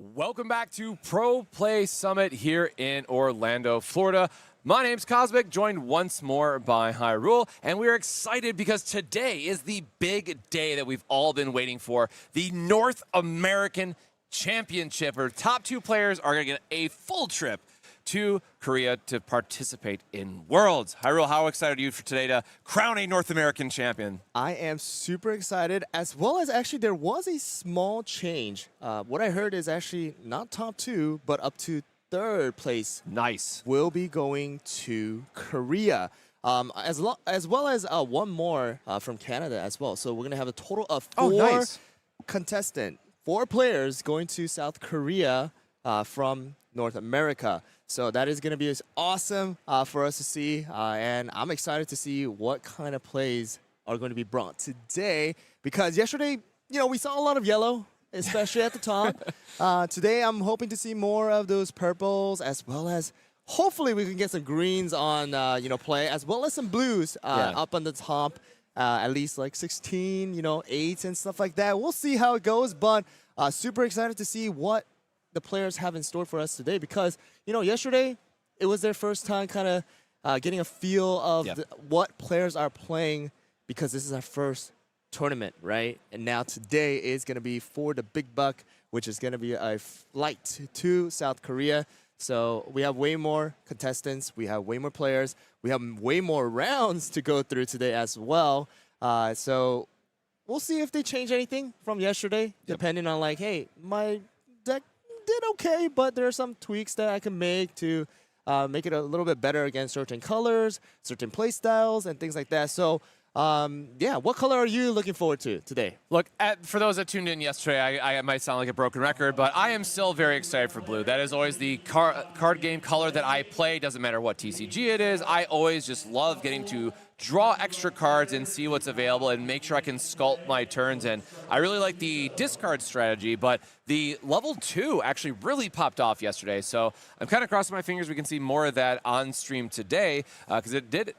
Welcome back to Pro Play Summit here in Orlando, Florida. My name's Cosmic, joined once more by HyRool, and we're excited because today is the big day that we've all been waiting for, the North American Championship, where top two players are going to get a full trip to Korea to participate in Worlds. HyRool, how excited are you for today to crown a North American champion? I am super excited, as well as actually there was a small change. What I heard is actually not top two, but up to third place. Nice. Will be going to Korea, as well as one more from Canada as well. So we're going to have a total of four contestants, 4 players going to South Korea from North America. So that is going to be awesome for us to see, and I'm excited to see what kind of plays are going to be brought today, because yesterday, we saw a lot of yellow, especially at the top. Today, I'm hoping to see more of those purples, as well as hopefully we can get some greens on, play, as well as some blues up on the top, at least like 16, 8s and stuff like that. We'll see how it goes, but super excited to see what the players have in store for us today, because yesterday it was their first time kind of getting a feel of what players are playing, because this is our first tournament, right? And now today is going to be for the big buck, which is going to be a flight to South Korea. So we have way more contestants, we have way more players, we have way more rounds to go through today as well. So we'll see if they change anything from yesterday, depending on like, hey, my deck did okay, but there are some tweaks that I can make to make it a little bit better against certain colors, certain play styles, and things like that. So, what color are you looking forward to today? Look, for those that tuned in yesterday, I might sound like a broken record, but I am still very excited for blue. That is always the card game color that I play. Doesn't matter what TCG it is. I always just love getting to draw extra cards and see what's available and make sure I can sculpt my turns. And I really like the discard strategy, but the level 2 actually really popped off yesterday. So I'm kind of crossing my fingers we can see more of that on stream today, because it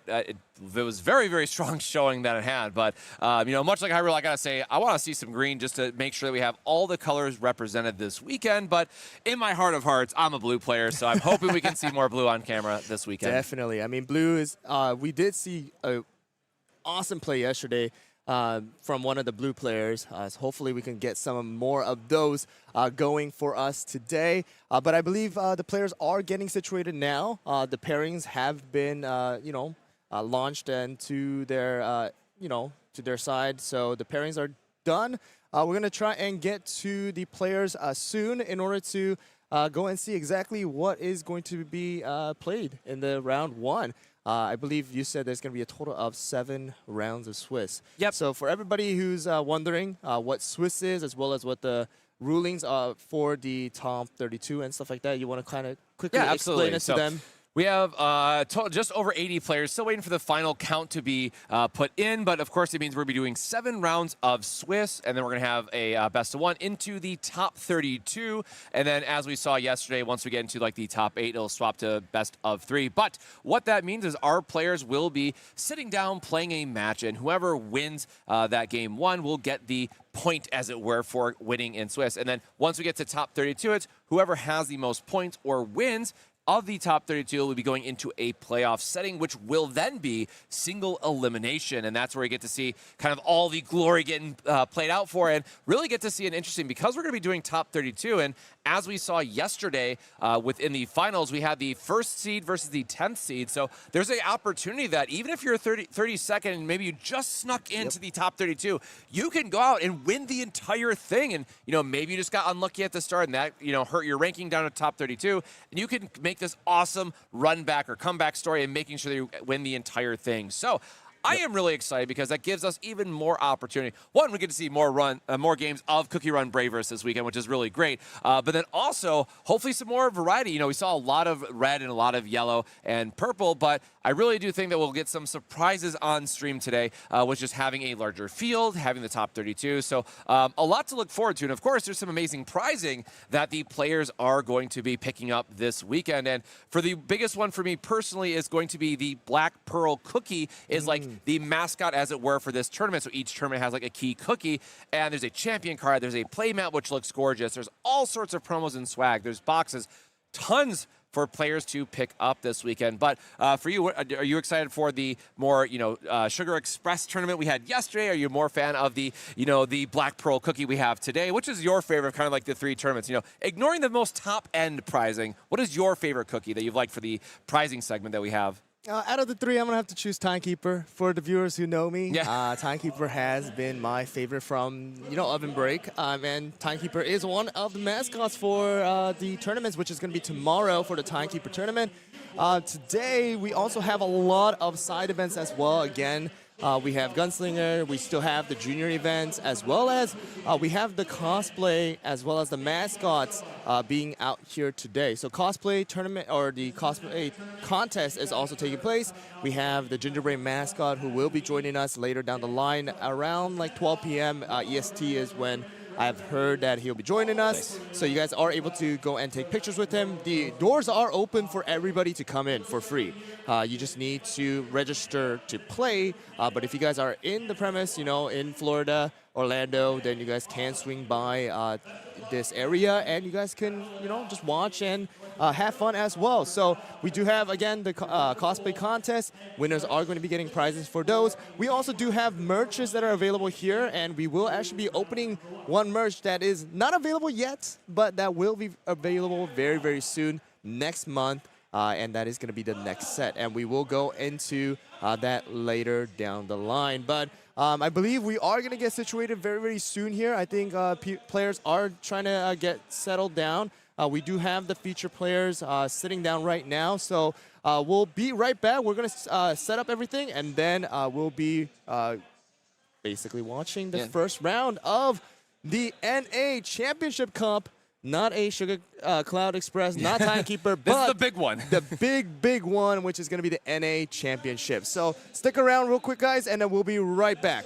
was very, very strong showing that it had. But, much like HyRool, I got to say, I want to see some green just to make sure that we have all the colors represented this weekend. But in my heart of hearts, I'm a blue player, so I'm hoping we can see more blue on camera this weekend. Definitely. I mean, blue is, we did see a awesome play yesterday from one of the blue players. So hopefully we can get some more of those going for us today. But I believe the players are getting situated now. The pairings have been, launched and to their, to their side. So the pairings are done. We're going to try and get to the players soon in order to go and see exactly what is going to be played in the round 1. I believe you said there's going to be a total of 7 rounds of Swiss. Yep. So for everybody who's wondering what Swiss is, as well as what the rulings are for the top 32 and stuff like that, you want to kind of quickly explain it to them? We have just over 80 players, still waiting for the final count to be put in, but of course it means we're going to be doing 7 rounds of Swiss, and then we're going to have a best of 1 into the top 32, and then as we saw yesterday, once we get into like the top 8, it'll swap to best of 3. But what that means is our players will be sitting down playing a match, and whoever wins that game 1 will get the point, as it were, for winning in Swiss. And then once we get to top 32, it's whoever has the most points or wins of the top 32 will be going into a playoff setting, which will then be single elimination. And that's where we get to see kind of all the glory getting played out for, and really get to see an interesting, because we're going to be doing top 32. And as we saw yesterday within the finals, we had the 1st seed versus the 10th seed. So there's an opportunity that even if you're 32nd and maybe you just snuck into the top 32, you can go out and win the entire thing. And, maybe you just got unlucky at the start and that, hurt your ranking down to top 32. And you can make this awesome run back or comeback story and making sure that you win the entire thing. So I am really excited because that gives us even more opportunity. One, we get to see more games of CookieRun Braverse this weekend, which is really great. But then also, hopefully some more variety. We saw a lot of red and a lot of yellow and purple, but I really do think that we'll get some surprises on stream today, with just having a larger field, having the top 32. So a lot to look forward to. And of course, there's some amazing prizing that the players are going to be picking up this weekend. And for the biggest one for me personally is going to be the Black Pearl Cookie. Is like the mascot, as it were, for this tournament. So each tournament has like a key cookie, and there's a champion card. There's a play mat, which looks gorgeous. There's all sorts of promos and swag. There's boxes, tons for players to pick up this weekend. But for you, are you excited for the more, Sugar Express tournament we had yesterday? Are you more fan of the, the Black Pearl cookie we have today? Which is your favorite, kind of like the three tournaments? Ignoring the most top-end prizing, what is your favorite cookie that you've liked for the prizing segment that we have? Out of the three, I'm going to have to choose Timekeeper. For the viewers who know me, Timekeeper has been my favorite from, Oven Break. And Timekeeper is one of the mascots for the tournaments, which is going to be tomorrow for the Timekeeper tournament. Today, we also have a lot of side events as well. Again, we have Gunslinger, we still have the junior events, as well as we have the cosplay, as well as the mascots being out here today. So cosplay tournament, or the cosplay contest, is also taking place. We have the gingerbread mascot who will be joining us later down the line around like 12 p.m. EST is when I've heard that he'll be joining us. Nice. So you guys are able to go and take pictures with him. The doors are open for everybody to come in for free. You just need to register to play. But if you guys are in the premise, in Florida, Orlando, then you guys can swing by this area and you guys can, just watch and have fun as well. So we do have, again, the cosplay contest. Winners are going to be getting prizes for those. We also do have merches that are available here, and we will actually be opening one merch that is not available yet, but that will be available very, very soon next month. And that is going to be the next set. And we will go into that later down the line. But I believe we are going to get situated very, very soon here. I think players are trying to get settled down. We do have the feature players sitting down right now. So we'll be right back. We're going to set up everything, and then we'll be basically watching the first round of the NA Championship Cup. Not a Sugarcloud Express, not Timekeeper, but this is the big one. The big one, which is going to be the NA Championship. So stick around real quick, guys, and then we'll be right back.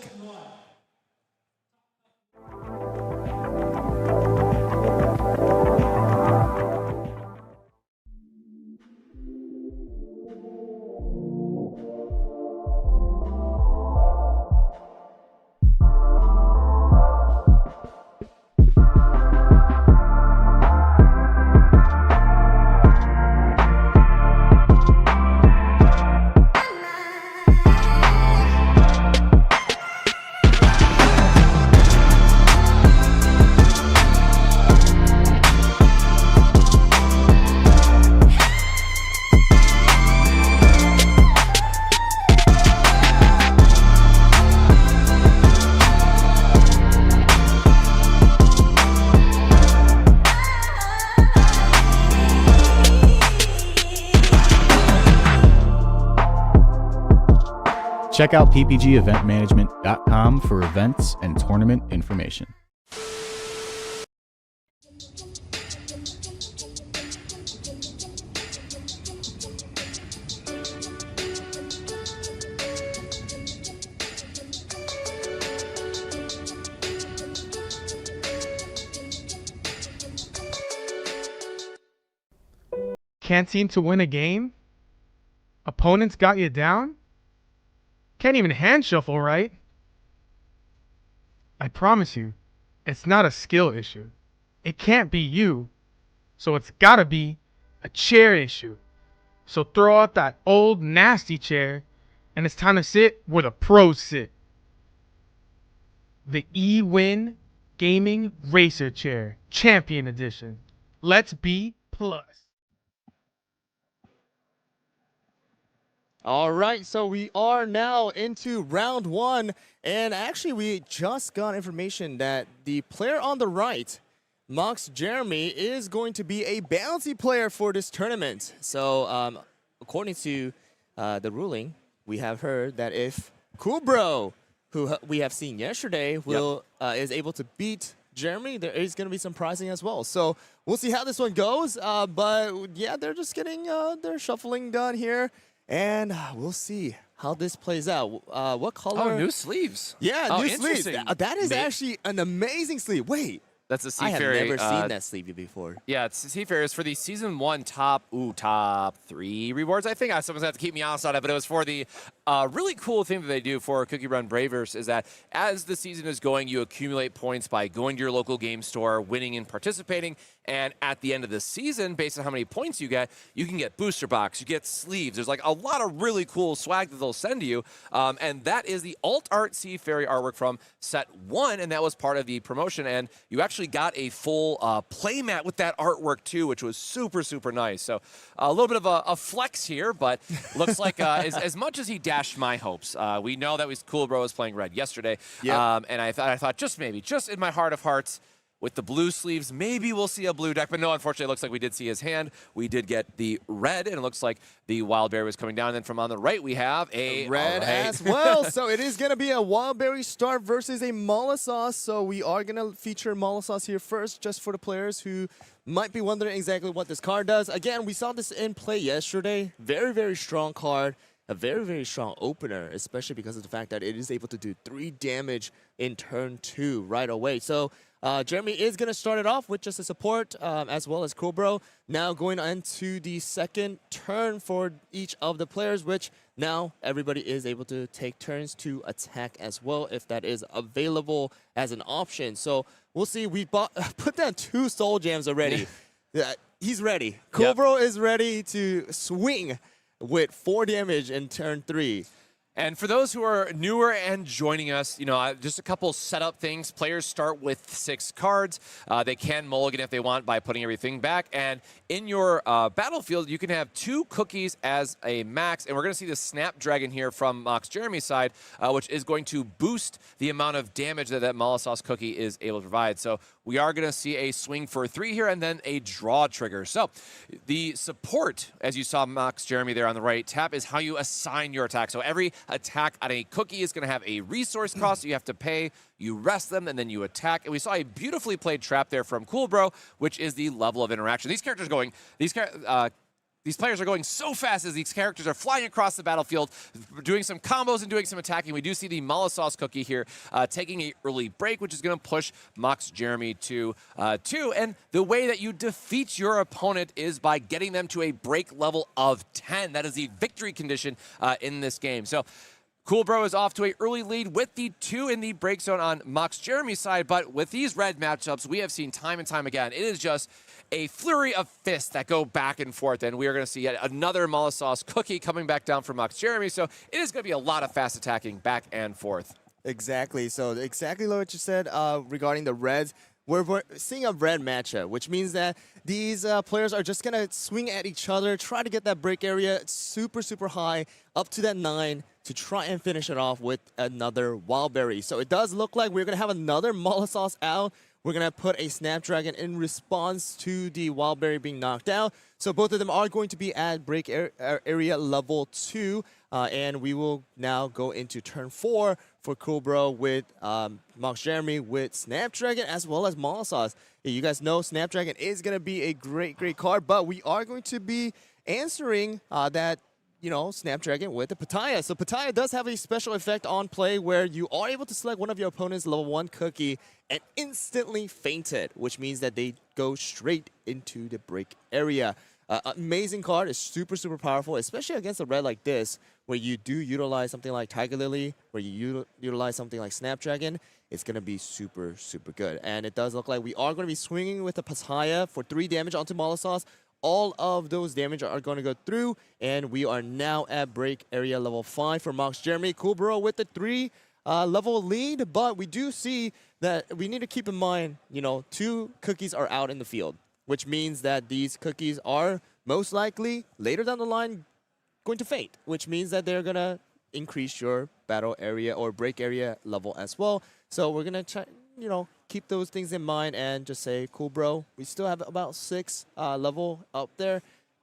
Check out ppgeventmanagement.com for events and tournament information. Can't seem to win a game? Opponents got you down? Can't even hand shuffle right? I promise you, it's not a skill issue. It can't be you. So it's gotta be a chair issue. So throw out that old nasty chair and it's time to sit where the pros sit. The eWin Gaming Racer Chair Champion Edition. Let's be plus. All right, so we are now into round one, and actually we just got information that the player on the right, Mox Jeremy, is going to be a bounty player for this tournament. So according to the ruling, we have heard that if Kubro, who we have seen yesterday, is able to beat Jeremy, there is going to be some pricing as well. So we'll see how this one goes. But yeah, they're just getting their shuffling done here. And we'll see how this plays out. What color? Oh, new sleeves. Yeah, new sleeves. That is actually an amazing sleeve. Wait. That's a Seafarer. I have never seen that sleeve before. Yeah, it's Seafarers for the Season 1 top 3 rewards, I think. Someone's going to have to keep me honest on it, but it was for the A really cool thing that they do for Cookie Run Braverse is that as the season is going, you accumulate points by going to your local game store, winning and participating. And at the end of the season, based on how many points you can get booster box, you get sleeves. There's like a lot of really cool swag that they'll send to you. And that is the Alt Art Sea Fairy artwork from set 1, and that was part of the promotion. And you actually got a full playmat with that artwork too, which was super, super nice. So a little bit of a flex here, but looks like as much as he dashed my hopes, we know that Cool Bro was playing red yesterday. Yep. And I thought just maybe, just in my heart of hearts, with the blue sleeves, maybe we'll see a blue deck. But no, unfortunately, it looks like we did see his hand. We did get the red, and it looks like the Wild Berry was coming down. And then from on the right, we have a red as well. So it is going to be a Wild Berry start versus a Molossus. So we are going to feature Molossus here first, just for the players who might be wondering exactly what this card does. Again, we saw this in play yesterday. Very, very strong card. A very, very strong opener, especially because of the fact that it is able to do 3 damage in turn 2 right away. So Jeremy is going to start it off with just a support as well as Cool Bro. Now going into the second turn for each of the players, which now everybody is able to take turns to attack as well if that is available as an option. So we'll see. We put down 2 Soul Gems already. He's ready. Cool Bro is ready to swing with 4 damage in turn 3. And for those who are newer and joining us, just a couple setup things. Players start with 6 cards. They can mulligan if they want by putting everything back. And in your battlefield, you can have 2 cookies as a max. And we're going to see the Snapdragon here from Mox Jeremy's side, which is going to boost the amount of damage that Molossus cookie is able to provide. So we are going to see a swing for 3 here and then a draw trigger. So the support, as you saw Mox Jeremy there on the right, tap is how you assign your attack. So every attack on a cookie is going to have a resource cost you have to pay. You rest them, and then you attack. And we saw a beautifully played trap there from Cool Bro, which is the level of interaction. These players are going so fast as these characters are flying across the battlefield, doing some combos and doing some attacking. We do see the Molossus cookie here taking an early break, which is going to push Mox Jeremy to 2. And the way that you defeat your opponent is by getting them to a break level of 10. That is the victory condition in this game. So Cool Bro is off to an early lead with the 2 in the break zone on Mox Jeremy's side, but with these red matchups, we have seen time and time again, it is just a flurry of fists that go back and forth, and we are going to see yet another Molossus cookie coming back down from Mox Jeremy, so it is going to be a lot of fast attacking back and forth. Exactly. So exactly what you said regarding the reds. We're seeing a red matchup, which means that these players are just going to swing at each other, try to get that break area super, super high, up to that 9, to try and finish it off with another Wild Berry. So it does look like we're going to have another Molossus out. We're going to put a Snapdragon in response to the Wild Berry being knocked out. So both of them are going to be at break area level 2. And we will now go into turn 4 for Cool Bro with Mox Jeremy with Snapdragon as well as Molossus. You guys know Snapdragon is going to be a great, great card, but we are going to be answering that Snapdragon with the Pataya. So Pataya does have a special effect on play where you are able to select one of your opponent's level 1 cookie and instantly faint it, which means that they go straight into the break area. Amazing card. It's super, super powerful, especially against a red like this, where you do utilize something like Tiger Lily, where you utilize something like Snapdragon. It's going to be super, super good. And it does look like we are going to be swinging with the Pataya for 3 damage onto Molossus. All of those damage are going to go through, and we are now at break area level 5 for Mox Jeremy. Cool Bro with the 3 level lead, but we do see that we need to keep in mind, 2 cookies are out in the field, which means that these cookies are most likely later down the line going to faint, which means that they're going to increase your battle area or break area level as well. So we're going to try, keep those things in mind and just say, Cool Bro, we still have about 6 level up there.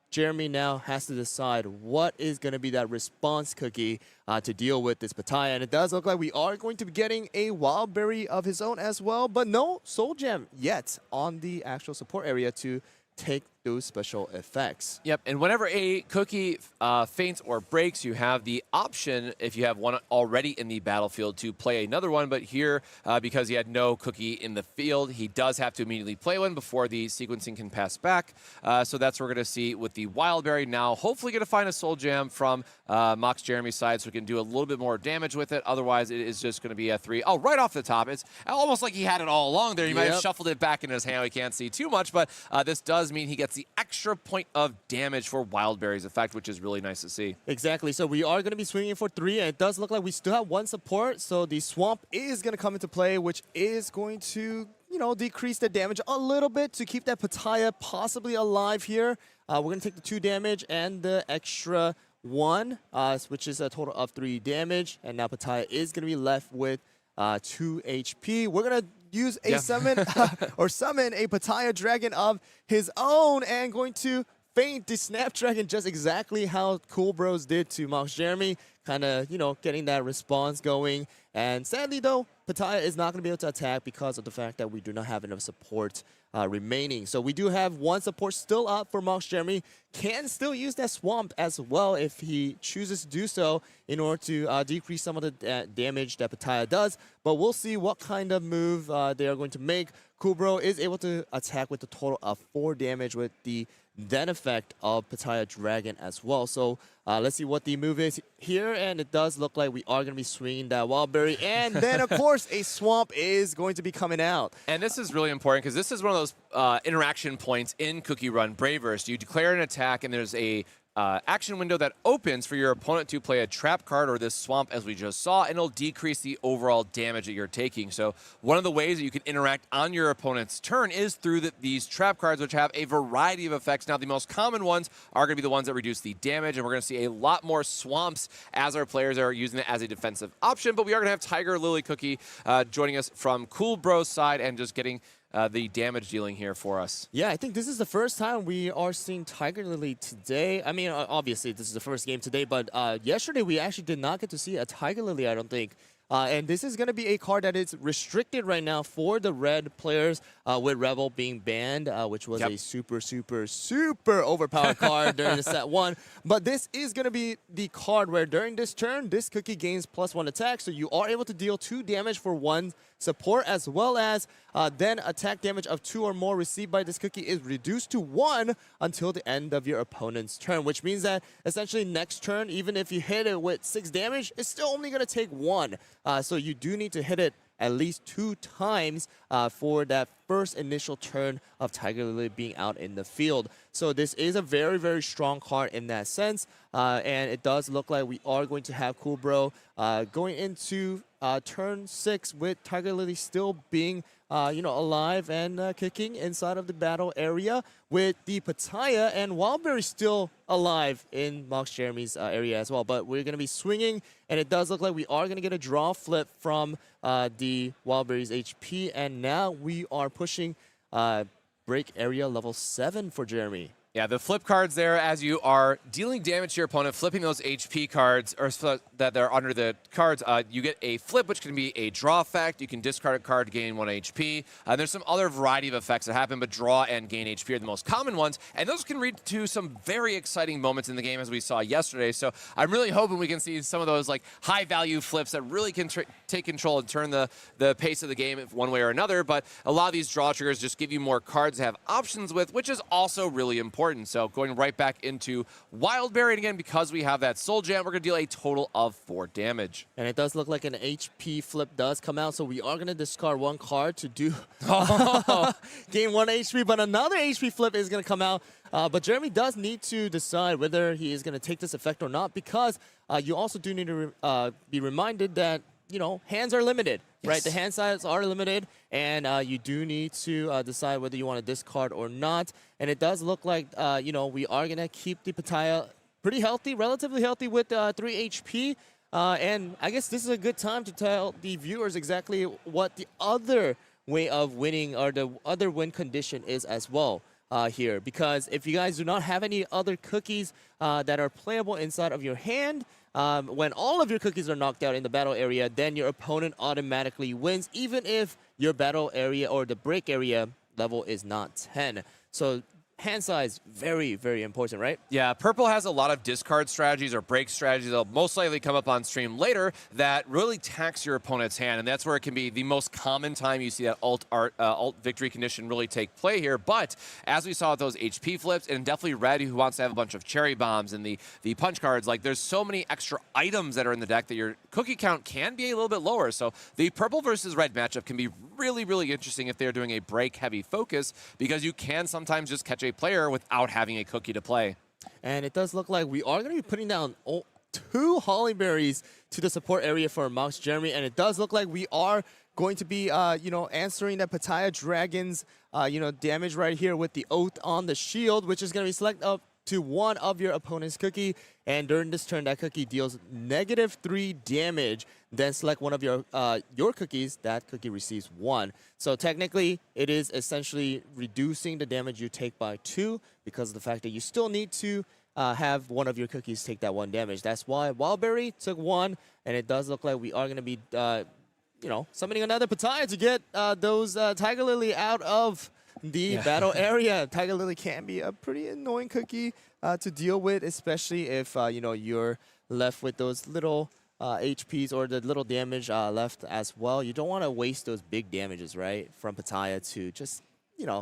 Jeremy now has to decide what is going to be that response cookie to deal with this Pataya. And it does look like we are going to be getting a Wild Berry of his own as well, but no Soul Gem yet on the actual support area to take those special effects. Yep, and whenever a cookie faints or breaks, you have the option, if you have one already in the battlefield, to play another one. But here, because he had no cookie in the field, he does have to immediately play one before the sequencing can pass back. So that's what we're going to see with the Wildberry now. Hopefully going to find a Soul Jam from Mox Jeremy's side so we can do a little bit more damage with it. Otherwise, it is just going to be a 3. Oh, right off the top. It's almost like he had it all along there. He might have shuffled it back in his hand. We can't see too much, but this does mean he gets the extra point of damage for Wildberry's effect, which is really nice to see. Exactly. So we are going to be swinging for 3, and it does look like we still have 1 support. So the Swamp is going to come into play, which is going to, you know, decrease the damage a little bit to keep that Pattaya possibly alive here. We're going to take the 2 damage and the extra 1, which is a total of 3 damage. And now Pattaya is going to be left with 2 HP. We're going to use a summon or summon a Pattaya dragon of his own and going to feint the Snapdragon just exactly how Cool Bros did to Mox Jeremy. Kind of, you know, getting that response going. And sadly, though, Pattaya is not going to be able to attack because of the fact that we do not have enough support remaining. So we do have 1 support still up for Mox Jeremy. Can still use that Swamp as well if he chooses to do so in order to decrease some of the damage that Pattaya does. But we'll see what kind of move they are going to make. Kubro is able to attack with a total of 4 damage with the then effect of Pattaya Dragon as well. So let's see what the move is here, and it does look like we are going to be swinging that Wildberry, and then of course a Swamp is going to be coming out. And this is really important because this is one of those interaction points in Cookie Run Braverse. You declare an attack, and there's a action window that opens for your opponent to play a trap card or this Swamp, as we just saw, and it'll decrease the overall damage that you're taking. So one of the ways that you can interact on your opponent's turn is through these trap cards, which have a variety of effects. Now, the most common ones are going to be the ones that reduce the damage, and we're going to see a lot more Swamps as our players are using it as a defensive option. But we are going to have Tiger Lily Cookie joining us from Cool Bros side and just getting the damage dealing here for us. Yeah, I think this is the first time we are seeing Tiger Lily today. I mean, obviously, this is the first game today, but yesterday we actually did not get to see a Tiger Lily, I don't think. And this is going to be a card that is restricted right now for the red players, with Rebel being banned, which was a super, super, super overpowered card during the set 1. But this is going to be the card where during this turn, this cookie gains +1 attack, so you are able to deal 2 damage for 1 support, as well as then attack damage of 2 or more received by this cookie is reduced to 1 until the end of your opponent's turn, which means that essentially next turn, even if you hit it with 6 damage, it's still only going to take 1. So you do need to hit it at least 2 times for that first initial turn of Tiger Lily being out in the field. So this is a very, very strong card in that sense. And it does look like we are going to have Cool Bro going into turn 6 with Tiger Lily still being alive and kicking inside of the battle area, with the Pattaya and Wildberry still alive in Mox Jeremy's area as well. But we're going to be swinging, and it does look like we are going to get a draw flip from the Wildberry's HP, and now we are pushing break area level 7 for Jeremy. Yeah, the flip cards there, as you are dealing damage to your opponent, flipping those HP cards, or that they're under the cards, you get a flip, which can be a draw effect. You can discard a card to gain 1 HP. There's some other variety of effects that happen, but draw and gain HP are the most common ones, and those can lead to some very exciting moments in the game, as we saw yesterday. So I'm really hoping we can see some of those like high-value flips that really can take control and turn the pace of the game one way or another. But a lot of these draw triggers just give you more cards to have options with, which is also really important. So going right back into Wildberry, and again, because we have that Soul Jam, we're going to deal a total of 4 damage. And it does look like an HP flip does come out, so we are going to discard 1 card to do gain 1 HP, but another HP flip is going to come out. But Jeremy does need to decide whether he is going to take this effect or not, because you also do need to be reminded that, hands are limited, right? The hand sizes are limited, and you do need to decide whether you want to discard or not. And it does look like, we are going to keep the Pattaya pretty healthy, relatively healthy with 3 HP. And I guess this is a good time to tell the viewers exactly what the other way of winning or the other win condition is as well. Here, because if you guys do not have any other cookies that are playable inside of your hand, when all of your cookies are knocked out in the battle area, then your opponent automatically wins, even if your battle area or the break area level is not 10. So hand size, very, very important, right? Yeah, purple has a lot of discard strategies or break strategies that'll most likely come up on stream later that really tax your opponent's hand, and that's where it can be the most common time you see that alt victory condition really take play here. But as we saw with those HP flips, and definitely red who wants to have a bunch of cherry bombs and the punch cards, like there's so many extra items that are in the deck that your cookie count can be a little bit lower. So the purple versus red matchup can be really, really interesting if they're doing a break heavy focus, because you can sometimes just catch a player without having a cookie to play. And it does look like we are going to be putting down 2 Hollyberries to the support area for Mox Jeremy, and it does look like we are going to be, answering the Pattaya Dragon's, damage right here with the Oath on the shield, which is going to be select up to one of your opponent's cookie, and during this turn, that cookie deals -3 damage. Then select one of your cookies. That cookie receives 1. So technically, it is essentially reducing the damage you take by 2 because of the fact that you still need to have one of your cookies take that 1 damage. That's why Wildberry took 1, and it does look like we are going to be, summoning another Pattaya to get those Tiger Lily out of the battle area. Tiger Lily can be a pretty annoying cookie to deal with, especially if you're left with those little HPs or the little damage left as well. You don't want to waste those big damages, right, from Pattaya to just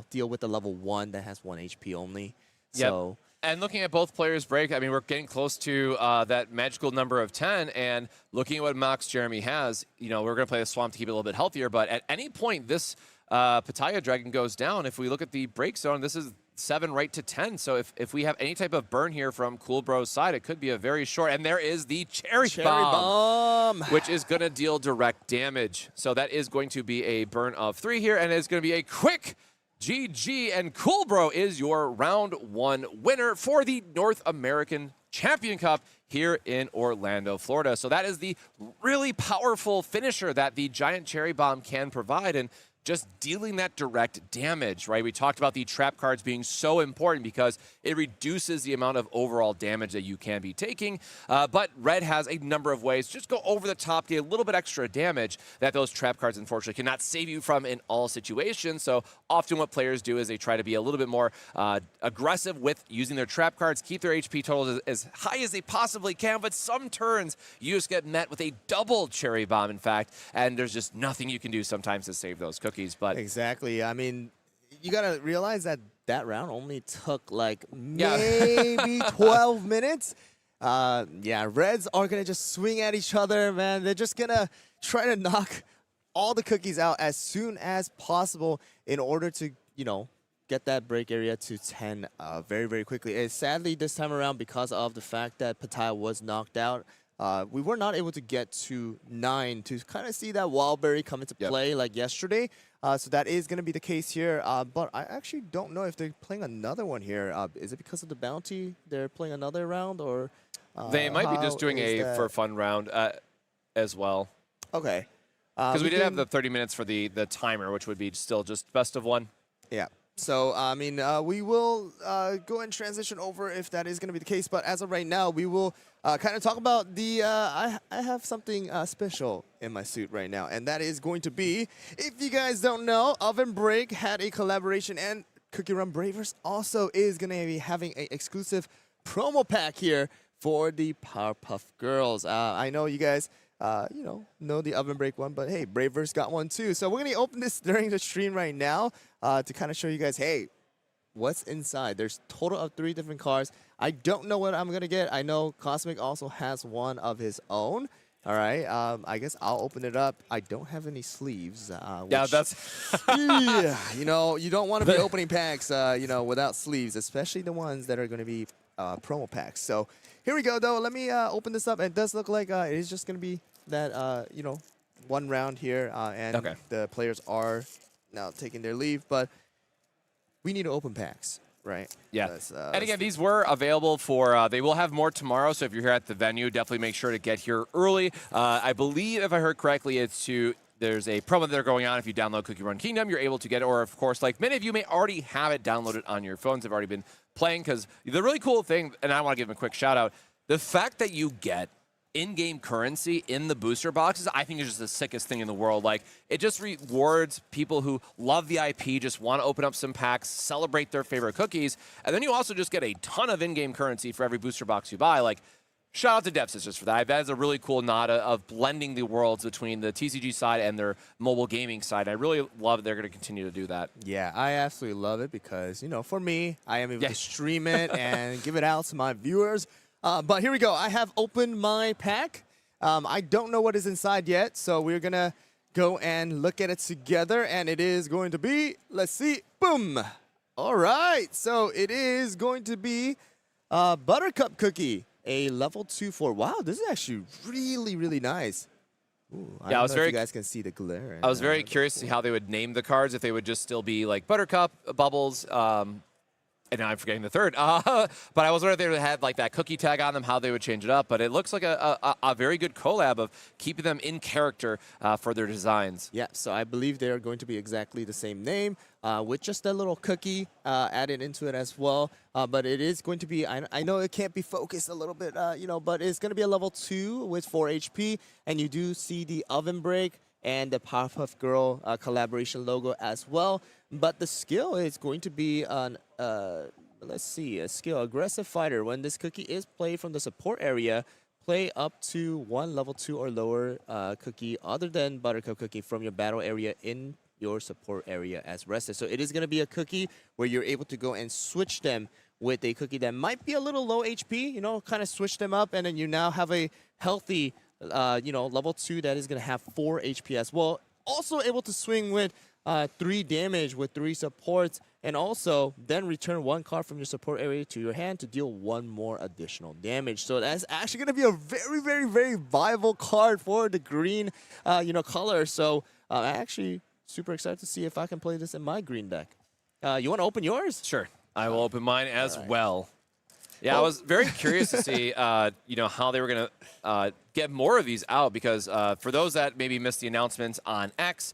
deal with the level 1 that has 1 HP only. Yep. So. And looking at both players' break, I mean, we're getting close to that magical number of 10. And looking at what Mox Jeremy has, we're going to play the Swamp to keep it a little bit healthier. But at any point, this Pattaya Dragon goes down. If we look at the break zone, this is 7 right to 10. So if we have any type of burn here from Cool Bro's side, it could be a very short. And there is the Cherry Bomb, which is going to deal direct damage. So that is going to be a burn of 3 here, and it's going to be a quick GG. And Cool Bro is your round 1 winner for the North American Champion Cup here in Orlando, Florida. So that is the really powerful finisher that the Giant Cherry Bomb can provide, and just dealing that direct damage, right? We talked about the trap cards being so important because it reduces the amount of overall damage that you can be taking. But red has a number of ways. Just go over the top, get a little bit extra damage that those trap cards, unfortunately, cannot save you from in all situations. So often what players do is they try to be a little bit more aggressive with using their trap cards, keep their HP totals as high as they possibly can. But some turns, you just get met with a double Cherry Bomb, in fact, and there's just nothing you can do sometimes to save those cookies. But exactly. I mean, you got to realize that round only took like maybe 12 minutes. Reds are going to just swing at each other, man. They're just going to try to knock all the cookies out as soon as possible in order to, get that break area to 10 very, very quickly. And sadly, this time around, because of the fact that Pattaya was knocked out, we were not able to get to 9 to kind of see that Wildberry come into play like yesterday. So that is going to be the case here. But I actually don't know if they're playing another one here. Is it because of the bounty they're playing another round? Or they might be just doing a for fun round as well. Okay. Because we did have the 30 minutes for the timer, which would be still just best of 1. Yeah. So, I mean, we will go and transition over if that is going to be the case. But as of right now, we will kind of talk about the... I have something special in my suit right now. And that is going to be, if you guys don't know, Oven Break had a collaboration. And CookieRun Braverse also is going to be having an exclusive promo pack here for the Powerpuff Girls. I know you guys... know the Oven Break one, but hey, Braverse got one too. So we're going to open this during the stream right now to kind of show you guys, hey, what's inside. There's a total of 3 different cards. I don't know what I'm going to get. I know Cosmic also has one of his own. All right, I guess I'll open it up. I don't have any sleeves. Yeah, that's... yeah, you don't want to be opening packs, without sleeves, especially the ones that are going to be promo packs. So here we go, though. Let me open this up. It does look like it is just going to be that, one round here, and the players are now taking their leave, but we need to open packs, right? Yeah. And again, these were available for, they will have more tomorrow, so if you're here at the venue, definitely make sure to get here early. I believe, if I heard correctly, there's a promo that they're going on. If you download CookieRun Kingdom, you're able to get it, or of course, like many of you may already have it downloaded on your phones, have already been playing, because the really cool thing, and I want to give them a quick shout out, the fact that you get in-game currency in the booster boxes, I think is just the sickest thing in the world. Like, it just rewards people who love the IP, just want to open up some packs, celebrate their favorite cookies, and then you also just get a ton of in-game currency for every booster box you buy. Like, shout out to Dev Sisters for that. That is a really cool nod of blending the worlds between the TCG side and their mobile gaming side. I really love they're going to continue to do that. Yeah, I absolutely love it because, for me, I am able to stream it and give it out to my viewers. But here we go. I have opened my pack. I don't know what is inside yet, so we're going to go and look at it together. And it is going to be, let's see, boom. All right, so it is going to be Buttercup Cookie, a level 2 for, wow, this is actually really, really nice. Ooh, I don't know if you guys can see the glare. I was very curious to see how they would name the cards, if they would just still be like Buttercup, Bubbles, and now I'm forgetting the third. But I was wondering if they would have like that cookie tag on them, how they would change it up. But it looks like a very good collab of keeping them in character for their designs. Yeah, so I believe they are going to be exactly the same name with just a little cookie added into it as well. But it is going to be, I know it can't be focused a little bit, but it's going to be a level 2 with 4 HP. And you do see the oven break and the Powerpuff Girl collaboration logo as well. But the skill is going to be on, let's see, a skill, Aggressive Fighter. When this cookie is played from the support area, play up to 1 level 2 or lower cookie other than Buttercup Cookie from your battle area in your support area as rested. So it is going to be a cookie where you're able to go and switch them with a cookie that might be a little low HP, kind of switch them up, and then you now have a healthy, level 2 that is going to have 4 HP as well. Also able to swing with 3 damage with 3 supports, and also then return 1 card from your support area to your hand to deal 1 more additional damage. So that's actually going to be a very, very, very viable card for the green, color. So I'm actually super excited to see if I can play this in my green deck. You want to open yours? Sure. I will open mine as well. Yeah, I was very curious to see, how they were going to get more of these out, because for those that maybe missed the announcements on X,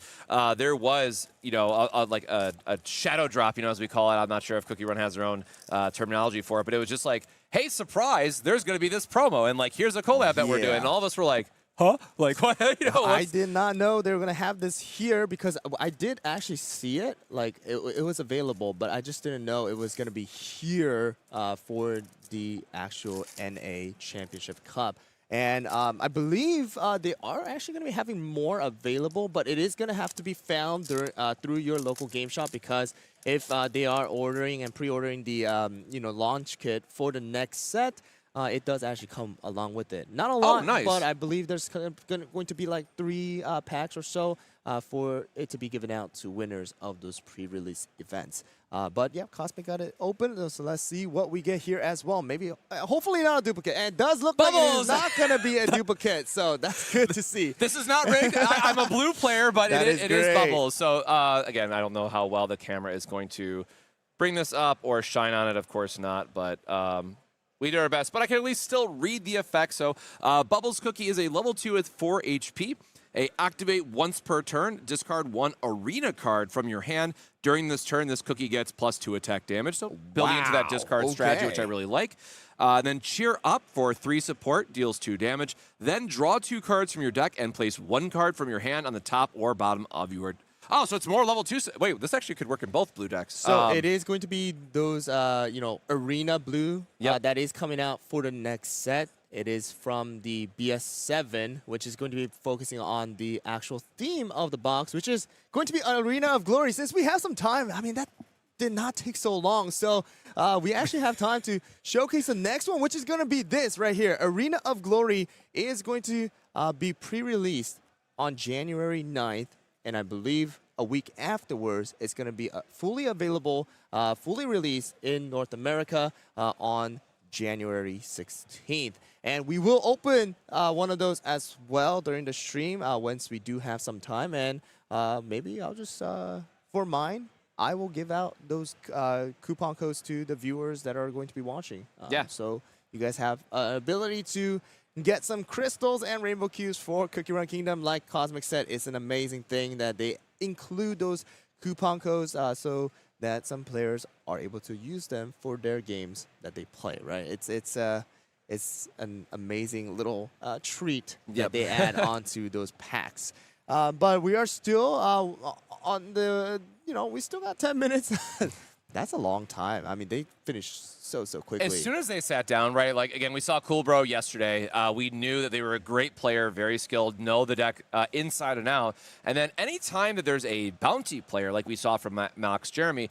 there was, a shadow drop, as we call it. I'm not sure if CookieRun has their own terminology for it, but it was just like, hey, surprise, there's going to be this promo, and here's a collab that we're doing. And all of us were like, huh? Like, what? I did not know they were going to have this here, because I did actually see it. Like, it was available, but I just didn't know it was going to be here for the actual NA Championship Cup. And I believe they are actually going to be having more available, but it is going to have to be found through your local game shop, because if they are ordering and pre-ordering the launch kit for the next set, it does actually come along with it. Not a lot, but I believe there's going to be like 3 packs or so for it to be given out to winners of those pre-release events. But yeah, Cosmic got it open, so let's see what we get here as well. Maybe, hopefully not a duplicate. And it does look like it is not going to be a duplicate, so that's good to see. This is not rigged. I'm a blue player, but it is Bubbles. So again, I don't know how well the camera is going to bring this up or shine on it. Of course not, but we did our best, but I can at least still read the effect. So Bubbles Cookie is a level 2 with 4 HP. Activate once per turn. Discard 1 arena card from your hand. During this turn, this cookie gets +2 attack damage. So building into that discard strategy, which I really like. Then Cheer Up for 3 support, deals 2 damage. Then draw 2 cards from your deck and place 1 card from your hand on the top or bottom of your. Oh, so it's more level 2. Wait, this actually could work in both blue decks. So it is going to be those, arena blue that is coming out for the next set. It is from the BS7, which is going to be focusing on the actual theme of the box, which is going to be Arena of Glory. Since we have some time, I mean, that did not take so long. So we actually have time to showcase the next one, which is going to be this right here. Arena of Glory is going to be pre-released on January 9th. And I believe a week afterwards, it's going to be fully available, fully released in North America on January 16th. And we will open one of those as well during the stream once we do have some time. And maybe I'll just, for mine, I will give out those coupon codes to the viewers that are going to be watching. So you guys have ability to get some crystals and rainbow cubes for CookieRun Kingdom. Like Cosmic said, it's an amazing thing that they include those coupon codes so that some players are able to use them for their games that they play, right? It's it's an amazing little treat Yep. that they add onto those packs. But we are still on the, we still got 10 minutes. That's a long time. I mean, they finished so quickly. As soon as they sat down, right, like, again, we saw Cool Bro yesterday. We knew that they were a great player, very skilled, know the deck inside and out. And then any time that there's a bounty player, like we saw from Max Jeremy,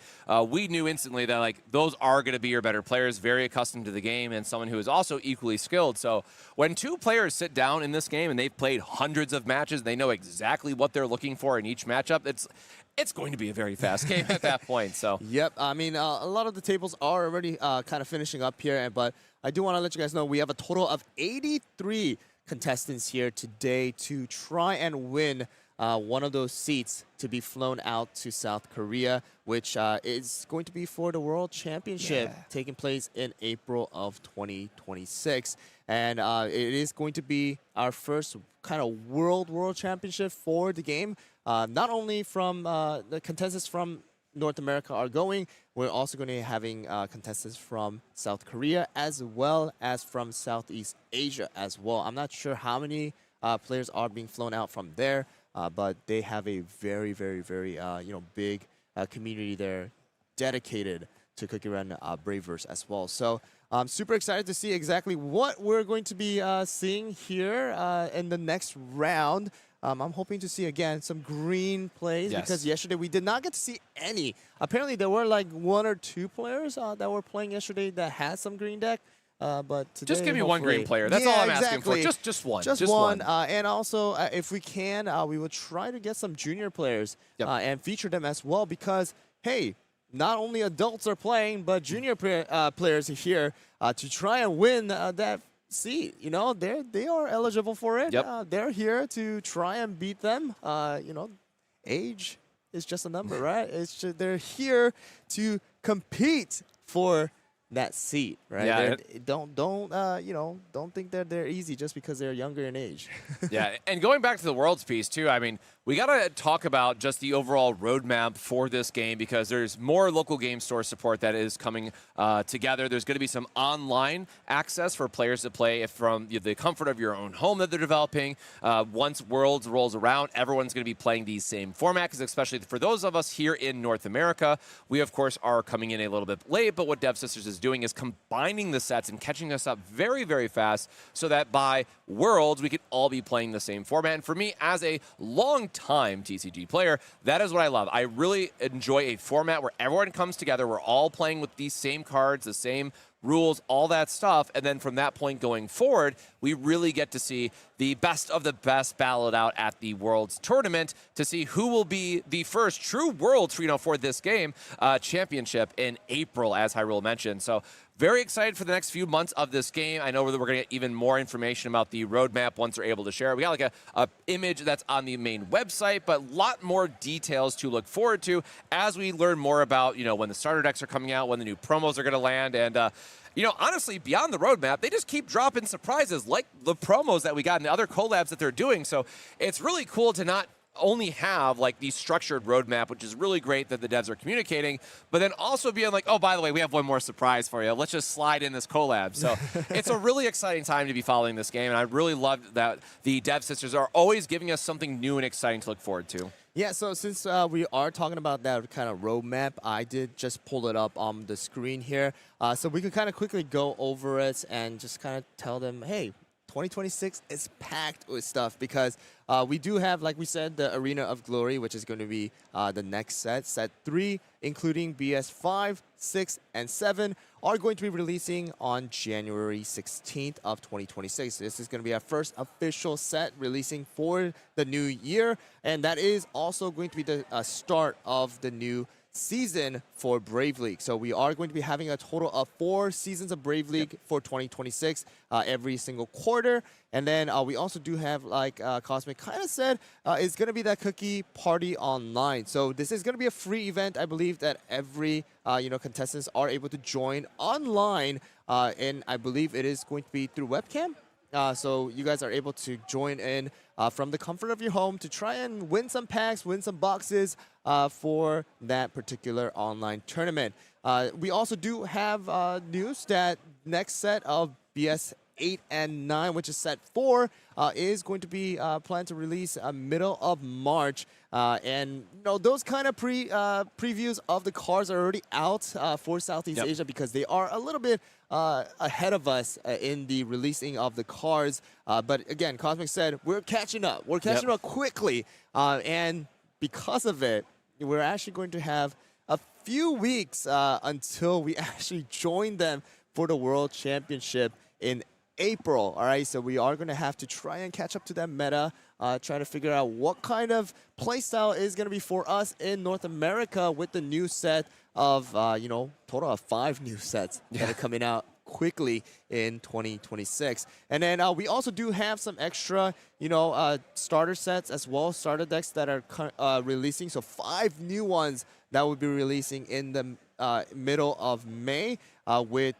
we knew instantly that, like, those are going to be your better players, very accustomed to the game, and someone who is also equally skilled. So when two players sit down in this game and they've played hundreds of matches, they know exactly what they're looking for in each matchup, it's going to be a very fast game at that point. So Yep. I mean, a lot of the tables are already kind of finishing up here, but I do want to let you guys know we have a total of 83 contestants here today to try and win one of those seats to be flown out to South Korea, which is going to be for the World Championship taking place in April of 2026. And it is going to be our first kind of World Championship for the game. Not only from the contestants from North America are going, we're also going to be having contestants from South Korea as well as from Southeast Asia as well. I'm not sure how many players are being flown out from there, but they have a very big community there dedicated to CookieRun Braverse as well. So I'm super excited to see exactly what we're going to be seeing here in the next round. I'm hoping to see, again, some green plays because yesterday we did not get to see any. Apparently, there were like 1 or 2 players that were playing yesterday that had some green deck. But today, just give me one green player. That's all I'm asking for. Just one. Just one. And also, if we can, we will try to get some junior players and feature them as well because, hey, not only adults are playing, but junior players are here to try and win that seat. They are eligible for it. They're here to try and beat them. Age is just a number, right? They're here to compete for that seat, right? Yeah. Don't think that they're easy just because they're younger in age. Yeah, and going back to the Worlds piece too, I mean, we got to talk about just the overall roadmap for this game because there's more local game store support that is coming together. There's going to be some online access for players to play from the comfort of your own home that they're developing. Once Worlds rolls around, everyone's going to be playing the same format because especially for those of us here in North America, we, of course, are coming in a little bit late, but what Dev Sisters is doing is combining the sets and catching us up very fast so that by Worlds, we could all be playing the same format. And for me, as a long-time TCG player, that is what I love. I really enjoy a format where everyone comes together. We're all playing with these same cards, the same rules, all that stuff. And then from that point going forward, we really get to see the best of the best battle it out at the Worlds tournament to see who will be the first true Worlds for this game championship in April, as HyRool mentioned. So very excited for the next few months of this game. I know that we're going to get even more information about the roadmap once they're able to share it. We got like a image that's on the main website, but a lot more details to look forward to as we learn more about, when the starter decks are coming out, when the new promos are going to land. And, honestly, beyond the roadmap, they just keep dropping surprises like the promos that we got and the other collabs that they're doing. So it's really cool to not only have like the structured roadmap, which is really great that the devs are communicating, but then also being like, oh, by the way, we have one more surprise for you. Let's just slide in this collab. So it's a really exciting time to be following this game, and I really love that the Dev Sisters are always giving us something new and exciting to look forward to. Yeah, so since we are talking about that kind of roadmap, I did just pull it up on the screen here. So we could kind of quickly go over it and just kind of tell them, hey, 2026 is packed with stuff because we do have, like we said, the Arena of Glory, which is going to be the next set 3, including BS 5, 6, and 7, are going to be releasing on January 16th of 2026. This is going to be our first official set releasing for the new year, and that is also going to be the start of the new season for Brave League. So we are going to be having a total of 4 seasons of Brave League for 2026 every single quarter. And then we also do have, like Cosmic kind of said, it's going to be that Cookie Party Online. So this is going to be a free event. I believe that every contestants are able to join online, and I believe it is going to be through webcam. So you guys are able to join in from the comfort of your home to try and win some packs, win some boxes for that particular online tournament. We also do have news that next set of BS 8 and 9, which is set 4, is going to be planned to release middle of March. And those kind of previews of the cards are already out for Southeast Asia because they are a little bit ahead of us in the releasing of the cards. But again, Cosmic said we're catching up. We're catching up quickly. And because of it, we're actually going to have a few weeks until we actually join them for the World Championship in April. All right, so we are going to have to try and catch up to that meta, try to figure out what kind of playstyle is going to be for us in North America with the new set of, total of 5 new sets that are coming out quickly in 2026. And then we also do have some extra, starter sets as well, starter decks that are releasing. So 5 new ones that will be releasing in the middle of May with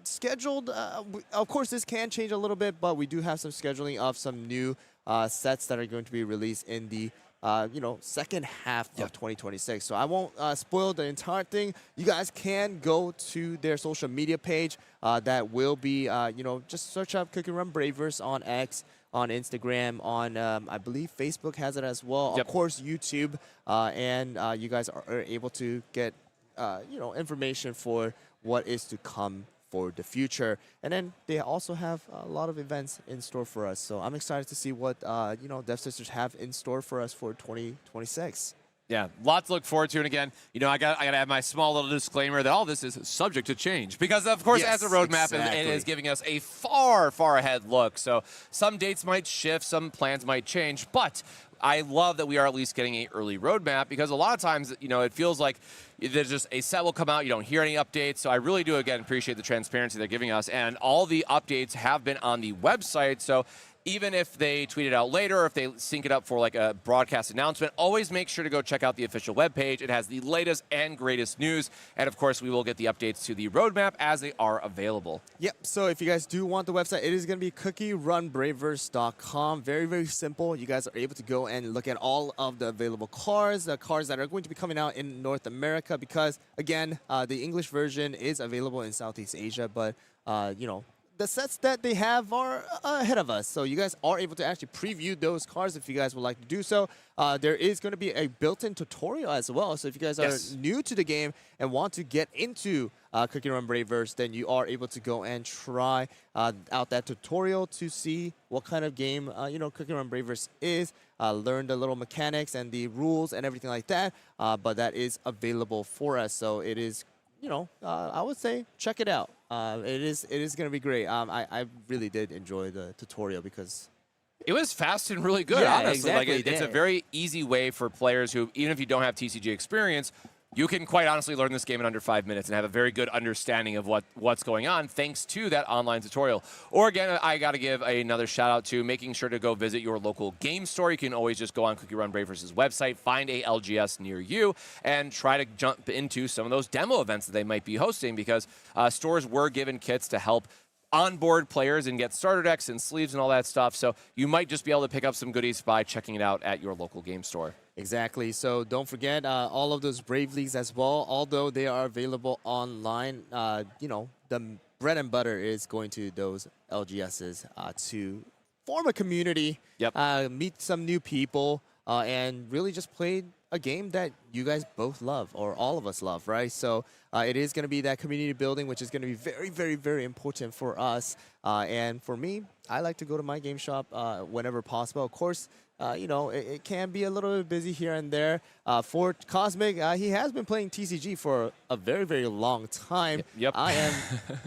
scheduled, of course this can change a little bit, but we do have some scheduling of some new sets that are going to be released in the second half of 2026. So I won't spoil the entire thing. You guys can go to their social media page that will be, just search up CookieRun Braverse on X, on Instagram, on I believe Facebook has it as well. Of course, YouTube, and you guys are able to get information for what is to come for the future. And then they also have a lot of events in store for us. So I'm excited to see what Dev Sisters have in store for us for 2026. Yeah, lots to look forward to. And again, I got to have my small little disclaimer that all this is subject to change. Because, of course, as a roadmap, it is giving us a far, far ahead look. So some dates might shift, some plans might change. But I love that we are at least getting an early roadmap, because a lot of times, it feels like there's just a set will come out, you don't hear any updates. So I really do, again, appreciate the transparency they're giving us. And all the updates have been on the website. So even if they tweet it out later, or if they sync it up for like a broadcast announcement, always make sure to go check out the official webpage. It has the latest and greatest news. And of course, we will get the updates to the roadmap as they are available. Yep, so if you guys do want the website, it is going to be CookieRunBraverse.com. Very, very simple. You guys are able to go and look at all of the available cards, the cards that are going to be coming out in North America, because, again, the English version is available in Southeast Asia, but, the sets that they have are ahead of us. So you guys are able to actually preview those cards if you guys would like to do so. There is going to be a built-in tutorial as well. So if you guys are new to the game and want to get into CookieRun Braverse, then you are able to go and try out that tutorial to see what kind of game, CookieRun Braverse is. Learn the little mechanics and the rules and everything like that. But that is available for us. So it is, I would say check it out. It is going to be great. I really did enjoy the tutorial because it was fast and really good, honestly. Exactly, it's a very easy way for players who, even if you don't have TCG experience, you can quite honestly learn this game in under 5 minutes and have a very good understanding of what's going on thanks to that online tutorial. Or again, I got to give another shout out to making sure to go visit your local game store. You can always just go on CookieRun Braverse's website, find a LGS near you, and try to jump into some of those demo events that they might be hosting, because stores were given kits to help onboard players and get starter decks and sleeves and all that stuff. So you might just be able to pick up some goodies by checking it out at your local game store. Exactly. So don't forget all of those Brave Leagues as well. Although they are available online, the bread and butter is going to those LGSs to form a community, meet some new people, and really just play a game that you guys both love, or all of us love, right? So it is going to be that community building, which is going to be very, very, very important for us. And for me, I like to go to my game shop whenever possible. Of course, it can be a little bit busy here and there. For Cosmic, he has been playing TCG for a very, very long time. I am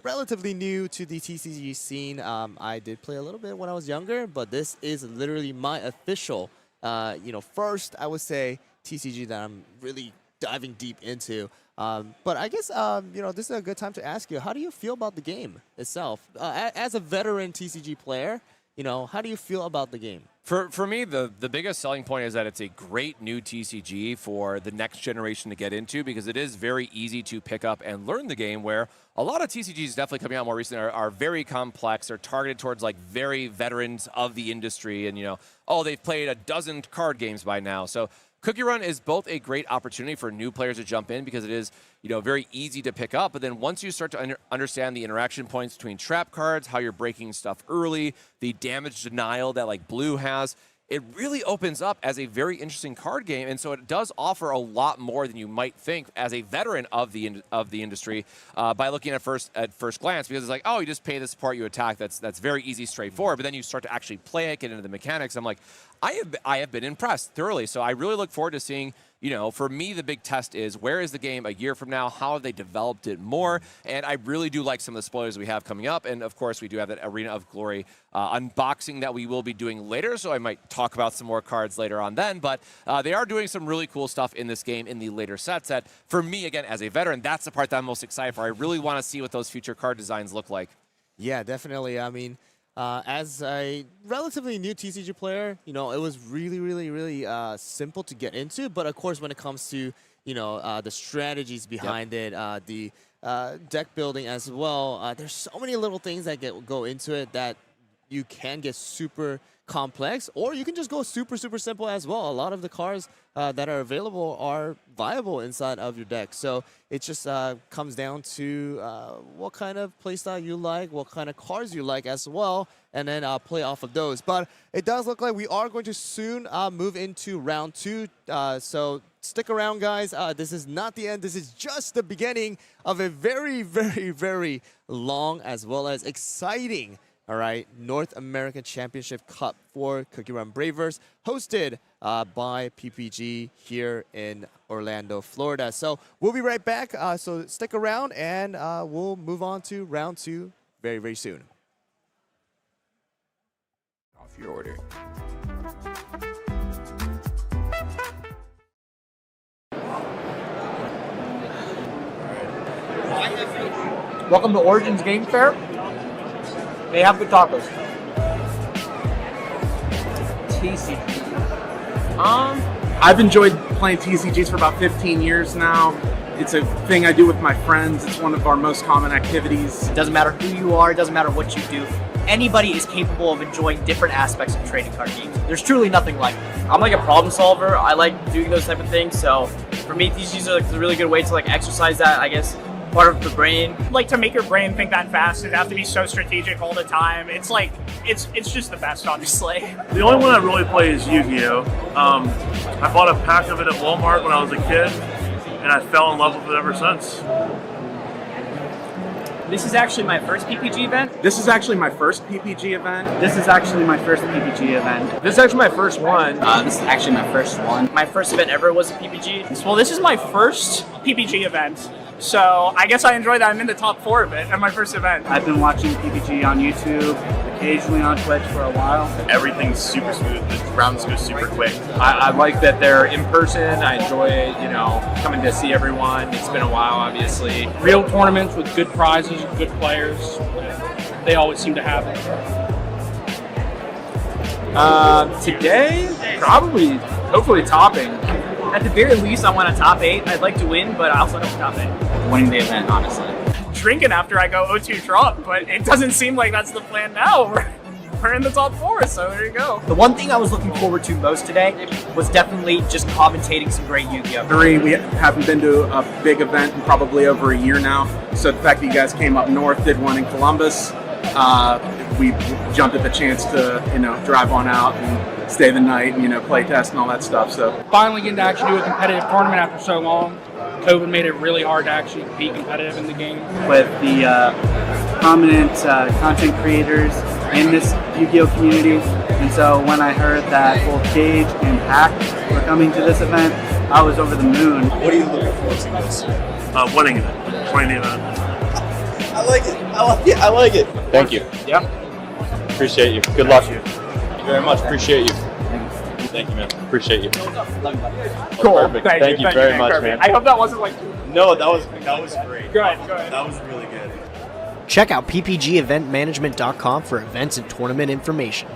relatively new to the TCG scene. I did play a little bit when I was younger, but this is literally my official, first, I would say, TCG that I'm really diving deep into. But I guess, this is a good time to ask you, how do you feel about the game itself? As a veteran TCG player, how do you feel about the game? For me, the biggest selling point is that it's a great new TCG for the next generation to get into, because it is very easy to pick up and learn the game, where a lot of TCGs definitely coming out more recently are very complex. They're targeted towards like very veterans of the industry, and they've played a dozen card games by now. So Cookie Run is both a great opportunity for new players to jump in because it is, very easy to pick up. But then once you start to understand the interaction points between trap cards, how you're breaking stuff early, the damage denial that like blue has, it really opens up as a very interesting card game, and so it does offer a lot more than you might think as a veteran of the industry by looking at first glance, because it's like, oh, you just pay the support, you attack. That's very easy, straightforward. But then you start to actually play it, get into the mechanics. I'm like, I have been impressed thoroughly. So I really look forward to seeing. For me, the big test is where is the game a year from now? How have they developed it more? And I really do like some of the spoilers we have coming up. And of course, we do have that Arena of Glory unboxing that we will be doing later. So I might talk about some more cards later on then. But they are doing some really cool stuff in this game in the later sets that, for me, again, as a veteran, that's the part that I'm most excited for. I really want to see what those future card designs look like. Yeah, definitely. I mean, as a relatively new TCG player, it was really simple to get into. But of course, when it comes to the strategies behind it, the deck building as well, there's so many little things that go into it that you can get super complex, or you can just go super simple as well. A lot of the cards that are available are viable inside of your deck. So it just comes down to what kind of playstyle you like, what kind of cards you like as well, and then play off of those. But it does look like we are going to soon move into round 2. So stick around, guys. This is not the end. This is just the beginning of a very long as well as exciting, all right, North America Championship Cup for Cookie Run Braverse, hosted by PPG here in Orlando, Florida. So we'll be right back. So stick around, and we'll move on to round 2 very soon. Off your order. Welcome to Origins Game Fair. They have good tacos. TCG. I've enjoyed playing TCGs for about 15 years now. It's a thing I do with my friends. It's one of our most common activities. It doesn't matter who you are, it doesn't matter what you do. Anybody is capable of enjoying different aspects of trading card games. There's truly nothing like it. I'm like a problem solver. I like doing those type of things. So for me, TCGs are like a really good way to like exercise that, I guess, part of the brain. Like, to make your brain think that fast and have to be so strategic all the time. It's like, it's just the best, honestly. The only one I really play is Yu-Gi-Oh! I bought a pack of it at Walmart when I was a kid, and I fell in love with it ever since. This is actually my first PPG event. This is actually my first PPG event. This is actually my first PPG event. This is actually my first one. This is actually my first one. My first event ever was a PPG. Well, this is my first PPG event. So I guess I enjoy that. I'm in the top 4 of it at my first event. I've been watching PPG on YouTube, occasionally on Twitch for a while. Everything's super smooth. The rounds go super quick. I like that they're in person. I enjoy, coming to see everyone. It's been a while, obviously. Real tournaments with good prizes, good players. They always seem to have it. Today, probably, hopefully topping. At the very least, I want a top 8. I'd like to win, but I also hope top 8. Winning the event, honestly. Drinking after I go 0-2 drop, but it doesn't seem like that's the plan now. We're in the top 4, so there you go. The one thing I was looking forward to most today was definitely just commentating some great Yu-Gi-Oh! We haven't been to a big event in probably over a year now. So the fact that you guys came up north, did one in Columbus, we jumped at the chance to, drive on out and stay the night and, play test and all that stuff. So Finally getting to actually do a competitive tournament after so long. COVID made it really hard to actually be competitive in the game. With the prominent content creators in this Yu-Gi-Oh! Community. And so when I heard that both Gage and Hack were coming to this event, I was over the moon. What are you looking forward to this year? Winning it. Winning the event. I like it. I like it. Thank you. Yeah. Appreciate you. Good luck. Thank you very much. Appreciate you. Thank you, man. Appreciate you. Cool. Perfect. Thank you very much, man. I hope that wasn't like... No, that was great. Good. That was really good. Check out ppgeventmanagement.com for events and tournament information.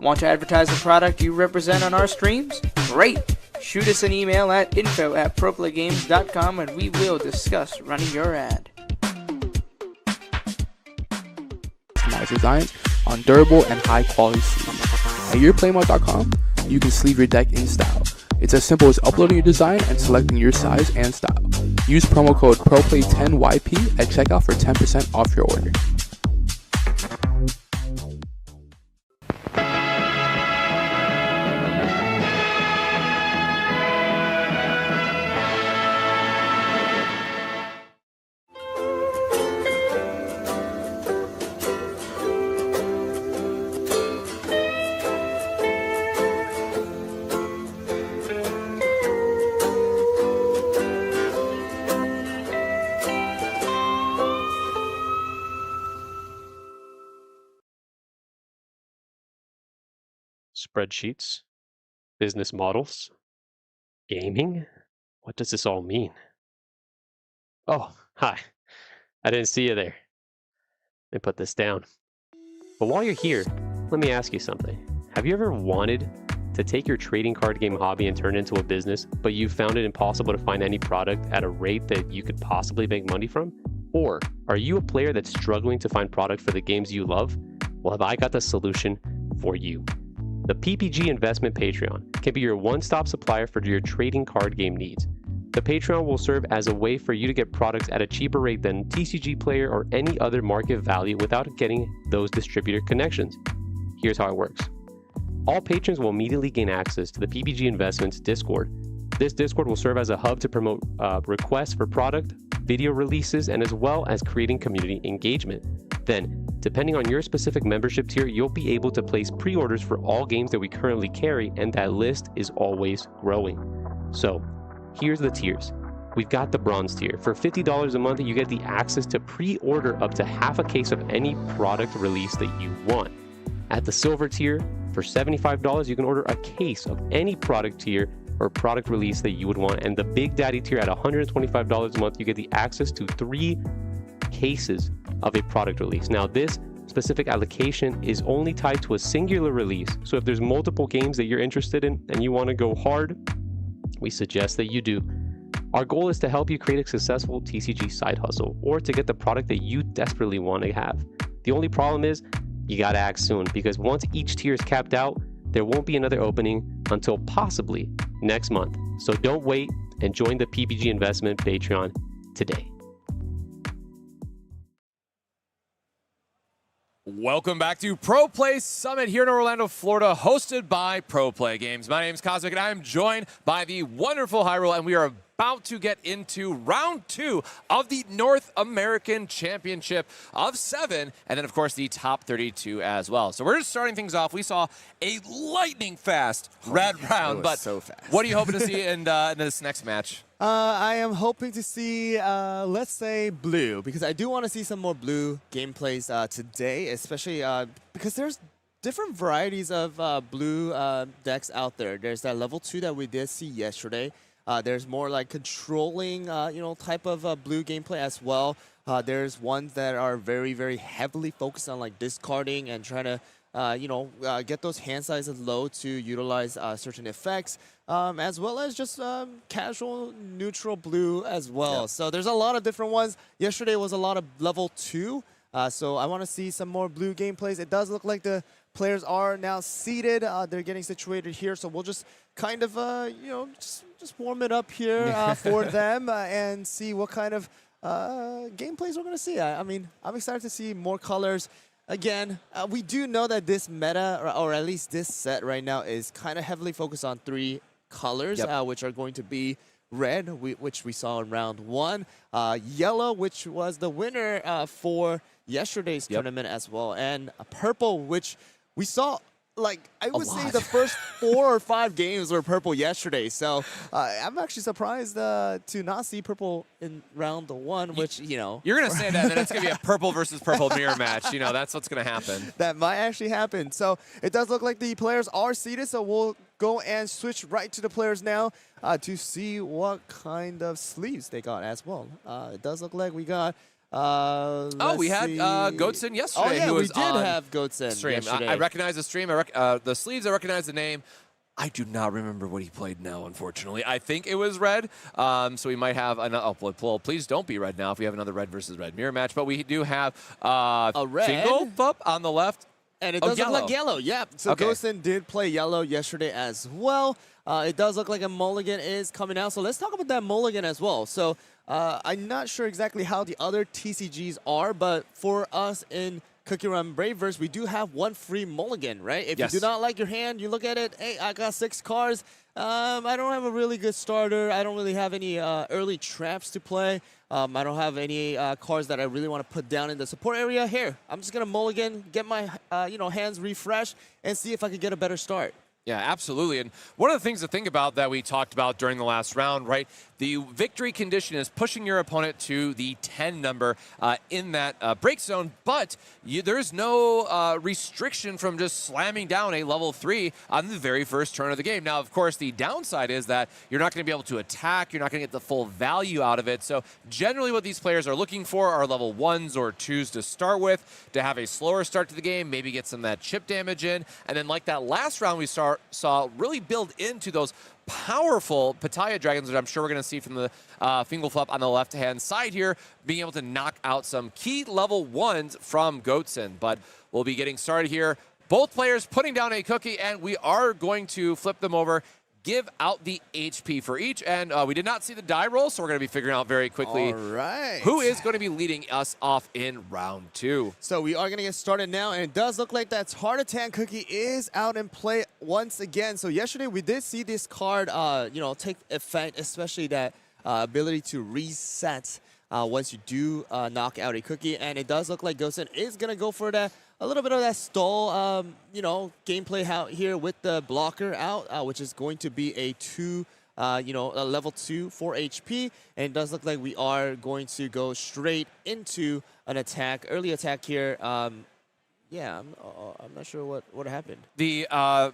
Want to advertise the product you represent on our streams? Great! shoot us an email at info@proplaygames.com and we will discuss running your ad. Customize design on durable and high quality sleeves. At yourplaymode.com, you can sleeve your deck in style. It's as simple as uploading your design and selecting your size and style. Use promo code ProPlay10YP at checkout for 10% off your order. Spreadsheets, business models, gaming? What does this all mean? Oh, hi. I didn't see you there. Let me put this down. But while you're here, let me ask you something. Have you ever wanted to take your trading card game hobby and turn it into a business, but you found it impossible to find any product at a rate that you could possibly make money from? Or are you a player that's struggling to find product for the games you love? Well, have I got the solution for you. The PPG Investment Patreon can be your one-stop supplier for your trading card game needs. The Patreon will serve as a way for you to get products at a cheaper rate than TCG Player or any other market value without getting those distributor connections. Here's how it works. All patrons will immediately gain access to the PPG Investments Discord. This Discord will serve as a hub to promote requests for product, video releases, and as well as creating community engagement. Then, depending on your specific membership tier, you'll be able to place pre-orders for all games that we currently carry, and that list is always growing. So, here's the tiers. We've got the bronze tier. For $50 a month, you get the access to pre-order up to half a case of any product release that you want. At the silver tier, for $75, you can order a case of any product tier or product release that you would want. And the Big Daddy tier at $125 a month, you get the access to 3 cases of a product release. Now, this specific allocation is only tied to a singular release. So if there's multiple games that you're interested in and you want to go hard, we suggest that you do. Our goal is to help you create a successful TCG side hustle or to get the product that you desperately want to have. The only problem is you got to act soon, because once each tier is capped out, there won't be another opening until possibly next month. So don't wait and join the PPG Investment Patreon today. Welcome back to Pro Play Summit here in Orlando, Florida, hosted by Pro Play Games. My name is Cosmic, and I am joined by the wonderful HyRool, and we are about to get into round 2 of the North American Championship of 7, and then, of course, the top 32 as well. So we're just starting things off. We saw a lightning-fast red round, but so fast. What are you hoping to see in this next match? I am hoping to see, let's say, blue, because I do want to see some more blue gameplays today, especially because there's different varieties of blue decks out there. There's that level 2 that we did see yesterday. There's more like controlling, type of blue gameplay as well. There's ones that are very, very heavily focused on like discarding and trying to get those hand sizes low to utilize certain effects, as well as just casual neutral blue as well. Yep. So there's a lot of different ones. Yesterday was a lot of level 2, so I want to see some more blue gameplays. It does look like the players are now seated. They're getting situated here, so we'll just kind of, just warm it up here for them and see what kind of gameplays we're going to see. I mean, I'm excited to see more colors. Again, we do know that this meta, or at least this set right now, is kind of heavily focused on 3 colors, which are going to be red, which we saw in round 1, yellow, which was the winner for yesterday's tournament as well, and purple, which we saw, like, I would say the first 4 or 5 games were purple yesterday. So I'm actually surprised to not see purple in round 1, which, You're going to say that, and then it's going to be a purple versus purple mirror match. That's what's going to happen. That might actually happen. So it does look like the players are seated, so we'll go and switch right to the players now to see what kind of sleeves they got as well. It does look like we got... we had Goatson yesterday. Oh, yeah, who we was did have Goatson stream. yesterday. I recognize the stream. The sleeves, I recognize the name. I do not remember what he played now, unfortunately. I think it was red, so we might have another. Oh, well, please don't be red now if we have another red versus red mirror match. But we do have a red Fingal up on the left. And it does look like yellow. Yeah. So Okay. Ghostin did play yellow yesterday as well. It does look like a mulligan is coming out. So let's talk about that mulligan as well. So I'm not sure exactly how the other TCGs are, but for us in CookieRun Braverse, we do have one free mulligan, right? If Yes. you do not like your hand, you look at it, hey, I got 6 cards. I don't have a really good starter. I don't really have any early traps to play. I don't have any cards that I really want to put down in the support area. Here, I'm just going to mulligan, get my hands refreshed, and see if I could get a better start. Yeah, absolutely. And one of the things to think about that we talked about during the last round, right? The victory condition is pushing your opponent to the 10 number in that break zone, but there's no restriction from just slamming down a level 3 on the very first turn of the game. Now, of course, the downside is that you're not going to be able to attack. You're not going to get the full value out of it. So generally what these players are looking for are level 1s or 2s to start with, to have a slower start to the game, maybe get some of that chip damage in. And then like that last round we saw really build into those powerful Pattaya Dragons, which I'm sure we're going to see from the Fingal Flop on the left-hand side here, being able to knock out some key level 1s from Goatson. But we'll be getting started here. Both players putting down a cookie, and we are going to flip them over, give out the HP for each. And we did not see the die roll, so we're going to be figuring out very quickly who is going to be leading us off in round 2. So we are going to get started now, and it does look like that Tartatan cookie is out in play once again. So yesterday we did see this card, take effect, especially that ability to reset once you do knock out a cookie. And it does look like Gosen is going to go for that. A little bit of that stall, gameplay out here with the blocker out, which is going to be a a level 2 for HP. And it does look like we are going to go straight into an attack, early attack here. I'm not sure what happened. The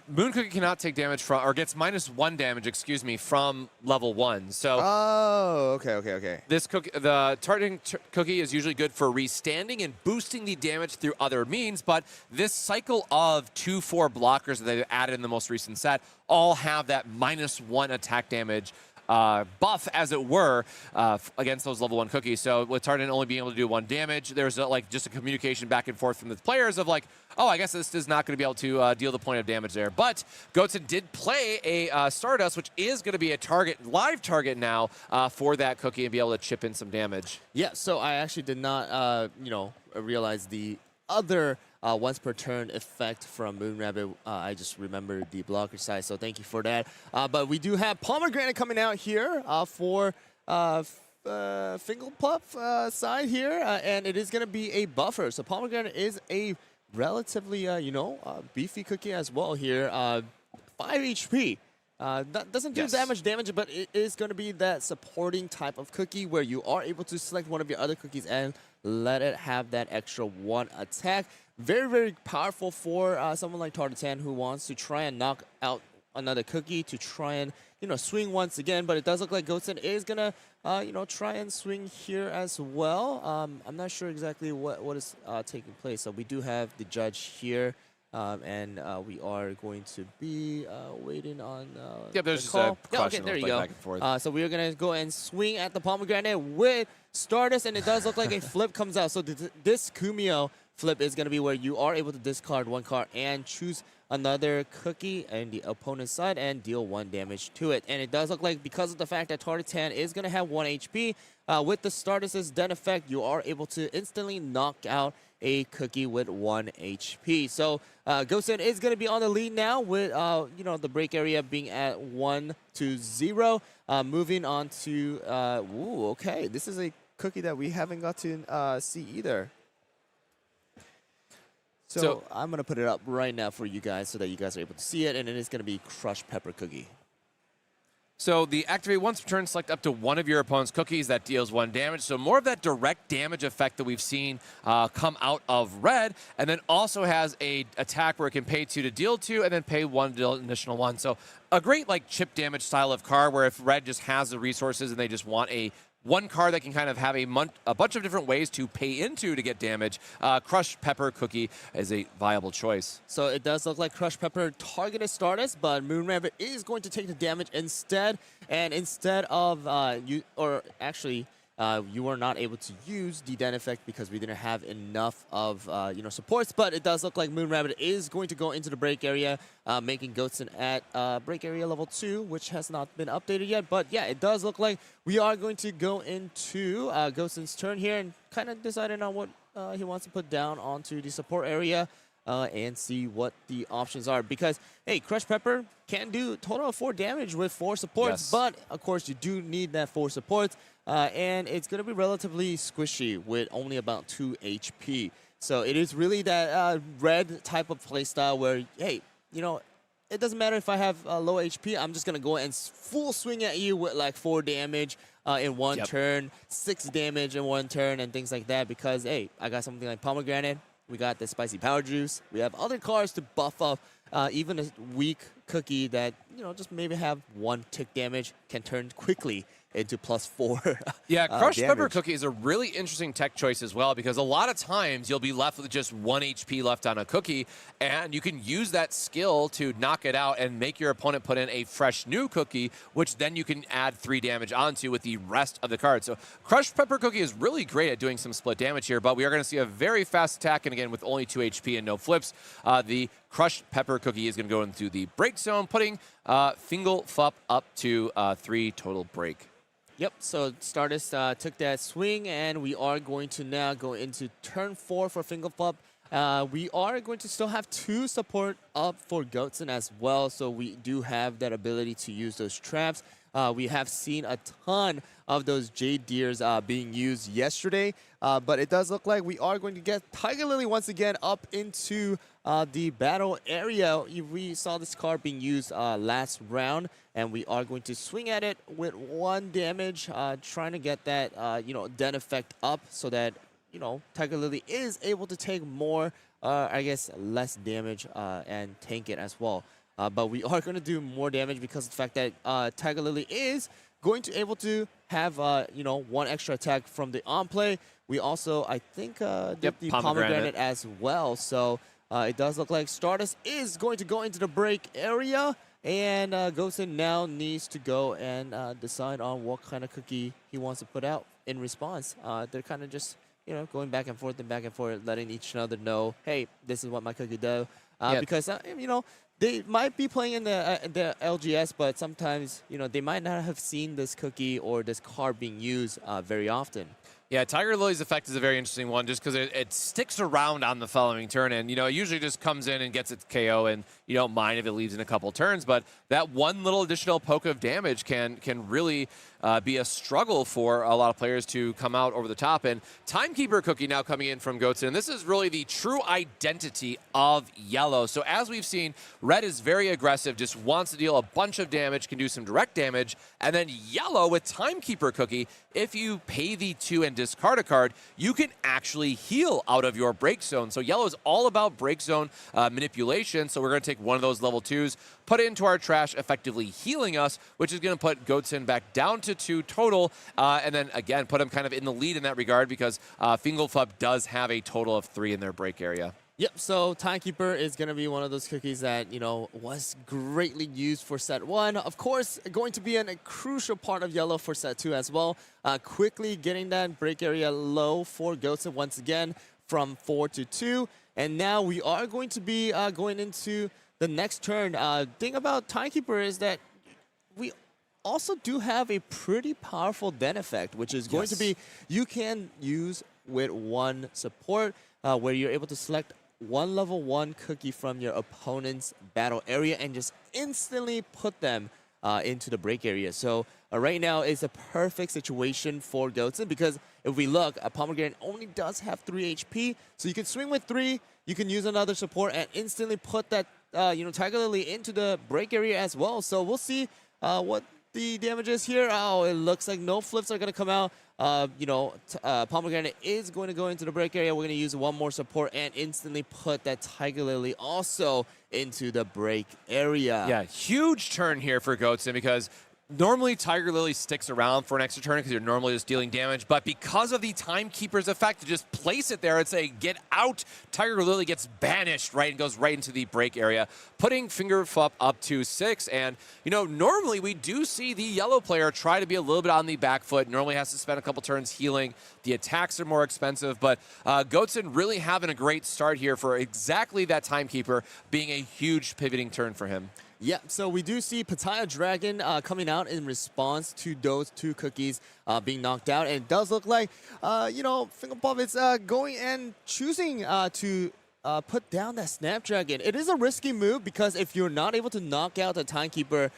Moon Cookie cannot take damage from, or gets -1 damage, from level 1. So. Oh, okay. This cookie, the Tartan cookie is usually good for restanding and boosting the damage through other means, but this cycle of 2/4 blockers that they've added in the most recent set all have that -1 attack damage buff, as it were, against those level 1 cookies. So with Tartan only being able to do 1 damage, there's just a communication back and forth from the players of like, oh, I guess this is not going to be able to deal the point of damage there. But Goatson did play a Stardust, which is going to be a live target now for that cookie and be able to chip in some damage. Yeah, so I actually did not, realize the other once per turn effect from Moon Rabbit. I just remembered the blocker side, so thank you for that. But we do have Pomegranate coming out here for Fingal Puff side here, and it is going to be a buffer. So Pomegranate is a relatively, beefy cookie as well here. 5 HP. That doesn't do that much damage, but it is going to be that supporting type of cookie where you are able to select one of your other cookies and let it have that extra 1 attack. Very, very powerful for someone like Tartatan who wants to try and knock out another cookie to try and, swing once again. But it does look like Goatson is going to, try and swing here as well. I'm not sure exactly what is taking place. So we do have the judge here. And we are going to be waiting on there's the call. just a Okay, there you go. back and forth. So we are going to go and swing at the Pomegranate with Stardust, and it does look like a flip comes out. So this Kumio flip is going to be where you are able to discard 1 card and choose another cookie in the opponent's side and deal 1 damage to it. And it does look like, because of the fact that Tartatan is going to have 1 HP, with the Stardust's Den effect, you are able to instantly knock out a cookie with 1 HP. So Goatson is going to be on the lead now with the break area being at 1-0. Moving on to okay, this is a cookie that we haven't got to see either. So I'm going to put it up right now for you guys so that you guys are able to see it, and it is going to be Crushed Pepper Cookie. So the activate once per turn, select up to 1 of your opponent's cookies that deals 1 damage. So more of that direct damage effect that we've seen come out of red, and then also has a attack where it can pay 2 to deal 2 and then pay 1 to deal an additional 1. So a great chip damage style of card where if red just has the resources and they just want a one card that can kind of have a bunch of different ways to pay into to get damage, Crushed Pepper Cookie is a viable choice. So it does look like Crushed Pepper targeted Stardust, but Moon Rabbit is going to take the damage instead. And instead of you were not able to use the Den effect because we didn't have enough of supports, but it does look like Moon Rabbit is going to go into the break area, making Goatson at break area level 2, which has not been updated yet. But yeah, it does look like we are going to go into Goatson's turn here and kind of deciding on what he wants to put down onto the support area. And see what the options are, because hey, Crushed Pepper can do a total of 4 damage with 4 supports, but of course you do need that 4 supports, and it's going to be relatively squishy with only about 2 HP. So it is really that red type of playstyle where, hey, it doesn't matter if I have low HP, I'm just going to go and full swing at you with like 4 damage in one turn, 6 damage in one turn, and things like that, because hey, I got something like Pomegranate. We got the Spicy Power Juice. We have other cards to buff up. Even a weak cookie that, just maybe have 1 tick damage can turn quickly into +4. Yeah, Crushed Pepper Cookie is a really interesting tech choice as well, because a lot of times you'll be left with just 1 HP left on a cookie, and you can use that skill to knock it out and make your opponent put in a fresh new cookie, which then you can add 3 damage onto with the rest of the card. So Crushed Pepper Cookie is really great at doing some split damage here, but we are going to see a very fast attack, and again, with only 2 HP and no flips, the Crushed Pepper Cookie is going to go into the break zone, putting Fingalfup up to 3 total break. Yep, so Stardust took that swing, and we are going to now go into turn 4 for Fingalfup. We are going to still have 2 support up for Goatson as well, so we do have that ability to use those traps. We have seen a ton of those Jade Deers being used yesterday, but it does look like we are going to get Tiger Lily once again up into the battle area. We saw this card being used last round, and we are going to swing at it with 1 damage, trying to get that Den effect up so that Tiger Lily is able to take more, less damage and tank it as well. But we are going to do more damage because of the fact that Tiger Lily is going to able to have 1 extra attack from the on play. We also, I think, did the Pomegranate as well. So it does look like Stardust is going to go into the break area, and Goatson now needs to go and decide on what kind of cookie he wants to put out in response. They're kind of just going back and forth, letting each other know, hey, this is what my cookie does. Because they might be playing in the LGS, but sometimes they might not have seen this cookie or this card being used very often. Yeah, Tiger Lily's effect is a very interesting one just because it sticks around on the following turn, and it usually just comes in and gets its KO, and you don't mind if it leaves in a couple turns, but that 1 little additional poke of damage can really be a struggle for a lot of players to come out over the top. And Timekeeper Cookie now coming in from Goatson, and this is really the true identity of yellow. So as we've seen, red is very aggressive, just wants to deal a bunch of damage, can do some direct damage, and then yellow with Timekeeper Cookie, if you pay the 2 and discard a card, you can actually heal out of your break zone. So yellow is all about break zone manipulation, so we're going to take 1 of those level 2s, put it into our trash, effectively healing us, which is going to put Goatson back down to 2 total, and then again put him kind of in the lead in that regard because Fingalfup does have a total of 3 in their break area. Yep, so Timekeeper is going to be one of those cookies that, was greatly used for set 1. Of course, going to be a crucial part of yellow for set 2 as well. Quickly getting that break area low for Goatson once again from 4 to 2. And now we are going to be going into the next turn. Thing about Timekeeper is that we also do have a pretty powerful Den effect, which is going to be you can use with 1 support where you're able to select 1 level 1 cookie from your opponent's battle area and just instantly put them into the break area. So right now is a perfect situation for Goatson because if we look, a Pomegranate only does have 3 HP, so you can swing with 3, you can use another support and instantly put that Tiger Lily into the break area as well. So we'll see what the damage is here. Oh, it looks like no flips are going to come out. Pomegranate is going to go into the break area. We're going to use 1 more support and instantly put that Tiger Lily also into the break area. Yeah, huge turn here for Goatson because Normally, Tiger Lily sticks around for an extra turn because you're normally just dealing damage, but because of the Timekeeper's effect, to just place it there and say, get out, Tiger Lily gets banished, right, and goes right into the break area, putting Fingerflup up to 6. And, you know, normally we do see the yellow player try to be a little bit on the back foot, normally has to spend a couple turns healing. The attacks are more expensive, but Goatson really having a great start here for exactly that Timekeeper being a huge pivoting turn for him. Yeah, so we do see Pattaya Dragon coming out in response to those 2 cookies being knocked out. And it does look like, you know, Fingerpop is going and choosing to put down that Snapdragon. It is a risky move because if you're not able to knock out the Timekeeper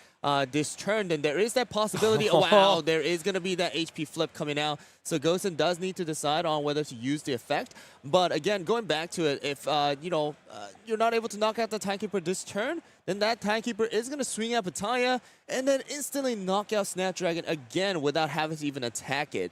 this turn, then there is that possibility, oh wow, there is going to be that HP flip coming out. So Goatson does need to decide on whether to use the effect. But again, going back to it, if you know, you're not able to knock out the Timekeeper this turn, then that Timekeeper is going to swing at Pattaya and then instantly knock out Snapdragon again without having to even attack it.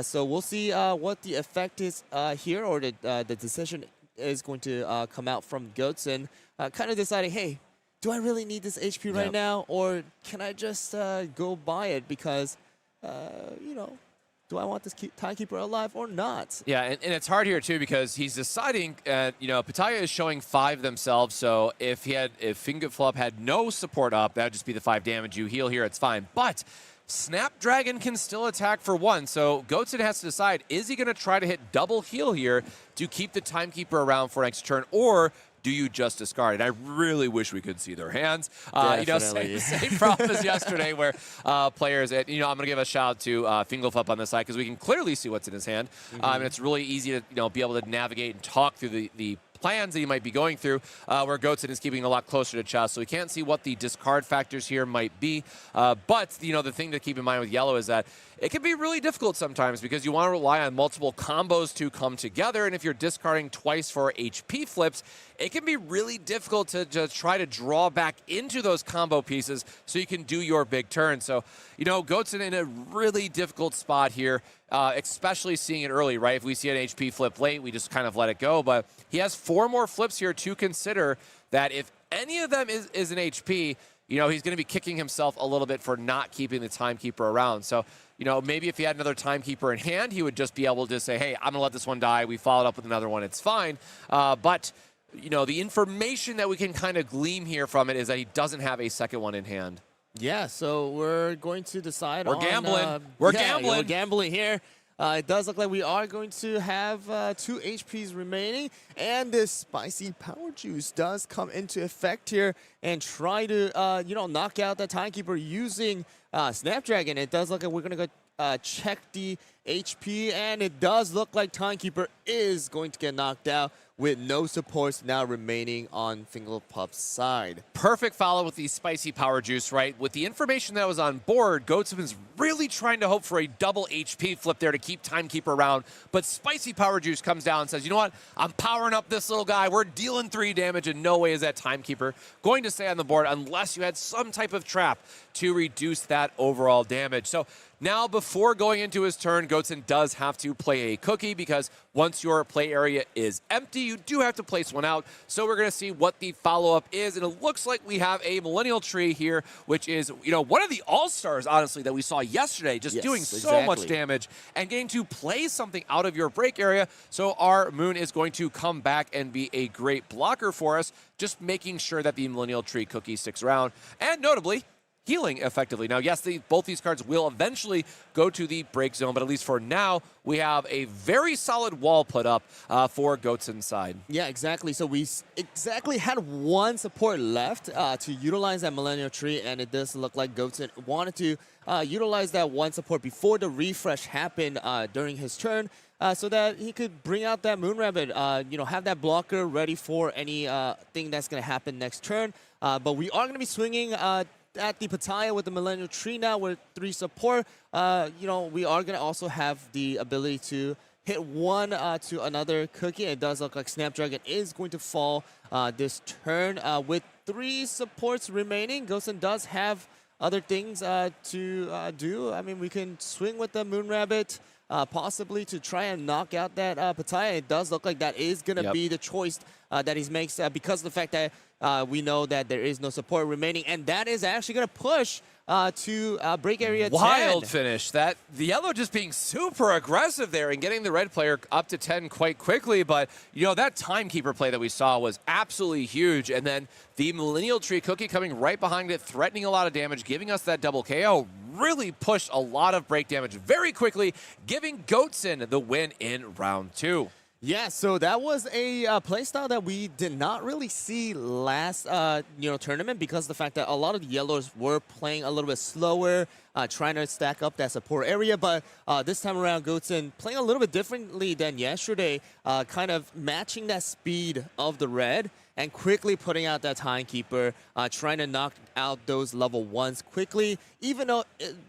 So we'll see what the effect is here, or the decision is going to come out from Goatson, kind of deciding, hey, do I really need this HP right now, or can I just go buy it because, you know, do I want this Timekeeper alive or not? Yeah, and it's hard here too because he's deciding, you know, Pattaya is showing 5 themselves, so if Fingerflup had no support up, that would just be the 5 damage. You heal here, it's fine. But Snapdragon can still attack for 1, so Goatson has to decide, is he going to try to hit double heal here to keep the Timekeeper around for an extra turn, or do you just discard it? I really wish we could see their hands. You know, same problem as yesterday where players, you know, I'm going to give a shout out to Fingerflup on this side because we can clearly see what's in his hand. And it's really easy to, you know, be able to navigate and talk through the plans that he might be going through, where Goatson is keeping a lot closer to chest, so we can't see what the discard factors here might be. But, you know, the thing to keep in mind with yellow is that it can be really difficult sometimes because you want to rely on multiple combos to come together, and if you're discarding twice for HP flips, it can be really difficult to just try to draw back into those combo pieces so you can do your big turn. So, you know, Goatson in a really difficult spot here, especially seeing it early, right? If we see an HP flip late, we just kind of let it go. But he has 4 more flips here to consider that if any of them is an HP, you know, he's going to be kicking himself a little bit for not keeping the Timekeeper around. So, you know, maybe if he had another Timekeeper in hand, he would just be able to say, hey, I'm going to let this one die. We followed up with another one. It's fine. But, you know, the information that we can kind of glean here from it is that he doesn't have a second one in hand. Yeah, so we're going to decide We're gambling. We're gambling here. It does look like we are going to have 2 HPs remaining, and this spicy power juice does come into effect here and try to, you know, knock out that Timekeeper using Snapdragon. It does look like we're going to go check the HP, and it does look like Timekeeper is going to get knocked out with no supports now remaining on Fingerpup's side. Perfect follow with the spicy power juice, right? With the information that was on board, Goatson's really trying to hope for a double HP flip there to keep Timekeeper around, but spicy power juice comes down and says, you know what? I'm powering up this little guy. We're dealing 3 damage, and no way is that Timekeeper going to stay on the board unless you had some type of trap to reduce that overall damage. So now, before going into his turn, Goatson does have to play a cookie because once your play area is empty, you do have to place one out. So we're going to see what the follow-up is, and it looks like we have a Millennial Tree here, which is, you know, one of the all-stars, honestly, that we saw yesterday, just doing so much damage and getting to play something out of your break area. So our Moon is going to come back and be a great blocker for us, just making sure that the Millennial Tree cookie sticks around, and notably, healing effectively. Now, yes, both these cards will eventually go to the break zone, but at least for now, we have a very solid wall put up for Goatson's side. Yeah, exactly. So we exactly had 1 support left to utilize that Millennial Tree, and it does look like Goatson wanted to utilize that 1 support before the refresh happened during his turn, so that he could bring out that Moon Rabbit, you know, have that blocker ready for any thing that's going to happen next turn. But we are going to be swinging at the Pattaya with the Millennial Tree now with 3 support. You know, we are going to also have the ability to hit 1 to another cookie. It does look like Snapdragon is going to fall this turn with 3 supports remaining. Goatson does have other things to do. I mean, we can swing with the Moon Rabbit, possibly to try and knock out that Pattaya. It does look like that is going to be the choice that he makes because of the fact that we know that there is no support remaining, and that is actually going to push to break area 10. Wild finish. That the yellow just being super aggressive there and getting the red player up to 10 quite quickly. But, you know, that Timekeeper play that we saw was absolutely huge. And then the Millennial Tree Cookie coming right behind it, threatening a lot of damage, giving us that double KO, really pushed a lot of break damage very quickly, giving Goatson the win in round 2. Yeah, so that was a playstyle that we did not really see last tournament because of the fact that a lot of the yellows were playing a little bit slower, trying to stack up that support area. But this time around, Goatson playing a little bit differently than yesterday, kind of matching that speed of the red and quickly putting out that Timekeeper, trying to knock out those level 1s quickly. Even though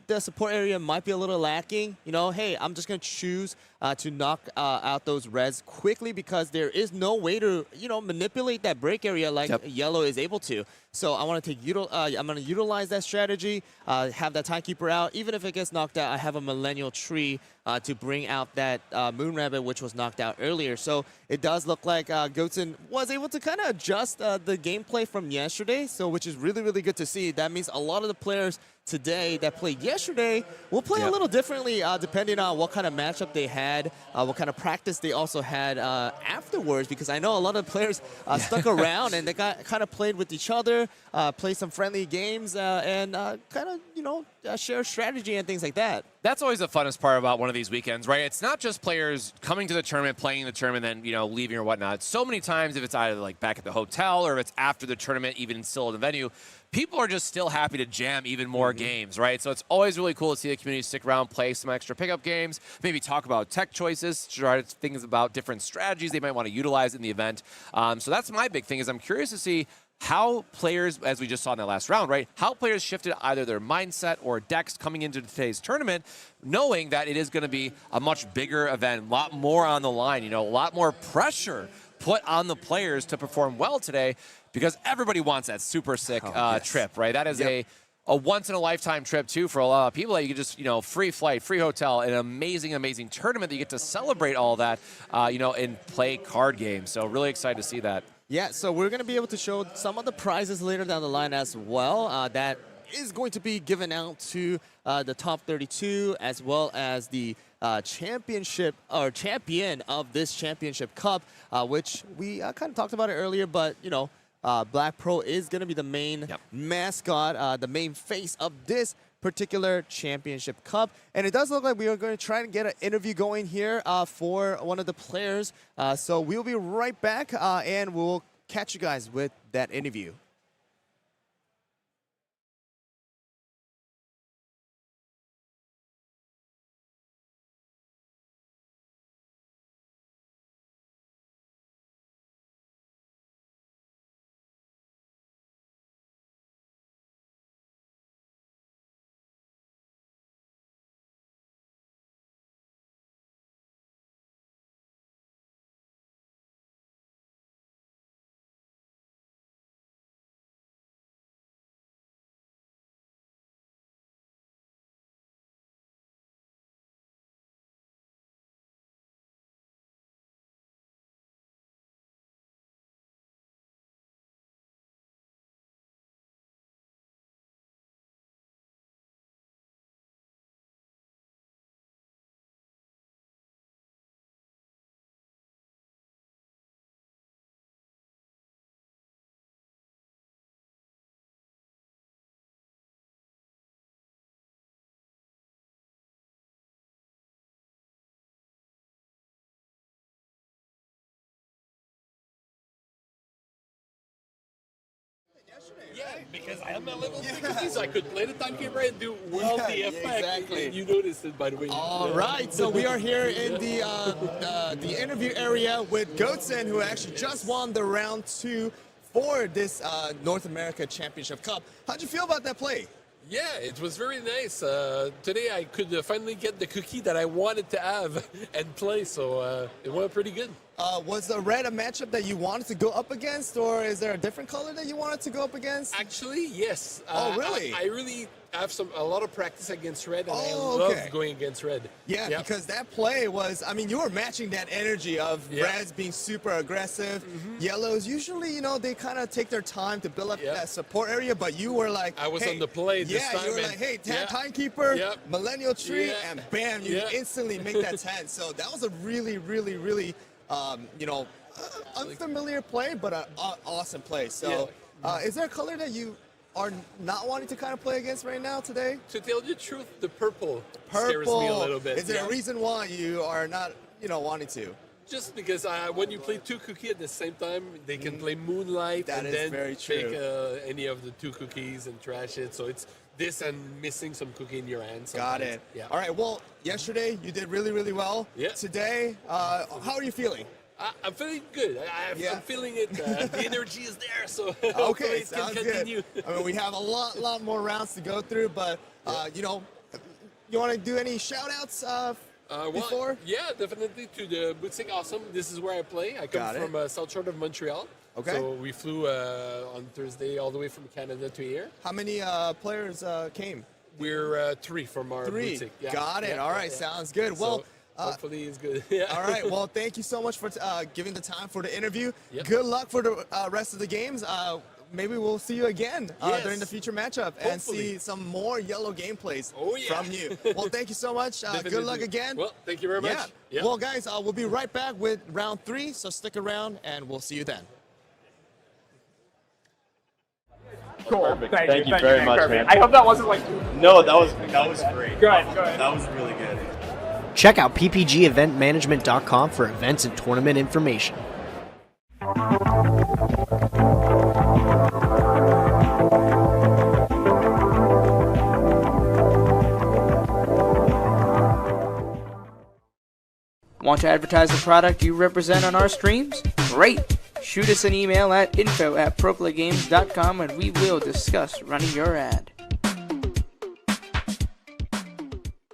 the support area might be a little lacking, you know, hey, I'm just going to choose to knock out those reds quickly because there is no way to, you know, manipulate that break area like yellow is able to. So I want to I'm going to utilize that strategy, have that Timekeeper out. Even if it gets knocked out, I have a Millennial Tree to bring out that Moon Rabbit, which was knocked out earlier. So it does look like Goatson was able to kind of adjust the gameplay from yesterday, so which is really, really good to see. That means a lot of the players today that played yesterday will play a little differently depending on what kind of matchup they had, what kind of practice they also had afterwards, because I know a lot of players stuck around and they got kind of played with each other, played some friendly games, and kind of, you know, share strategy and things like that. That's always the funnest part about one of these weekends, right? It's not just players coming to the tournament, playing the tournament, then, you know, leaving or whatnot. So many times, if it's either like back at the hotel or if it's after the tournament, even still in the venue, people are just still happy to jam even more games, right? So it's always really cool to see the community stick around, play some extra pickup games, maybe talk about tech choices, try to things about different strategies they might want to utilize in the event. So that's my big thing is I'm curious to see how players, as we just saw in that last round, right, how players shifted either their mindset or decks coming into today's tournament, knowing that it is going to be a much bigger event, a lot more on the line, you know, a lot more pressure put on the players to perform well today because everybody wants that super sick trip, right? That is a once-in-a-lifetime trip, too, for a lot of people that you can just, you know, free flight, free hotel, an amazing, amazing tournament that you get to celebrate all that, you know, and play card games. So really excited to see that. Yeah, so we're going to be able to show some of the prizes later down the line as well. That is going to be given out to the top 32 as well as the championship or champion of this championship cup, which we kind of talked about it earlier, but, you know, Black Pro is going to be the main mascot, the main face of this particular championship cup. And it does look like we are going to try and get an interview going here for one of the players. So we'll be right back and we'll catch you guys with that interview. Yeah, because I have my level 3 cookies, so I could play the Timekeeper and do well the effect. Exactly. You noticed it, by the way. All right, so we are here in the interview area with Goatson, who actually just won the round 2 for this North America Championship Cup. How'd you feel about that play? Yeah, it was very nice. Today I could finally get the cookie that I wanted to have and play, so it went pretty good. Was the red a matchup that you wanted to go up against, or is there a different color that you wanted to go up against? Actually, yes. Oh, really? I really have a lot of practice against red, and I Oh, love okay. going against red. Yeah, because that play was, I mean, you were matching that energy of reds being super aggressive. Yellows, usually, you know, they kind of take their time to build up that support area, but you were like, I was hey, on the play this time. you were like, hey, Timekeeper, Millennial Tree, Yeah. and bam, you instantly make that 10. So that was a really, really, really, you know, unfamiliar play, but an awesome play. So is there a color that you are not wanting to kind of play against right now today? To tell you the truth, the purple scares me a little bit. Is there a reason why you are not, you know, wanting to? Just because when you play 2 cookie at the same time, they can play Moonlight That and is then very take true. any of the 2 cookies and trash it. So it's this and missing some cookie in your hand. Got sometimes. it. Yeah. All right, well, yesterday you did really, really well. Yeah. Today, how are you feeling? I'm feeling good. I'm feeling it. The energy is there, so hopefully Okay, it can sounds continue. good. I mean, we have a lot more rounds to go through, but, you know, you want to do any shout-outs before? Yeah, definitely to the Boutique Awesome. This is where I play. I come Got it. from South Shore of Montreal. Okay. So we flew on Thursday all the way from Canada to here. How many players came? We're 3 from our 3. boutique. Yeah. Got it. Yeah, All right, yeah. sounds good. So Well, hopefully it's good. Yeah. all right. Well, thank you so much for giving the time for the interview. Yep. Good luck for the rest of the games. Maybe we'll see you again during the future matchup and Hopefully. see some more yellow gameplays from you. Oh, Well, thank you so much. Good luck Definitely. again. Well, thank you very much. Yeah. Yeah. Well, guys, we'll be right back with round 3, so stick around and we'll see you then. Cool. Thank you very much, man. I hope that wasn't like. No, that was great. Go ahead. That was really good. Check out ppgeventmanagement.com for events and tournament information. Want to advertise the product you represent on our streams? Great! Shoot us an email at info@proplegames.com and we will discuss running your ad.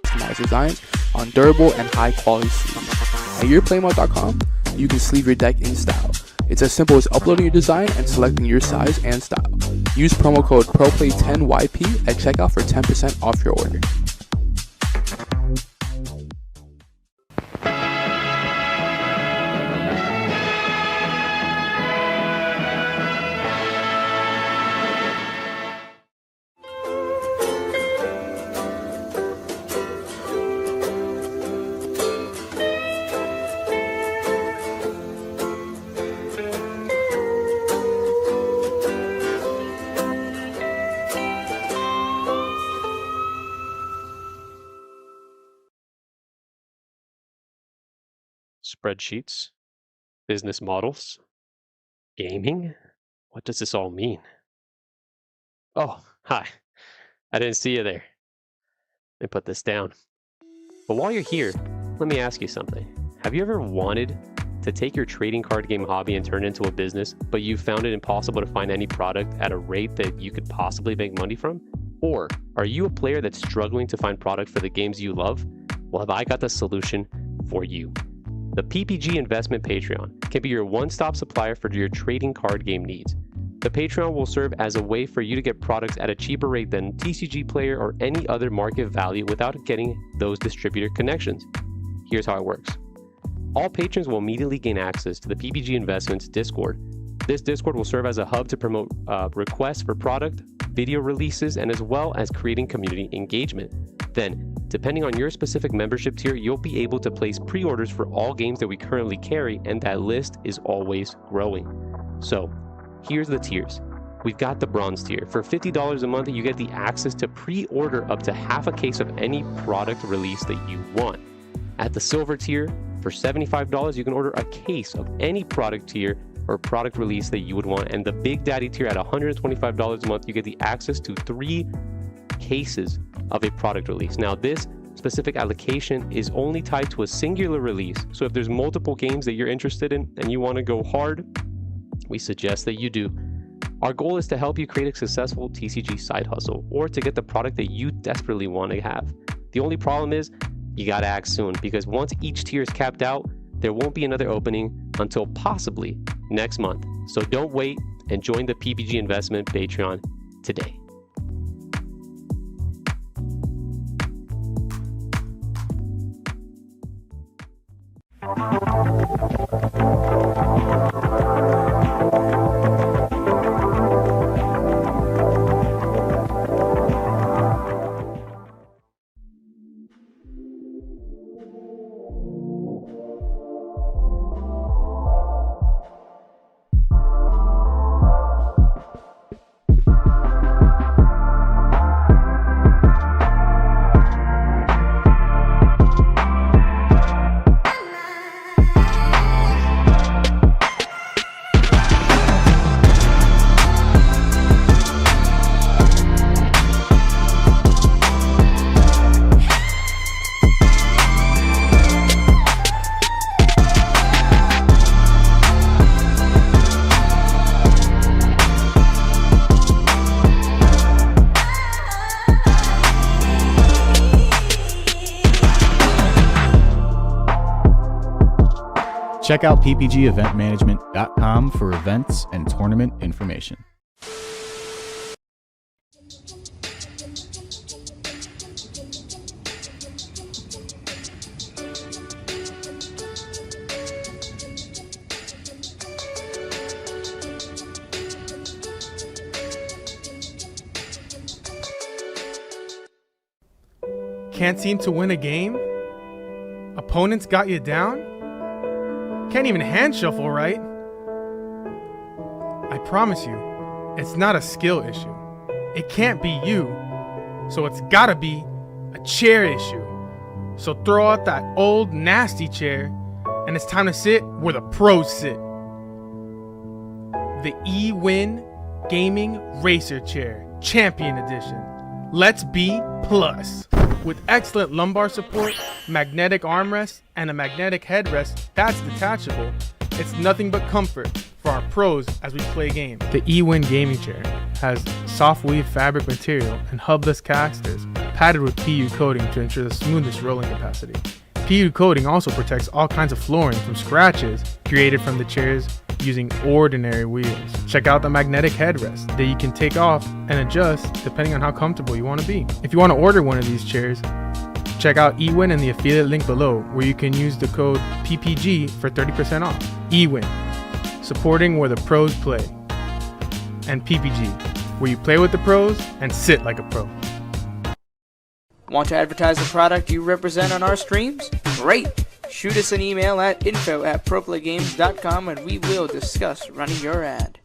Customize design on durable and high quality sleeves. At yourplaymode.com, you can sleeve your deck in style. It's as simple as uploading your design and selecting your size and style. Use promo code ProPlay10YP at checkout for 10% off your order. Spreadsheets, business models, gaming? What does this all mean? Oh, hi. I didn't see you there. Let me put this down. But while you're here, let me ask you something. Have you ever wanted to take your trading card game hobby and turn it into a business, but you found it impossible to find any product at a rate that you could possibly make money from? Or are you a player that's struggling to find product for the games you love? Well, have I got the solution for you. The PPG Investment Patreon can be your one-stop supplier for your trading card game needs. The Patreon will serve as a way for you to get products at a cheaper rate than TCG Player or any other market value without getting those distributor connections. Here's how it works. All patrons will immediately gain access to the PPG Investments Discord. This Discord will serve as a hub to promote requests for product, video releases, and as well as creating community engagement. Then, depending on your specific membership tier, you'll be able to place pre-orders for all games that we currently carry, and that list is always growing. So, here's the tiers. We've got the bronze tier. For $50 a month, you get the access to pre-order up to half a case of any product release that you want. At the silver tier, for $75, you can order a case of any product tier or product release that you would want. And the Big Daddy tier at $125 a month, you get the access to 3 cases of a product release. Now, this specific allocation is only tied to a singular release. So if there's multiple games that you're interested in and you want to go hard, we suggest that you do. Our goal is to help you create a successful TCG side hustle or to get the product that you desperately want to have. The only problem is you got to act soon, because once each tier is capped out, there won't be another opening until possibly next month. So don't wait and join the PPG Investment Patreon today. Check out ppgeventmanagement.com for events and tournament information. Can't seem to win a game? Opponents got you down? Can't even hand shuffle right? I promise you, it's not a skill issue. It can't be you, so it's gotta be a chair issue. So throw out that old nasty chair, and it's time to sit where the pros sit. The eWin Gaming Racer Chair, Champion Edition. Let's be plus. With excellent lumbar support, magnetic armrest, and a magnetic headrest that's detachable, it's nothing but comfort for our pros as we play games. The eWin Gaming Chair has soft weave fabric material and hubless casters padded with PU coating to ensure the smoothest rolling capacity. PU coating also protects all kinds of flooring from scratches created from the chairs using ordinary wheels. Check out the magnetic headrest that you can take off and adjust depending on how comfortable you want to be. If you want to order one of these chairs, check out eWin in the affiliate link below, where you can use the code PPG for 30% off. eWin, supporting where the pros play. And PPG, where you play with the pros and sit like a pro. Want to advertise the product you represent on our streams? Great! Shoot us an email at info@proplegames.com and we will discuss running your ad.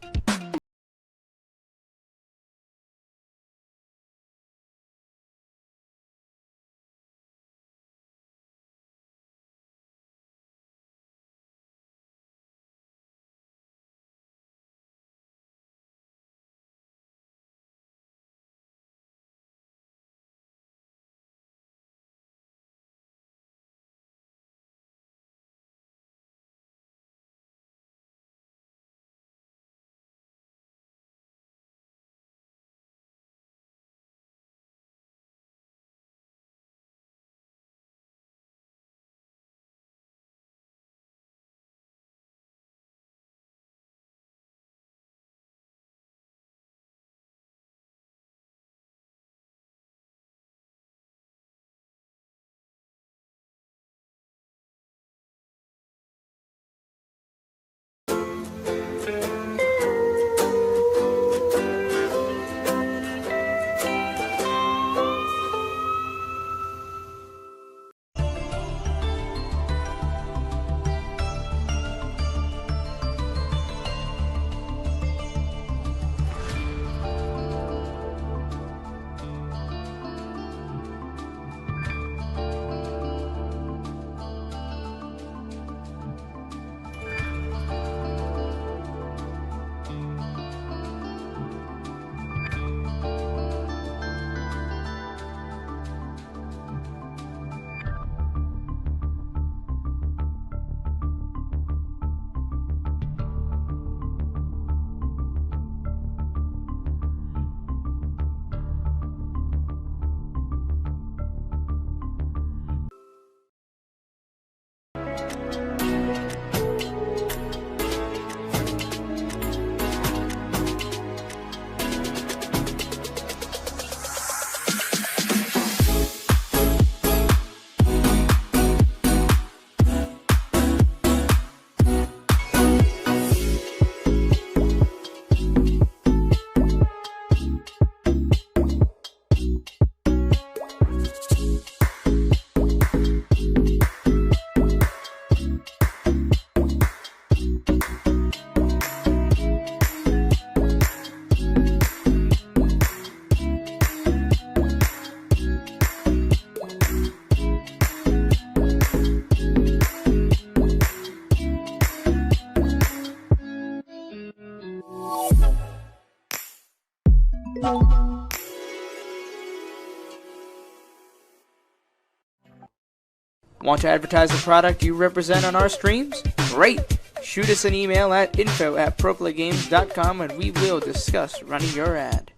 Want to advertise the product you represent on our streams? Great! Shoot us an email at info@proplaygames.com and we will discuss running your ad.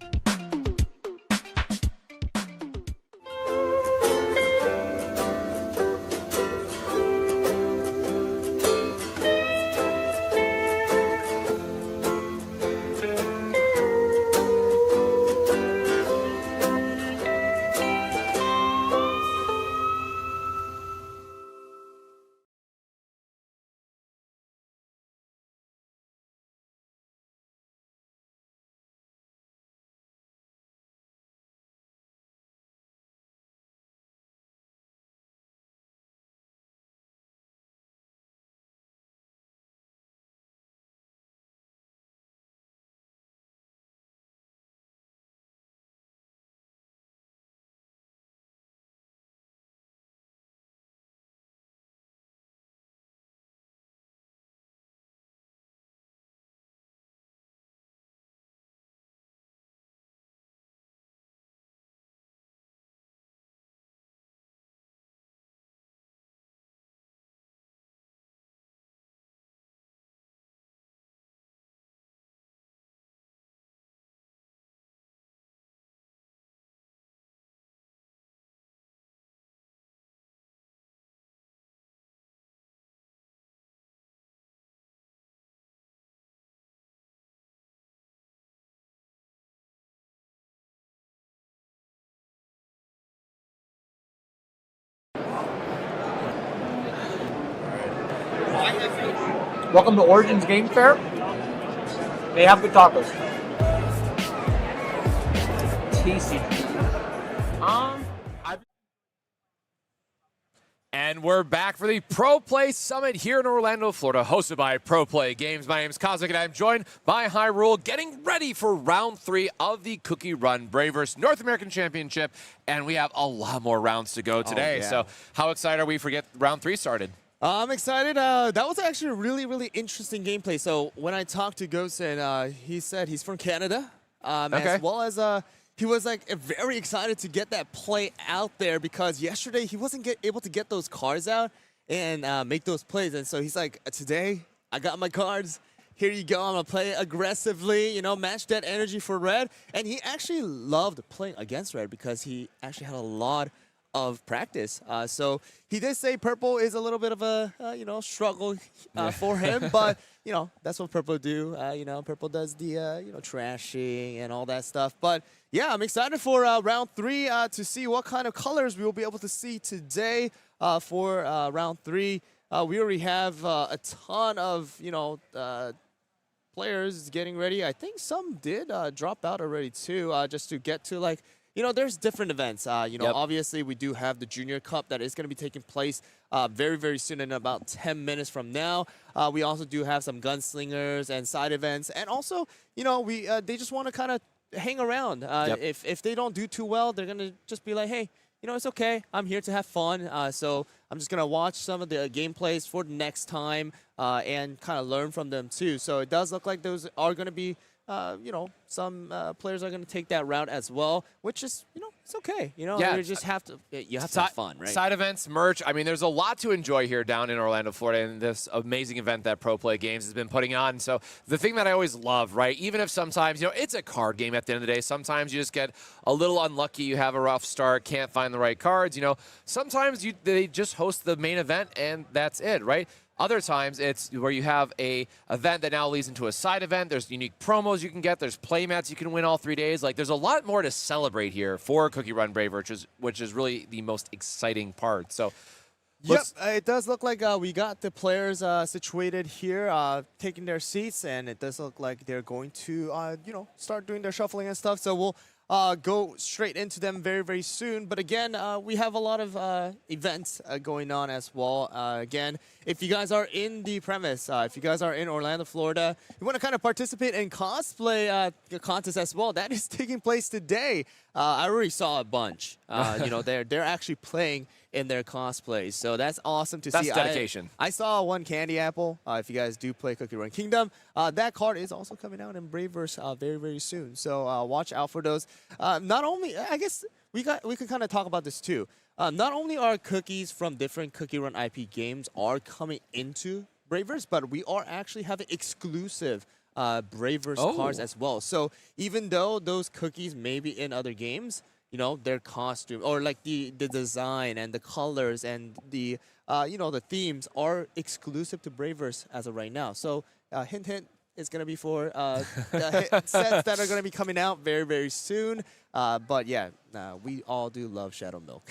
Welcome to Origins Game Fair. They have good tacos. TCG. And we're back for the Pro Play Summit here in Orlando, Florida, hosted by Pro Play Games. My name is Cosmic, and I'm joined by HyRool, getting ready for round 3 of the Cookie Run Braverse North American Championship, and we have a lot more rounds to go today. yeah. So how excited are we for get round 3 started? I'm excited. That was actually a really, really interesting gameplay. So when I talked to Gosen, he said he's from Canada, as well as he was like very excited to get that play out there because yesterday he wasn't able to get those cards out and make those plays. And so he's like, today I got my cards. Here you go. I'm going to play aggressively, you know, match that energy for red. And he actually loved playing against red because he actually had a lot of practice. So he did say purple is a little bit of a, you know, struggle for him. But, you know, that's what purple do. You know, purple does the, you know, trashing and all that stuff. But, yeah, I'm excited for round 3 to see what kind of colors we will be able to see today for round 3. We already have a ton of, you know, players getting ready. I think some did drop out already, too, just to get to, like, you know, there's different events. You know, obviously we do have the Junior Cup that is going to be taking place very, very soon in about 10 minutes from now. We also do have some gunslingers and side events. And also, you know, we they just want to kind of hang around. If they don't do too well, they're going to just be like, hey, you know, it's okay. I'm here to have fun. So I'm just going to watch some of the gameplays for the next time and kind of learn from them too. So it does look like those are going to be you know, some players are going to take that route as well, which is, you know, it's okay. You know, you just have to, you have to have fun, right? Side events, merch. I mean, there's a lot to enjoy here down in Orlando, Florida, and this amazing event that Pro Play Games has been putting on. So the thing that I always love, right, even if sometimes, you know, it's a card game at the end of the day, sometimes you just get a little unlucky, you have a rough start, can't find the right cards, you know. Sometimes they just host the main event and that's it, right? Other times, it's where you have a event that now leads into a side event. There's unique promos you can get. There's playmats you can win all 3 days. Like, there's a lot more to celebrate here for Cookie Run Braverse, which is really the most exciting part. So, yep, it does look like we got the players situated here, taking their seats, and it does look like they're going to, you know, start doing their shuffling and stuff. So we'll go straight into them very, very soon. But again, we have a lot of events going on as well. Again, if you guys are in the premise, if you guys are in Orlando, Florida, you want to kind of participate in cosplay contest as well. That is taking place today. I already saw a bunch. You know, they're actually playing in their cosplays. So that's awesome to see. That's dedication. I saw one Candy Apple. If you guys do play Cookie Run Kingdom, that card is also coming out in Braverse very, very soon. So watch out for those. Not only, I guess, we could kind of talk about this too. Not only are cookies from different Cookie Run IP games are coming into Braverse, but we are actually having exclusive Braverse cards as well. So even though those cookies may be in other games, you know, their costume or like the design and the colors and the you know, the themes are exclusive to Braverse as of right now. So hint hint, it's gonna be for the sets that are gonna be coming out very, very soon. But yeah, we all do love Shadow Milk.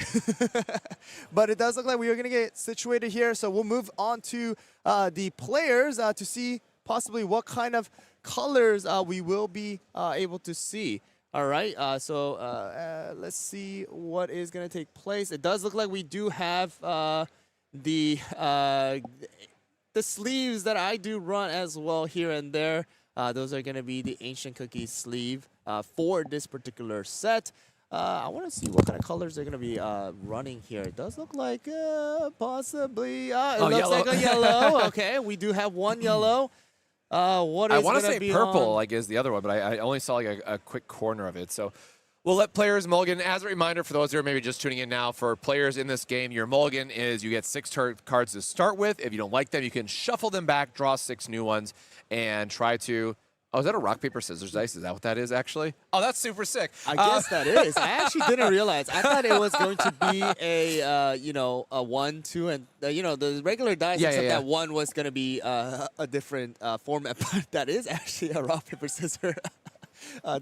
But it does look like we are gonna get situated here. So we'll move on to the players to see possibly what kind of colors we will be able to see. All right, so let's see what is going to take place. It does look like we do have the sleeves that I do run as well here and there. Those are going to be the Ancient Cookies sleeve for this particular set. I want to see what kind of colors they're going to be running here. It does look like possibly it looks yellow. like a yellow. Okay, we do have one yellow. What is I want to gonna say be purple, on? like is the other one, but I only saw like a quick corner of it. So we'll let players mulligan. As a reminder for those who are maybe just tuning in now, for players in this game, your mulligan is you get 6 cards to start with. If you don't like them, you can shuffle them back, draw 6 new ones, and try to... Oh, is that a rock, paper, scissors dice? Is that what that is, actually? Oh, that's super sick. I guess that is. I actually didn't realize. I thought it was going to be a, you know, a 1, 2, and, you know, the regular dice, except that one was going to be a different format. But that is actually a rock, paper, scissors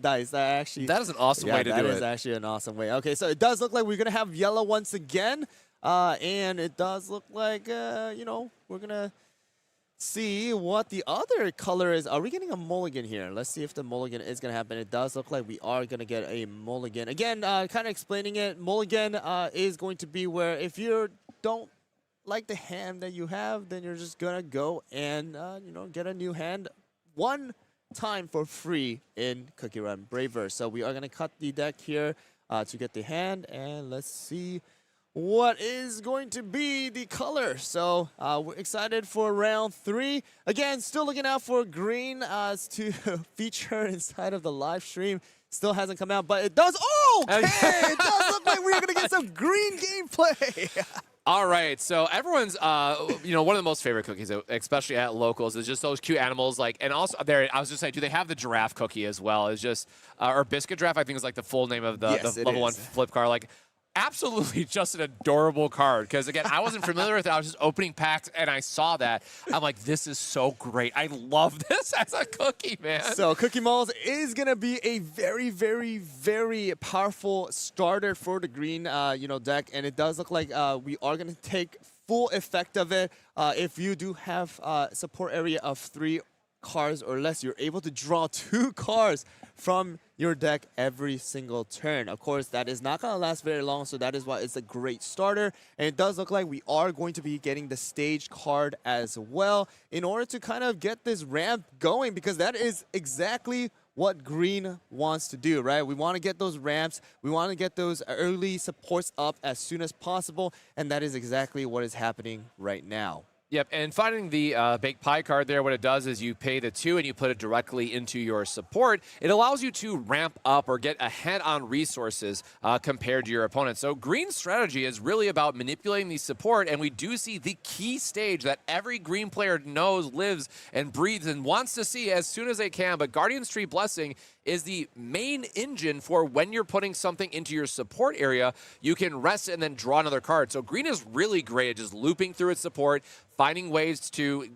dice. That is an awesome way to do it. That is actually an awesome way. Okay, so it does look like we're going to have yellow once again. And it does look like, you know, we're going to see what the other color is. Are we getting a mulligan here? Let's see if the mulligan is going to happen. It does look like we are going to get a mulligan. Again, kind of explaining it, mulligan is going to be where if you don't like the hand that you have, then you're just going to go and, you know, get a new hand one time for free in Cookie Run Braverse. So we are going to cut the deck here to get the hand, and let's see what is going to be the color. So we're excited for round 3. Again, still looking out for green to feature inside of the live stream. Still hasn't come out, but it does. Oh, okay! It does look like we're going to get some green gameplay. All right, so everyone's, you know, one of the most favorite cookies, especially at locals, is just those cute animals. Like, and also there, I was just saying, do they have the giraffe cookie as well? It's just, or biscuit giraffe, I think is like the full name of the level 1 flip card. Like, absolutely just an adorable card. Because again, I wasn't familiar with it. I was just opening packs and I saw that. I'm like, this is so great. I love this as a cookie, man. So Cookie Malls is going to be a very, very, very powerful starter for the green you know, deck. And it does look like we are going to take full effect of it. If you do have support area of 3 cards or less, you're able to draw 2 cards from your deck every single turn. Of course, that is not going to last very long, so that is why it's a great starter. And it does look like we are going to be getting the stage card as well in order to kind of get this ramp going, because that is exactly what green wants to do, right? We want to get those ramps. We want to get those early supports up as soon as possible, and that is exactly what is happening right now. Yep, and finding the baked pie card there, what it does is you pay the 2 and you put it directly into your support. It allows you to ramp up or get ahead on resources compared to your opponent. So green's strategy is really about manipulating the support, and we do see the key stage that every green player knows, lives, and breathes and wants to see as soon as they can. But Guardian's Tree Blessing is the main engine for when you're putting something into your support area, you can rest it and then draw another card. So green is really great at just looping through its support, finding ways to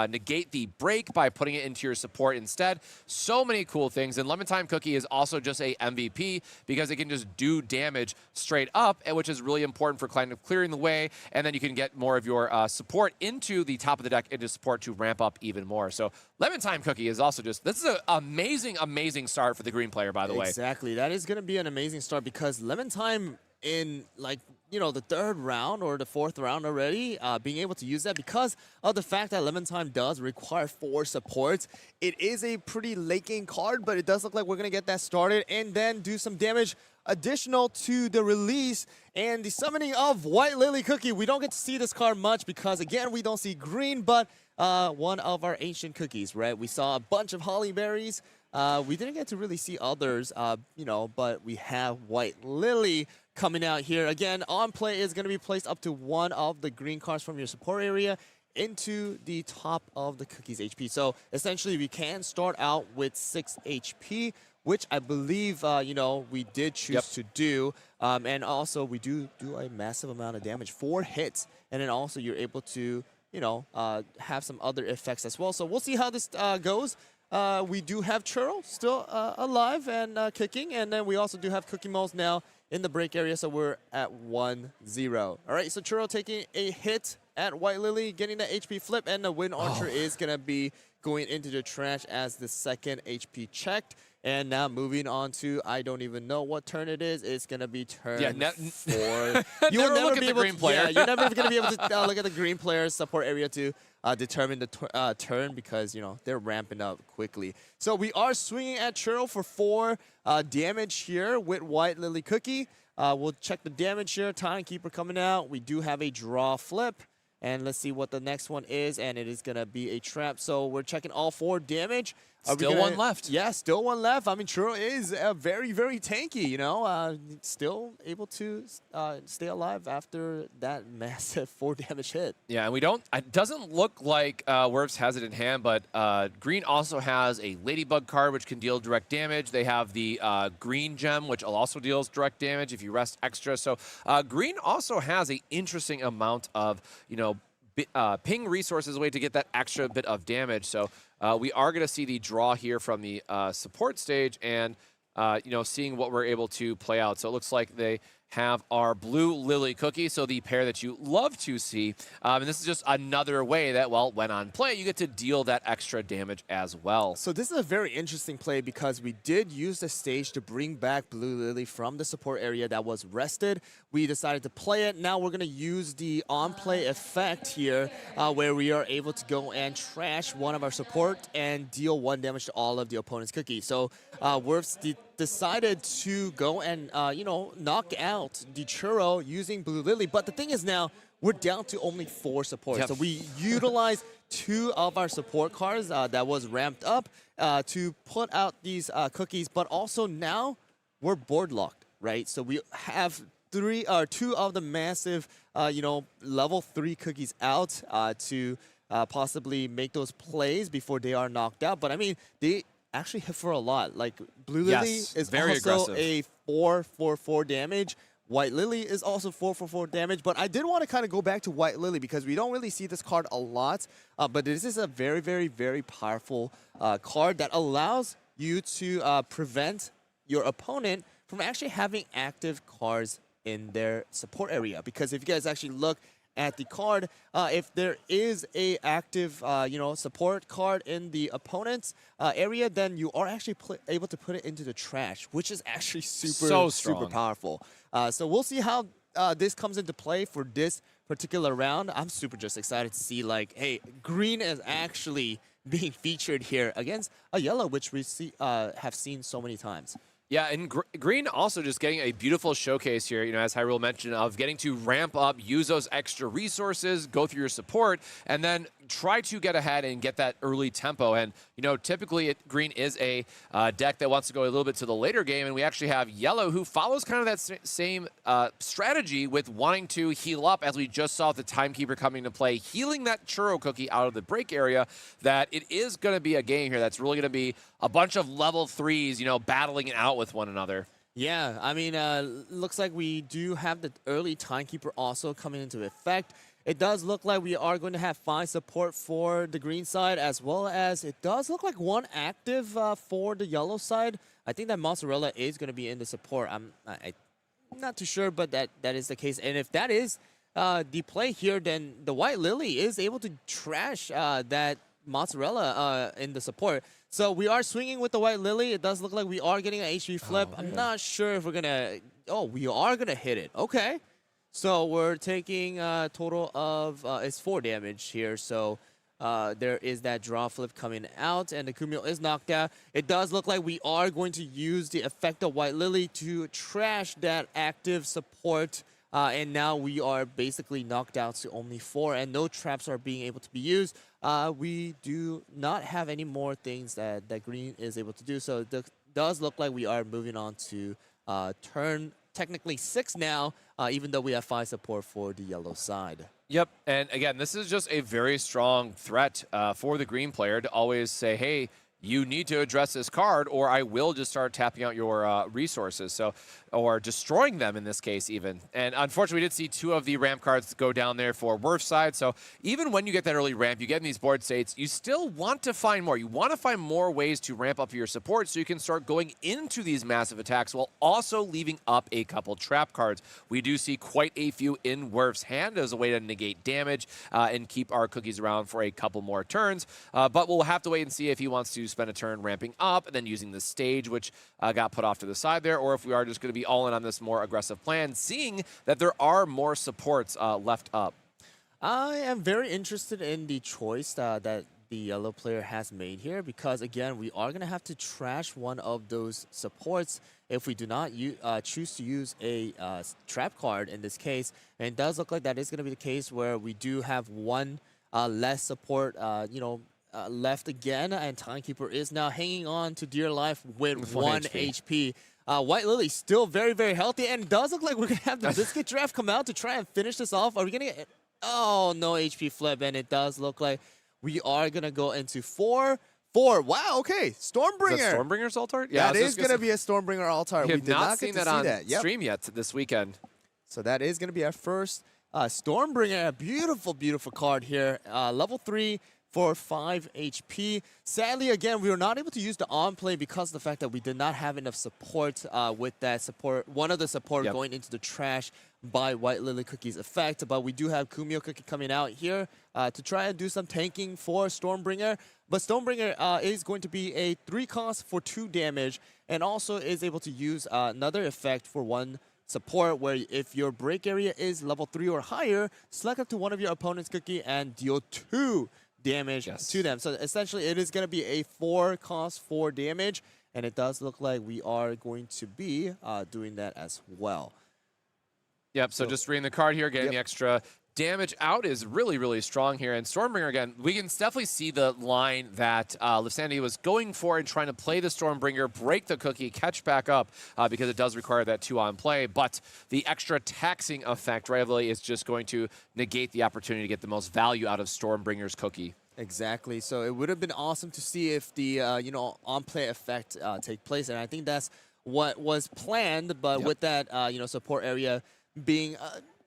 negate the break by putting it into your support instead. So many cool things. And Lemon Time Cookie is also just a MVP because it can just do damage straight up, which is really important for kind of clearing the way. And then you can get more of your support into the top of the deck into support to ramp up even more. So Lemon Time Cookie is also just, this is an amazing, amazing start for the green player, by the way. Exactly. That is going to be an amazing start because Lemon Time in, like, you know, the 3rd round or the 4th round already, being able to use that because of the fact that Lemon Time does require 4 supports. It is a pretty late game card, but it does look like we're going to get that started and then do some damage additional to the release and the summoning of White Lily Cookie. We don't get to see this card much because, again, we don't see green, but one of our ancient cookies, right? We saw a bunch of holly berries We didn't get to really see others, you know, but we have White Lily coming out here. Again, on play is going to be placed up to one of the green cards from your support area into the top of the Cookie's HP. So essentially, we can start out with 6 HP, which I believe, you know, we did choose to do. And also, we do a massive amount of damage, 4 hits. And then also, you're able to, you know, have some other effects as well. So we'll see how this goes. We do have Churro still alive and kicking. And then we also do have Cookie Moles now in the break area. So we're at 1-0. All right, so Churro taking a hit at White Lily, getting the HP flip. And the Wind Archer is going to be going into the trash as the second HP checked. And now moving on to, I don't even know what turn it is. It's going to be turn 4. You will never look at the green player. Yeah, you're never going to be able to look at the green player's support area to determine the turn because, you know, they're ramping up quickly. So we are swinging at Churro for 4 damage here with White Lily Cookie. We'll check the damage here. Timekeeper coming out. We do have a draw flip. And let's see what the next one is, and it is going to be a trap. So we're checking all 4 damage. Still one left. Yeah, still one left. I mean, Churro is very, very tanky, you know. Still able to stay alive after that massive 4 damage hit. Yeah, and we don't, it doesn't look like Werfs has it in hand, but Green also has a Ladybug card, which can deal direct damage. They have the Green Gem, which also deals direct damage if you rest extra. So Green also has an interesting amount of, you know, ping resources, a way to get that extra bit of damage. So we are going to see the draw here from the support stage and, you know, seeing what we're able to play out. So it looks like they have our Blue Lily Cookie, so the pair that you love to see. And this is just another way that, well, when on play, you get to deal that extra damage as well. So this is a very interesting play because we did use the stage to bring back Blue Lily from the support area that was rested. We decided to play it. Now we're going to use the on-play effect here where we are able to go and trash one of our support and deal 1 damage to all of the opponent's cookies. So Werfs decided to go and, you know, knock out the Churro using Blue Lily. But the thing is now, we're down to only 4 supports. So we utilized 2 of our support cards that was ramped up to put out these cookies. But also now, we're board locked, right? So we have 2 of the massive, you know, level 3 cookies out to possibly make those plays before they are knocked out. But I mean, they actually hit for a lot. Like Blue Lily is very also aggressive. a 4/4/4 damage. White Lily is also 4/4/4 damage. But I did want to kind of go back to White Lily because we don't really see this card a lot. But this is a very, very, very powerful card that allows you to prevent your opponent from actually having active cards in their support area. Because if you guys actually look at the card, if there is a active, you know, support card in the opponent's area, then you are actually able to put it into the trash, which is actually super powerful. So we'll see how this comes into play for this particular round. I'm super just excited to see, like, hey, Green is actually being featured here against a yellow, which we see have seen so many times. Yeah, and Green also just getting a beautiful showcase here, you know, as HyRool mentioned, of getting to ramp up, use those extra resources, go through your support, and then try to get ahead and get that early tempo. And, you know, typically Green is a deck that wants to go a little bit to the later game, and we actually have Yellow, who follows kind of that same strategy with wanting to heal up, as we just saw the Timekeeper coming into play, healing that Churro Cookie out of the break area, that it is going to be a game here that's really going to be a bunch of level 3s, you know, battling it out with one another. Yeah, I mean, looks like we do have the early Timekeeper also coming into effect. It does look like we are going to have 5 support for the green side, as well as it does look like 1 active for the yellow side. I think that Mozzarella is going to be in the support. I'm not too sure, but that is the case. And if that is the play here, then the White Lily is able to trash that Mozzarella in the support. So we are swinging with the White Lily. It does look like we are getting an HP flip. I'm not sure if we're going to... Oh, we are going to hit it. Okay. So we're taking a total of... it's 4 damage here. So there is that draw flip coming out. And the Kumio is knocked out. It does look like we are going to use the effect of White Lily to trash that active support and now we are basically knocked down to only 4, and no traps are being able to be used. We do not have any more things that green is able to do, so it does look like we are moving on to turn technically 6 now, even though we have 5 support for the yellow side. Yep, and again, this is just a very strong threat for the green player to always say, hey, you need to address this card or I will just start tapping out your resources, so or destroying them in this case even. And unfortunately, we did see 2 of the ramp cards go down there for Werf's side, so even when you get that early ramp, you get in these board states, you still want to find more. You want to find more ways to ramp up your support so you can start going into these massive attacks while also leaving up a couple trap cards. We do see quite a few in Werf's hand as a way to negate damage and keep our cookies around for a couple more turns, but we'll have to wait and see if he wants to spend a turn ramping up and then using the stage, which got put off to the side there, or if we are just going to be all in on this more aggressive plan, seeing that there are more supports left up. I am very interested in the choice that the yellow player has made here, because again, we are going to have to trash one of those supports if we do not choose to use a trap card in this case. And it does look like that is going to be the case where we do have one less support, left again, and Timekeeper is now hanging on to dear life with 1 HP. White Lily still very, very healthy, and it does look like we're going to have the Biscuit Draft come out to try and finish this off. Are we going to get... Oh, no HP flip, and it does look like we are going to go into 4. Wow, okay. Stormbringer. Is that Stormbringer's Altar? Yeah, that is going to be a Stormbringer Altar. We did not seen get to that see on that. stream yet this weekend. So that is going to be our first Stormbringer. A beautiful, beautiful card here. Level 3 for 5 HP. Sadly, again, we were not able to use the on-play because of the fact that we did not have enough support with that support. One of the support going into the trash by White Lily Cookie's effect, but we do have Kumio Cookie coming out here to try and do some tanking for Stormbringer. But Stormbringer is going to be a 3 cost for 2 damage, and also is able to use another effect for 1 support, where if your break area is level 3 or higher, select up to one of your opponent's cookie and deal 2 damage to them. So essentially, it is going to be a 4 cost 4 damage, and it does look like we are going to be doing that as well. Yep, so just reading the card here, getting the extra damage out is really, really strong here. And Stormbringer, again, we can definitely see the line that Lysandre was going for and trying to play the Stormbringer, break the cookie, catch back up, because it does require that 2-on play. But the extra taxing effect, right, is just going to negate the opportunity to get the most value out of Stormbringer's cookie. Exactly. So it would have been awesome to see if the on-play effect take place, and I think that's what was planned. But with that support area being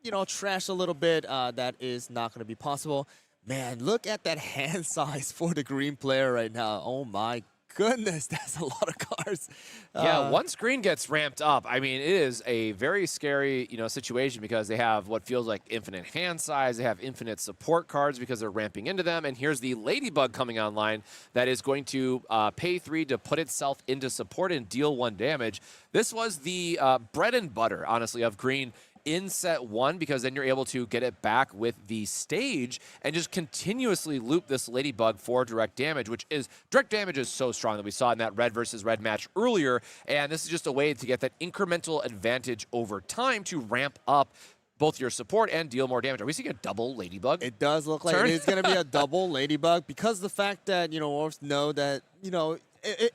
trashed a little bit, that is not going to be possible. Man, look at that hand size for the green player right now. Oh my goodness, that's a lot of cards. Yeah, once green gets ramped up, I mean, it is a very scary, situation, because they have what feels like infinite hand size. They have infinite support cards because they're ramping into them. And here's the Ladybug coming online that is going to pay 3 to put itself into support and deal 1 damage. This was the bread and butter, honestly, of green in set 1, because then you're able to get it back with the stage and just continuously loop this Ladybug for direct damage, which is direct damage is so strong that we saw in that red versus red match earlier, and this is just a way to get that incremental advantage over time to ramp up both your support and deal more damage. Are we seeing a double Ladybug? It does look like it is going to be a double Ladybug, because the fact that Orcs know that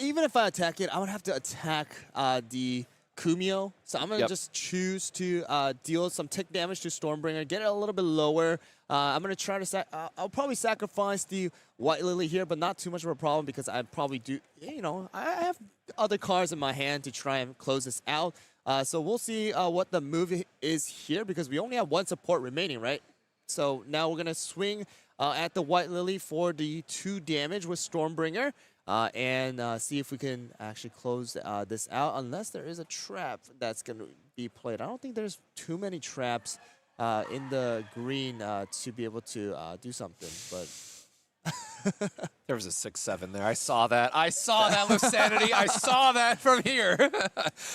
even if I attack it, I would have to attack the Kumio, so I'm going to just choose to deal some tick damage to Stormbringer, get it a little bit lower. I'm going to try to I'll probably sacrifice the White Lily here, but not too much of a problem, because I probably do, I have other cards in my hand to try and close this out. So we'll see what the move is here, because we only have 1 support remaining, right? So now we're going to swing at the White Lily for the 2 damage with Stormbringer. And see if we can actually close this out, unless there is a trap that's going to be played. I don't think there's too many traps in the green to be able to do something, but There was a 6-7 there. I saw that. I saw that, Lusanity. I saw that from here.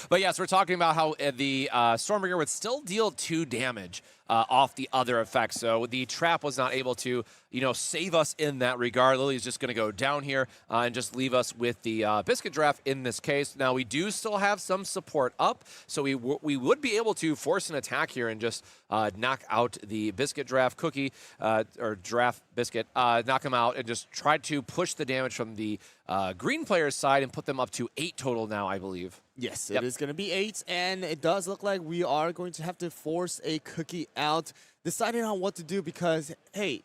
But yes, we're talking about how the Stormbringer would still deal 2 damage off the other effects. So the trap was not able to, save us in that regard. Lily's just going to go down here and just leave us with the Biscuit Draft in this case. Now, we do still have some support up, so we would be able to force an attack here and just knock out the Biscuit Draft Cookie, or Draft Biscuit, knock him out and just try to push the damage from the green player's side and put them up to 8 total now, I believe. Yes, it is going to be 8, and it does look like we are going to have to force a Cookie out, deciding on what to do because, hey,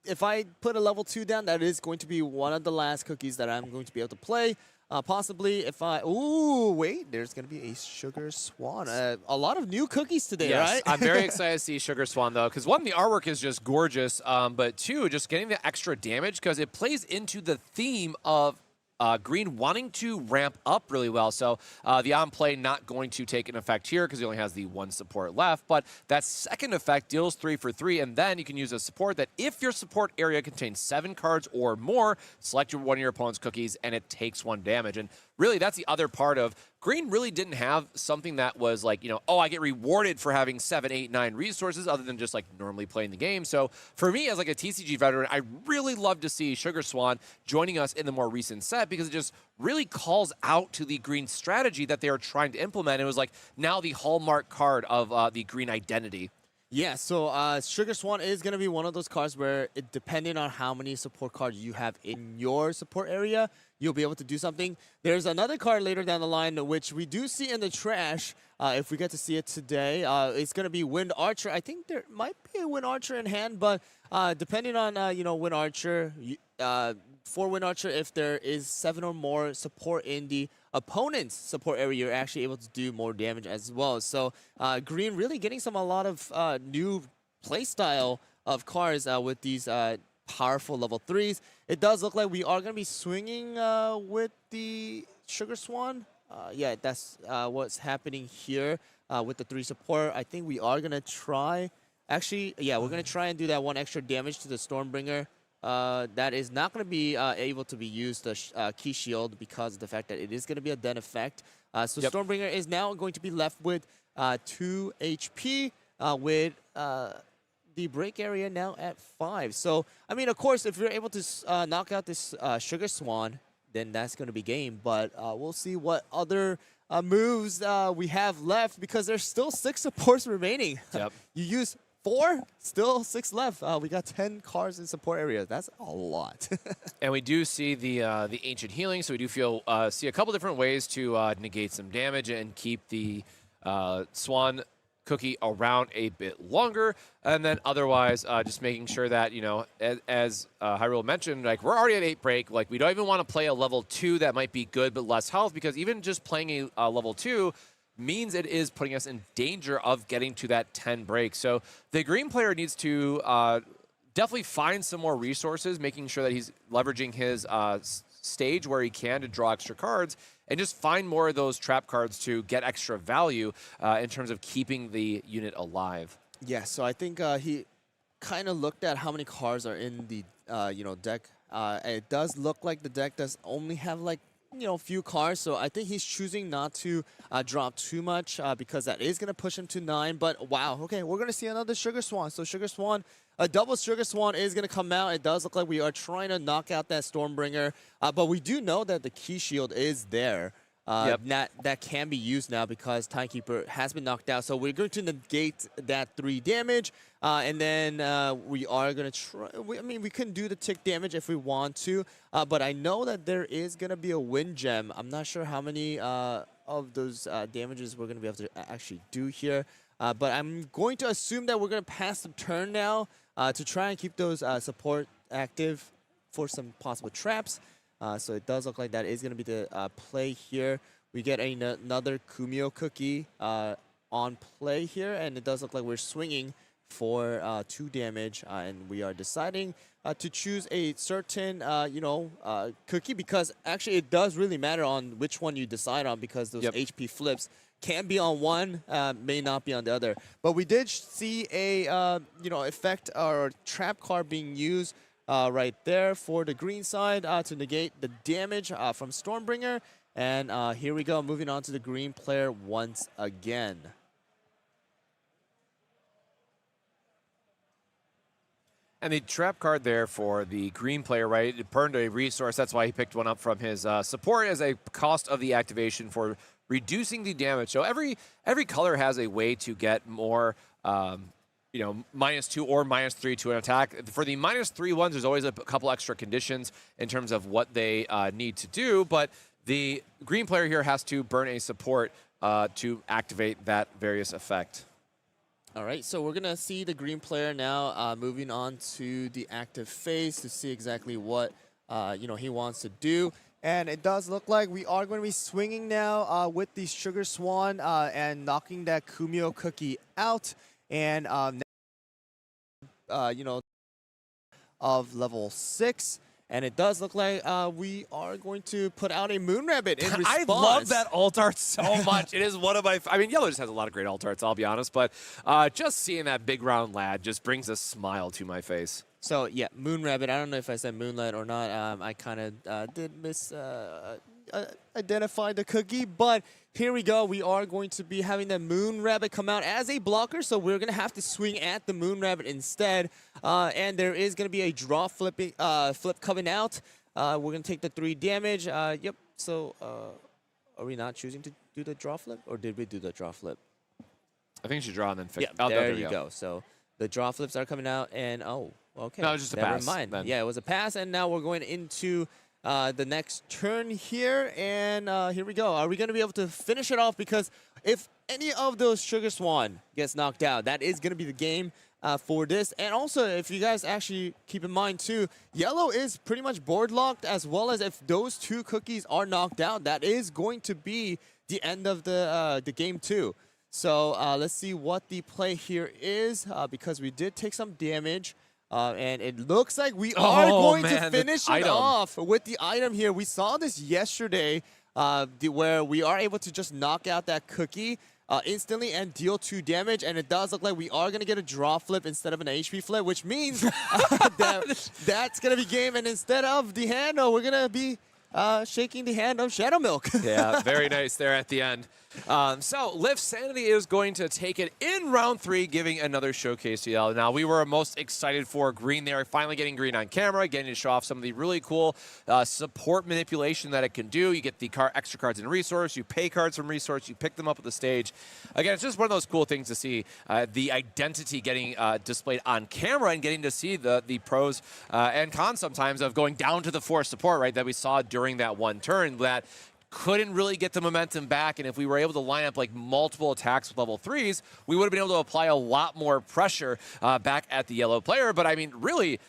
if I put a level 2 down, that is going to be one of the last cookies that I'm going to be able to play. Possibly if I... Ooh, wait, there's going to be a Sugar Swan. A lot of new cookies today, right? I'm very excited to see Sugar Swan, though, because 1, the artwork is just gorgeous, but 2, just getting the extra damage because it plays into the theme of green wanting to ramp up really well. So the on-play not going to take an effect here because he only has the 1 support left. But that second effect deals 3 for 3, and then you can use a support that if your support area contains 7 cards or more, select one of your opponent's cookies, and it takes 1 damage. And really, that's the other part of green really didn't have something that was like, oh, I get rewarded for having 7, 8, 9 resources other than just like normally playing the game. So for me as like a TCG veteran, I really love to see Sugar Swan joining us in the more recent set because it just really calls out to the green strategy that they are trying to implement. It was like now the hallmark card of the green identity. Yeah, so Sugar Swan is going to be one of those cards where, depending on how many support cards you have in your support area, you'll be able to do something. There's another card later down the line, which we do see in the trash, if we get to see it today. It's going to be Wind Archer. I think there might be a Wind Archer in hand, but depending on, Wind Archer, for Wind Archer, if there is 7 or more support in the opponent's support area, you're actually able to do more damage as well. So green really getting a lot of new playstyle of cards with these powerful level 3s. It does look like we are going to be swinging with the Sugar Swan. Yeah, that's what's happening here with the 3 support. I think we are going to try. Actually, yeah, we're going to try and do that 1 extra damage to the Stormbringer. That is not going to be able to be used, the Key Shield, because of the fact that it is going to be a den effect. So Stormbringer is now going to be left with 2 HP with the break area now at 5. So, I mean, of course, if you're able to knock out this Sugar Swan, then that's going to be game. But we'll see what other moves we have left because there's still 6 supports remaining. Yep. You use 4, still 6 left. We got 10 cards in support areas. That's a lot. And we do see the Ancient Healing, so we do see a couple different ways to negate some damage and keep the Swan Cookie around a bit longer. And then otherwise, just making sure that, as Hyrule mentioned, like we're already at 8 break. Like we don't even want to play a level 2 that might be good but less health because even just playing a level 2 means it is putting us in danger of getting to that 10 break. So the green player needs to definitely find some more resources, making sure that he's leveraging his stage where he can to draw extra cards and just find more of those trap cards to get extra value in terms of keeping the unit alive. Yeah, so I think he kind of looked at how many cards are in the deck. It does look like the deck does only have like few cards, so I think he's choosing not to drop too much because that is going to push him to 9. But wow, okay, we're going to see another Sugar Swan. So Sugar Swan, a double Sugar Swan is going to come out. It does look like we are trying to knock out that Stormbringer, but we do know that the Key Shield is there. That can be used now because Timekeeper has been knocked out. So we're going to negate that 3 damage, and then we are going to try. I mean, we can do the tick damage if we want to, but I know that there is going to be a Wind Gem. I'm not sure how many of those damages we're going to be able to actually do here, but I'm going to assume that we're going to pass the turn now to try and keep those support active for some possible traps. So it does look like that is going to be the play here. We get another Kumio Cookie on play here, and it does look like we're swinging for 2 damage, and we are deciding to choose a certain, cookie because actually it does really matter on which one you decide on because those HP flips can be on one, may not be on the other. But we did see a, effect or trap card being used right there for the green side to negate the damage from Stormbringer. And here we go, moving on to the green player once again. And the trap card there for the green player, right? It burned a resource. That's why he picked one up from his support as a cost of the activation for reducing the damage. So every color has a way to get more, -2 or -3 to an attack. For the -3 ones, there's always a couple extra conditions in terms of what they need to do. But the green player here has to burn a support to activate that various effect. All right, so we're going to see the green player now moving on to the active phase to see exactly what he wants to do. And it does look like we are going to be swinging now with the Sugar Swan and knocking that Kumio cookie out. And, of level 6. And it does look like we are going to put out a Moon Rabbit in response. I love that alt art so much. It is one of my... I mean, Yellow just has a lot of great alt arts, I'll be honest. But just seeing that big round lad just brings a smile to my face. So, yeah, Moon Rabbit. I don't know if I said Moonlight or not. I kind of did identify the cookie. But here we go. We are going to be having the Moon Rabbit come out as a blocker. So we're going to have to swing at the Moon Rabbit instead. And there is going to be a draw flip coming out. We're going to take the 3 damage. Yep. So are we not choosing to do the draw flip? Or did we do the draw flip? I think you should draw and then fix it. Yeah, there you go. So the draw flips are coming out. And, okay. No, it was just a pass. Never mind. Then. Yeah, it was a pass. And now we're going into the next turn here. And here we go. Are we going to be able to finish it off? Because if any of those Sugar Swan gets knocked out, that is going to be the game for this. And also, if you guys actually keep in mind, too, Yellow is pretty much board locked, as well as if those 2 cookies are knocked out, that is going to be the end of the game, too. So let's see what the play here is, because we did take some damage. And it looks like we are going to finish it off with the item here. We saw this yesterday where we are able to just knock out that cookie instantly and deal 2 damage. And it does look like we are going to get a draw flip instead of an HP flip, which means that's going to be game. And instead of the hand, we're going to be shaking the hand of Shadow Milk. Yeah, very nice there at the end. So Lift Sanity is going to take it in round 3, giving another showcase to Yellow. Now, we were most excited for green there, finally getting green on camera, getting to show off some of the really cool support manipulation that it can do. You get the extra cards in resource, you pay cards from resource, you pick them up at the stage. Again, it's just one of those cool things to see the identity getting displayed on camera and getting to see the pros and cons sometimes of going down to the 4 support, right, that we saw during that one turn that couldn't really get the momentum back, and if we were able to line up like multiple attacks with level 3s, we would have been able to apply a lot more pressure back at the Yellow player. But I mean, really,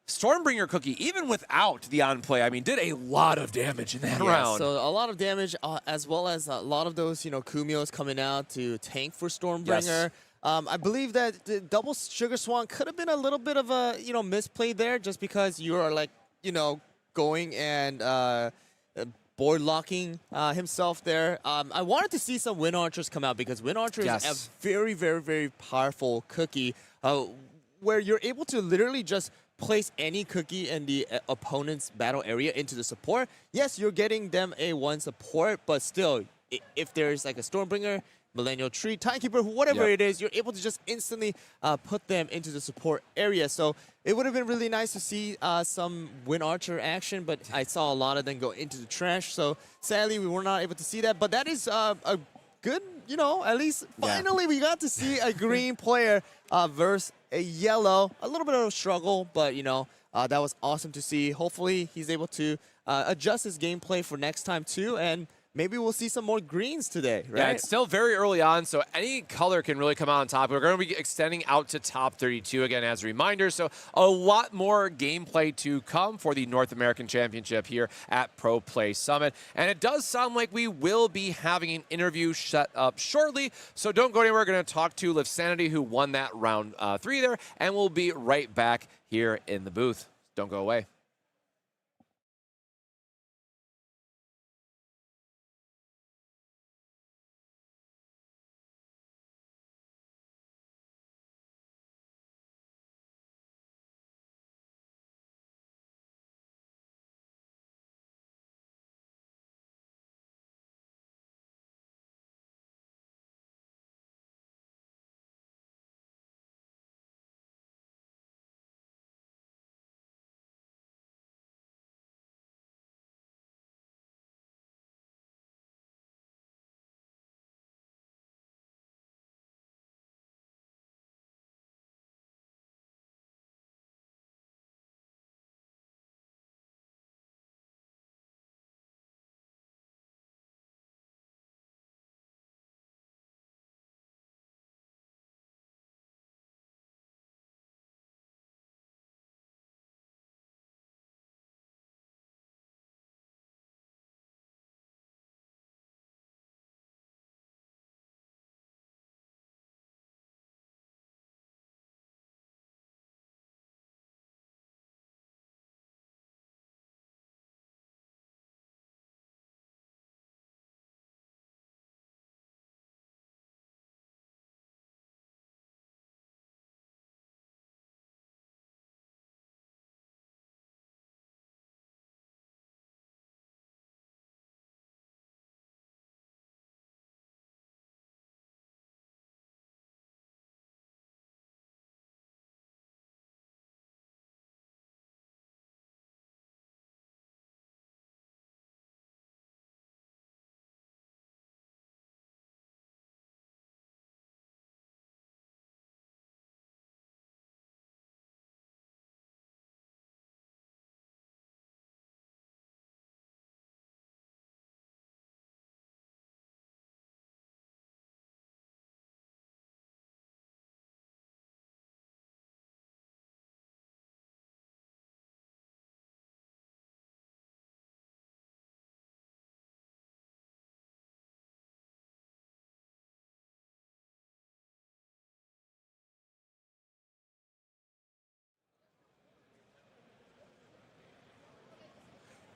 Stormbringer Cookie, even without the on-play, I mean, did a lot of damage in that round. So a lot of damage, as well as a lot of those, Kumios coming out to tank for Stormbringer. Yes. I believe that the double Sugar Swan could have been a little bit of a, misplay there, just because you are like, going and board locking himself there. I wanted to see some Wind Archers come out, because Wind Archer is a very, very, very powerful cookie where you're able to literally just place any cookie in the opponent's battle area into the support. Yes, you're getting them a 1 support, but still, if there's like a Stormbringer, Millennial Tree, Timekeeper, whatever it is, you're able to just instantly put them into the support area. So it would have been really nice to see some Wind Archer action, but I saw a lot of them go into the trash. So sadly, we were not able to see that. But that is a good, at least finally we got to see a green player versus a yellow. A little bit of a struggle, but, that was awesome to see. Hopefully, he's able to adjust his gameplay for next time, too. And maybe we'll see some more greens today, right? Yeah, it's still very early on, so any color can really come out on top. We're going to be extending out to top 32 again as a reminder, so a lot more gameplay to come for the North American Championship here at Pro Play Summit. And it does sound like we will be having an interview set up shortly, so don't go anywhere. We're going to talk to Lift Sanity, who won that round 3 there, and we'll be right back here in the booth. Don't go away.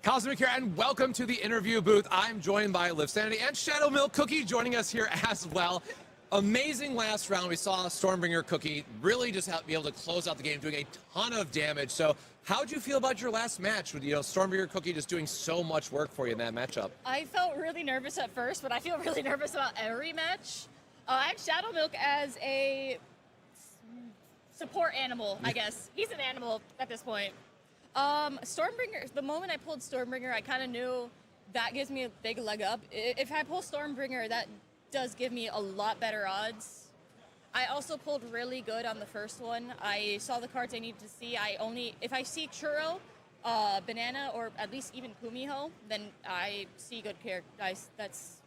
Cosmic here, and welcome to the interview booth. I'm joined by Liv Sanity and Shadow Milk Cookie joining us here as well. Amazing last round. We saw Stormbringer Cookie really just be able to close out the game, doing a ton of damage. So how'd you feel about your last match with, Stormbringer Cookie just doing so much work for you in that matchup? I felt really nervous at first, but I feel really nervous about every match. I have Shadow Milk as a support animal, I guess. He's an animal at this point. Stormbringer, the moment I pulled Stormbringer, I kind of knew that gives me a big leg up. If I pull Stormbringer, that does give me a lot better odds. I also pulled really good on the first one. I saw the cards I needed to see. If I see Churro, Banana, or at least even Kumiho, then I see good characters. That's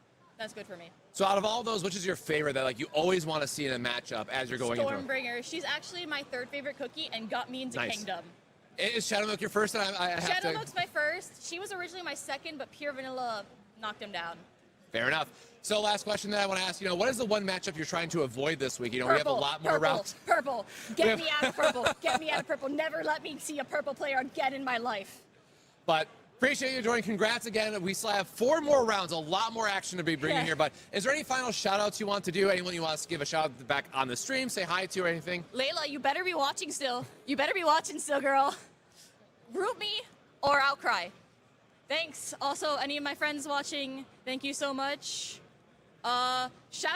good for me. So out of all those, which is your favorite that you always want to see in a matchup as you're going into it? Stormbringer. She's actually my third favorite cookie and got me into Kingdom. Is Shadow Milk your first? Shadow Milk's my first. She was originally my second, but Pure Vanilla knocked him down. Fair enough. So last question that I want to ask, what is the one matchup you're trying to avoid this week? We have a lot more routes. Purple. Get me out of purple. Get me out of purple. Never let me see a purple player again in my life. But appreciate you joining. Congrats again. We still have 4 more rounds, a lot more action to be bringing here. But is there any final shout outs you want to do? Anyone you want us to give a shout out back on the stream, say hi to or anything? Layla, you better be watching still. You better be watching still, girl. Root me or I'll cry. Thanks. Also, any of my friends watching, thank you so much. Shout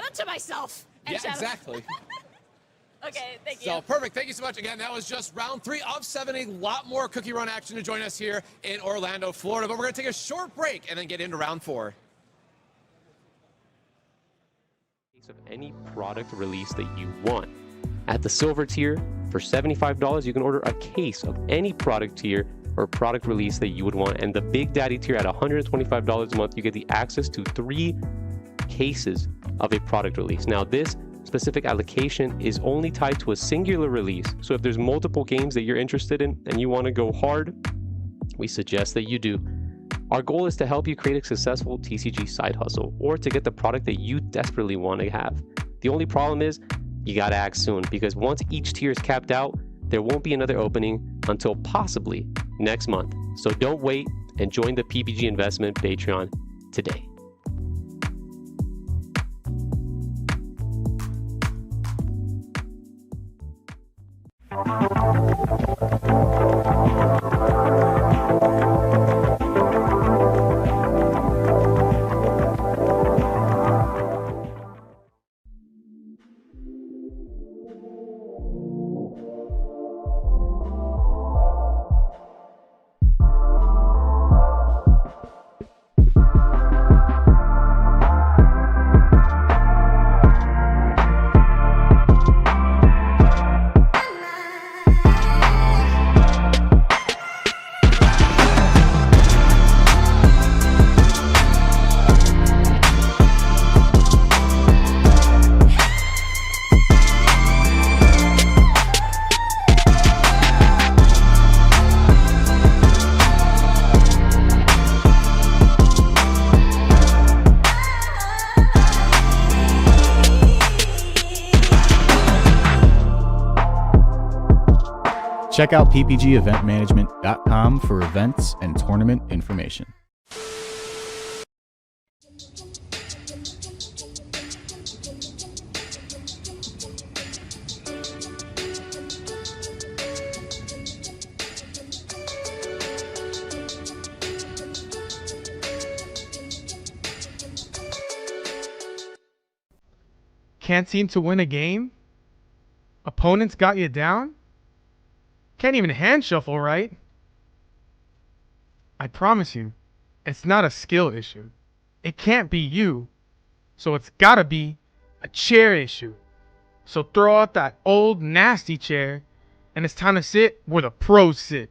out to myself. And Exactly. Okay, thank you. So perfect. Thank you so much. Again, that was just round 3 of 7. A lot more Cookie Run action to join us here in Orlando, Florida. But we're going to take a short break and then get into round 4. Of any product release that you want. At the silver tier, for $75, you can order a case of any product tier or product release that you would want. And the Big Daddy tier at $125 a month, you get the access to 3 cases of a product release. Now, this specific allocation is only tied to a singular release. So if there's multiple games that you're interested in and you want to go hard, we suggest that you do. Our goal is to help you create a successful TCG side hustle or to get the product that you desperately want to have. The only problem is you got to act soon, because once each tier is capped out, there won't be another opening until possibly next month. So don't wait and join the PPG Investment Patreon today. Check out ppgeventmanagement.com for events and tournament information. Can't seem to win a game? Opponents got you down? Can't even hand shuffle right? I promise you, it's not a skill issue. It can't be you, so it's gotta be a chair issue. So throw out that old nasty chair, and it's time to sit where the pros sit.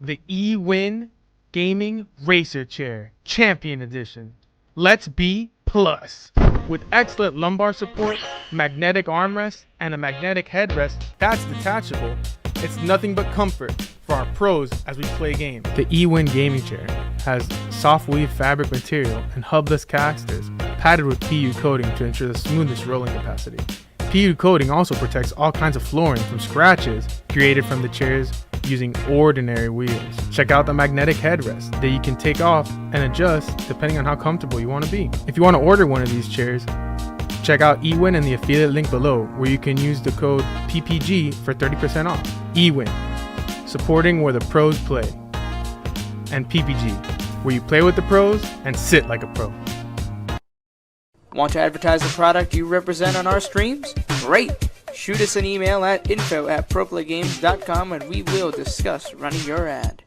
The eWin Gaming Racer Chair, Champion Edition. Let's be plus. With excellent lumbar support, magnetic armrest, and a magnetic headrest that's detachable, it's nothing but comfort for our pros as we play games. The eWin Gaming Chair has soft weave fabric material and hubless casters padded with PU coating to ensure the smoothest rolling capacity. PU coating also protects all kinds of flooring from scratches created from the chair's using ordinary wheels. Check out the magnetic headrest that you can take off and adjust depending on how comfortable you want to be. If you want to order one of these chairs, check out eWin and the affiliate link below, where you can use the code PPG for 30% off. eWin, supporting where the pros play. And PPG, where you play with the pros and sit like a pro. Want to advertise the product you represent on our streams? Great! Shoot us an email at info@proplaygames.com and we will discuss running your ad.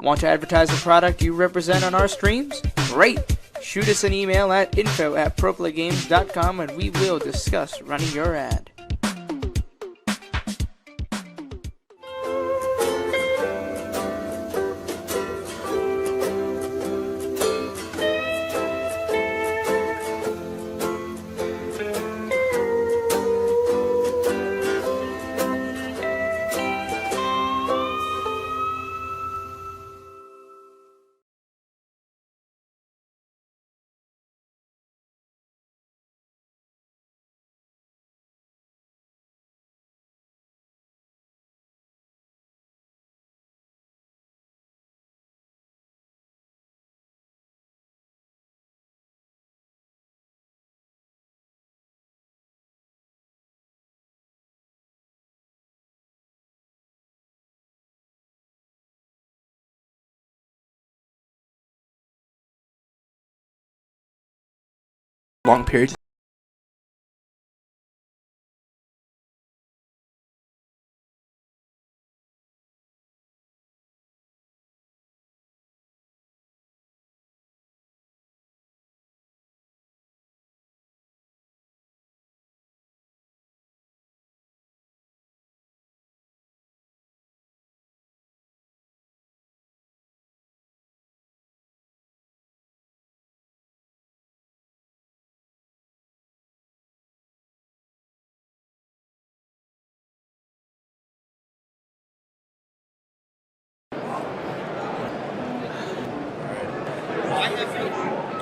Want to advertise the product you represent on our streams? Great! Shoot us an email at info@proplaygames.com and we will discuss running your ad. Long periods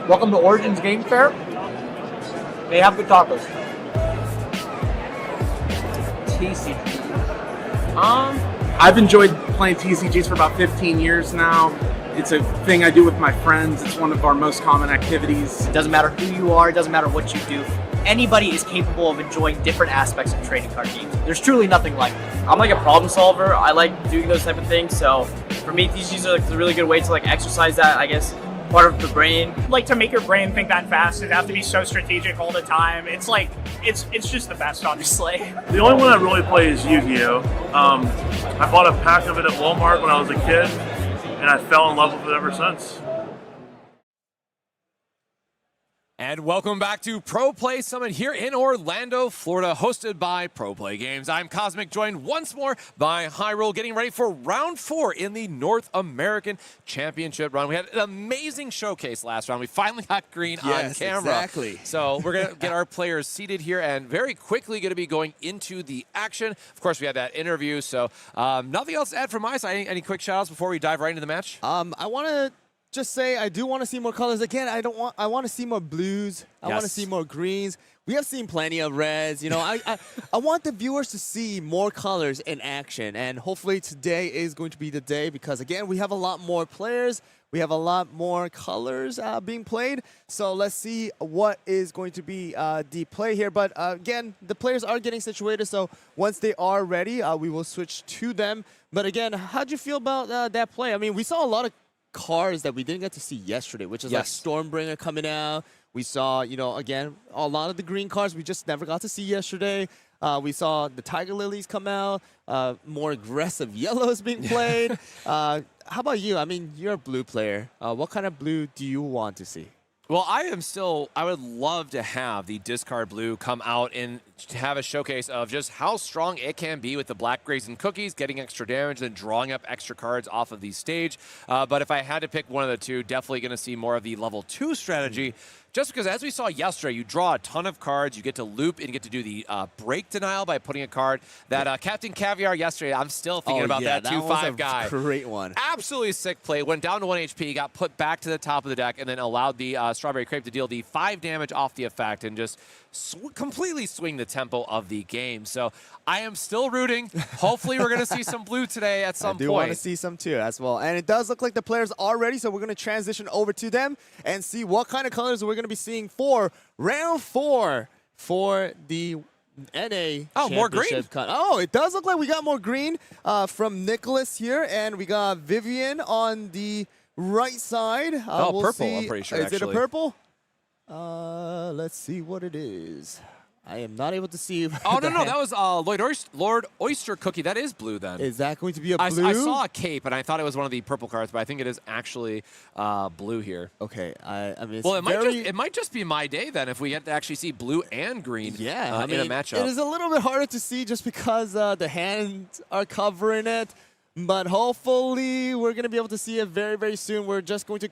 Welcome to Origins Game Fair. They have good tacos. TCG. I've enjoyed playing TCGs for about 15 years now. It's a thing I do with my friends. It's one of our most common activities. It doesn't matter who you are, it doesn't matter what you do. Anybody is capable of enjoying different aspects of trading card games. There's truly nothing like it. I'm like a problem solver. I like doing those type of things. So for me, TCGs are like a really good way to like exercise that, I guess, part of the brain. Like to make your brain think that fast and have to be so strategic all the time. It's like, it's just the best, honestly. The only one I really play is Yu-Gi-Oh! I bought a pack of it at Walmart when I was a kid, and I fell in love with it ever since. And welcome back to Pro Play Summit here in Orlando, Florida, hosted by Pro Play Games. I'm Cosmic, joined once more by HyRoll, getting ready for round 4 in the North American Championship run. We had an amazing showcase last round. We finally got green on camera. Exactly. So we're going to get our players seated here and very quickly going to be going into the action. Of course, we had that interview, so nothing else to add from my side. Any quick shout-outs before we dive right into the match? I want to just say I do want to see more colors. Again, I want to see more blues. I want to see more greens. We have seen plenty of reds. You know, I want the viewers to see more colors in action, and hopefully today is going to be the day because again, we have a lot more players. We have a lot more colors being played. So let's see what is going to be the play here. But again, the players are getting situated. So once they are ready, we will switch to them. But again, how'd you feel about that play? I mean, we saw a lot of cards that we didn't get to see yesterday, which is like Stormbringer coming out. We saw, you know, again, a lot of the green cards we just never got to see yesterday. We saw the Tiger Lilies come out, more aggressive yellows being played. How about you? I mean, you're a blue player. What kind of blue do you want to see? Well, I would love to have the discard blue come out and have a showcase of just how strong it can be with the black, grays, and cookies, getting extra damage and drawing up extra cards off of the stage. But if I had to pick one of the two, definitely going to see more of the level 2 strategy. Just because, as we saw yesterday, you draw a ton of cards, you get to loop and you get to do the break denial by putting a card. That Captain Caviar yesterday, I'm still thinking about that 2-5 guy. Great one. Absolutely sick play. Went down to 1 HP, got put back to the top of the deck, and then allowed the Strawberry Crepe to deal the 5 damage off the effect and just completely swing the tempo of the game. So I am still rooting. Hopefully we're going to see some blue today at some point. I do want to see some too as well. And it does look like the players are ready, so we're going to transition over to them and see what kind of colors we're going to be seeing for round 4 for the NA more green. Cup. Oh, it does look like we got more green from Nicholas here, and we got Vivian on the right side. We'll purple, see. I'm pretty sure, Is it a purple? Let's see what it is. I am not able to see. Oh, no, that was Lord Oyster Cookie. That is blue then. Is that going to be a blue? I saw a cape, and I thought it was one of the purple cards, but I think it is actually blue here. Okay, I mean, well, it might just be my day then if we get to actually see blue and green in a matchup. It is a little bit harder to see just because the hands are covering it, but hopefully we're going to be able to see it very, very soon. We're just going to,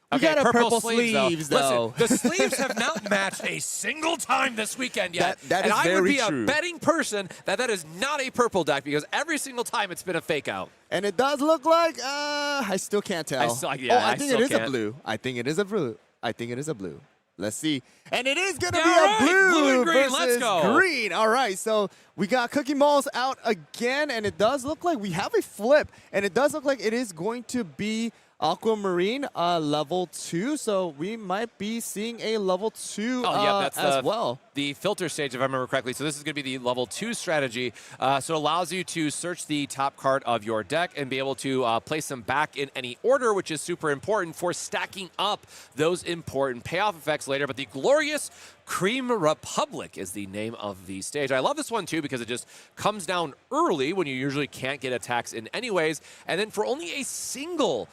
we got our purple sleeves, though. Listen, the sleeves have not matched a single time this weekend yet. That is very I would be true. a betting person that is not a purple deck because every single time it's been a fake out. And it does look like, I still can't tell. I think it is a blue. I think it is a blue. I think it is a blue. Let's see. And it is going to be a blue and green. Let's versus go. green. All right, so we got Cookie Malls out again, and it does look like we have a flip, and it does look like it is going to be Aquamarine level 2, so we might be seeing a level 2 that's as well. The filter stage, if I remember correctly. So this is going to be the level 2 strategy. So it allows you to search the top card of your deck and be able to place them back in any order, which is super important for stacking up those important payoff effects later. But the glorious Cream Republic is the name of the stage. I love this one too because it just comes down early when you usually can't get attacks in anyways. And then for only a single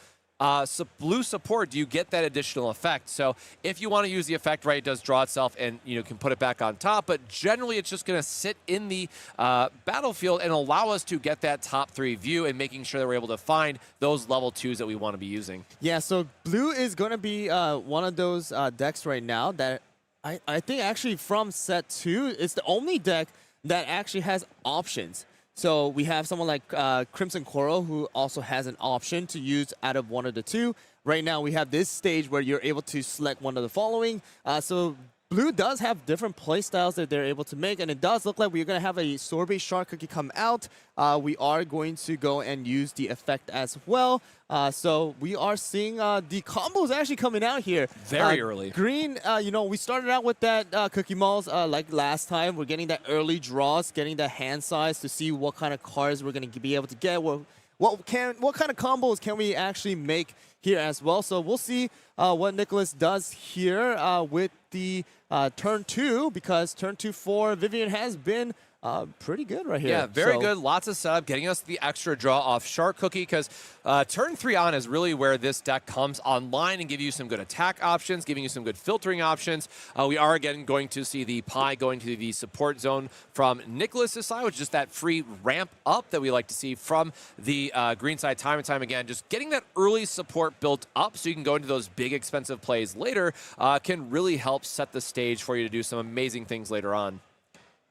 blue support, do you get that additional effect. So if you want to use the effect right, it does draw itself and you can put it back on top, but generally it's just going to sit in the battlefield and allow us to get that top 3 view and making sure that we're able to find those level 2s that we want to be using. Yeah, so blue is going to be one of those decks right now that I think actually from set 2, it's the only deck that actually has options. So we have someone like Crimson Coral who also has an option to use out of one of the two. right now we have this stage where you're able to select one of the following. So Blue does have different play styles that they're able to make, and it does look like we're going to have a sorbet shark cookie come out. We are going to go and use the effect as well. So we are seeing the combos actually coming out here. Very early. Green, we started out with that Cookie Malls like last time. We're getting that early draws, getting the hand size to see what kind of cards we're going to be able to get. What kind of combos can we actually make here as well? So we'll see what Nicholas does here with the turn 2, because turn 2 for Vivian has been pretty good right here. Yeah, very good. Lots of setup, getting us the extra draw off Shark Cookie, because turn 3 on is really where this deck comes online and give you some good attack options, giving you some good filtering options. We are, again, going to see the pie going to the support zone from Nicholas's side, which is just that free ramp up that we like to see from the green side time and time again. Just getting that early support built up so you can go into those big expensive plays later can really help set the stage for you to do some amazing things later on.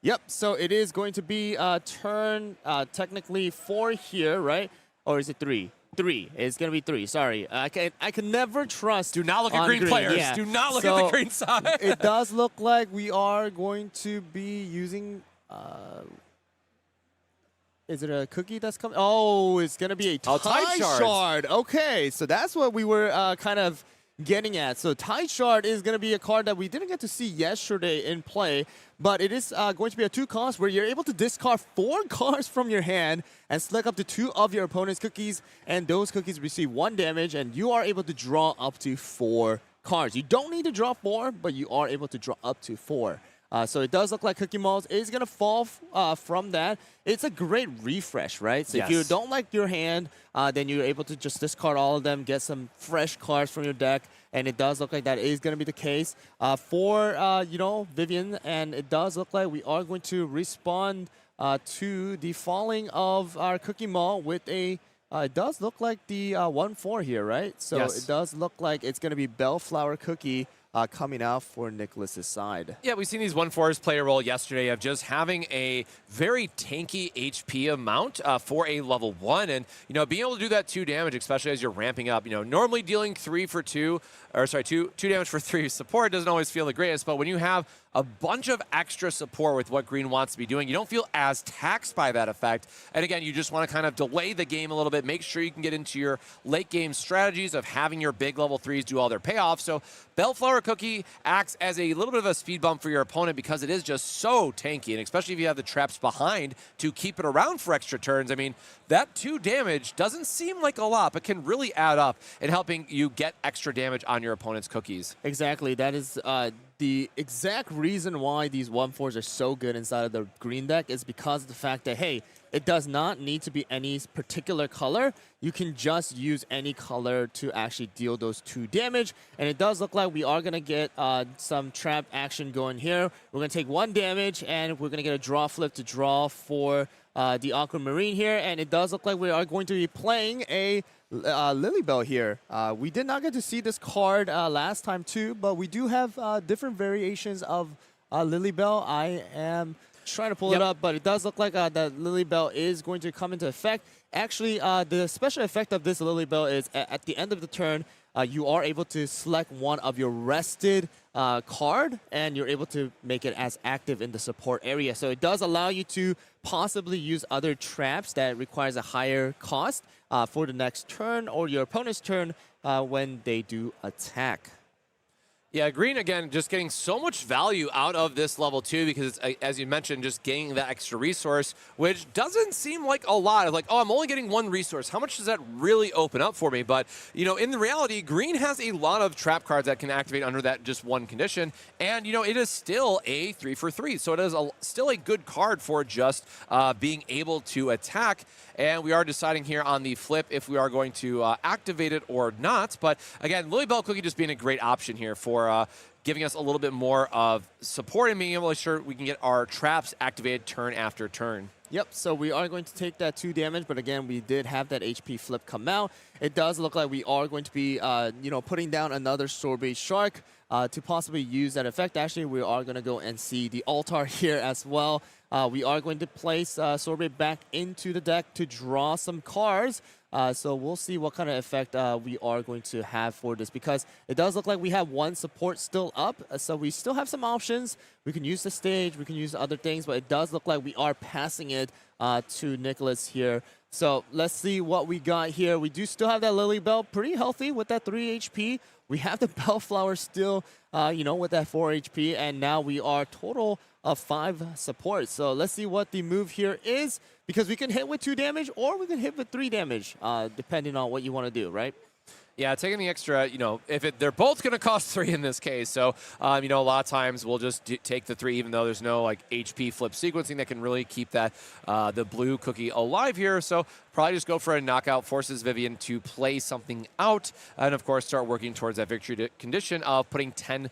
Yep, so it is going to be turn technically 4 here, right? Or is it 3? 3. It's going to be 3. Sorry. I can never trust. Do not look at on green players. Yeah. Do not look at the green side. It does look like we are going to be using... is it a cookie that's coming? Oh, it's going to be a Tide Shard. Okay, so that's what we were kind of getting at. So Tide Shard is going to be a card that we didn't get to see yesterday in play, but it is going to be a 2 cost where you're able to discard 4 cards from your hand and select up to 2 of your opponent's cookies, and those cookies receive 1 damage, and you are able to draw up to 4 cards. You don't need to draw 4, but you are able to draw up to 4. So it does look like Cookie Malls is going to fall from that. It's a great refresh, right? So if you don't like your hand, then you're able to just discard all of them, get some fresh cards from your deck, and it does look like that is going to be the case for, Vivian, and it does look like we are going to respond to the falling of our Cookie Mall with a it does look like the 1/4 here, right? So it does look like it's going to be Bellflower Cookie coming out for Nicholas's side. Yeah, we've seen these 1/4s play a role yesterday of just having a very tanky HP amount for a level 1, and being able to do that 2 damage, especially as you're ramping up. Normally dealing 2 damage for 3 support doesn't always feel the greatest, but when you have a bunch of extra support with what green wants to be doing, you don't feel as taxed by that effect. And again, you just want to kind of delay the game a little bit, make sure you can get into your late game strategies of having your big level 3s do all their payoff. So Bellflower Cookie acts as a little bit of a speed bump for your opponent because it is just so tanky, and especially if you have the traps behind to keep it around for extra turns. I mean, that 2 damage doesn't seem like a lot, but can really add up in helping you get extra damage on your opponent's cookies. Exactly. That is the exact reason why these 1/4s are so good inside of the green deck is because of the fact that, hey, it does not need to be any particular color. You can just use any color to actually deal those 2 damage. And it does look like we are going to get some trap action going here. We're going to take 1 damage, and we're going to get a draw flip to draw for the Aquamarine here. And it does look like we are going to be playing a Lilybell here. We did not get to see this card last time too, but we do have different variations of Lilybell. I am trying to pull it up, but it does look like that Lilybell is going to come into effect. Actually, the special effect of this Lilybell is at the end of the turn, you are able to select one of your rested card, and you're able to make it as active in the support area. So it does allow you to possibly use other traps that requires a higher cost for the next turn or your opponent's turn when they do attack. Yeah, green, again, just getting so much value out of this level 2 because, it's, as you mentioned, just gaining that extra resource, which doesn't seem like a lot. Like, oh, I'm only getting 1 resource. How much does that really open up for me? But, in the reality, green has a lot of trap cards that can activate under that just 1 condition. And, it is still a 3 for 3. So it is still a good card for just being able to attack. And we are deciding here on the flip if we are going to activate it or not. But, again, Lilybell Cookie just being a great option here for giving us a little bit more of support and being able to ensure we can get our traps activated turn after turn. Yep, so we are going to take that 2 damage, but again, we did have that HP flip come out. It does look like we are going to be, putting down another Sorbet Shark to possibly use that effect. Actually, we are going to go and see the altar here as well. We are going to place Sorbet back into the deck to draw some cards. So we'll see what kind of effect we are going to have for this, because it does look like we have one support still up. So we still have some options. We can use the stage, we can use other things, but it does look like we are passing it to Nicholas here. So let's see what we got here. We do still have that Lily Bell pretty healthy with that 3 HP. We have the Bellflower still, with that 4 HP, and now we are total of 5 support. So let's see what the move here is, because we can hit with 2 damage or we can hit with 3 damage, depending on what you want to do, right? Yeah, taking the extra, if they're both going to cost 3 in this case. So, a lot of times we'll just take the 3, even though there's no HP flip sequencing that can really keep that the blue cookie alive here. So probably just go for a knockout, forces Vivian to play something out, and of course start working towards that victory condition of putting 10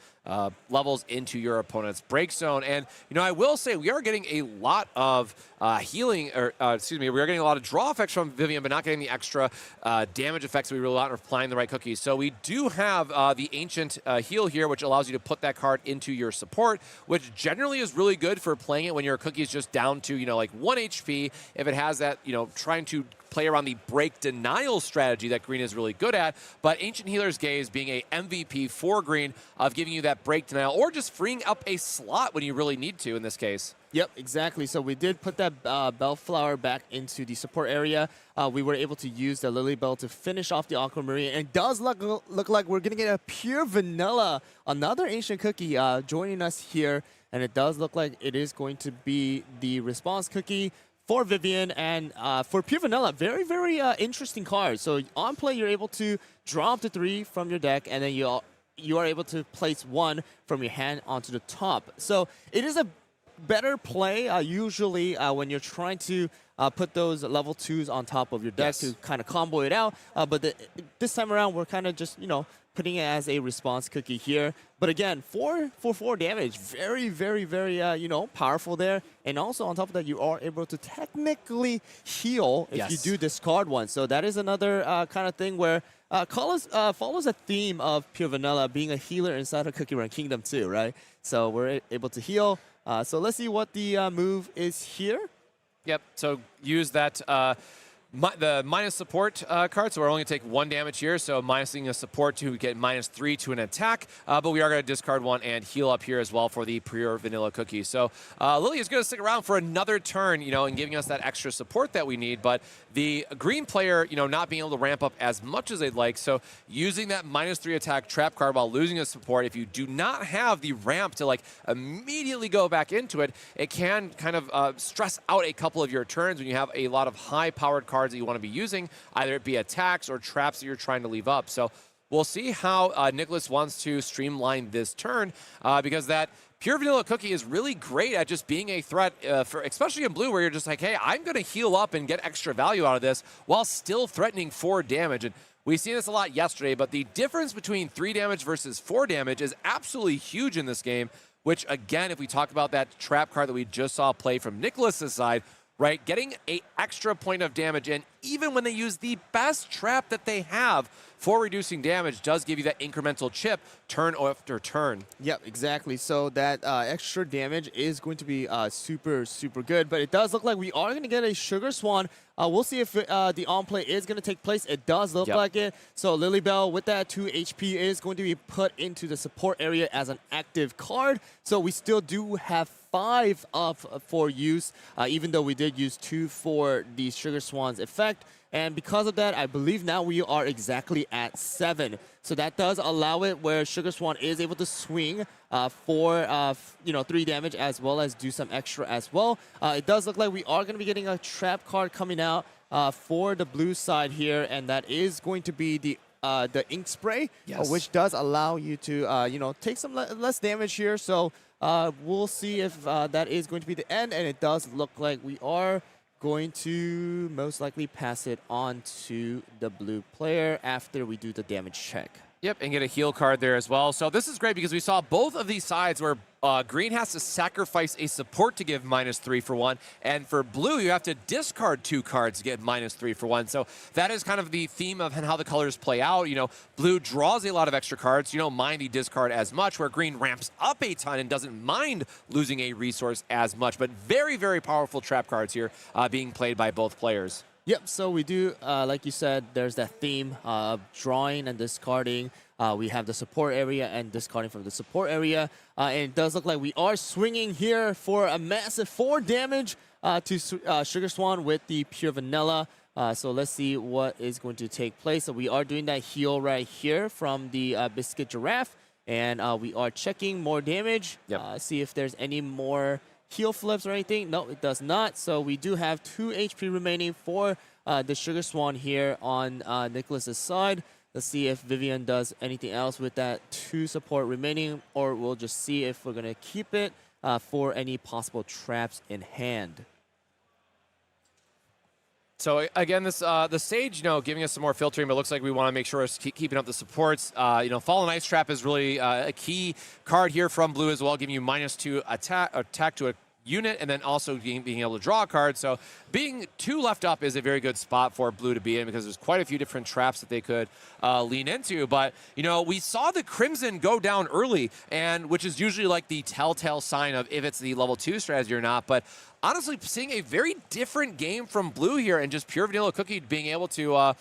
levels into your opponent's break zone. And, I will say we are getting a lot of healing, we are getting a lot of draw effects from Vivian, but not getting the extra damage effects we really want or applying the right cookies. So we do have the Ancient Heal here, which allows you to put that card into your support, which generally is really good for playing it when your cookie is just down to, 1 HP. If it has that, trying to play around the break denial strategy that green is really good at. But Ancient Healer's Gaze being a MVP for green of giving you that break denial or just freeing up a slot when you really need to in this case. Yep, exactly. So we did put that Bellflower back into the support area. We were able to use the Lily Bell to finish off the Aquamarine. And it does look like we're going to get a pure vanilla, another Ancient Cookie joining us here. And it does look like it is going to be the response cookie for Vivian, and for Pure Vanilla, very, very interesting card. So on play, you're able to draw up to 3 from your deck, and then you are able to place 1 from your hand onto the top. So it is a better play usually when you're trying to put those level 2s on top of your deck to kind of combo it out. But this time around, we're kind of just, putting it as a response cookie here. But again, 4 damage, very, very, very, powerful there. And also on top of that, you are able to technically heal if you do discard 1. So that is another kind of thing where follows a theme of Pure Vanilla being a healer inside of CookieRun Kingdom too, right? So we're able to heal. So let's see what the move is here. Yep, so use that the minus support card, so we're only going to take 1 damage here, so minusing a support to get -3 to an attack, but we are going to discard 1 and heal up here as well for the Pure Vanilla Cookie. So Lily is going to stick around for another turn, and giving us that extra support that we need, but the green player, not being able to ramp up as much as they'd like, so using that -3 attack trap card while losing a support, if you do not have the ramp to immediately go back into it, it can kind of stress out a couple of your turns when you have a lot of high-powered cards that you want to be using, either it be attacks or traps that you're trying to leave up. So we'll see how Nicholas wants to streamline this turn, because that Pure Vanilla Cookie is really great at just being a threat, especially in blue, where you're just like, hey, I'm going to heal up and get extra value out of this while still threatening 4 damage. And we've seen this a lot yesterday, but the difference between 3 damage versus 4 damage is absolutely huge in this game, which, again, if we talk about that trap card that we just saw play from Nicholas's side, right, getting an extra point of damage in, even when they use the best trap that they have for reducing damage, does give you that incremental chip turn after turn. Yep, exactly. So that extra damage is going to be super, super good. But it does look like we are going to get a Sugar Swan. We'll see if the on-play is going to take place. It does look like it. So Lily Bell with that 2 HP is going to be put into the support area as an active card. So we still do have 5 up for use, even though we did use 2 for the Sugar Swan's effect. And because of that, I believe now we are exactly at 7. So that does allow it where Sugar Swan is able to swing for 3 damage as well as do some extra as well. It does look like we are going to be getting a trap card coming out for the blue side here, and that is going to be the Ink Spray, which does allow you to take some less damage here. So we'll see if that is going to be the end, and it does look like we are going to most likely pass it on to the blue player after we do the damage check. Yep, and get a heal card there as well. So this is great because we saw both of these sides where green has to sacrifice a support to give -3 for 1, and for blue, you have to discard 2 cards to get -3 for 1. So that is kind of the theme of how the colors play out. Blue draws a lot of extra cards. You don't mind the discard as much, where green ramps up a ton and doesn't mind losing a resource as much. But very, very powerful trap cards here being played by both players. Yep, so we do, like you said, there's that theme of drawing and discarding. We have the support area and discarding from the support area. And it does look like we are swinging here for a massive 4 damage to Sugar Swan with the Pure Vanilla. So let's see what is going to take place. So we are doing that heal right here from the Biscuit Giraffe. And we are checking more damage. See if there's any more heal flips or anything. No, it does not. So we do have 2 HP remaining for the Sugar Swan here on Nicholas's side. Let's see if Vivian does anything else with that 2 support remaining, or we'll just see if we're going to keep it for any possible traps in hand. So again, this the stage, giving us some more filtering, but it looks like we want to make sure we're keeping up the supports. Fallen Ice Trap is really a key card here from blue as well, giving you -2 attack to a unit, and then also being able to draw a card. So being 2 left up is a very good spot for blue to be in, because there's quite a few different traps that they could lean into. But, we saw the Crimson go down early, and which is usually like the telltale sign of if it's the level 2 strategy or not. But honestly, seeing a very different game from blue here, and just Pure Vanilla Cookie being able to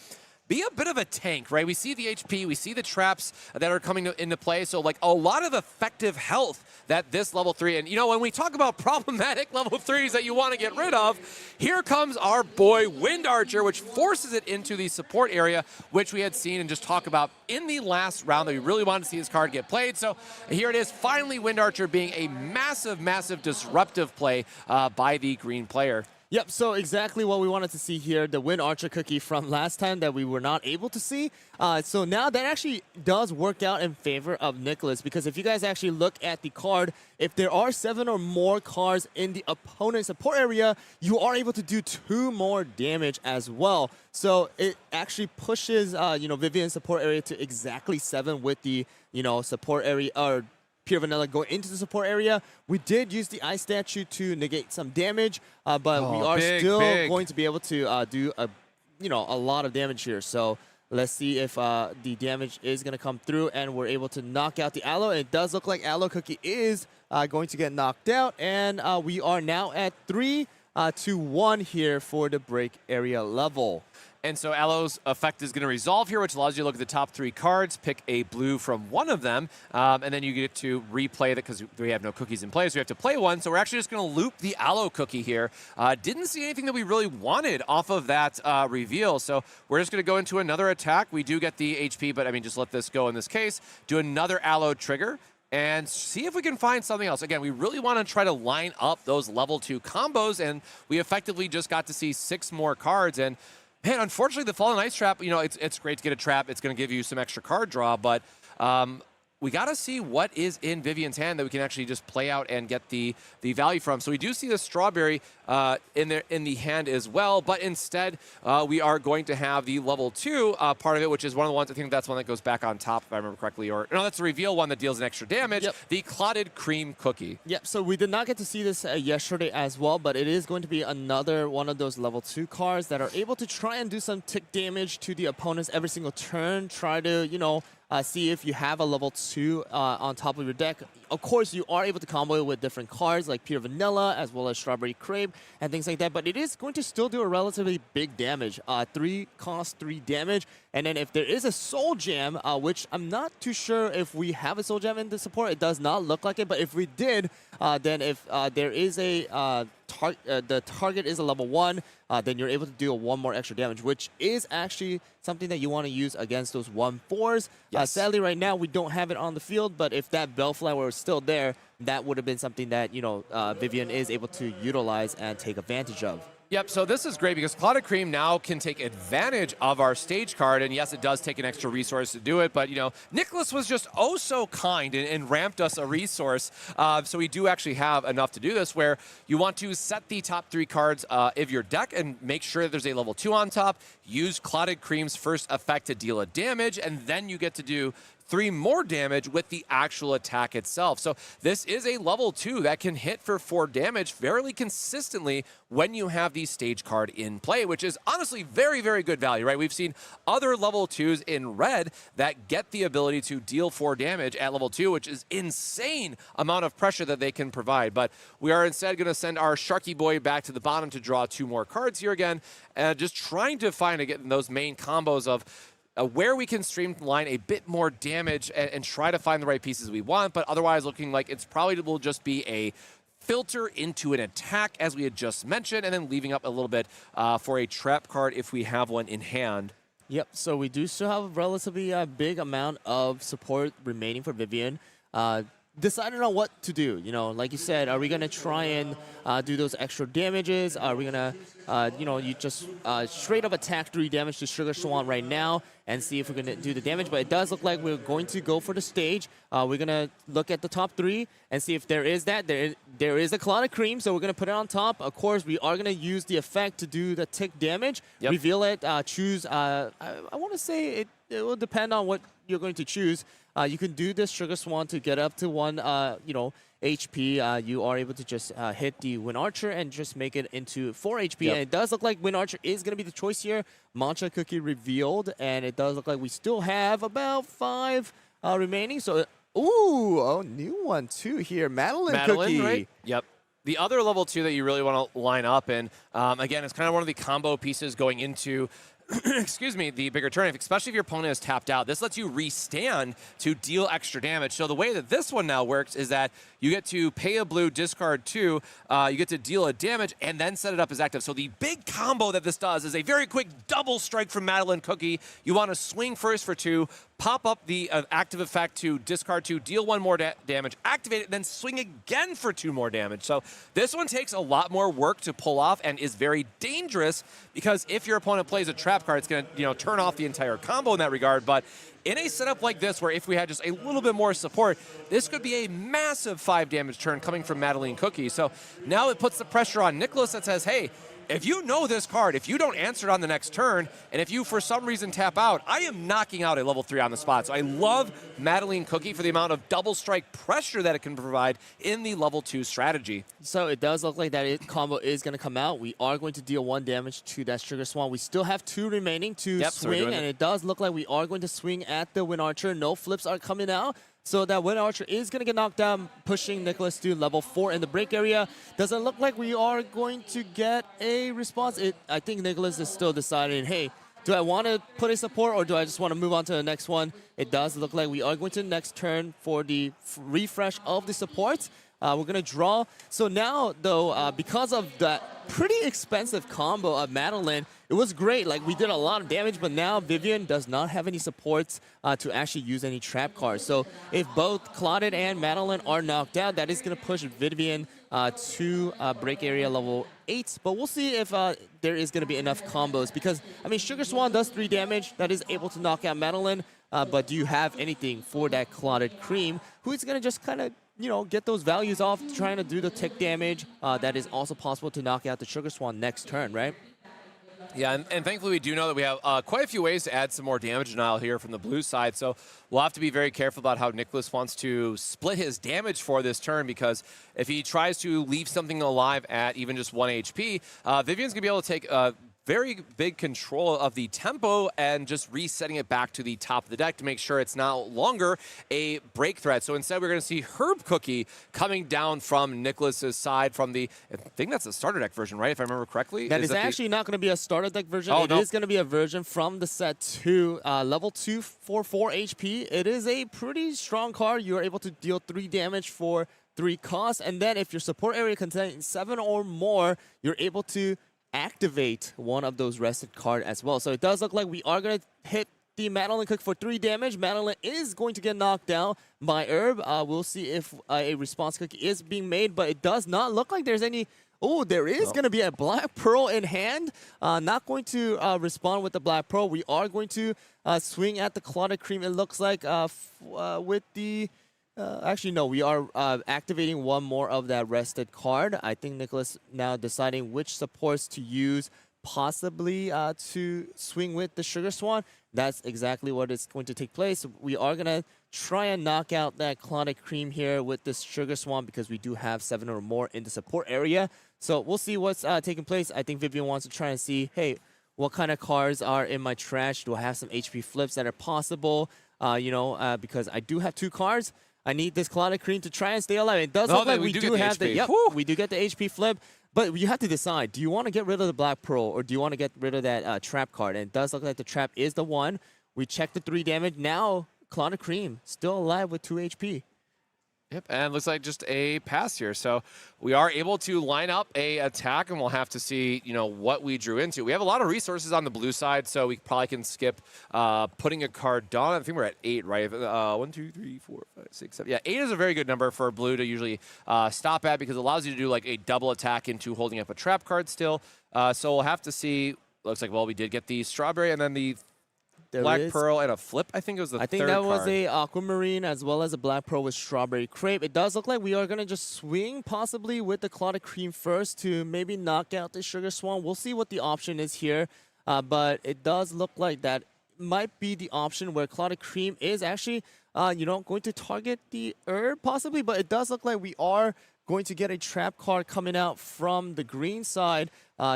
be a bit of a tank, right? We see the HP, we see the traps that are coming into play. So, like, a lot of effective health that this level 3, and, when we talk about problematic level 3s that you want to get rid of, here comes our boy Wind Archer, which forces it into the support area, which we had seen and just talked about in the last round that we really wanted to see this card get played. So here it is, finally Wind Archer being a massive, massive disruptive play by the green player. Yep, so exactly what we wanted to see here, the Wind Archer cookie from last time that we were not able to see. So now that actually does work out in favor of Nicholas, because if you guys actually look at the card, if there are 7 or more cards in the opponent's support area, you are able to do 2 more damage as well. So it actually pushes, Vivian's support area to exactly 7 with the, support area, or Pure Vanilla going into the support area. We did use the Ice Statue to negate some damage, but we are still going to be able to do a lot of damage here. So let's see if the damage is going to come through and we're able to knock out the Aloe. It does look like Aloe Cookie is going to get knocked out, and we are now at 3-1 here for the break area level. And so Aloe's effect is going to resolve here, which allows you to look at the top 3 cards, pick a blue from one of them, and then you get to replay that because we have no cookies in play, so we have to play one. So we're actually just going to loop the Aloe cookie here. Didn't see anything that we really wanted off of that reveal, so we're just going to go into another attack. We do get the HP, but just let this go in this case. Do another Aloe trigger and see if we can find something else. Again, we really want to try to line up those level 2 combos, and we effectively just got to see 6 more cards. And man, unfortunately, the Fallen Ice Trap, it's great to get a trap. It's going to give you some extra card draw, but we got to see what is in Vivian's hand that we can actually just play out and get the value from. So we do see the Strawberry in the hand as well, but instead we are going to have the level 2 part of it, which is one of the ones, I think that's one that goes back on top, if I remember correctly, or no, that's the reveal one that deals an extra damage, the Clotted Cream Cookie. Yep, so we did not get to see this yesterday as well, but it is going to be another one of those level 2 cards that are able to try and do some tick damage to the opponents every single turn, try to, see if you have a level 2 on top of your deck. Of course, you are able to combo it with different cards like Pure Vanilla as well as Strawberry Crepe and things like that, but it is going to still do a relatively big damage. 3 cost 3 damage, and then if there is a Soul Jam, which I'm not too sure if we have a Soul Jam in the support, it does not look like it, but if we did, then if there is a the target is a level 1, then you're able to do 1 more extra damage, which is actually something that you want to use against those 1/4s. Sadly, right now, we don't have it on the field, but if that Bellflower was still there, that would have been something that, Vivian is able to utilize and take advantage of. Yep, so this is great because Clotted Cream now can take advantage of our stage card, and yes, it does take an extra resource to do it, but, Nicholas was just oh so kind and ramped us a resource, so we do actually have enough to do this, where you want to set the top 3 cards of your deck and make sure that there's a level 2 on top, use Clotted Cream's first effect to deal a damage, and then you get to do 3 more damage with the actual attack itself. So this is a level 2 that can hit for 4 damage fairly consistently when you have the stage card in play, which is honestly very, very good value, right? We've seen other level 2s in red that get the ability to deal 4 damage at level 2, which is insane amount of pressure that they can provide. But we are instead going to send our Sharky Boy back to the bottom to draw 2 more cards here again, and just trying to find again those main combos of where we can streamline a bit more damage and try to find the right pieces we want, but otherwise looking like it's probably will just be a filter into an attack, as we had just mentioned, and then leaving up a little bit for a trap card if we have one in hand. Yep, so we do still have a relatively big amount of support remaining for Vivian. Deciding on what to do, you know, like you said, are we going to try and do those extra damages? Are we going to, you know, you just straight up attack 3 damage to Sugar Swan right now and see if we're going to do the damage? But it does look like we're going to go for the stage. We're going to look at the top 3 and see if there is that. There is a clot of cream, so we're going to put it on top. Of course, we are going to use the effect to do the tick damage. Yep. Reveal it, choose, I want to say it will depend on what you're going to choose. You can do this Sugar Swan to get up to 1, you know, HP. You are able to just hit the Wind Archer and just make it into 4 HP. Yep. And it does look like Wind Archer is going to be the choice here. Matcha Cookie revealed, and it does look like we still have about 5 remaining. So, ooh, new one too here. Madeline Cookie. Right? Yep. The other level 2 that you really want to line up, and again, it's kind of one of the combo pieces going into excuse me, the bigger turn, especially if your opponent is tapped out. This lets you restand to deal extra damage. So the way that this one now works is that you get to pay a blue, discard 2, you get to deal a damage, and then set it up as active. So the big combo that this does is a very quick double strike from Madeline Cookie. You want to swing first for 2, pop up the active effect to discard 2, deal 1 more damage, activate it, then swing again for 2 more damage. So this one takes a lot more work to pull off and is very dangerous, because if your opponent plays a trap card, it's going to, you know, turn off the entire combo in that regard. But in a setup like this, where if we had just a little bit more support, this could be a massive 5 damage turn coming from Madeline Cookie. So now it puts the pressure on Nicholas that says, hey, if you know this card, if you don't answer it on the next turn, and if you for some reason tap out, I am knocking out a level 3 on the spot. So I love Madeline Cookie for the amount of double strike pressure that it can provide in the level 2 strategy. So it does look like that combo is going to come out. We are going to deal 1 damage to that Sugar Swan. We still have 2 remaining to swing, and it does look like we are going to swing at the Wind Archer. No flips are coming out. So that Wind Archer is going to get knocked down, pushing Nicholas to level 4 in the break area. Doesn't look like we are going to get a response. I think Nicholas is still deciding, hey, do I want to put a support or do I just want to move on to the next one? It does look like we are going to the next turn for the refresh of the supports. We're going to draw. So now, though, because of that pretty expensive combo of Madeline, it was great. Like, we did a lot of damage, but now Vivian does not have any supports to actually use any trap cards. So if both Claudette and Madeline are knocked out, that is going to push Vivian to break area level 8. But we'll see if there is going to be enough combos. Because, I mean, Sugar Swan does 3 damage. That is able to knock out Madeline. But do you have anything for that Claudette Cream, who is going to just kind of, you know, get those values off, trying to do the tick damage. That is also possible to knock out the Sugar Swan next turn, right? Yeah, and thankfully we do know that we have quite a few ways to add some more damage denial here from the blue side, so we'll have to be very careful about how Nicholas wants to split his damage for this turn, because if he tries to leave something alive at even just 1 HP, Vivian's going to be able to take very big control of the tempo and just resetting it back to the top of the deck to make sure it's no longer a break threat. So instead, we're going to see Herb Cookie coming down from Nicholas's side from the, I think that's the starter deck version, right? If I remember correctly. That is actually not going to be a starter deck version. Oh, it is going to be a version from the set 2, level 2 for 4 HP. It is a pretty strong card. You are able to deal 3 damage for 3 costs. And then if your support area contains 7 or more, you're able to activate one of those rested cards as well. So it does look like we are going to hit the Madeline Cook for 3 damage. Madeline is going to get knocked down by Herb. We'll see if a response cookie is being made, but it does not look like there's any. Oh, there is going to be a Black Pearl in hand. Not going to respond with the Black Pearl. We are going to swing at the Clotted Cream, it looks like, with the... actually, no, we are activating one more of that rested card. I think Nicholas now deciding which supports to use, possibly to swing with the Sugar Swan. That's exactly what is going to take place. We are going to try and knock out that Clotted Cream here with this Sugar Swan because we do have 7 or more in the support area. So we'll see what's taking place. I think Vivian wants to try and see, hey, what kind of cards are in my trash? Do I have some HP flips that are possible? Because I do have 2 cards. I need this Clotted Cream to try and stay alive. It does look like we do have we do get the HP flip. But you have to decide, do you want to get rid of the Black Pearl or do you want to get rid of that trap card? And it does look like the trap is the one. We checked the 3 damage. Now, Clotted Cream still alive with 2 HP. Yep, and looks like just a pass here. So we are able to line up a attack, and we'll have to see, what we drew into. We have a lot of resources on the blue side, so we probably can skip putting a card down. I think we're at 8, right? 1, 2, 3, 4, 5, 6, 7. Yeah, 8 is a very good number for blue to usually stop at because it allows you to do like a double attack into holding up a trap card still. So we'll have to see. Looks like, well, we did get the strawberry and then the Black Pearl and a flip. I think it was the third card. I think that was a Aquamarine as well as a Black Pearl with Strawberry Crepe. It does look like we are going to just swing possibly with the Clotted Cream first to maybe knock out the Sugar Swan. We'll see what the option is here. But it does look like that might be the option where Clotted Cream is actually, going to target the herb possibly. But it does look like we are going to get a trap card coming out from the green side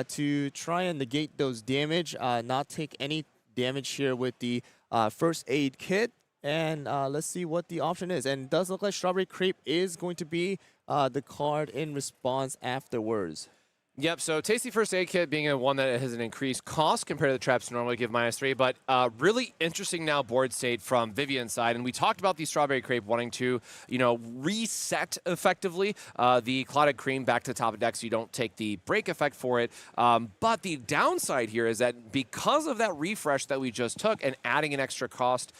to try and negate those damage, not take any damage here with the first aid kit, and let's see what the option is. And it does look like Strawberry Crepe is going to be the card in response afterwards. Yep, so Tasty First Aid Kit being a one that has an increased cost compared to the traps normally give -3, but really interesting now board state from Vivian's side. And we talked about the Strawberry Crepe wanting to, reset effectively the Clotted Cream back to the top of deck so you don't take the break effect for it. But the downside here is that because of that refresh that we just took and adding an extra cost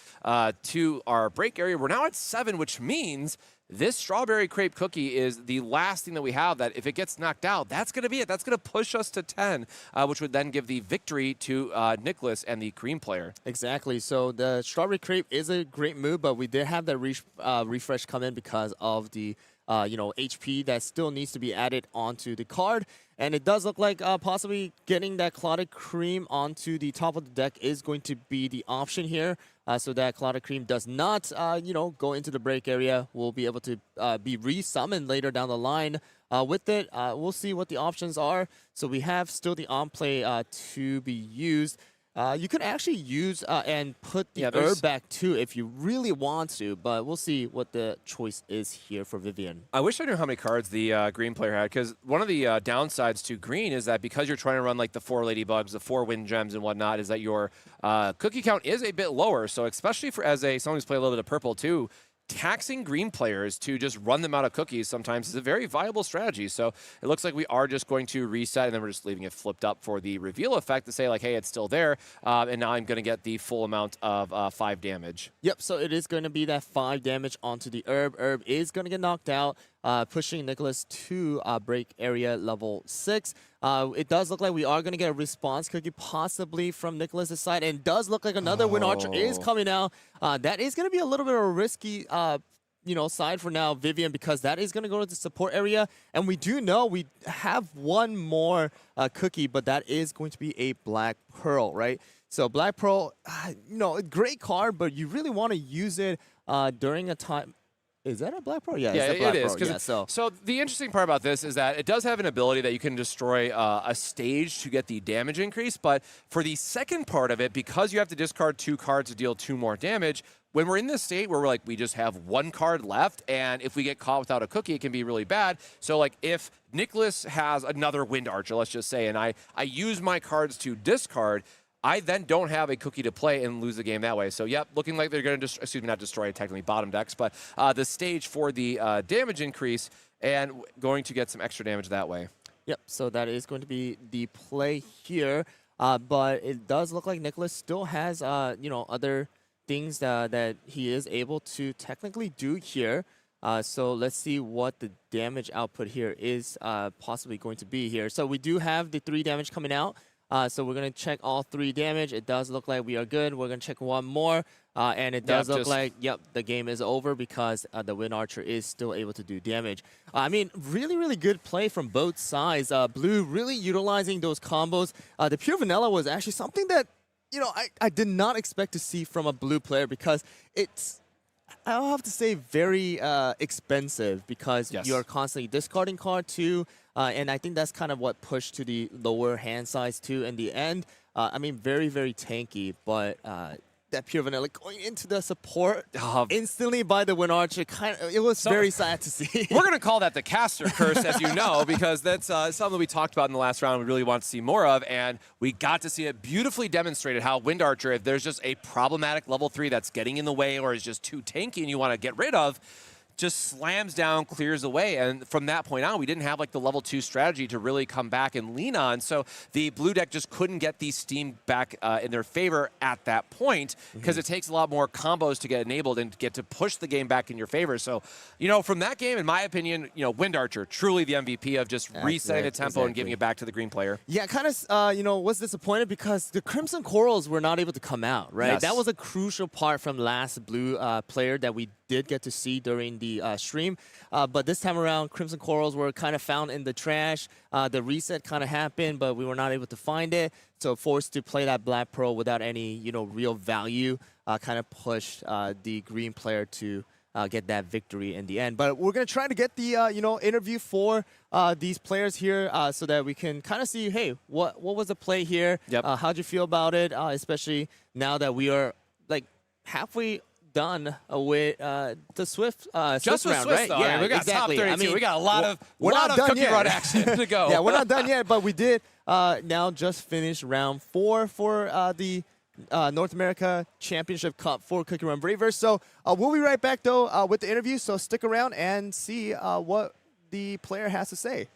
to our break area, we're now at 7, which means this Strawberry Crepe cookie is the last thing that we have that if it gets knocked out, that's going to be it. That's going to push us to 10, which would then give the victory to Nicholas and the green player. Exactly. So the Strawberry Crepe is a great move, but we did have that refresh come in because of the HP that still needs to be added onto the card. And it does look like possibly getting that Clotted Cream onto the top of the deck is going to be the option here. So that Clotted Cream does not, go into the break area. We'll be able to be resummoned later down the line with it. We'll see what the options are. So we have still the on-play to be used. You could actually use and put the herb back too if you really want to, but we'll see what the choice is here for Vivian. I wish I knew how many cards the green player had, because one of the downsides to green is that because you're trying to run like the 4 Ladybugs, the 4 Wind Gems and whatnot, is that your cookie count is a bit lower. So especially for someone who's played a little bit of purple too, taxing green players to just run them out of cookies sometimes is a very viable strategy. So it looks like we are just going to reset, and then we're just leaving it flipped up for the reveal effect to say like, hey, it's still there. And now I'm going to get the full amount of 5 damage. Yep, so it is going to be that 5 damage onto the herb. Herb is going to get knocked out, pushing Nicholas to break area level 6. It does look like we are going to get a response cookie possibly from Nicholas' side, and it does look like another Wind Archer is coming out. That is going to be a little bit of a risky side for now, Vivian, because that is going to go to the support area. And we do know we have one more cookie, but that is going to be a Black Pearl, right? So Black Pearl, a great card, but you really want to use it during a time. Is that a Black Pearl? Yeah, it's a Black Pearl. Yeah, so the interesting part about this is that it does have an ability that you can destroy a stage to get the damage increase. But for the second part of it, because you have to discard 2 cards to deal 2 more damage, when we're in this state where we're like, we just have 1 card left, and if we get caught without a cookie, it can be really bad. So like if Nicholas has another Wind Archer, let's just say, and I use my cards to discard, I then don't have a cookie to play and lose the game that way. So, yep, looking like they're going to, not destroy technically bottom decks, but the stage for the damage increase and going to get some extra damage that way. Yep, so that is going to be the play here. But it does look like Nicholas still has, other things that he is able to technically do here. So let's see what the damage output here is possibly going to be here. So we do have the 3 damage coming out. So we're going to check all 3 damage. It does look like we are good. We're going to check 1 more. And it does look like, the game is over because the Wind Archer is still able to do damage. I mean, really, really good play from both sides. Blue really utilizing those combos. The Pure Vanilla was actually something that, I did not expect to see from a blue player because it's I'll have to say very expensive because Yes. you're constantly discarding card too, and I think that's kind of what pushed to the lower hand size too in the end. I mean, very, very tanky, but that pure vanilla going into the support instantly by the Wind Archer, it was very sad to see. We're going to call that the caster curse, as you know, because that's something we talked about in the last round we really want to see more of, and we got to see it beautifully demonstrated how Wind Archer, if there's just a problematic level 3 that's getting in the way or is just too tanky and you want to get rid of, just slams down, clears away, and from that point on, we didn't have like the level 2 strategy to really come back and lean on, so the blue deck just couldn't get these Steam back in their favor at that point, because it takes a lot more combos to get enabled and get to push the game back in your favor. So, you know, from that game, in my opinion, you know, Wind Archer, truly the MVP of just resetting the tempo and giving it back to the green player. Yeah, kind of, you know, was disappointed because the Crimson Corals were not able to come out, right? Yes. That was a crucial part from last blue player that we did get to see during the stream. But this time around, Crimson Corals were kind of found in the trash. The reset kind of happened, but we were not able to find it. So forced to play that Black Pearl without any, you know, real value, kind of pushed the green player to get that victory in the end. But we're going to try to get the, you know, interview for these players here so that we can kind of see, hey, what was the play here? Yep. How'd you feel about it? Especially now that we are like halfway done with the Swift Just with round, Swiss, right? though. Yeah, I mean, we got exactly. top 32. I mean, We got a lot of done cookie yet. run action to go. Yeah, we're not done yet, but we did now just finish round 4 for the North America Championship Cup for Cookie Run Braverse. So we'll be right back, though, with the interview. So stick around and see what the player has to say.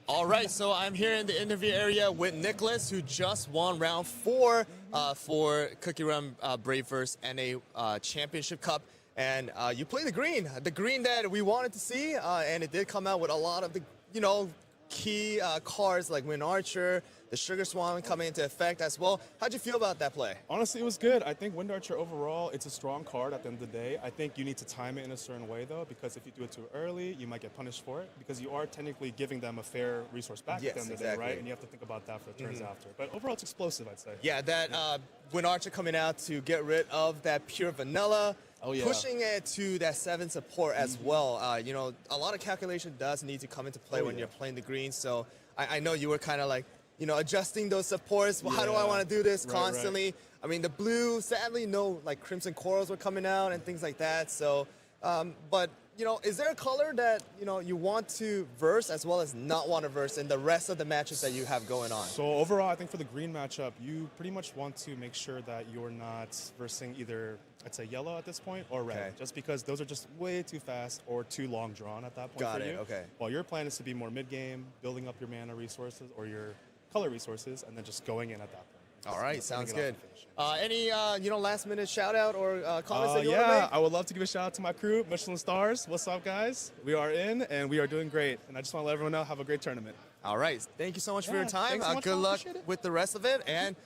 All right, so I'm here in the interview area with Nicholas, who just won round 4 for Cookie Run Braverse NA Championship Cup. And you play the green that we wanted to see, and it did come out with a lot of the, you know, key cards like Wind Archer, the Sugar Swan coming into effect as well. How'd you feel about that play? Honestly, it was good. I think Wind Archer overall, it's a strong card at the end of the day. I think you need to time it in a certain way though, because if you do it too early, you might get punished for it because you are technically giving them a fair resource back at the end of the day, right? And you have to think about that for the turns after. But overall, it's explosive, I'd say. Yeah, that Wind Archer coming out to get rid of that pure vanilla. Oh, yeah. Pushing it to that 7 support as well. You know, a lot of calculation does need to come into play when you're playing the green. So I know you were kind of like, you know, adjusting those supports. Well, how do I want to do this constantly? I mean, the blue, sadly, no, like Crimson Corals were coming out and things like that. So, but, you know, is there a color that, you know, you want to verse as well as not want to verse in the rest of the matches that you have going on? So overall, I think for the green matchup, you pretty much want to make sure that you're not versing either, I'd say yellow at this point or red, just because those are just way too fast or too long drawn at that point Got for it, you. okay. While your plan is to be more mid-game, building up your mana resources or your color resources, and then just going in at that point. All right, sounds good. Any you know, last minute shout out or comments that you want to Yeah, make? I would love to give a shout out to my crew, Michelin Stars. What's up, guys? We are in and we are doing great. And I just want to let everyone know, have a great tournament. All right, thank you so much for your time. thanks so much, Good man. luck Appreciate it. with the rest of it, and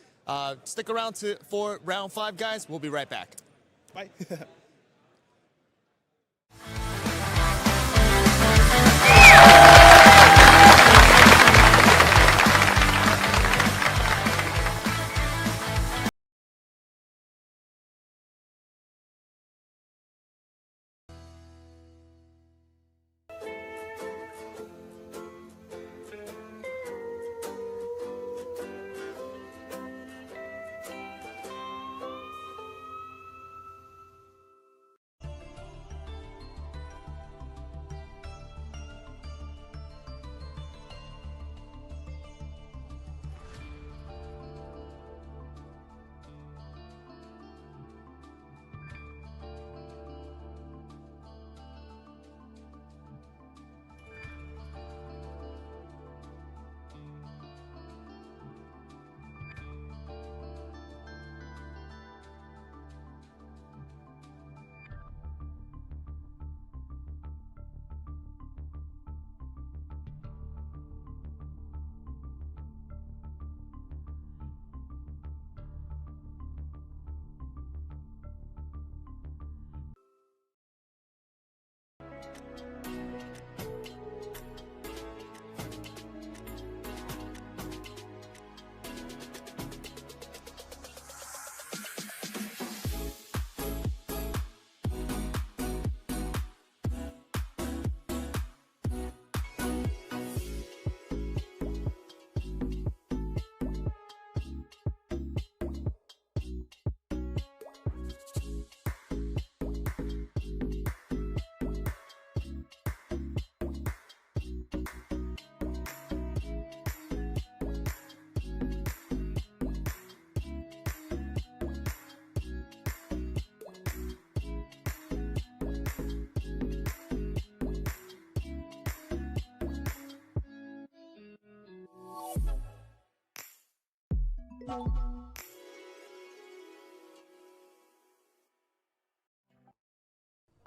stick around for round 5, guys. We'll be right back. Bye.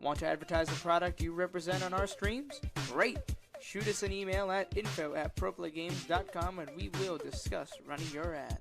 Want to advertise the product you represent on our streams? Great! Shoot us an email at info@proplaygames.com and we will discuss running your ad.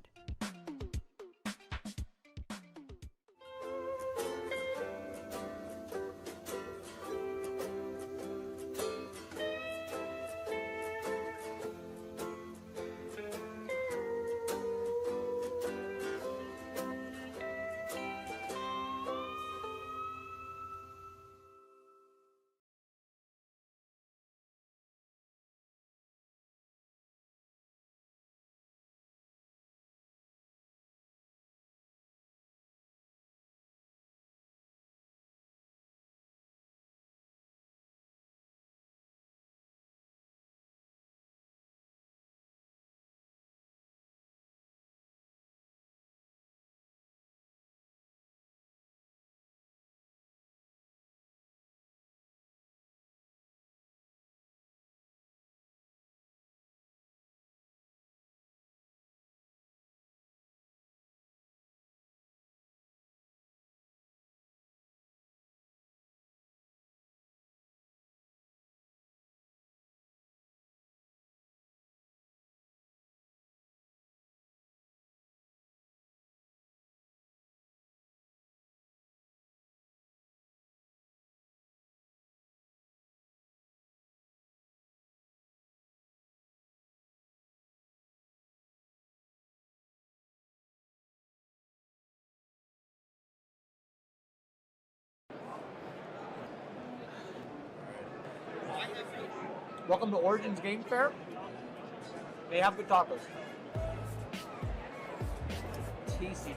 Welcome to Origins Game Fair. They have good tacos. TCG.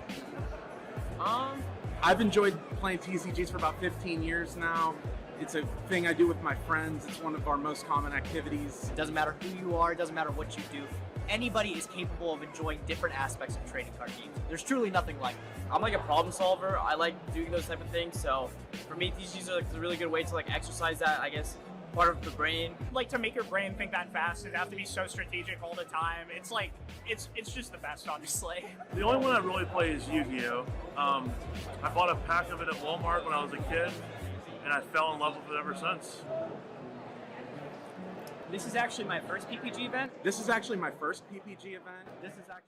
I've enjoyed playing TCGs for about 15 years now. It's a thing I do with my friends. It's one of our most common activities. It doesn't matter who you are, it doesn't matter what you do. Anybody is capable of enjoying different aspects of trading card games. There's truly nothing like it. I'm like a problem solver. I like doing those type of things. So for me, TCGs are like a really good way to like exercise that, I guess, part of the brain. Like to make your brain think that fast, and have to be so strategic all the time. It's like, it's just the best, honestly. The only one I really play is Yu-Gi-Oh! I bought a pack of it at Walmart when I was a kid, and I fell in love with it ever since. This is actually my first PPG event. This is actually my first PPG event. This is actually...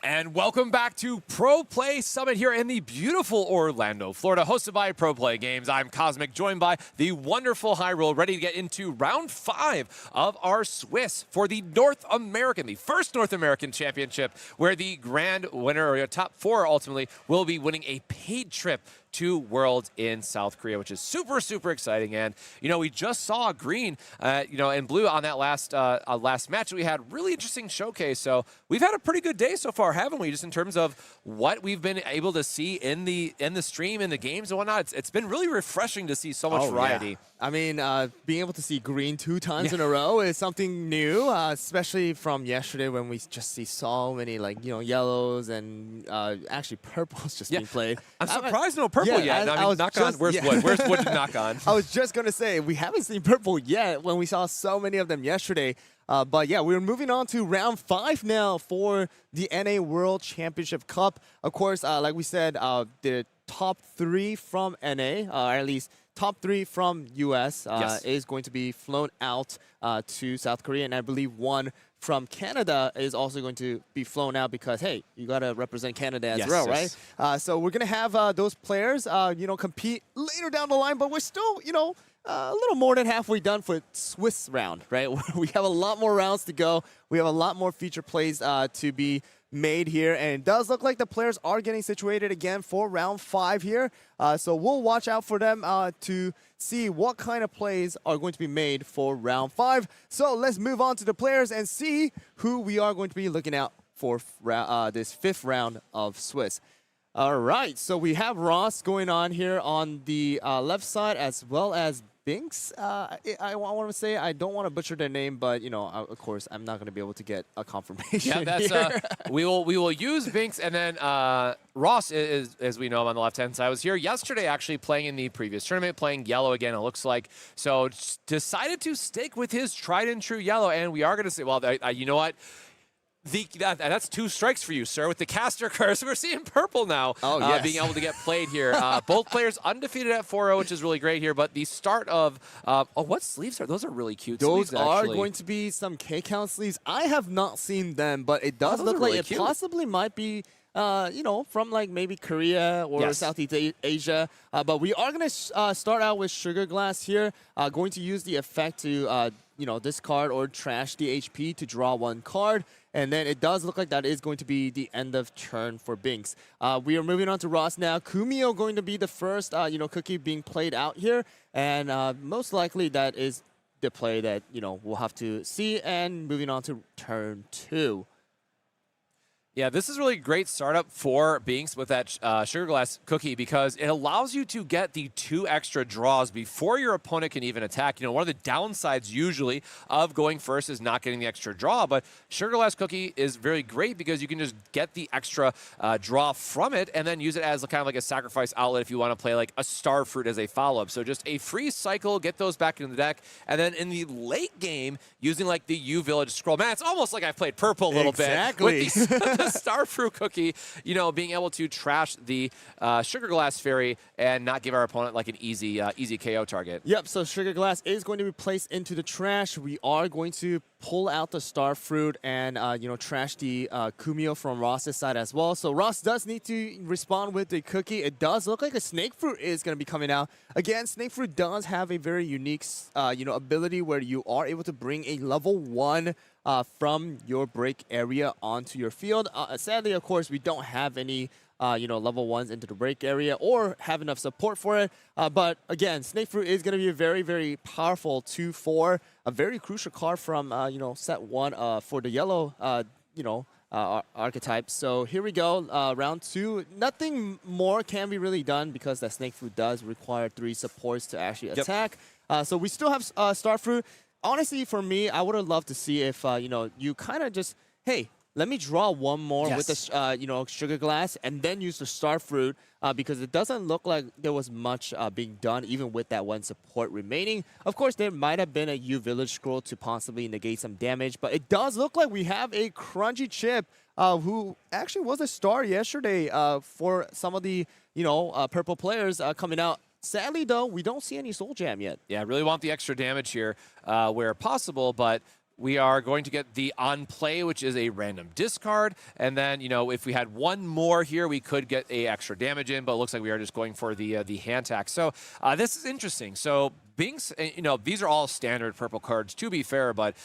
And welcome back to Pro Play Summit here in the beautiful Orlando, Florida, hosted by Pro Play Games. I'm Cosmic, joined by the wonderful HyRoll, ready to get into round 5 of our Swiss for the the first North American Championship, where the grand winner, or top 4 ultimately, will be winning a paid trip to Worlds in South Korea, which is super, super exciting. And, you know, we just saw green, and blue on that last match. We had really interesting showcase. So we've had a pretty good day so far, haven't we? Just in terms of what we've been able to see in the stream, in the games and whatnot. It's been really refreshing to see so much variety. Yeah. I mean, being able to see green 2 times in a row is something new, especially from yesterday when we just see so many, yellows and actually purples just being played. I'm surprised no purple yet. I mean, knock on. Where's wood? Where's wood to knock on? I was just going to say, we haven't seen purple yet when we saw so many of them yesterday. But yeah, we're moving on to round 5 now for the NA World Championship Cup. Of course, like we said, the top 3 from NA, or at least top 3 from US, is going to be flown out to South Korea. And I believe 1 from Canada is also going to be flown out because, hey, you got to represent Canada as well, right? So we're going to have those players, compete later down the line, but we're still, a little more than halfway done for Swiss round, right? We have a lot more rounds to go. We have a lot more feature plays to be made here, and it does look like the players are getting situated again for round 5 here. So we'll watch out for them to see what kind of plays are going to be made for round 5. So let's move on to the players and see who we are going to be looking out for this 5th round of Swiss. All right, so we have Ross going on here on the left side, as well as Binks. I want to say, I don't want to butcher their name, but of course, I'm not going to be able to get a confirmation. Yeah, that's we will use Binks, and then Ross is, as we know, on the left-hand side. I was here yesterday, actually playing in the previous tournament, playing yellow again. It looks like so decided to stick with his tried and true yellow, and we are going to say, well, you know what. That's 2 strikes for you, sir, with the caster curse. We're seeing purple now being able to get played here. Both players undefeated at 4-0, which is really great here. But the start of what sleeves are those? Are really cute. Those sleeves, are actually. going to be some K-count sleeves. I have not seen them, but it does look like really it cute. possibly might be from maybe Korea or Southeast Asia. But we are going to start out with Sugar Glass here. Going to use the effect to discard or trash the HP to draw 1 card. And then it does look like that is going to be the end of turn for Binks. We are moving on to Ross now. Kumio going to be the first, cookie being played out here. And most likely that is the play that, we'll have to see. And moving on to turn 2. Yeah, this is really a great startup for Binks with that Sugar Glass Cookie, because it allows you to get the 2 extra draws before your opponent can even attack. One of the downsides usually of going first is not getting the extra draw, but Sugar Glass Cookie is very great because you can just get the extra draw from it and then use it as kind of like a sacrifice outlet if you want to play like a Star Fruit as a follow-up. So just a free cycle, get those back into the deck, and then in the late game, using like the U Village scroll. Man, it's almost like I've played purple a little bit. With the Star Fruit Cookie, being able to trash the Sugar Glass Fairy and not give our opponent like an easy KO target. Yep, so Sugar Glass is going to be placed into the trash. We are going to pull out the Star Fruit and, trash the Kumio from Ross's side as well. So Ross does need to respond with the cookie. It does look like a Snake Fruit is going to be coming out. Again, Snake Fruit does have a very unique, ability where you are able to bring a level 1 from your break area onto your field. Sadly, of course, we don't have any level 1s into the break area or have enough support for it. But again, Snake Fruit is going to be a very, very powerful 2/4, a very crucial card from, set 1 for the yellow, archetype. So here we go, round 2. Nothing more can be really done because that Snake Fruit does require 3 supports to actually attack. So we still have Star Fruit. Honestly, for me, I would have loved to see if, you kind of just, hey, let me draw one more with the, Sugar Glass and then use the Star Fruit because it doesn't look like there was much being done even with that 1 support remaining. Of course, there might have been a U Village Scroll to possibly negate some damage, but it does look like we have a Crunchy Chip who actually was a star yesterday for some of the, purple players coming out. Sadly, though, we don't see any Soul Jam yet. Yeah, I really want the extra damage here where possible, but we are going to get the on play, which is a random discard. And then, if we had one more here, we could get a extra damage in, but it looks like we are just going for the hand attack. So this is interesting. So Binks, these are all standard purple cards, to be fair, but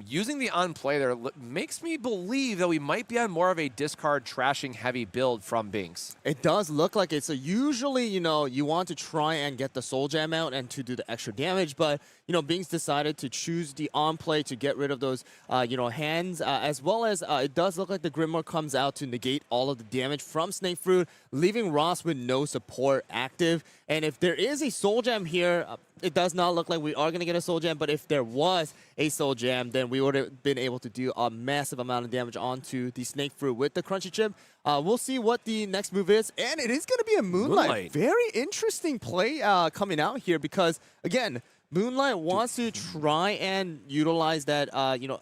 using the on play there makes me believe that we might be on more of a discard trashing heavy build from Binks. It does look like it. So usually, you want to try and get the Soul Jam out and to do the extra damage, but, Binks decided to choose the on play to get rid of those, hands, as well as it does look like the Grimoire comes out to negate all of the damage from Snake Fruit, leaving Ross with no support active. And if there is a Soul Jam here, it does not look like we are going to get a Soul Jam, but if there was a Soul Jam, then we would have been able to do a massive amount of damage onto the Snake Fruit with the Crunchy Chip. We'll see what the next move is, and it is going to be a Moonlight. Very interesting play coming out here because, again, Moonlight wants to try and utilize that,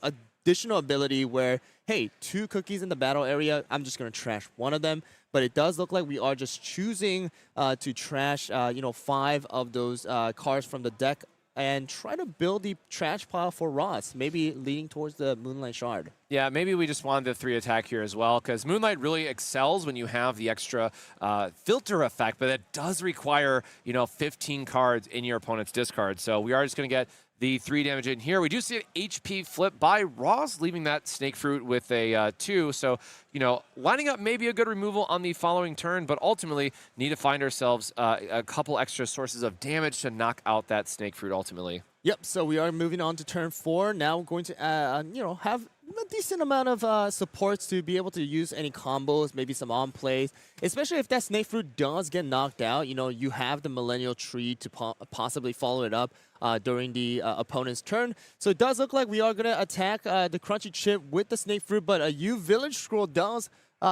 additional ability where, hey, 2 cookies in the battle area, I'm just going to trash one of them. But it does look like we are just choosing to trash, 5 of those cards from the deck and try to build the trash pile for Ross, maybe leading towards the Moonlight Shard. Yeah, maybe we just wanted the 3 attack here as well, because Moonlight really excels when you have the extra filter effect, but it does require, 15 cards in your opponent's discard. So we are just going to get the 3 damage in here. We do see an HP flip by Ross, leaving that Snake Fruit with a 2. So, lining up maybe a good removal on the following turn, but ultimately need to find ourselves a couple extra sources of damage to knock out that Snake Fruit ultimately. Yep, so we are moving on to turn 4. Now we're going to, have a decent amount of supports to be able to use any combos, maybe some on plays, especially if that Snake Fruit does get knocked out. You have the Millennial Tree to possibly follow it up during the opponent's turn. So it does look like we are going to attack the Crunchy Chip with the Snake Fruit, but a U Village Scroll does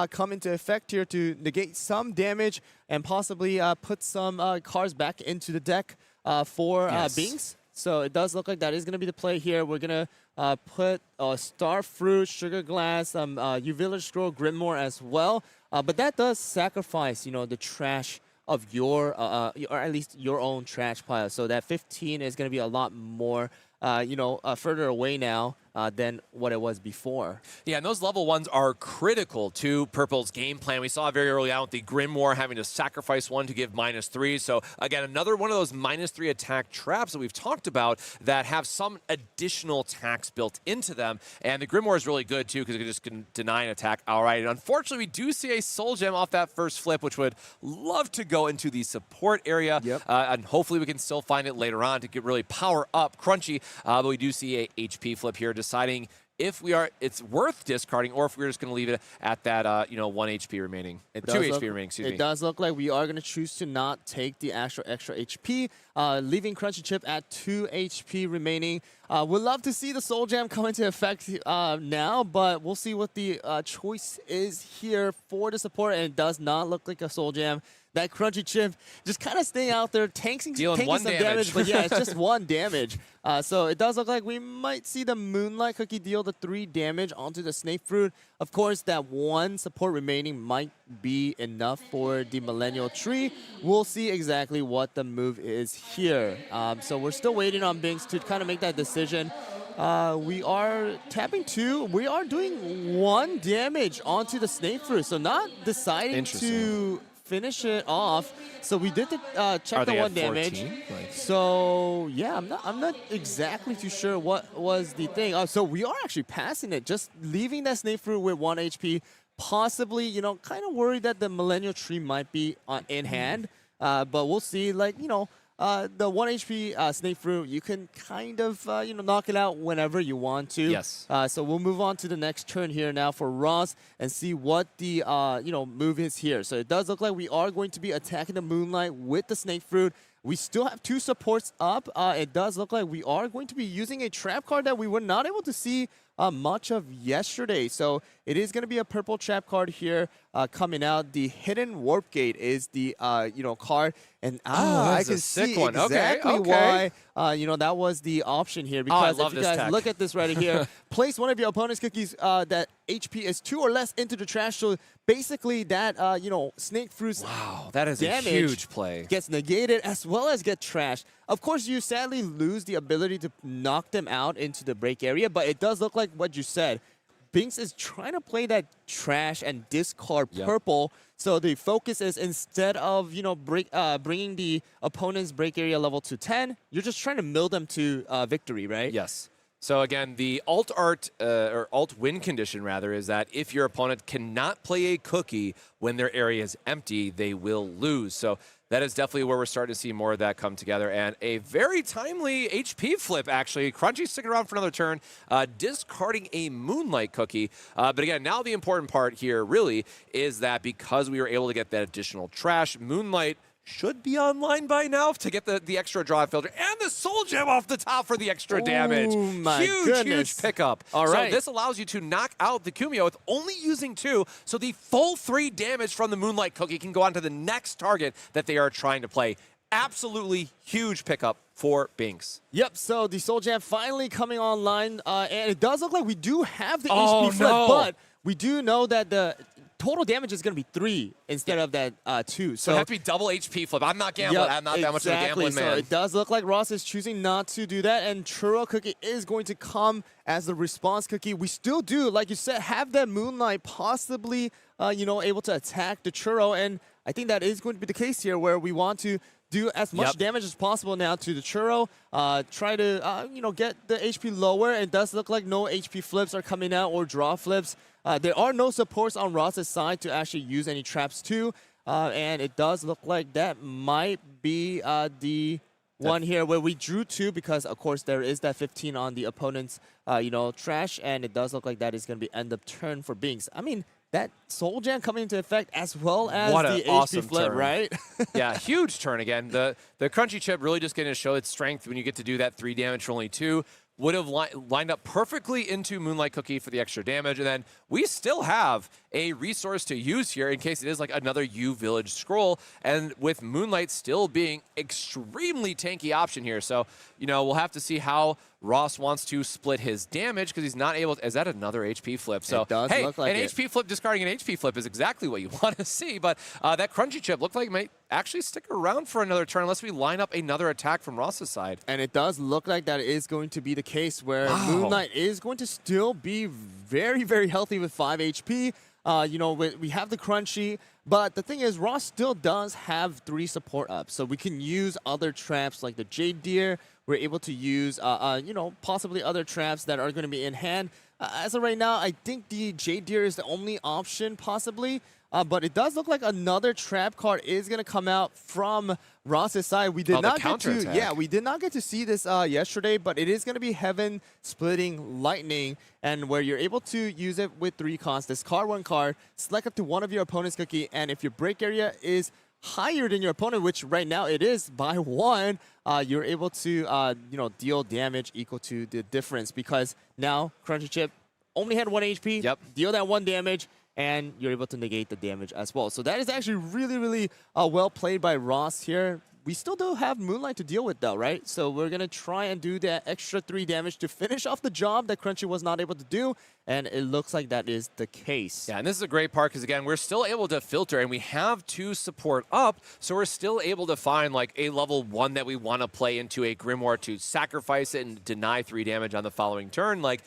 come into effect here to negate some damage and possibly put some cards back into the deck for Binks. So it does look like that is going to be the play here. We're going to put Star Fruit, Sugar Glass, U Village Scroll, Grimoire as well. But that does sacrifice, the trash of your, or at least your own trash pile. So that 15 is going to be a lot more, further away now than what it was before. Yeah, and those level 1s are critical to Purple's game plan. We saw very early on with the Grimoire having to sacrifice 1 to give -3. So again, another one of those -3 attack traps that we've talked about that have some additional attacks built into them. And the Grimoire is really good too because it just can deny an attack outright. And unfortunately, we do see a Soul Gem off that first flip, which would love to go into the support area. And hopefully we can still find it later on to get really power up Crunchy. But we do see a HP flip here, deciding if it's worth discarding or if we're just going to leave it at that 1 HP remaining. 2 HP remaining, excuse me. It does look like we are going to choose to not take the extra HP, leaving Crunchy Chip at 2 HP remaining. We'd love to see the Soul Jam come into effect now, but we'll see what the choice is here for the support, and it does not look like a Soul Jam. That Crunchy Chip just kind of staying out there, taking some damage, but yeah, it's just 1 damage. So it does look like we might see the Moonlight Cookie deal the 3 damage onto the Snake Fruit. Of course, that 1 support remaining might be enough for the Millennial Tree. We'll see exactly what the move is here. So we're still waiting on Binks to kind of make that decision. We are tapping 2. We are doing 1 damage onto the Snake Fruit. So not deciding to finish it off. So we did check the 1 damage. So yeah, I'm not exactly too sure what was the thing. So we are actually passing it, just leaving that Snake Fruit with 1 HP, possibly, kind of worried that the Millennial Tree might be in hand. But we'll see. Like, the 1 HP Snake Fruit, you can kind of, knock it out whenever you want to. Yes. So we'll move on to the next turn here now for Ross and see what the, move is here. So it does look like we are going to be attacking the Moonlight with the Snake Fruit. We still have 2 supports up. It does look like we are going to be using a trap card that we were not able to see much of yesterday. So it is going to be a purple trap card here coming out. The Hidden Warp Gate is the card, and I can see exactly why that was the option here. Because if you guys look at this right here, place one of your opponent's cookies that HP is 2 or less into the trash. So basically, that Snake Fruit's that is a huge play. Gets negated as well as get trashed. Of course, you sadly lose the ability to knock them out into the break area, but it does look like what you said. Binks is trying to play that trash and discard purple. So the focus is, instead of bringing the opponent's break area level to 10, you're just trying to mill them to victory, right? Yes. So again, the alt win condition rather is that if your opponent cannot play a cookie when their area is empty, they will lose. So that is definitely where we're starting to see more of that come together. And a very timely HP flip, actually. Crunchy sticking around for another turn, discarding a Moonlight cookie. But again, now the important part here really is that because we were able to get that additional trash, Moonlight should be online by now to get the extra draw filter and the Soul Gem off the top for the extra damage. Huge pickup. All right. So this allows you to knock out the Kumio with only using 2. So the full 3 damage from the Moonlight Cookie can go on to the next target that they are trying to play. Absolutely huge pickup for Binks. Yep, so the Soul Jam finally coming online. And it does look like we do have the HP flip, but we do know that the total damage is going to be 3 instead of that 2. So it has to be double HP flip. I'm not gambling. I'm not that much of a gambling man. So it does look like Ross is choosing not to do that, and Churro Cookie is going to come as the response cookie. We still do, like you said, have that Moonlight possibly, able to attack the Churro, and I think that is going to be the case here, where we want to do as much damage as possible now to the Churro. Try to, get the HP lower. It does look like no HP flips are coming out or draw flips. There are no supports on Ross's side to actually use any traps too. And it does look like that might be the one here where we drew 2 because, of course, there is that 15 on the opponent's, trash. And it does look like that is going to be end of turn for Binks. I mean, that Soul Jam coming into effect as well as the HP flip, right? Yeah, huge turn again. The Crunchy Chip really just getting to show its strength when you get to do that 3 damage for only 2. Would have lined up perfectly into Moonlight Cookie for the extra damage. And then we still have a resource to use here in case it is like another U Village scroll. And with Moonlight still being extremely tanky option here. So, we'll have to see how Ross wants to split his damage because he's not able to. Is that another HP flip? So, it does look like an HP flip discarding an HP flip is exactly what you want to see. But that Crunchy Chip looked like it might actually stick around for another turn unless we line up another attack from Ross's side. And it does look like that is going to be the case where Moonlight is going to still be very, very healthy with 5 HP. We have the Crunchy, but the thing is, Ross still does have 3 support up, so we can use other traps like the Jade Deer. We're able to use, possibly other traps that are going to be in hand. As of right now, I think the Jade Deer is the only option, possibly. But it does look like another trap card is going to come out from Ross's side. We did not get to, we did not get to see this yesterday, but it is going to be Heaven Splitting Lightning, and where you're able to use it with 3 costs. Discard 1 card, select up to one of your opponent's cookie, and if your break area is higher than your opponent, which right now it is by 1, you're able to deal damage equal to the difference, because now Crunchy Chip only had 1 HP. Deal that 1 damage. And you're able to negate the damage as well. So that is actually really, really well played by Ross here. We still do have Moonlight to deal with though, right? So we're going to try and do that extra 3 damage to finish off the job that Crunchy was not able to do. And it looks like that is the case. Yeah, and this is a great part because, again, we're still able to filter and we have 2 support up. So we're still able to find like a level 1 that we want to play into a Grimoire to sacrifice it and deny 3 damage on the following turn. Like,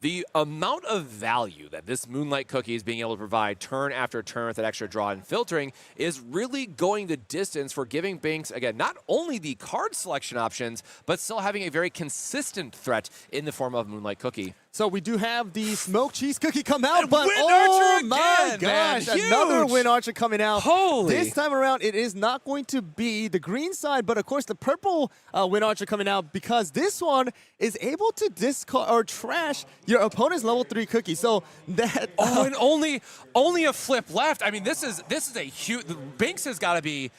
the amount of value that this Moonlight Cookie is being able to provide turn after turn with that extra draw and filtering is really going the distance for giving Binks, again, not only the card selection options, but still having a very consistent threat in the form of Moonlight Cookie. So we do have the smoked cheese cookie come out, And but Wind oh Archer my again, man. gosh, another Huge. Wind Archer coming out. Holy. This time around, it is not going to be the green side, but of course the purple Wind Archer coming out, because this one is able to discard or trash your opponent's level 3 cookie. So that and only a flip left. I mean, this is a huge. Binks has got to be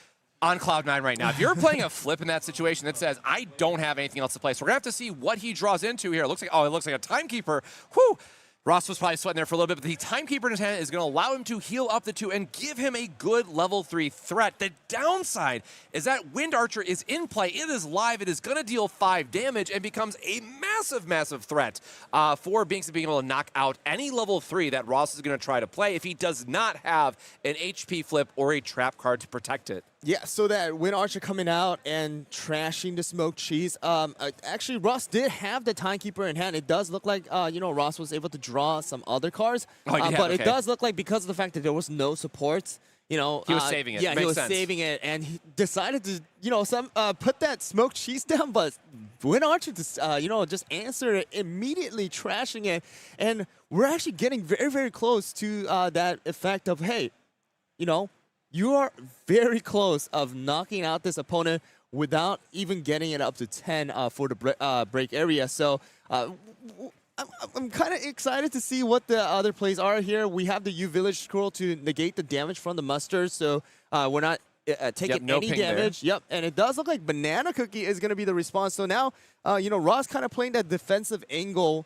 on cloud 9 right now. If you're playing a flip in that situation that says, I don't have anything else to play, so we're going to have to see what he draws into here. It looks like a Timekeeper. Whew. Ross was probably sweating there for a little bit, but the Timekeeper in his hand is going to allow him to heal up the 2 and give him a good level 3 threat. The downside is that Wind Archer is in play. It is live. It is going to deal 5 damage and becomes a massive, massive threat for Binks being able to knock out any level 3 that Ross is going to try to play if he does not have an HP flip or a trap card to protect it. Yeah, so that Wind Archer coming out and trashing the smoked cheese. Actually, Ross did have the Timekeeper in hand. It does look like, Ross was able to draw some other cards. But it does look like, because of the fact that there was no supports, he was saving it. Yeah, Makes he was sense. saving it, and he decided to, put that smoked cheese down. But Wind Archer just, just answered it immediately, trashing it. And we're actually getting very, very close to that effect of, hey, you are very close of knocking out this opponent without even getting it up to 10 for the break area. So I'm kind of excited to see what the other plays are here. We have the U-Village Scroll to negate the damage from the mustard, so we're not taking no any ping damage. there. Yep, and it does look like Banana Cookie is going to be the response. So now, Ross kind of playing that defensive angle,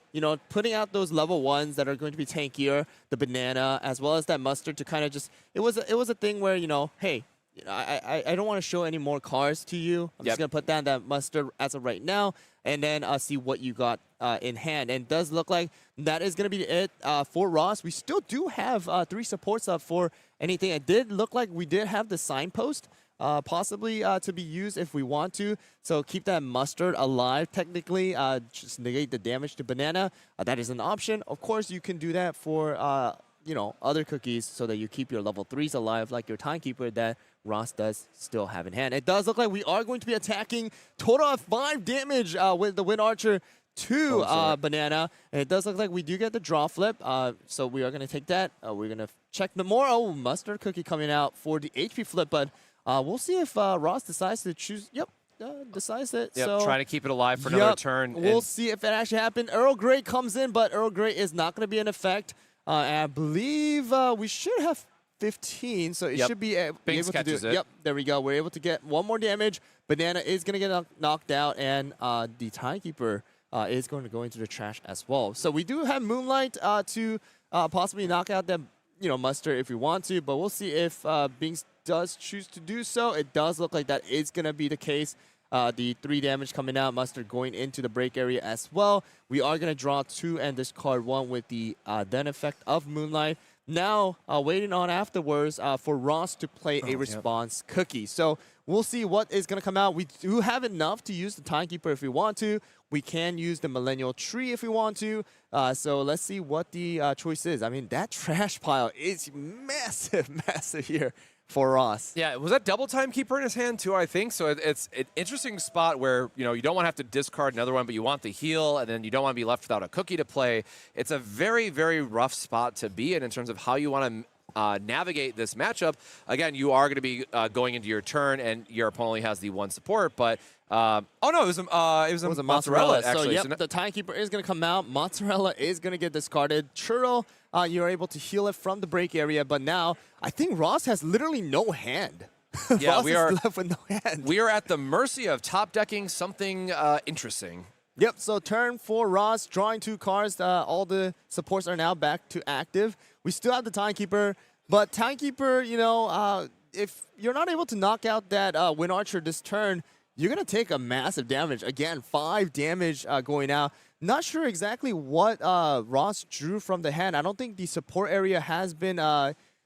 putting out those level 1s that are going to be tankier, the banana, as well as that mustard to kind of just, it was a thing where, hey, I don't want to show any more cards to you. I'm just going to put down that mustard as of right now, and then see what you got in hand. And it does look like that is going to be it for Ross. We still do have 3 supports up for anything. It did look like we did have the signpost possibly to be used if we want to. So keep that mustard alive technically, just negate the damage to banana. That is an option. Of course, you can do that for other cookies so that you keep your level 3s alive, like your Timekeeper that Ross does still have in hand. It does look like we are going to be attacking total of 5 damage with the Wind Archer to banana. And it does look like we do get the draw flip. So we are going to take that. We're going to check the more. Oh, mustard cookie coming out for the HP flip, but we'll see if Ross decides to choose. Yep. Decides it. Yep, so, trying to keep it alive for another turn. We'll see if it actually happened. Earl Grey comes in, but Earl Grey is not going to be in effect. And I believe we should have 15, so it should be able to do it. Yep, there we go. We're able to get 1 more damage. Banana is going to get knocked out, and the Timekeeper is going to go into the trash as well. So we do have Moonlight to possibly knock out that mustard if we want to, but we'll see if Binks does choose to do so. It does look like that is going to be the case. The 3 damage coming out, mustard going into the break area as well. We are going to draw 2 and discard 1 with the then effect of Moonlight. Now, waiting on afterwards for Ross to play a response cookie. So we'll see what is going to come out. We do have enough to use the Timekeeper if we want to. We can use the Millennial Tree if we want to. So let's see what the choice is. I mean, that trash pile is massive, massive here for Ross. Yeah, was that double Timekeeper in his hand too, I think? So it's an interesting spot where, you don't want to have to discard another one, but you want the heal, and then you don't want to be left without a cookie to play. It's a very, very rough spot to be in terms of how you want to navigate this matchup. Again, you are going to be going into your turn, and your opponent only has the 1 support, but it was a mozzarella, actually. So, the Timekeeper is going to come out. Mozzarella is going to get discarded. Churro, you're able to heal it from the break area, but now I think Ross has literally no hand. Yeah, Ross is left with no hand. We are at the mercy of top decking something interesting. Yep, so turn for Ross, drawing 2 cards. All the supports are now back to active. We still have the Timekeeper, but Timekeeper, if you're not able to knock out that Wind Archer this turn, you're going to take a massive damage. Again, 5 damage going out. Not sure exactly what Ross drew from the hand. I don't think the support area has been,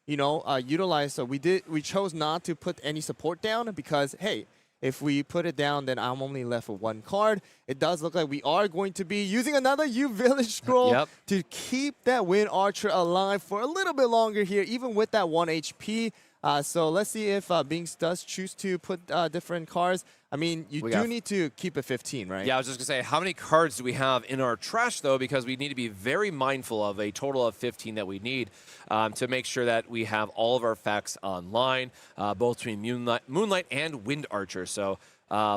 utilized. So we chose not to put any support down because, hey, if we put it down, then I'm only left with 1 card. It does look like we are going to be using another U-Village Scroll to keep that Wind Archer alive for a little bit longer here, even with that 1 HP. So let's see if Binks does choose to put different cards. I mean, you do need to keep it 15, right? Yeah, I was just going to say, how many cards do we have in our trash, though? Because we need to be very mindful of a total of 15 that we need to make sure that we have all of our effects online, both between Moonlight and Wind Archer. So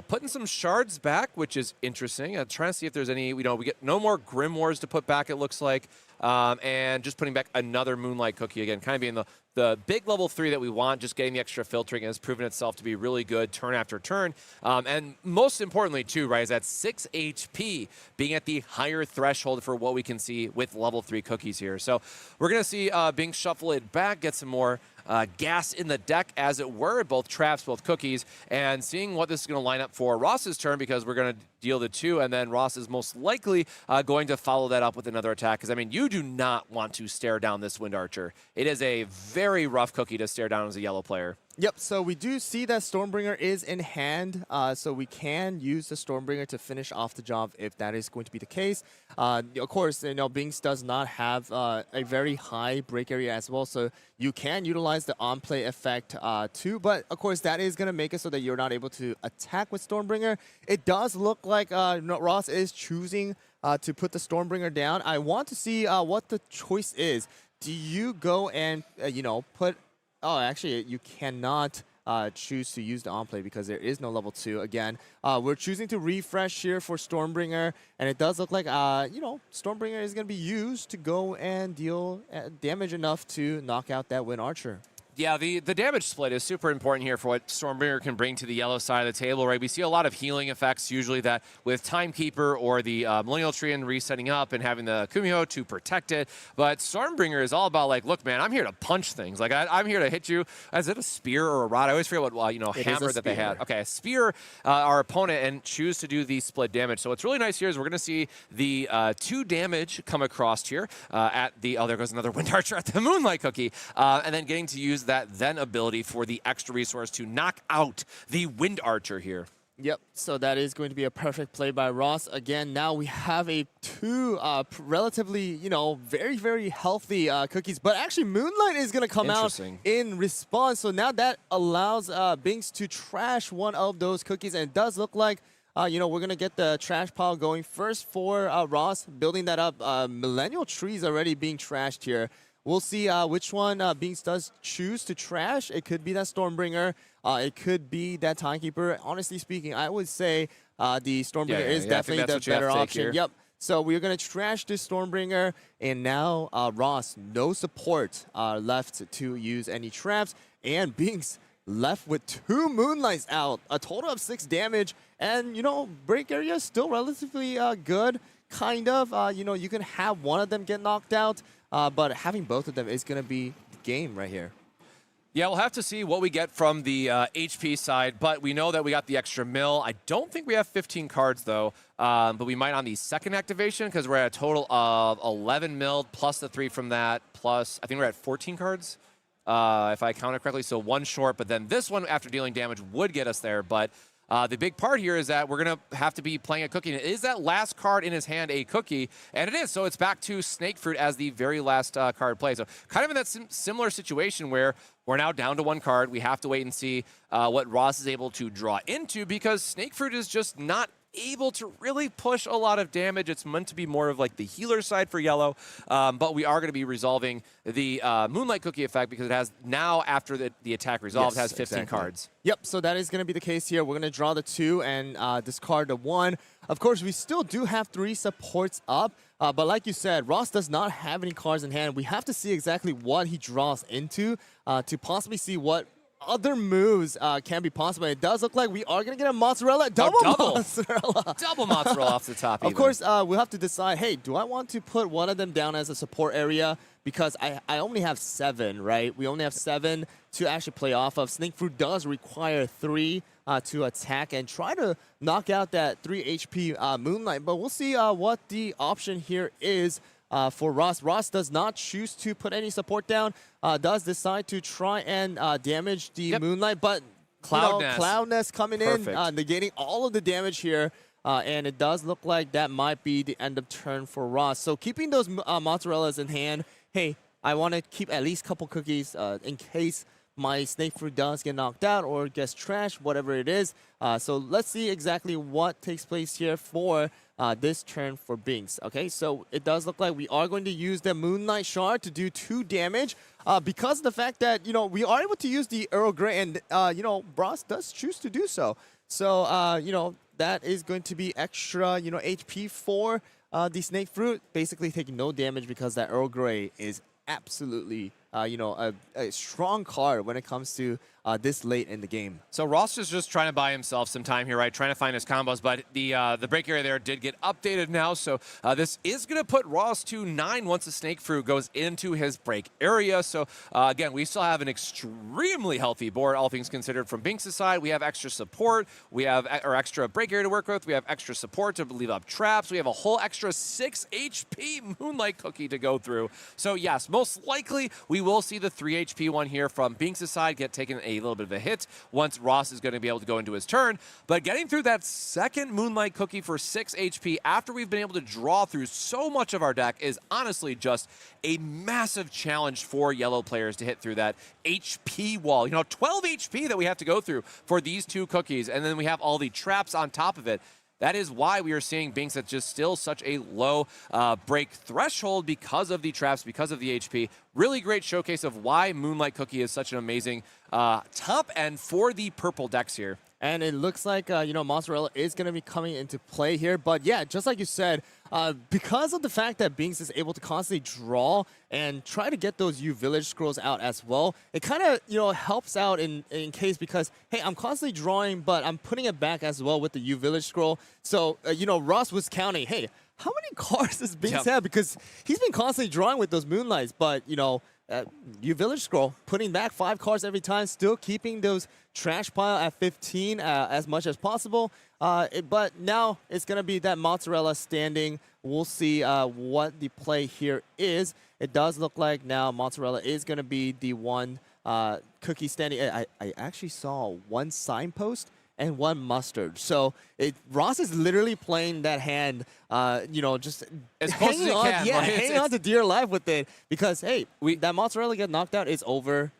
putting some shards back, which is interesting. Trying to see if there's any, we get no more Grimoires to put back, it looks like. And just putting back another Moonlight Cookie again, kind of being the big level 3 that we want, just getting the extra filtering, has proven itself to be really good turn after turn. And most importantly, too, right, is that 6 HP being at the higher threshold for what we can see with level 3 cookies here. So we're going to see Binks shuffle it back, get some more gas in the deck, as it were, both traps, both cookies, and seeing what this is going to line up for Ross's turn, because we're going to deal the 2, and then Ross is most likely going to follow that up with another attack, because, I mean, you do not want to stare down this Wind Archer. It is a very rough cookie to stare down as a yellow player. Yep, so we do see that Stormbringer is in hand, so we can use the Stormbringer to finish off the job if that is going to be the case. Of course, Binks does not have a very high break area as well, so you can utilize the on-play effect too, but of course that is going to make it so that you're not able to attack with Stormbringer. It does look like Ross is choosing to put the Stormbringer down. I want to see what the choice is. Do you go and, put... Oh, actually, you cannot choose to use the on-play because there is no level 2. Again, we're choosing to refresh here for Stormbringer, and it does look like, Stormbringer is going to be used to go and deal damage enough to knock out that Wind Archer. Yeah, the damage split is super important here for what Stormbringer can bring to the yellow side of the table, right? We see a lot of healing effects usually that with Timekeeper or the Millennial Tree and resetting up and having the Kumiho to protect it. But Stormbringer is all about, like, look, man, I'm here to punch things. Like, I'm here to hit you. Is it a spear or a rod? I always forget what, hammer that they had. Okay, spear our opponent and choose to do the split damage. So what's really nice here is we're going to see the 2 damage come across here at the, there goes another Wind Archer at the Moonlight Cookie. And then getting to use that then ability for the extra resource to knock out the Wind Archer here. Yep, so that is going to be a perfect play by Ross. Again, now we have a 2 relatively, very, very healthy cookies. But actually, Moonlight is going to come out in response. So now that allows Binks to trash one of those cookies. And it does look like, we're going to get the trash pile going first for Ross, building that up. Millennial Trees already being trashed here. We'll see which one Binks does choose to trash. It could be that Stormbringer. It could be that Timekeeper. Honestly speaking, I would say the Stormbringer is definitely the better option. Yep. So we're going to trash this Stormbringer. And now Ross, no support left to use any traps. And Binks left with 2 Moonlights out. A total of 6 damage. And, break area is still relatively good. Kind of. You can have one of them get knocked out. But having both of them is going to be the game right here. Yeah, we'll have to see what we get from the HP side, but we know that we got the extra mill. I don't think we have 15 cards, though, but we might on the second activation because we're at a total of 11 milled plus the 3 from that, plus I think we're at 14 cards, if I count it correctly, so 1 short, but then this one, after dealing damage, would get us there, but the big part here is that we're going to have to be playing a cookie. Is that last card in his hand a cookie? And it is. So it's back to Snake Fruit as the very last card played. So kind of in that similar situation where we're now down to 1 card. We have to wait and see what Ross is able to draw into because Snake Fruit is just not able to really push a lot of damage. It's meant to be more of like the healer side for yellow, but we are going to be resolving the Moonlight Cookie effect because it has now, after the attack resolved, has 15 cards. Yep, so that is going to be the case here. We're going to draw the 2 and discard the 1. Of course, we still do have 3 supports up, but like you said, Ross does not have any cards in hand. We have to see exactly what he draws into to possibly see what other moves can be possible. It does look like we are going to get a mozzarella. Double mozzarella. Double mozzarella off the top. Of course, we'll have to decide, hey, do I want to put one of them down as a support area? Because I only have 7, right? We only have 7 to actually play off of. Snake Fruit does require 3 to attack and try to knock out that 3 HP Moonlight. But we'll see what the option here is for Ross. Ross does not choose to put any support down, does decide to try and damage the Moonlight, but Cloud Nest coming in, negating all of the damage here. And it does look like that might be the end of turn for Ross. So keeping those mozzarellas in hand, hey, I want to keep at least a couple cookies in case my snake fruit does get knocked out or gets trashed, whatever it is. So let's see exactly what takes place here for this turn for Binks. Okay, so it does look like we are going to use the Moonlight Shard to do 2 damage. Because of the fact that, you know, we are able to use the Earl Grey, and, you know, Brass does choose to do so. So, you know, that is going to be extra, you know, HP for the Snake Fruit, basically taking no damage because that Earl Grey is absolutely, you know, a strong card when it comes to this late in the game. So Ross is just trying to buy himself some time here, right? Trying to find his combos, but the break area there did get updated now, so this is going to put Ross to 9 once the Snake Fruit goes into his break area. So again, we still have an extremely healthy board, all things considered, from Binks' side. We have extra support, we have our extra break area to work with, we have extra support to leave up traps, we have a whole extra 6 HP Moonlight Cookie to go through. So yes, most likely we will see the 3 HP one here from Binks' side get taken a little bit of a hit once Ross is going to be able to go into his turn. But getting through that second Moonlight Cookie for 6 HP after we've been able to draw through so much of our deck is honestly just a massive challenge for yellow players to hit through that HP wall. You know, 12 HP that we have to go through for these 2 cookies, and then we have all the traps on top of it. That is why we are seeing Binks at just still such a low break threshold because of the traps, because of the HP. Really great showcase of why Moonlight Cookie is such an amazing top end for the purple decks here. And it looks like, you know, Mozzarella is going to be coming into play here. But yeah, just like you said, because of the fact that Binks is able to constantly draw and try to get those U Village scrolls out as well, it kind of, you know, helps out in case because, hey, I'm constantly drawing, but I'm putting it back as well with the U Village scroll. So, you know, Ross was counting, hey, how many cards does Binks have? Because he's been constantly drawing with those Moonlights, but, you know, U Village Scroll, putting back 5 cards every time, still keeping those trash pile at 15 as much as possible. But now it's going to be that Mozzarella standing. We'll see what the play here is. It does look like now Mozzarella is going to be the one cookie standing. I actually saw 1 signpost and 1 mustard. So Ross is literally playing that hand, you know, just hanging on, hanging on to dear life with it because, hey, that Mozzarella get knocked out, it's over.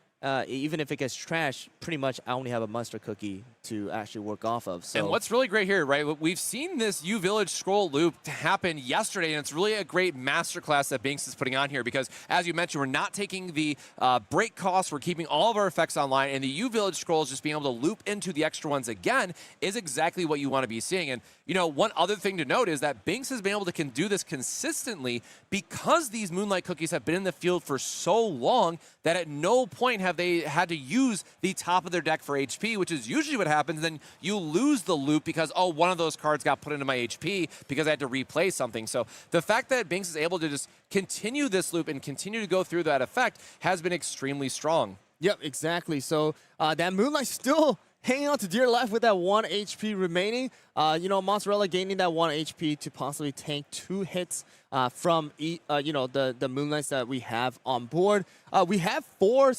Even if it gets trashed, pretty much I only have a mustard cookie to actually work off of. So. And what's really great here, right? We've seen this U Village scroll loop happen yesterday, and it's really a great masterclass that Binks is putting on here because, as you mentioned, we're not taking the break costs. We're keeping all of our effects online, and the U Village scrolls just being able to loop into the extra ones again is exactly what you want to be seeing. And, you know, one other thing to note is that Binks has been able to do this consistently because these Moonlight Cookies have been in the field for so long that at no point have they had to use the top of their deck for HP, which is usually what happens. Then you lose the loop because, oh, one of those cards got put into my HP because I had to replay something. So the fact that Binks is able to just continue this loop and continue to go through that effect has been extremely strong. Yep, exactly. So that Moonlight still hanging on to dear life with that 1 HP remaining. You know, Mozzarella gaining that 1 HP to possibly tank 2 hits from you know, the Moonlights that we have on board. We have 4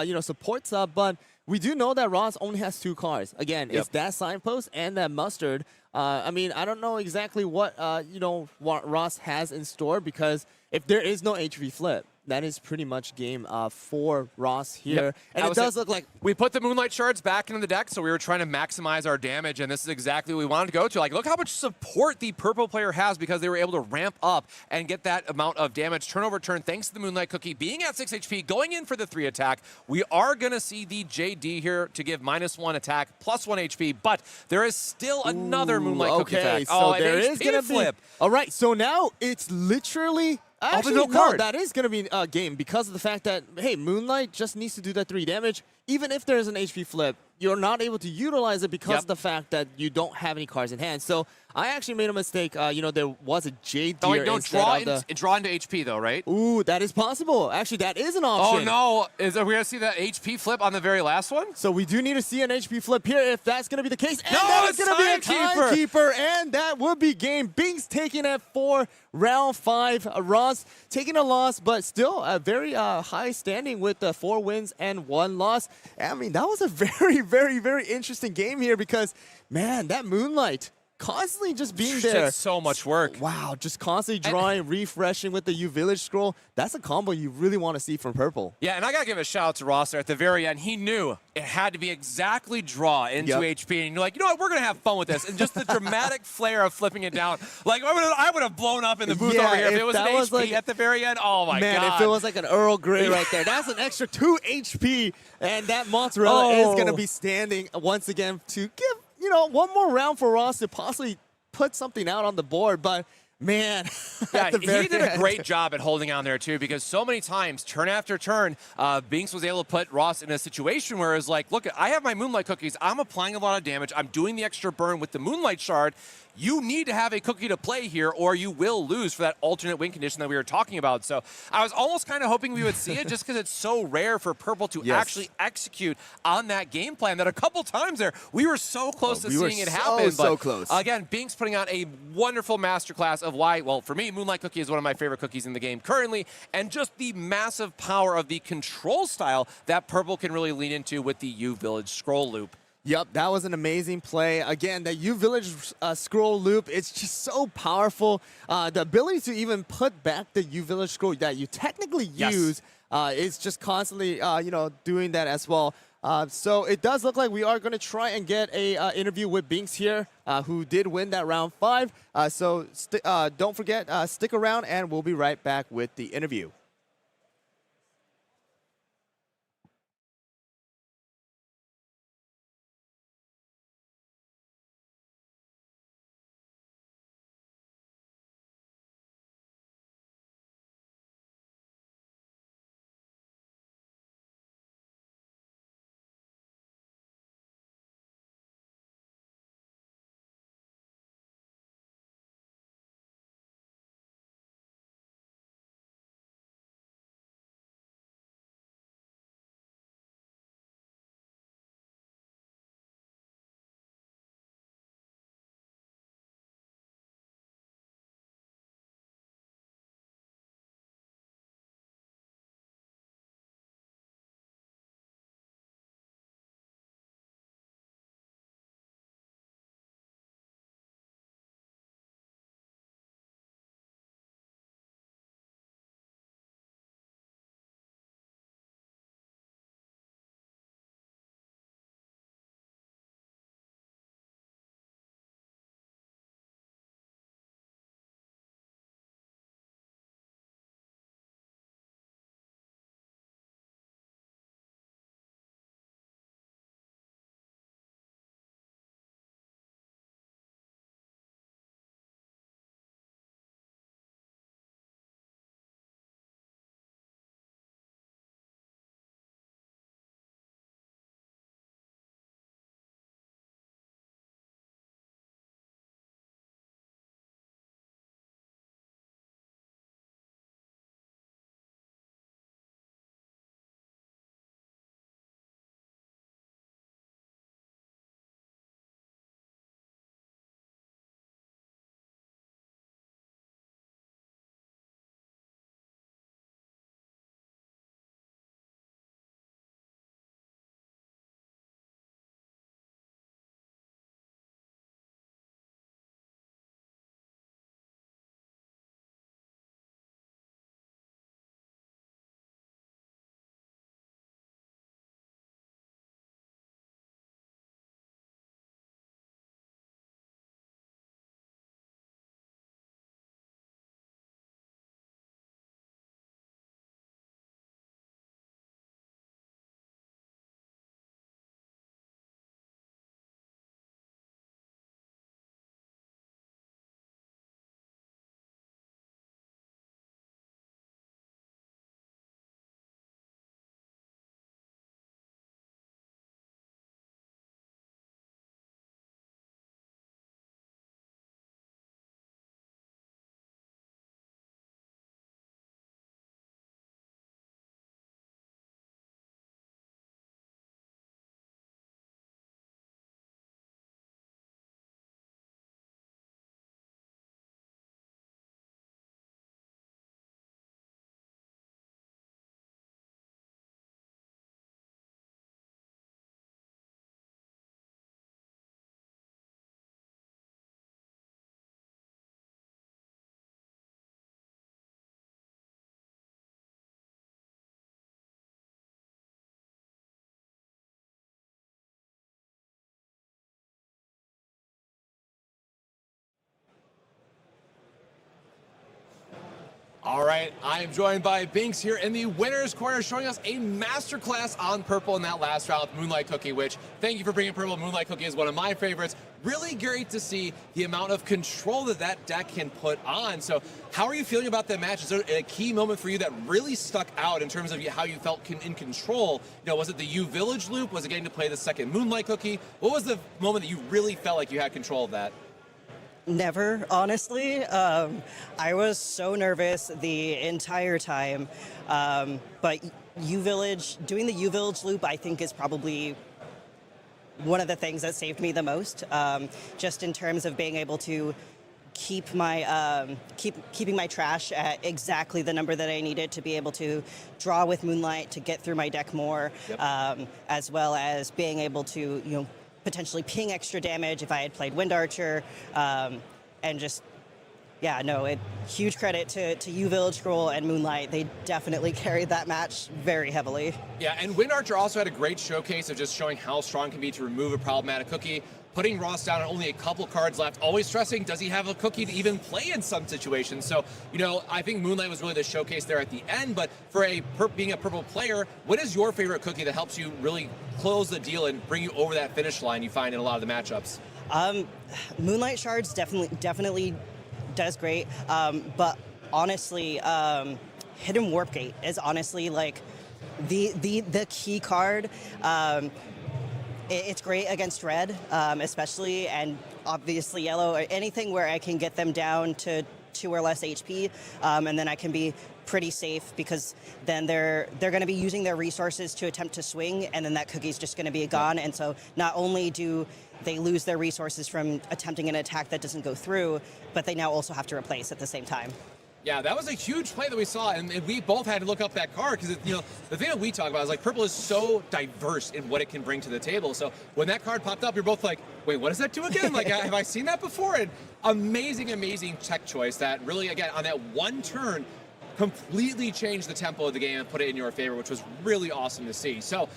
you know, supports up, but we do know that Ross only has 2 cards. Again, it's that signpost and that mustard. I mean, I don't know exactly what you know, what Ross has in store because if there is no HP flip, that is pretty much game for Ross here. Yep. And it does look like we put the Moonlight Shards back into the deck, so we were trying to maximize our damage, and this is exactly what we wanted to go to. Like, look how much support the purple player has because they were able to ramp up and get that amount of damage turn over turn thanks to the Moonlight Cookie being at 6 HP, going in for the 3 attack. We are going to see the JD here to give -1 attack, +1 HP, but there is still another Moonlight Cookie attack. So there is going to flip. All right, so now it's literally... Actually, no, that is going to be a game because of the fact that, hey, Moonlight just needs to do that 3 damage. Even if there's an HP flip, you're not able to utilize it because of the fact that you don't have any cards in hand. So I actually made a mistake. You know, there was a Jade Deer draw into HP, though, right? Ooh, that is possible. Actually, that is an option. Oh, no. Are we going to see that HP flip on the very last one? So we do need to see an HP flip here if that's going to be the case. And no, that is going to be a Timekeeper. And that would be game. Binks taking it for round 5. Ross taking a loss, but still a very high standing with 4 wins and 1 loss. I mean, that was a very, very, very interesting game here because, man, that Moonlight constantly just being there. It's so much work. Wow, just constantly drawing, refreshing with the U Village scroll. That's a combo you really want to see from Purple. Yeah, and I got to give a shout out to Ross there at the very end. He knew it had to be exactly draw into HP. And you're like, you know what, we're going to have fun with this. And just the dramatic flair of flipping it down. Like, I would have blown up in the booth over here if it was an HP like, at the very end. Oh, my God. Man, if it was like an Earl Grey right there, that's an extra 2 HP. And that mozzarella is going to be standing once again to give, you know, one more round for Ross to possibly put something out on the board. But man, yeah, he did a great job at holding on there too, because so many times, turn after turn, Binks was able to put Ross in a situation where it's like, look, I have my Moonlight cookies. I'm applying a lot of damage. I'm doing the extra burn with the Moonlight shard. You need to have a cookie to play here, or you will lose for that alternate win condition that we were talking about. So I was almost kind of hoping we would see it, just because it's so rare for Purple to actually execute on that game plan that a couple times there, we were so close to seeing it happen. So close. Again, Binks putting out a wonderful masterclass of why, well, for me, Moonlight Cookie is one of my favorite cookies in the game currently, and just the massive power of the control style that Purple can really lean into with the U Village scroll loop. Yep, that was an amazing play. Again, that U Village scroll loop, it's just so powerful. The ability to even put back the U Village scroll that you technically use is just constantly, you know, doing that as well. So it does look like we are going to try and get a interview with Binks here, who did win that round 5. So don't forget, stick around, and we'll be right back with the interview. All right, I am joined by Binks here in the winner's corner, showing us a masterclass on purple in that last round with Moonlight Cookie, which, thank you for bringing purple. Moonlight Cookie is one of my favorites. Really great to see the amount of control that that deck can put on. So how are you feeling about that match? Is there a key moment for you that really stuck out in terms of how you felt in control? You know, was it the U Village loop? Was it getting to play the second Moonlight Cookie? What was the moment that you really felt like you had control of that? Never, honestly. I was so nervous the entire time. But U Village, doing the U Village loop, I think is probably one of the things that saved me the most. Just in terms of being able to keep my keeping my trash at exactly the number that I needed to be able to draw with Moonlight to get through my deck more, as well as being able to potentially ping extra damage if I had played Wind Archer, and just, huge credit to U Village Scroll and Moonlight. They definitely carried that match very heavily. Yeah, and Wind Archer also had a great showcase of just showing how strong it can be to remove a problematic cookie, putting Ross down on only a couple cards left, always stressing, does he have a cookie to even play in some situations? So, I think Moonlight was really the showcase there at the end, but for being a purple player, what is your favorite cookie that helps you really close the deal and bring you over that finish line you find in a lot of the matchups? Moonlight Shards definitely does great, but honestly, Hidden Warp Gate is honestly like the key card. It's great against red, especially, and obviously yellow, or anything where I can get them down to 2 or less HP, and then I can be pretty safe because then they're going to be using their resources to attempt to swing, and then that cookie's just going to be gone. And so not only do they lose their resources from attempting an attack that doesn't go through, but they now also have to replace at the same time. Yeah, that was a huge play that we saw, and we both had to look up that card because, the thing that we talk about is, like, purple is so diverse in what it can bring to the table. So when that card popped up, you're both like, wait, what does that do again? Like, have I seen that before? And amazing tech choice that really, again, on that one turn, completely changed the tempo of the game and put it in your favor, which was really awesome to see. So,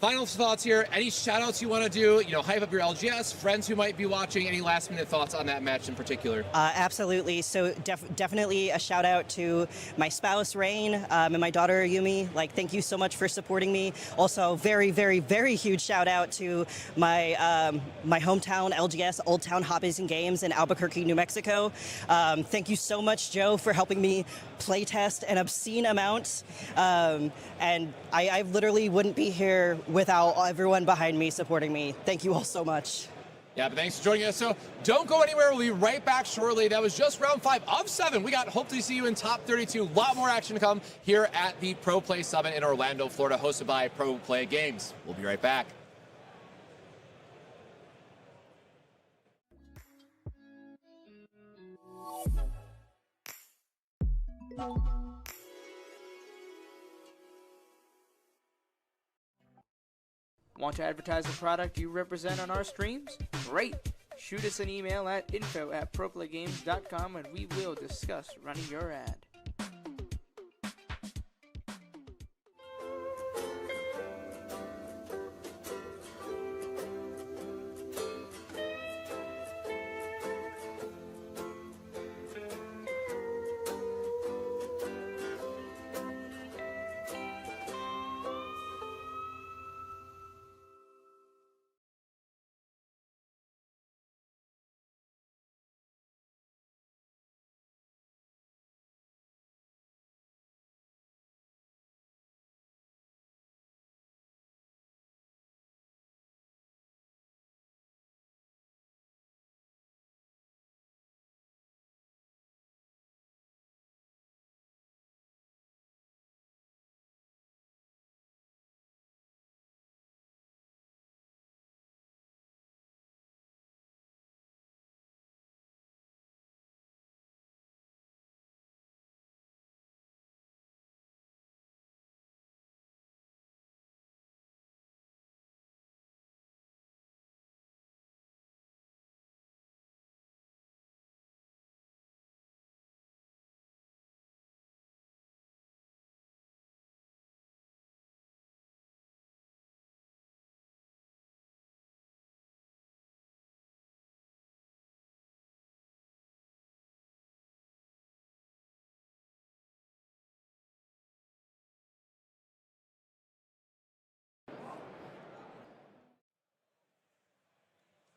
final thoughts here. Any shout-outs you want to do? Hype up your LGS, friends who might be watching. Any last-minute thoughts on that match in particular? Absolutely. So definitely a shout-out to my spouse, Rain, and my daughter, Yumi. Like, thank you so much for supporting me. Also, very huge shout-out to my my hometown, LGS, Old Town Hobbies and Games in Albuquerque, New Mexico. Thank you so much, Joe, for helping me playtest an obscene amount. And I literally wouldn't be here without everyone behind me supporting me. Thank you all so much. Yeah, but thanks for joining us. So don't go anywhere. We'll be right back shortly. That was just round 5 of 7. We hope to see you in top 32. A lot more action to come here at the Pro Play Summit in Orlando, Florida, hosted by Pro Play Games. We'll be right back. Want to advertise the product you represent on our streams? Great! Shoot us an email at info@proplaygames.com and we will discuss running your ad.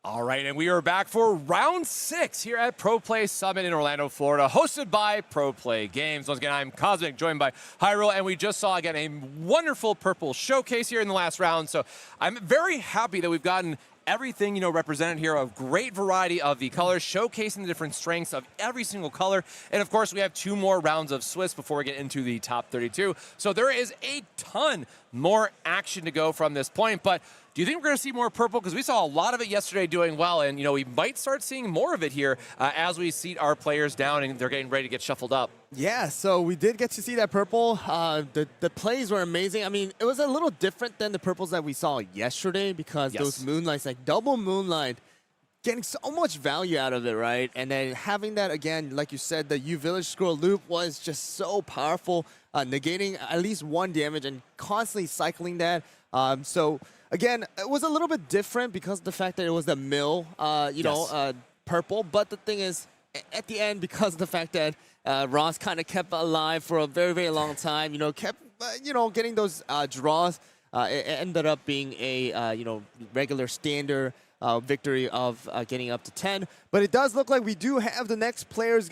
All right, and we are back for round 6 here at Pro Play Summit in Orlando, Florida, hosted by Pro Play Games. Once again, I'm Cosmic, joined by HyRool, and we just saw, again, a wonderful purple showcase here in the last round. So I'm very happy that we've gotten everything, represented here, a great variety of the colors, showcasing the different strengths of every single color. And of course, we have 2 more rounds of Swiss before we get into the top 32. So there is a ton more action to go from this point. But do you think we're going to see more purple? Because we saw a lot of it yesterday doing well, and we might start seeing more of it here as we seat our players down and they're getting ready to get shuffled up. Yeah, so we did get to see that purple. The plays were amazing. I mean, it was a little different than the purples that we saw yesterday because those moonlights, like double moonlight, getting so much value out of it, right? And then having that again, like you said, the U Village scroll loop was just so powerful, negating at least 1 damage and constantly cycling that. So again, it was a little bit different because of the fact that it was the mill, purple. But the thing is, at the end, because of the fact that Ross kind of kept alive for a very, very long time, kept, getting those draws, it ended up being a, regular standard victory of getting up to 10. But it does look like we do have the next players,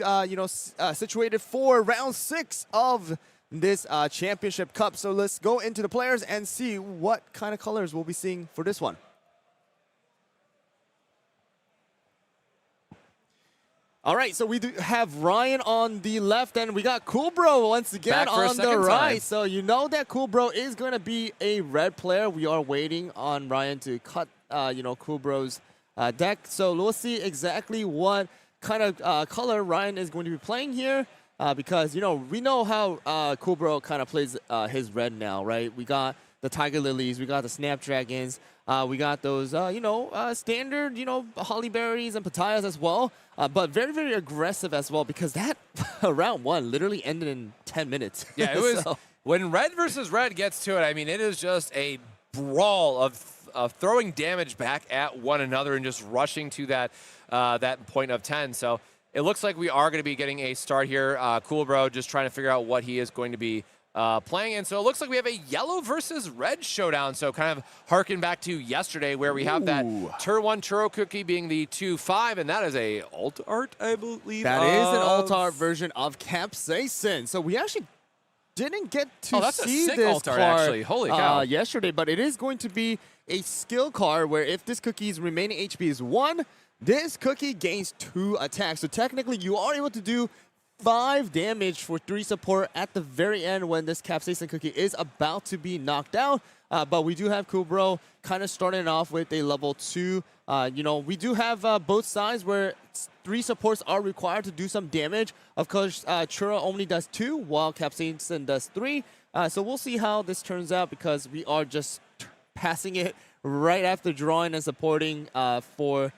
situated for round 6 of this championship cup. So let's go into the players and see what kind of colors we'll be seeing for this one. All right, so we do have Ryan on the left, and we got Cool Bro once again on the right. So you know that Cool Bro is going to be a red player. We are waiting on Ryan to cut, Cool Bro's deck. So we'll see exactly what kind of color Ryan is going to be playing here. Because, we know how Cool Bro kind of plays his red now, right? We got the Tiger Lilies, we got the Snapdragons, we got those, standard, Hollyberries and Patayas as well. But very, very aggressive as well because that round 1 literally ended in 10 minutes. Yeah, it was, when red versus red gets to it, I mean, it is just a brawl of throwing damage back at one another and just rushing to that, that point of 10. So it looks like we are going to be getting a start here. Cool Bro just trying to figure out what he is going to be playing. And so it looks like we have a yellow versus red showdown. So kind of harken back to yesterday where we have that Tur 1 Churro Cookie being the 2-5. And that is a alt art, I believe. That is an alt art version of Capsaicin. So we actually didn't get to see this alt art, card actually. Holy cow. yesterday. But it is going to be a skill card where if this cookie's remaining HP is 1, this cookie gains 2 attacks. So technically, you are able to do 5 damage for 3 support at the very end when this Capsaicin cookie is about to be knocked out. But we do have Cool Bro kind of starting off with a level 2. We do have both sides where 3 supports are required to do some damage. Of course, Churro only does 2, while Capsaicin does 3. So we'll see how this turns out because we are just passing it right after drawing and supporting for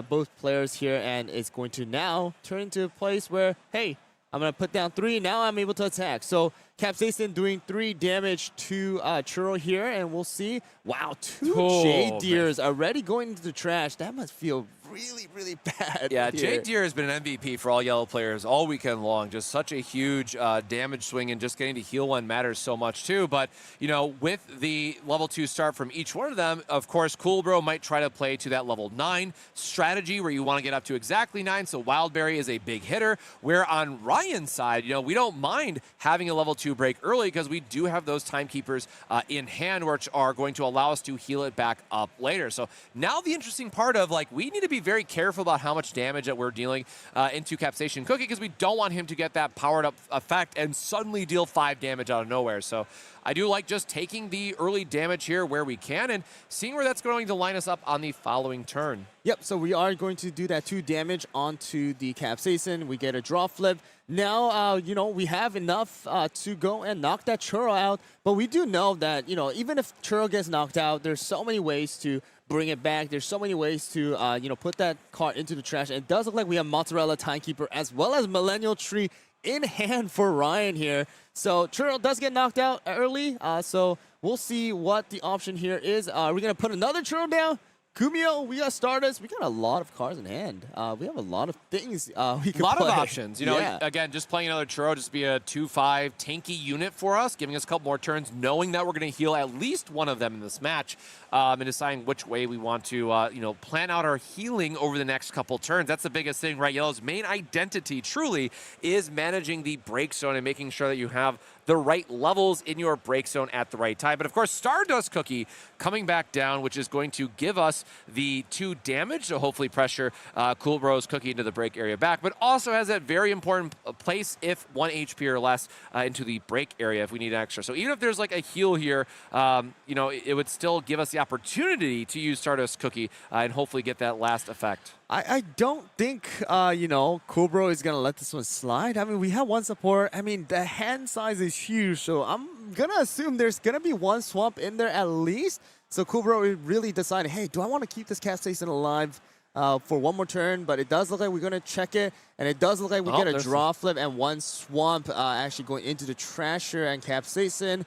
both players here, and it's going to now turn into a place where, hey, I'm going to put down 3, now I'm able to attack. So Capsaicin doing 3 damage to Churro here, and we'll see. Wow, 2 Jade Deers already going into the trash. That must feel really, really bad. Yeah, here. Jade Deer has been an MVP for all yellow players all weekend long. Just such a huge damage swing, and just getting to heal one matters so much too. But, with the level 2 start from each one of them, of course, Cool Bro might try to play to that level 9 strategy where you want to get up to exactly 9. So Wildberry is a big hitter, where on Ryan's side, we don't mind having a level 2 break early because we do have those Timekeepers in hand, which are going to allow us to heal it back up later. So now the interesting part of, we need to be very careful about how much damage that we're dealing into Capsaicin Cookie because we don't want him to get that powered up effect and suddenly deal 5 damage out of nowhere. So I do like just taking the early damage here where we can and seeing where that's going to line us up on the following turn. Yep, so we are going to do that 2 damage onto the Capsaicin. We get a draw flip. Now, we have enough to go and knock that Churro out. But we do know that, even if Churro gets knocked out, there's so many ways to bring it back. There's so many ways to, put that card into the trash. And it does look like we have Mozzarella Timekeeper as well as Millennial Tree in hand for Ryan here. So Churro does get knocked out early. So we'll see what the option here is. Are we going to put another Churro down? Kumio, we got Stardust. We got a lot of cards in hand. We have a lot of things we can A lot play. of options. You know, Yeah. again, just playing another churro, just be a 2/5 tanky unit for us, giving us a couple more turns, knowing that we're going to heal at least one of them in this match, and deciding which way we want to, you know, plan out our healing over the next couple turns. That's the biggest thing, right? Yellow's main identity truly is managing the break zone and making sure that you have the right levels in your break zone at the right time. But of course, Stardust Cookie coming back down, which is going to give us the 2 damage, so hopefully pressure Cool Bros Cookie into the break area back, but also has that very important place if 1 HP or less into the break area if we need extra. So even if there's like a heal here, you know, it would still give us the opportunity to use Stardust Cookie and hopefully get that last effect. I don't think, you know, Cobra is going to let this one slide. I mean, we have 1 support. I mean, the hand size is huge, so I'm going to assume there's going to be 1 swamp in there at least. So Cobra really decided, hey, do I want to keep this Capsaicin alive for 1 more turn? But it does look like we're going to check it, and it does look like we get a draw flip and 1 swamp actually going into the Trasher and Capsaicin,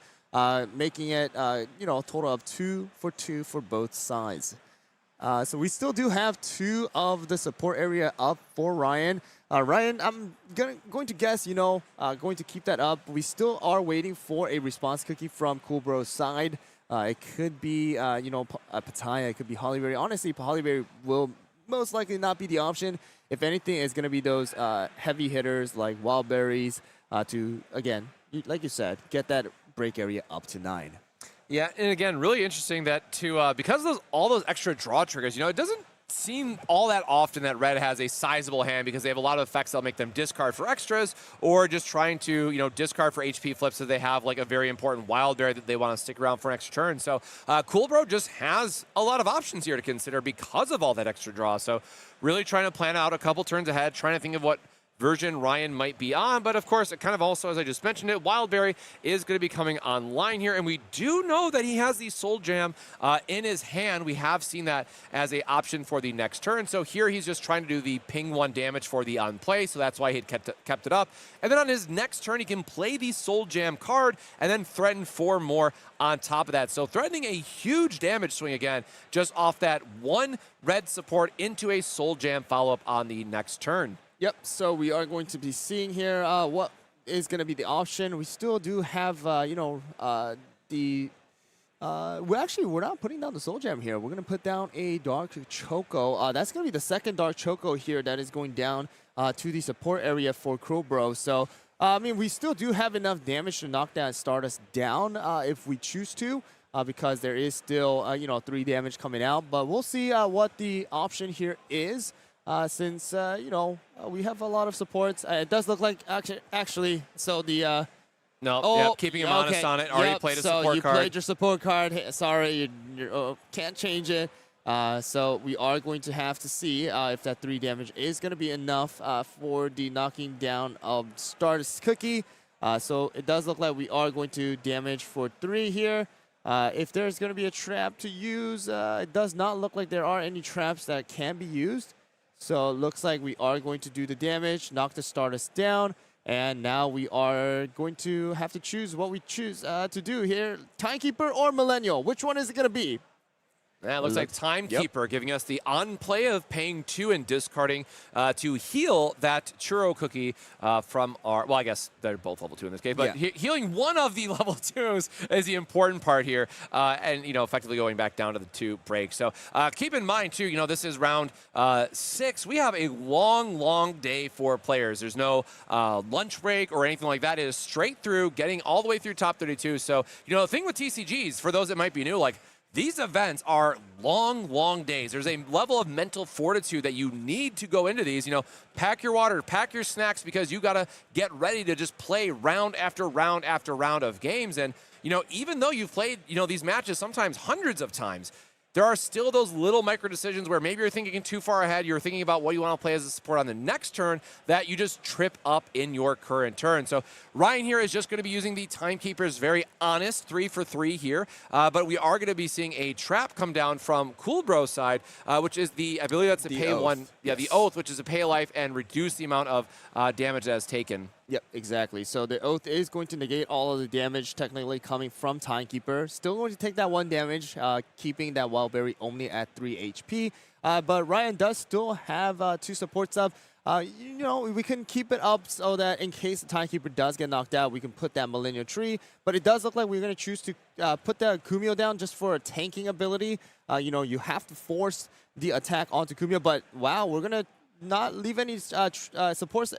making it, you know, a total of 2 for 2 for both sides. So we still do have 2 of the support area up for Ryan. Ryan, I'm going to guess, you know, going to keep that up. We still are waiting for a response cookie from Cool Bro's side. It could be, you know, Pattaya. It could be Hollyberry. Honestly, Hollyberry will most likely not be the option. If anything, it's going to be those heavy hitters like Wild Berries to, again, like you said, get that break area up to 9. Yeah, and again, really interesting that because of all those extra draw triggers, you know, it doesn't seem all that often that red has a sizable hand because they have a lot of effects that'll make them discard for extras or just trying to, you know, discard for HP flips so they have like a very important wild berry that they want to stick around for an extra turn. So Cool Bro just has a lot of options here to consider because of all that extra draw. So really trying to plan out a couple turns ahead, trying to think of what version Ryan might be on, but of course, it kind of also, as I just mentioned it, Wildberry is going to be coming online here, and we do know that he has the Soul Jam in his hand. We have seen that as a option for the next turn, so here he's just trying to do the ping 1 damage for the on play, so that's why he kept it up. And then on his next turn, he can play the Soul Jam card and then threaten 4 more on top of that. So threatening a huge damage swing again, just off that 1 red support into a Soul Jam follow-up on the next turn. Yep, so we are going to be seeing here what is going to be the option. We still do have, you know, we're not putting down the Soul Gem here. We're going to put down a Dark Choco. That's going to be the second Dark Choco here that is going down to the support area for Crowbro. So, I mean, we still do have enough damage to knock that Stardust down if we choose to. Because there is still, you know, 3 damage coming out. But we'll see what the option here is. Since, you know, we have a lot of supports. It does look like, actually, so the... keeping him honest on it. Already played a support card. So you played your support card. Hey, sorry, you can't change it. So we are going to have to see if that 3 damage is going to be enough for the knocking down of Stardust Cookie. So it does look like we are going to damage for 3 here. If there's going to be a trap to use, it does not look like there are any traps that can be used. So it looks like we are going to do the damage, knock the Stardust down, and now we are going to have to choose what we choose to do here. Timekeeper or Millennial? Which one is it going to be? That looks like Timekeeper giving us the on-play of paying 2 and discarding to heal that churro cookie from our... Well, I guess they're both level 2 in this case, but healing one of the level 2s is the important part here, and, you know, effectively going back down to the 2 breaks. So keep in mind, too, you know, this is round 6. We have a long, long day for players. There's no lunch break or anything like that. It is straight through, getting all the way through top 32. So, you know, the thing with TCGs, for those that might be new, like, these events are long, long days. There's a level of mental fortitude that you need to go into these. You know, pack your water, pack your snacks, because you got to get ready to just play round after round after round of games. And, you know, even though you've played, you know, these matches sometimes hundreds of times, there are still those little micro decisions where maybe you're thinking too far ahead, you're thinking about what you want to play as a support on the next turn, that you just trip up in your current turn. So Ryan here is just going to be using the Timekeeper's very honest 3 for 3 here, but we are going to be seeing a trap come down from Cool Bro's side, which is the, I believe that's the pay oath. 1, the Oath, which is a pay life and reduce the amount of damage that is taken. Yep, exactly. So the Oath is going to negate all of the damage technically coming from Timekeeper. Still going to take that 1 damage, keeping that Wild Berry only at 3 HP. But Ryan does still have 2 supports up. You know, we can keep it up so that in case the Timekeeper does get knocked out, we can put that Millennial Tree. But it does look like we're going to choose to put that Kumio down just for a tanking ability. You know, you have to force the attack onto Kumio. But wow, we're going to not leave any supports,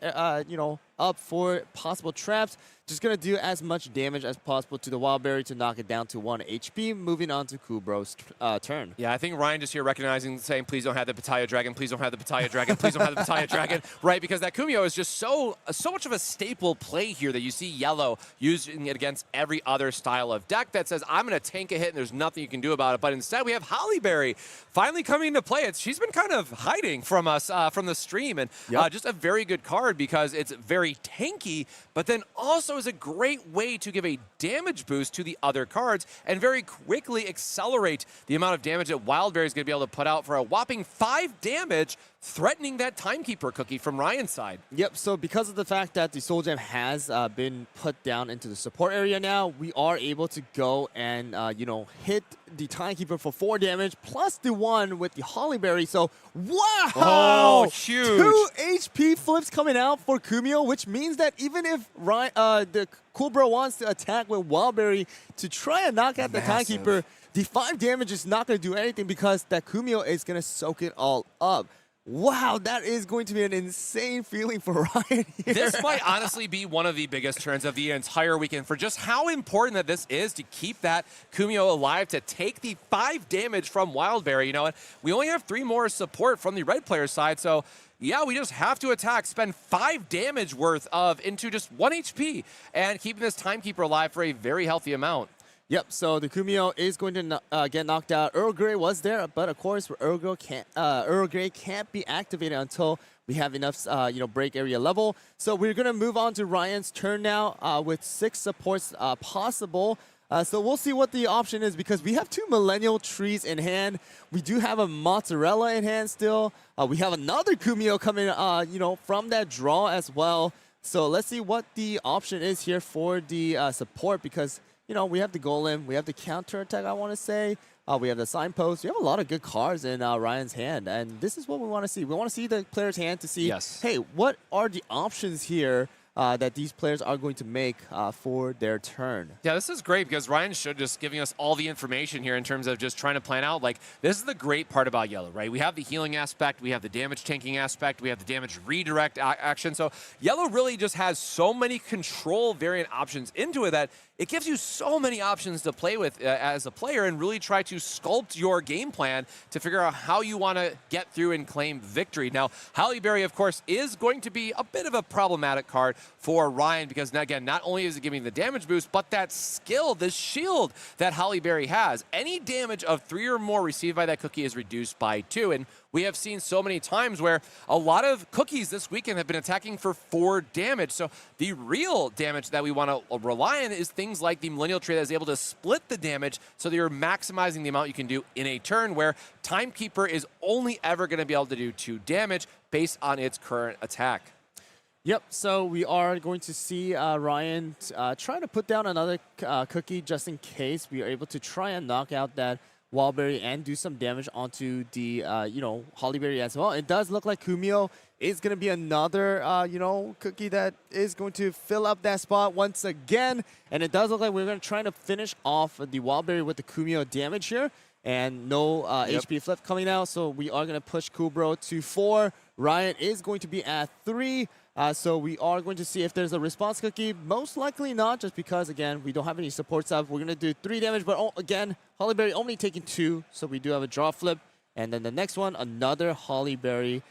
you know, up for possible traps. Just going to do as much damage as possible to the Wild Berry to knock it down to 1 HP, moving on to Kubro's turn. Yeah, I think Ryan just here recognizing, saying, please don't have the Battaya Dragon, please don't have the Battaya Dragon, please don't have the Battaya Dragon, right? Because that Kumio is just so much of a staple play here that you see Yellow using it against every other style of deck that says, I'm going to tank a hit and there's nothing you can do about it. But instead, we have Holly Berry finally coming into play. She's been kind of hiding from us from the stream, and just a very good card because it's very tanky, but then also is a great way to give a damage boost to the other cards and very quickly accelerate the amount of damage that Wild Berry is going to be able to put out for a whopping 5 damage, threatening that Timekeeper cookie from Ryan's side. Yep, so because of the fact that the Soul Gem has been put down into the support area now, we are able to go and, you know, hit the Timekeeper for 4 damage, plus the 1 with the Holly Berry. So, wow! Oh, huge! 2 HP flips coming out for Kumio, which means that even if Ryan, the Cool Bro wants to attack with Wild Berry to try and knock out the Timekeeper, the 5 damage is not going to do anything because that Kumio is going to soak it all up. Wow, that is going to be an insane feeling for Ryan here. This might honestly be one of the biggest turns of the entire weekend for just how important that this is to keep that Kumio alive, to take the 5 damage from Wild Berry. You know, we only have 3 more support from the red player side, so yeah, we just have to attack, spend 5 damage worth of into just 1 HP, and keeping this Timekeeper alive for a very healthy amount. Yep, so the Kumio is going to get knocked out. Earl Grey was there, but of course Earl Grey can't be activated until we have enough you know, break area level. So we're going to move on to Ryan's turn now with 6 supports possible. So we'll see what the option is because we have 2 Millennial Trees in hand. We do have a Mozzarella in hand still. We have another Kumio coming you know, from that draw as well. So let's see what the option is here for the support because, you know, we have the Golem, we have the counter attack, I want to say. We have the Signpost. We have a lot of good cards in Ryan's hand, and this is what we want to see. We want to see the player's hand to see, hey, what are the options here that these players are going to make for their turn. Yeah, this is great because Ryan should just giving us all the information here in terms of just trying to plan out. Like, this is the great part about Yellow, right? We have the healing aspect, we have the damage tanking aspect, we have the damage redirect action. So Yellow really just has so many control variant options into it that it gives you so many options to play with as a player and really try to sculpt your game plan to figure out how you want to get through and claim victory. Now, Holly Berry, of course, is going to be a bit of a problematic card for Ryan because, again, not only is it giving the damage boost, but that skill, the shield that Holly Berry has. Any damage of 3 or more received by that cookie is reduced by 2. And we have seen so many times where a lot of cookies this weekend have been attacking for 4 damage. So the real damage that we want to rely on is things like the Millennial Tree that is able to split the damage so that you're maximizing the amount you can do in a turn, where Timekeeper is only ever going to be able to do 2 damage based on its current attack. Yep, so we are going to see Ryan try to put down another cookie just in case we are able to try and knock out that Wildberry and do some damage onto the, you know, Hollyberry as well. It does look like Kumio is going to be another, you know, cookie that is going to fill up that spot once again. And it does look like we're going to try to finish off the Wildberry with the Kumio damage here. And no HP flip coming out, so we are going to push Kubro to 4. Ryan is going to be at 3. So we are going to see if there's a response cookie. Most likely not, just because, again, we don't have any support stuff. We're going to do 3 damage, but again, Hollyberry only taking 2, so we do have a draw flip. And then the next one, another Hollyberry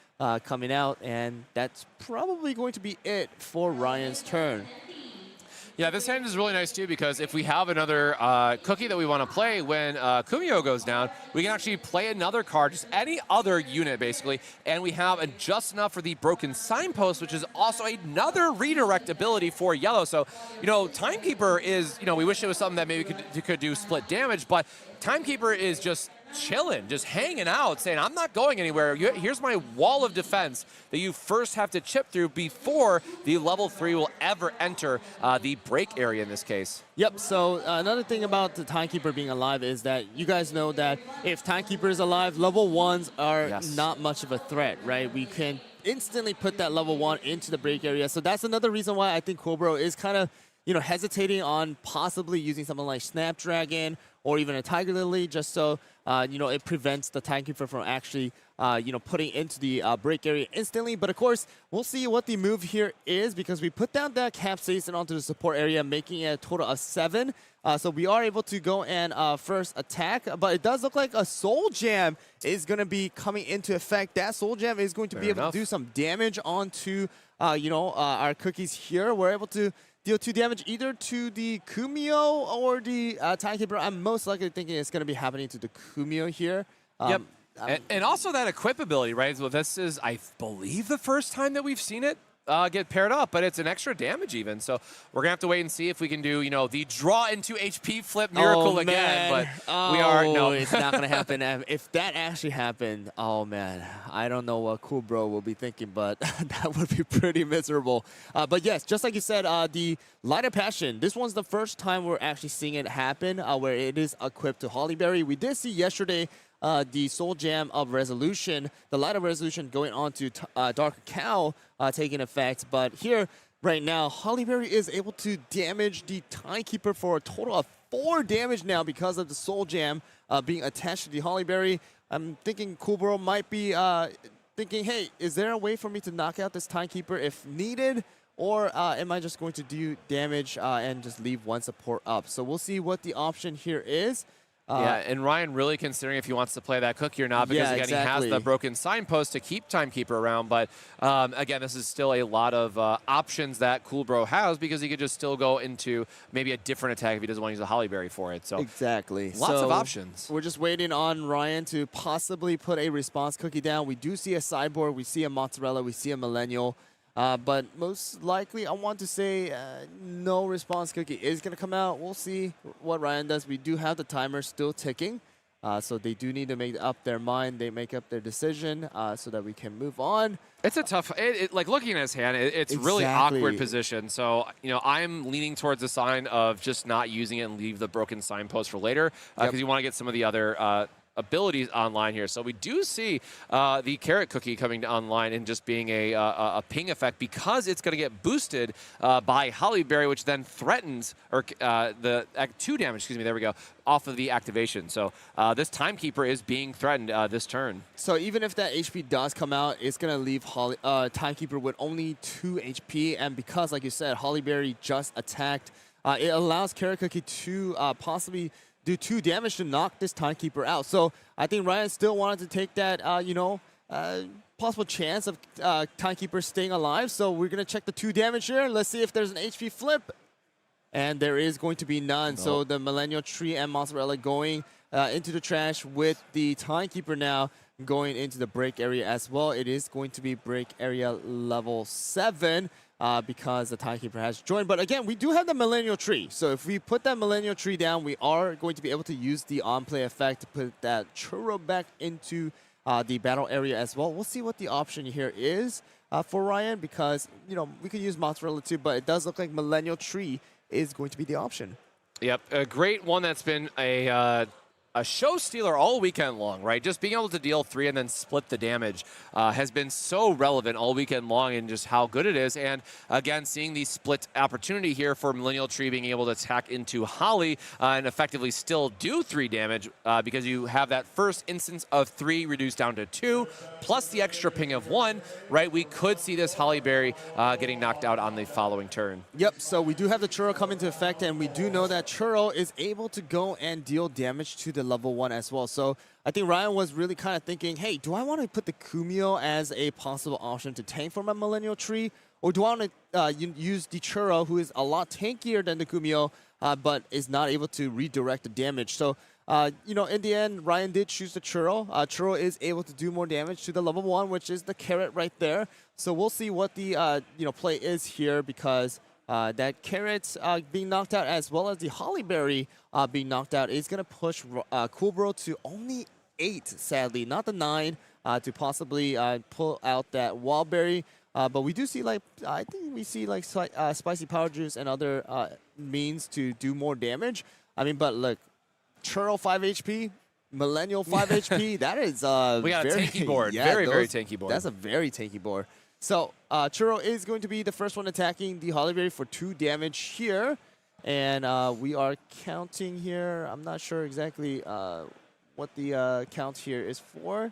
coming out, and that's probably going to be it for Ryan's turn. Yeah, this hand is really nice too because if we have another cookie that we want to play when Kumio goes down, we can actually play another card, just any other unit basically, and we have just enough for the Broken Signpost, which is also another redirect ability for Yellow. So, you know, Timekeeper is, you know, we wish it was something that maybe could do split damage, but Timekeeper is just chilling, just hanging out, saying, I'm not going anywhere. Here's my wall of defense that you first have to chip through before the level 3 will ever enter the break area in this case. Yep, so another thing about the Timekeeper being alive is that you guys know that if Timekeeper is alive, level 1s are not much of a threat, right? We can instantly put that level 1 into the break area. So that's another reason why I think Coolbro is kind of, hesitating on possibly using something like Snapdragon or even a Tiger Lily, just so, it prevents the Timekeeper from actually, putting into the break area instantly. But of course, we'll see what the move here is because we put down that Capsaicin onto the support area, making it a total of 7. So we are able to go and first attack, but it does look like a Soul Jam is going to be coming into effect. That Soul Jam is going to be able to do some damage onto, our cookies here. We're able to deal 2 damage either to the Kumio or the Timekeeper. I'm most likely thinking it's going to be happening to the Kumio here. Yep. And also that equip ability, right? So this is, I believe, the first time that we've seen it get paired up, but it's an extra damage even. So we're going to have to wait and see if we can do, the draw into HP flip miracle again. But no. It's not going to happen. If that actually happened, oh man, I don't know what Coolbro will be thinking, but that would be pretty miserable. But yes, just like you said, the Light of Passion, this one's the first time we're actually seeing it happen where it is equipped to Hollyberry. We did see yesterday the Soul Jam of Resolution, the Light of Resolution going on to Dark Cow taking effect. But here, right now, Hollyberry is able to damage the Timekeeper for a total of 4 damage now because of the Soul Jam being attached to the Hollyberry. I'm thinking Coolbro might be thinking, hey, is there a way for me to knock out this Timekeeper if needed? Or am I just going to do damage and just leave one support up? So we'll see what the option here is. Yeah, and Ryan really considering if he wants to play that cookie or not because, again, he has the broken signpost to keep Timekeeper around. But, again, this is still a lot of options that Coolbro has because he could just still go into maybe a different attack if he doesn't want to use a Hollyberry for it. So exactly. Lots of options. We're just waiting on Ryan to possibly put a response cookie down. We do see a sideboard. We see a mozzarella. We see a millennial. But most likely, I want to say no response cookie is going to come out. We'll see what Ryan does. We do have the timer still ticking. So they do need to make up their mind. They make up their decision so that we can move on. It's a tough, like looking at his hand, it's really awkward position. So, I'm leaning towards the sign of just not using it and leave the broken signpost for later because you want to get some of the other abilities online here. So we do see the carrot cookie coming online and just being a ping effect because it's going to get boosted by Hollyberry, which then threatens or the 2 damage, excuse me, there we go, off of the activation. So this Timekeeper is being threatened this turn. So even if that HP does come out, it's going to leave Timekeeper with only 2 HP. And because, like you said, Hollyberry just attacked, it allows carrot cookie to possibly do 2 damage to knock this Timekeeper out. So I think Ryan still wanted to take that, possible chance of Timekeeper staying alive. So we're going to check the 2 damage here. Let's see if there's an HP flip. And there is going to be none. So the Millennial Tree and Mozzarella going into the trash with the Timekeeper now going into the break area as well. It is going to be break area level 7. Because the Timekeeper has joined. But again, we do have the Millennial Tree. So if we put that Millennial Tree down, we are going to be able to use the on-play effect to put that Churro back into the battle area as well. We'll see what the option here is for Ryan because, we could use Mozzarella too, but it does look like Millennial Tree is going to be the option. Yep, a great one that's been a show stealer all weekend long, right? Just being able to deal 3 and then split the damage has been so relevant all weekend long and just how good it is. And again, seeing the split opportunity here for Millennial Tree being able to attack into Holly and effectively still do 3 damage because you have that first instance of 3 reduced down to 2, plus the extra ping of 1, right? We could see this Hollyberry getting knocked out on the following turn. Yep, so we do have the Churro come into effect, and we do know that Churro is able to go and deal damage to the level 1 as well. So I think Ryan was really kind of thinking, hey, do I want to put the Kumio as a possible option to tank for my Millennial Tree? Or do I want to use the Churro, who is a lot tankier than the Kumio, but is not able to redirect the damage? So, in the end, Ryan did choose the Churro. Churro is able to do more damage to the level 1, which is the carrot right there. So we'll see what the play is here because that carrot being knocked out as well as the Hollyberry being knocked out is going to push Coolbro to only 8, sadly, not the 9, to possibly pull out that Wildberry. But we do see, like, I think we see, like, Spicy Power Juice and other means to do more damage. I mean, but look, Churro 5 HP, Millennial 5 HP, that is we got very, a tanky board. Yeah, very tanky board. That's a very tanky board. So Churro is going to be the first one attacking the Hollyberry for 2 damage here. And we are counting here. I'm not sure exactly what the count here is for.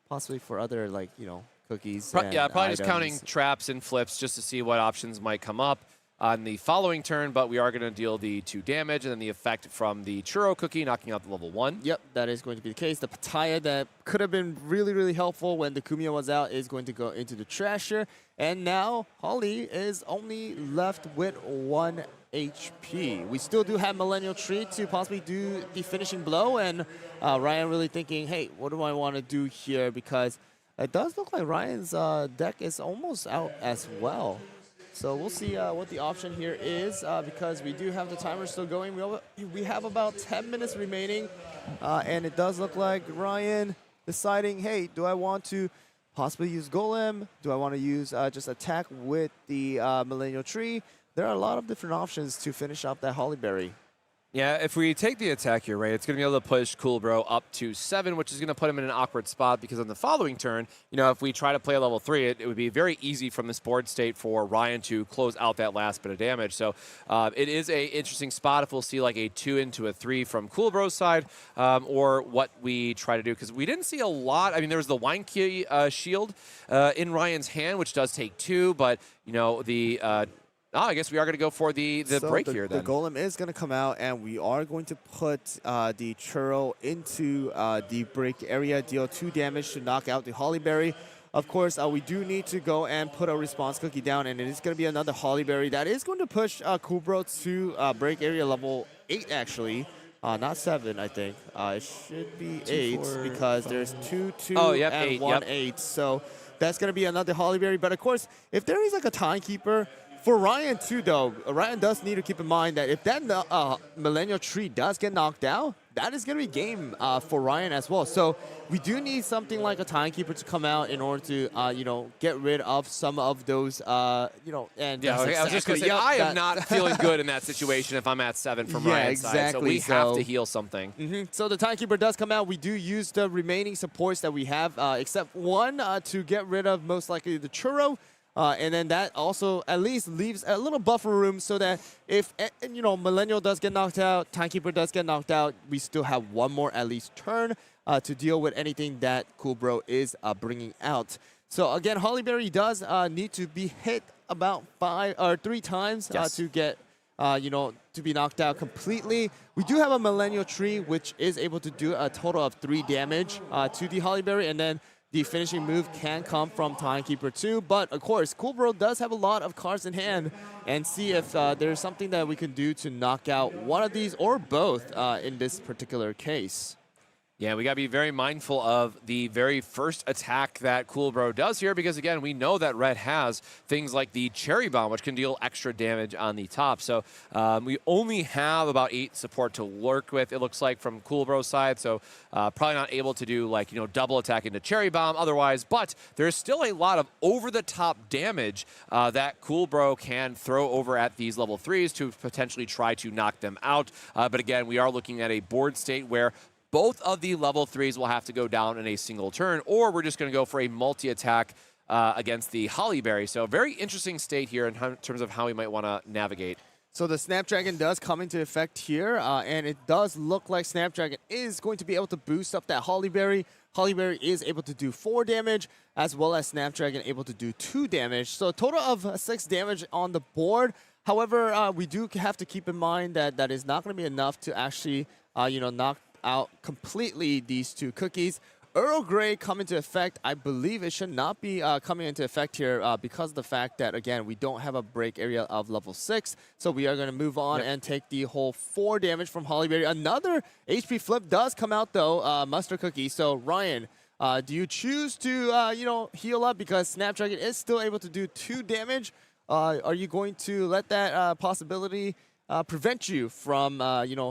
Possibly for other, like, you know, cookies. Yeah, probably items. just counting traps and flips just to see what options might come up on the following turn, but we are going to deal the 2 damage and then the effect from the Churro cookie knocking out the level 1. Yep, that is going to be the case. The Pataya that could have been really helpful when the Kumia was out is going to go into the trasher. And now Holly is only left with 1 HP. We still do have Millennial Tree to possibly do the finishing blow, and Ryan really thinking, hey, what do I want to do here? Because it does look like Ryan's deck is almost out as well. So we'll see what the option here is, because we do have the timer still going. We have about 10 minutes remaining, and it does look like Ryan deciding, hey, do I want to possibly use Golem? Do I want to use just attack with the Millennial Tree? There are a lot of different options to finish off that Hollyberry. Yeah, if we take the attack here, right, it's going to be able to push Cool Bro up to 7, which is going to put him in an awkward spot because on the following turn, you know, if we try to play a level 3, it would be very easy from this board state for Ryan to close out that last bit of damage. So it is a interesting spot if we'll see like a 2 into a 3 from Cool Bro's side, or what we try to do, because we didn't see a lot. I mean, there was the Wine Key shield in Ryan's hand, which does take 2, but, you know, the... I guess we are going to go for the break here then. The Golem is going to come out, and we are going to put the Churro into the break area, deal 2 damage to knock out the Hollyberry. Of course, we do need to go and put a response cookie down, and it is going to be another Hollyberry. That is going to push Kubro to break area level 8, actually. Not 7, I think. It should be 8 because there's 2, 2, and 8, 1, 8. So that's going to be another Hollyberry. But, of course, if there is like a Timekeeper, for Ryan, too, though, Ryan does need to keep in mind that if that Millennial Tree does get knocked out, that is going to be game for Ryan as well. So we do need something like a Timekeeper to come out in order to, you know, get rid of some of those, you know, and yeah, I was just going to say, I am not feeling good in that situation if I'm at 7 from Ryan's side. So we have to heal something. So the Timekeeper does come out. We do use the remaining supports that we have, except one to get rid of most likely the Churro. And then that also at least leaves a little buffer room so that if, you know, Millennial does get knocked out, Timekeeper does get knocked out, we still have one more at least turn to deal with anything that Cool Bro is bringing out. So again, Hollyberry does need to be hit about 3 times to get, you know, to be knocked out completely. We do have a Millennial Tree, which is able to do a total of 3 damage to the Hollyberry, and then the finishing move can come from Timekeeper too, but of course, Cool Bro does have a lot of cards in hand, and see if there's something that we can do to knock out one of these or both in this particular case. Yeah, we got to be very mindful of the very first attack that Cool Bro does here, because again, we know that Red has things like the Cherry Bomb, which can deal extra damage on the top. So we only have about 8 support to work with, it looks like, from Cool Bro's side. So probably not able to do, like, you know, double attack into Cherry Bomb otherwise, but there's still a lot of over-the-top damage that Cool Bro can throw over at these level 3s to potentially try to knock them out. But again, we are looking at a board state where both of the level 3s will have to go down in a single turn, or we're just going to go for a multi-attack against the Hollyberry. So very interesting state here in terms of how we might want to navigate. So the Snapdragon does come into effect here, and it does look like Snapdragon is going to be able to boost up that Hollyberry. Hollyberry is able to do 4 damage, as well as Snapdragon able to do 2 damage. So a total of 6 damage on the board. However, we do have to keep in mind that that is not going to be enough to actually, you know, knock out completely these 2 cookies. Earl Grey come into effect. I believe it should not be coming into effect here because of the fact that, again, we don't have a break area of level 6. So we are going to move on and take the whole 4 damage from Hollyberry. Another HP flip does come out, though, Mustard Cookie. So, Ryan, do you choose to, you know, heal up because Snapdragon is still able to do 2 damage? Are you going to let that possibility prevent you from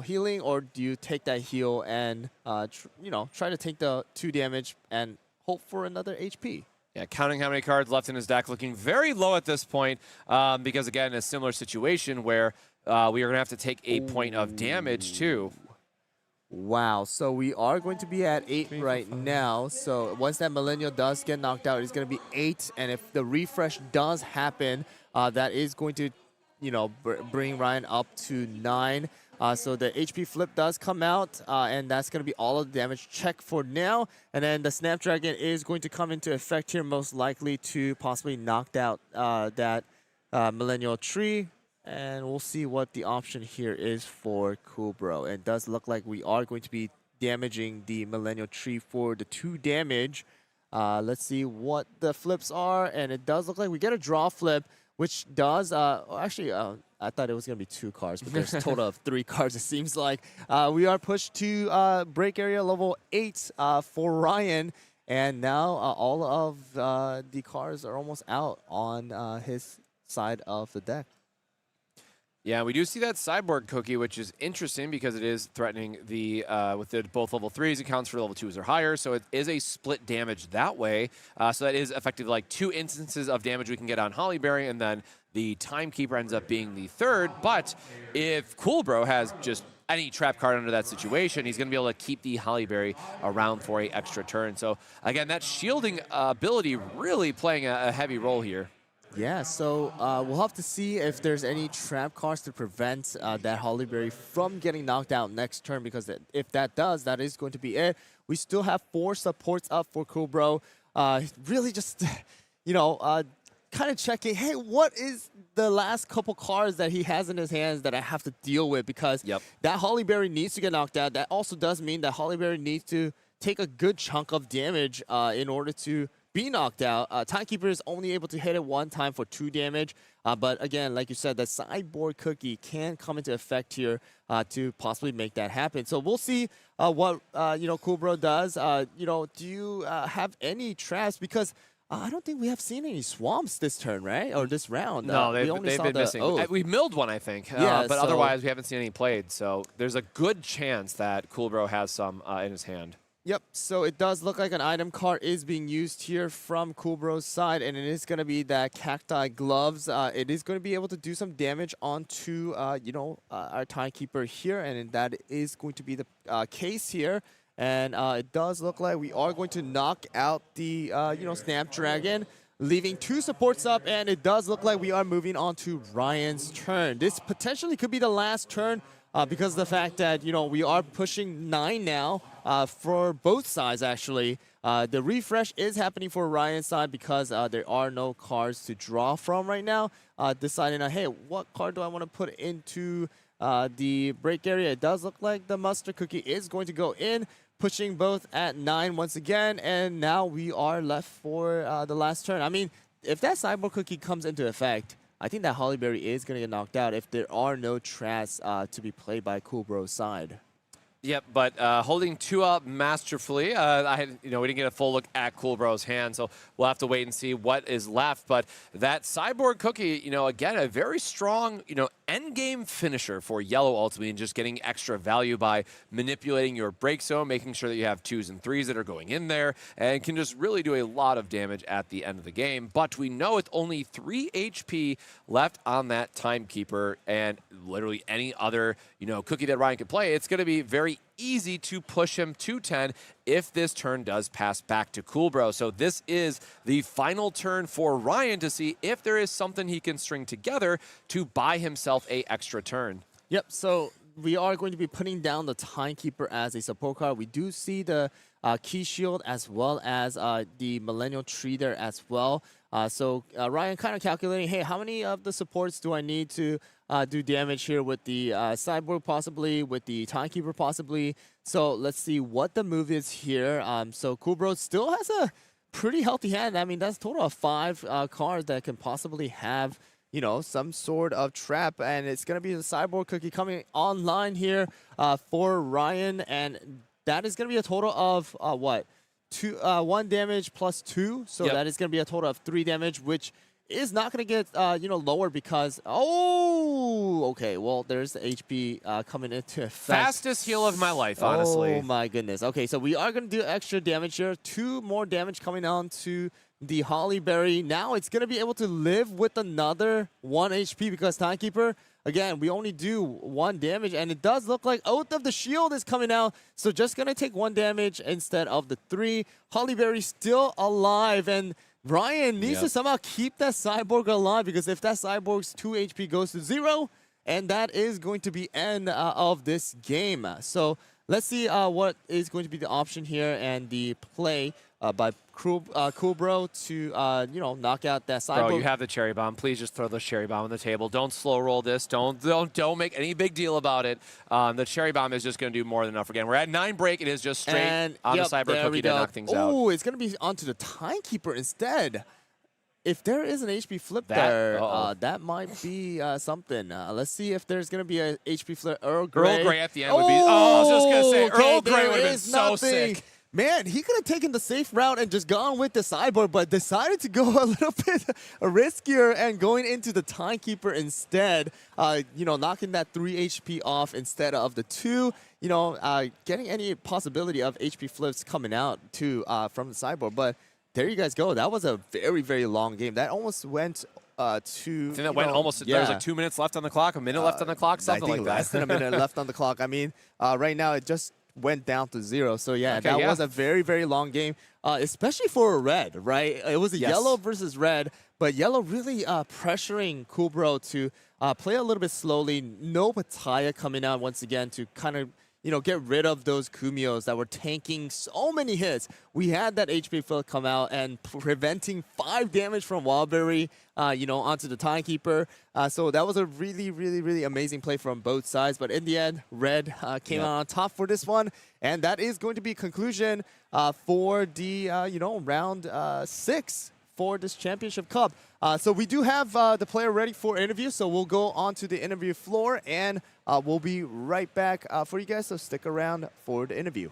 healing, or do you take that heal and try to take the 2 damage and hope for another HP? Yeah, counting how many cards left in his deck, looking very low at this point because, again, a similar situation where we are going to have to take 8 point of damage, too. Wow, so we are going to be at 8 right now. So once that Millennial does get knocked out, it's going to be 8. And if the refresh does happen, that is going to, bring Ryan up to 9. So the HP flip does come out, and that's going to be all of the damage check for now. And then the Snapdragon is going to come into effect here, most likely to possibly knock out that Millennial tree. And we'll see what the option here is for Coolbro. It does look like we are going to be damaging the Millennial tree for the 2 damage. Let's see what the flips are. And it does look like we get a draw flip, which does... actually, I thought it was going to be 2 cards, but there's a total of 3 cards, it seems like. We are pushed to break area level 8 for Ryan. And now all of the cards are almost out on his side of the deck. Yeah, we do see that Cyborg Cookie, which is interesting because it is threatening the with the both level 3s, it counts for level 2s or higher, so it is a split damage that way. So that is effectively like 2 instances of damage we can get on Hollyberry, and then the Timekeeper ends up being the 3rd. But if Coolbro has just any trap card under that situation, he's going to be able to keep the Hollyberry around for an extra turn. So again, that shielding ability really playing a heavy role here. Yeah, so we'll have to see if there's any trap cards to prevent that Hollyberry from getting knocked out next turn, because if that does, that is going to be it. We still have 4 supports up for Coolbro. Really just, kind of checking, hey, what is the last couple cards that he has in his hands that I have to deal with? Because that Hollyberry needs to get knocked out. That also does mean that Hollyberry needs to take a good chunk of damage in order to be knocked out. Timekeeper is only able to hit it 1 time for 2 damage. But again, like you said, the sideboard cookie can come into effect here to possibly make that happen. So we'll see what Coolbro does. Do you have any traps? Because I don't think we have seen any swamps this turn, right? Or this round. No, they've been missing. We milled one, I think. Yeah, but otherwise, we haven't seen any played. So there's a good chance that Coolbro has some in his hand. Yep, so it does look like an item card is being used here from Coolbro's side, and it is going to be that Cacti Gloves. It is going to be able to do some damage onto, our Timekeeper here, and that is going to be the case here. And it does look like we are going to knock out the, Snapdragon, leaving 2 supports up, and it does look like we are moving on to Ryan's turn. This potentially could be the last turn because of the fact that, we are pushing 9 now for both sides, actually. The refresh is happening for Ryan's side because there are no cards to draw from right now. Deciding, hey, what card do I want to put into the break area? It does look like the Mustard Cookie is going to go in, pushing both at 9 once again, and now we are left for the last turn. I mean, if that Cyborg Cookie comes into effect, I think that Hollyberry is going to get knocked out if there are no traps to be played by Coolbro's side. Yep, but holding 2 up masterfully. We didn't get a full look at Coolbro's hand, so we'll have to wait and see what is left. But that Cyborg Cookie, again, a very strong, endgame finisher for yellow ultimately, and just getting extra value by manipulating your break zone, making sure that you have 2s and 3s that are going in there, and can just really do a lot of damage at the end of the game. But we know with only 3 HP left on that Timekeeper, and literally any other, cookie that Ryan can play, it's going to be very easy to push him to 10 if this turn does pass back to Coolbro. So this is the final turn for Ryan to see if there is something he can string together to buy himself a extra turn. Yep, so we are going to be putting down the Timekeeper as a support card. We do see the Key Shield as well as the Millennial Tree there as well. So Ryan kind of calculating, hey, how many of the supports do I need to do damage here with the Cyborg possibly, with the Timekeeper possibly. So let's see what the move is here. So Coolbro still has a pretty healthy hand. I mean, that's a total of 5 cards that can possibly have, some sort of trap. And it's going to be the Cyborg Cookie coming online here for Ryan. And that is going to be a total of, 1 damage plus 2. So that is going to be a total of 3 damage, which is not going to get, lower because, okay, well, there's the HP coming into effect. Fastest heal of my life, honestly. Oh, my goodness. Okay, so we are going to do extra damage here. 2 more damage coming on to the Holly Berry. Now it's going to be able to live with another 1 HP because Timekeeper, again, we only do 1 damage, and it does look like Oath of the Shield is coming out, so just going to take 1 damage instead of the 3. Holly Berry still alive, and Ryan needs to somehow keep that Cyborg alive because if that Cyborg's 2 HP goes to 0, and that is going to be end of this game. So let's see what is going to be the option here and the play by Coolbro to knock out that Cyborg. Bro, you have the cherry bomb. Please just throw the cherry bomb on the table. Don't slow roll this. Don't make any big deal about it. The cherry bomb is just going to do more than enough. Again, we're at 9 break. It is just straight on the Cyber Cookie to knock things out. Oh, it's going to be onto the Timekeeper instead. If there is an HP flip there, that might be something. Let's see if there's going to be a HP flip. Earl Grey at the end would be... I was just going to say, Earl Grey would have been so sick. Man, he could have taken the safe route and just gone with the Cyborg, but decided to go a little bit riskier and going into the Timekeeper instead. Knocking that 3 HP off instead of the 2. Getting any possibility of HP flips coming out too from the Cyborg. But there you guys go. That was a very, very long game. That almost went to... I think that went almost... There was like 2 minutes left on the clock, a minute left on the clock, something like that. Less than a minute left on the clock. I mean, right now it just went down to 0. So yeah, that was a very, very long game, especially for a red, right? It was a yellow versus red, but yellow really pressuring Coolbro to play a little bit slowly. No Pataya coming out once again to kind of get rid of those Kumios that were tanking so many hits. We had that HP flip come out and preventing 5 damage from Wildberry, onto the Timekeeper. So that was a really, really, really amazing play from both sides. But in the end, Red came out on top for this one. And that is going to be conclusion for the, round 6 for this Championship Cup. So we do have the player ready for interview, so we'll go on to the interview floor, and we'll be right back for you guys, so stick around for the interview.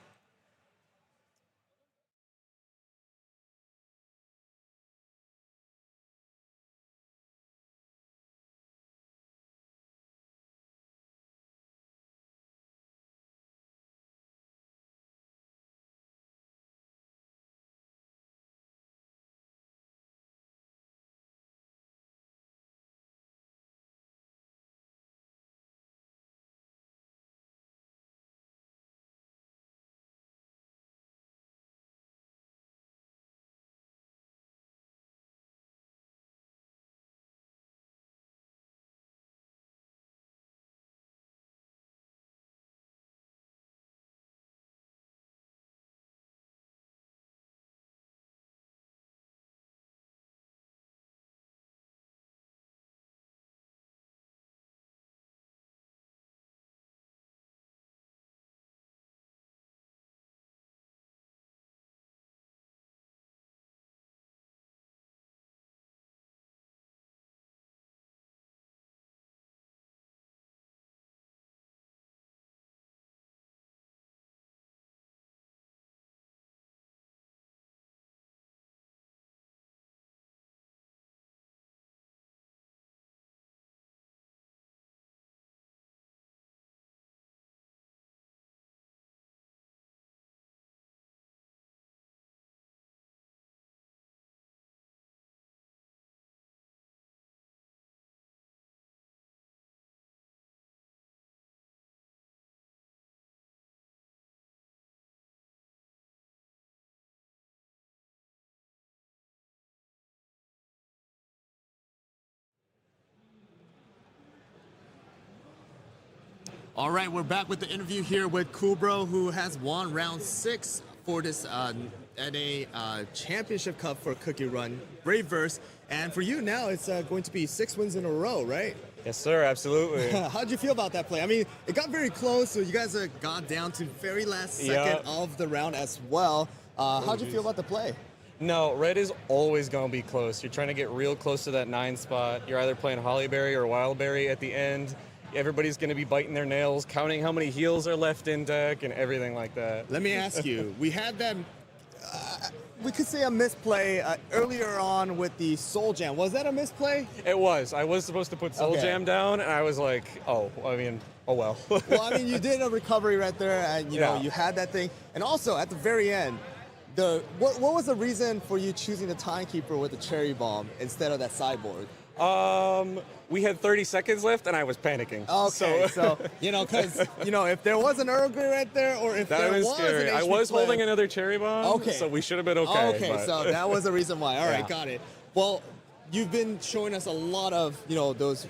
All right, we're back with the interview here with Coolbro, who has won round 6 for this NA Championship Cup for CookieRun Braverse. And for you now, it's going to be 6 wins in a row, right? Yes, sir, absolutely. How'd you feel about that play? I mean, it got very close, so you guys got down to very last second of the round as well. How'd you feel about the play? No, red is always going to be close. You're trying to get real close to that 9 spot. You're either playing Hollyberry or Wildberry at the end. Everybody's going to be biting their nails, counting how many heals are left in deck and everything like that. Let me ask you, we had that we could say a misplay earlier on with the Soul Jam. Was that a misplay? It was. I was supposed to put Soul Jam down, and I was like, oh well. Well, I mean, you did a recovery right there, and you know you had that thing. And also at the very end, what was the reason for you choosing the Timekeeper with the cherry bomb instead of that sideboard? We had 30 seconds left, and I was panicking. Okay, so because if there was an Earl Grey right there, or if there was scary. an I was holding another cherry bomb. Okay, so we should have been okay. Okay, so that was the reason why. All right, got it. Well, you've been showing us a lot of those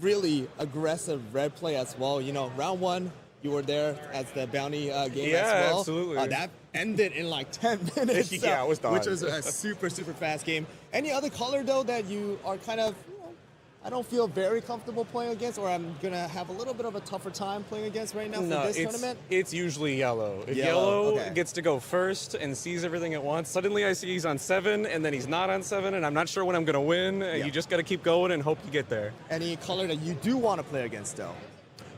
really aggressive red play as well. Round 1, you were there as the bounty game as well. Yeah, absolutely. That ended in like 10 minutes. Yeah, it was done. Which was a super fast game. Any other color though that you are kind of I don't feel very comfortable playing against, or I'm gonna have a little bit of a tougher time playing against right now for this tournament? It's usually yellow. If yellow gets to go first and sees everything at once, suddenly I see he's on 7, and then he's not on 7, and I'm not sure when I'm gonna win. You just gotta keep going and hope you get there. Any color that you do want to play against though?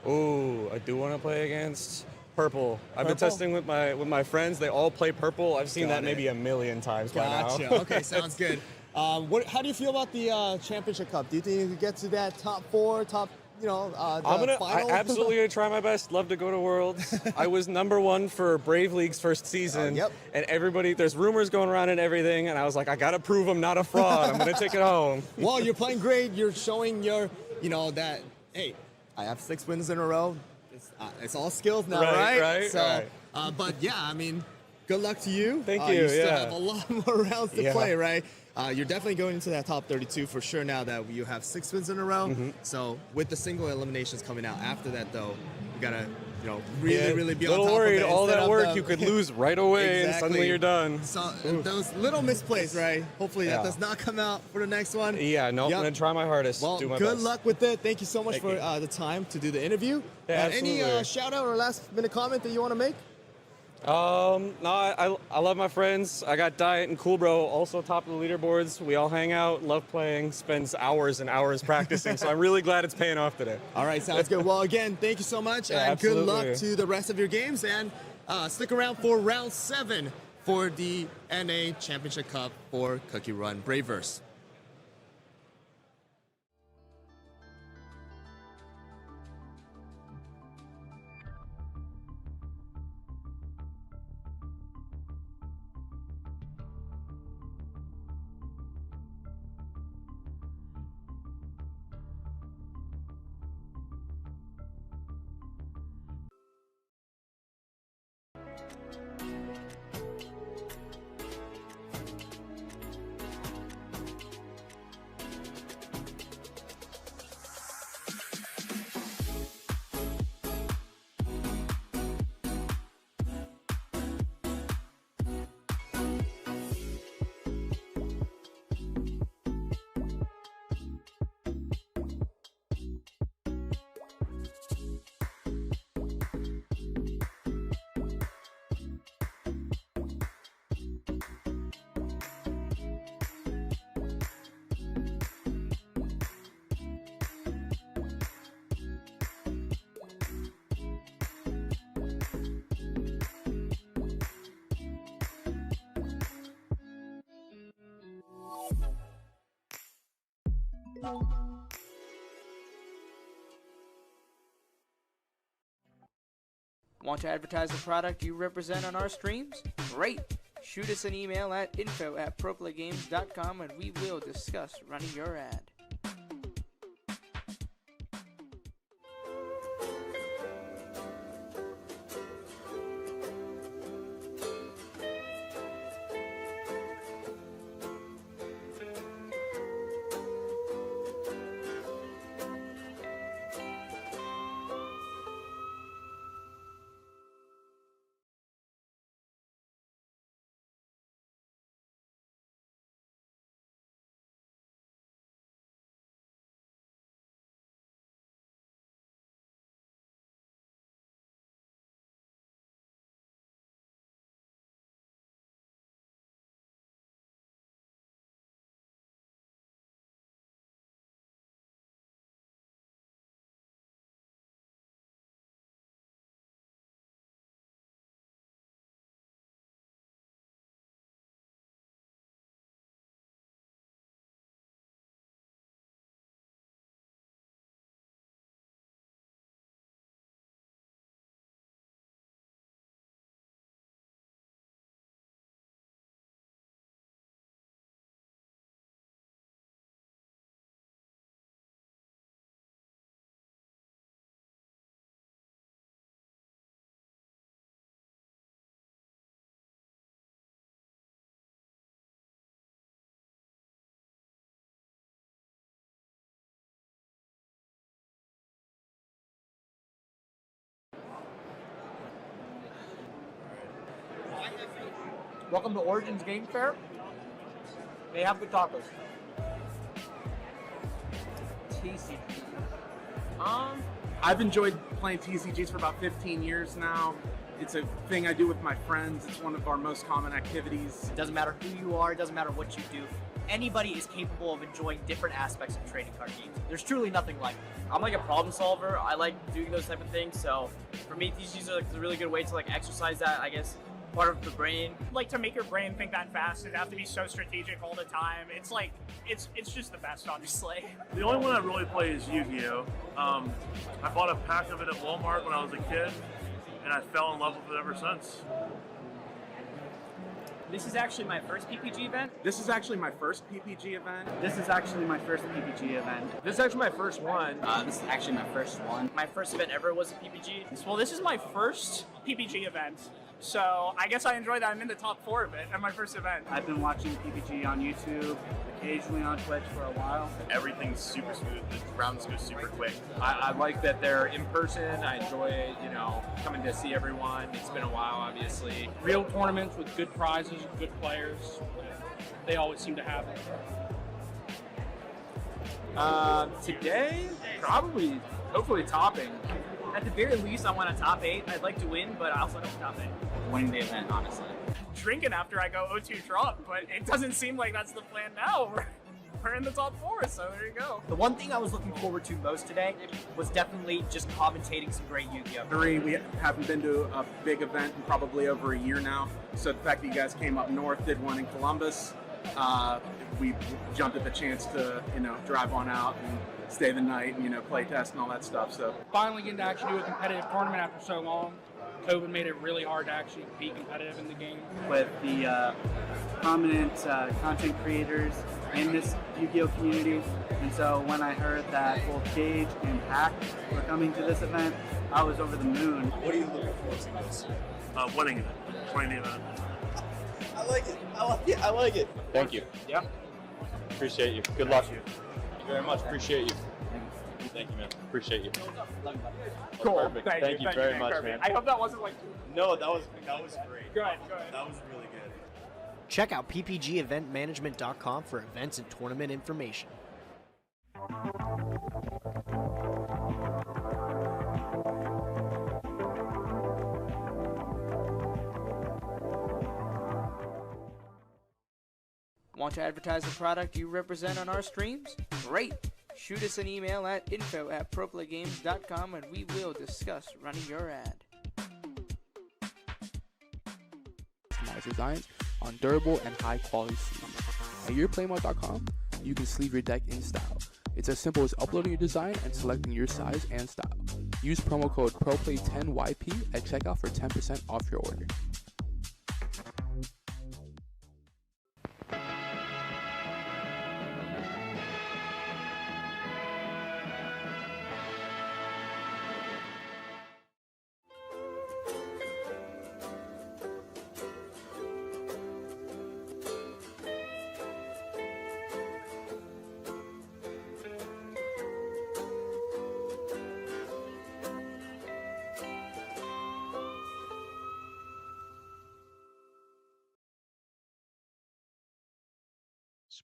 Ooh, I do want to play against purple. I've been testing with my friends. They all play purple. I've seen that maybe a million times by now. Gotcha. Okay, sounds good. How do you feel about the Championship Cup? Do you think you could get to that top 4, final? I absolutely gonna try my best. Love to go to Worlds. I was #1 for Brave League's first season. And there's rumors going around and everything, and I was like, I gotta prove I'm not a fraud. I'm gonna take it home. Well, you're playing great. You're showing your, that, hey, I have 6 wins in a row. It's all skills now, right? Right. But yeah, I mean, good luck to you. Thank you. You still have a lot more rounds to play, right? You're definitely going into that top 32 for sure now that you have 6 wins in a row. So with the single eliminations coming out after that, though, you gotta really be on top worried. of it. All that work you could lose right away, and suddenly you're done. So those little misplays, right? Hopefully that does not come out for the next one. Yeah, no, I'm gonna try my hardest. Well, do my good best. luck with it. Thank you so much for the time to do the interview. Yeah, any shout out or last minute comment that you want to make? No, I love my friends. I got Diet and Cool Bro also top of the leaderboards. We all hang out, love playing, spends hours and hours practicing. So I'm really glad it's paying off today. All right, sounds good. Well, again, thank you so much, and good luck to the rest of your games. And stick around for round 7 for the NA Championship Cup for CookieRun Braverse. Want to advertise the product you represent on our streams? Great! Shoot us an email at info@proplaygames.com and we will discuss running your ad. Welcome to Origins Game Fair. They have good tacos. TCG. I've enjoyed playing TCGs for about 15 years now. It's a thing I do with my friends. It's one of our most common activities. It doesn't matter who you are, it doesn't matter what you do. Anybody is capable of enjoying different aspects of trading card games. There's truly nothing like it. I'm like a problem solver. I like doing those type of things. So for me, TCGs are like a really good way to like exercise that, I guess, part of the brain. Like to make your brain think that fast and have to be so strategic all the time. It's like, it's just the best, honestly. The only one I really play is Yu-Gi-Oh! I bought a pack of it at Walmart when I was a kid, and I fell in love with it ever since. This is actually my first PPG event. This is actually my first PPG event. This is actually my first PPG event. This is actually my first one. This is actually my first one. My first event ever was a PPG. Well, this is my first PPG event. So I guess I enjoy that. I'm in the top 4 of it at my first event. I've been watching PPG on YouTube, occasionally on Twitch for a while. Everything's super smooth. The rounds go super quick. I like that they're in person. I enjoy, coming to see everyone. It's been a while, obviously. Real tournaments with good prizes, good players. They always seem to have it. Today, probably, hopefully topping. At the very least, I want a top 8. I'd like to win, but I also hope top 8. Winning the event, honestly. Drinking after I go 0-2 drop, but it doesn't seem like that's the plan now. We're in the top 4, so there you go. The one thing I was looking forward to most today was definitely just commentating some great Yu-Gi-Oh! We haven't been to a big event in probably over a year now. So the fact that you guys came up north, did one in Columbus, we jumped at the chance to, drive on out and stay the night and, play test and all that stuff. So Finally getting to actually do a competitive tournament after so long. COVID made it really hard to actually be competitive in the game. With the prominent content creators in this Yu-Gi-Oh! Community. And so when I heard that both Gage and Hack were coming to this event, I was over the moon. What are you looking forward to most? Winning it. Winning the event. I like it. I like it. Thank you. Yeah. Appreciate you. Good luck. Thank you very much. Appreciate you. Thank you, man. Appreciate you. Cool. Perfect. Thank you very much, man. I hope that wasn't like... No, that was great. Good. That was really good. Check out ppgeventmanagement.com for events and tournament information. Want to advertise the product you represent on our streams? Great! Shoot us an email at info@proplaygames.com and we will discuss running your ad. Customize designs on durable and high quality sleeves. At yourplaymode.com, you can sleeve your deck in style. It's as simple as uploading your design and selecting your size and style. Use promo code ProPlay10YP at checkout for 10% off your order.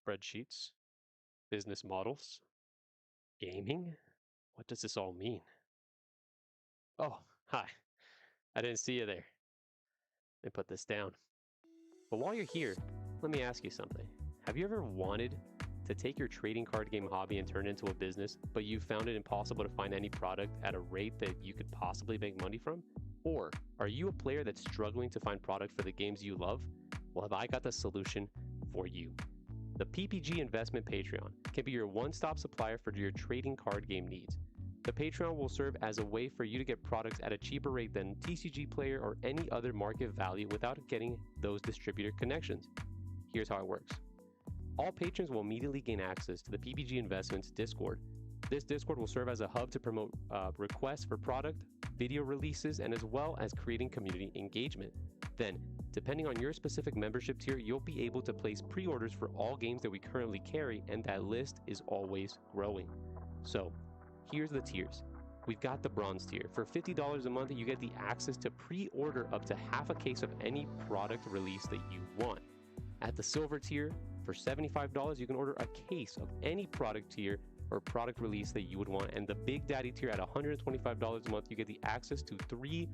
Spreadsheets, business models, gaming? What does this all mean? Oh, hi. I didn't see you there. Let me put this down. But while you're here, let me ask you something. Have you ever wanted to take your trading card game hobby and turn it into a business, but you found it impossible to find any product at a rate that you could possibly make money from? Or are you a player that's struggling to find product for the games you love? Well, have I got the solution for you. The PPG Investment Patreon can be your one-stop supplier for your trading card game needs. The Patreon will serve as a way for you to get products at a cheaper rate than TCG Player or any other market value without getting those distributor connections. Here's how it works. All patrons will immediately gain access to the PPG Investments Discord. This Discord will serve as a hub to promote requests for product, video releases, and as well as creating community engagement. Then, depending on your specific membership tier, you'll be able to place pre-orders for all games that we currently carry, and that list is always growing. So, here's the tiers. we've got the bronze tier. For $50 a month, you get the access to pre-order up to half a case of any product release that you want. At the silver tier, for $75, you can order a case of any product tier or product release that you would want. And the Big Daddy tier at $125 a month, you get the access to 3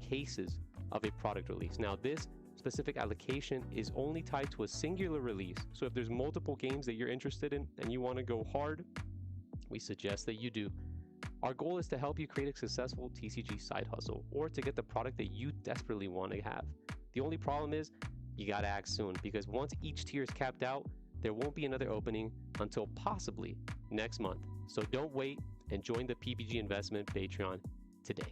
cases of a product release. Now, this specific allocation is only tied to a singular release. So if there's multiple games that you're interested in and you want to go hard, we suggest that you do. Our goal is to help you create a successful TCG side hustle or to get the product that you desperately want to have. The only problem is you got to act soon, because once each tier is capped out, there won't be another opening until possibly next month. So don't wait and join the PPG Investment Patreon today.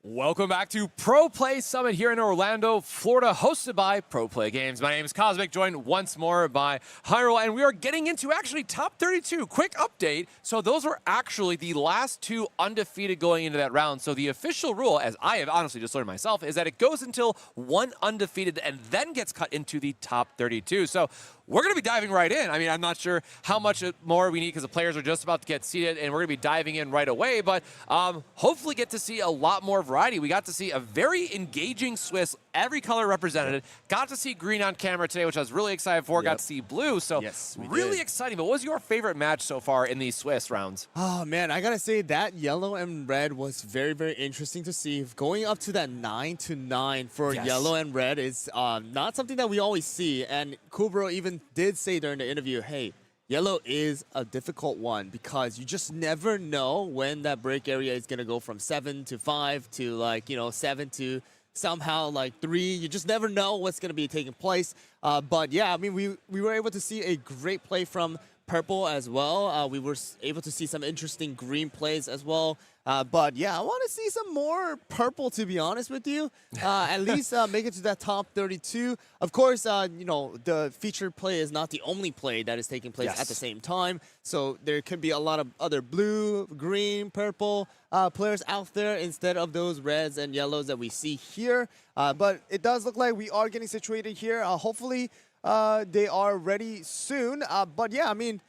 Welcome back to Pro Play Summit here in Orlando, Florida, hosted by Pro Play Games. My name is Cosmic, joined once more by HyRoll, and we are getting into actually top 32. Quick update. So those were actually the last 2 undefeated going into that round. So the official rule, as I have honestly just learned myself, is that it goes until 1 undefeated and then gets cut into the top 32. So we're going to be diving right in. I mean, I'm not sure how much more we need because the players are just about to get seated, and we're going to be diving in right away. But hopefully get to see a lot more variety. We got to see a very engaging Swiss, every color represented. Got to see green on camera today, which I was really excited for. Got to see blue. So really exciting. But what was your favorite match so far in these Swiss rounds? Oh, man, I got to say that yellow and red was very, very interesting to see. Going up to that 9-9 for yellow and red is not something that we always see. And Kubro even did say during the interview, hey, yellow is a difficult one because you just never know when that break area is going to go from 7 to 5 to 7 to somehow 3. You just never know what's going to be taking place. But yeah, I mean, we were able to see a great play from purple as well. We were able to see some interesting green plays as well. But yeah, I want to see some more purple, to be honest with you. At least make it to that top 32. Of course, the featured play is not the only play that is taking place at the same time. So there could be a lot of other blue, green, purple players out there instead of those reds and yellows that we see here. But it does look like we are getting situated here. Hopefully, they are ready soon. But yeah, I mean,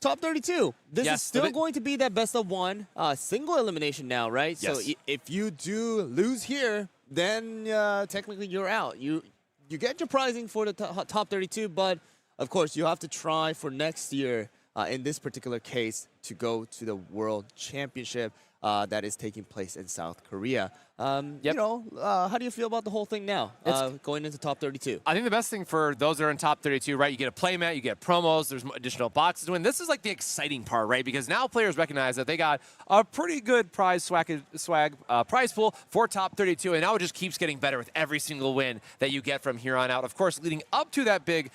top 32. This is still going to be that best of 1 single elimination now, right? So if you do lose here, then technically you're out. You get your prizing for the top 32, but of course you have to try for next year, in this particular case, to go to the World Championship that is taking place in South Korea. How do you feel about the whole thing now, going into top 32? I think the best thing for those that are in top 32, right, you get a playmat, you get promos, there's additional boxes to win. This is like the exciting part, right? Because now players recognize that they got a pretty good prize prize pool for top 32, and now it just keeps getting better with every single win that you get from here on out. Of course, leading up to that big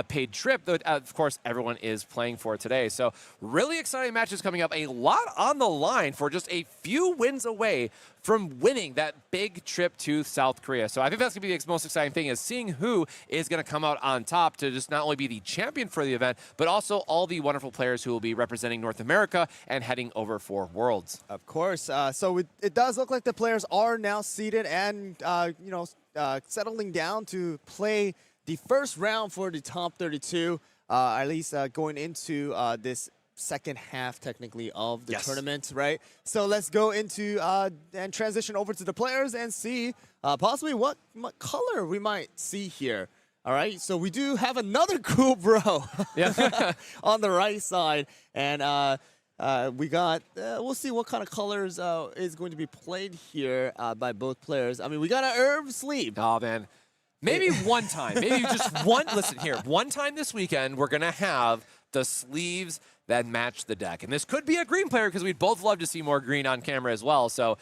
paid trip that, of course, everyone is playing for today. So really exciting matches coming up. A lot on the line for just a few wins away from winning that big trip to South Korea. So I think that's going to be the most exciting thing, is seeing who is going to come out on top to just not only be the champion for the event, but also all the wonderful players who will be representing North America and heading over for Worlds. Of course. So it does look like the players are now seated and, settling down to play the first round for the top 32, at least going into this second half technically of the tournament, right? So let's go into and transition over to the players and see possibly what color we might see here. All right, so we do have another cool bro on the right side, and we got we'll see what kind of colors is going to be played here by both players. I mean, we got an herb sleeve. Oh man, maybe one time, maybe just one. Listen here, one time this weekend we're gonna have the sleeves that match the deck. And this could be a green player because we'd both love to see more green on camera as well. So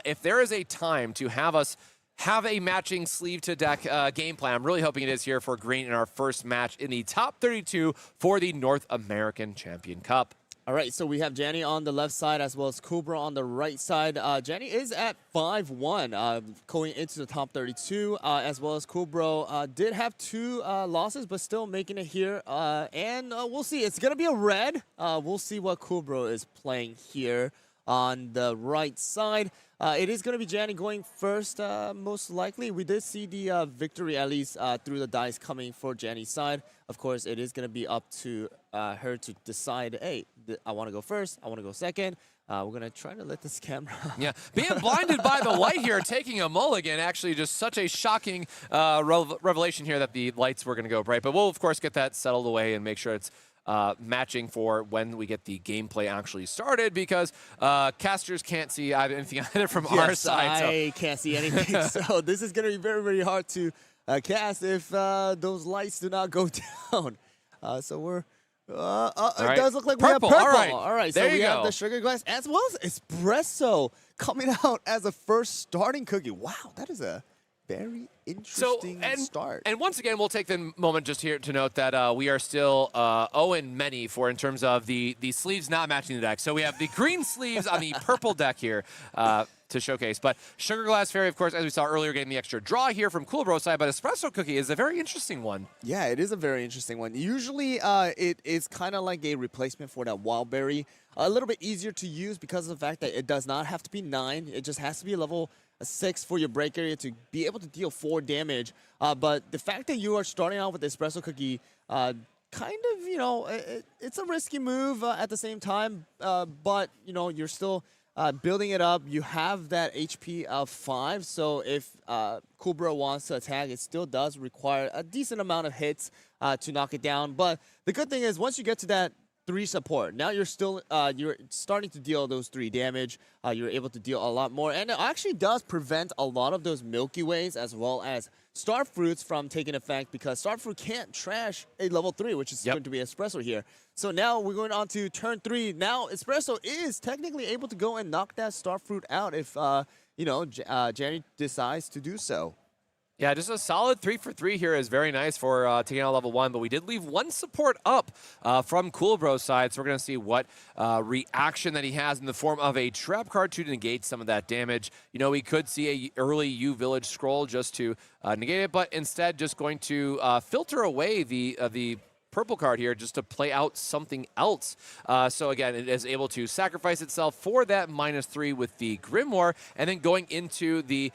if there is a time to have us have a matching sleeve to deck game plan, I'm really hoping it is here for green in our first match in the top 32 for the North American Champion Cup. All right, so we have Janny on the left side as well as Kubro on the right side. Janny is at 5-1 going into the top 32, as well as Kubro did have 2 losses, but still making it here. And we'll see. It's going to be a red. We'll see what Kubro is playing here on the right side. It is going to be Janny going first, most likely. We did see the victory, at least through the dice, coming for Janny's side. Of course, it is going to be up to her to decide, hey, I want to go first, I want to go second. We're going to try to let this camera... Yeah, being blinded by the light here, taking a mulligan, actually just such a shocking revelation here that the lights were going to go bright. But we'll, of course, get that settled away and make sure it's matching for when we get the gameplay actually started, because casters can't see anything either from our side. I can't see anything, so this is going to be very, very hard to cast if those lights do not go down. So we're... It does look like purple. we have purple. All right, So there we you have go. the sugar glass as well as espresso coming out as a first starting cookie. Wow, that is a very interesting start. And once again, we'll take the moment just here to note that we are still 0-many in terms of the sleeves not matching the deck. So we have the green sleeves on the purple deck here to showcase. But Sugar Glass Fairy, of course, as we saw earlier, getting the extra draw here from Coolbro's side. But Espresso Cookie is a very interesting one. Yeah, it is a very interesting one. Usually it is kind of like a replacement for that Wild Berry. A little bit easier to use because of the fact that it does not have to be 9. It just has to be a level 6 for your break area to be able to deal 4 damage. But the fact that you are starting out with the Espresso Cookie, kind of, you know, it's a risky move at the same time. But, you know, you're still building it up. You have that HP of 5. So if Coolbro wants to attack, it still does require a decent amount of hits to knock it down. But the good thing is once you get to that 3 support. Now you're still you're starting to deal those 3 damage. You're able to deal a lot more, and it actually does prevent a lot of those Milky Ways as well as Star Fruits from taking effect, because Star Fruit can't trash a level 3, which is going to be Espresso here. So now we're going on to turn 3. Now Espresso is technically able to go and knock that Star Fruit out if you know, Janny decides to do so. Yeah, just a solid 3 for 3 here is very nice for taking out level 1, but we did leave 1 support up from Coolbro's side, so we're going to see what reaction that he has in the form of a trap card to negate some of that damage. You know, we could see a early U-Village scroll just to negate it, but instead just going to filter away the purple card here just to play out something else. So again, it is able to sacrifice itself for that -3 with the Grimoire, and then going into the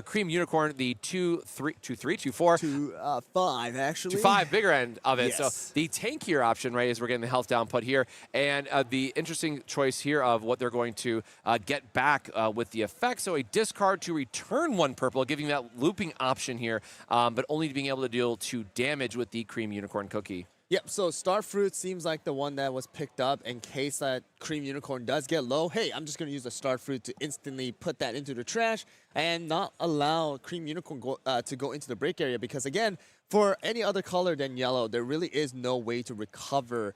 Cream Unicorn, the 2-4. 2-5 actually. 2-5, bigger end of it. Yes. So the tankier option, right, is we're getting the health down put here, and the interesting choice here of what they're going to get back with the effect. So a discard to return 1 purple, giving that looping option here, but only being able to deal 2 damage with the Cream Unicorn Cookie. Yep, so Star Fruit seems like the one that was picked up in case that Cream Unicorn does get low. Hey, I'm just going to use the Star Fruit to instantly put that into the trash and not allow Cream Unicorn to go into the break area, because, again, for any other color than yellow, there really is no way to recover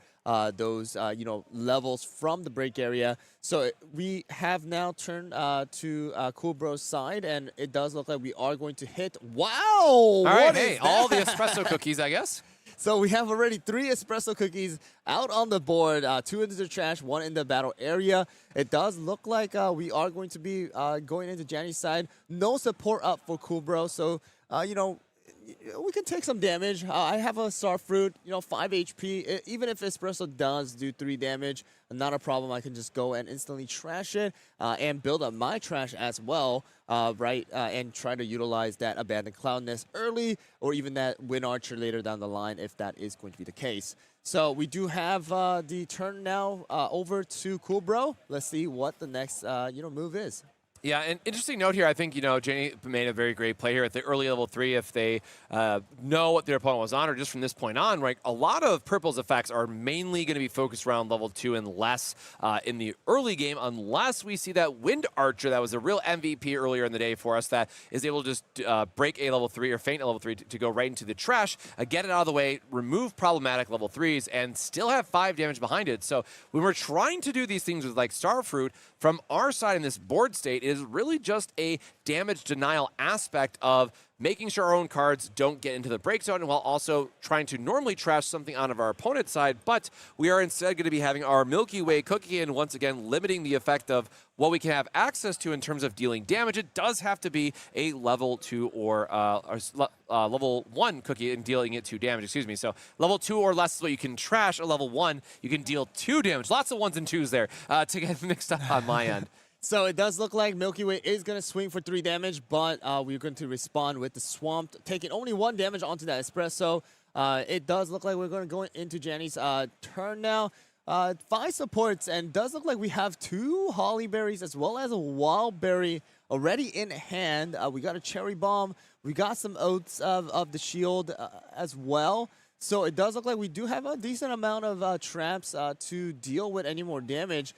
those you know, levels from the break area. So we have now turned to Coolbro's side, and it does look like we are going to hit. Wow! All right, hey, all the Espresso Cookies, I guess. So we have already 3 Espresso Cookies out on the board, 2 into the trash, 1 in the battle area. It does look like we are going to be going into Janny's side. No support up for Coolbro, so, you know, we can take some damage. I have a Star Fruit, you know, 5 HP. Even if Espresso does do 3 damage, not a problem. I can just go and instantly trash it and build up my trash as well, right? And try to utilize that Abandoned Cloud Nest early, or even that Wind Archer later down the line if that is going to be the case. So we do have the turn now over to Coolbro. Let's see what the next you know, move is. Yeah, an interesting note here. I think, you know, Janny made a very great play here at the early level 3. If they know what their opponent was on, or just from this point on, right, a lot of Purple's effects are mainly going to be focused around level 2 and less in the early game, unless we see that Wind Archer that was a real MVP earlier in the day for us that is able to just break a level 3 or feint a level 3 to go right into the trash, get it out of the way, remove problematic level 3s, and still have 5 damage behind it. So when we're trying to do these things with like Starfruit, from our side in this board state, it is really just a damage denial aspect of making sure our own cards don't get into the break zone while also trying to normally trash something out of our opponent's side, but we are instead going to be having our Milky Way cookie and once again limiting the effect of what we can have access to in terms of dealing damage. It does have to be a level 2 or level 1 cookie and dealing it 2 damage, excuse me. So level 2 or less is what you can trash. A level 1, you can deal 2 damage. Lots of 1s and 2s there to get mixed up on my end. So it does look like Milky Way is going to swing for 3 damage, but we're going to respond with the Swamp, taking only 1 damage onto that Espresso. It does look like we're going to go into Jenny's turn now. 5 supports, and does look like we have 2 Holly Berries as well as a Wild Berry already in hand. We got a Cherry Bomb. We got some Oats of the Shield as well. So it does look like we do have a decent amount of traps to deal with any more damage.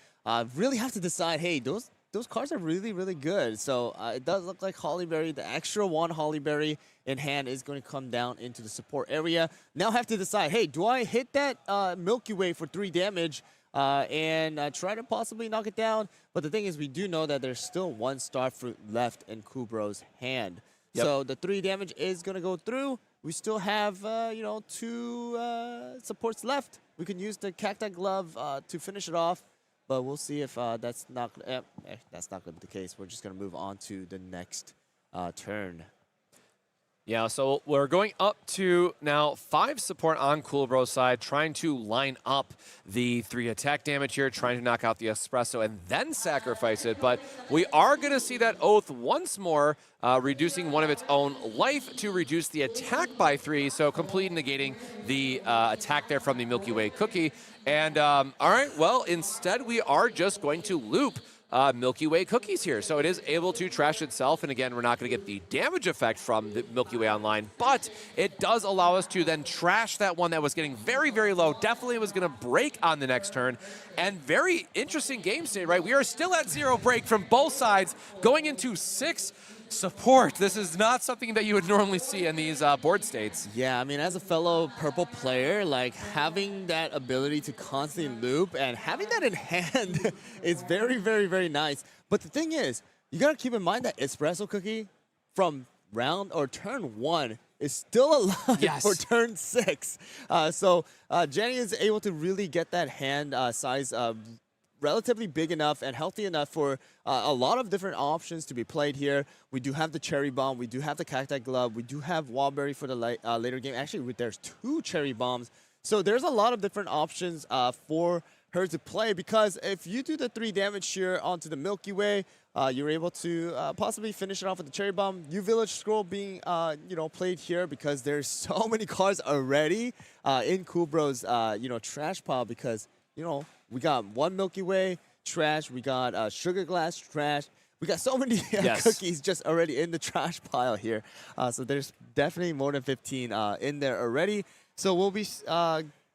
Really have to decide, hey, those cards are really, really good. So it does look like Holly Berry, the extra 1 Holly Berry in hand is going to come down into the support area. Now have to decide, hey, do I hit that Milky Way for 3 damage and try to possibly knock it down? But the thing is, we do know that there's still 1 Starfruit left in Kubro's hand. Yep. So the 3 damage is going to go through. We still have, 2 supports left. We can use the Cacti Glove to finish it off. But we'll see if that's not going to be the case. We're just going to move on to the next turn. Yeah, so we're going up to now 5 support on Coolbro's side, trying to line up the 3 attack damage here, trying to knock out the Espresso and then sacrifice it. But we are going to see that Oath once more, reducing 1 of its own life to reduce the attack by 3, so completely negating the attack there from the Milky Way cookie. And all right, well, instead we are just going to loop Milky Way cookies here. So it is able to trash itself. And again, we're not going to get the damage effect from the Milky Way online, but it does allow us to then trash that one that was getting very, very low. Definitely was going to break on the next turn. And very interesting game state, right? We are still at 0 break from both sides going into 6 support. This is not something that you would normally see in these board states. Yeah, I mean, as a fellow purple player, like having that ability to constantly loop and having that in hand is very, very, very nice. But the thing is, you got to keep in mind that Espresso Cookie from round or turn 1 is still alive for turn 6. So Jenny is able to really get that hand size relatively big enough and healthy enough for a lot of different options to be played here. We do have the Cherry Bomb. We do have the Cacti Glove. We do have Wildberry for the later game. Actually, there's 2 Cherry Bombs. So there's a lot of different options for her to play, because if you do the 3 damage here onto the Milky Way, you're able to possibly finish it off with the Cherry Bomb. U-Village Scroll being played here because there's so many cards already in Kubro's trash pile, because we got 1 Milky Way trash, we got Sugar Glass trash, we got so many cookies just already in the trash pile here. So there's definitely more than 15 in there already. So we'll be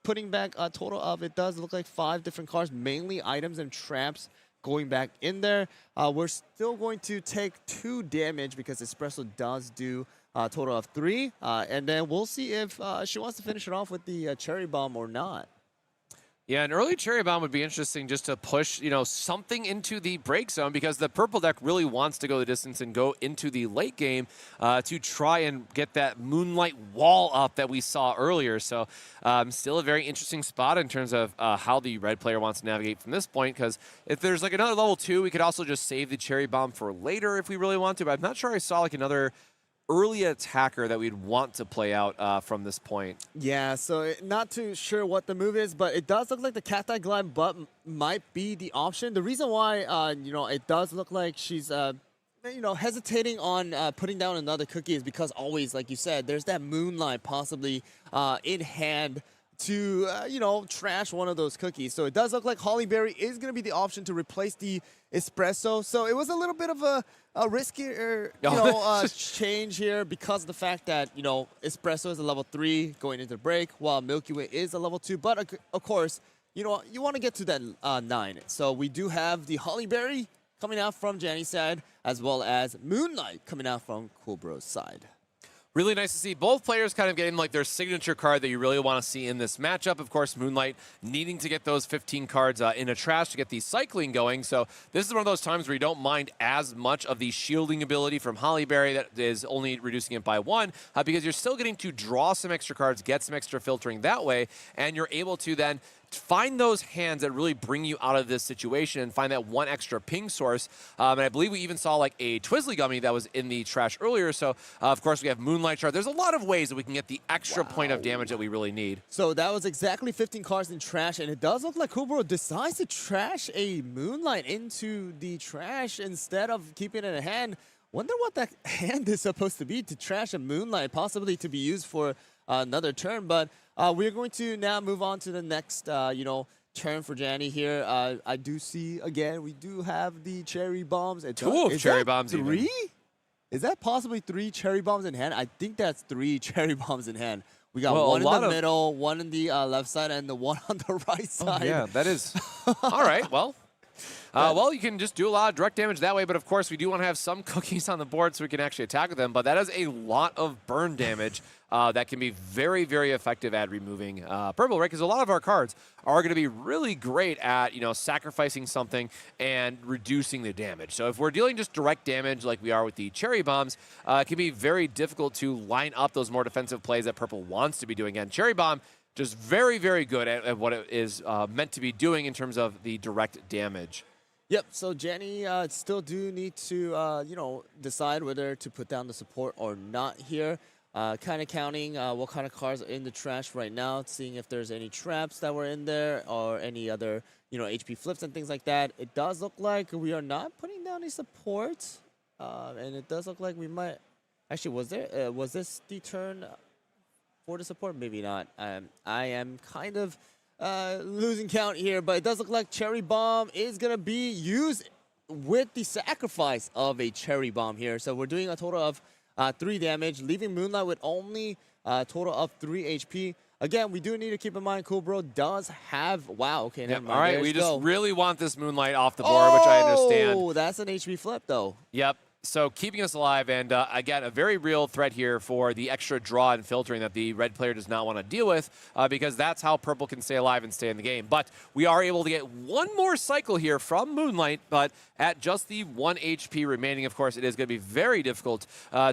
putting back a total of, it does look like 5 different cards, mainly items and traps going back in there. We're still going to take 2 damage because Espresso does do a total of 3. And then we'll see if she wants to finish it off with the Cherry Bomb or not. Yeah, an early Cherry Bomb would be interesting just to push, something into the break zone, because the purple deck really wants to go the distance and go into the late game to try and get that Moonlight wall up that we saw earlier. So still a very interesting spot in terms of how the red player wants to navigate from this point, because if there's like another level 2, we could also just save the Cherry Bomb for later if we really want to, but I'm not sure I saw like another early attacker that we'd want to play out from this point. Yeah, so not too sure what the move is, but it does look like the Cacti Glide butt might be the option. The reason why, it does look like she's, hesitating on putting down another cookie is because always, like you said, there's that Moonlight possibly in hand to, trash one of those cookies. So it does look like Holly Berry is going to be the option to replace the Espresso. So it was a little bit of a riskier, change here because of the fact that, Espresso is a level 3 going into the break, while Milky Way is a level 2. But, of course, you want to get to that 9. So we do have the Holly Berry coming out from Jenny's side, as well as Moonlight coming out from Coolbro's side. Really nice to see both players kind of getting like their signature card that you really want to see in this matchup. Of course, Moonlight needing to get those 15 cards in a trash to get the cycling going. So this is one of those times where you don't mind as much of the shielding ability from Hollyberry that is only reducing it by 1 because you're still getting to draw some extra cards, get some extra filtering that way, and you're able to then find those hands that really bring you out of this situation and find that one extra ping source. And I believe we even saw like a Twizzly Gummy that was in the trash earlier. So, of course, we have Moonlight Shard. There's a lot of ways that we can get the extra point of damage that we really need. So that was exactly 15 cards in trash, and it does look like Kubro decides to trash a Moonlight into the trash instead of keeping it in hand. Wonder what that hand is supposed to be to trash a Moonlight, possibly to be used for another turn, but we're going to now move on to the next, turn for Janny here. I do see, again, we do have the cherry bombs. Two of cherry bombs, three? even. Is that possibly 3 cherry bombs in hand? I think that's 3 cherry bombs in hand. We got Well, one in the middle, one in the left side, and the one on the right side. Oh, yeah, that is. All right, well. Well, you can just do a lot of direct damage that way, but of course we do want to have some cookies on the board so we can actually attack with them, but that is a lot of burn damage that can be very, very effective at removing purple, right? Because a lot of our cards are going to be really great at, sacrificing something and reducing the damage. So if we're dealing just direct damage like we are with the cherry bombs, it can be very difficult to line up those more defensive plays that purple wants to be doing. And cherry bomb, just very, very good at what it is meant to be doing in terms of the direct damage. Yep, so Jenny still do need to, decide whether to put down the support or not here. Kind of counting what kind of cards are in the trash right now, seeing if there's any traps that were in there or any other, HP flips and things like that. It does look like we are not putting down any support, and it does look like we might... Actually, was this the turn for the support? Maybe not. I am kind of... losing count here, but it does look like Cherry Bomb is going to be used with the sacrifice of a Cherry Bomb here. So we're doing a total of 3 damage, leaving Moonlight with only a total of 3 HP. Again, we do need to keep in mind Coolbro does have... Wow, okay, never mind. All right, we just really want this Moonlight off the board, which I understand. Oh, that's an HP flip, though. Yep. So keeping us alive, and again, a very real threat here for the extra draw and filtering that the red player does not want to deal with, because that's how purple can stay alive and stay in the game. But we are able to get one more cycle here from Moonlight, but at just the 1 HP remaining, of course, it is going to be very difficult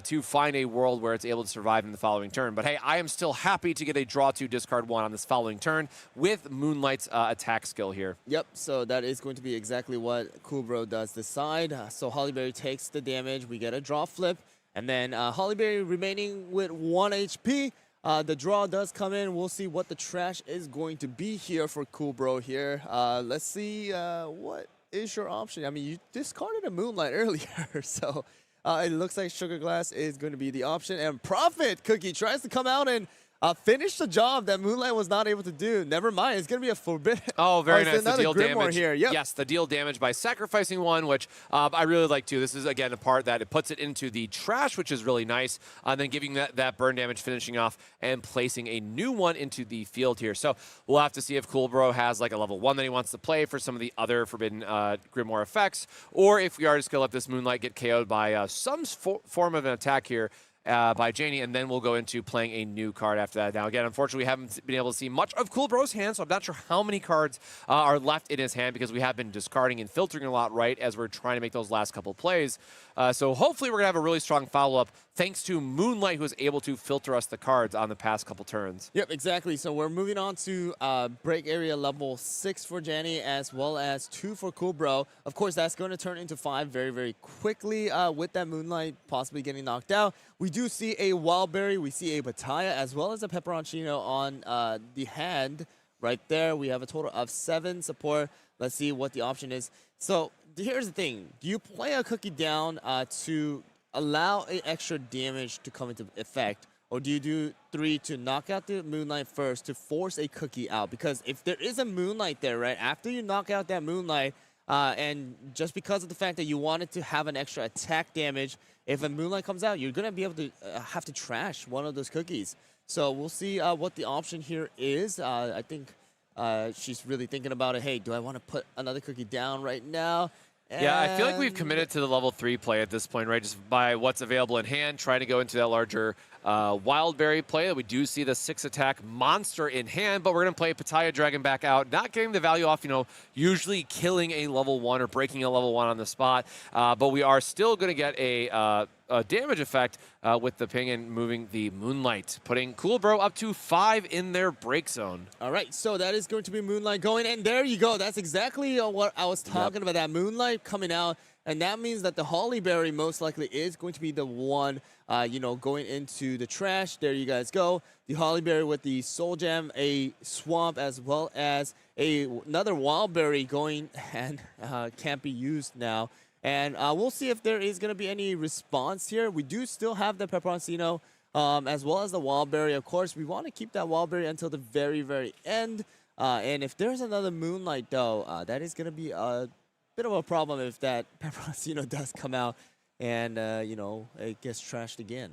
to find a world where it's able to survive in the following turn. But hey, I am still happy to get a draw 2, discard 1 on this following turn with Moonlight's attack skill here. Yep, so that is going to be exactly what Coolbro does this side. So Hollyberry takes the damage. We get a draw flip, and then Hollyberry remaining with 1 HP. The draw does come in. We'll see what the trash is going to be here for Coolbro here. Let's see what is your option. I mean, you discarded a Moonlight earlier, so it looks like Sugar Glass is going to be the option. And Prophet Cookie tries to come out and finish the job that Moonlight was not able to do. Never mind, it's going to be a forbidden. Oh, very nice. The deal Grimoire damage here. Yep. Yes, the deal damage by sacrificing 1, which I really like too. This is, again, a part that it puts it into the trash, which is really nice. And then giving that burn damage, finishing off, and placing a new one into the field here. So we'll have to see if Coolbro has like a level 1 that he wants to play for some of the other forbidden Grimoire effects, or if we are just going to let this Moonlight get KO'd by some form of an attack here by Janie, and then we'll go into playing a new card after that. Now, again, unfortunately, we haven't been able to see much of Coolbro's hand, so I'm not sure how many cards are left in his hand because we have been discarding and filtering a lot, right, as we're trying to make those last couple plays. So hopefully we're going to have a really strong follow-up thanks to Moonlight, who was able to filter us the cards on the past couple turns. Yep, exactly. So we're moving on to break area level 6 for Janny, as well as 2 for Coolbro. Of course, that's going to turn into 5 very, very quickly with that Moonlight possibly getting knocked out. We do see a Wildberry, we see a Bataya, as well as a Pepperoncino on the hand right there. We have a total of 7 support. Let's see what the option is. So here's the thing. Do you play a cookie down to allow an extra damage to come into effect, or do you do 3 to knock out the Moonlight first to force a cookie out? Because if there is a Moonlight there, right, after you knock out that Moonlight, and just because of the fact that you wanted to have an extra attack damage, if a Moonlight comes out, you're going to be able to have to trash one of those cookies. So we'll see what the option here is. I think she's really thinking about it. Hey, do I want to put another cookie down right now? Yeah, I feel like we've committed to the level 3 play at this point, right? Just by what's available in hand, trying to go into that larger Wildberry play. We do see the 6-attack monster in hand, but we're going to play Pitaya Dragon back out, not getting the value off, usually killing a level 1 or breaking a level 1 on the spot. But we are still going to get a damage effect with the ping and moving the Moonlight, putting Coolbro up to 5 in their break zone. All right, so that is going to be Moonlight going, and there you go. That's exactly what I was talking about, that Moonlight coming out, and that means that the Hollyberry most likely is going to be the one, going into the trash. There you guys go. The Hollyberry with the Soul Gem, a Swamp, as well as another Wildberry going and can't be used now. And we'll see if there is going to be any response here. We do still have the Peperoncino, as well as the Wildberry. Of course, we want to keep that Wildberry until the very, very end. And if there's another Moonlight, though, that is going to be a bit of a problem if that Peperoncino does come out and, it gets trashed again.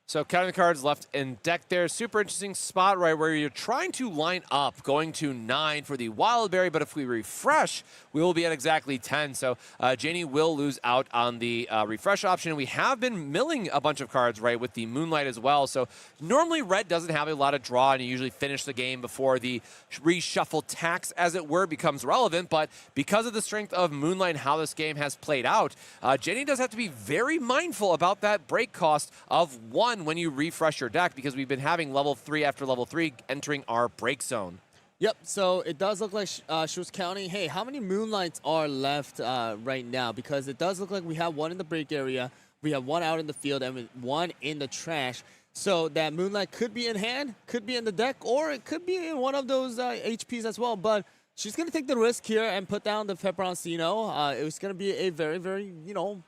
So counting the cards left in deck there. Super interesting spot, right, where you're trying to line up, going to 9 for the Wildberry, but if we refresh, we will be at exactly 10. So Janie will lose out on the refresh option. We have been milling a bunch of cards, right, with the Moonlight as well. So normally red doesn't have a lot of draw, and you usually finish the game before the reshuffle tax, as it were, becomes relevant. But because of the strength of Moonlight and how this game has played out, Janie does have to be very mindful about that break cost of 1 when you refresh your deck, because we've been having level 3 after level 3 entering our break zone. Yep, so it does look like she was counting, hey, how many Moonlights are left right now? Because it does look like we have 1 in the break area, we have 1 out in the field, and 1 in the trash. So that Moonlight could be in hand, could be in the deck, or it could be in one of those HPs as well. But she's going to take the risk here and put down the Peperoncino. It was going to be a very, very,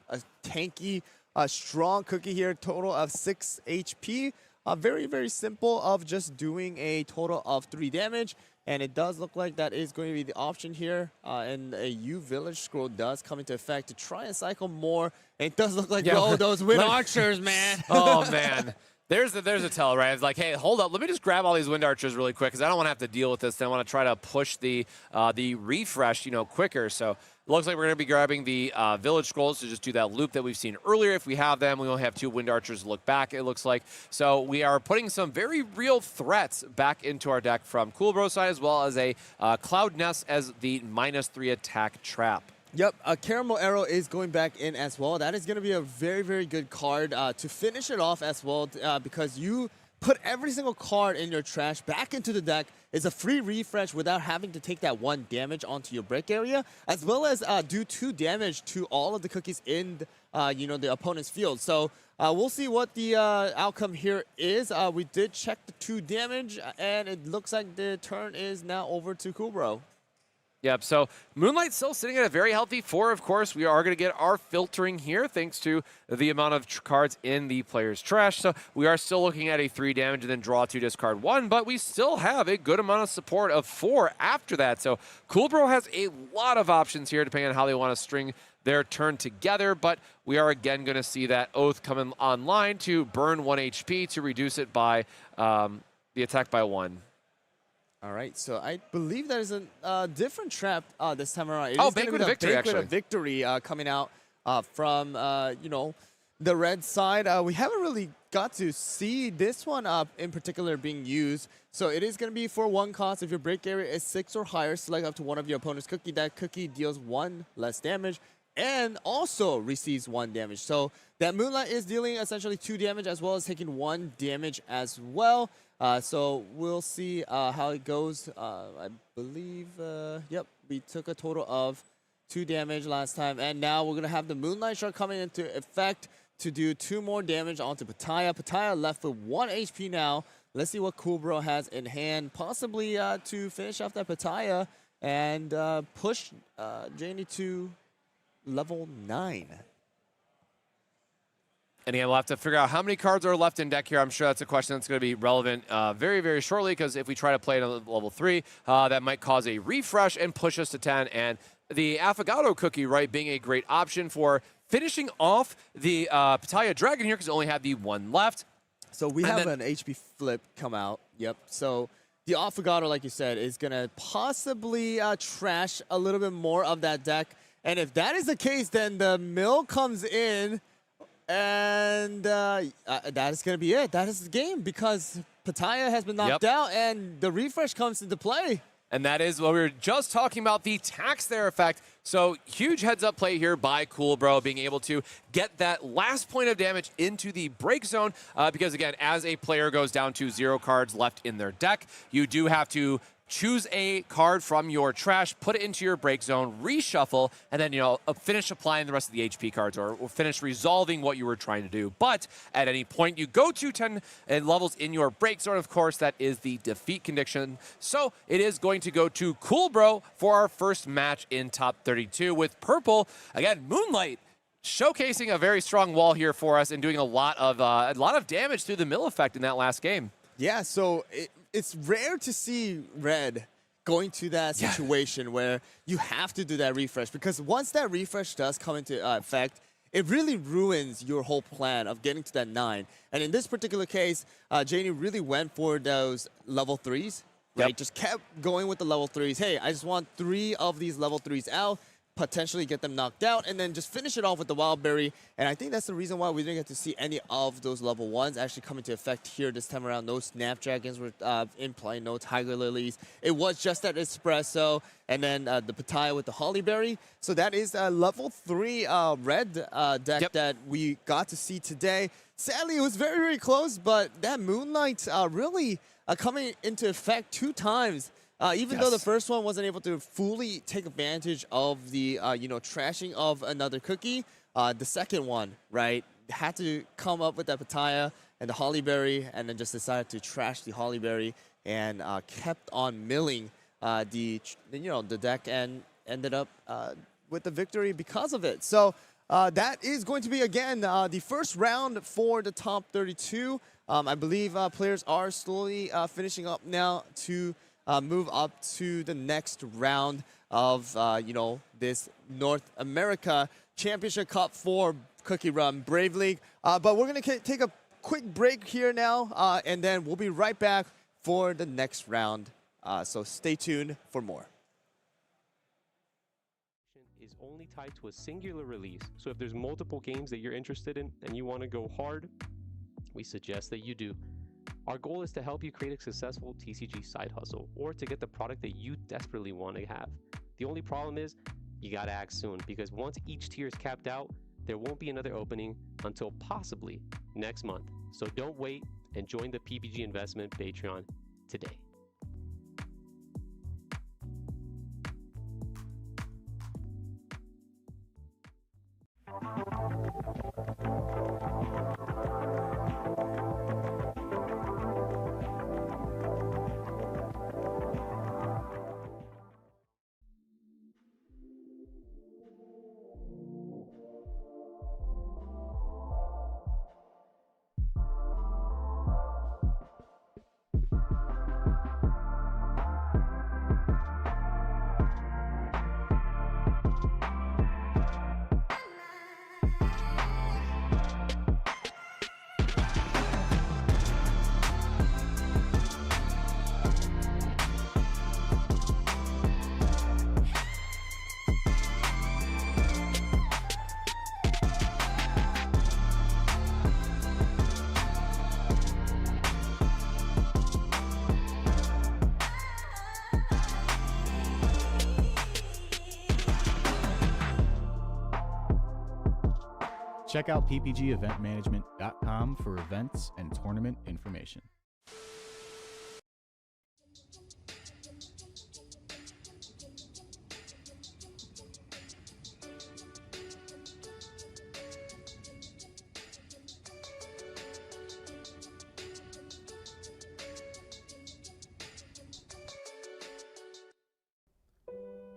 a tanky, strong cookie here, total of 6 HP. Very, very simple of just doing a total of 3 damage. And it does look like that is going to be the option here. And a U Village scroll does come into effect to try and cycle more. And it does look like, those Wind Archers, man. Oh, man. There's a tell, right? It's like, hey, hold up. Let me just grab all these Wind Archers really quick, because I don't want to have to deal with this. I want to try to push the refresh, quicker. So it looks like we're going to be grabbing the Village Scrolls to just do that loop that we've seen earlier. If we have them, we only have 2 Wind Archers to look back, it looks like. So we are putting some very real threats back into our deck from Coolbro's side, as well as a Cloud Nest as the -3 attack trap. Yep, a Caramel Arrow is going back in as well. That is going to be a very, very good card to finish it off as well, because you put every single card in your trash back into the deck. It's a free refresh without having to take that 1 damage onto your break area, as well as do 2 damage to all of the cookies in, the opponent's field. So we'll see what the outcome here is. We did check the 2 damage, and it looks like the turn is now over to Coolbro. Yep, so Moonlight's still sitting at a very healthy 4, of course. We are going to get our filtering here thanks to the amount of cards in the player's trash. So we are still looking at a 3 damage and then draw 2, discard 1, but we still have a good amount of support of 4 after that. So Coolbro has a lot of options here depending on how they want to string their turn together, but we are again going to see that Oath coming online to burn 1 HP to reduce it by the attack by 1. All right, so I believe that is a different trap this time around. It oh, is Banquet of Victory, Banquet actually. of Victory coming out from, the red side. We haven't really got to see this one in particular being used. So it is going to be for 1 cost. If your break area is 6 or higher, select up to one of your opponent's cookie. That cookie deals 1 less damage and also receives 1 damage. So that Moonlight is dealing essentially 2 damage as well as taking 1 damage as well. So we'll see how it goes. I believe, yep, we took a total of 2 damage last time. And now we're going to have the Moonlight Shark coming into effect to do 2 more damage onto Pitaya. Pitaya left with 1 HP now. Let's see what Coolbro has in hand, possibly to finish off that Pitaya and push Janie to level 9. And again, we'll have to figure out how many cards are left in deck here. I'm sure that's a question that's going to be relevant very, very shortly, because if we try to play it on level 3, that might cause a refresh and push us to 10. And the Affogato cookie, right, being a great option for finishing off the Pitaya Dragon here, because we only have the 1 left. So we have an HP flip come out. Yep. So the Affogato, like you said, is going to possibly trash a little bit more of that deck. And if that is the case, then the mill comes in, and that is going to be it. That is the game because Pattaya has been knocked out, and the refresh comes into play. And that is what we were just talking about, the tax there effect. So huge heads-up play here by Coolbro, being able to get that last point of damage into the break zone. Because, again, as a player goes down to 0 cards left in their deck, you do have to choose a card from your trash, put it into your break zone, reshuffle, and then, finish applying the rest of the HP cards or finish resolving what you were trying to do. But at any point, you go to 10 levels in your break zone, of course, that is the defeat condition. So it is going to go to Coolbro for our first match in top 32 with Purple. Again, Moonlight showcasing a very strong wall here for us and doing a lot of damage through the mill effect in that last game. Yeah, so it's rare to see Red going to that situation where you have to do that refresh, because once that refresh does come into effect, it really ruins your whole plan of getting to that 9. And in this particular case, Janie really went for those level 3s, right? Just kept going with the level 3s. Hey, I just want 3 of these level 3s out, potentially get them knocked out, and then just finish it off with the Wild Berry. And I think that's the reason why we didn't get to see any of those level 1s actually come into effect here this time around. No Snapdragons were in play, no Tiger Lilies. It was just that Espresso, and then the Pattaya with the Holly Berry. So that is a level 3 red deck that we got to see today. Sadly, it was very, very close, but that Moonlight really coming into effect 2 times. Even though the first one wasn't able to fully take advantage of the, trashing of another cookie, the second one, right, had to come up with that Pattaya and the Hollyberry, and then just decided to trash the Hollyberry and kept on milling the deck and ended up with the victory because of it. So that is going to be, again, the first round for the top 32. I believe players are slowly finishing up now to move up to the next round of, this North America Championship Cup for CookieRun Brave League. But we're going to take a quick break here now, and then we'll be right back for the next round. So stay tuned for more. Is only tied to a singular release. So if there's multiple games that you're interested in and you want to go hard, we suggest that you do. Our goal is to help you create a successful TCG side hustle or to get the product that you desperately want to have. The only problem is you gotta act soon, because once each tier is capped out, there won't be another opening until possibly next month. So don't wait and join the PPG Investment Patreon today. Check out ppgeventmanagement.com for events and tournament information.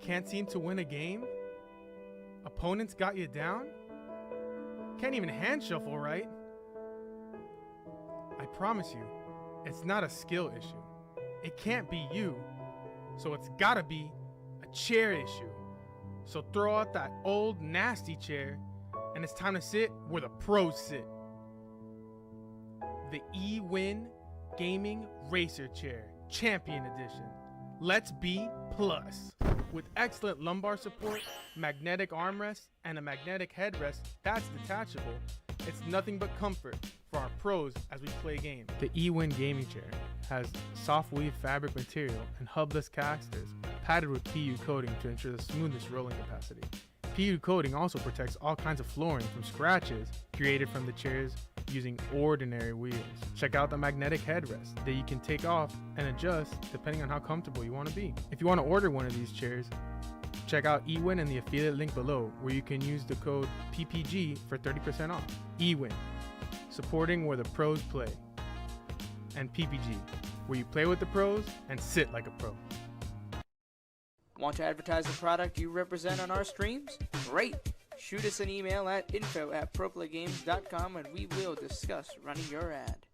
Can't seem to win a game? Opponents got you down? Can't even hand shuffle right? I promise you, it's not a skill issue. It can't be you, so it's gotta be a chair issue. So throw out that old nasty chair, and it's time to sit where the pros sit. The eWin Gaming Racer Chair, Champion Edition. Let's be plus. With excellent lumbar support, magnetic armrests, and a magnetic headrest that's detachable, it's nothing but comfort for our pros as we play games. The eWin gaming chair has soft weave fabric material and hubless casters padded with PU coating to ensure the smoothest rolling capacity. PU coating also protects all kinds of flooring from scratches created from the chairs using ordinary wheels. Check out the magnetic headrest that you can take off and adjust depending on how comfortable you want to be. If you want to order one of these chairs, check out eWin in the affiliate link below, where you can use the code PPG for 30% off. eWin, supporting where the pros play. And PPG, where you play with the pros and sit like a pro. Want to advertise the product you represent on our streams? Great! Shoot us an email at info@proplegames.com and we will discuss running your ad.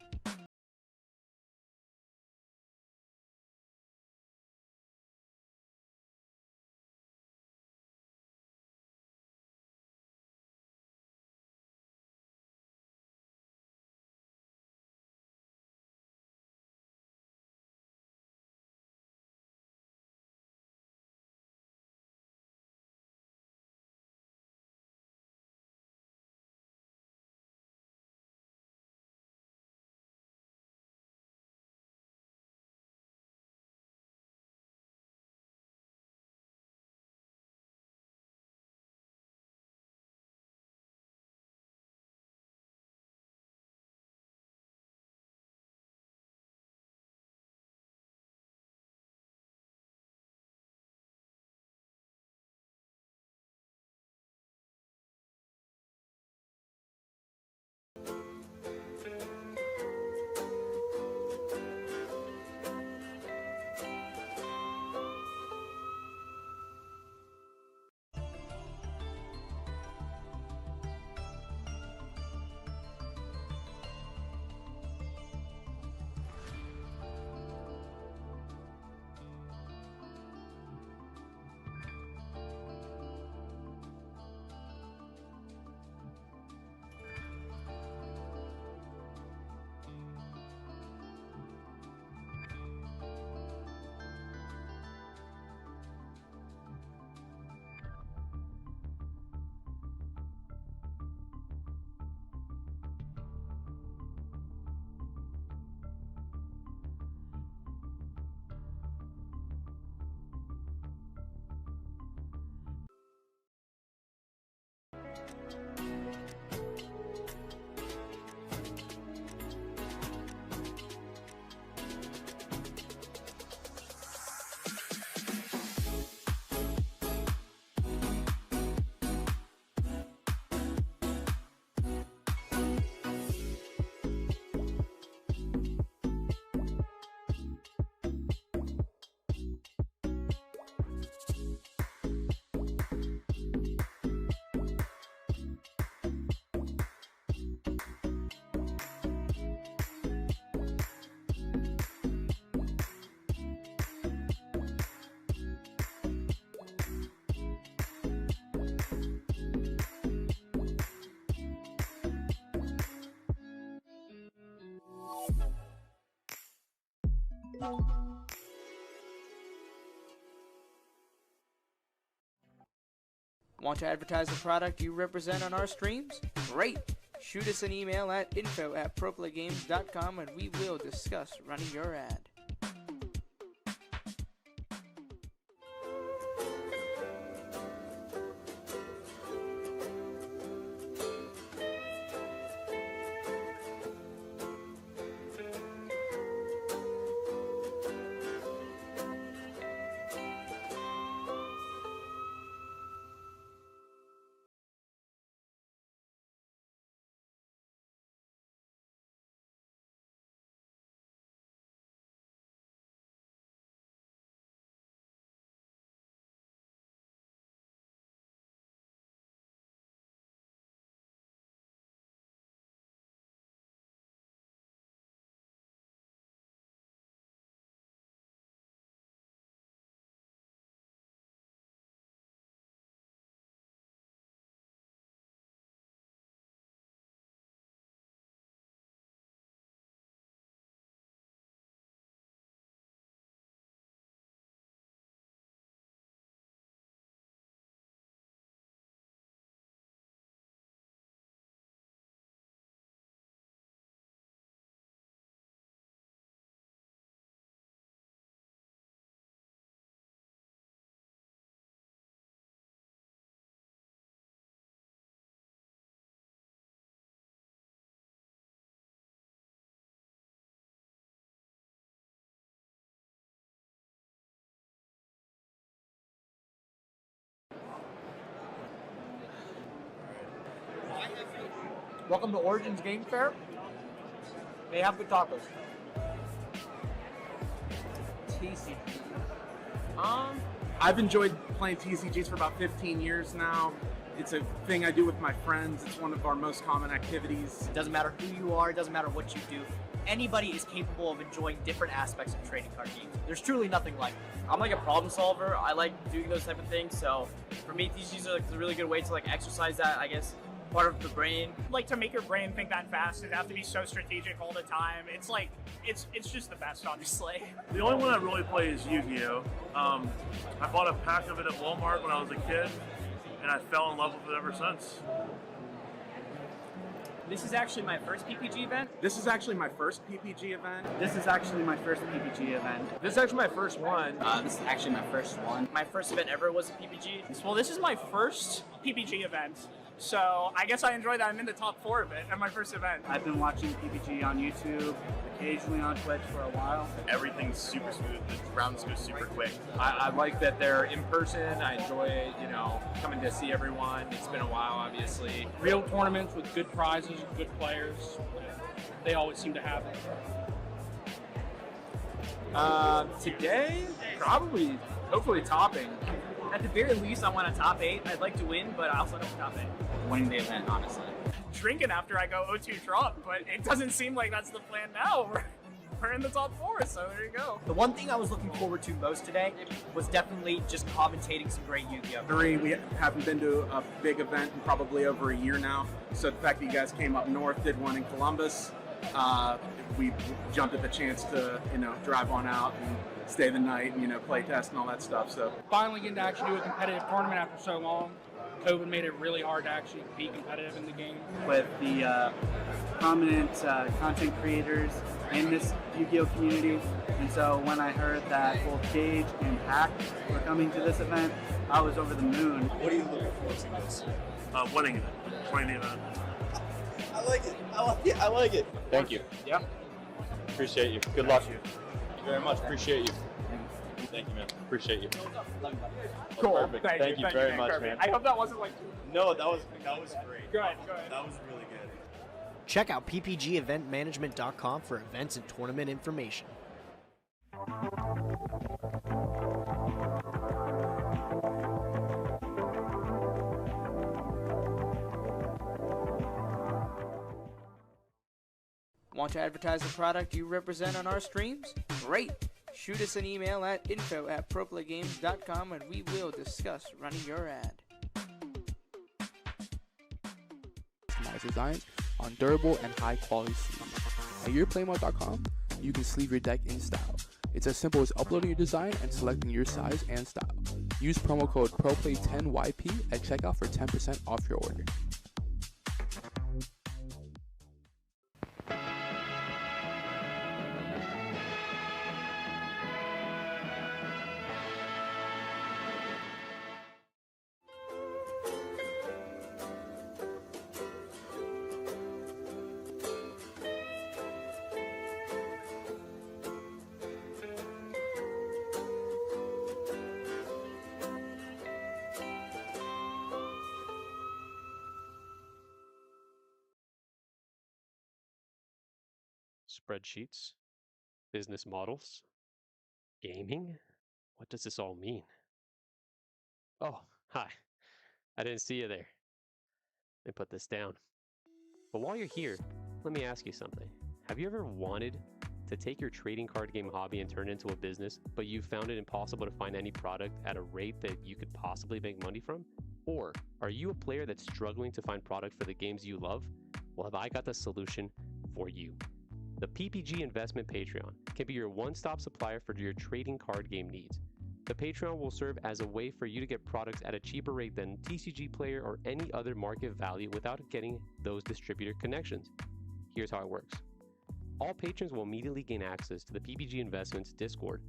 Want to advertise the product you represent on our streams? Great! Shoot us an email at info@proplegames.com and we will discuss running your ad. Welcome to Origins Game Fair. They have good tacos. TCG. I've enjoyed playing TCGs for about 15 years now. It's a thing I do with my friends. It's one of our most common activities. It doesn't matter who you are, it doesn't matter what you do. Anybody is capable of enjoying different aspects of trading card games. There's truly nothing like it. I'm like a problem solver. I like doing those type of things. So for me, TCGs are like a really good way to like exercise that, I guess, part of the brain. Like, to make your brain think that fast and have to be so strategic all the time. It's like, it's just the best, honestly. The only one I really play is Yu-Gi-Oh! I bought a pack of it at Walmart when I was a kid, and I fell in love with it ever since. This is actually my first PPG event. This is actually my first PPG event. This is actually my first PPG event. This is actually my first one. This is actually my first one. My first event ever was a PPG. Well, this is my first PPG event. So I guess I enjoy that I'm in the top 4 of it at my first event. I've been watching PPG on YouTube, occasionally on Twitch for a while. Everything's super smooth. The rounds go super quick. I like that they're in person. I enjoy, coming to see everyone. It's been a while, obviously. Real tournaments with good prizes, good players. They always seem to have it. Today, probably, hopefully topping. At the very least, I want a top 8. I'd like to win, but I also don't top 8. Winning the event, honestly. Drinking after I go 0-2 drop, but it doesn't seem like that's the plan now. We're in the top 4, so there you go. The one thing I was looking forward to most today was definitely just commentating some great Yu-Gi-Oh! We haven't been to a big event in probably over a year now. So the fact that you guys came up north, did one in Columbus, we jumped at the chance to, drive on out and stay the night and, play test and all that stuff. So Finally getting to actually do a competitive tournament after so long. COVID made it really hard to actually be competitive in the game. With the prominent content creators in this Yu-Gi-Oh! Community. And so when I heard that both Gage and Hack were coming to this event, I was over the moon. What are you looking forward to this? Winning it. Winning the event. I like it. I like it. Thank you. Yeah. Appreciate you. Good luck. Thank you very much. Appreciate you. Thank you, man. Appreciate you. Cool. Perfect. Thank you very much, man. I hope that wasn't like... No, that was great. Good. That was really good. Check out ppgeventmanagement.com for events and tournament information. Want to advertise the product you represent on our streams? Great! Shoot us an email at info@proplegames.com and we will discuss running your ad. Customize design on durable and high quality sleeves. At yourplaymode.com, you can sleeve your deck in style. It's as simple as uploading your design and selecting your size and style. Use promo code ProPlay10YP at checkout for 10% off your order. Spreadsheets, business models, gaming. What does this all mean? Oh, hi. I didn't see you there. Let me put this down. But while you're here, let me ask you something. Have you ever wanted to take your trading card game hobby and turn it into a business, but you found it impossible to find any product at a rate that you could possibly make money from? Or are you a player that's struggling to find product for the games you love? Well, have I got the solution for you. The PPG Investment Patreon can be your one-stop supplier for your trading card game needs. The Patreon will serve as a way for you to get products at a cheaper rate than TCG Player or any other market value without getting those distributor connections. Here's how it works. All patrons will immediately gain access to the PPG Investments Discord.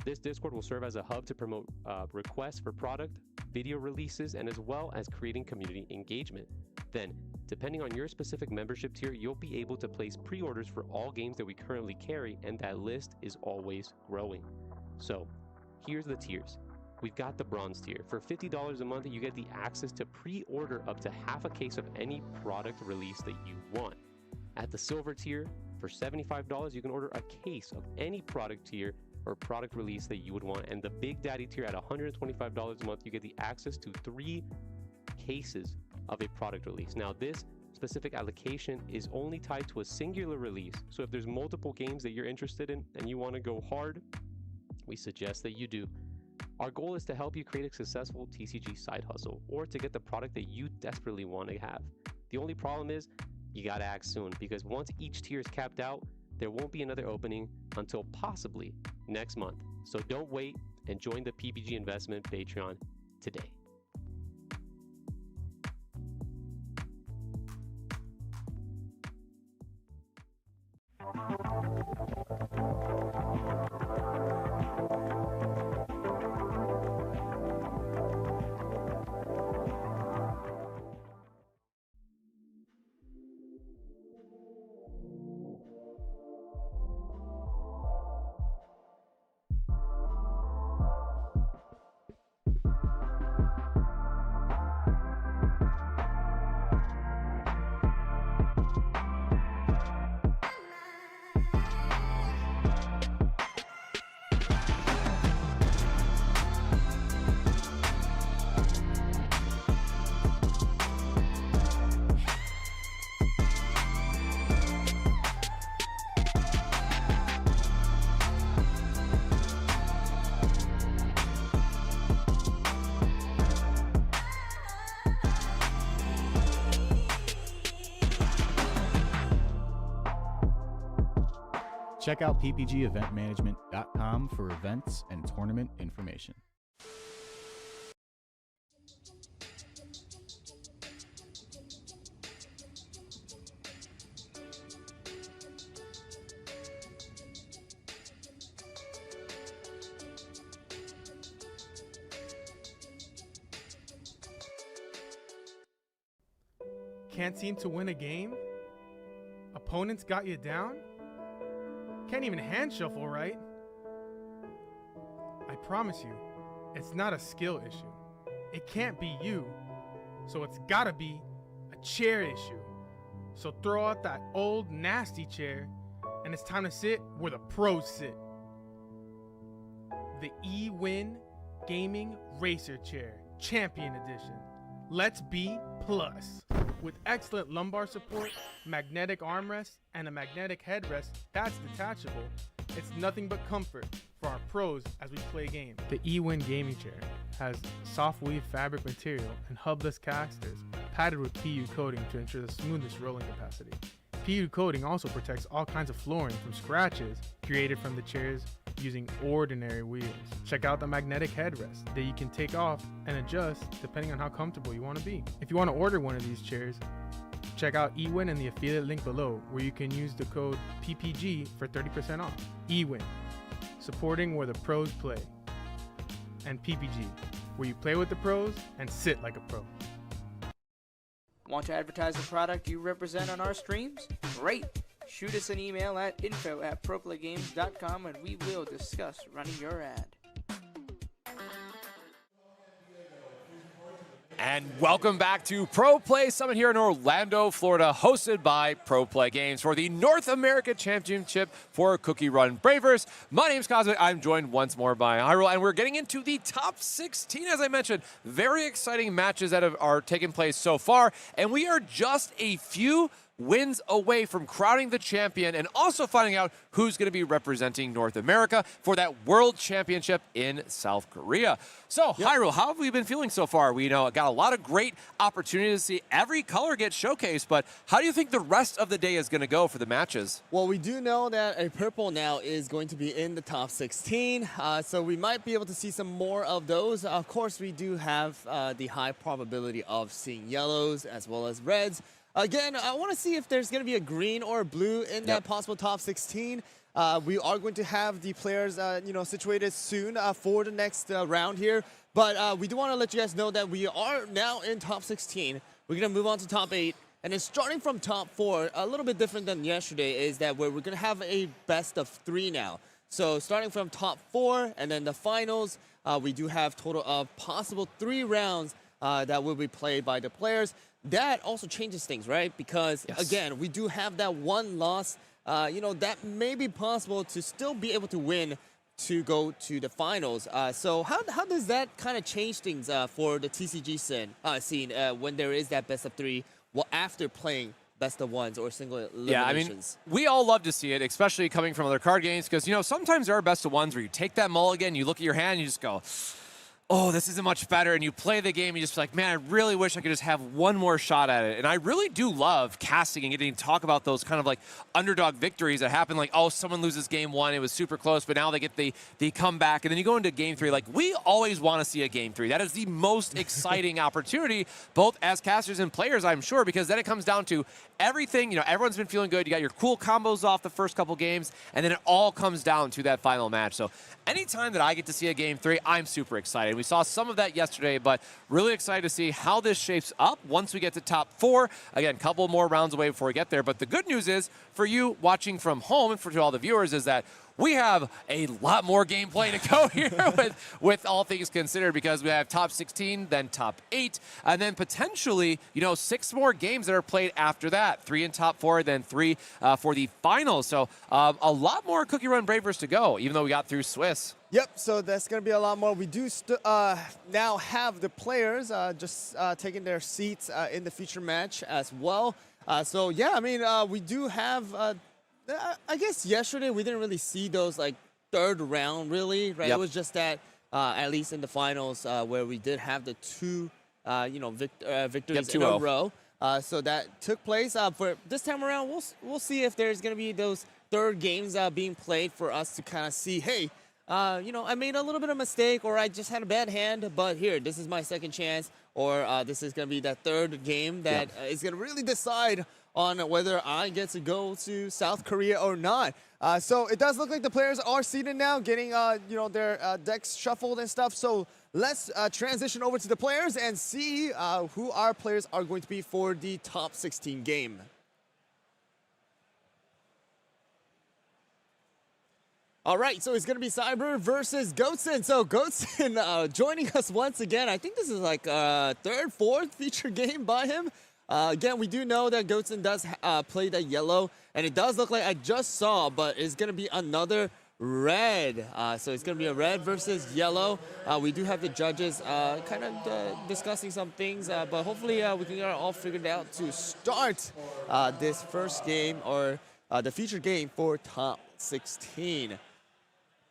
This Discord will serve as a hub to promote requests for product, video releases, and as well as creating community engagement. Then, depending on your specific membership tier, you'll be able to place pre-orders for all games that we currently carry, and that list is always growing. So, here's the tiers. we've got the bronze tier. For $50 a month, you get the access to pre-order up to half a case of any product release that you want. At the silver tier, for $75, you can order a case of any product tier or product release that you would want. And the Big Daddy tier at $125 a month, you get the access to 3 cases of a product release. Now, this specific allocation is only tied to a singular release. So if there's multiple games that you're interested in and you want to go hard, we suggest that you do. Our goal is to help you create a successful TCG side hustle or to get the product that you desperately want to have. The only problem is you got to act soon, because once each tier is capped out, there won't be another opening until possibly next month. So don't wait and join the PPG Investment Patreon today. Check out ppgeventmanagement.com for events and tournament information. Can't seem to win a game? Opponents got you down? Can't even hand shuffle right? I promise you, it's not a skill issue. It can't be you, so it's gotta be a chair issue. So throw out that old nasty chair, and it's time to sit where the pros sit. The eWin Gaming Racer Chair, Champion Edition. Let's be plus. With excellent lumbar support, magnetic armrest, and a magnetic headrest that's detachable, it's nothing but comfort for our pros as we play games. The eWin Gaming Chair has soft weave fabric material and hubless casters padded with PU coating to ensure the smoothest rolling capacity. PU coating also protects all kinds of flooring from scratches created from the chairs using ordinary wheels. Check out the magnetic headrest that you can take off and adjust depending on how comfortable you want to be. If you want to order one of these chairs, check out eWin and the affiliate link below, where you can use the code PPG for 30% off. eWin, supporting where the pros play. And PPG, where you play with the pros and sit like a pro. Want to advertise the product you represent on our streams? Great! Shoot us an email at info@proplaygames.com and we will discuss running your ad. And welcome back to Pro Play Summit here in Orlando, Florida, hosted by Pro Play Games for the North America Championship for CookieRun Braverse. My name's Cosmic. I'm joined once more by HyRool, and we're getting into the top 16, as I mentioned. Very exciting matches that are taking place so far, and we are just a few wins away from crowning the champion and also finding out who's going to be representing North America for that World Championship in South Korea. So, HyRool, how have we been feeling so far? We got a lot of great opportunities to see every color get showcased, but how do you think the rest of the day is going to go for the matches? Well, we do know that a purple now is going to be in the top 16, so we might be able to see some more of those. Of course, we do have the high probability of seeing yellows as well as reds. Again, I want to see if there's going to be a green or a blue in that possible top 16. We are going to have the players, situated soon for the next round here. But we do want to let you guys know that we are now in top 16. We're going to move on to top 8. And then starting from top 4, a little bit different than yesterday, is that we're going to have a best of 3 now. So starting from top 4 and then the finals, we do have total of possible 3 rounds that will be played by the players. That also changes things, right? Because, again, we do have that one loss, that may be possible to still be able to win to go to the finals. So how does that kind of change things for the TCG scene when there is that best of 3 after playing best of 1s or single eliminations? Yeah, I mean, we all love to see it, especially coming from other card games, because, sometimes there are best of 1s where you take that mulligan, you look at your hand, and you just go, oh, this isn't much better, and you play the game, and you just like, man, I really wish I could just have one more shot at it. And I really do love casting and getting to talk about those kind of like underdog victories that happen, like, oh, someone loses game 1, it was super close, but now they get the comeback, and then you go into game 3. Like, we always want to see a game 3. That is the most exciting opportunity, both as casters and players, I'm sure, because then it comes down to everything, everyone's been feeling good, you got your cool combos off the first couple games, and then it all comes down to that final match. So anytime that I get to see a game 3, I'm super excited. We saw some of that yesterday, but really excited to see how this shapes up once we get to top 4. Again, a couple more rounds away before we get there. But the good news is, for you watching from home and for all the viewers, is that we have a lot more gameplay to go here with all things considered, because we have top 16, then top 8, and then potentially, 6 more games that are played after that. 3 in top 4, then 3 for the finals. So a lot more Cookie Run Braverse to go, even though we got through Swiss. Yep, so that's going to be a lot more. We do now have the players just taking their seats in the feature match as well. So, yeah, I mean, we do have... I guess yesterday we didn't really see those like third round really, right? Yep. It was just that at least in the finals where we did have the 2 victories in a row. So that took place. For this time around, we'll see if there's gonna be those third games being played for us to kind of see, hey, I made a little bit of mistake, or I just had a bad hand, but here, this is my second chance, or this is gonna be that third game that is gonna really decide on whether I get to go to South Korea or not. So it does look like the players are seated now, getting their decks shuffled and stuff. So let's transition over to the players and see who our players are going to be for the top 16 game. All right, so it's going to be Cyber versus Goatson. So Goatson joining us once again. I think this is like third, fourth feature game by him. Again, we do know that Goatson does play the yellow, and it does look like I just saw, but it's going to be another red. So it's going to be a red versus yellow. We do have the judges kind of discussing some things, but hopefully we can get it all figured out to start this first game, or the feature game for top 16.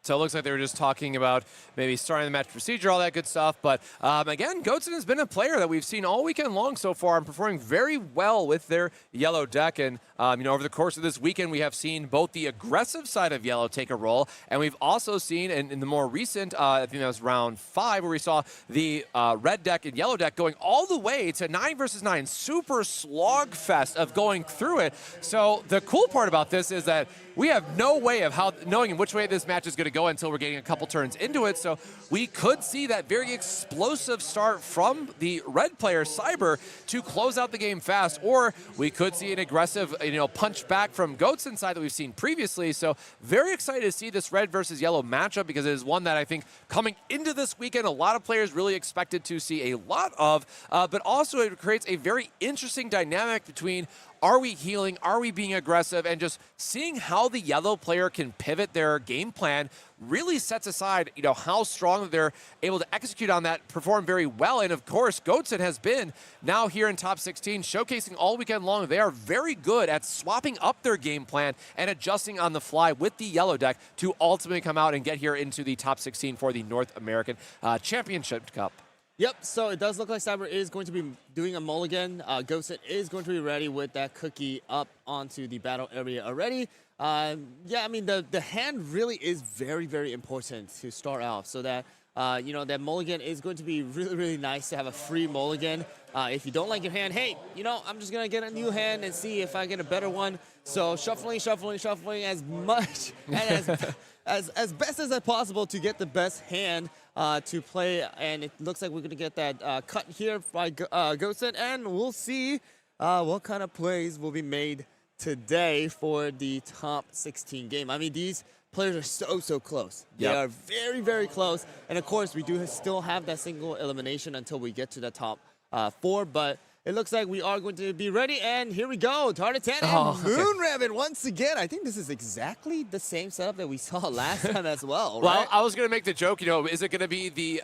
So it looks like they were just talking about maybe starting the match procedure, all that good stuff. But again, Goatson has been a player that we've seen all weekend long so far and performing very well with their yellow deck. And, over the course of this weekend, we have seen both the aggressive side of yellow take a role, and we've also seen in the more recent, I think that was round 5, where we saw the red deck and yellow deck going all the way to 9 versus 9. Super slog fest of going through it. So the cool part about this is that we have no way of knowing which way this match is going to go until we're getting a couple turns into it. So we could see that very explosive start from the red player, Cyber, to close out the game fast, or we could see an aggressive, punch back from Goatson's side that we've seen previously. So very excited to see this red versus yellow matchup, because it is one that I think coming into this weekend, a lot of players really expected to see a lot of, but also it creates a very interesting dynamic between, are we healing? Are we being aggressive? And just seeing how the yellow player can pivot their game plan really sets aside, how strong they're able to execute on that, perform very well. And of course, Goatson has been now here in top 16, showcasing all weekend long. They are very good at swapping up their game plan and adjusting on the fly with the yellow deck to ultimately come out and get here into the top 16 for the North American Championship Cup. Yep, so it does look like Cyber is going to be doing a mulligan. Goatson is going to be ready with that cookie up onto the battle area already. Yeah, I mean, the hand really is very, very important to start off, so that, that mulligan is going to be really, really nice to have a free mulligan. If you don't like your hand, hey, I'm just going to get a new hand and see if I get a better one. So shuffling as much and as best as possible to get the best hand to play. And it looks like we're going to get that cut here by Goatson, and we'll see what kind of plays will be made today for the top 16 game. I mean, these players are so close. They are very, very close. And of course, we do still have that single elimination until we get to the top 4. But it looks like we are going to be ready, and here we go. Tartatan and Moon Rabbit once again. I think this is exactly the same setup that we saw last time as well, Well, right? I was going to make the joke, is it going to be the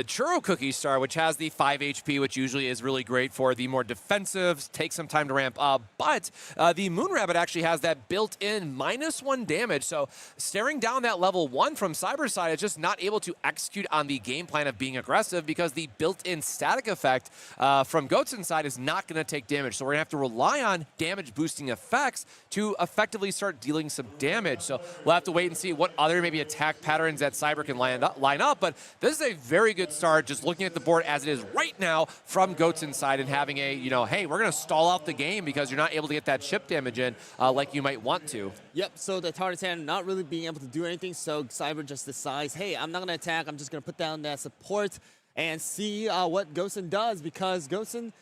Churro Cookie Star, which has the 5 HP, which usually is really great for the more defensive, takes some time to ramp up, but the Moon Rabbit actually has that built-in -1 damage, so staring down that level 1 from Cyber's side is just not able to execute on the game plan of being aggressive because the built-in static effect from Goatsen's side is not going to take damage. So we're going to have to rely on damage boosting effects to effectively start dealing some damage. So we'll have to wait and see what other maybe attack patterns that Cyber can line up. But this is a very good start, just looking at the board as it is right now from Goatsen's side and having a, hey, we're going to stall out the game because you're not able to get that chip damage in like you might want to. Yep, so the Tartatan not really being able to do anything, so Cyber just decides, hey, I'm not going to attack, I'm just going to put down that support and see what Goatsen does, because Goatsen,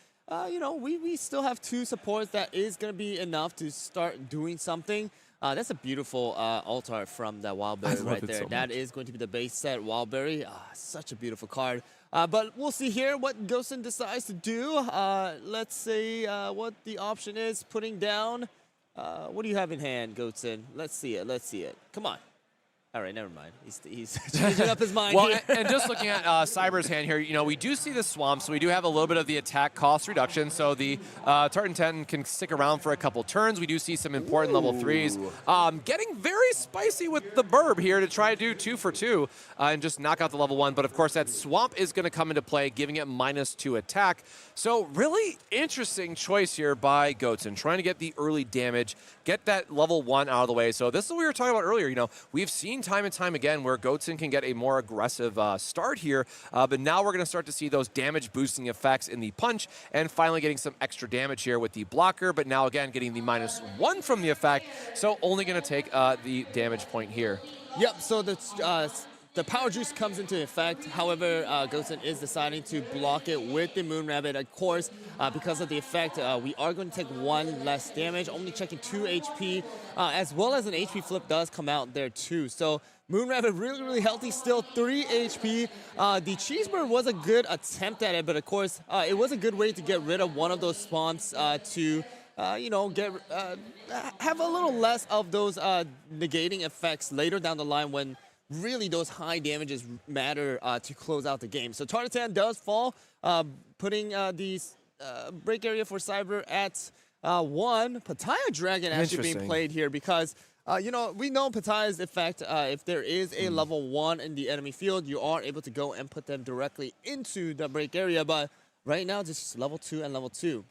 we still have 2 supports that is going to be enough to start doing something. That's a beautiful altar from that Wildberry right there. That is going to be the base set Wildberry. Such a beautiful card. But we'll see here what Goatsen decides to do. Let's see what the option is. Putting down. What do you have in hand, Goatsen? Let's see it. Come on. All right, never mind. He's changing up his mind here. And just looking at Cyber's hand here, we do see the swamp, so we do have a little bit of the attack cost reduction, so the Tartan can stick around for a couple turns. We do see some important level 3s. Getting very spicy with the Burb here to try to do 2 for 2 and just knock out the level 1, but of course that swamp is going to come into play, giving it -2 attack. So really interesting choice here by Goatsen, trying to get the early damage, get that level 1 out of the way. So this is what we were talking about earlier. We've seen time and time again where Goatsen can get a more aggressive start here, but now we're going to start to see those damage boosting effects in the punch and finally getting some extra damage here with the blocker, but now again getting the -1 from the effect, so only going to take the damage point here. Yep, so the Power Juice comes into effect. However, Goatsen is deciding to block it with the Moon Rabbit. Of course, because of the effect, we are going to take 1 less damage, only checking 2 HP, as well as an HP flip does come out there too. So Moon Rabbit really, really healthy, still 3 HP. The Cheeseburger was a good attempt at it, but of course, it was a good way to get rid of one of those spawns to have a little less of those negating effects later down the line when really those high damages matter to close out the game. So Tartatan does fall, putting the break area for Cyber at 1. Pataya Dragon actually being played here because, we know Pataya's effect. If there is a level 1 in the enemy field, you are able to go and put them directly into the break area. But right now, just level 2 and level 2.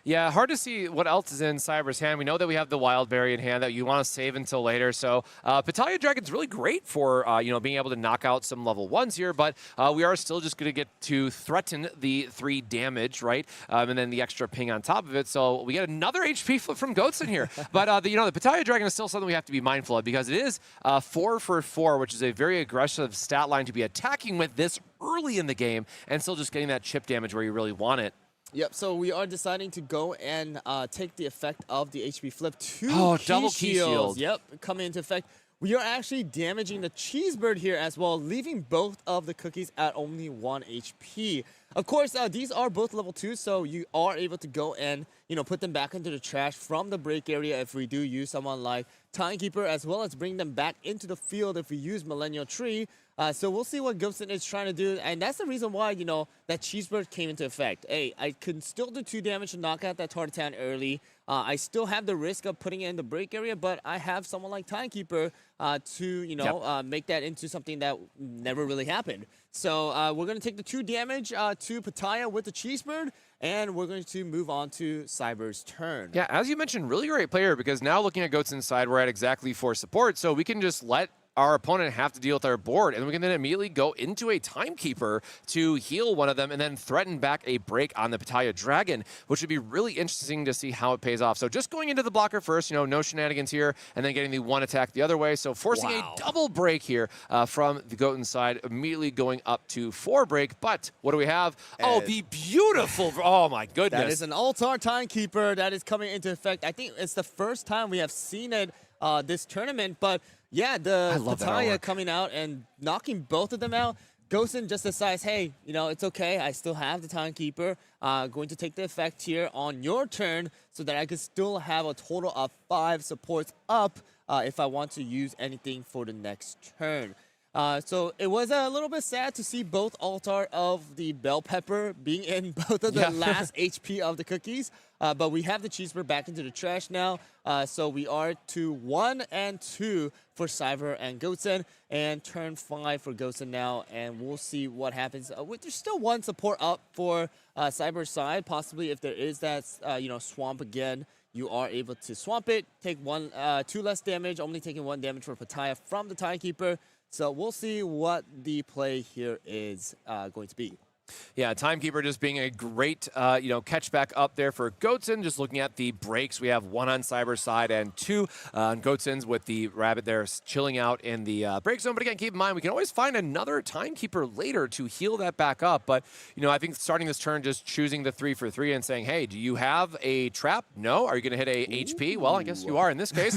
Yeah, hard to see what else is in Cyber's hand. We know that we have the Wild Berry in hand that you want to save until later. So Pataya Dragon's really great for being able to knock out some level 1s here, but we are still just going to get to threaten the 3 damage, right? And then the extra ping on top of it. So we get another HP flip from Goatsen here. But the Pataya Dragon is still something we have to be mindful of because it is 4 for 4, which is a very aggressive stat line to be attacking with this early in the game and still just getting that chip damage where you really want it. Yep, so we are deciding to go and take the effect of the HP flip. 2 double key shield. Yep, coming into effect. We are actually damaging the Cheesebird here as well, leaving both of the cookies at only 1 HP. Of course, these are both level 2, so you are able to go and put them back into the trash from the break area if we do use someone like Timekeeper, as well as bring them back into the field if we use Millennial Tree. So we'll see what Goatsen is trying to do, and that's the reason why, that Cheeseburger came into effect. Hey, I can still do 2 damage to knock out that Tartan early. I still have the risk of putting it in the break area, but I have someone like Timekeeper to, make that into something that never really happened. So we're going to take the 2 damage to Pataya with the Cheeseburger, and we're going to move on to Cyber's turn. Yeah, as you mentioned, really great player because now looking at Goatsen's side, we're at exactly 4 support, so we can just let our opponent have to deal with our board, and we can then immediately go into a Timekeeper to heal one of them and then threaten back a break on the Pitaya Dragon, which would be really interesting to see how it pays off. So just going into the blocker first, no shenanigans here, and then getting the one attack the other way. So forcing a double break here from the Goten side, immediately going up to 4 break. But what do we have? Oh, the beautiful, oh my goodness. That is an Altar Timekeeper that is coming into effect. I think it's the first time we have seen it this tournament, but yeah, the Pitaya coming out and knocking both of them out. Gosen just decides, hey, it's okay. I still have the Timekeeper. Going to take the effect here on your turn so that I can still have a total of 5 supports up if I want to use anything for the next turn. So it was a little bit sad to see both Altar of the Bell Pepper being in both of the last HP of the cookies. But we have the Cheeseburger back into the trash now. So we are to 1 and 2 for Cyber and Goten, and turn 5 for Goten now. And we'll see what happens. There's still 1 support up for Cyber's side. Possibly if there is that swamp again, you are able to swamp it, take 2 less damage, only taking 1 damage for Pitaya from the Timekeeper. So we'll see what the play here is going to be. Yeah, Timekeeper just being a great, catch back up there for Goten. Just looking at the breaks, we have 1 on Cyber's side and 2 on Goten's, with the Rabbit there chilling out in the break zone. But again, keep in mind, we can always find another Timekeeper later to heal that back up. But, I think starting this turn, just choosing the 3 for 3 and saying, hey, do you have a trap? No? Are you going to hit a HP? Well, I guess you are in this case.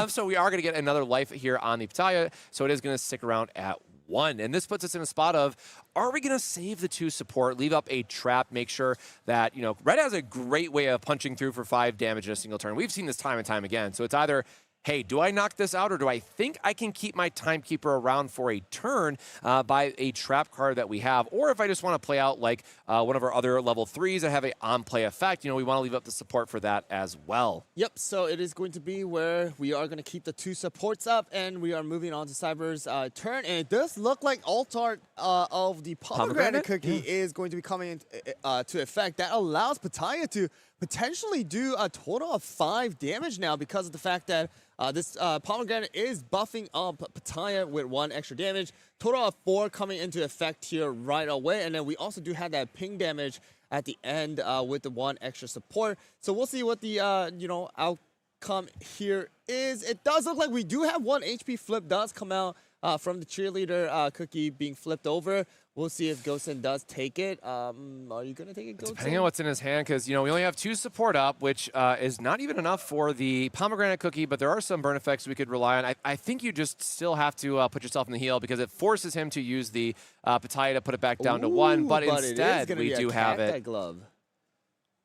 So we are going to get another life here on the Pitaya. So it is going to stick around at 1. And this puts us in a spot of, are we going to save the 2 support, leave up a trap, make sure that, Red has a great way of punching through for 5 damage in a single turn. We've seen this time and time again. So it's either, hey, do I knock this out, or do I think I can keep my Timekeeper around for a turn by a trap card that we have? Or if I just want to play out like one of our other level 3s that have a on-play effect, we want to leave up the support for that as well. Yep, so it is going to be where we are going to keep the 2 supports up, and we are moving on to Cyber's turn. And it does look like Altar of the Pomegranate Cookie is going to be coming into effect. That allows Pitaya to potentially do a total of 5 damage now, because of the fact that this Pomegranate is buffing up Pitaya with 1 extra damage. Total of 4 coming into effect here right away. And then we also do have that ping damage at the end with the 1 extra support. So we'll see what the outcome here is. It does look like we do have 1 HP flip does come out from the cheerleader cookie being flipped over. We'll see if Gosen does take it. Are you going to take it, Gosen? Depending on what's in his hand, because, we only have 2 support up, which is not even enough for the Pomegranate Cookie, but there are some burn effects we could rely on. I think you just still have to put yourself in the heal, because it forces him to use the Pitaya to put it back down to 1, but instead we do have it. Glove.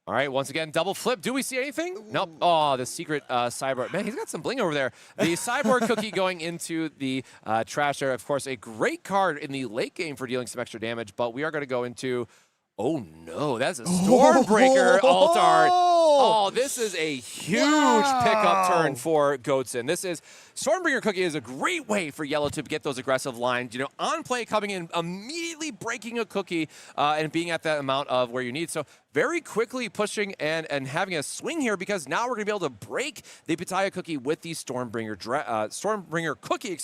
All right, once again, double flip. Do we see anything? Nope. Oh, the secret cyborg. Man, he's got some bling over there. The cyborg cookie going into the trash there. Of course, a great card in the late game for dealing some extra damage, but we are going to go into... Oh, no, that's a Stormbreaker Altar. Oh, this is a huge pickup turn for Goten. This is... Stormbringer Cookie is a great way for Yellow to get those aggressive lines. On play, coming in, immediately breaking a cookie and being at that amount of where you need. So very quickly pushing and having a swing here, because now we're going to be able to break the Pitaya Cookie with the Stormbringer Cookie,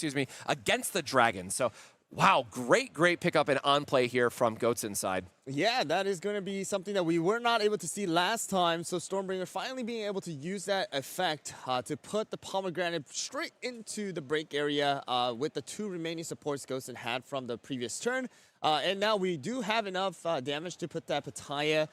against the Dragon. So... wow, great pickup and on play here from Goten's side. Yeah, that is going to be something that we were not able to see last time. So Stormbringer finally being able to use that effect to put the Pomegranate straight into the break area with the 2 remaining supports Goten had from the previous turn. And now we do have enough damage to put that Pitaya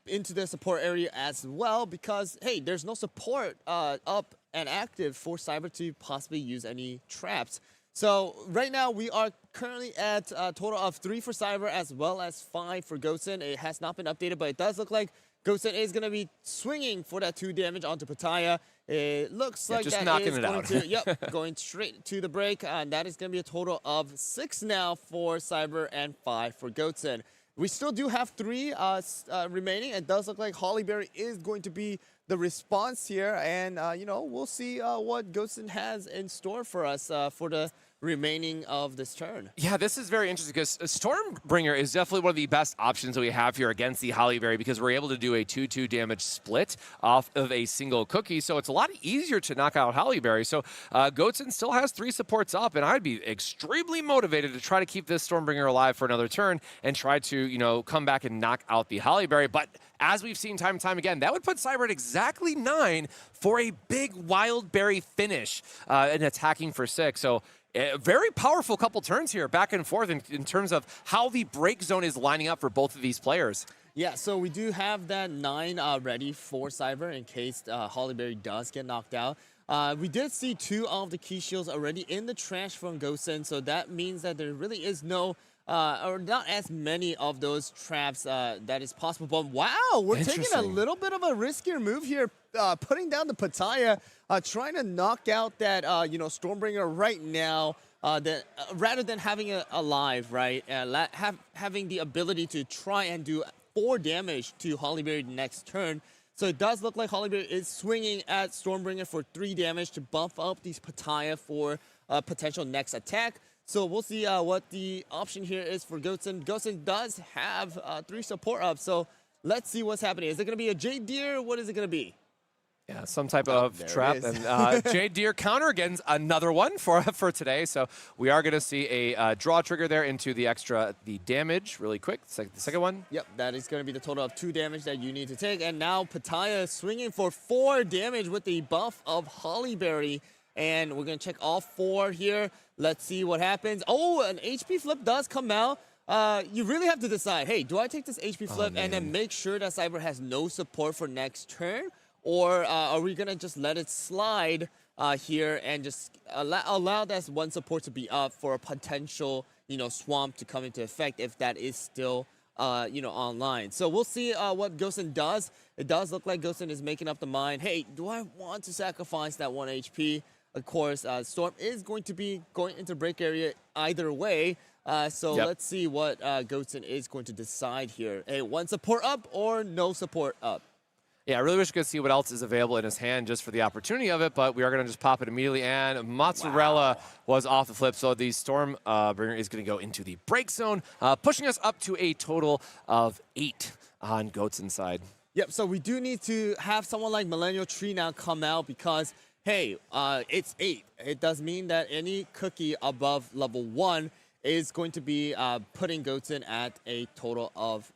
into the support area as well, because, hey, there's no support up and active for Cyber to possibly use any traps. So right now we are currently at a total of 3 for Cyber as well as 5 for Goten. It has not been updated, but it does look like Goten is going to be swinging for that 2 damage onto Pitaya. It looks like just that knocking is it going out. to, going straight to the break. And that is going to be a total of 6 now for Cyber and 5 for Goten. We still do have 3 remaining. It does look like Hollyberry is going to be the response here. And, we'll see what Goten has in store for us for the remaining of this turn. Yeah, this is very interesting because Stormbringer is definitely one of the best options that we have here against the Hollyberry because we're able to do a 2-2 damage split off of a single cookie. So it's a lot easier to knock out Hollyberry. So Goatson still has 3 supports up, and I'd be extremely motivated to try to keep this Stormbringer alive for another turn and try to, you know, come back and knock out the Hollyberry. But as we've seen time and time again, that would put Cyber at exactly 9 for a big Wildberry finish and attacking for 6. So a very powerful couple turns here, back and forth in terms of how the break zone is lining up for both of these players. Yeah, so we do have that 9 ready for Cyber in case Hollyberry does get knocked out. We did see 2 of the key shields already in the trash from Goatson, so that means that there really is no or not as many of those traps that is possible. But wow, we're taking a little bit of a riskier move here, putting down the Pattaya, trying to knock out that Stormbringer right now. That rather than having it alive, right? Having the ability to try and do 4 damage to Hollyberry next turn. So it does look like Hollyberry is swinging at Stormbringer for 3 damage to buff up these Pattaya for potential next attack. So we'll see what the option here is for Goatson. Goatson does have 3 support up, so let's see what's happening. Is it going to be a Jade Deer? What is it going to be? Yeah, some type of trap. And Jade Deer counter again, another one for today. So we are going to see a draw trigger there into the damage really quick. The second one. Yep, that is going to be the total of 2 damage that you need to take. And now Pattaya swinging for 4 damage with the buff of Hollyberry. And we're going to check all 4 here. Let's see what happens. Oh, an HP flip does come out. You really have to decide, hey, do I take this HP flip and then make sure that Cyber has no support for next turn? Or are we going to just let it slide here and just allow that 1 support to be up for a potential, swamp to come into effect if that is still, online. So we'll see what Goatson does. It does look like Goatson is making up the mind, hey, do I want to sacrifice that 1 HP? Of course, Storm is going to be going into break area either way. So let's see what Goatson is going to decide here. Hey, 1 support up or no support up? Yeah, I really wish we could see what else is available in his hand just for the opportunity of it, but we are going to just pop it immediately, and Mozzarella was off the flip, so the Stormbringer is going to go into the break zone, pushing us up to a total of 8 on Goatson's side. Yep, so we do need to have someone like Millennial Tree now come out because, hey, it's 8. It does mean that any cookie above level 1 is going to be putting Goatson at a total of,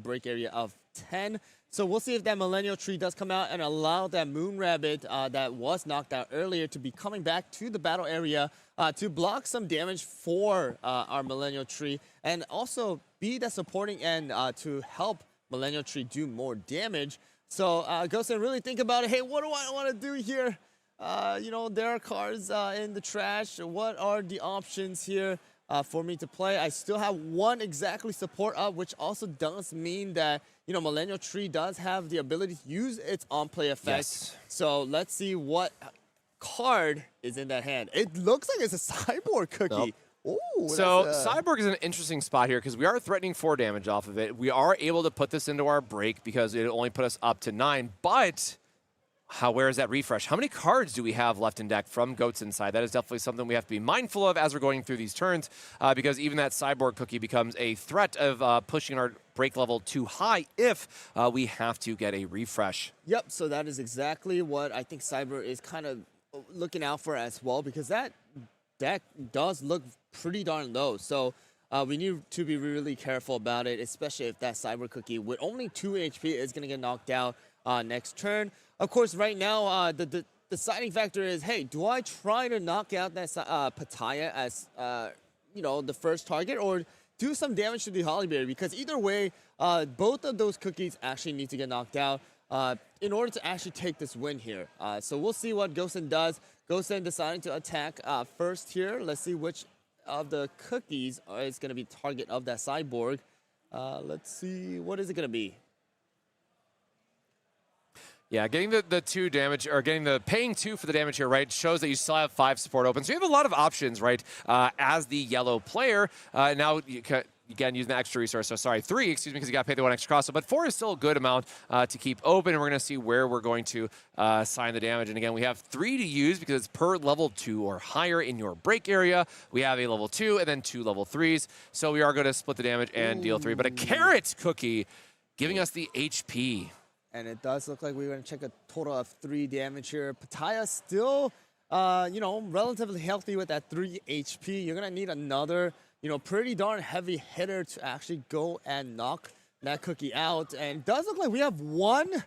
break area of 10. So we'll see if that Millennial Tree does come out and allow that Moon Rabbit that was knocked out earlier to be coming back to the battle area to block some damage for our Millennial Tree and also be the supporting end to help Millennial Tree do more damage. So Goatson, really think about it. Hey, what do I want to do here? There are cards in the trash. What are the options here for me to play? I still have 1 exactly support up, which also does mean that, Millennial Tree does have the ability to use its on-play effect. Yes. So let's see what card is in that hand. It looks like it's a Cyborg cookie. Nope. Ooh, so Cyborg is an interesting spot here because we are threatening 4 damage off of it. We are able to put this into our break because it only put us up to 9, but where is that refresh? How many cards do we have left in deck from Goatson's side? That is definitely something we have to be mindful of as we're going through these turns because even that Cyborg cookie becomes a threat of pushing our break level too high if we have to get a refresh. Yep, so that is exactly what I think Cyber is kind of looking out for as well because that deck does look pretty darn low. So we need to be really careful about it, especially if that Cyber cookie with only 2 HP is going to get knocked out next turn. Of course, right now, the deciding factor is, hey, do I try to knock out that Pattaya as, the first target or do some damage to the Hollyberry? Because either way, both of those cookies actually need to get knocked out in order to actually take this win here. So we'll see what Goatson does. Goatson deciding to attack first here. Let's see which of the cookies is going to be target of that Cyborg. Let's see, what is it going to be? Yeah, getting the 2 damage, or paying 2 for the damage here, right, shows that you still have 5 support open. So you have a lot of options, right, as the yellow player. Now, again, using the extra resource. So sorry, 3, excuse me, because you got to pay the 1 extra cost. So, but 4 is still a good amount to keep open, and we're going to see where we're going to assign the damage. And again, we have 3 to use because it's per level 2 or higher in your break area. We have a level 2 and then 2 level 3s. So we are going to split the damage and deal 3. But a carrot cookie giving us the HP. And it does look like we're going to check a total of 3 damage here. Pataya still, you know, relatively healthy with that 3 HP. You're going to need another, you know, pretty darn heavy hitter to actually go and knock that cookie out. And it does look like we have 1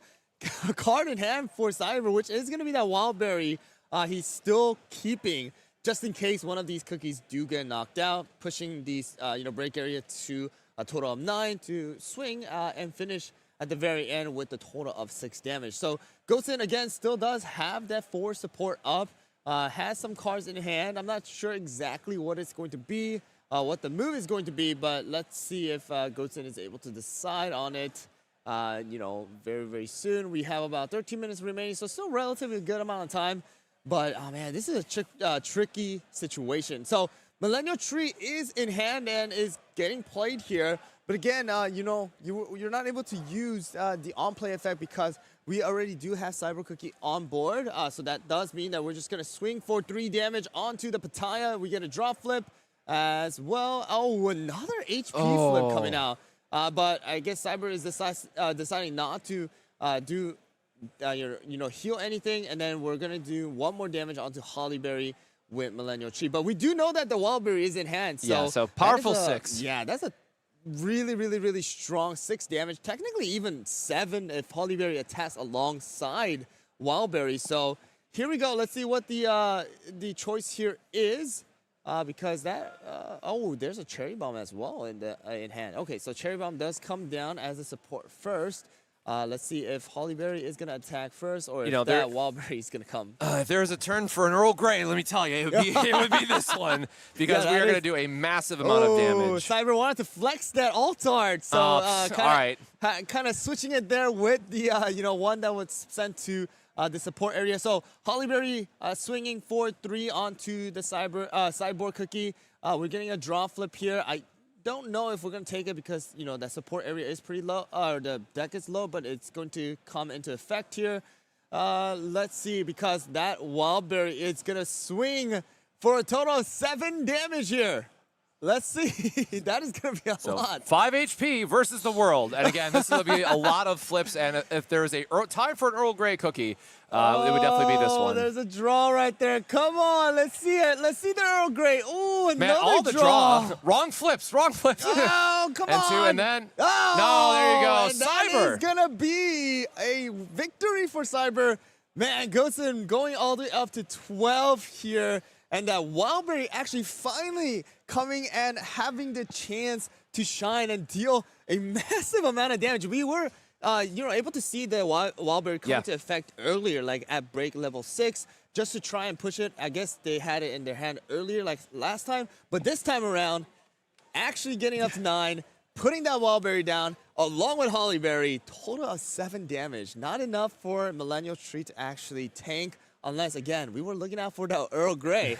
card in hand for Cyber, which is going to be that Wild Berry. He's still keeping just in case one of these cookies do get knocked out, pushing these, you know, break area to a total of 9 to swing and finish at the very end with the total of 6 damage. So Goatsin again still does have that 4 support up, has some cards in hand. I'm not sure exactly what it's going to be, what the move is going to be, but let's see if Goatsin is able to decide on it. You know, very, very soon. We have about 13 minutes remaining, so still relatively good amount of time. But, oh man, this is a tricky situation. So Millennial Tree is in hand and is getting played here. But again, you know, you're not able to use the on-play effect because we already do have Cyber Cookie on board. So that does mean that we're just going to swing for 3 damage onto the Pataya. We get a draw flip as well. Oh, another HP flip coming out. But I guess Cyber is deciding not to you know, heal anything. And then we're going to do 1 more damage onto Hollyberry with Millennial Tree. But we do know that the Wildberry is in hand. So yeah, so powerful 6. Yeah, that's a really, really, really strong 6 damage. Technically even 7 if Hollyberry attacks alongside Wildberry. So here we go. Let's see what the choice here is. Because that, oh, there's a Cherry Bomb as well in hand. Okay, so Cherry Bomb does come down as a support first. Let's see if Hollyberry is going to attack first or if that Wildberry is going to come. If there was a turn for an Earl Grey, let me tell you, it would be this one because we are going to do a massive amount of damage. Cyber wanted to flex that alt-art, so all right. Kind of switching it there with the you know, one that was sent to the support area. So Hollyberry swinging for 3 onto the Cyborg Cookie. We're getting a draw flip here. I don't know if we're going to take it because, you know, that support area is pretty low, or the deck is low, but it's going to come into effect here. Let's see, because that Wildberry is going to swing for a total of 7 damage here. Let's see. That is going to be a lot. 5 HP versus the world. And again, this will be a lot of flips. And if there's a time for an Earl Grey cookie, it would definitely be this one. There's a draw right there. Come on. Let's see it. Let's see the Earl Grey. Ooh, another Man, all the draw. Wrong flips. Wrong flips. Oh, come on. And 2, and then. Oh, no, there you go. And Cyber. That is going to be a victory for Cyber. Man, Goatsin going all the way up to 12 here. And that Wildberry actually finally coming and having the chance to shine and deal a massive amount of damage. We were, you know, able to see the Wildberry come into effect earlier, like at break level 6, just to try and push it. I guess they had it in their hand earlier, like last time. But this time around, actually getting up to 9, putting that Wildberry down, along with Hollyberry, total of 7 damage. Not enough for Millennial Tree to actually tank. Unless, again, we were looking out for the Earl Grey.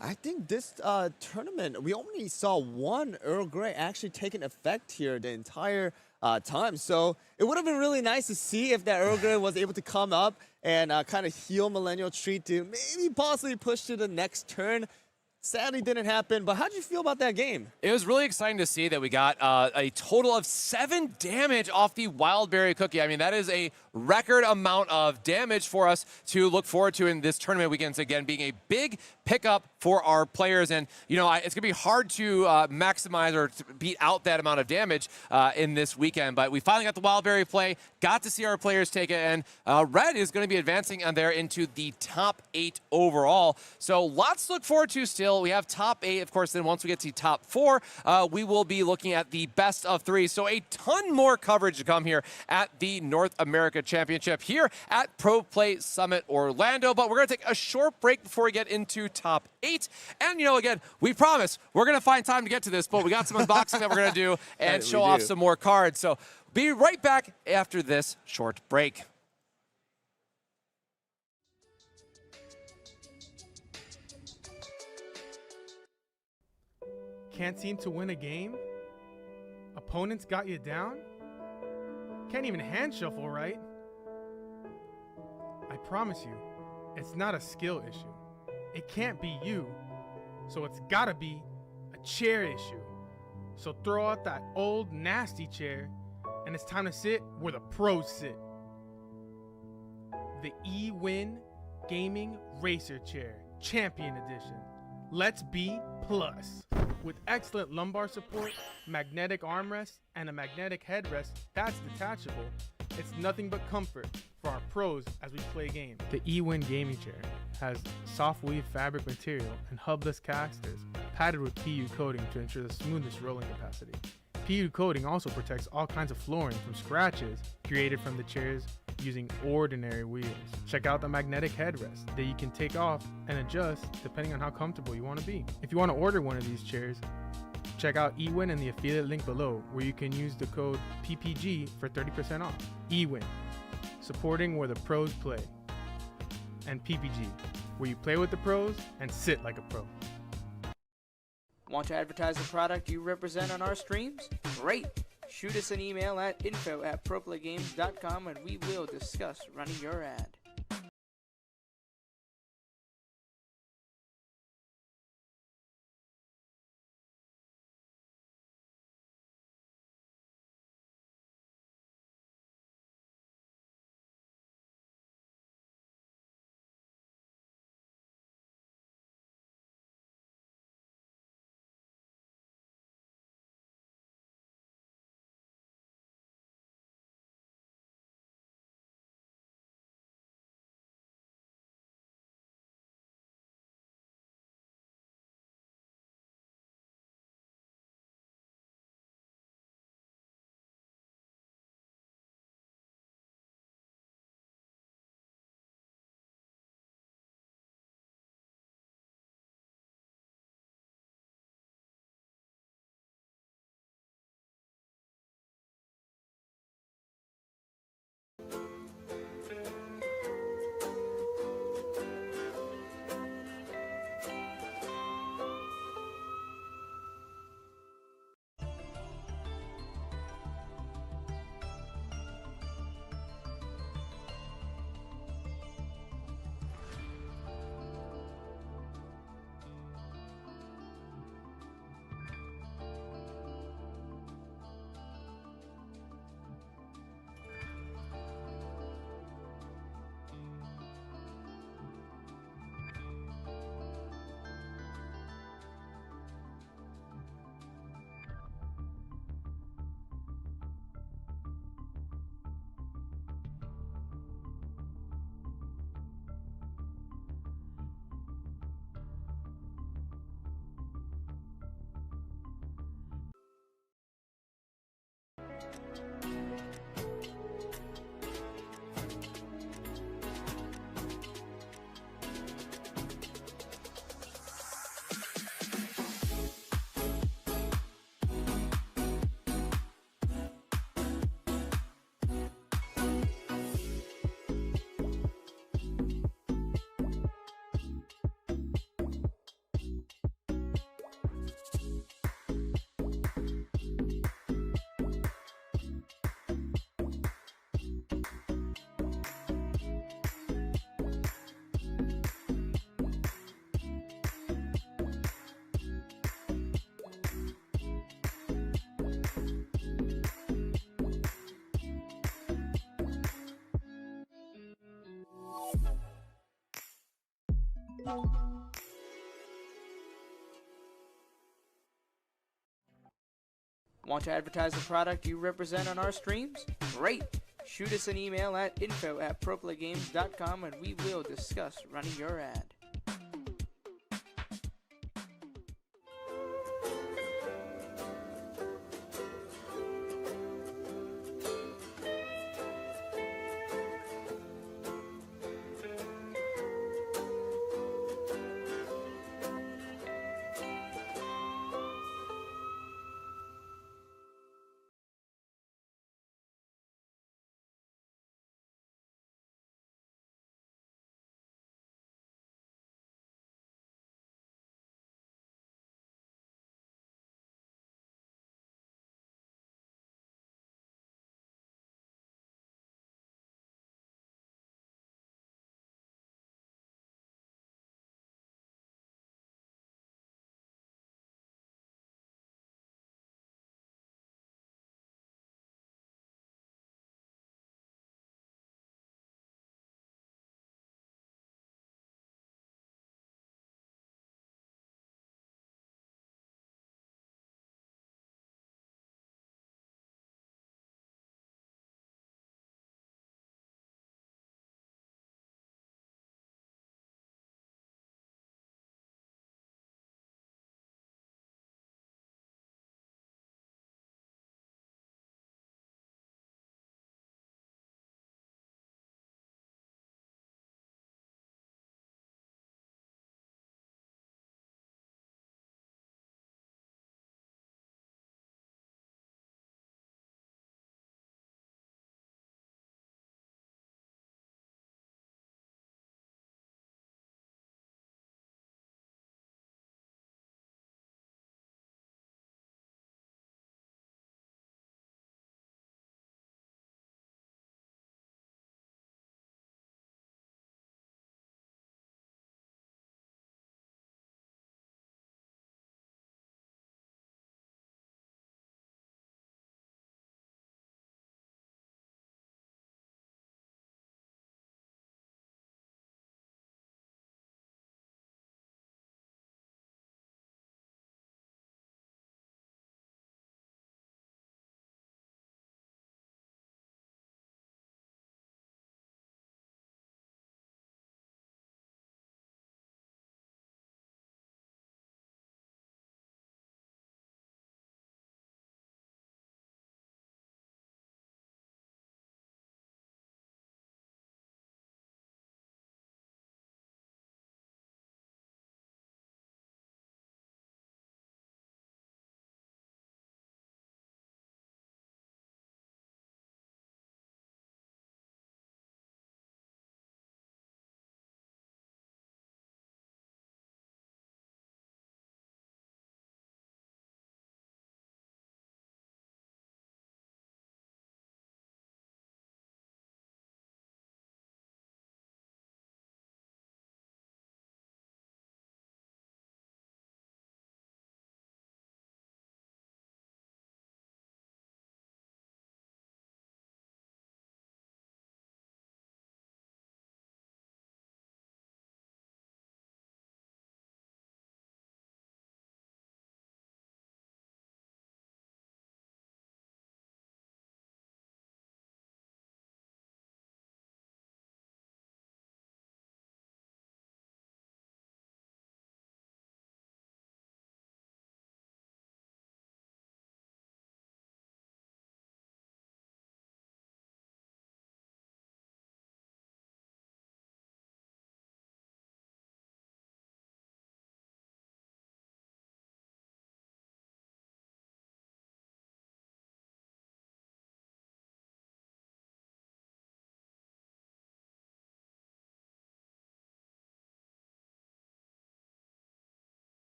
I think this tournament, we only saw 1 Earl Grey actually taking effect here the entire time. So it would have been really nice to see if that Earl Grey was able to come up and kind of heal Millennial Tree to maybe possibly push to the next turn. Sadly, didn't happen. But how did you feel about that game? It was really exciting to see that we got a total of 7 damage off the Wildberry Cookie. I mean, that is a record amount of damage for us to look forward to in this tournament weekend. Again, being a big pickup for our players. And, you know, it's going to be hard to maximize or to beat out that amount of damage in this weekend. But we finally got the Wildberry play, got to see our players take it. And Red is going to be advancing on there into the top 8 overall. So lots to look forward to still. We have top 8, of course. Then once we get to top 4, we will be looking at the best of 3. So a ton more coverage to come here at the North America Championship here at Pro Play Summit Orlando. But we're going to take a short break before we get into top 8. And, you know, again, we promise we're going to find time to get to this, but we got some unboxing that we're going to do and show off some more cards. So be right back after this short break. Can't seem to win a game? Opponents got you down? Can't even hand shuffle right? I promise you, it's not a skill issue. It can't be you, so it's gotta be a chair issue. So throw out that old nasty chair, and it's time to sit where the pros sit. The eWin Gaming Racer Chair, Champion Edition. Let's be plus. With excellent lumbar support, magnetic armrest, and a magnetic headrest that's detachable, it's nothing but comfort for our pros as we play games. The eWin Gaming Chair has soft weave fabric material and hubless casters padded with PU coating to ensure the smoothest rolling capacity. PU coating also protects all kinds of flooring from scratches created from the chairs using ordinary wheels. Check out the magnetic headrest that you can take off and adjust depending on how comfortable you want to be. If you want to order one of these chairs, check out eWin in the affiliate link below, where you can use the code PPG for 30% off. eWin, supporting where the pros play. And PPG, where you play with the pros and sit like a pro. Want to advertise the product you represent on our streams? Great! Shoot us an email at info@proplaygames.com and we will discuss running your ad. Want to advertise the product you represent on our streams? Great! Shoot us an email at info@proplaygames.com and we will discuss running your ad.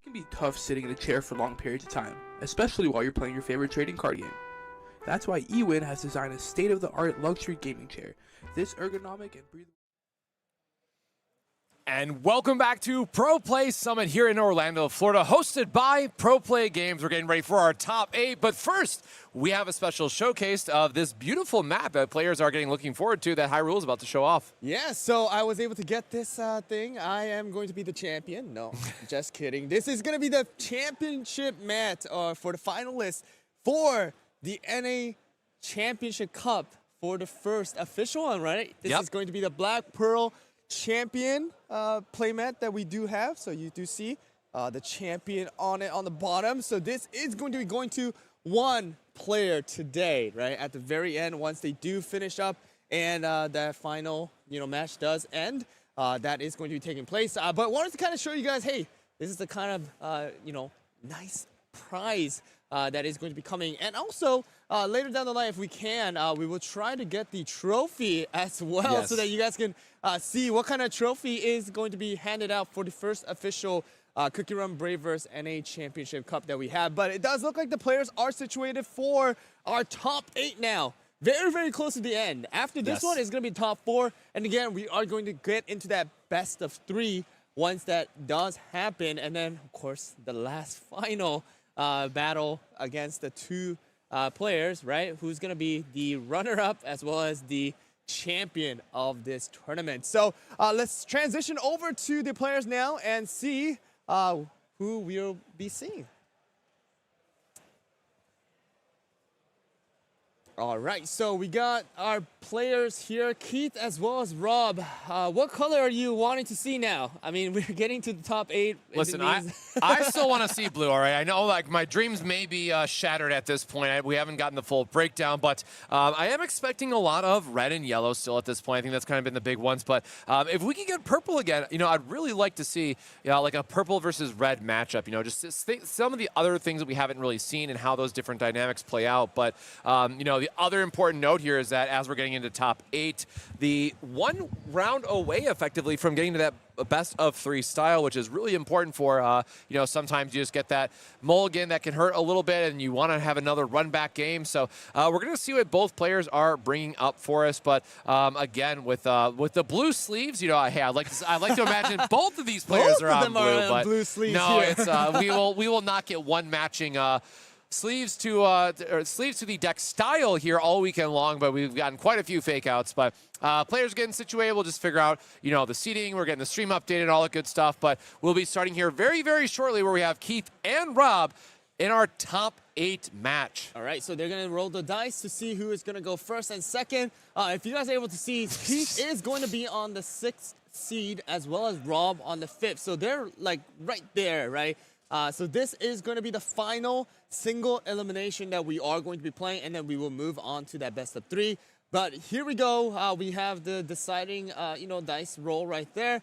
can be tough sitting in a chair for long periods of time, especially while you're playing your favorite trading card game. That's why eWin has designed a state-of-the-art luxury gaming chair. This ergonomic and breathable. And welcome back to Pro Play Summit here in Orlando, Florida, hosted by Pro Play Games. We're getting ready for our top 8, but first, we have a special showcase of this beautiful map that players are looking forward to that HyRool is about to show off. Yeah, so I was able to get this thing. I am going to be the champion. No, just kidding. This is going to be the championship mat for the finalists for the NA Championship Cup for the first official one, right? This is going to be the Black Pearl Champion playmat that we do have. So you do see the champion on it on the bottom. So this is going to be going to one player today, right? At the very end, once they do finish up and that final, match does end, that is going to be taking place. But wanted to kind of show you guys, hey, this is the kind of, nice prize that is going to be coming. And also, later down the line, if we can, we will try to get the trophy as well so that you guys can see what kind of trophy is going to be handed out for the first official CookieRun Braverse NA Championship Cup that we have. But it does look like the players are situated for our top 8 now. Very, very close to the end. After this one, it's going to be top 4. And again, we are going to get into that best of 3 once that does happen. And then, of course, the last final battle against the 2 players, right? Who's going to be the runner-up as well as the champion of this tournament. So let's transition over to the players now and see who we'll be seeing. All right, so we got our players here, Keith as well as Rob. What color are you wanting to see now? I mean, we're getting to the top 8. Listen, I still want to see blue, all right? I know, my dreams may be shattered at this point. We haven't gotten the full breakdown, but I am expecting a lot of red and yellow still at this point. I think that's kind of been the big ones. But if we can get purple again, I'd really like to see, like a purple versus red matchup. Just some of the other things that we haven't really seen and how those different dynamics play out. But, the other important note here is that as we're getting into top 8, the 1 round away effectively from getting to that best of 3 style, which is really important for, sometimes you just get that mulligan that can hurt a little bit and you want to have another run back game. So we're going to see what both players are bringing up for us. But again, with the blue sleeves, hey, I'd like to imagine both of these players are on blue. But blue sleeves no, here. it's we will not get one matching sleeves to the deck style here all weekend long, but we've gotten quite a few fake outs. But players getting situated. We'll just figure out, the seating. We're getting the stream updated, all that good stuff. But we'll be starting here very, very shortly where we have Keith and Rob in our top 8 match. All right, so they're going to roll the dice to see who is going to go first and second. If you guys are able to see, Keith is going to be on the 6th seed as well as Rob on the 5th. So they're like right there, right? So this is going to be the final single elimination that we are going to be playing, and then we will move on to that best of 3. But here we go. We have the deciding, dice roll right there.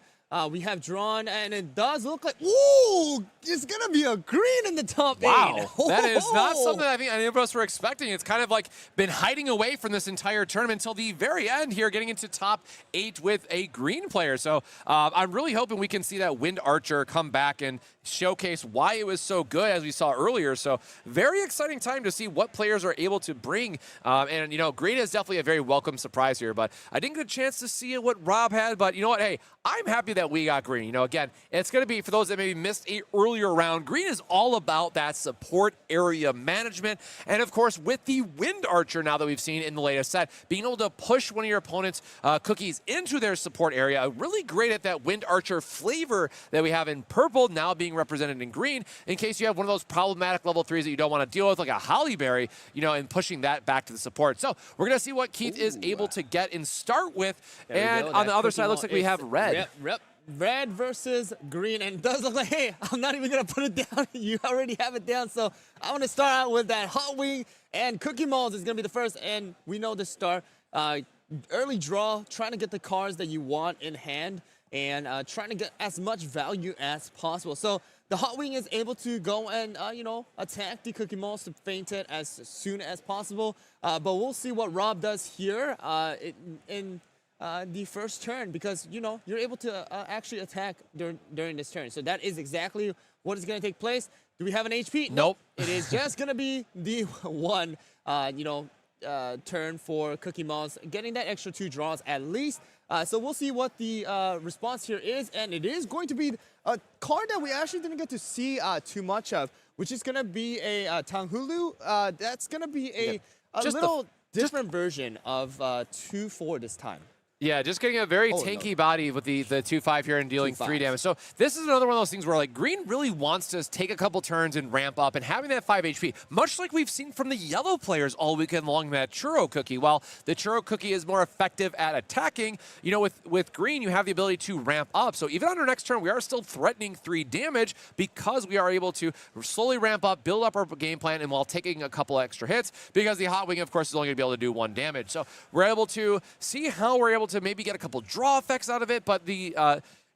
We have drawn, and it does look like, ooh, it's going to be a green in the top 8. Wow, that is not something I think any of us were expecting. It's kind of like been hiding away from this entire tournament until the very end here, getting into top 8 with a green player. So I'm really hoping we can see that Wind Archer come back and showcase why it was so good as we saw earlier. So very exciting time to see what players are able to bring. And, green is definitely a very welcome surprise here. But I didn't get a chance to see what Rob had. But you know what? Hey, I'm happy that we got green. Again, it's going to be, for those that maybe missed a earlier round, green is all about that support area management. And of course, with the Wind Archer now that we've seen in the latest set, being able to push one of your opponent's cookies into their support area, really great at that Wind Archer flavor that we have in purple, now being represented in green, in case you have one of those problematic level 3s that you don't want to deal with, like a Hollyberry, and pushing that back to the support. So we're going to see what Keith is able to get and start with. And on the other side, it looks like we have red. Red versus green, and it does look like, hey, I'm not even going to put it down. You already have it down, so I want to start out with that Hot Wing, and Cookie Malls is going to be the first, and we know the start. Early draw, trying to get the cards that you want in hand, and trying to get as much value as possible. So the Hot Wing is able to go and, attack the Cookie Malls to feint it as soon as possible. But we'll see what Rob does here. the first turn because, you know, you're able to actually attack during this turn. So that is exactly what is going to take place. Do we have an HP? Nope. It is just going to be the one, turn for Cookie Monster, getting that extra 2 draws at least. So we'll see what the response here is, and it is going to be a card that we actually didn't get to see too much of, which is going to be a Tanghulu. That's going to be a little different version of 2-4 this time. Yeah, just getting a very tanky body with the 2-5 here and dealing 3 damage. So this is another one of those things where like green really wants to take a couple turns and ramp up, and having that 5 HP, much like we've seen from the yellow players all weekend long, that Churro Cookie. While the Churro Cookie is more effective at attacking, you know, with green, you have the ability to ramp up. So even on our next turn, we are still threatening 3 damage because we are able to slowly ramp up, build up our game plan, and while taking a couple extra hits, because the Hot Wing, of course, is only going to be able to do 1 damage. So we're able to see how we're able to maybe get a couple draw effects out of it, but the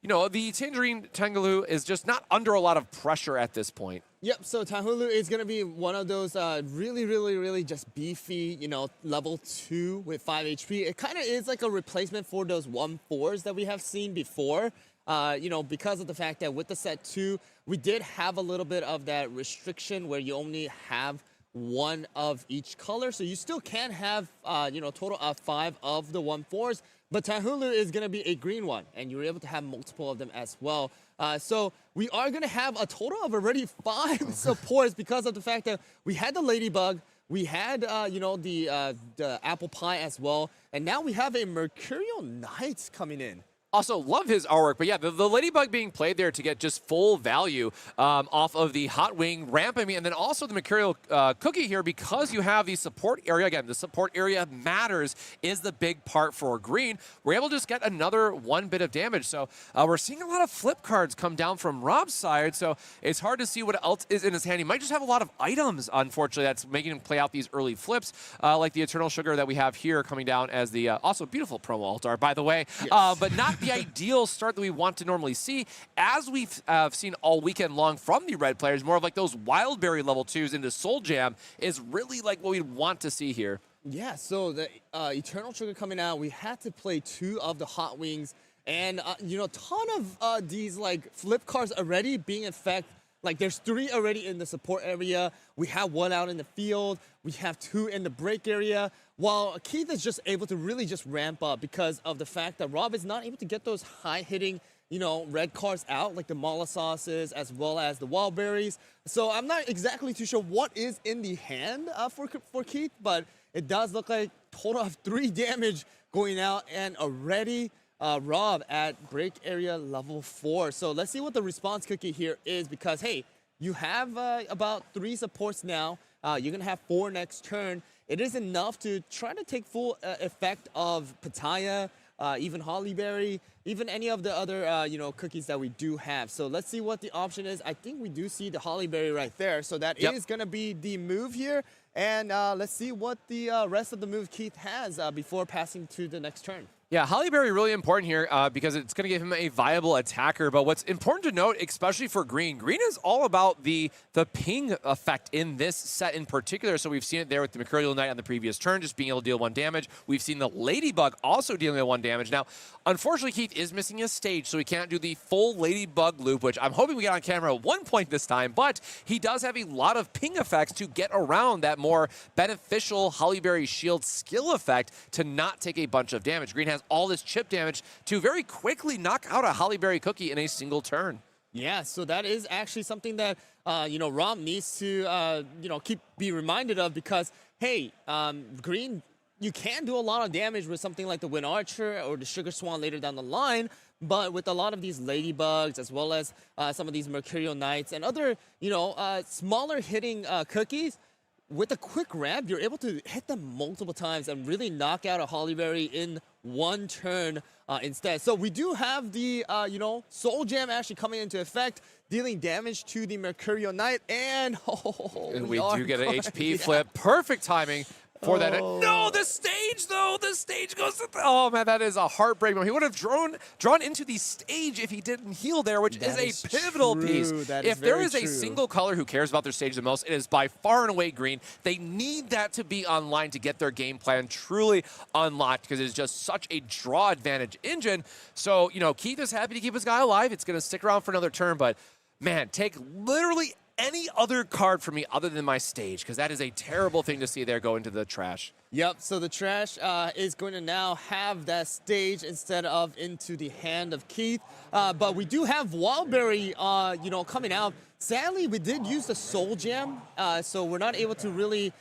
the Tangerine Tangaloo is just not under a lot of pressure at this point. Yep, so Tanghulu is going to be one of those really just beefy, level 2 with 5 HP. It kind of is like a replacement for those 1-4s that we have seen before, because of the fact that with the set 2, we did have a little bit of that restriction where you only have 1 of each color. So you still can have, total of 5 of the 1-4s. But Tanghulu is going to be a green one, and you're able to have multiple of them as well. So we are going to have a total of already 5 supports because of the fact that we had the Ladybug, we had, the Apple Pie as well, and now we have a Mercurial Knight coming in. Also, love his artwork, but yeah, the Ladybug being played there to get just full value off of the Hot Wing ramp, and then also the Mercurial Cookie here, because you have the support area. Again, the support area matters, is the big part for green. We're able to just get another 1 bit of damage. So we're seeing a lot of flip cards come down from Rob's side, so it's hard to see what else is in his hand. He might just have a lot of items, unfortunately, that's making him play out these early flips, like the Eternal Sugar that we have here coming down as the also beautiful promo alt art, by the way, yes. But not the ideal start that we want to normally see, as we've seen all weekend long from the red players. More of like those Wildberry level 2s into Soul Jam is really like what we want to see here. Yeah, so the Eternal Sugar coming out, we had to play 2 of the Hot Wings, and a ton of these like flip cards already being in effect. Like there's 3 already in the support area. We have 1 out in the field. We have 2 in the break area. While Keith is just able to really just ramp up because of the fact that Rob is not able to get those high-hitting, red cards out, like the Mala Sauces as well as the Wildberries. So I'm not exactly too sure what is in the hand for Keith, but it does look like total of 3 damage going out, and already Rob at break area level 4. So let's see what the response cookie here is, because, hey, you have about 3 supports now. You're going to have 4 next turn. It is enough to try to take full effect of Pitaya, even Hollyberry, even any of the other, cookies that we do have. So let's see what the option is. I think we do see the Hollyberry right there. So that is going to be the move here. And let's see what the rest of the move Keith has before passing to the next turn. Yeah, Hollyberry really important here because it's going to give him a viable attacker. But what's important to note, especially for green, green is all about the ping effect in this set in particular. So we've seen it there with the Mercurial Knight on the previous turn, just being able to deal 1 damage. We've seen the Ladybug also dealing with 1 damage. Now, unfortunately, Keith is missing a stage, so he can't do the full Ladybug loop, which I'm hoping we get on camera at 1 point this time. But he does have a lot of ping effects to get around that more beneficial Hollyberry Shield skill effect to not take a bunch of damage. Green has all this chip damage to very quickly knock out a Hollyberry Cookie in a single turn. Yeah, so that is actually something that, Rob needs to, be reminded of, because, hey, green, you can do a lot of damage with something like the Wind Archer or the Sugar Swan later down the line, but with a lot of these Ladybugs, as well as some of these Mercurial Knights and other, smaller hitting cookies, with a quick ramp, you're able to hit them multiple times and really knock out a Hollyberry in 1 turn instead. So we do have the, Soul Jam actually coming into effect, dealing damage to the Mercurial Knight, and we do get an HP flip. Perfect timing for that. No, the stage stage, though. The stage goes to oh, man, that is a heartbreak moment. He would have drawn into the stage if he didn't heal there, which is a pivotal piece. If there is a single color who cares about their stage the most, it is by far and away green. They need that to be online to get their game plan truly unlocked because it is just such a draw advantage engine. So, you know, Keith is happy to keep his guy alive. It's going to stick around for another turn, but man, take literally any other card from me other than my stage, because that is a terrible thing to see there go into the trash. Yep, so the trash is going to now have that stage instead of into the hand of Keith. But we do have Wildberry, you know, coming out. Sadly, we did use the Soul Gem, so we're not able to really,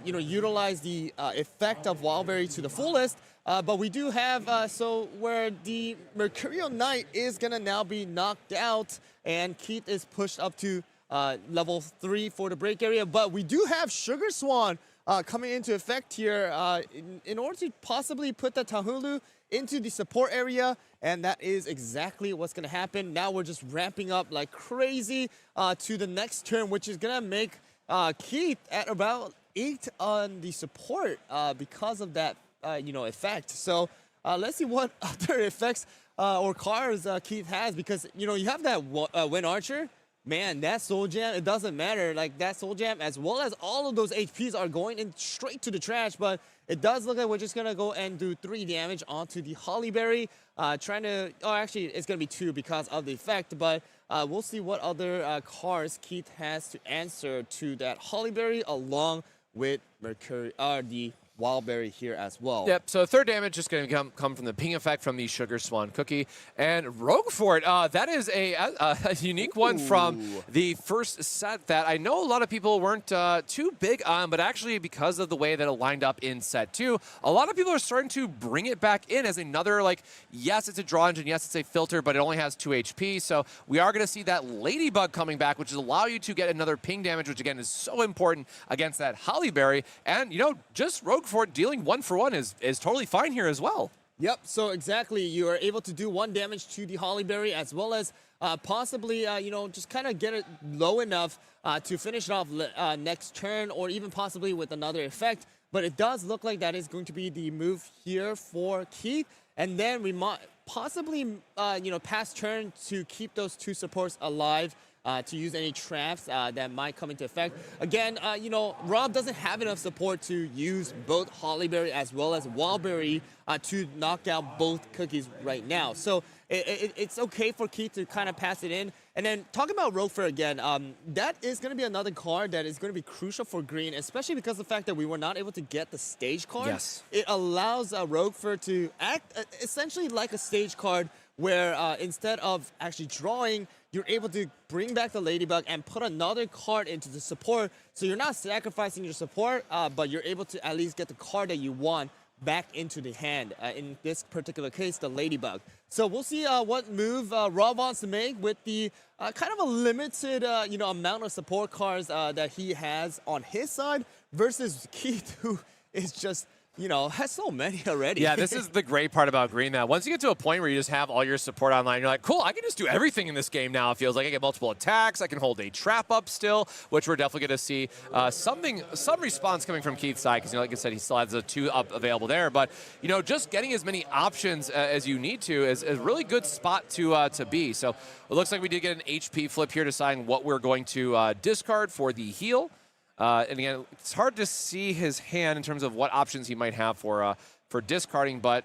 you know, utilize the effect of Wildberry to the fullest. But we do have, so where the Mercurial Knight is going to now be knocked out, and Keith is pushed up to level 3 for the break area. But we do have Sugar Swan coming into effect here in order to possibly put the Tahulu into the support area, and that is exactly what's going to happen. Now we're just ramping up like crazy to the next turn, which is going to make Keith at about 8 on the support because of that you know, effect. So let's see what other effects or cards Keith has, because you know, you have that Wind Archer. Man, that Soul Gem, it doesn't matter. Like, that Soul Gem, as well as all of those HPs are going in straight to the trash, but it does look like we're just going to go and do 3 damage onto the Hollyberry. Trying to, oh, actually, it's going to be 2 because of the effect, but we'll see what other cards Keith has to answer to that Hollyberry, along with Mercury, the Wildberry here as well. Yep, so third damage is going to come from the ping effect from the Sugar Swan Cookie. And Roguefort, that is a unique one from the first set that I know a lot of people weren't too big on, but actually because of the way that it lined up in set 2, a lot of people are starting to bring it back in as another, like, yes, it's a draw engine, yes, it's a filter, but it only has 2 HP. So we are going to see that Ladybug coming back, which will allow you to get another ping damage, which again is so important against that Hollyberry. And, you know, just Roguefort dealing 1-for-1 is totally fine here as well. Yep, so exactly, you are able to do 1 damage to the Hollyberry, as well as possibly, you know, just kind of get it low enough to finish it off next turn, or even possibly with another effect. But it does look like that is going to be the move here for Keith. And then we might possibly, you know, pass turn to keep those 2 supports alive. To use any traps that might come into effect. Again, you know, Rob doesn't have enough support to use both Hollyberry as well as Wildberry to knock out both cookies right now. So it's okay for Keith to kind of pass it in. And then talking about Roguefort again, that is going to be another card that is going to be crucial for green, especially because of the fact that we were not able to get the stage card. Yes. It allows Roguefort to act essentially like a stage card, where instead of actually drawing, you're able to bring back the Ladybug and put another card into the support. So you're not sacrificing your support, but you're able to at least get the card that you want back into the hand. In this particular case, the Ladybug. So we'll see what move Rob wants to make with the kind of a limited you know, amount of support cards that he has on his side, versus Keith, who is just, you know, has so many already. Yeah, this is the great part about green, that once you get to a point where you just have all your support online, you're like, cool, I can just do everything in this game now. It feels like I get multiple attacks. I can hold a trap up still, which we're definitely going to see some response coming from Keith's side, because, you know, like I said, he still has a 2 up available there. But, you know, just getting as many options as you need to is a really good spot to be. So it looks like we did get an HP flip here, deciding what we're going to discard for the heal. And again, it's hard to see his hand in terms of what options he might have for discarding, but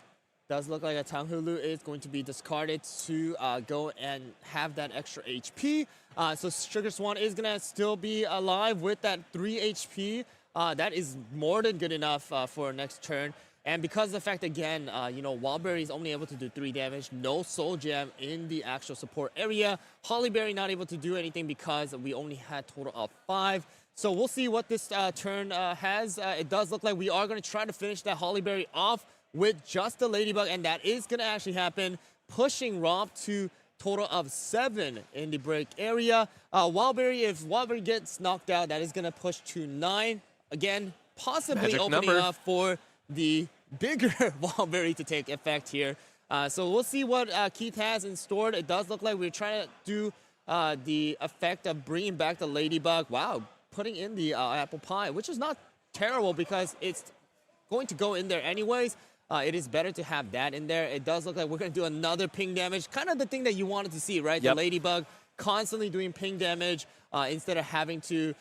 does look like a Tanghulu is going to be discarded to go and have that extra HP. So Sugar Swan is going to still be alive with that 3 HP. That is more than good enough for next turn. And because of the fact, again, you know, Wildberry is only able to do 3 damage, no Soul Gem in the actual support area. Hollyberry not able to do anything because we only had total of 5. So we'll see what this turn has. It does look like we are going to try to finish that Hollyberry off with just the Ladybug, and that is going to actually happen, pushing Rob to total of 7 in the break area. Wildberry, if Wildberry gets knocked out, that is going to push to 9. Again, possibly Magic opening number. up for the bigger Wildberry to take effect here. So we'll see what Keith has in store. It does look like we're trying to do the effect of bringing back the Ladybug. Wow, putting in the apple pie, which is not terrible because it's going to go in there anyways, it is better to have that in there. It does look like we're going to do another ping damage, kind of the thing that you wanted to see, right? Yep. The Ladybug constantly doing ping damage instead of having to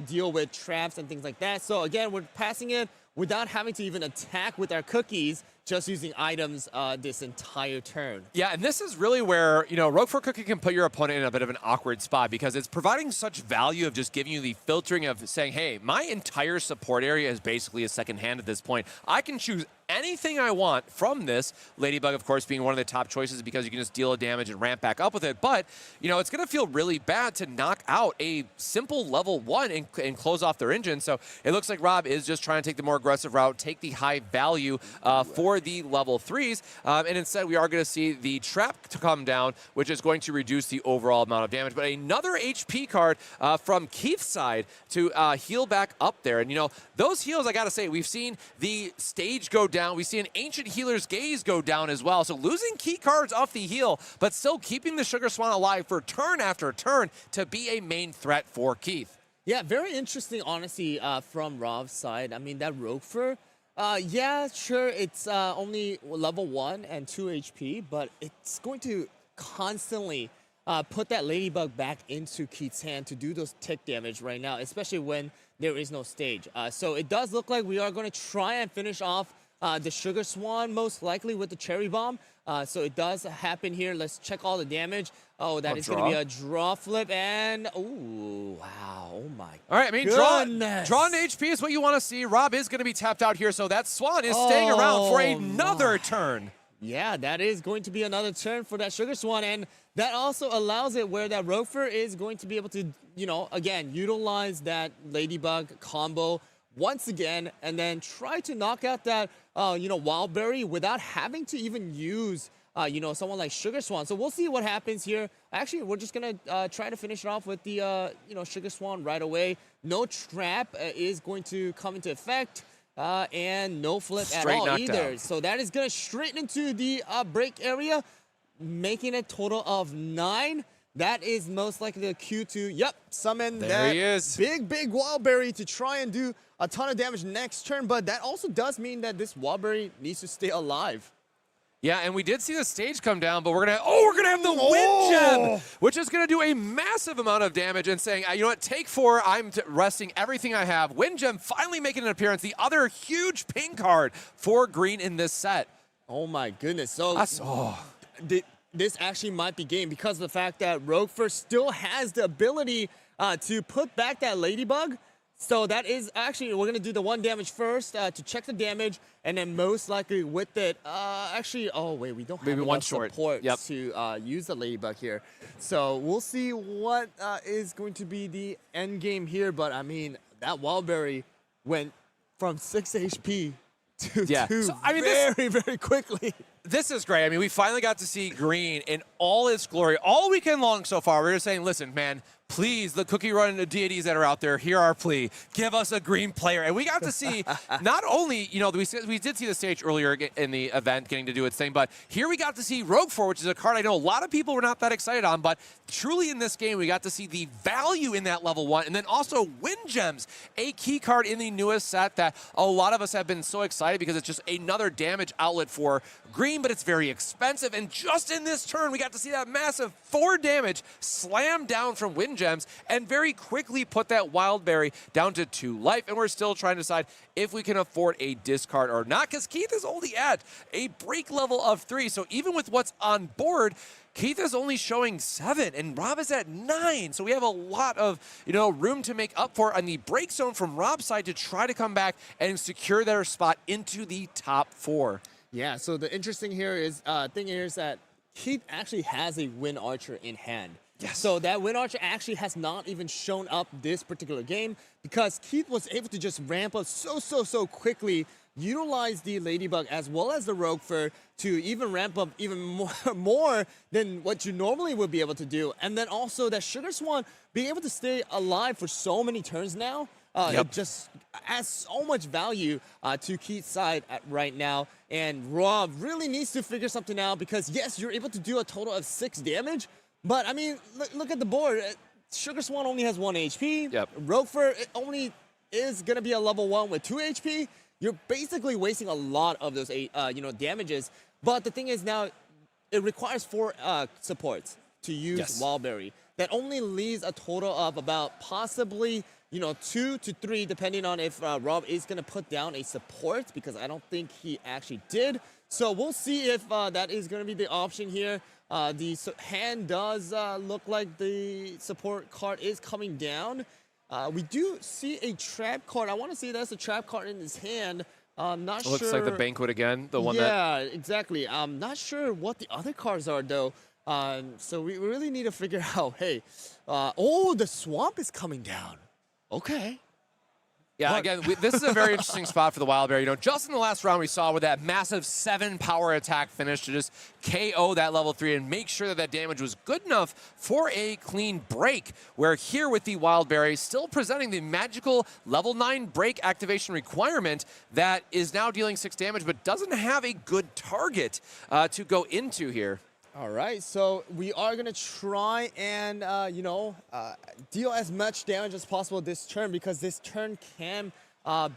deal with traps and things like that. So again, we're passing it without having to even attack with our cookies, just using items this entire turn. Yeah, and this is really where, Roquefort Cookie can put your opponent in a bit of an awkward spot because it's providing such value of just giving you the filtering of saying, hey, my entire support area is basically a second hand at this point. I can choose anything I want from this. Ladybug, of course, being one of the top choices because you can just deal a damage and ramp back up with it. But, it's going to feel really bad to knock out a simple level 1 and close off their engine. So it looks like Rob is just trying to take the more aggressive route, take the high value for the level 3s. And instead, we are going to see the trap to come down, which is going to reduce the overall amount of damage. But another HP card from Keith's side to heal back up there. And, those heals, I got to say, we've seen the stage go down. We see an Ancient Healer's Gaze go down as well. So losing key cards off the heal, but still keeping the Sugar Swan alive for turn after turn to be a main threat for Keith. Yeah, very interesting, honestly, from Rob's side. I mean, that Roquefort, yeah, sure, it's only level 1 and 2 HP, but it's going to constantly put that Ladybug back into Keith's hand to do those tick damage right now, especially when there is no stage. So it does look like we are going to try and finish off the Sugar Swan, most likely with the Cherry Bomb. So it does happen here. Let's check all the damage. Oh, that is going to be a draw flip, and ooh, wow, oh my. All right, I mean, draw into HP is what you want to see. Rob is going to be tapped out here, so that Swan is staying around for another turn. Yeah, that is going to be another turn for that Sugar Swan, and that also allows it where that Roquefort is going to be able to, again, utilize that Ladybug combo once again, and then try to knock out that, Wild Berry without having to even use, someone like Sugar Swan. So we'll see what happens here. Actually, we're just going to try to finish it off with the, Sugar Swan right away. No trap is going to come into effect, and no flip at all either. So that is going to straight into the break area, making a total of 9. That is most likely the cue to, summon that big Wildberry to try and do a ton of damage next turn. But that also does mean that this Wildberry needs to stay alive. Yeah, and we did see the stage come down, but we're gonna have the Wind Gem, which is gonna do a massive amount of damage and saying, you know what, take 4, I'm resting everything I have. Wind Gem finally making an appearance, the other huge ping card for green in this set. Oh my goodness. So this actually might be game because of the fact that Roquefort still has the ability to put back that Ladybug. So that is actually, we're going to do the 1 damage first to check the damage, and then most likely with it, we don't have enough support to use the Ladybug here. So we'll see what is going to be the end game here, but I mean, that Wildberry went from 6 HP to 2 very quickly. This is great. I mean, we finally got to see green in all its glory all weekend long so far. We're just saying, listen, man, please, the Cookie Run deities that are out there, hear our plea. Give us a green player. And we got to see not only, we did see the stage earlier in the event getting to do its thing, but here we got to see Roquefort, which is a card I know a lot of people were not that excited on, but truly in this game, we got to see the value in that level 1, and then also Wind Gems, a key card in the newest set that a lot of us have been so excited because it's just another damage outlet for green, but it's very expensive. And just in this turn, we got to see that massive 4 damage slam down from Wind Gems and very quickly put that Wildberry down to 2 life. And we're still trying to decide if we can afford a discard or not, because Keith is only at a break level of 3. So even with what's on board, Keith is only showing 7 and Rob is at 9. So we have a lot of, room to make up for on the break zone from Rob's side to try to come back and secure their spot into the top 4. Yeah, so the interesting thing here is that Keith actually has a Wind Archer in hand. Yes. So that Wind Archer actually has not even shown up this particular game because Keith was able to just ramp up so quickly, utilize the Ladybug as well as the Roquefort to even ramp up even more than what you normally would be able to do. And then also that Sugar Swan being able to stay alive for so many turns now, it just adds so much value to Keith's side right now. And Rob really needs to figure something out because, yes, you're able to do a total of 6 damage. But, I mean, look at the board. Sugar Swan only has 1 HP. Roquefort only is going to be a level 1 with 2 HP. you're basically wasting a lot of those damages. But the thing is now, it requires 4 supports to use Wildberry. That only leaves a total of about possibly 2 to 3, depending on if Rob is going to put down a support, because I don't think he actually did. So we'll see if that is going to be the option here. The hand does look like the support card is coming down. We do see a trap card. I want to see that's a trap card in his hand. Not sure. Looks like the banquet again, the one that... Yeah, exactly. I'm not sure what the other cards are, though. So we really need to figure out, hey, oh, the swamp is coming down. Okay. Yeah, again, this is a very interesting spot for the Wildberry. Just in the last round we saw where that massive 7 power attack finished to just KO that level 3 and make sure that that damage was good enough for a clean break. Where here with the Wildberry still presenting the magical level 9 break activation requirement that is now dealing 6 damage but doesn't have a good target to go into here. All right, so we are going to try and, deal as much damage as possible this turn, because this turn can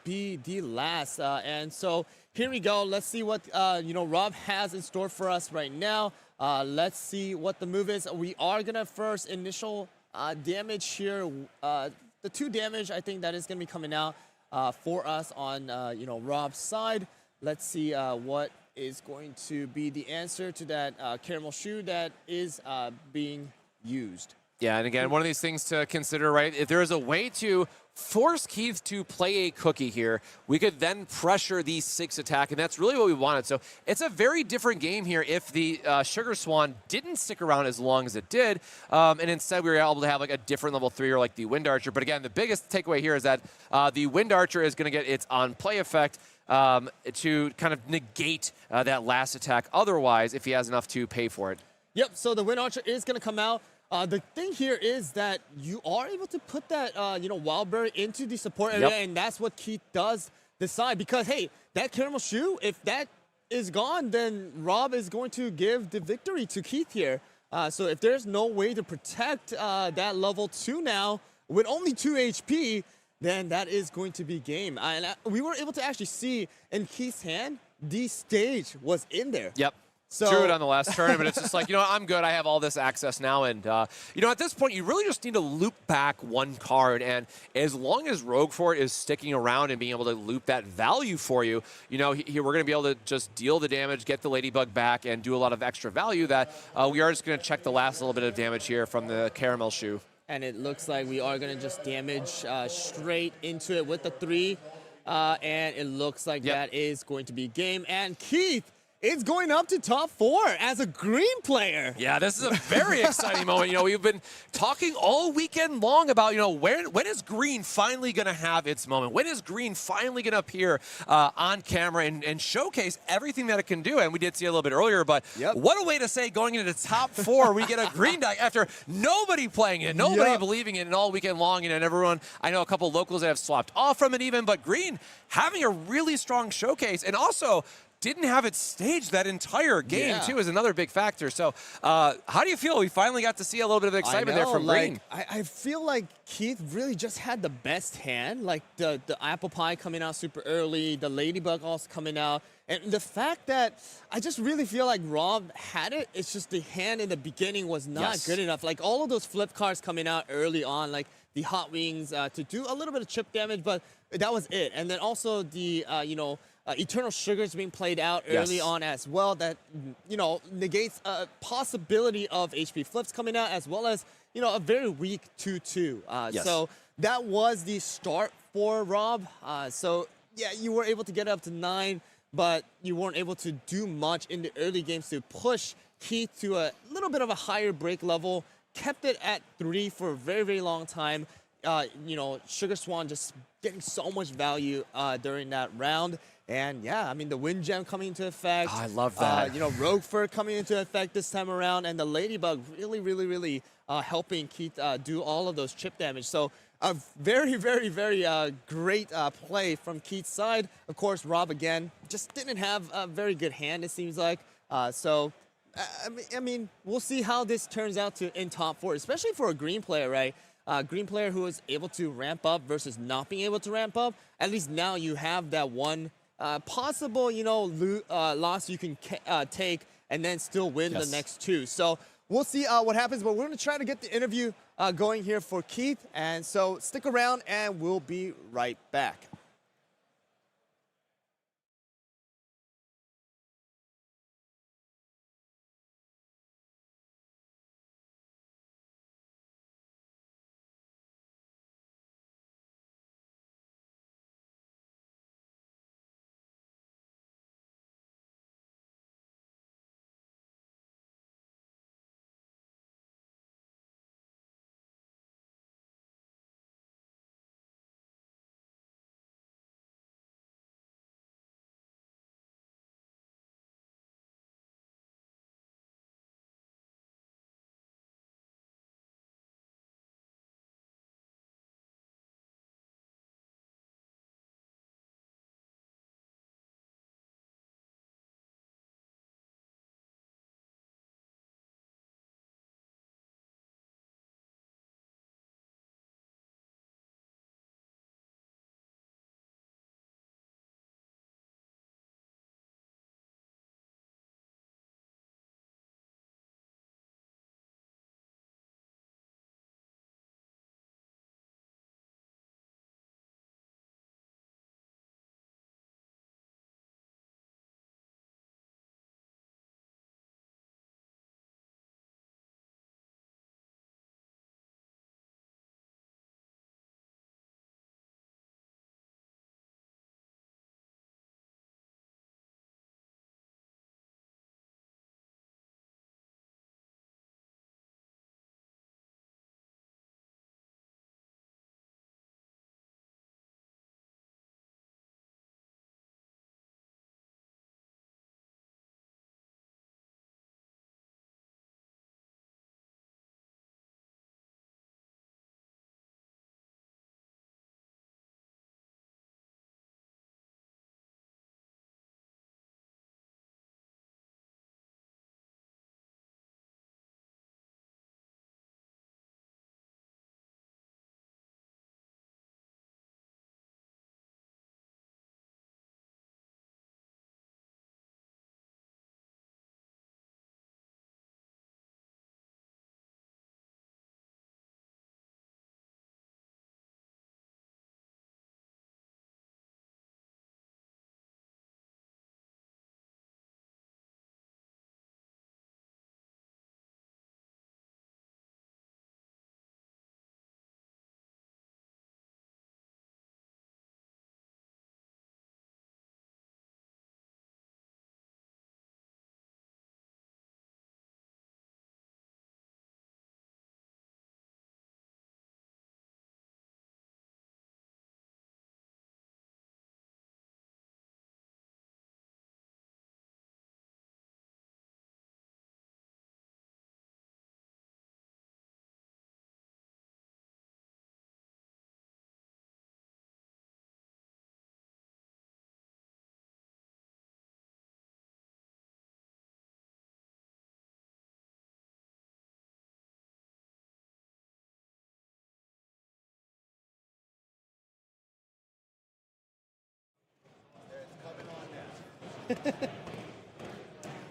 be the last. And so here we go. Let's see what, Rob has in store for us right now. Let's see what the move is. We are going to first initial damage here. The 2 damage, I think that is going to be coming out for us on, Rob's side. Let's see what is going to be the answer to that caramel shoe that is being used. Yeah, and again, one of these things to consider, right? If there is a way to force Keith to play a cookie here, we could then pressure the 6 attack, and that's really what we wanted. So it's a very different game here if the Sugar Swan didn't stick around as long as it did, and instead we were able to have like a different level 3 or like the Wind Archer. But again, the biggest takeaway here is that the Wind Archer is going to get its on-play effect to kind of negate that last attack otherwise if he has enough to pay for it. Yep, so the Wind Archer is going to come out. The thing here is that you are able to put that, Wildberry into the support area, and that's what Keith does decide. Because, hey, that caramel shoe, if that is gone, then Rob is going to give the victory to Keith here. So if there's no way to protect that level 2 now with only 2 HP, then that is going to be game. And we were able to actually see in Keith's hand, the stage was in there. Yep. So drew it on the last turn, but it's just like, I'm good. I have all this access now. And, at this point, you really just need to loop back 1 card. And as long as Rogue Fort is sticking around and being able to loop that value for you, here we're going to be able to just deal the damage, get the Ladybug back, and do a lot of extra value that we are just going to check the last little bit of damage here from the Caramel Shoe. And it looks like we are going to just damage straight into it with the 3. And it looks like that is going to be game. And Keith, it's going up to top 4 as a green player. Yeah, this is a very exciting moment. We've been talking all weekend long about, when is green finally going to have its moment? When is green finally going to appear on camera and showcase everything that it can do? And we did see it a little bit earlier, but what a way to say going into the top 4, we get a green deck after nobody playing it, nobody believing in it all weekend long. And everyone, I know a couple locals that have swapped off from it even, but green having a really strong showcase, and also didn't have it staged that entire game, too, is another big factor. So how do you feel? We finally got to see a little bit of excitement there from green. I feel like Keith really just had the best hand. Like the apple pie coming out super early, the Ladybug also coming out. And the fact that I just really feel like Rob had it, it's just the hand in the beginning was not good enough. Like all of those flip cards coming out early on, like the Hot Wings to do a little bit of chip damage, but that was it. And then also the, Eternal Sugars being played out early on as well. That, negates a possibility of HP flips coming out, as well as, a very weak 2-2. So that was the start for Rob. So, yeah, you were able to get up to 9, but you weren't able to do much in the early games to push Keith to a little bit of a higher break level. Kept it at 3 for a very, very long time. Sugar Swan just getting so much value during that round. And yeah, I mean, the Wind Gem coming into effect. I love that. Rogue Fur coming into effect this time around, and the Ladybug really, really, really helping Keith do all of those chip damage. So a very, very, very great play from Keith's side. Of course, Rob, again, just didn't have a very good hand, it seems like. So, I mean, we'll see how this turns out in top 4, especially for a green player, right? green player who is able to ramp up versus not being able to ramp up, at least now you have that one possible, loss you can take and then still win the next two. So we'll see what happens, but we're going to try to get the interview going here for Keith. And so stick around and we'll be right back.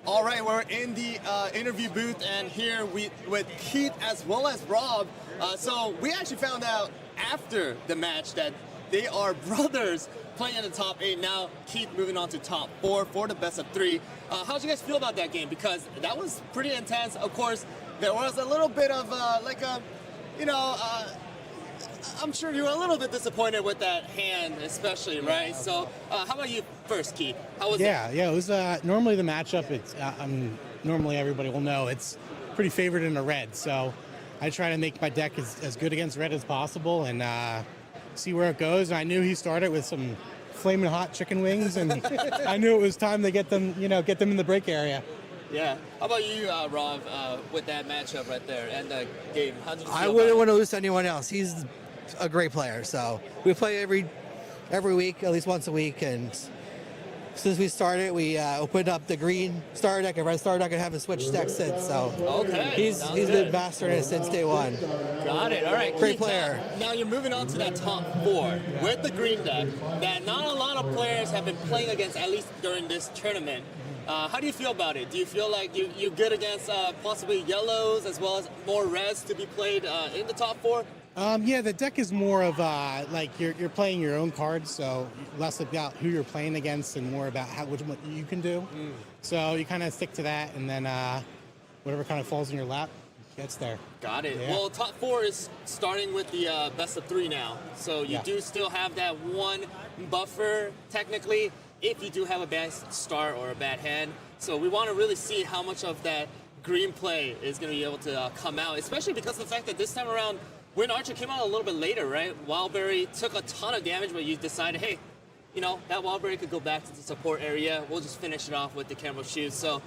All right, we're in the interview booth, and here with Keith as well as Rob. So we actually found out after the match that they are brothers playing in the top 8. Now Keith moving on to top 4 for the best of 3. How'd you guys feel about that game? Because that was pretty intense. Of course, there was a little bit of I'm sure you were a little bit disappointed with that hand, especially, right? So, how about you first, Keith? How was it? Yeah, it was normally the matchup. It's normally everybody will know it's pretty favored in the red. So, I try to make my deck as good against red as possible and see where it goes. And I knew he started with some flaming hot chicken wings, and I knew it was time to get them in the break area. Yeah. How about you, Rob, with that matchup right there and the game? How did you feel I wouldn't want to lose to anyone else. He's a great player. So we play every week, at least once a week, and since we started, we opened up the green starter deck and red starter deck and haven't switched decks since. So he's been mastering it since day one. Got it. All right. Great Keith, player. Now you're moving on to that top 4 with the green deck that not a lot of players have been playing against, at least during this tournament. How do you feel about it? Do you feel like you're good against possibly yellows as well as more reds to be played in the top 4? Yeah, the deck is more of like you're playing your own cards, so less about who you're playing against and more about what you can do. So you kind of stick to that, and then whatever kind of falls in your lap gets there. Got it. Yeah. Well, top 4 is starting with the best of 3 now, so you do still have that one buffer technically if you do have a bad start or a bad hand. So we want to really see how much of that green play is going to be able to come out, especially because of the fact that this time around, Wind Archer came out a little bit later, right? Wildberry took a ton of damage, but you decided, hey, you know, that Wildberry could go back to the support area. We'll just finish it off with the Caramel Shoes. So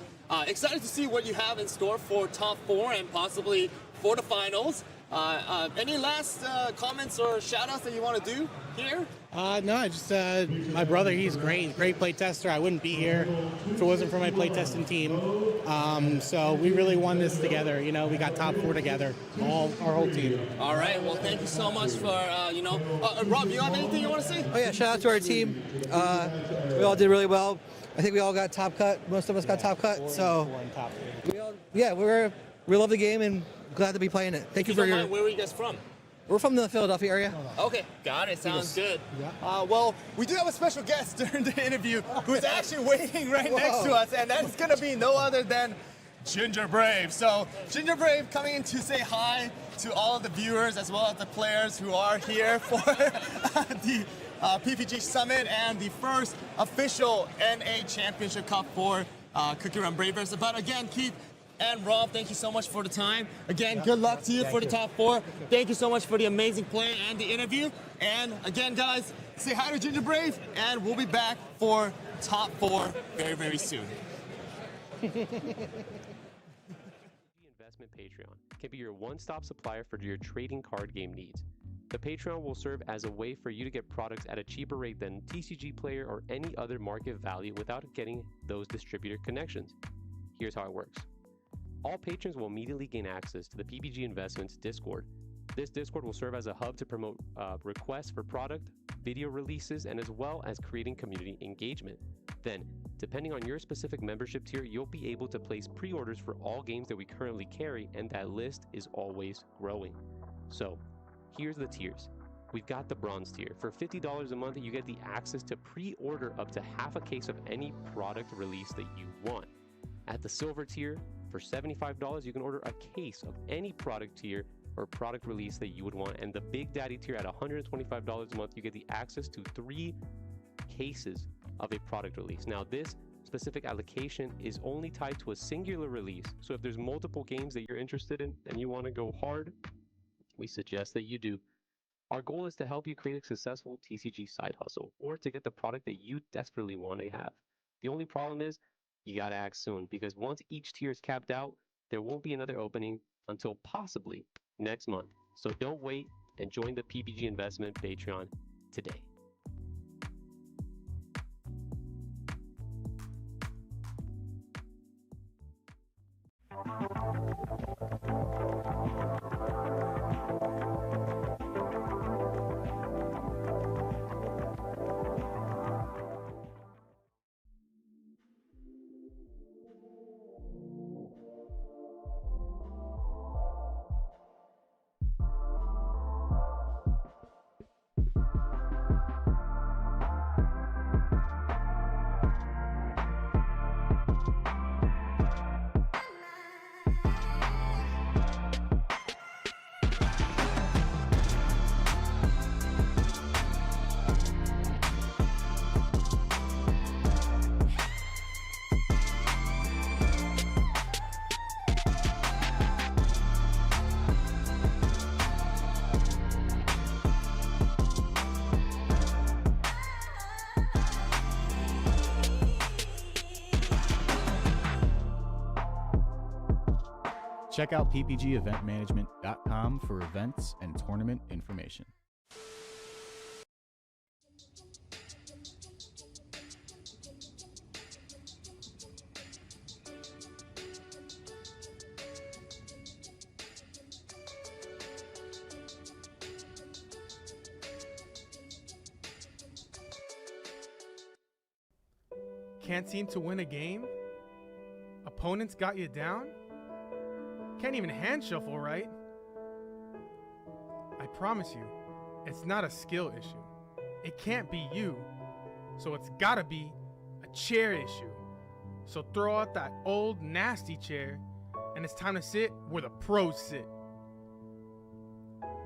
excited to see what you have in store for top 4 and possibly for the finals. Any last comments or shout-outs that you want to do here? No, I just my brother, he's great play tester. I wouldn't be here if it wasn't for my play testing team. So we really won this together. You know, we got top 4 together, our whole team. All right. Well, thank you so much for Rob. You have anything you want to say? Oh yeah, shout out to our team. We all did really well. I think we all got top cut. Most of us got top cut. So we love the game and glad to be playing it. Thank you for your. Where were you guys from? We're from the Philadelphia area. Okay, got it. Sounds good. Well, we do have a special guest during the interview who's actually waiting right next to us, and that's going to be no other than Ginger Brave. So Ginger Brave coming in to say hi to all of the viewers as well as the players who are here for the PPG Summit and the first official NA Championship Cup for CookieRun Braverse. But again, Keith and Rob, thank you so much for the time. Again, good luck to you for the top 4. Thank you so much for the amazing play and the interview. And again, guys, say hi to Ginger Brave, and we'll be back for top 4 very, very soon. Investment Patreon can be your one-stop supplier for your trading card game needs. The Patreon will serve as a way for you to get products at a cheaper rate than TCG Player or any other market value without getting those distributor connections. Here's how it works. All patrons will immediately gain access to the PPG Investments Discord. This Discord will serve as a hub to promote requests for product, video releases, and as well as creating community engagement. Then, depending on your specific membership tier, you'll be able to place pre-orders for all games that we currently carry, and that list is always growing. So, here's the tiers. We've got the bronze tier. For $50 a month, you get the access to pre-order up to half a case of any product release that you want. At the silver tier, for $75, you can order a case of any product tier or product release that you would want. And the Big Daddy tier at $125 a month, you get the access to 3 cases of a product release. Now, this specific allocation is only tied to a singular release. So if there's multiple games that you're interested in and you want to go hard, we suggest that you do. Our goal is to help you create a successful TCG side hustle or to get the product that you desperately want to have. The only problem is you got to act soon, because once each tier is capped out, there won't be another opening until possibly next month. So don't wait and join the PPG Investment Patreon today. Check out ppgeventmanagement.com for events and tournament information. Can't seem to win a game? Opponents got you down? Can't even hand shuffle right? I promise you, it's not a skill issue. It can't be you, so it's gotta be a chair issue. So throw out that old nasty chair, and it's time to sit where the pros sit.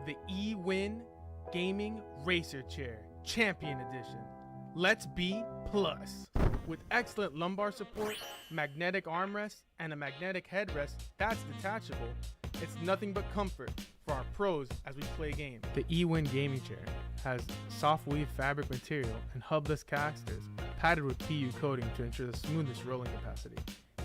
The eWin Gaming Racer Chair, Champion Edition. Let's be plus. With excellent lumbar support, magnetic armrest, and a magnetic headrest that's detachable, it's nothing but comfort for our pros as we play games. The eWin Gaming Chair has soft weave fabric material and hubless casters padded with PU coating to ensure the smoothest rolling capacity.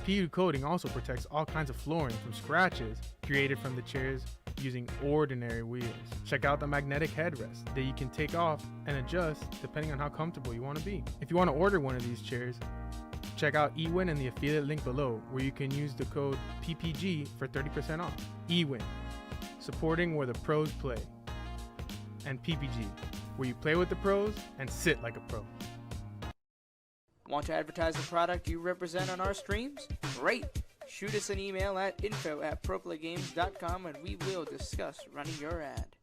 PU coating also protects all kinds of flooring from scratches created from the chairs using ordinary wheels. Check out the magnetic headrest that you can take off and adjust depending on how comfortable you want to be. If you want to order one of these chairs, check out eWin and the affiliate link below where you can use the code PPG for 30% off. eWin, supporting where the pros play. And PPG, where you play with the pros and sit like a pro. Want to advertise the product you represent on our streams? Great! Shoot us an email at info@proplaygames.com and we will discuss running your ad.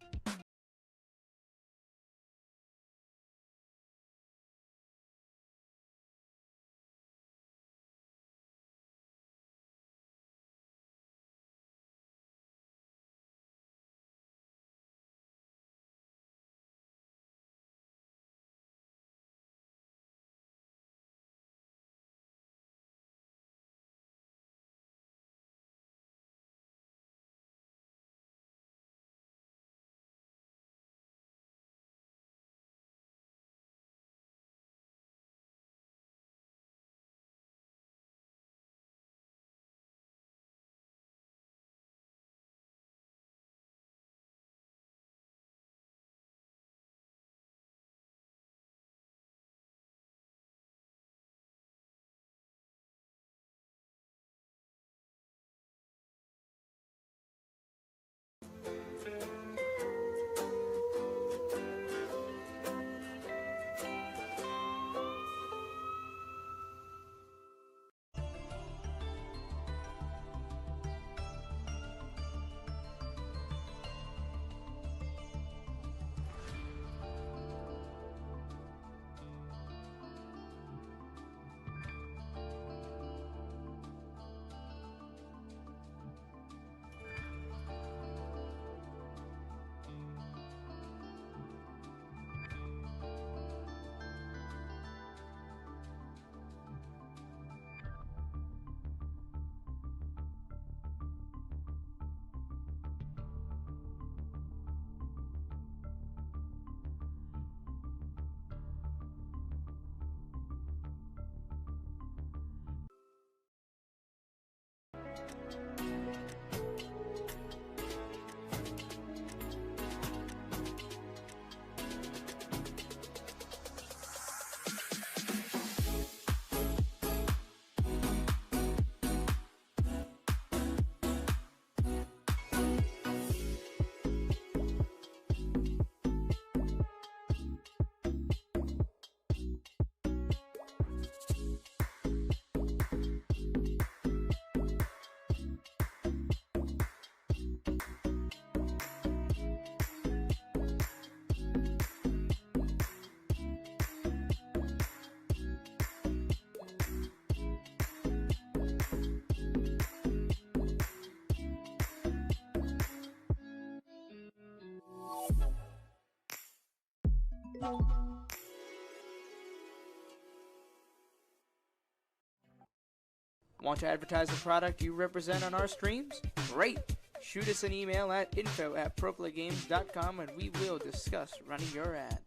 Want to advertise the product you represent on our streams? Great! Shoot us an email at info@proplaygames.com and we will discuss running your ad.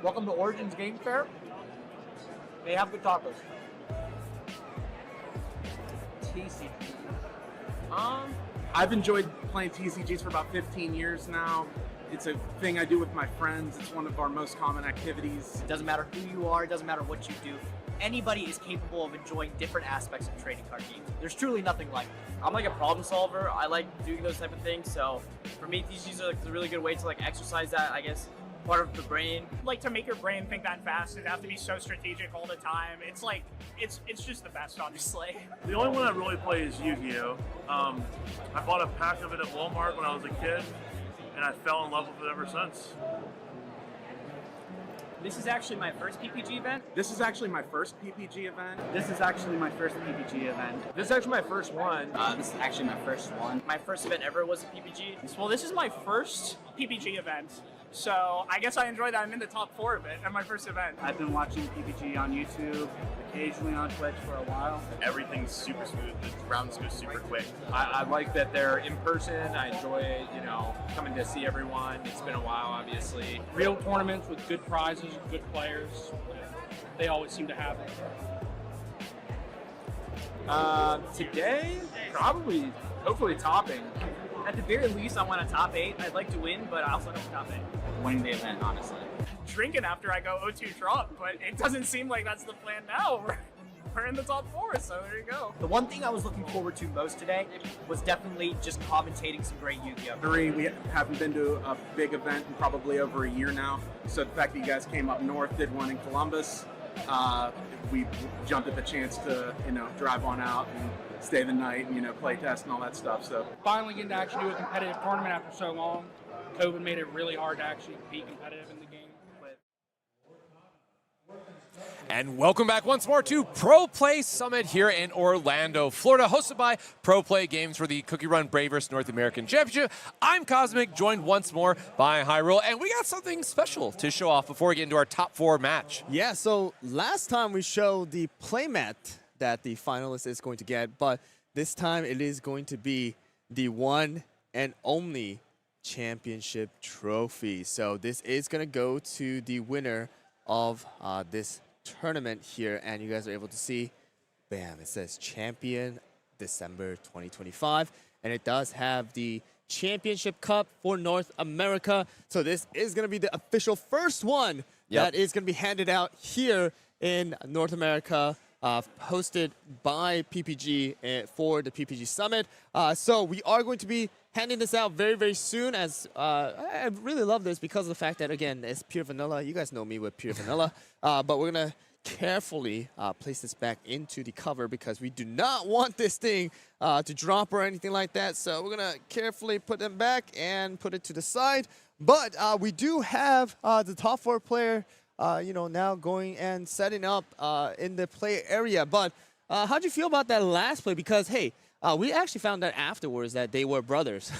Welcome to Origins Game Fair. They have good tacos. TCG. I've enjoyed playing TCGs for about 15 years now. It's a thing I do with my friends. It's one of our most common activities. It doesn't matter who you are, it doesn't matter what you do. Anybody is capable of enjoying different aspects of trading card games. There's truly nothing like it. I'm like a problem solver. I like doing those type of things. So for me, TCGs are like a really good way to like exercise that, I guess, part of the brain. Like to make your brain think that fast and have to be so strategic all the time. It's like, it's just the best, honestly. The only one I really play is Yu-Gi-Oh! I bought a pack of it at Walmart when I was a kid, and I fell in love with it ever since. This is actually my first PPG event. This is actually my first PPG event. This is actually my first PPG event. This is actually my first one. This is actually my first one. My first event ever was a PPG. Well, this is my first PPG event. So I guess I enjoy that. I'm in the top 4 of it at my first event. I've been watching PPG on YouTube, occasionally on Twitch for a while. Everything's super smooth. The rounds go super quick. I like that they're in person. I enjoy, coming to see everyone. It's been a while, obviously. Real tournaments with good prizes, good players. They always seem to have it. Today, probably, hopefully topping. At the very least, I want a top 8. I'd like to win, but I also want a top 8. Winning the event, honestly. Drinking after I go 0-2 drop, but it doesn't seem like that's the plan now. We're in the top 4, so there you go. The one thing I was looking forward to most today was definitely just commentating some great Yu-Gi-Oh! We haven't been to a big event in probably over a year now. So the fact that you guys came up north, did one in Columbus, we jumped at the chance to, drive on out and stay the night and, play test and all that stuff. So Finally getting to actually do a competitive tournament after so long. COVID made it really hard to actually be competitive in the game. And welcome back once more to Pro Play Summit here in Orlando, Florida, hosted by Pro Play Games for the CookieRun Braverse North American Championship. I'm Cosmic, joined once more by HyRool, and we got something special to show off before we get into our top 4 match. Yeah, so last time we showed the playmat that the finalist is going to get, but this time it is going to be the one and only championship trophy. So this is going to go to the winner of this tournament here, and you guys are able to see, bam, it says champion December 2025, and it does have the Championship Cup for North America. So this is going to be the official first one that is going to be handed out here in North America, hosted by PPG for the PPG Summit. So we are going to be handing this out very, very soon, as I really love this because of the fact that, again, it's pure vanilla. You guys know me with pure vanilla. But we're going to carefully place this back into the cover because we do not want this thing to drop or anything like that. So we're going to carefully put them back and put it to the side. But we do have the top 4 player now going and setting up in the play area. But how'd you feel about that last play? Because, hey, we actually found out afterwards that they were brothers.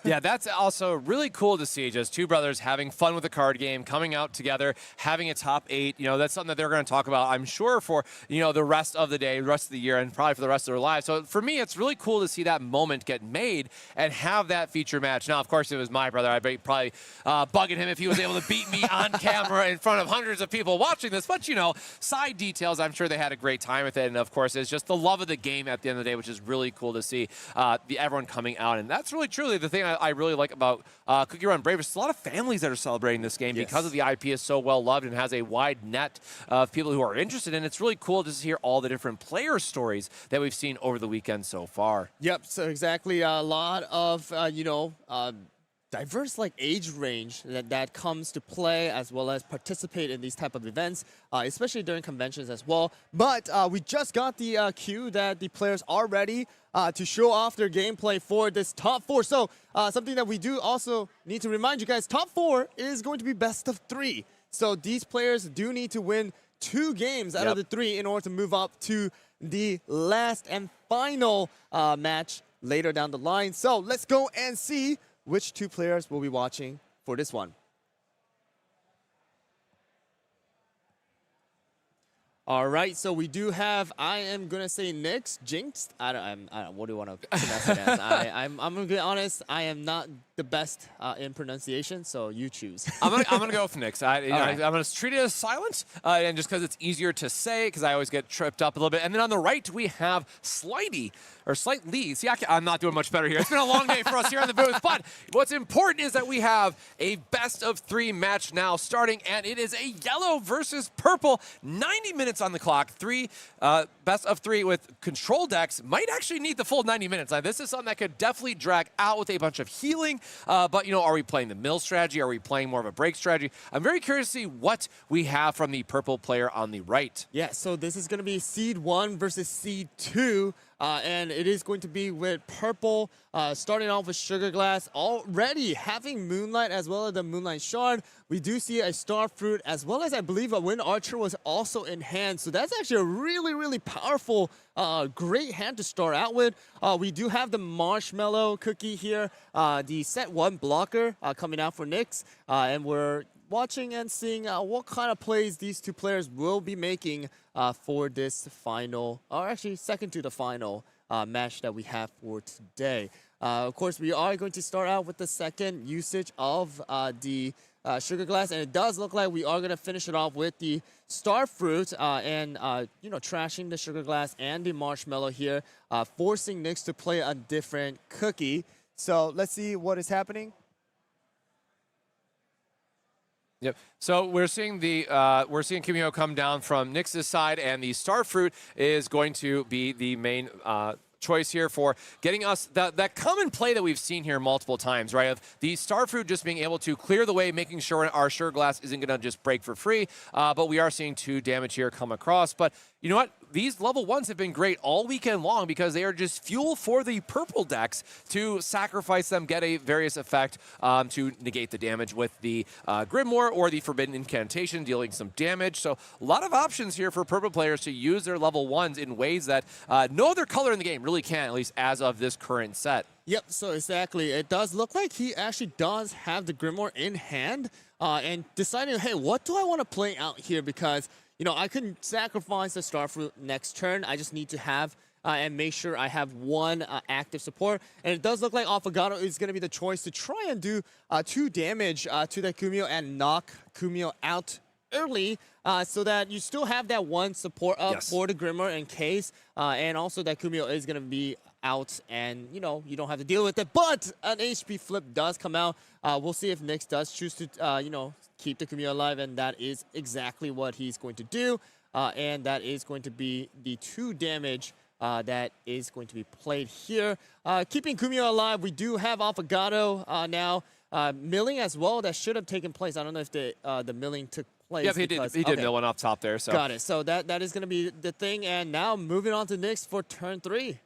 Yeah, that's also really cool to see, just 2 brothers having fun with the card game, coming out together, having a top 8. That's something that they're going to talk about, I'm sure, for, the rest of the day, the rest of the year, and probably for the rest of their lives. So for me, it's really cool to see that moment get made and have that feature match. Now, of course, it was my brother. I'd be probably bugging him if he was able to beat me on camera in front of hundreds of people watching this. But, side details, I'm sure they had a great time with it. And, of course, it's just the love of the game at the end of the day, which is really cool to see everyone coming out. And that's really, truly the thing I really like about CookieRun Braverse. There's a lot of families that are celebrating this game because of the IP is so well loved and has a wide net of people who are interested in it. It's really cool just to hear all the different player stories that we've seen over the weekend so far. Yep, so exactly. A lot of, diverse age range that comes to play as well as participate in these type of events, especially during conventions as well. But we just got the cue that the players are ready to show off their gameplay for this top 4. So something that we do also need to remind you guys, top 4 is going to be best of 3. So these players do need to win 2 games out of the 3 in order to move up to the last and final match later down the line. So let's go and see which 2 players will be watching for this one. All right, so we do have, I am going to say Nyx, Jinx. I don't, what do you want to pronounce it as? I'm going to be honest, I am not the best in pronunciation, so you choose. I'm gonna go with Nyx. Right. I'm gonna treat it as silent, and just because it's easier to say, because I always get tripped up a little bit. And then on the right, we have Slightly. See, I'm not doing much better here. It's been a long day for us here in the booth, but what's important is that we have a best-of-3 match now starting, and it is a yellow versus purple, 90 minutes on the clock. Best of 3 with control decks might actually need the full 90 minutes. Now, this is something that could definitely drag out with a bunch of healing, but, are we playing the mill strategy? Are we playing more of a break strategy? I'm very curious to see what we have from the purple player on the right. Yeah, so this is going to be Seed 1 versus Seed 2. And it is going to be with purple, starting off with Sugar Glass, already having Moonlight as well as the Moonlight Shard. We do see a Star Fruit as well as, I believe, a Wind Archer was also in hand. So that's actually a really, really powerful, great hand to start out with. We do have the Marshmallow Cookie here, the set 1 blocker coming out for Nyx. And we're watching and seeing what kind of plays these two players will be making for this final, or actually second to the final match that we have for today. Of course, we are going to start out with the second usage of the Sugar Glass, and it does look like we are going to finish it off with the Star Fruit and, trashing the Sugar Glass and the Marshmallow here, forcing Nyx to play a different cookie. So let's see what is happening. Yep. So we're seeing Kumio come down from Nyx's side, and the Star Fruit is going to be the main choice here for getting us that common play that we've seen here multiple times, right? Of the Star Fruit just being able to clear the way, making sure our Sugar Glass isn't going to just break for free. But we are seeing 2 damage here come across. But you know what? These level 1s have been great all weekend long because they are just fuel for the purple decks to sacrifice them, get a various effect to negate the damage with the Grimoire or the Forbidden Incantation, dealing some damage. So a lot of options here for purple players to use their level 1s in ways that no other color in the game really can, at least as of this current set. Yep, so exactly. It does look like he actually does have the Grimoire in hand and deciding, hey, what do I want to play out here? Because I couldn't sacrifice the Starfruit next turn. I just need to have and make sure I have 1 active support. And it does look like Affogato is going to be the choice to try and do 2 damage to that Kumio and knock Kumio out early so that you still have that 1 support up for the Grimoire in case. And also that Kumio is going to be out and, you don't have to deal with it. But an HP flip does come out. We'll see if Nyx does choose to, keep the Kumio alive, and that is exactly what he's going to do. And that is going to be the 2 damage that is going to be played here. Keeping Kumio alive, we do have Affogato now. Milling as well, that should have taken place. I don't know if the milling took place. Yep, he did mill one off top there. So. Got it. So that is going to be the thing. And now moving on to Nyx for turn 3.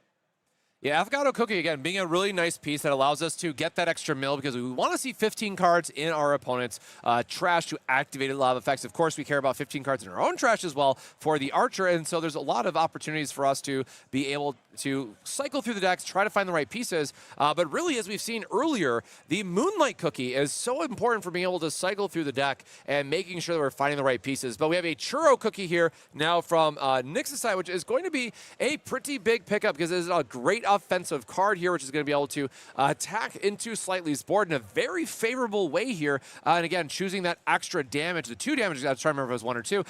Yeah, Affogato Cookie, again, being a really nice piece that allows us to get that extra mill because we want to see 15 cards in our opponent's trash to activate a lot of effects. Of course, we care about 15 cards in our own trash as well for the Archer, and so there's a lot of opportunities for us to be able to cycle through the decks, try to find the right pieces. But really, as we've seen earlier, the Moonlight Cookie is so important for being able to cycle through the deck and making sure that we're finding the right pieces. But we have a Churro Cookie here now from Nyx's side, which is going to be a pretty big pickup because it is a great offensive card here, which is going to be able to attack into Slightly's board in a very favorable way here. And again, choosing that extra damage, the 2 damage, I was trying to remember if it was 1 or 2,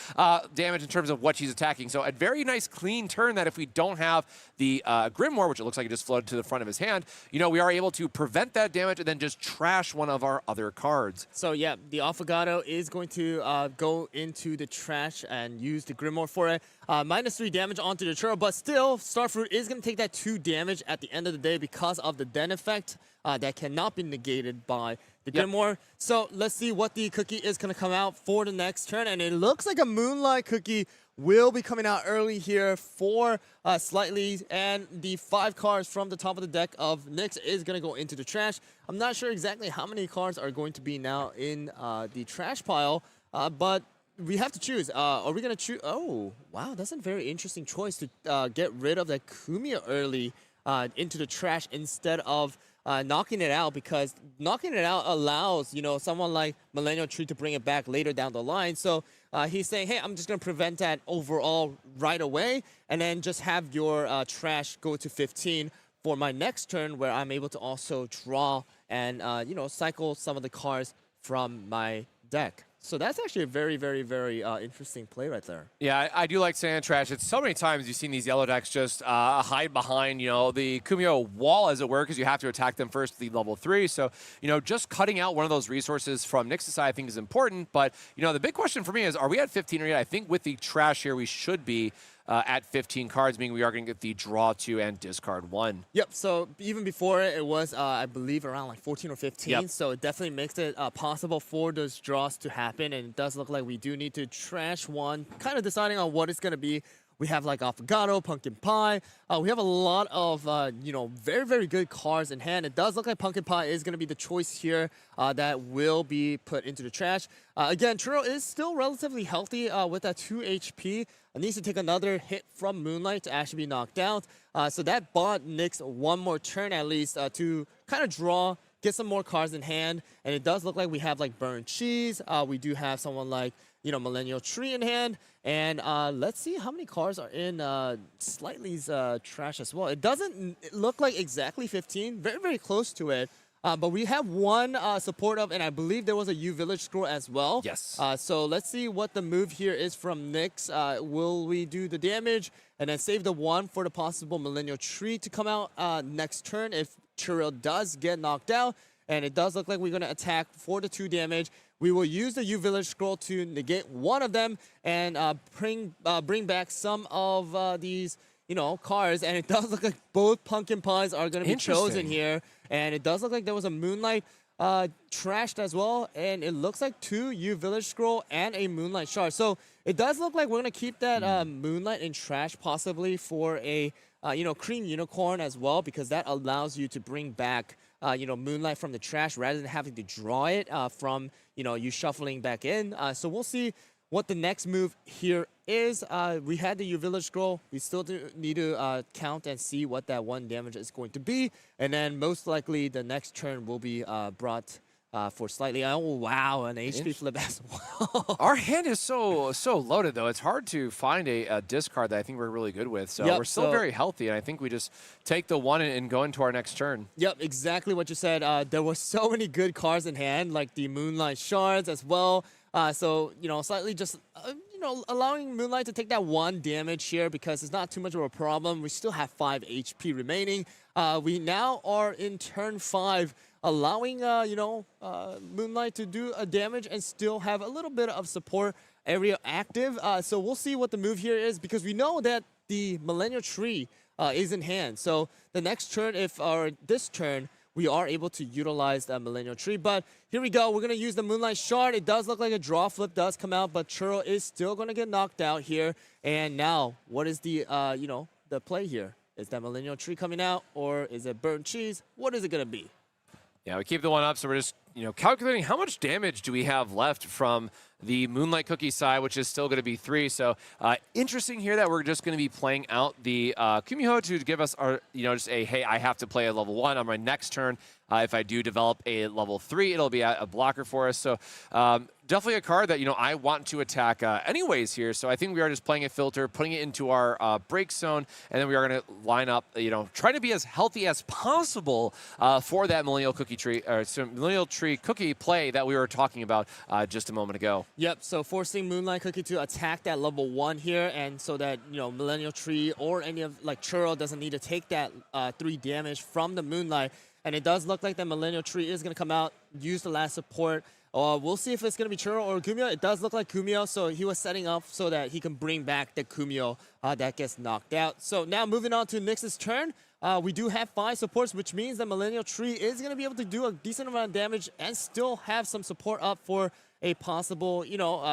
damage in terms of what she's attacking. So a very nice clean turn that if we don't have the Grimoire, which it looks like it just floated to the front of his hand, we are able to prevent that damage and then just trash one of our other cards. So yeah, the Affogato is going to go into the trash and use the Grimoire for it. -3 damage onto the Churro, but still, Starfruit is going to take that 2 damage at the end of the day because of the Den effect that cannot be negated by the Grimoire. So let's see what the cookie is going to come out for the next turn, and it looks like a Moonlight Cookie will be coming out early here for Slightly, and the 5 cards from the top of the deck of Nyx is going to go into the trash. I'm not sure exactly how many cards are going to be now in the trash pile, but we have to choose. Are we going to choose? Oh, wow, that's a very interesting choice to get rid of that Kumio early into the trash instead of knocking it out, because knocking it out allows, someone like Millennial Tree to bring it back later down the line. So he's saying, hey, I'm just going to prevent that overall right away, and then just have your trash go to 15 for my next turn, where I'm able to also draw and, cycle some of the cards from my deck. So that's actually a very, very, very interesting play right there. Yeah, I do like Sand Trash. It's so many times you've seen these yellow decks just hide behind, the Kumio wall, as it were, because you have to attack them first to the level 3. So, just cutting out one of those resources from Nyx's side, I think, is important. But, the big question for me is, are we at 15 or yet? I think with the trash here, we should be at 15 cards, meaning we are going to get the draw 2 and discard 1. Yep, so even before it was, I believe, around like 14 or 15. Yep. So it definitely makes it possible for those draws to happen. And it does look like we do need to trash one, kind of deciding on what it's going to be. We have like Affogato, Pumpkin Pie. We have a lot of, very, very good cards in hand. It does look like Pumpkin Pie is going to be the choice here that will be put into the trash. Again, Churro is still relatively healthy with that 2 HP. It needs to take another hit from Moonlight to actually be knocked out. So that bought Nyx one more turn at least to kind of draw, get some more cards in hand. And it does look like we have like Burnt Cheese. We do have someone like, Millennial Tree in hand. And let's see how many cards are in Slightly's trash as well. It doesn't look like exactly 15. Very, very close to it. But we have one support of, and I believe there was a U Village scroll as well. Yes. So let's see what the move here is from Nyx. Will we do the damage and then save the 1 for the possible Millennial Tree to come out next turn if Churro does get knocked out? And it does look like we're going to attack for the 2 damage. We will use the U Village scroll to negate one of them and bring back some of these cards. And it does look like both Pumpkin Pies are going to be chosen here. And it does look like there was a Moonlight trashed as well. And it looks like 2 U Village Scroll and a Moonlight Shard. So it does look like we're going to keep that Moonlight in trash possibly for a, Cream Unicorn as well, because that allows you to bring back, Moonlight from the trash rather than having to draw it from, you shuffling back in. So we'll see what the next move here is. We had the U Village Scroll. We still need to count and see what that 1 damage is going to be. And then most likely the next turn will be brought for Slightly. Oh, wow, an HP flip as well. Our hand is so loaded, though. It's hard to find a discard that I think we're really good with. So we're still very healthy, and I think we just take the 1 and go into our next turn. Yep, exactly what you said. There were so many good cards in hand, like the Moonlight Shards as well. So, Slightly just, allowing Moonlight to take that 1 damage here because it's not too much of a problem. We still have 5 HP remaining. We now are in turn 5, allowing, Moonlight to do a damage and still have a little bit of support area active. So we'll see what the move here is, because we know that the Millennial Tree is in hand. So the next turn, this turn, we are able to utilize the Millennial Tree. But here we go. We're going to use the Moonlight Shard. It does look like a draw flip does come out, but Churro is still going to get knocked out here. And now, what is the, the play here? Is that Millennial Tree coming out, or is it Burnt Cheese? What is it going to be? Yeah, we keep the 1 up, so we're just, calculating how much damage do we have left from the Moonlight Cookie side, which is still going to be 3. So interesting here that we're just going to be playing out the Kumiho to give us our, just a, hey, I have to play a level 1 on my next turn. If I do develop a level 3, it'll be a blocker for us. So definitely a card that, I want to attack anyways here. So I think we are just playing a filter, putting it into our break zone, and then we are going to line up, trying to be as healthy as possible for that Millennial Tree Cookie play that we were talking about just a moment ago. Yep, so forcing Moonlight Cookie to attack that level 1 here, and so that, Millennial Tree or any of, Churro doesn't need to take that 3 damage from the Moonlight. And it does look like the Millennial Tree is going to come out, use the last support. We'll see if it's going to be Churro or Kumio. It does look like Kumio, so he was setting up so that he can bring back the Kumio that gets knocked out. So now moving on to Nyx's turn. We do have 5 supports, which means the Millennial Tree is going to be able to do a decent amount of damage and still have some support up for a possible,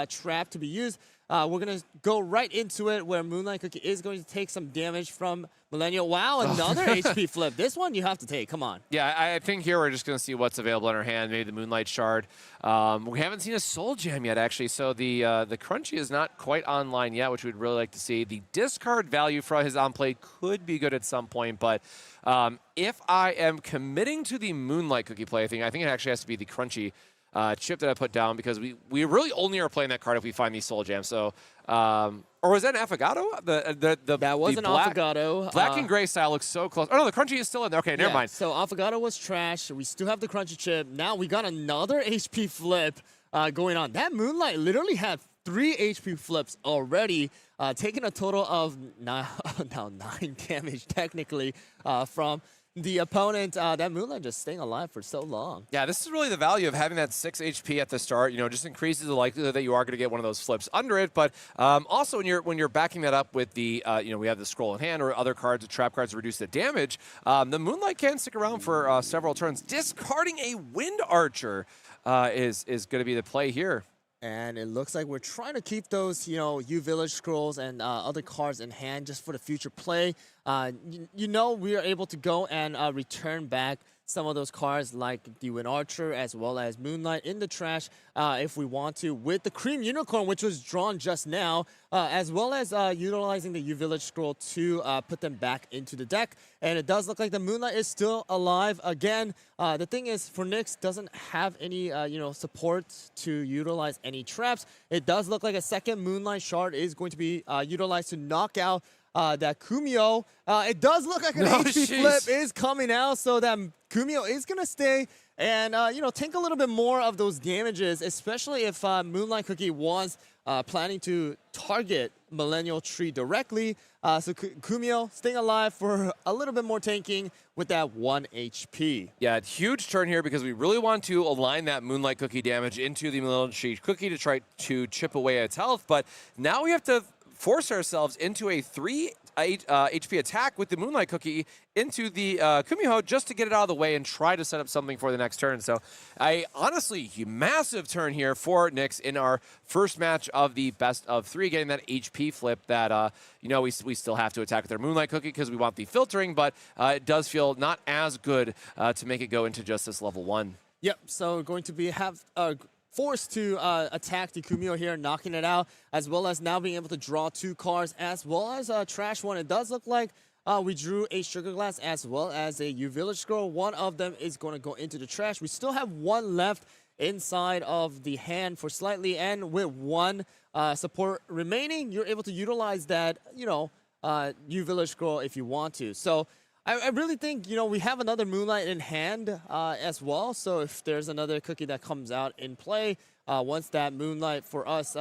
trap to be used. We're going to go right into it where Moonlight Cookie is going to take some damage from Millennial. Wow, another HP flip. This one you have to take. Come on. Yeah, I think here we're just going to see what's available in our hand. Maybe the Moonlight Shard. We haven't seen a Soul Gem yet, actually, so the Crunchy is not quite online yet, which we'd really like to see. The discard value for his on-play could be good at some point, but if I am committing to the Moonlight Cookie play, I think it actually has to be the Crunchy chip that I put down, because we really only are playing that card if we find these Soul Gems. So, or was that an Affogato? That was an Affogato. Black and gray style looks so close. Oh no, the Crunchy is still in there. Okay, never mind. So Affogato was trash. We still have the Crunchy chip. Now we got another HP flip going on. That Moonlight literally had 3 HP flips already, taking a total of now 9 damage technically from the opponent. That Moonlight just staying alive for so long. Yeah, this is really the value of having that 6 HP at the start. Just increases the likelihood that you are going to get one of those flips under it. But also when you're backing that up with the we have the scroll in hand or other cards, or trap cards to reduce the damage. The Moonlight can stick around for several turns. Discarding a Wind Archer is going to be the play here. And it looks like we're trying to keep those, U-Village scrolls and other cards in hand just for the future play. We are able to go and return back some of those cards like the Wind Archer as well as Moonlight in the trash if we want to, with the Cream Unicorn, which was drawn just now, as well as utilizing the U-Village scroll to put them back into the deck. And it does look like the Moonlight is still alive again. The thing is, for Nyx doesn't have any support to utilize any traps. It does look like a second Moonlight Shard is going to be utilized to knock out that Kumio. It does look like an HP flip is coming out, so that Kumio is going to stay and, take a little bit more of those damages, especially if Moonlight Cookie was planning to target Millennial Tree directly. So Kumio staying alive for a little bit more tanking with that 1 HP. Yeah, huge turn here because we really want to align that Moonlight Cookie damage into the Millennial Tree Cookie to try to chip away its health. But now we have to force ourselves into a 3 HP attack with the Moonlight Cookie into the Kumiho just to get it out of the way and try to set up something for the next turn. So honestly, massive turn here for Nyx in our first match of the best of 3, getting that HP flip that, we still have to attack with our Moonlight Cookie because we want the filtering, but it does feel not as good to make it go into just this level 1. Yep, so going to be forced to attack the Kumio here, knocking it out, as well as now being able to draw 2 cards, as well as a trash one. It does look like we drew a Sugar Glass as well as a U-Village Scroll. One of them is going to go into the trash. We still have 1 left inside of the hand for Slightly, and with 1 support remaining, you're able to utilize that, U-Village Scroll if you want to. So I really think, we have another Moonlight in hand as well. So if there's another cookie that comes out in play, once that Moonlight for us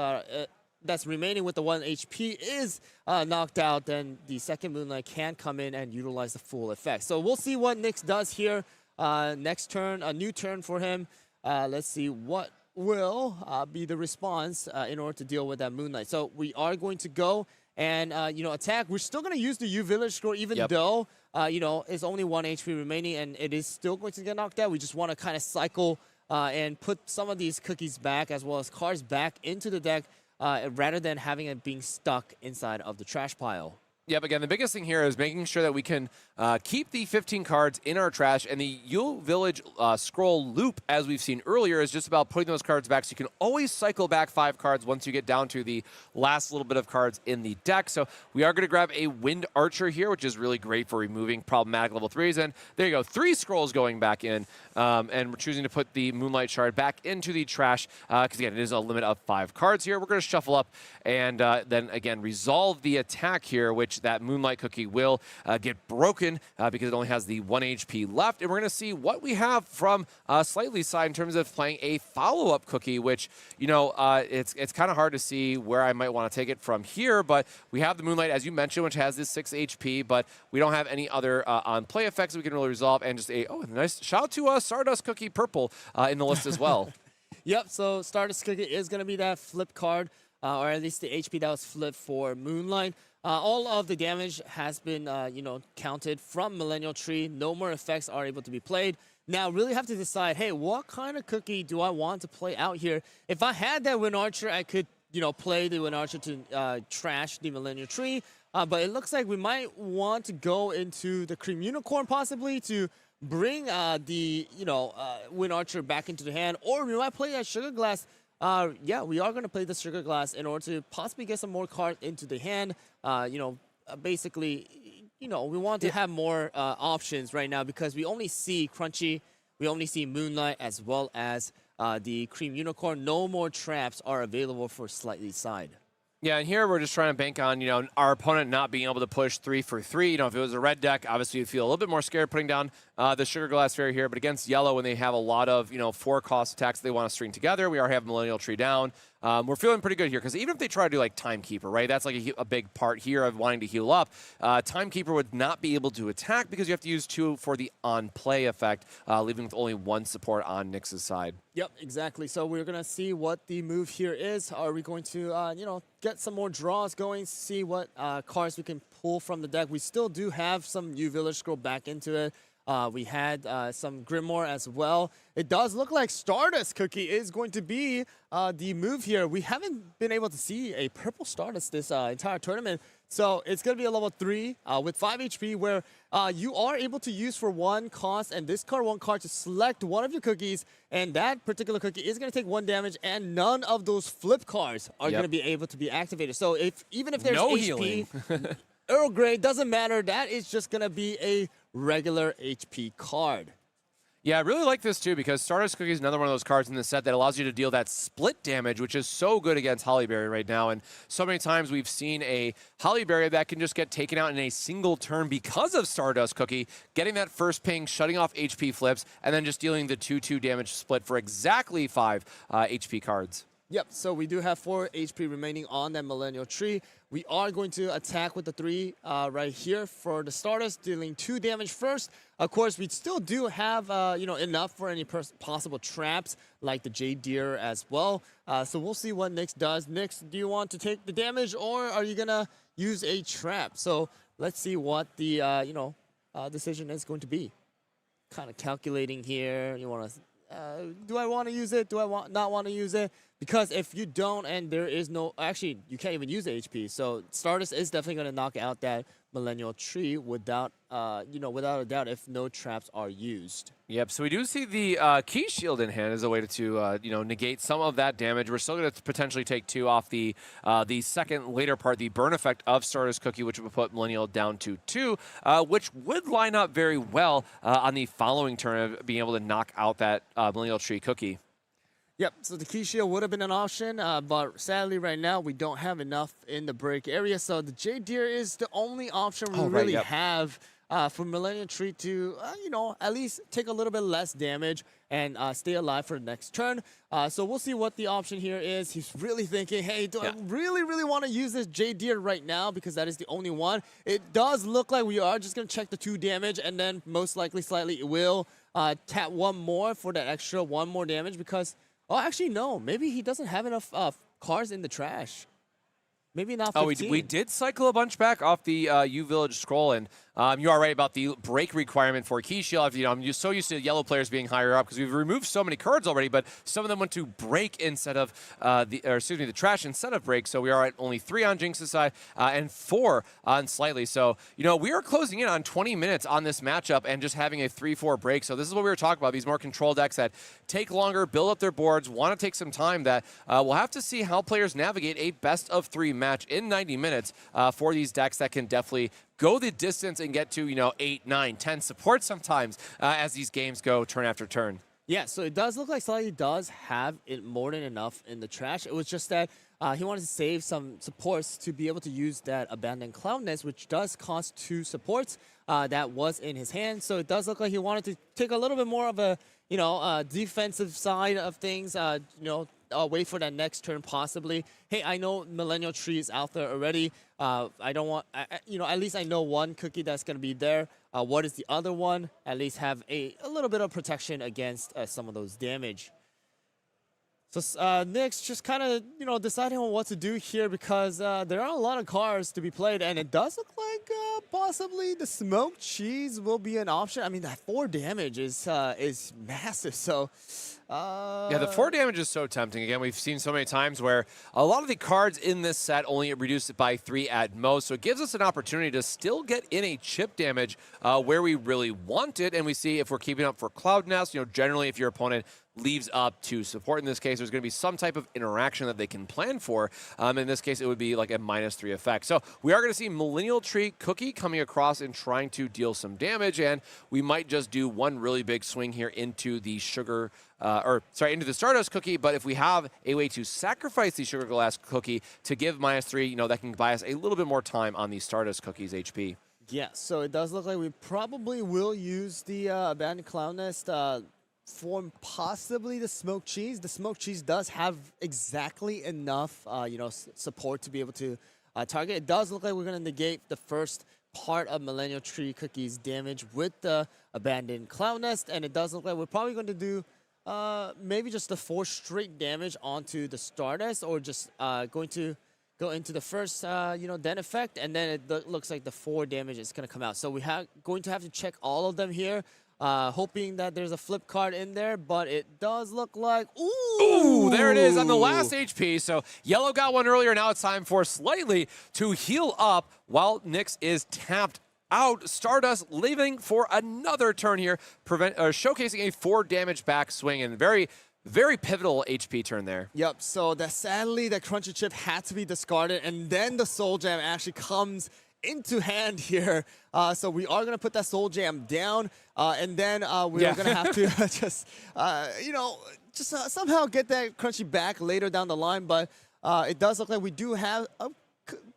that's remaining with the 1 HP is knocked out, then the second Moonlight can come in and utilize the full effect. So we'll see what Nyx does here. Next turn, a new turn for him. Let's see what will be the response in order to deal with that Moonlight. So we are going to go and, attack. We're still going to use the U-Village Scroll even though, it's only 1 HP remaining and it is still going to get knocked out. We just want to kind of cycle and put some of these cookies back as well as cards back into the deck rather than having it being stuck inside of the trash pile. Yep, again, the biggest thing here is making sure that we can keep the 15 cards in our trash, and the U-Village scroll loop, as we've seen earlier, is just about putting those cards back so you can always cycle back 5 cards once you get down to the last little bit of cards in the deck. So we are going to grab a Wind Archer here, which is really great for removing problematic level 3s, and there you go, 3 scrolls going back in, and we're choosing to put the Moonlight Shard back into the trash, because again, it is a limit of 5 cards here. We're going to shuffle up and then again resolve the attack here, which that Moonlight Cookie will get broken because it only has the 1 HP left. And we're going to see what we have from Slightly's side in terms of playing a follow-up cookie, which, it's kind of hard to see where I might want to take it from here. But we have the Moonlight, as you mentioned, which has this 6 HP, but we don't have any other on-play effects that we can really resolve. And just a nice shout out to Stardust Cookie Purple in the list as well. Yep, so Stardust Cookie is going to be that flip card, or at least the HP that was flipped for Moonlight. all of the damage has been, counted from Millennial Tree. No more effects are able to be played. Now, really have to decide, hey, what kind of cookie do I want to play out here? If I had that Wind Archer, I could, play the Wind Archer to trash the Millennial Tree. But it looks like we might want to go into the Cream Unicorn possibly to bring the, Wind Archer back into the hand. Or we might play a Sugar Glass. Yeah, we are going to play the Sugar Glass in order to possibly get some more cards into the hand. Basically, we want to have more options right now because we only see Crunchy, we only see Moonlight, as well as the Cream Unicorn. No more traps are available for Slightly Side. Yeah, and here we're just trying to bank on, our opponent not being able to push 3 for 3. If it was a red deck, obviously you'd feel a little bit more scared putting down the Sugar Glass Fairy here. But against yellow, when they have a lot of, 4-cost attacks they want to string together, we already have Millennial Tree down. We're feeling pretty good here because even if they try to do like Timekeeper, right? That's like a big part here of wanting to heal up. Timekeeper would not be able to attack because you have to use 2 for the on-play effect, leaving with only 1 support on Nyx's side. Yep, exactly. So we're going to see what the move here is. Are we going to, get some more draws going, see what cards we can pull from the deck? We still do have some U-Village Scroll back into it. We had some Grimoire as well. It does look like Stardust Cookie is going to be the move here. We haven't been able to see a purple Stardust this entire tournament. So it's going to be a level 3 with 5 HP where you are able to use for 1 cost and discard 1 card to select one of your cookies. And that particular cookie is going to take 1 damage and none of those flip cards are going to be able to be activated. So even if there's no HP, healing. Earl Grey, doesn't matter. That is just going to be a regular HP card. Yeah, I really like this too because Stardust Cookie is another one of those cards in the set that allows you to deal that split damage, which is so good against Hollyberry right now. And so many times we've seen a Hollyberry that can just get taken out in a single turn because of Stardust Cookie, getting that first ping, shutting off HP flips, and then just dealing the 2-2 damage split for exactly 5 HP cards. Yep, so we do have 4 HP remaining on that Millennial Tree. We are going to attack with the 3 right here for the Stardust, dealing 2 damage first. Of course, we still do have enough for any possible traps, like the Jade Deer as well. So we'll see what Nyx does. Nyx, do you want to take the damage, or are you going to use a trap? So let's see what the decision is going to be. Kind of calculating here. You want to... do I want to use it? Do I not want to use it? Because if you don't and there is no... Actually, you can't even use the HP. So Stardust is definitely going to knock out that Millennial Tree without a doubt if no traps are used. Yep, so we do see the Key Shield in hand as a way to negate some of that damage. We're still going to potentially take 2 off the second later part, the burn effect of Stardust Cookie, which would put Millennial down to 2, which would line up very well on the following turn of being able to knock out that Millennial Tree Cookie. Yep, so the Key Shield would have been an option, but sadly right now we don't have enough in the break area, so the Jade Deer is the only option we really have for Millennial Tree to, at least take a little bit less damage and stay alive for the next turn. So we'll see what the option here is. He's really thinking, hey, do I really, really want to use this Jade Deer right now because that is the only one? It does look like we are just going to check the 2 damage and then most likely slightly will tap 1 more for that extra 1 more damage because... Oh, actually, no. Maybe he doesn't have enough cards in the trash. Maybe not 15. Oh, we did cycle a bunch back off the U-Village Scroll, and you are right about the break requirement for Key Shield. I'm so used to yellow players being higher up because we've removed so many cards already, but some of them went to break instead of the trash instead of break. So we are at only 3 on Jinx's side and 4 on Slightly. So we are closing in on 20 minutes on this matchup and just having a 3-4 break. So this is what we were talking about. These more control decks that take longer, build up their boards, want to take some time. That we'll have to see how players navigate a best of 3 match in 90 minutes for these decks that can definitely go the distance and get to 8, 9, 10 support sometimes as these games go turn after turn. Yeah, so it does look like Slightly does have it more than enough in the trash. It was just that he wanted to save some supports to be able to use that Abandoned Cloud Nest, which does cost 2 supports that was in his hand. So it does look like he wanted to take a little bit more of a defensive side of things, wait for that next turn possibly. Hey, I know Millennial Tree is out there already. I don't want, at least I know 1 cookie that's going to be there. What is the other one? At least have a little bit of protection against some of those damage. So Nick's just kind of, deciding on what to do here because there are a lot of cards to be played, and it does look like possibly the smoked cheese will be an option. I mean, that 4 damage is massive, so... yeah, the 4 damage is so tempting. Again, we've seen so many times where a lot of the cards in this set only reduce it by 3 at most, so it gives us an opportunity to still get in a chip damage where we really want it, and we see if we're keeping up for Cloud Nest, generally if your opponent leaves up to support. In this case, there's going to be some type of interaction that they can plan for. In this case, it would be like a -3 effect. So we are going to see Millennial Tree Cookie coming across and trying to deal some damage, and we might just do one really big swing here into the into the Stardust Cookie, but if we have a way to sacrifice the Sugar Glass Cookie to give -3, that can buy us a little bit more time on the Stardust Cookie's HP. Yeah, so it does look like we probably will use the Abandoned Cloud Nest for possibly the smoked cheese. The smoked cheese does have exactly enough, support to be able to target. It does look like we're going to negate the first part of Millennial Tree Cookie's damage with the Abandoned Cloud Nest, and it does look like we're probably going to do maybe just the 4 straight damage onto the Stardust, or just going to go into the first, den effect, and then it looks like the 4 damage is going to come out. So we going to have to check all of them here. Hoping that there's a flip card in there, but it does look like... Ooh, there it is on the last HP. So yellow got one earlier. Now it's time for Slightly to heal up while Nyx is tapped out. Stardust leaving for another turn here, showcasing a 4 damage back swing, and very pivotal HP turn there. Yep, so sadly, the Crunchy Chip had to be discarded, and then the Soul Jam actually comes into hand here. So we are going to put that Soul Jam down, and then we are going to have to just somehow get that Crunchy back later down the line. But it does look like we do have a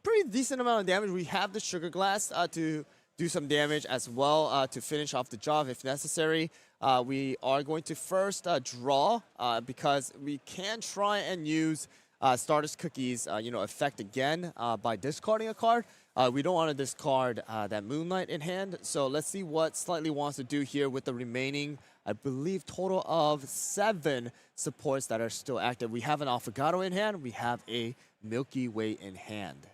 pretty decent amount of damage. We have the Sugar Glass to do some damage as well to finish off the job if necessary. We are going to first draw because we can try and use Stardust Cookie's effect again by discarding a card. We don't want to discard that Moonlight in hand, so let's see what Slightly wants to do here with the remaining, I believe, total of 7 supports that are still active. We have an Affogato in hand, we have a Milky Way in hand.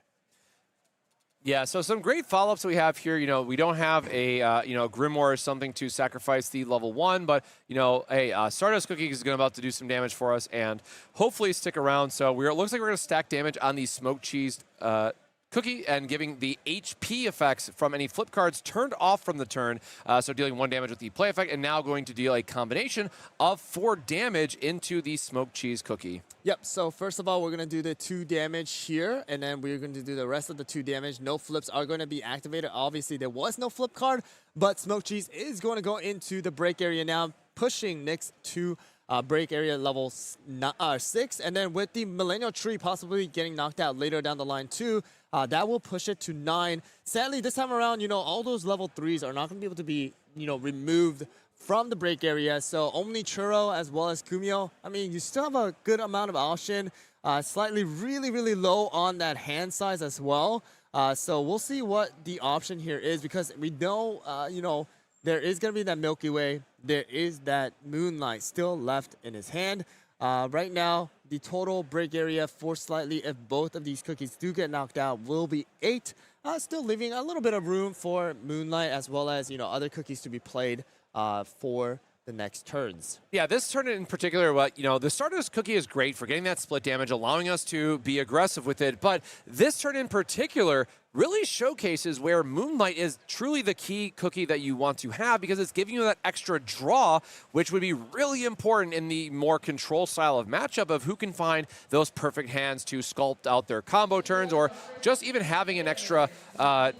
Yeah, so some great follow-ups we have here. We don't have a Grimoire or something to sacrifice the level 1, but Stardust Cookie is about to do some damage for us and hopefully stick around. So it looks like we're going to stack damage on the smoked cheese Cookie and giving the HP effects from any flip cards turned off from the turn. So dealing 1 damage with the play effect, and now going to deal a combination of 4 damage into the smoked cheese Cookie. Yep, so first of all, we're going to do the 2 damage here, and then we're going to do the rest of the 2 damage. No flips are going to be activated. Obviously, there was no flip card, but smoked cheese is going to go into the break area now, pushing Nyx to break area level 6, and then with the Millennial Tree possibly getting knocked out later down the line too, that will push it to 9. Sadly, this time around, all those level 3s are not going to be able to be, removed from the break area. So only Churro as well as Kumio, I mean, you still have a good amount of option. Slightly really low on that hand size as well. So we'll see what the option here is, because we know, there is going to be that Milky Way. There is that Moonlight still left in his hand. Right now, the total break area for Slightly, if both of these cookies do get knocked out, will be 8. Still leaving a little bit of room for Moonlight as well as, other cookies to be played for the next turns. Yeah, this turn in particular, the Stardust Cookie is great for getting that split damage, allowing us to be aggressive with it, but this turn in particular really showcases where Moonlight is truly the key cookie that you want to have, because it's giving you that extra draw, which would be really important in the more control style of matchup of who can find those perfect hands to sculpt out their combo turns, or just even having an extra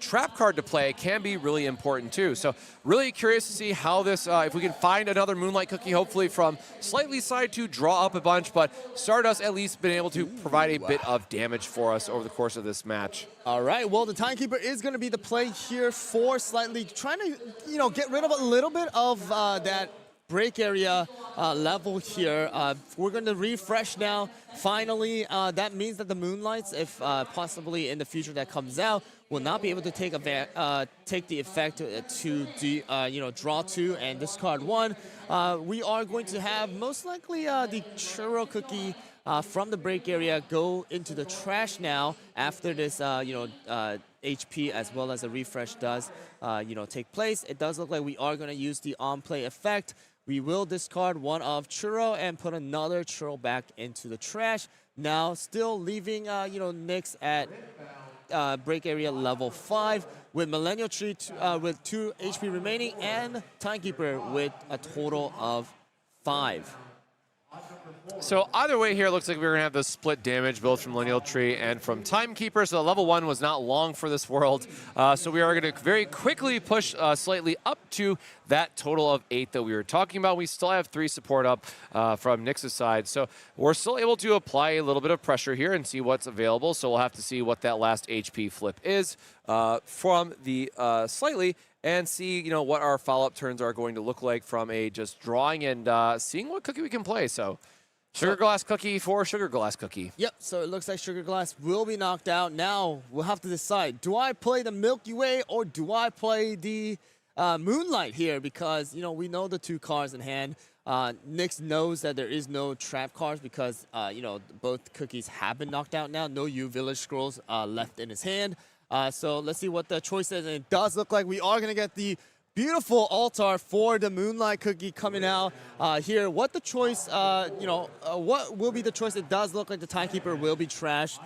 trap card to play can be really important too. So really curious to see how this, if we can find another Moonlight Cookie, hopefully from Slightly side to draw up a bunch, but Stardust at least been able to provide a bit of damage for us over the course of this match. All right, well, the Timekeeper is going to be the play here for Slightly, trying to, get rid of a little bit of that break area level here. We're going to refresh now. Finally, that means that the Moonlights, if possibly in the future that comes out, will not be able to take the effect to draw 2 and discard 1. We are going to have most likely the Churro Cookie from the break area go into the trash now after this HP as well as a refresh does take place. It does look like we are going to use the on-play effect. We will discard 1 of Churro and put another Churro back into the trash. Now still leaving Nyx at break area level 5 with Millennial Tree with 2 HP remaining and Timekeeper with a total of 5. So either way here, it looks like we're going to have the split damage both from Millennial Tree and from Timekeeper. So level 1 was not long for this world. So we are going to very quickly push slightly up to that total of 8 that we were talking about. We still have 3 support up from Nyx's side. So we're still able to apply a little bit of pressure here and see what's available. So we'll have to see what that last HP flip is from the slightly, and see what our follow-up turns are going to look like from a just drawing and seeing what cookie we can play. So Sugar Glass Cookie for Sugar Glass Cookie. Yep, so it looks like Sugar Glass will be knocked out. Now we'll have to decide, do I play the Milky Way or do I play the Moonlight here? Because, we know the 2 cards in hand. Nyx knows that there is no trap cards because, both cookies have been knocked out now. No U Village Scrolls left in his hand. So let's see what the choice is. And it does look like we are going to get the beautiful altar for the Moonlight Cookie coming out here. What the choice, what will be the choice? It does look like the Timekeeper will be trashed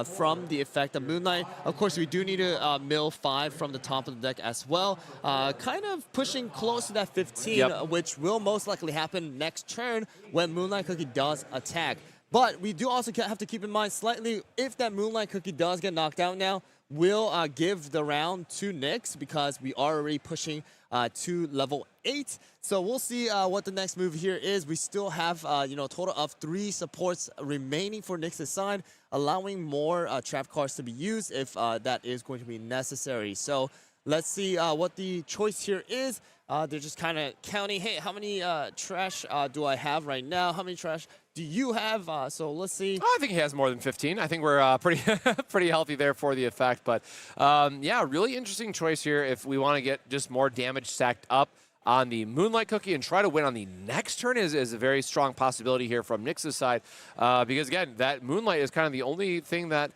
from the effect of Moonlight. Of course, we do need to mill 5 from the top of the deck as well. Kind of pushing close to that 15, which will most likely happen next turn when Moonlight Cookie does attack. But we do also have to keep in mind slightly, if that Moonlight Cookie does get knocked out now, we'll give the round to Nyx because we are already pushing to level 8. So we'll see what the next move here is. We still have a total of 3 supports remaining for Nyx's side, allowing more trap cards to be used if that is going to be necessary. So let's see what the choice here is. They're just kind of counting, hey, how many trash do I have right now? How many trash do you have? So let's see. I think he has more than 15. I think we're pretty healthy there for the effect. But yeah, really interesting choice here if we want to get just more damage stacked up on the Moonlight Cookie and try to win on the next turn is a very strong possibility here from Nyx's side. Because again, that Moonlight is kind of the only thing that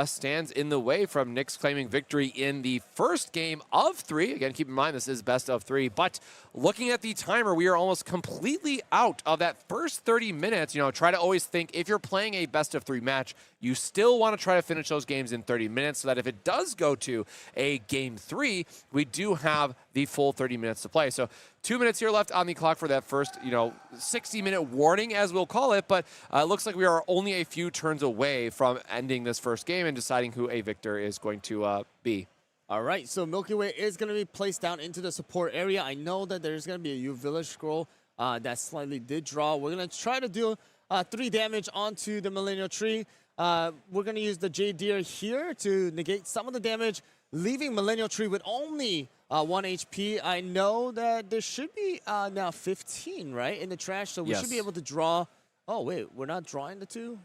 stands in the way from Nyx claiming victory in the first game of 3. Again, keep in mind this is best of 3, but looking at the timer, we are almost completely out of that first 30 minutes. Try to always think if you're playing a best of 3 match, you still want to try to finish those games in 30 minutes so that if it does go to a game 3, we do have the full 30 minutes to play. So 2 minutes here left on the clock for that first, 60-minute warning, as we'll call it. But it looks like we are only a few turns away from ending this first game and deciding who a victor is going to be. All right, so Milky Way is going to be placed down into the support area. I know that there's going to be a U Village Scroll that slightly did draw. We're going to try to do 3 damage onto the Millennial Tree. We're going to use the Jade Deer here to negate some of the damage, leaving Millennial Tree with only 1 HP. I know that there should be now 15, right, in the trash, so we should be able to draw. Oh, wait, we're not drawing the 2?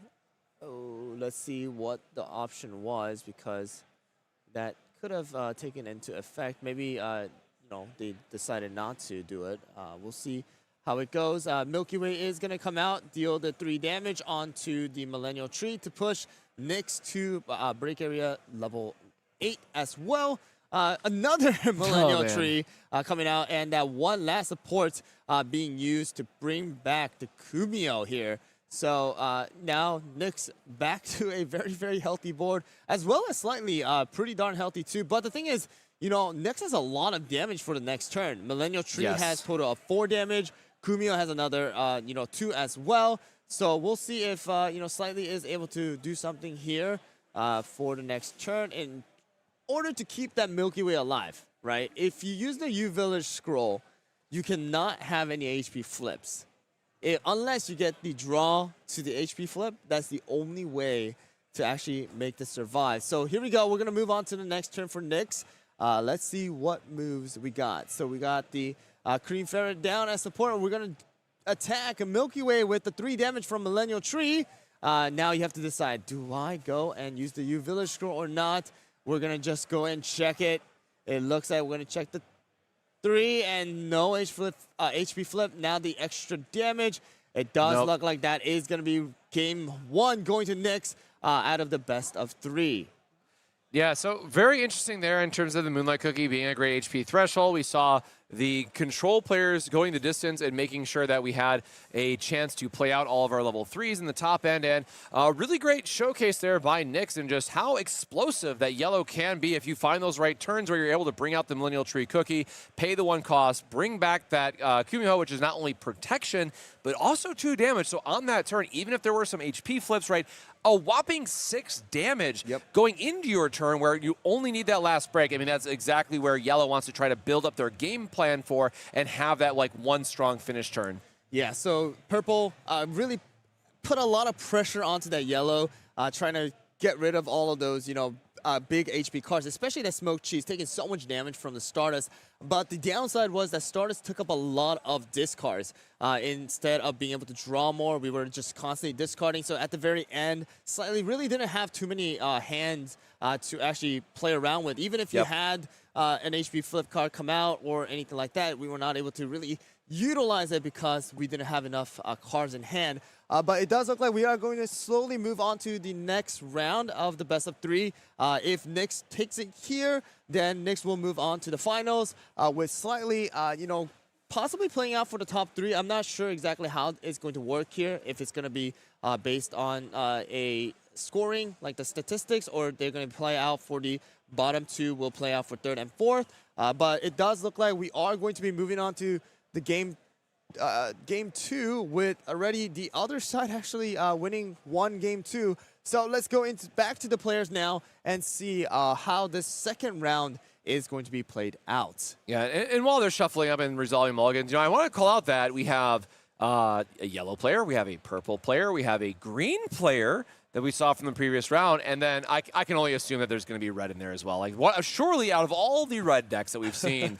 Oh, let's see what the option was, because that could have taken into effect. Maybe, they decided not to do it. We'll see how it goes. Milky Way is going to come out, deal the 3 damage onto the Millennial Tree to push Nyx to break area level 8 as well. Another Millennial Tree coming out, and that one last support being used to bring back the Kumio here. So now Nyx back to a very, very healthy board, as well as slightly pretty darn healthy too. But the thing is, Nyx has a lot of damage for the next turn. Millennial Tree has total of 4 damage. Kumio has another, 2 as well. So we'll see if, Slightly is able to do something here for the next turn in order to keep that Milky Way alive, right? If you use the U Village Scroll, you cannot have any HP flips. Unless you get the draw to the HP flip, that's the only way to actually make this survive. So here we go. We're going to move on to the next turn for Nyx. Let's see what moves we got. So we got the Cream Ferret down as support. We're going to attack a Milky Way with the 3 damage from Millennial Tree. Now you have to decide, do I go and use the U Village Scroll or not? We're going to just go and check it. It looks like we're going to check the 3 and no HP flip. Now the extra damage. It does look like that is going to be game 1 going to Nyx out of the best of 3. Yeah, so very interesting there in terms of the Moonlight Cookie being a great HP threshold. We saw the control players going the distance and making sure that we had a chance to play out all of our level 3s in the top end. And a really great showcase there by Nyx and just how explosive that yellow can be if you find those right turns where you're able to bring out the Millennial Tree Cookie, pay the 1 cost, bring back that Kumiho, which is not only protection, but also 2 damage. So on that turn, even if there were some HP flips, right, a whopping 6 damage going into your turn where you only need that last break. I mean, that's exactly where Yellow wants to try to build up their game plan for and have that like 1 strong finish turn. Yeah, so Purple really put a lot of pressure onto that Yellow, trying to get rid of all of those, big HP cards, especially that Smoked Cheese, taking so much damage from the Stardust. But the downside was that Stardust took up a lot of discards. Instead of being able to draw more, we were just constantly discarding. So at the very end, Slightly really didn't have too many hands to actually play around with. Even if you had an HP flip card come out or anything like that, we were not able to really utilize it because we didn't have enough cards in hand. But it does look like we are going to slowly move on to the next round of the best of 3. If Nyx takes it here, then Nyx will move on to the finals with Slightly, possibly playing out for the top 3. I'm not sure exactly how it's going to work here, if it's going to be based on a scoring, like the statistics, or they're going to play out for the bottom 2, will play out for 3rd and 4th. But it does look like we are going to be moving on to the game 2 with already the other side actually winning game 2. So let's go back to the players now and see how this second round is going to be played out. Yeah, and while they're shuffling up and resolving mulligans, I want to call out that we have a yellow player, we have a purple player, we have a green player that we saw from the previous round, and then I can only assume that there's going to be red in there as well. Like, surely out of all the red decks that we've seen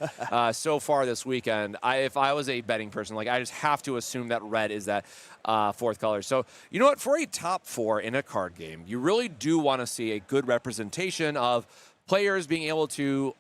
so far this weekend, if I was a betting person, I just have to assume that red is that 4th color. So, you know what? For a top 4 in a card game, you really do want to see a good representation of players being able to,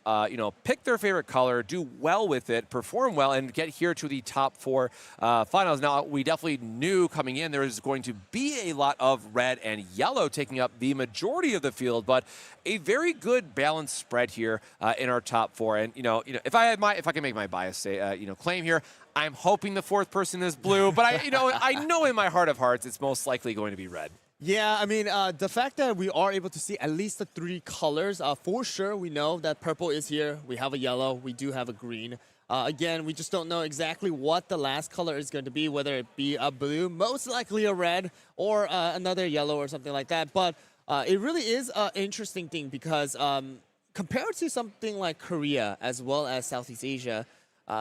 pick their favorite color, do well with it, perform well, and get here to the top 4 finals. Now, we definitely knew coming in there was going to be a lot of red and yellow taking up the majority of the field, but a very good balanced spread here in our top 4. And if I can make my bias claim here, I'm hoping the 4th person is blue, but I know in my heart of hearts it's most likely going to be red. Yeah, I mean, the fact that we are able to see at least the 3 colors, for sure, we know that purple is here. We have a yellow. We do have a green. Again, we just don't know exactly what the last color is going to be, whether it be a blue, most likely a red, or another yellow or something like that. But it really is an interesting thing because compared to something like Korea as well as Southeast Asia,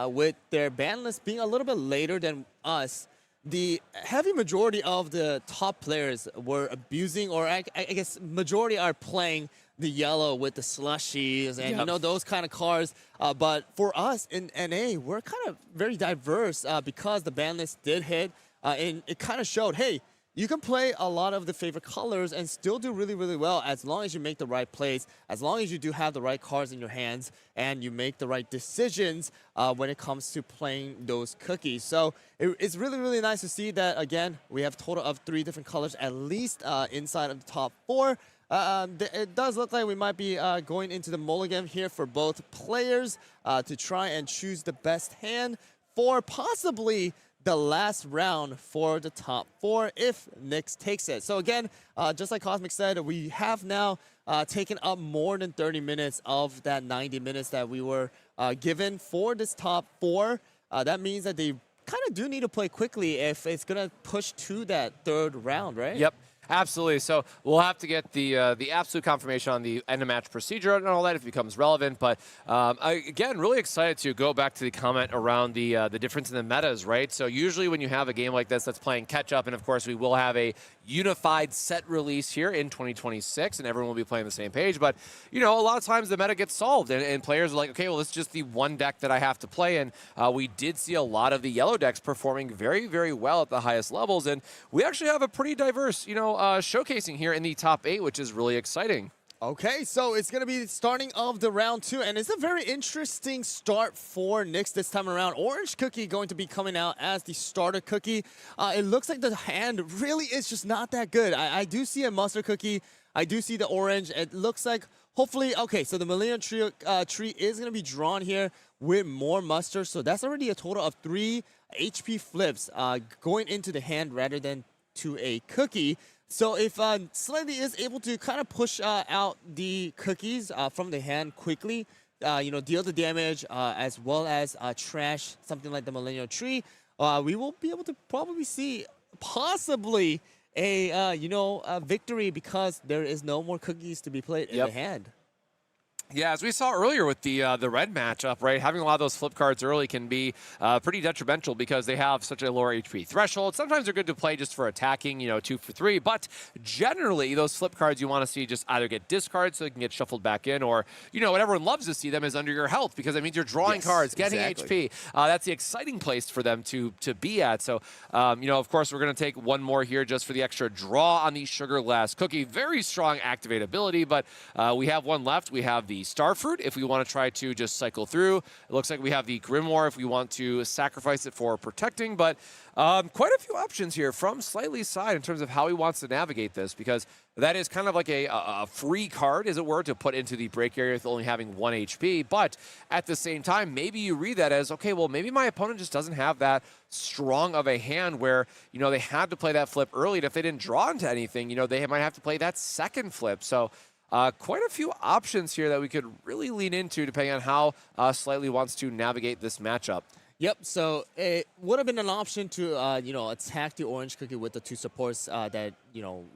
with their ban list being a little bit later than us, the heavy majority of the top players were abusing, or I guess majority are playing the yellow with the slushies and those kind of cards. But for us in NA, we're kind of very diverse because the ban list did hit, and it kind of showed, hey, you can play a lot of the favorite colors and still do really, really well as long as you make the right plays, as long as you do have the right cards in your hands, and you make the right decisions when it comes to playing those cookies. So it's really, really nice to see that, again, we have a total of 3 different colors at least inside of the top 4. It does look like we might be going into the mulligan here for both players to try and choose the best hand for possibly the last round for the top 4 if Nyx takes it. So again, just like Cosmic said, we have now taken up more than 30 minutes of that 90 minutes that we were given for this top 4. That means that they kind of do need to play quickly if it's going to push to that 3rd round, right? Yep. Absolutely. So we'll have to get the absolute confirmation on the end of match procedure and all that if it becomes relevant. But again, really excited to go back to the comment around the difference in the metas, right? So usually when you have a game like this that's playing catch up, and of course we will have a unified set release here in 2026, and everyone will be playing the same page. But you know, a lot of times the meta gets solved, and players are like, okay, well, it's just the one deck that I have to play. And we did see a lot of the yellow decks performing very, very well at the highest levels, and we actually have a pretty diverse, showcasing here in the top 8, which is really exciting. Okay, so it's going to be the starting of the round 2, and it's a very interesting start for Nyx this time around. Orange Cookie going to be coming out as the starter cookie. It looks like the hand really is just not that good. I do see a mustard cookie. I do see the orange. It looks like, hopefully, okay, so the Millennium tree is going to be drawn here with more mustard, so that's already a total of 3 HP flips going into the hand rather than to a cookie. So if Slightly is able to kind of push out the cookies from the hand quickly, deal the damage as well as trash something like the Millennial Tree, we will be able to probably see possibly a victory because there is no more cookies to be played in the hand. Yeah, as we saw earlier with the red matchup, right, having a lot of those flip cards early can be pretty detrimental because they have such a lower HP threshold. Sometimes they're good to play just for attacking, 2 for 3, but generally those flip cards you want to see just either get discarded so they can get shuffled back in, or, what everyone loves to see them is under your health because that means you're drawing cards, getting HP. That's the exciting place for them to be at. So, of course, we're going to take one more here just for the extra draw on the Sugar Glass Cookie. Very strong activate ability, but we have one left. We have the Starfruit if we want to try to just cycle through. It looks like we have the Grimoire if we want to sacrifice it for protecting, but quite a few options here from Slightly's side in terms of how he wants to navigate this, because that is kind of like a free card, as it were, to put into the break area with only having 1 HP. But at the same time, maybe you read that as, okay, well, maybe my opponent just doesn't have that strong of a hand where, they had to play that flip early, and if they didn't draw into anything, they might have to play that second flip. So quite a few options here that we could really lean into depending on how Slightly wants to navigate this matchup. Yep, so it would have been an option to, attack the orange cookie with the 2 supports that,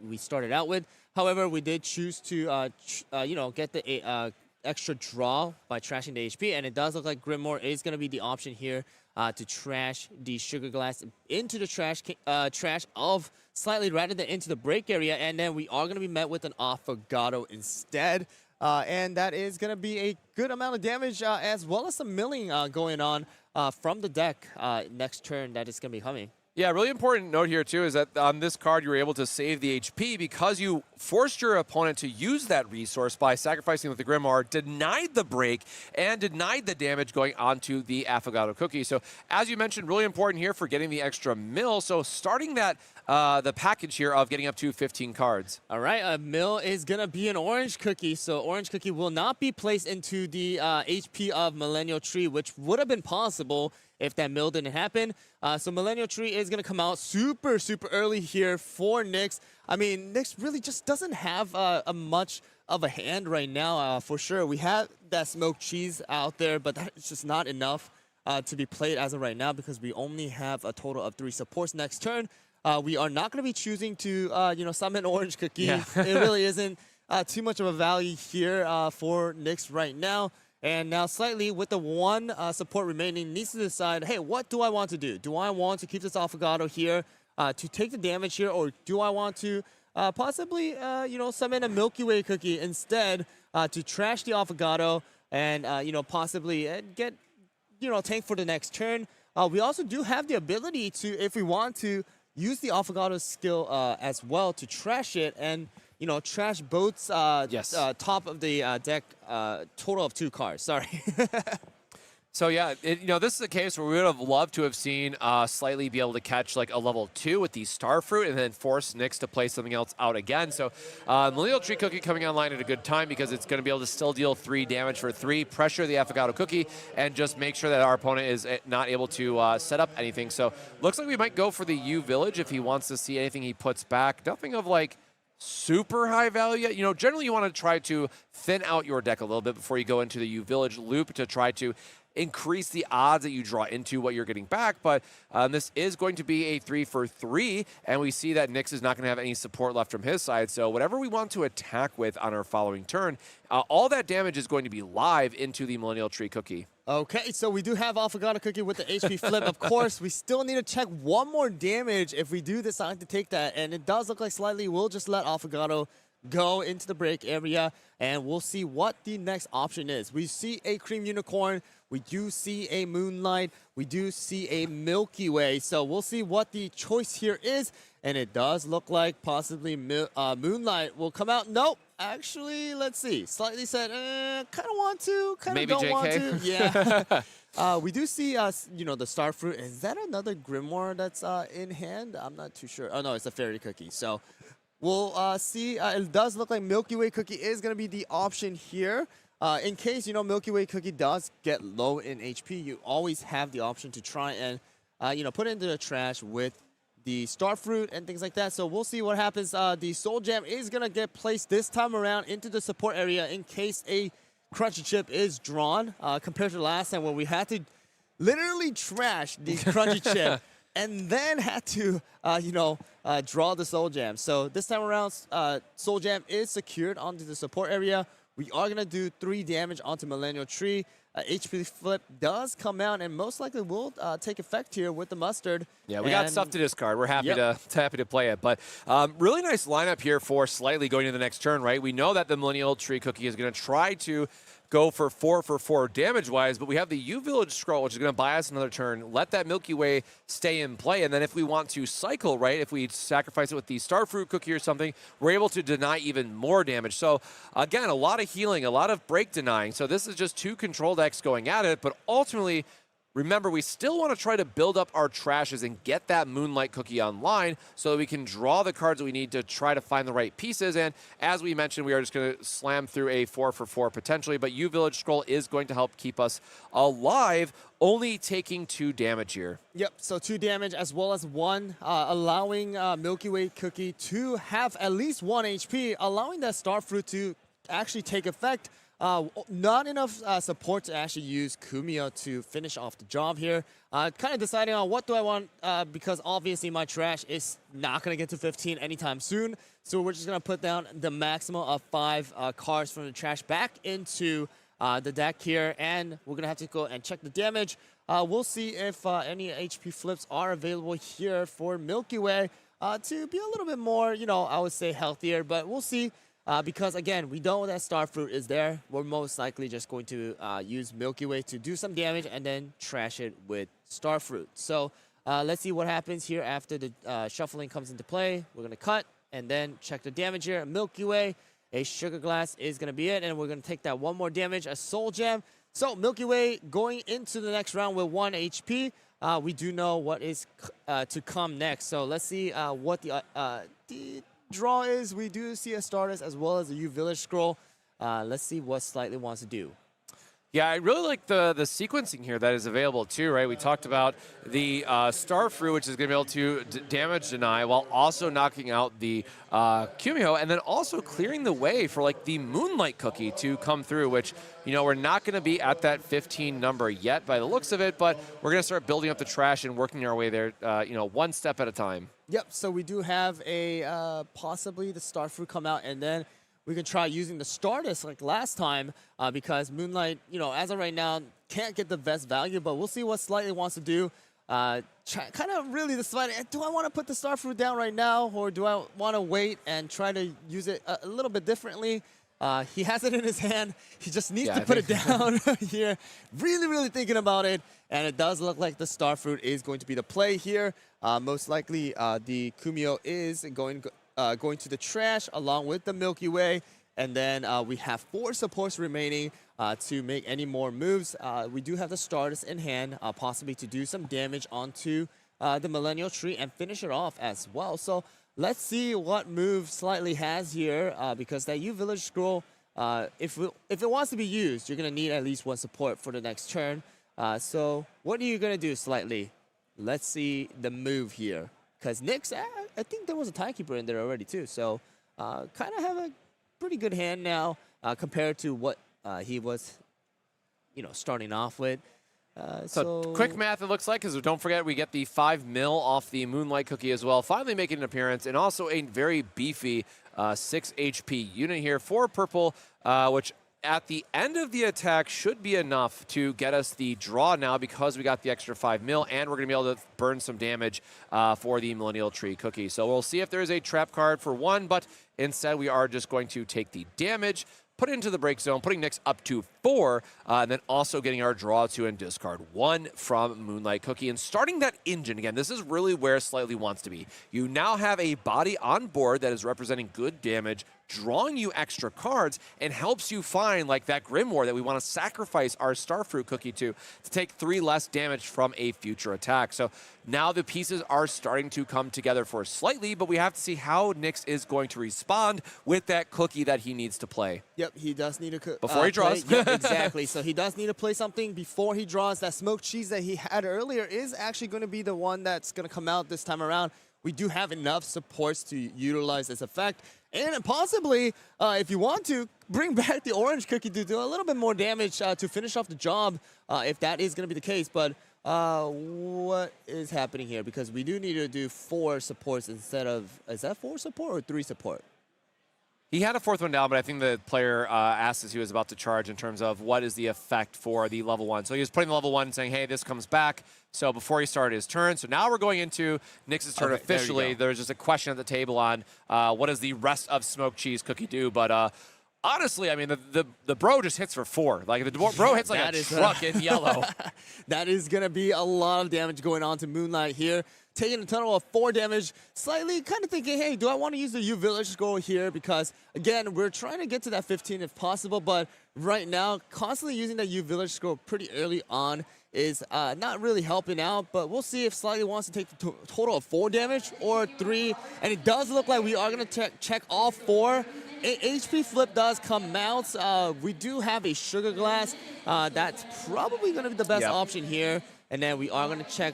we started out with. However, we did choose to, get the extra draw by trashing the HP, and it does look like Grimoire is going to be the option here to trash the Sugar Glass into the trash of Slightly rather than into the break area, and then we are going to be met with an Affogato instead. And that is going to be a good amount of damage as well as some milling going on from the deck next turn that is going to be coming. Yeah, really important note here, too, is that on this card, you were able to save the HP because you forced your opponent to use that resource by sacrificing with the Grimoire, denied the break, and denied the damage going onto the Affogato Cookie. So, as you mentioned, really important here for getting the extra mill. So, starting that the package here of getting up to 15 cards. All right, a mill is going to be an orange cookie. So, orange cookie will not be placed into the HP of Millennial Tree, which would have been possible if that mill didn't happen. So Millennial Tree is going to come out super, super early here for Nyx. I mean, Nyx really just doesn't have a much of a hand right now, for sure. We have that smoked cheese out there, but that's just not enough to be played as of right now because we only have a total of 3 supports next turn. We are not going to be choosing to, summon Orange Cookie. Yeah. It really isn't too much of a value here for Nyx right now. And now Slightly, with the 1 support remaining, needs to decide, hey, what do I want to do? Do I want to keep this Affogato here to take the damage here, or do I want to possibly, summon a Milky Way Cookie instead to trash the Affogato and, possibly get, tank for the next turn? We also do have the ability to, if we want to, use the Affogato skill as well to trash it and, trash boats top of the deck, total of 2 cards. Sorry. So yeah, this is a case where we would have loved to have seen Slightly be able to catch like a level 2 with the Starfruit and then force Nyx to play something else out again. So Millennial Tree Cookie coming online at a good time because it's going to be able to still deal 3 damage for 3, pressure the Affogato Cookie, and just make sure that our opponent is not able to set up anything. So looks like we might go for the U Village if he wants to see anything he puts back. Nothing of like super high value yet. Generally you want to try to thin out your deck a little bit before you go into the U Village loop to try to increase the odds that you draw into what you're getting back. But this is going to be a 3 for 3, and we see that Nyx is not going to have any support left from his side. So whatever we want to attack with on our following turn, all that damage is going to be live into the Millennial Tree Cookie. Okay, so we do have Affogato Cookie with the HP flip. Of course, we still need to check one more damage if we do decide to take that. And it does look like slightly we'll just let Affogato go into the break area, and we'll see what the next option is. We see a Cream Unicorn. We do see a Moonlight. We do see a Milky Way. So we'll see what the choice here is. And it does look like possibly Moonlight will come out. Nope. Actually, let's see. Slightly said, kind of want to, kind of don't want to. Yeah. We do see, you know, the Starfruit. Is that another Grimoire that's in hand? I'm not too sure. Oh, no, it's a Fairy Cookie. So we'll see. It does look like Milky Way Cookie is going to be the option here. In case, you know, Milky Way Cookie does get low in HP, you always have the option to try and, you know, put it into the trash with the Starfruit and things like that. So we'll see what happens. The Soul Gem is going to get placed this time around into the support area in case a Crunchy Chip is drawn, compared to last time where we had to literally trash the Crunchy Chip and then had to, you know, draw the Soul Gem. So this time around, Soul Gem is secured onto the support area. We are going to do 3 damage onto Millennial Tree. HP flip does come out and most likely will take effect here with the Mustard. Yeah, we got stuff to discard. We're happy to play it. But really nice lineup here for Slightly going to the next turn, right? We know that the Millennial Tree Cookie is going to try to go for 4 damage-wise, but we have the U-Village Scroll, which is going to buy us another turn, let that Milky Way stay in play, and then if we want to cycle, right, if we sacrifice it with the Starfruit Cookie or something, we're able to deny even more damage. So, again, a lot of healing, a lot of break denying. So this is just 2 control decks going at it, but ultimately, remember, we still want to try to build up our trashes and get that Moonlight Cookie online so that we can draw the cards that we need to try to find the right pieces. And as we mentioned, we are just going to slam through a 4 for 4 potentially, but U-Village Scroll is going to help keep us alive, only taking 2 damage here. Yep, so 2 damage as well as 1, allowing Milky Way Cookie to have at least 1 HP, allowing that Starfruit to actually take effect. Not enough support to actually use Kumio to finish off the job here. Kind of deciding on what do I want because obviously my trash is not going to get to 15 anytime soon. So we're just going to put down the maximum of 5 cards from the trash back into the deck here. And we're going to have to go and check the damage. We'll see if any HP flips are available here for Milky Way to be a little bit more, you know, I would say healthier. But we'll see. Because, again, we know that Starfruit is there. We're most likely just going to use Milky Way to do some damage and then trash it with Starfruit. So let's see what happens here after the shuffling comes into play. We're going to cut and then check the damage here. Milky Way, a Sugar Glass is going to be it. And we're going to take that 1 more damage, a Soul Gem. So Milky Way going into the next round with 1 HP. We do know what is to come next. So let's see what the draw is. We do see a Stardust as well as a U-Village Scroll. Let's see what Slightly wants to do. Yeah, I really like the sequencing here that is available too, right? We talked about the Starfruit, which is going to be able to damage deny while also knocking out the Kumio, and then also clearing the way for like the Moonlight Cookie to come through, which, you know, we're not going to be at that 15 number yet by the looks of it, but we're going to start building up the trash and working our way there, you know, 1 step at a time. Yep, so we do have a possibly the Starfruit come out, and then we can try using the Stardust like last time because Moonlight, you know, as of right now, can't get the best value, but we'll see what Slightly wants to do. Kind of really deciding, do I want to put the Starfruit down right now, or do I want to wait and try to use it a little bit differently? He has it in his hand. He just needs to put it down here. Really, really thinking about it. And it does look like the Starfruit is going to be the play here. Most likely, the Kumio is going to the trash along with the Milky Way. And then we have 4 supports remaining to make any more moves. We do have the Stardust in hand, possibly to do some damage onto the Millennial Tree and finish it off as well. So let's see what move Slightly has here, because that U-Village Scroll, if it wants to be used, you're going to need at least 1 support for the next turn. So what are you going to do, Slightly? Let's see the move here. Because Nyx, I think there was a Timekeeper in there already too. So kind of have a pretty good hand now compared to what he was, you know, starting off with. So quick math, it looks like, because don't forget we get the 5 mil off the Moonlight Cookie as well, finally making an appearance, and also a very beefy 6 HP unit here for purple, which at the end of the attack should be enough to get us the draw now because we got the extra 5 mil, and we're going to be able to burn some damage for the Millennial Tree Cookie. So we'll see if there's a trap card for 1, but instead we are just going to take the damage, put it into the break zone, putting Nyx up to 4, and then also getting our draw 2 and discard 1 from Moonlight Cookie. And starting that engine, again, this is really where Slightly wants to be. You now have a body on board that is representing good damage, drawing you extra cards, and helps you find, like, that Grimoire that we want to sacrifice our Starfruit Cookie to take 3 less damage from a future attack. So now the pieces are starting to come together for Slightly, but we have to see how Nyx is going to respond with that cookie that he needs to play. Yep, he does need to before he draws. Yep, exactly. So he does need to play something before he draws. That smoked cheese that he had earlier is actually going to be the one that's going to come out this time around. We do have enough supports to utilize this effect. And possibly, if you want to, bring back the orange cookie to do a little bit more damage to finish off the job, if that is going to be the case. But what is happening here? Because we do need to do 4 supports instead of, is that 4 support or 3 support? He had a 4th one down, but I think the player asked as he was about to charge in terms of what is the effect for the level 1. So he was putting the level 1 and saying, hey, this comes back. So before he started his turn. So now we're going into Nyx's turn officially. There's just a question at the table on what does the rest of Smoked Cheese Cookie do? But honestly, I mean, the bro just hits for 4. Like, the bro hits like a truck in yellow. That is going to be a lot of damage going on to Moonlight here. Taking a total of 4 damage, Slightly kind of thinking, hey, do I want to use the U Village Scroll here? Because, again, we're trying to get to that 15 if possible, but right now, constantly using that U Village Scroll pretty early on is not really helping out, but we'll see if Slightly wants to take the total of 4 damage or 3, and it does look like we are going to check all 4. HP flip does come out. We do have a Sugar Glass. That's probably going to be the best option here, and then we are going to check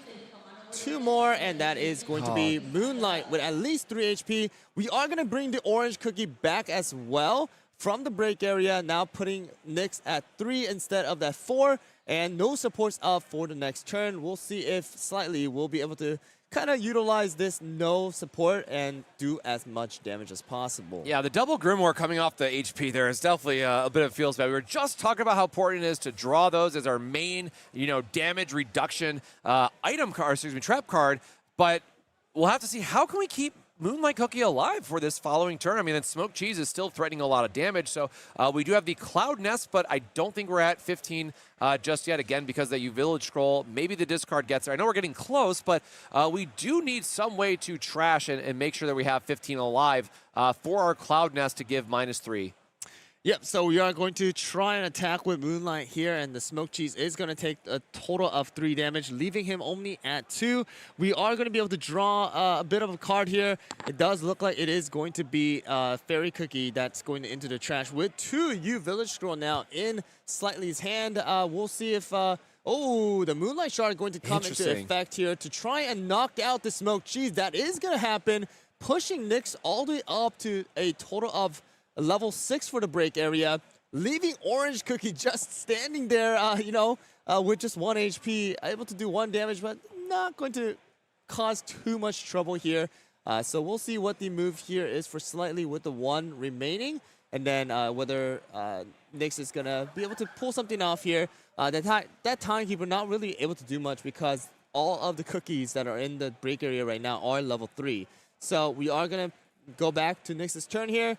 2 more, and that is going to be Moonlight with at least 3 HP. We are going to bring the orange cookie back as well from the break area, now putting Nyx at 3 instead of that 4, and no supports up for the next turn. We'll see if Slightly will be able to kind of utilize this no support and do as much damage as possible. Yeah, the double Grimoire coming off the HP there is definitely a bit of feels bad. We were just talking about how important it is to draw those as our main, damage reduction item card, trap card, but we'll have to see how can we keep Moonlight Cookie alive for this following turn. I mean, that Smoked Cheese is still threatening a lot of damage, so we do have the Cloud Nest, but I don't think we're at 15 just yet, again, because that U Village Scroll, maybe the discard gets there. I know we're getting close, but we do need some way to trash and make sure that we have 15 alive for our Cloud Nest to give -3. Yep, so we are going to try and attack with Moonlight here, and the Smoked Cheese is going to take a total of 3 damage, leaving him only at 2. We are going to be able to draw a bit of a card here. It does look like it is going to be Fairy Cookie that's going into the trash with 2 U Village Scroll now in Slightly's hand. We'll see if... the Moonlight Shard going to come into effect here to try and knock out the Smoked Cheese. That is going to happen, pushing Nyx all the way up to a total of level 6 for the break area, leaving Orange Cookie just standing there, with just 1 HP, able to do 1 damage, but not going to cause too much trouble here. So we'll see what the move here is for Slightly with the 1 remaining, and then whether Nyx is going to be able to pull something off here. That Timekeeper not really able to do much because all of the cookies that are in the break area right now are level 3. So we are going to go back to Nyx's turn here.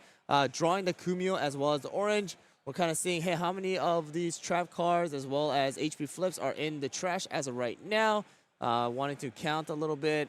Drawing the Kumio as well as the orange. We're kind of seeing, hey, how many of these trap cards as well as HP flips are in the trash as of right now. Wanting to count a little bit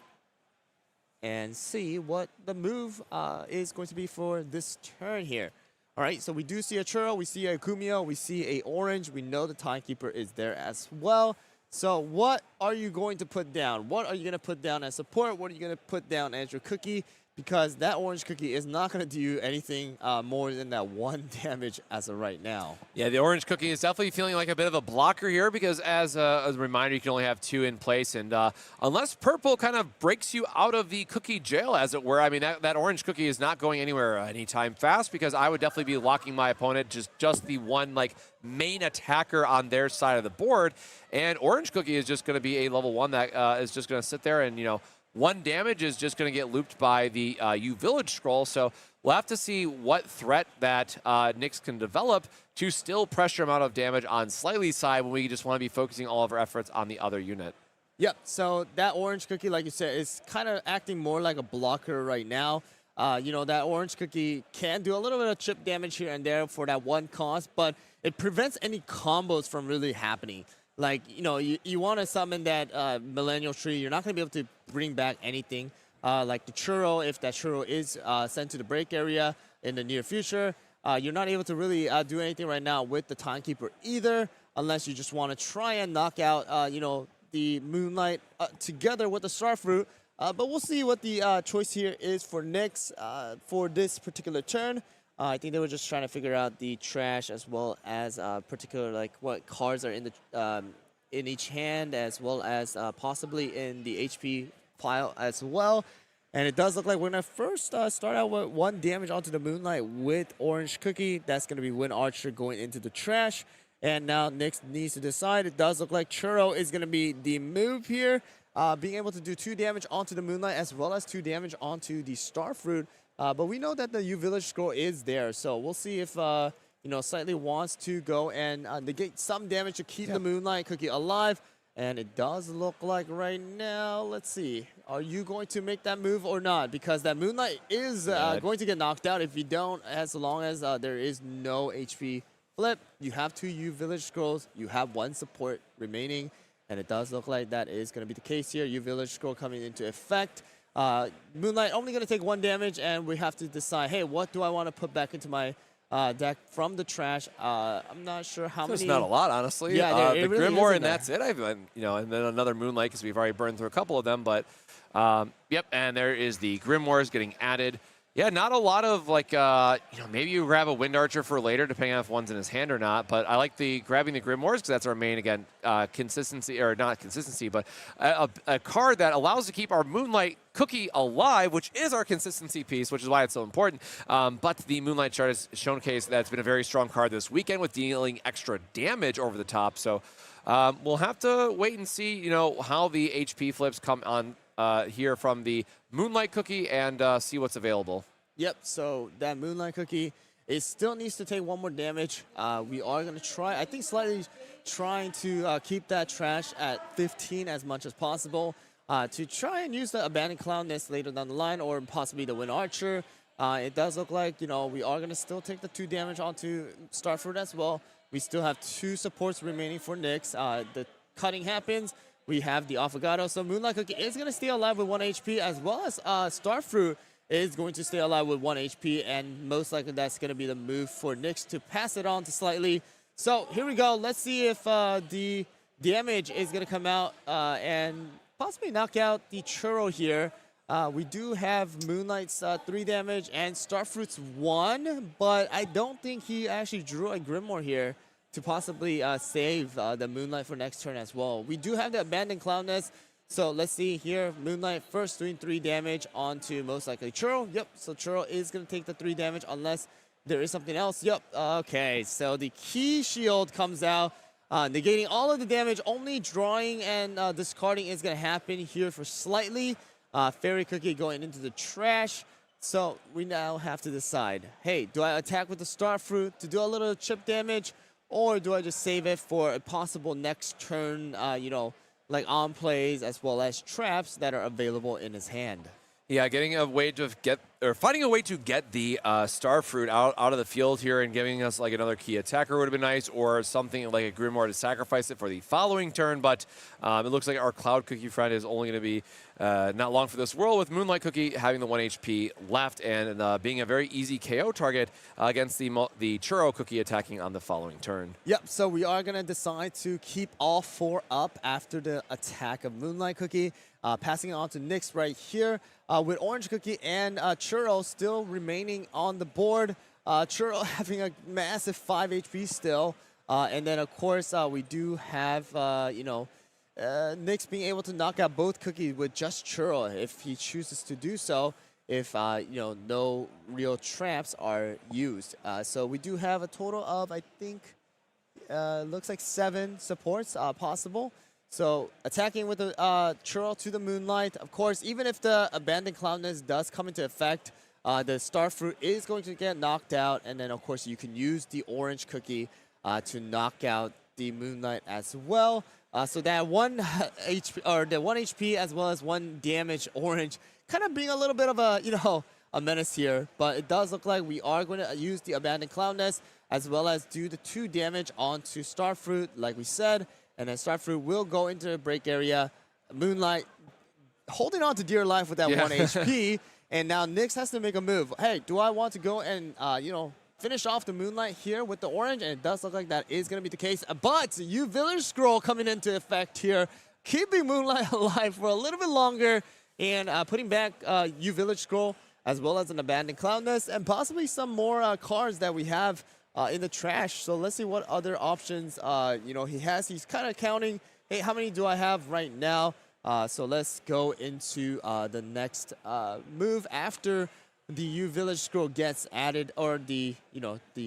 and see what the move is going to be for this turn here. All right, so we do see a Churro, we see a Kumio, we see a orange. We know the Timekeeper is there as well. So what are you going to put down? What are you going to put down as support? What are you going to put down as your cookie? because that orange cookie is not going to do anything more than that 1 damage as of right now. Yeah, the orange cookie is definitely feeling like a bit of a blocker here because as a reminder, you can only have 2 in place. And unless purple kind of breaks you out of the cookie jail, as it were, I mean, that orange cookie is not going anywhere anytime fast because I would definitely be locking my opponent just the one like main attacker on their side of the board. And orange cookie is just going to be a level 1 that is just going to sit there and, 1 damage is just going to get looped by the U Village Scroll. So we'll have to see what threat that Nyx can develop to still pressure him out of damage on Slightly's side when we just want to be focusing all of our efforts on the other unit. Yep, so that orange cookie, like you said, is kind of acting more like a blocker right now. That orange cookie can do a little bit of chip damage here and there for that 1 cost, but it prevents any combos from really happening. Like, you want to summon that Millennial Tree. You're not going to be able to bring back anything. Like the Churro, if that Churro is sent to the break area in the near future, you're not able to really do anything right now with the Timekeeper either, unless you just want to try and knock out, the Moonlight together with the Starfruit. But we'll see what the choice here is for Nyx for this particular turn. I think they were just trying to figure out the trash as well as particular like what cards are in the in each hand, as well as possibly in the HP pile as well. And it does look like we're gonna first start out with 1 damage onto the Moonlight with Orange Cookie. That's gonna be Wind Archer going into the trash. And now Nyx needs to decide. It does look like Churro is gonna be the move here, being able to do 2 damage onto the Moonlight as well as 2 damage onto the Starfruit. But we know that the U Village Scroll is there, so we'll see if Slightly wants to go and negate some damage to keep the Moonlight Cookie alive. And it does look like right now, let's see, are you going to make that move or not? Because that Moonlight is going to get knocked out if you don't, as long as there is no HP flip. You have 2 U Village Scrolls, you have 1 support remaining, and it does look like that is going to be the case here. U Village Scroll coming into effect. Moonlight only going to take 1 damage, and we have to decide, hey, what do I want to put back into my deck from the trash? I'm not sure how many. There's not a lot, honestly. Yeah, the really Grimoire, and there. that's it. And then another Moonlight because we've already burned through a couple of them. But yep, and there is the Grimoires getting added. Yeah, not a lot of maybe you grab a Wind Archer for later, depending on if one's in his hand or not. But I like grabbing the Grimoires because that's our main, again, consistency, or not consistency, but a card that allows to keep our Moonlight Cookie alive, which is our consistency piece, which is why it's so important. But the Moonlight chart has showcased that it's been a very strong card this weekend with dealing extra damage over the top. So we'll have to wait and see, how the HP flips come on here from the Moonlight Cookie and see what's available. Yep, so that Moonlight Cookie, it still needs to take 1 more damage. We are going to try, I think Slightly trying to keep that trash at 15 as much as possible to try and use the Abandoned Clown Nest later down the line, or possibly the Wind Archer. It does look like, we are going to still take the 2 damage onto Starfruit as well. We still have 2 supports remaining for Nyx. The cutting happens. We have the Affogato, so Moonlight Cookie is going to stay alive with 1 HP, as well as Starfruit is going to stay alive with 1 HP, and most likely that's going to be the move for Nyx to pass it on to Slightly. So here we go. Let's see if the damage is going to come out and possibly knock out the Churro here. We do have Moonlight's 3 damage and Starfruit's 1, but I don't think he actually drew a Grimoire here to possibly save the Moonlight for next turn as well. We do have the Abandoned Clown Nest, so let's see here. Moonlight first doing 3 damage onto most likely Churro. Yep, so Churro is going to take the 3 damage unless there is something else. Yep, okay, so the Key Shield comes out, negating all of the damage. Only drawing and discarding is going to happen here for Slightly. Fairy Cookie going into the trash. So we now have to decide, hey, do I attack with the Starfruit to do a little chip damage, or do I just save it for a possible next turn, like on plays as well as traps that are available in his hand? Yeah, finding a way to get the Starfruit out of the field here and giving us like another key attacker would have been nice, or something like a Grimoire to sacrifice it for the following turn. But it looks like our Cloud Cookie friend is only going to be not long for this world, with Moonlight Cookie having the 1 HP left and being a very easy KO target against the Churro Cookie attacking on the following turn. Yep, so we are going to decide to keep all 4 up after the attack of Moonlight Cookie. Passing it on to Nyx right here with Orange Cookie and Churro still remaining on the board. Churro having a massive 5 HP still. And then, of course, we do have, Nyx being able to knock out both cookies with just Churro if he chooses to do so, if, no real traps are used. So we do have a total of, I think, looks like 7 supports possible. So attacking with the Churro to the Moonlight. Of course, even if the Abandoned Cloudness does come into effect, the Starfruit is going to get knocked out. And then, of course, you can use the Orange Cookie to knock out the Moonlight as well. So that 1 HP, or the 1 HP as well as 1 damage Orange, kind of being a little bit of a, a menace here. But it does look like we are going to use the Abandoned Cloudness as well as do the 2 damage onto Starfruit, like we said. And then Starfruit will go into the break area. Moonlight holding on to dear life with that 1 HP. And now Nyx has to make a move. Hey, do I want to go and, finish off the Moonlight here with the Orange? And it does look like that is going to be the case. But Village Scroll coming into effect here, keeping Moonlight alive for a little bit longer and putting back Village Scroll as well as an Abandoned Cloudness and possibly some more cards that we have in the trash. So let's see what other options he has. He's kind of counting, hey, how many do I have right now? So let's go into the next move after the Village Scroll gets added, or the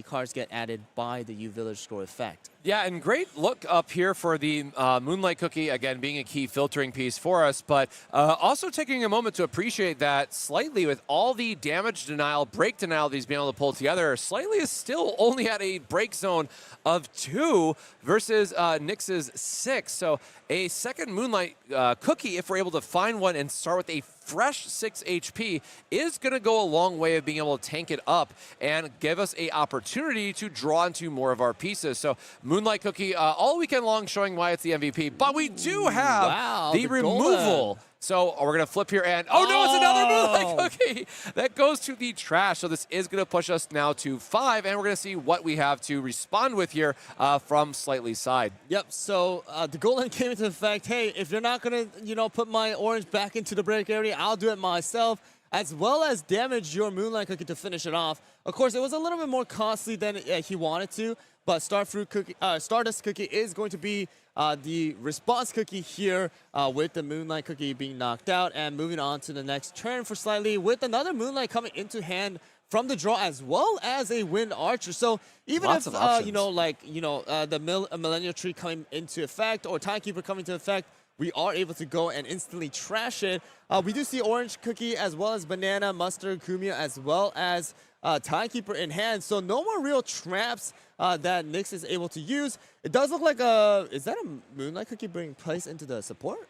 cards get added by the Village Scroll effect. Yeah, and great look up here for the Moonlight Cookie, again, being a key filtering piece for us, but also taking a moment to appreciate that Slightly, with all the damage denial, break denial that he's been able to pull together, Slightly is still only at a break zone of 2 versus Nyx's 6. So a second Moonlight Cookie, if we're able to find one and start with a fresh 6 HP, is going to go a long way of being able to tank it up and give us an opportunity to draw into more of our pieces. So Moonlight Cookie all weekend long showing why it's the MVP, but we do have the removal. So we're going to flip here and, oh no, it's another Moonlight Cookie that goes to the trash. So this is going to push us now to 5, and we're going to see what we have to respond with here from Slightly's side. Yep, so the Golden came into effect. Hey, if you're not going to, put my Orange back into the break area, I'll do it myself, as well as damage your Moonlight Cookie to finish it off. Of course, it was a little bit more costly than he wanted to, but Stardust Cookie is going to be the response cookie here with the Moonlight Cookie being knocked out, and moving on to the next turn for Slightly with another Moonlight coming into hand from the draw, as well as a Wind Archer. So even if the Millennial Tree coming into effect or Timekeeper coming into effect, we are able to go and instantly trash it. We do see Orange Cookie as well as Banana, Mustard, Kumia, as well as Timekeeper in hand. So no more real traps that Nyx is able to use. It does look like is that a Moonlight Cookie being placed into the support?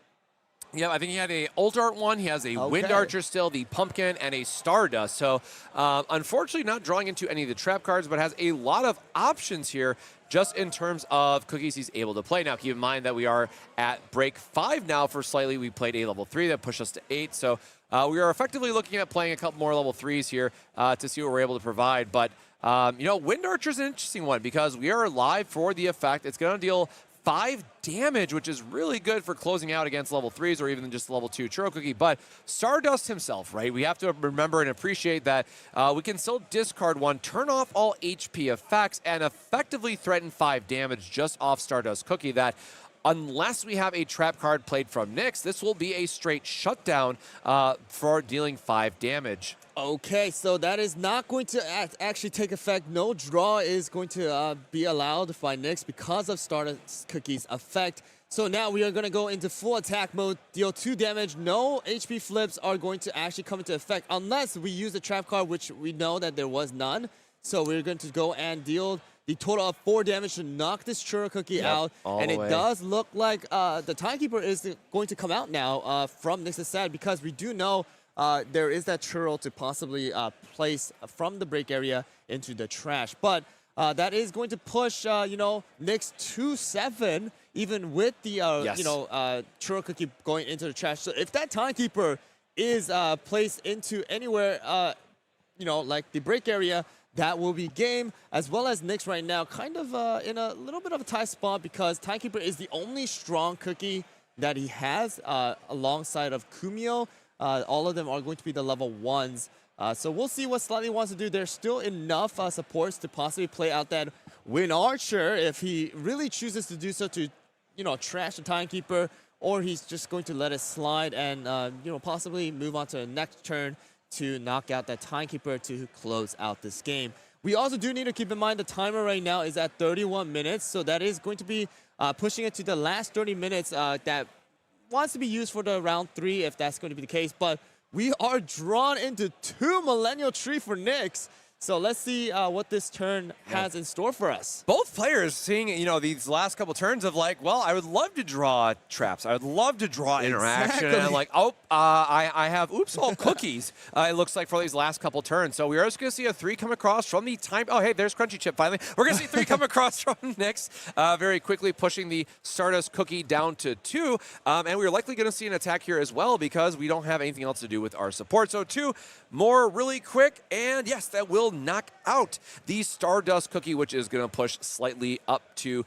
Yeah, I think he had a Ult Art one. He has a Wind Archer still, the Pumpkin, and a Stardust. So unfortunately not drawing into any of the trap cards, but has a lot of options here just in terms of cookies he's able to play. Now, keep in mind that we are at break 5 now for Slightly. We played a level 3 that pushed us to 8. So we are effectively looking at playing a couple more level 3s here to see what we're able to provide. But, Wind Archer's an interesting one because we are live for the effect. It's going to deal 5 damage, which is really good for closing out against level 3s or even just level 2 Churro Cookie. But Stardust himself, right? We have to remember and appreciate that we can still discard 1, turn off all HP effects, and effectively threaten 5 damage just off Stardust Cookie. That unless we have a trap card played from Nyx, this will be a straight shutdown for dealing 5 damage. Okay, so that is not going to actually take effect. No draw is going to be allowed by Nyx because of Stardust Cookie's effect. So now we are going to go into full attack mode, deal 2 damage. No HP flips are going to actually come into effect unless we use the trap card, which we know that there was none. So we're going to go and deal the total of 4 damage to knock this Churro Cookie out. And it does look like the Timekeeper is going to come out now from Nyx's side, because we do know there is that Churro to possibly place from the break area into the trash. But that is going to push, Nyx to 7. even with the churro cookie going into the trash. So if that Timekeeper is placed into anywhere, like the break area, that will be game, as well as Nyx right now kind of in a little bit of a tight spot because Timekeeper is the only strong cookie that he has alongside of Kumio. All of them are going to be the level 1s. So we'll see what Slightly wants to do. There's still enough supports to possibly play out that Win Archer if he really chooses to do so to, trash the Timekeeper, or he's just going to let it slide and, possibly move on to the next turn to knock out that Timekeeper to close out this game. We also do need to keep in mind the timer right now is at 31 minutes, so that is going to be pushing it to the last 30 minutes that wants to be used for the round 3 if that's going to be the case. But we are drawn into 2 Millennial Tree for Nyx. So let's see what this turn has in store for us. Both players seeing, these last couple turns of like, well, I would love to draw traps. I would love to draw interaction. And I'm like, I have all cookies, it looks like, for these last couple turns. So we are just going to see a 3 come across from the time. Oh, hey, there's Crunchy Chip finally. We're going to see 3 come across from Nyx, very quickly pushing the Stardust Cookie down to 2. And we're likely going to see an attack here as well because we don't have anything else to do with our support. So 2 more really quick. And yes, that will knock out the Stardust Cookie, which is going to push slightly up to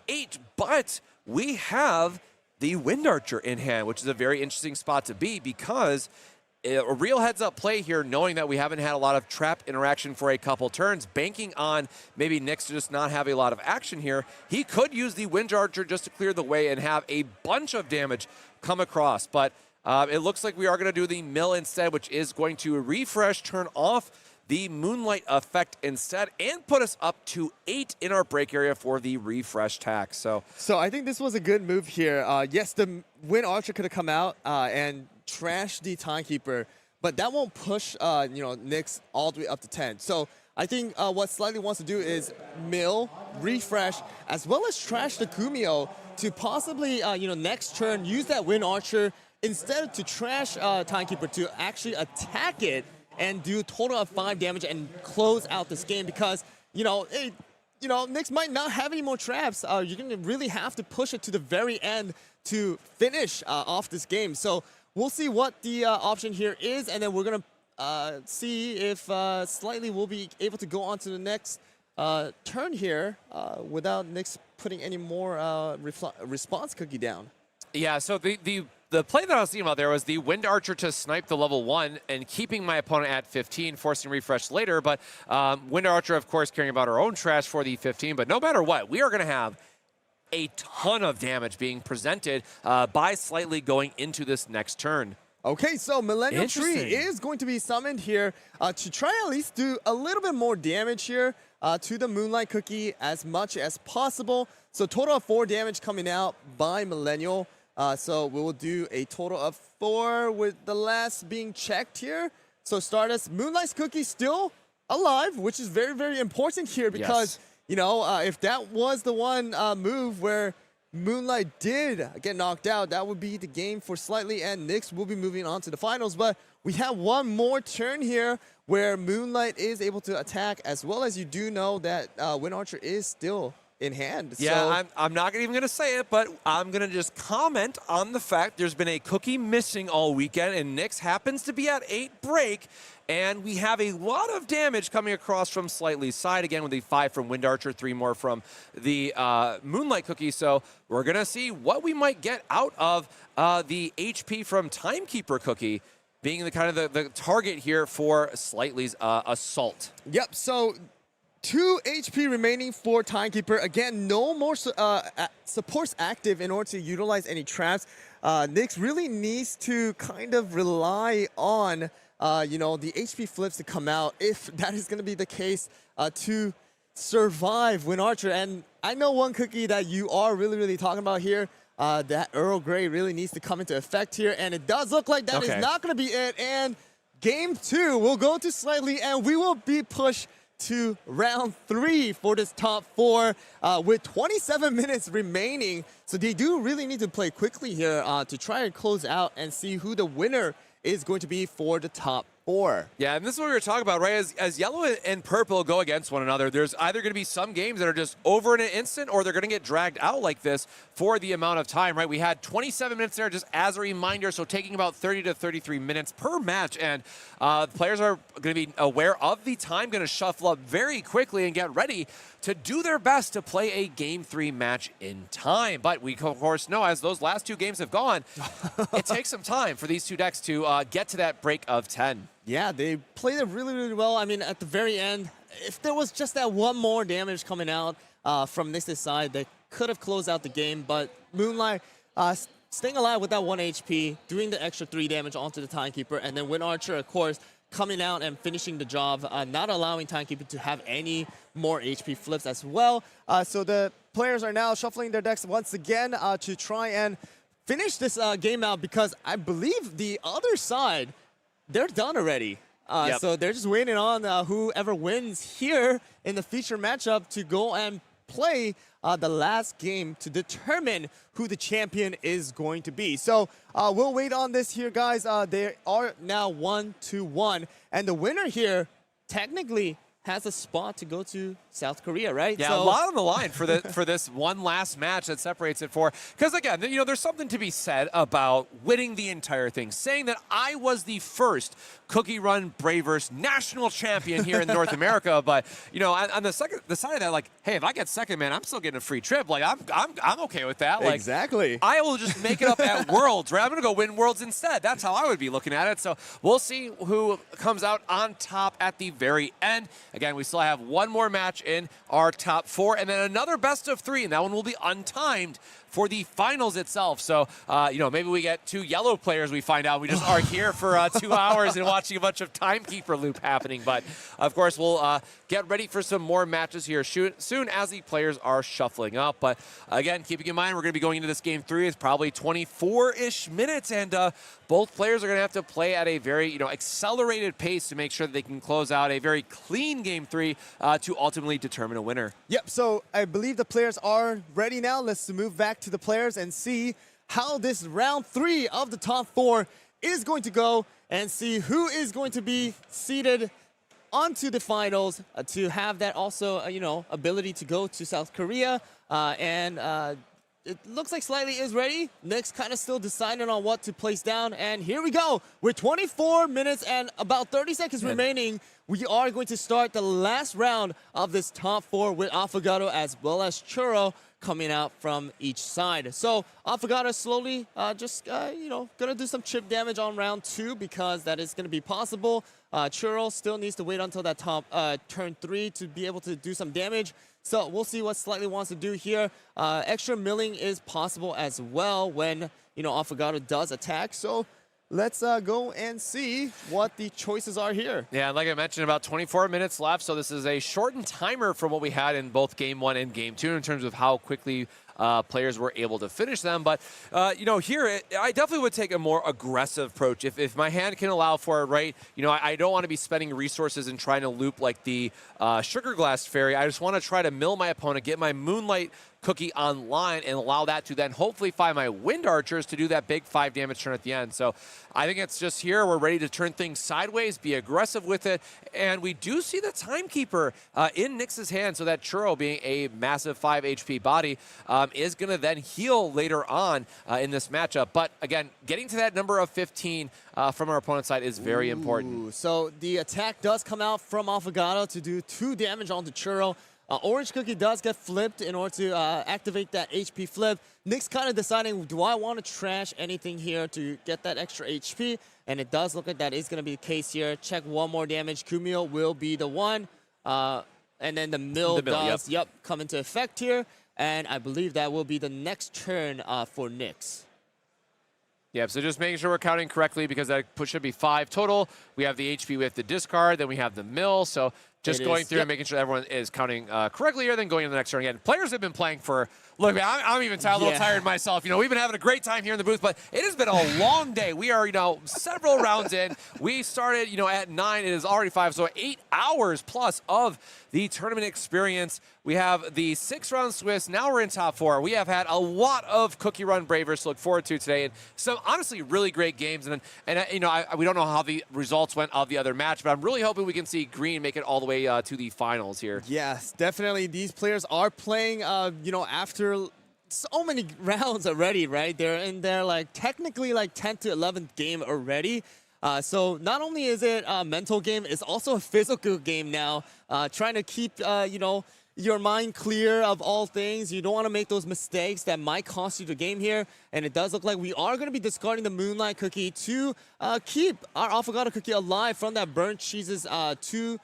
8. But we have the Wind Archer in hand, which is a very interesting spot to be because a real heads-up play here, knowing that we haven't had a lot of trap interaction for a couple turns, banking on maybe Nyx to just not have a lot of action here. He could use the Wind Archer just to clear the way and have a bunch of damage come across. But it looks like we are going to do the mill instead, which is going to refresh, turn off the Moonlight effect instead, and put us up to 8 in our break area for the refresh tax. So I think this was a good move here. Yes, the Wind Archer could have come out and trashed the Timekeeper, but that won't push Nyx all the way up to 10. So I think what Slightly wants to do is mill, refresh, as well as trash the Kumio to possibly next turn use that Wind Archer instead to trash Timekeeper to actually attack it and do a total of 5 damage and close out this game because, Nyx might not have any more traps. You're going to really have to push it to the very end to finish off this game. So we'll see what the option here is, and then we're going to see if Slightly will be able to go on to the next turn here without Nyx putting any more response cookie down. Yeah, so the play that I was thinking about there was the Wind Archer to snipe the level 1 and keeping my opponent at 15, forcing refresh later. But Wind Archer, of course, caring about our own trash for the 15. But no matter what, we are going to have a ton of damage being presented by Slightly going into this next turn. Okay, so Millennial Tree is going to be summoned here to try at least do a little bit more damage here to the Moonlight Cookie as much as possible. So total of 4 damage coming out by Millennial. So we will do a total of 4 with the last being checked here. So Stardust, Moonlight's Cookie still alive, which is very, very important here because, if that was the one move where Moonlight did get knocked out, that would be the game for Slightly, and Nyx will be moving on to the finals. But we have one more turn here where Moonlight is able to attack, as well as you do know that Wind Archer is still in hand. Yeah, so I'm not even going to say it, but I'm going to just comment on the fact there's been a cookie missing all weekend, and Nyx happens to be at 8 break, and we have a lot of damage coming across from Slightly's side, again with the 5 from Wind Archer, 3 more from the Moonlight Cookie. So we're going to see what we might get out of the HP from Timekeeper Cookie being the kind of the target here for Slightly's assault. Yep, so 2 HP remaining for Timekeeper. Again, no more supports active in order to utilize any traps. Nyx really needs to kind of rely on, the HP flips to come out if that is going to be the case to survive Wind Archer. And I know one cookie that you are really, really talking about here. That Earl Grey really needs to come into effect here. And it does look like that is not going to be it. And game 2 will go to Slightly, and we will be pushed to round 3 for this top 4 with 27 minutes remaining. So they do really need to play quickly here to try and close out and see who the winner is going to be for the top 4. Yeah, and this is what we were talking about, right? As yellow and purple go against one another, there's either going to be some games that are just over in an instant, or they're going to get dragged out like this for the amount of time, right? We had 27 minutes there just as a reminder, so taking about 30 to 33 minutes per match, and the players are going to be aware of the time, going to shuffle up very quickly and get ready to do their best to play a Game 3 match in time. But we, of course, know as those last 2 games have gone, it takes some time for these 2 decks to get to that break of 10. Yeah, they played it really, really well. I mean, at the very end, if there was just that one more damage coming out from Nix's side, they could have closed out the game. But Moonlight staying alive with that 1 HP, doing the extra 3 damage onto the Timekeeper, and then Wind Archer, of course, coming out and finishing the job, not allowing Timekeeper to have any more HP flips as well. So the players are now shuffling their decks once again to try and finish this game out, because I believe the other side, they're done already. So they're just waiting on whoever wins here in the feature matchup to go and play the last game to determine who the champion is going to be. So we'll wait on this here, guys. They are now 1-1. And the winner here technically has a spot to go to South Korea, right? Yeah, so, a lot on the line for this one last match that separates it for. Because again, you know, there's something to be said about winning the entire thing, saying that I was the first CookieRun Braverse national champion here in North America. But you know, on the side of that, like, hey, if I get second, man, I'm still getting a free trip. Like, I'm okay with that. Like, exactly. I will just make it up at Worlds, right? I'm gonna go win Worlds instead. That's how I would be looking at it. So we'll see who comes out on top at the very end. Again, we still have one more match in our top 4, and then another best of 3, and that one will be untimed for the finals itself. So, you know, maybe we get 2 yellow players, we find out. We just are here for 2 hours and watching a bunch of Timekeeper loop happening. But, of course, we'll get ready for some more matches here soon as the players are shuffling up. But, again, keeping in mind, we're going to be going into this Game 3. It's probably 24-ish minutes, and both players are going to have to play at a very, you know, accelerated pace to make sure that they can close out a very clean Game 3 to ultimately determine a winner. Yep, so I believe the players are ready now. Let's move back to the players and see how this round 3 of the top 4 is going to go, and see who is going to be seeded onto the finals to have that also, you know, ability to go to South Korea. It looks like Slightly is ready. Nick's kind of still deciding on what to place down. And here we go. With 24 minutes and about 30 seconds remaining, we are going to start the last round of this top 4 with Affogato as well as Churro coming out from each side. So Affogato slowly you know, going to do some chip damage on round 2, because that is going to be possible. Churro still needs to wait until that top turn 3 to be able to do some damage. So we'll see what Slightly wants to do here. Extra milling is possible as well when, you know, Affogato does attack. So let's go and see what the choices are here. Yeah, like I mentioned, about 24 minutes left. So this is a shortened timer from what we had in both Game 1 and Game 2 in terms of how quickly players were able to finish them. But, you know, here, I definitely would take a more aggressive approach. If my hand can allow for it, right, you know, I don't want to be spending resources and trying to loop like the Sugar Glass Fairy. I just want to try to mill my opponent, get my Moonlight Cookie online, and allow that to then hopefully find my Wind Archers to do that big 5 damage turn at the end. So I think it's just here. We're ready to turn things sideways, be aggressive with it. And we do see the Timekeeper in Nyx's hand, so that Churro, being a massive 5 HP body, is going to then heal later on in this matchup. But again, getting to that number of 15 from our opponent's side is very important. So the attack does come out from Affogato to do 2 damage onto Churro. Orange Cookie does get flipped in order to activate that HP flip. Nick's kind of deciding, do I want to trash anything here to get that extra HP? And it does look like that is going to be the case here. Check one more damage. Kumio will be the one. And then the mill does, come into effect here. And I believe that will be the next turn for Nyx. Yeah, so just making sure we're counting correctly, because that should be 5 total. We have the HP, we have the discard, then we have the mill. So Just It going is. through Yep. and making sure everyone is counting correctly here, then going into the next turn again. Players have been playing for, look, man, I'm even a little tired myself. You know, we've been having a great time here in the booth, but it has been a long day. We are, several rounds in. We started, at 9. It is already 5, so 8 hours plus of the tournament experience. We have the 6-round Swiss. Now we're in top 4. We have had a lot of Cookie Run Bravers to look forward to today, and some honestly really great games. And we don't know how the results went of the other match, but I'm really hoping we can see Green make it all the way to the finals here. Yes, definitely. These players are playing, after so many rounds already, right? They're in their technically 10th to 11th game already. So not only is it a mental game, it's also a physical game now. Trying to keep, your mind clear of all things. You don't want to make those mistakes that might cost you the game here. And it does look like we are going to be discarding the Moonlight Cookie to keep our Affogato Cookie alive from that Burnt Cheese's 2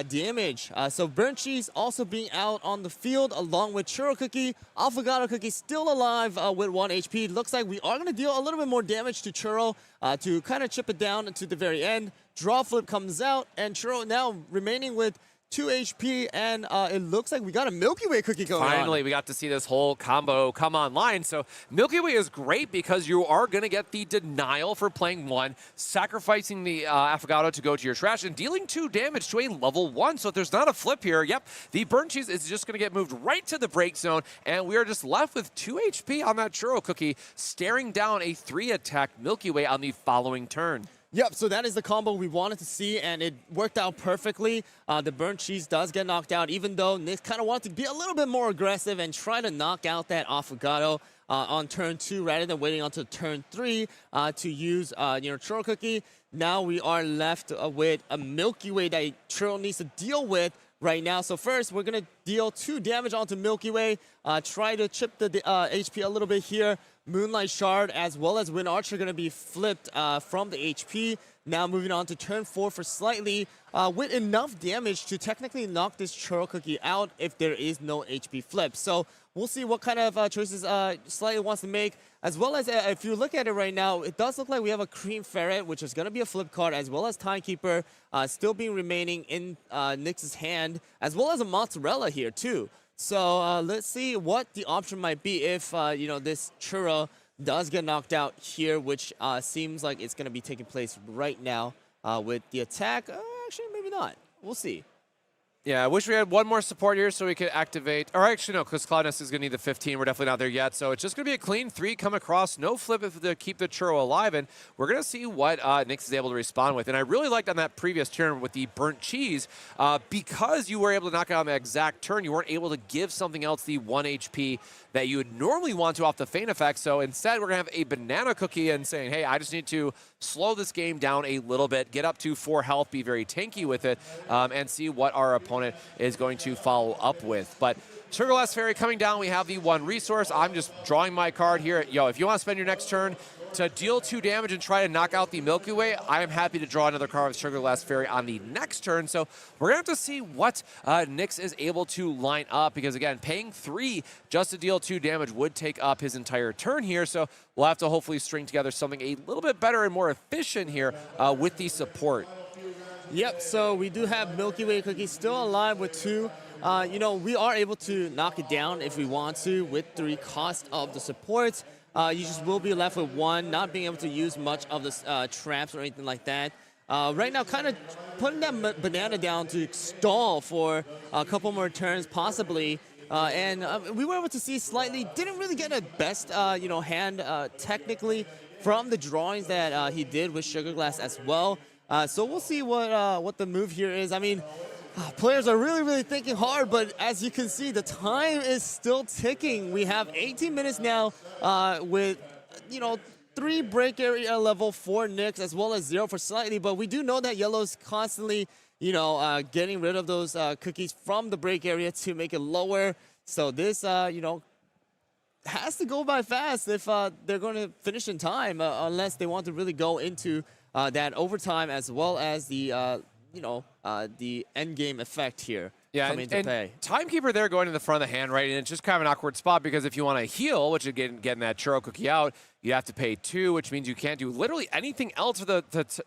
damage. So Burnt Cheese also being out on the field along with Churro Cookie. Affogato Cookie still alive with 1 HP. Looks like we are going to deal a little bit more damage to Churro to kind of chip it down to the very end. Draw Flip comes out, and Churro now remaining with 2 HP, and it looks like we got a Milky Way cookie going on. Finally, we got to see this whole combo come online. So Milky Way is great because you are going to get the denial for playing 1, sacrificing the Affogato to go to your trash, and dealing 2 damage to a level 1. So if there's not a flip here, the Burnt Cheese is just going to get moved right to the break zone, and we are just left with 2 HP on that Churro Cookie, staring down a 3-attack Milky Way on the following turn. Yep, so that is the combo we wanted to see, and it worked out perfectly. The Burnt Cheese does get knocked out, even though Nick kind of wanted to be a little bit more aggressive and try to knock out that Affogato on turn 2 rather than waiting until turn 3 to use Churro Cookie. Now we are left with a Milky Way that Churro needs to deal with right now. So first, we're going to deal 2 damage onto Milky Way, try to chip the HP a little bit here. Moonlight Shard as well as Wind Archer going to be flipped from the HP. Now moving on to turn 4 for Slightly with enough damage to technically knock this Churro Cookie out if there is no HP flip. So we'll see what kind of choices Slightly wants to make. As well as if you look at it right now, it does look like we have a Cream Ferret, which is going to be a flip card, as well as Timekeeper still being remaining in Nyx's hand, as well as a Mozzarella here too. So let's see what the option might be if, this Churro does get knocked out here, which seems like it's going to be taking place right now with the attack. Actually, maybe not. We'll see. Yeah, I wish we had one more support here so we could activate. Or actually, no, because Cloudness is going to need the 15. We're definitely not there yet. So it's just going to be a clean 3 come across. No flip to keep the Churro alive. And we're going to see what Nyx is able to respond with. And I really liked on that previous turn with the Burnt Cheese, because you were able to knock it out on the exact turn, you weren't able to give something else the 1 HP that you would normally want to off the Feint effect. So instead, we're going to have a Banana Cookie and saying, hey, I just need to slow this game down a little bit, get up to 4 health, be very tanky with it, and see what our opponent is going to follow up with. But Sugarcloud Fairy coming down, we have the 1 resource. I'm just drawing my card here. If you want to spend your next turn to deal 2 damage and try to knock out the Milky Way, I am happy to draw another card with Sugarcloud Fairy on the next turn. So we're going to have to see what Nyx is able to line up, because again, paying 3 just to deal 2 damage would take up his entire turn here. So we'll have to hopefully string together something a little bit better and more efficient here with the support. Yep, so we do have Milky Way Cookie still alive with 2. We are able to knock it down if we want to with 3 cost of the supports. You just will be left with 1, not being able to use much of the traps or anything like that. Right now, kind of putting that banana down to stall for a couple more turns, possibly. And we were able to see Slightly didn't really get a best, hand technically from the drawings that he did with Sugar Glass as well. So we'll see what the move here is. I mean, players are really, really thinking hard, but as you can see, the time is still ticking. We have 18 minutes now with, 3 break area level for Nyx as well as 0 for Slightly, but we do know that Yellow's constantly, getting rid of those cookies from the break area to make it lower. So this, has to go by fast if they're going to finish in time, unless they want to really go into that overtime as well as the end game effect here. Yeah, and Timekeeper there going to the front of the hand, right? And it's just kind of an awkward spot, because if you want to heal, which is getting that Churro Cookie out, You have to pay 2, which means you can't do literally anything else for the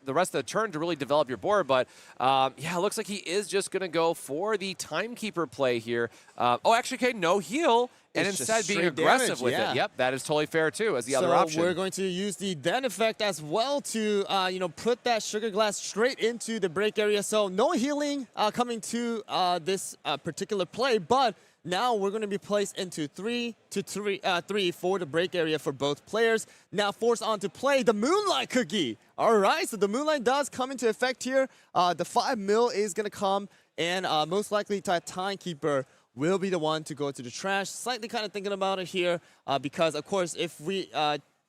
rest of the turn to really develop your board. But yeah, it looks like he is just going to go for the Timekeeper play here. Oh, actually, okay, no heal. And It's instead just being straight aggressive damage, with yeah. it. Yep, that is totally fair too, as the other option. So we're going to use the Den effect as well to, put that Sugar Glass straight into the break area. So no healing coming to this particular play, but now we're going to be placed into 3 for the break area for both players. Now forced on to play the Moonlight Cookie. All right, so the Moonlight does come into effect here. The 5 mil is going to come, and most likely Timekeeper will be the one to go to the trash. Slightly kind of thinking about it here because, of course, if we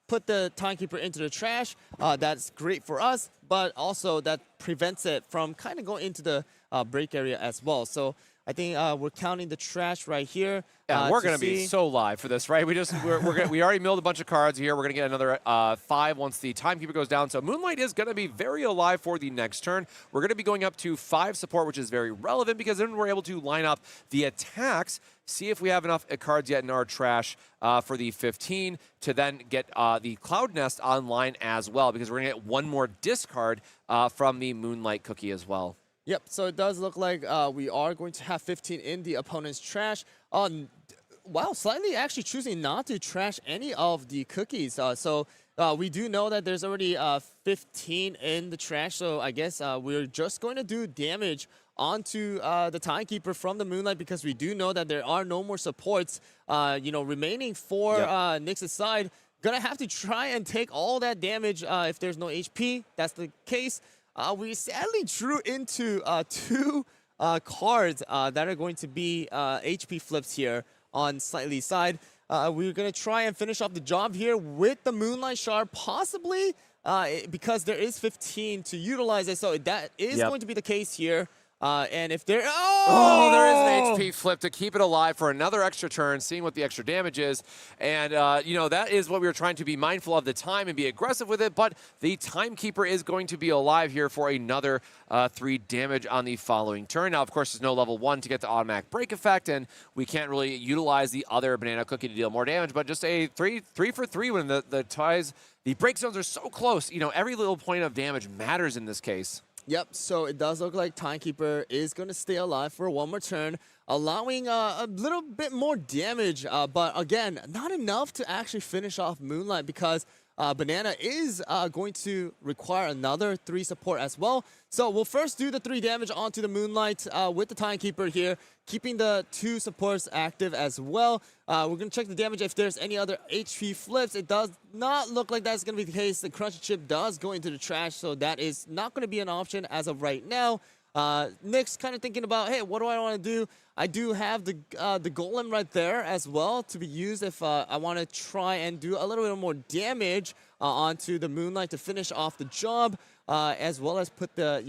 put the Timekeeper into the trash, that's great for us, but also that prevents it from kind of going into the break area as well. So I think we're counting the trash right here. Yeah, we're going to be so live for this, right? We already milled a bunch of cards here. We're going to get another 5 once the Timekeeper goes down. So Moonlight is going to be very alive for the next turn. We're going to be going up to 5 support, which is very relevant because then we're able to line up the attacks, see if we have enough cards yet in our trash for the 15 to then get the Cloud Nest online as well, because we're going to get one more discard from the Moonlight Cookie as well. Yep, so it does look like we are going to have 15 in the opponent's trash. Wow, slightly actually choosing not to trash any of the cookies. So we do know that there's already 15 in the trash, so I guess we're just going to do damage onto the Timekeeper from the Moonlight because we do know that there are no more supports remaining for Nyx's side. Gonna have to try and take all that damage if there's no HP. That's the case. We sadly drew into 2 cards that are going to be HP flips here on Slightly's side. We're going to try and finish off the job here with the Moonlight Shard, possibly because there is 15 to utilize it. So that is going to be the case here. And if there... Oh, there is an HP flip to keep it alive for another extra turn, seeing what the extra damage is. And, that is what we were trying to be mindful of the time and be aggressive with it. But the Timekeeper is going to be alive here for another 3 damage on the following turn. Now, of course, there's no level 1 to get the automatic break effect, and we can't really utilize the other Banana Cookie to deal more damage. But just a 3 for 3 when the ties, the break zones are so close. Every little point of damage matters in this case. Yep, so it does look like Timekeeper is going to stay alive for one more turn, allowing a little bit more damage, but again, not enough to actually finish off Moonlight because Banana is going to require another 3 support as well. So we'll first do the 3 damage onto the Moonlight with the Timekeeper here, keeping the 2 supports active as well. We're going to check the damage if there's any other HP flips. It does not look like that's going to be the case. The Crunchy Chip does go into the trash, so that is not going to be an option as of right now. Nyx kind of thinking about, hey, what do I want to do? I do have the Golem right there as well to be used if I want to try and do a little bit more damage onto the Moonlight to finish off the job, as well as put the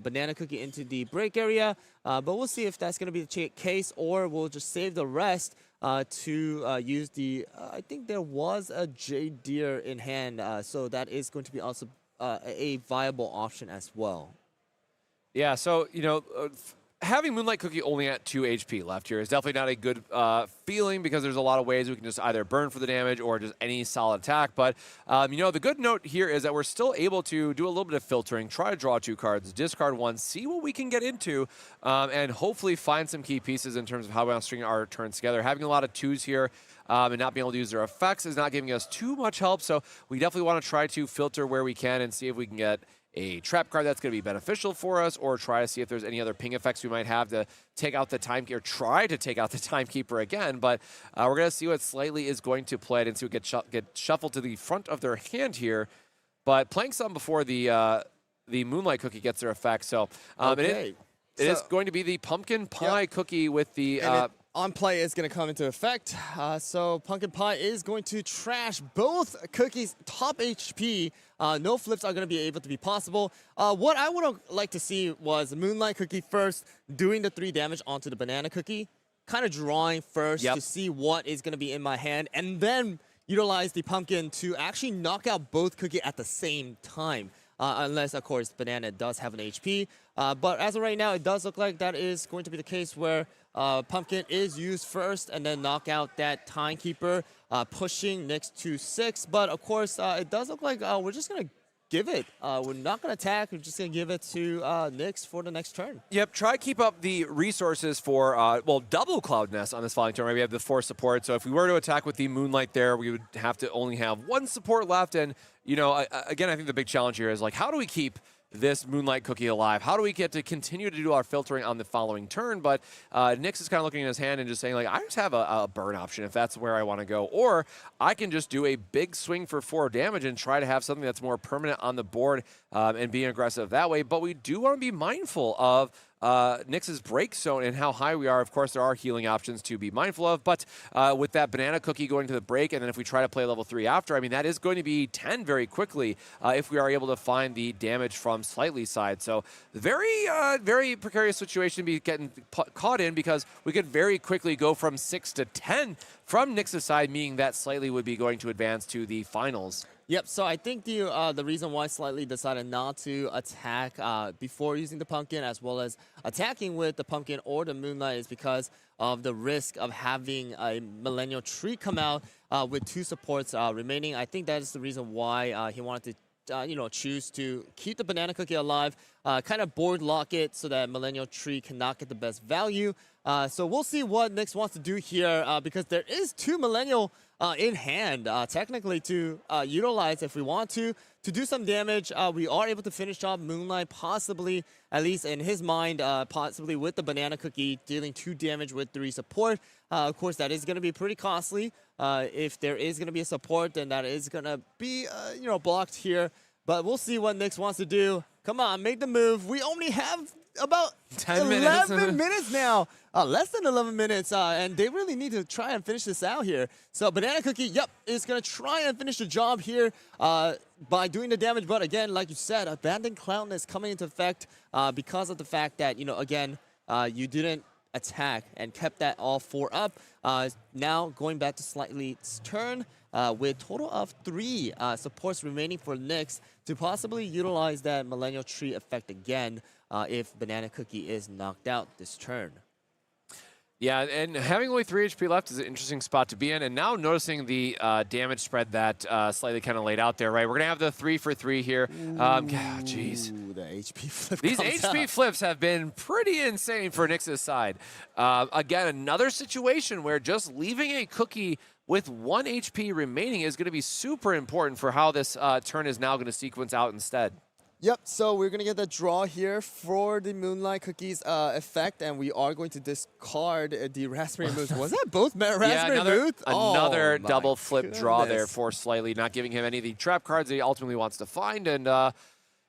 Banana Cookie into the break area. But we'll see if that's going to be the case, or we'll just save the rest to use the. I think there was a Jade Deer in hand, so that is going to be also a viable option as well. Yeah, so, having Moonlight Cookie only at 2 HP left here is definitely not a good feeling because there's a lot of ways we can just either burn for the damage or just any solid attack. But, the good note here is that we're still able to do a little bit of filtering, try to draw 2 cards, discard 1, see what we can get into, and hopefully find some key pieces in terms of how we want to string our turns together. Having a lot of 2s here and not being able to use their effects is not giving us too much help, so we definitely want to try to filter where we can and see if we can get a trap card that's going to be beneficial for us, or try to see if there's any other ping effects we might have to take out the Timekeeper, try to take out the Timekeeper again. But we're going to see what Slightly is going to play and see what get shuffled to the front of their hand here. But playing some before the Moonlight Cookie gets their effect. So it is going to be the Pumpkin Pie Cookie with the... on play is going to come into effect. So Pumpkin Pie is going to trash both cookies' top HP. No flips are going to be able to be possible. What I would have liked to see was Moonlight Cookie first doing the 3 damage onto the Banana Cookie, kind of drawing first to see what is going to be in my hand, and then utilize the Pumpkin to actually knock out both cookie at the same time. Unless, of course, Banana does have an HP. But as of right now, it does look like that is going to be the case where Pumpkin is used first and then knock out that Timekeeper. pushing Nyx to 6. But of course, it does look like we're just going to give it. We're not going to attack. We're just going to give it to Nyx for the next turn. Yep, try to keep up the resources for, well, double Cloud Nest on this following turn. Right? We have the 4 support, so if we were to attack with the Moonlight there, we would have to only have 1 support left. And, you know, again, I think the big challenge here is, like, how do we keep this Moonlight Cookie alive? How do we get to continue to do our filtering on the following turn? But Nyx is kind of looking in his hand and just saying, like, I just have a burn option if that's where I want to go. Or I can just do a big swing for 4 damage and try to have something that's more permanent on the board and being aggressive that way. But we do want to be mindful of Nyx's break zone and how high we are. Of course, there are healing options to be mindful of, but with that banana cookie going to the break, and then if we try to play level 3 after, I mean, that is going to be 10 very quickly if we are able to find the damage from Slightly side. So very precarious situation to be getting caught in, because we could very quickly go from 6 to 10 from Nyx's side, meaning that Slightly would be going to advance to the finals. Yep, so I think the reason why Slightly decided not to attack before using the Pumpkin, as well as attacking with the Pumpkin or the Moonlight, is because of the risk of having a Millennial Tree come out with 2 supports remaining. I think that is the reason why he wanted to choose to keep the Banana Cookie alive, kind of board lock it so that Millennial Tree cannot get the best value. So we'll see what Nyx wants to do here, because there is 2 Millennial in hand, technically, to utilize if we want to do some damage. We are able to finish off Moonlight, possibly, at least in his mind, possibly with the Banana Cookie, dealing 2 damage with 3 support. Of course, that is going to be pretty costly. If there is going to be a support, then that is going to be, blocked here. But we'll see what Nyx wants to do. Come on, make the move. We only have about 11 minutes now. Less than 11 minutes, and they really need to try and finish this out here. So Banana Cookie, yep, is going to try and finish the job here by doing the damage. But again, like you said, Abandoned Cloud Nest coming into effect because of the fact that, again, you didn't attack and kept that all 4 up. Now going back to Slightly's turn with total of 3 supports remaining for Nyx to possibly utilize that Millennial Tree effect again if Banana Cookie is knocked out this turn. Yeah, and having only 3 HP left is an interesting spot to be in. And now noticing the damage spread that Slightly kind of laid out there, right? We're going to have the 3 for 3 here. Jeez. The HP flip. These HP flips have been pretty insane for Nyx's side. Again, another situation where just leaving a cookie with 1 HP remaining is going to be super important for how this turn is now going to sequence out instead. Yep, so we're going to get the draw here for the Moonlight Cookies effect, and we are going to discard the Raspberry Moons. Was that both Raspberry Moons? Another double flip draw there for Slightly, not giving him any of the trap cards that he ultimately wants to find. And,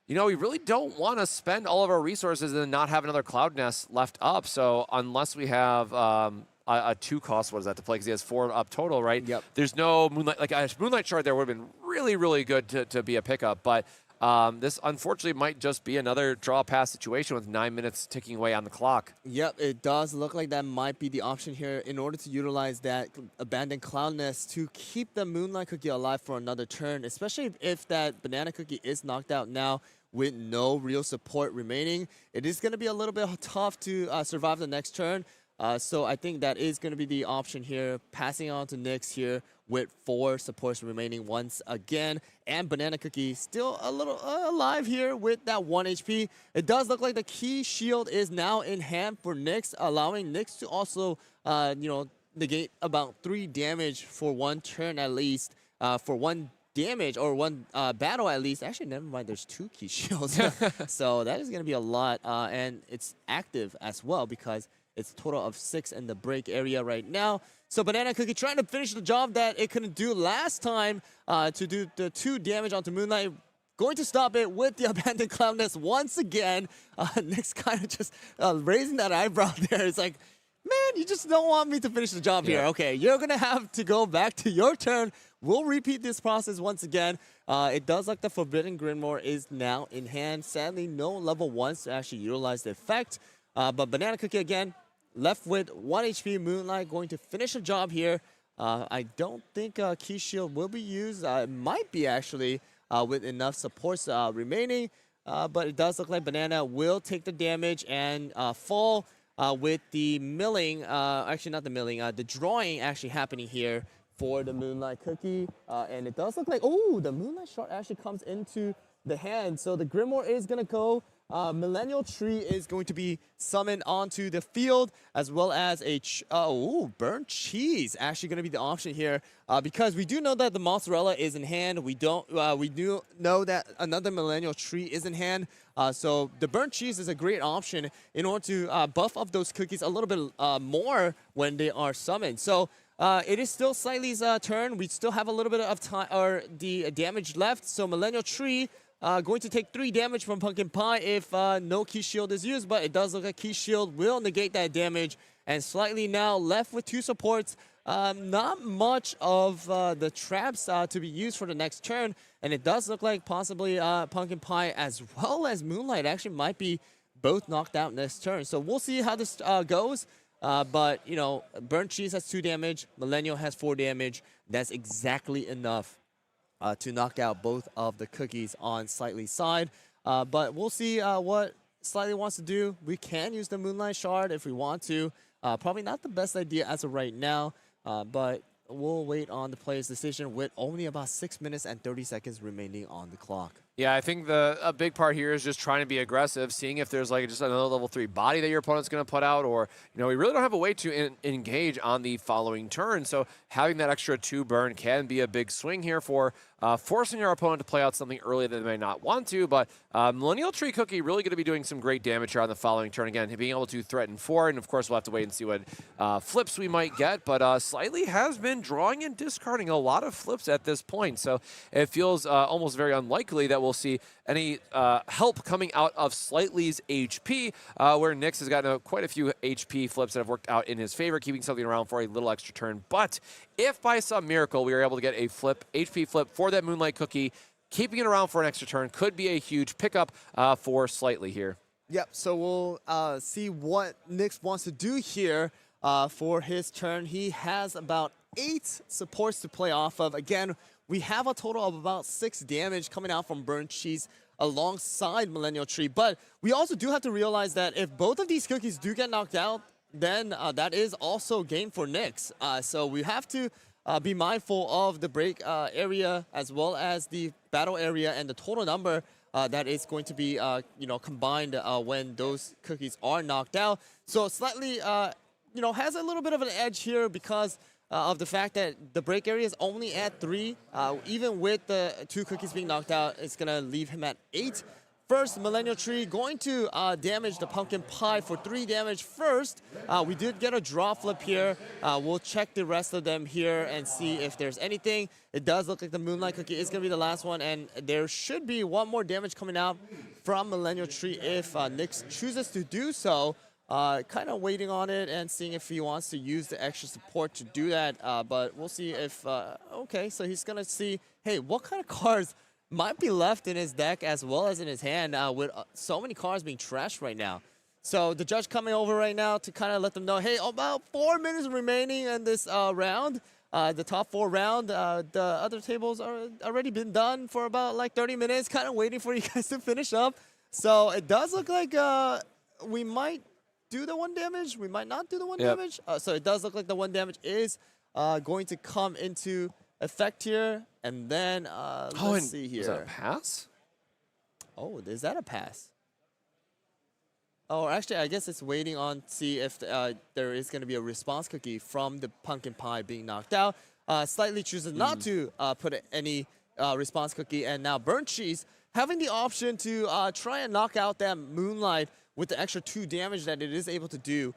we really don't want to spend all of our resources and not have another Cloud Nest left up. So unless we have a 2 cost, what is that to play? Because he has 4 up total, right? Yep. There's no Moonlight, like a Moonlight Shard there would have been really, really good to be a pickup. But this unfortunately might just be another draw pass situation with 9 minutes ticking away on the clock. Yep, it does look like that might be the option here in order to utilize that Abandoned Cloud Nest to keep the Moonlight Cookie alive for another turn, especially if that Banana Cookie is knocked out now with no real support remaining. It is going to be a little bit tough to survive the next turn. So I think that is going to be the option here, passing on to Nyx here with 4 supports remaining once again. And Banana Cookie still a little alive here with that 1 HP. It does look like the key shield is now in hand for Nyx, allowing Nyx to also, negate about 3 damage for 1 turn at least, for 1 damage or 1 battle at least. Actually, never mind, there's 2 key shields. So that is going to be a lot, and it's active as well because it's a total of 6 in the break area right now. So Banana Cookie trying to finish the job that it couldn't do last time to do the 2 damage onto Moonlight. Going to stop it with the Abandoned Cloud Nest once again. Nyx kind of just raising that eyebrow there. It's like, man, you just don't want me to finish the job here. Okay, you're going to have to go back to your turn. We'll repeat this process once again. It does look the Forbidden Grimoire is now in hand. Sadly, no level 1s to actually utilize the effect. But Banana Cookie again, left with 1 HP. Moonlight going to finish the job here. I don't think Key Shield will be used. It might be actually with enough supports remaining. But it does look like Banana will take the damage and fall with the milling. Actually, not the milling. The drawing actually happening here for the Moonlight Cookie. And it does look like, oh, the Moonlight Shard actually comes into the hand. So the Grimoire is going to go. Millennial Tree is going to be summoned onto the field, as well as a burnt cheese actually going to be the option here, because we do know that the mozzarella is in hand. We do know that another Millennial Tree is in hand. So the burnt cheese is a great option in order to buff up those cookies a little bit more when they are summoned. So it is still Slightly's turn. We still have a little bit of time or the damage left. So Millennial Tree going to take 3 damage from Pumpkin Pie if no Key Shield is used, but it does look like Key Shield will negate that damage. And Slightly now left with 2 supports. Not much of the traps to be used for the next turn, and it does look like possibly Pumpkin Pie as well as Moonlight actually might be both knocked out next turn. So we'll see how this goes. But, you know, Burnt Cheese has 2 damage, Millennial has 4 damage. That's exactly enough to knock out both of the cookies on Slightly's side. But we'll see what Slightly wants to do. We can use the Moonlight Shard if we want to. Probably not the best idea as of right now, but we'll wait on the player's decision with only about 6 minutes and 30 seconds remaining on the clock. Yeah, I think a big part here is just trying to be aggressive, seeing if there's like just another level 3 body that your opponent's going to put out, or, you know, we really don't have a way to engage on the following turn. So having that extra 2 burn can be a big swing here for forcing our opponent to play out something early that they may not want to. But Millennial Tree Cookie really going to be doing some great damage here on the following turn. Again, being able to threaten 4, and of course we'll have to wait and see what flips we might get. But Slightly has been drawing and discarding a lot of flips at this point. So it feels almost very unlikely that we'll see any help coming out of Slightly's HP, where Nyx has gotten quite a few HP flips that have worked out in his favor, keeping something around for a little extra turn. But if by some miracle we are able to get a HP flip for that Moonlight Cookie, keeping it around for an extra turn could be a huge pickup for Slightly here. Yep, so we'll see what Nyx wants to do here for his turn. He has about 8 supports to play off of. Again, we have a total of about 6 damage coming out from Burnt Cheese alongside Millennial Tree. But we also do have to realize that if both of these cookies do get knocked out, then that is also game for Nyx. So we have to be mindful of the break area as well as the battle area and the total number that is going to be combined when those cookies are knocked out. So Slightly has a little bit of an edge here because of the fact that the break area is only at 3. Even with the 2 cookies being knocked out, it's going to leave him at 8. First, Millennial Tree going to damage the Pumpkin Pie for 3 damage first. We did get a draw flip here. We'll check the rest of them here and see if there's anything. It does look like the Moonlight Cookie is going to be the last one, and there should be 1 more damage coming out from Millennial Tree if Nyx chooses to do so. Kind of waiting on it and seeing if he wants to use the extra support to do that. But we'll see if, okay, so he's going to see, hey, what kind of cards might be left in his deck as well as in his hand with so many cards being trashed right now. So the judge coming over right now to kind of let them know, hey, about 4 minutes remaining in this round. The top 4 round, the other tables are already been done for about like 30 minutes, kind of waiting for you guys to finish up. So it does look like we might do the 1 damage. We might not do the 1 damage. So it does look like the 1 damage is going to come into effect here. And then let's see here. Is that a pass? Oh, is that a pass? Oh, actually, I guess it's waiting on see if there is going to be a response cookie from the Pumpkin Pie being knocked out. Slightly chooses not to put any response cookie. And now Burnt Cheese having the option to try and knock out that Moonlight with the extra 2 damage that it is able to do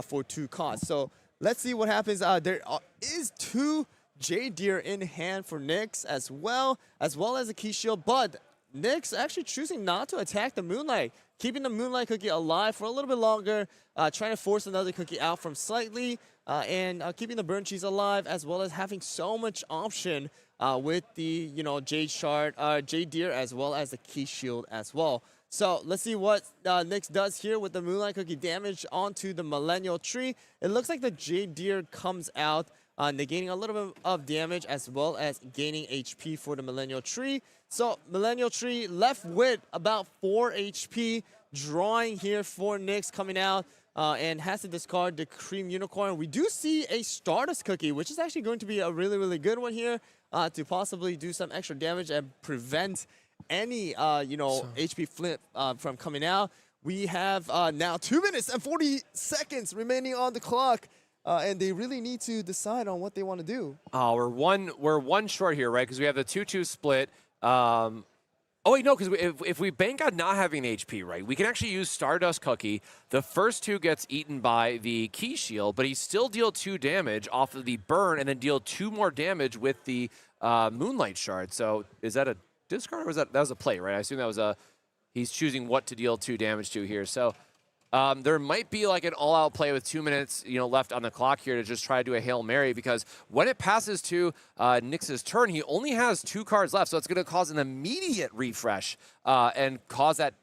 for 2 costs. So let's see what happens. There is 2 Jade Deer in hand for Nyx as well as a Key Shield, but Nyx actually choosing not to attack the Moonlight, keeping the Moonlight Cookie alive for a little bit longer, trying to force another cookie out from Slightly, and keeping the Burnt Cheese alive, as well as having so much option with the Jade Deer as well as the Key Shield as well. So let's see what Nyx does here with the Moonlight Cookie damage onto the Millennial Tree. It looks like the Jade Deer comes out, negating a little bit of damage as well as gaining HP for the Millennial Tree. So Millennial Tree left with about 4 HP, drawing here for Nyx coming out. and has to discard the Cream Unicorn. We do see a Stardust Cookie, which is actually going to be a really, really good one here to possibly do some extra damage and prevent any, HP flip from coming out. We have now 2 minutes and 40 seconds remaining on the clock, and they really need to decide on what they want to do. Oh, we're one short here, right? Because we have the 2-2 split. Oh, wait, no, because if we bank on not having HP, right, we can actually use Stardust Cookie. The first 2 gets eaten by the Key Shield, but he still deal 2 damage off of the burn and then deal 2 more damage with the Moonlight Shard. So is that a discard or was that was a play, right? I assume that was he's choosing what to deal 2 damage to here. So there might be like an all-out play with 2 minutes, left on the clock here to just try to do a Hail Mary, because when it passes to Nyx's turn, he only has 2 cards left, so it's going to cause an immediate refresh and cause that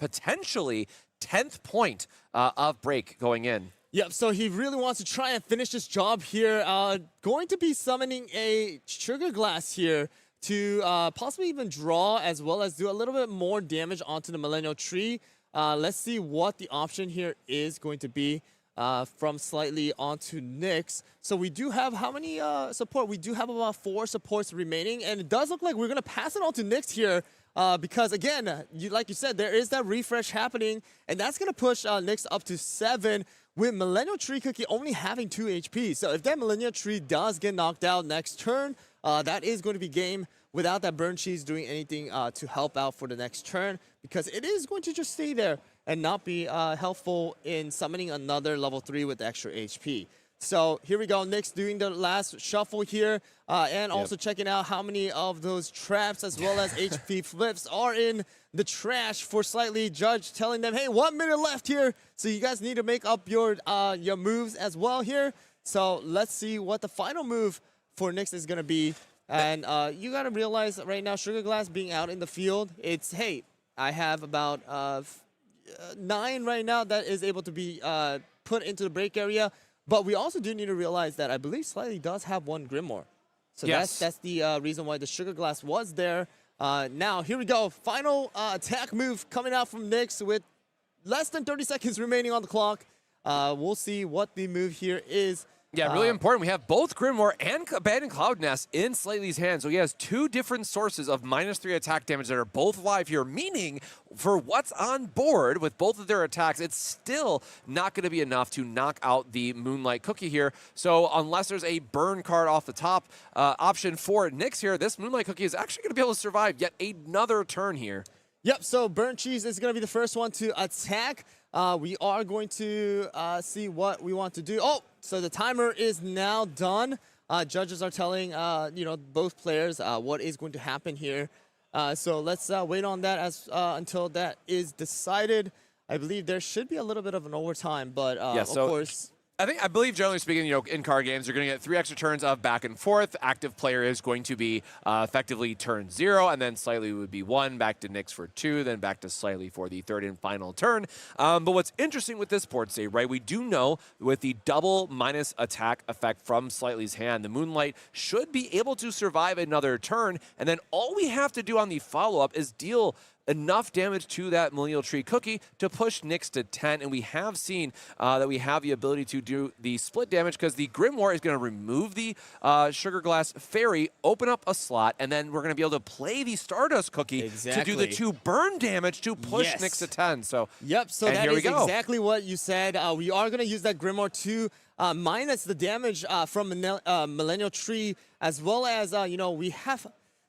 potentially 10th point of break going in. Yep, so he really wants to try and finish this job here. Going to be summoning a Sugar Glass here to possibly even draw as well as do a little bit more damage onto the Millennial Tree. Let's see what the option here is going to be from Slightly onto Nyx. So we do have how many support? We do have about 4 supports remaining, and it does look like we're going to pass it on to Nyx here because, again, like you said, there is that refresh happening, and that's going to push Nyx up to 7 with Millennial Tree Cookie only having 2 HP. So if that Millennial Tree does get knocked out next turn, that is going to be game without that Burn Cheese doing anything to help out for the next turn, because it is going to just stay there and not be helpful in summoning another level 3 with extra HP. So here we go, Nyx doing the last shuffle here, and also checking out how many of those traps as well as HP flips are in the trash for Slightly. Judge telling them, hey, 1 minute left here, so you guys need to make up your moves as well here. So let's see what the final move for Nyx is going to be. And you got to realize right now, Sugar Glass being out in the field, it's, hey, I have about 9 right now that is able to be put into the break area. But we also do need to realize that I believe Slightly does have 1 Grimoire. So that's the reason why the Sugar Glass was there. Now, here we go. Final attack move coming out from Nyx with less than 30 seconds remaining on the clock. We'll see what the move here is. Yeah, really important. We have both Grimoire and Abandoned Cloud Nest in Slightly's hand, so he has 2 different sources of -3 attack damage that are both live here, meaning for what's on board with both of their attacks, it's still not going to be enough to knock out the Moonlight Cookie here. So unless there's a burn card off the top option for Nyx here, this Moonlight Cookie is actually going to be able to survive yet another turn here. Yep, so Burnt Cheese is going to be the first one to attack. We are going to see what we want to do. Oh, so the timer is now done. Judges are telling, both players what is going to happen here. So let's wait on that until that is decided. I believe there should be a little bit of an overtime, but of course... I believe, generally speaking, in card games, you're going to get 3 extra turns of back and forth. Active player is going to be effectively turn 0, and then Slightly would be 1, back to Nyx for 2, then back to Slightly for the 3rd and final turn. But what's interesting with this board state, right, we do know with the double minus attack effect from Slightly's hand, the Moonlight should be able to survive another turn, and then all we have to do on the follow-up is deal enough damage to that Millennial Tree Cookie to push Nyx to 10, and we have seen that we have the ability to do the split damage because the Grimoire is going to remove the Sugar Glass Fairy, open up a slot, and then we're going to be able to play the Stardust Cookie to do the 2 burn damage to push Nyx to 10. So yep, so that is exactly what you said. We are going to use that Grimoire to minus the damage from Millennial Tree, as well as, we have...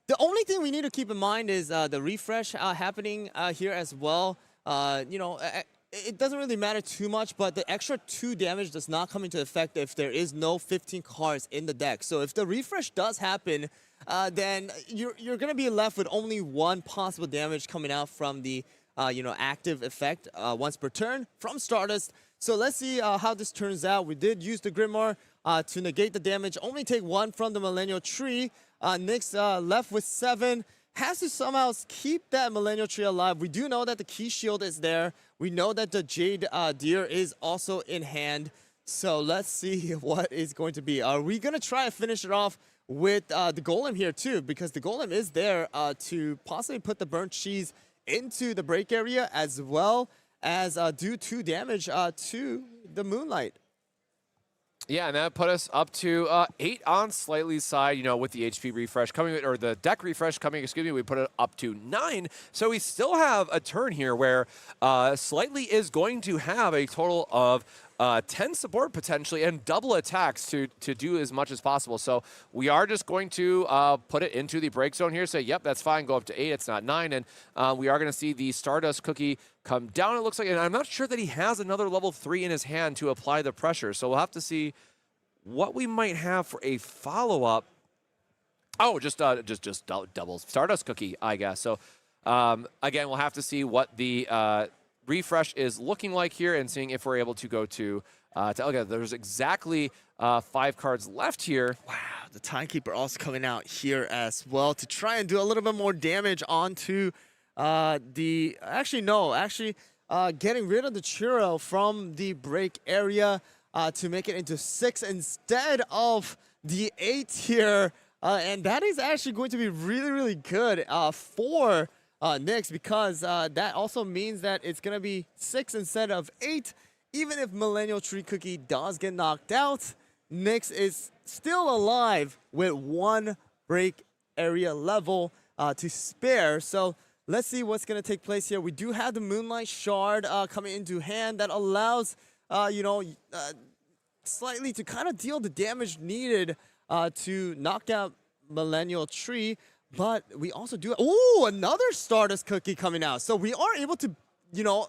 The only thing we need to keep in mind is the refresh happening here as well. It doesn't really matter too much, but the extra 2 damage does not come into effect if there is no 15 cards in the deck. So if the refresh does happen, then you're going to be left with only 1 possible damage coming out from the active effect once per turn from Stardust. So let's see how this turns out. We did use the Grimoire to negate the damage, only take 1 from the Millennial Tree. Nyx left with 7, has to somehow keep that Millennial Tree alive. We do know that the Key Shield is there. We know that the Jade Deer is also in hand. So let's see what is going to be. Are we going to try to finish it off with the Golem here too? Because the Golem is there to possibly put the Burnt Cheese into the break area, as well as do 2 damage to the Moonlight. Yeah, and that put us up to 8 on Slightly's side, you know, with the HP refresh coming, or the deck refresh coming, excuse me, we put it up to 9. So we still have a turn here where Slightly is going to have a total of 10 support potentially and double attacks to do as much as possible. So we are just going to put it into the break zone here, say, yep, that's fine, go up to 8, it's not 9, and we are going to see the Stardust Cookie come down, it looks like, and I'm not sure that he has another level 3 in his hand to apply the pressure, so we'll have to see what we might have for a follow-up. Oh, just double Stardust Cookie, I guess. So again, we'll have to see what the refresh is looking like here and seeing if we're able to go to okay, there's exactly 5 cards left here. Wow, the Timekeeper also coming out here as well to try and do a little bit more damage onto getting rid of the Churro from the break area to make it into 6 instead of the 8 here. And that is actually going to be really, really good for Nyx, because that also means that it's going to be 6 instead of 8. Even if Millennial Tree Cookie does get knocked out, Nyx is still alive with 1 break area level to spare. So let's see what's going to take place here. We do have the Moonlight Shard coming into hand that allows, Slightly to kind of deal the damage needed to knock out Millennial Tree. But we also do, another Stardust Cookie coming out. So we are able to,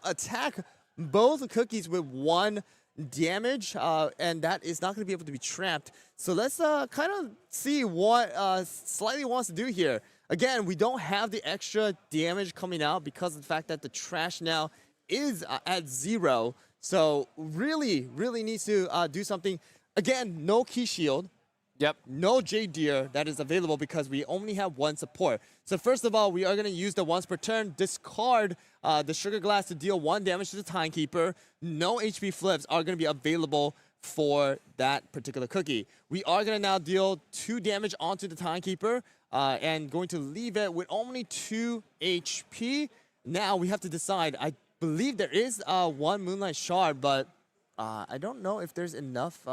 attack both cookies with 1 damage, and that is not going to be able to be trapped. So let's kind of see what Slightly wants to do here. Again, we don't have the extra damage coming out because of the fact that the trash now is at 0. So really, really needs to do something. Again, no Key Shield. Yep. No Jade Deer that is available because we only have 1 support. So first of all, we are going to use the once per turn, discard the Sugar Glass to deal 1 damage to the Timekeeper. No HP flips are going to be available for that particular cookie. We are going to now deal 2 damage onto the Timekeeper and going to leave it with only 2 HP. Now we have to decide. I believe there is 1 Moonlight Shard, but I don't know if there's enough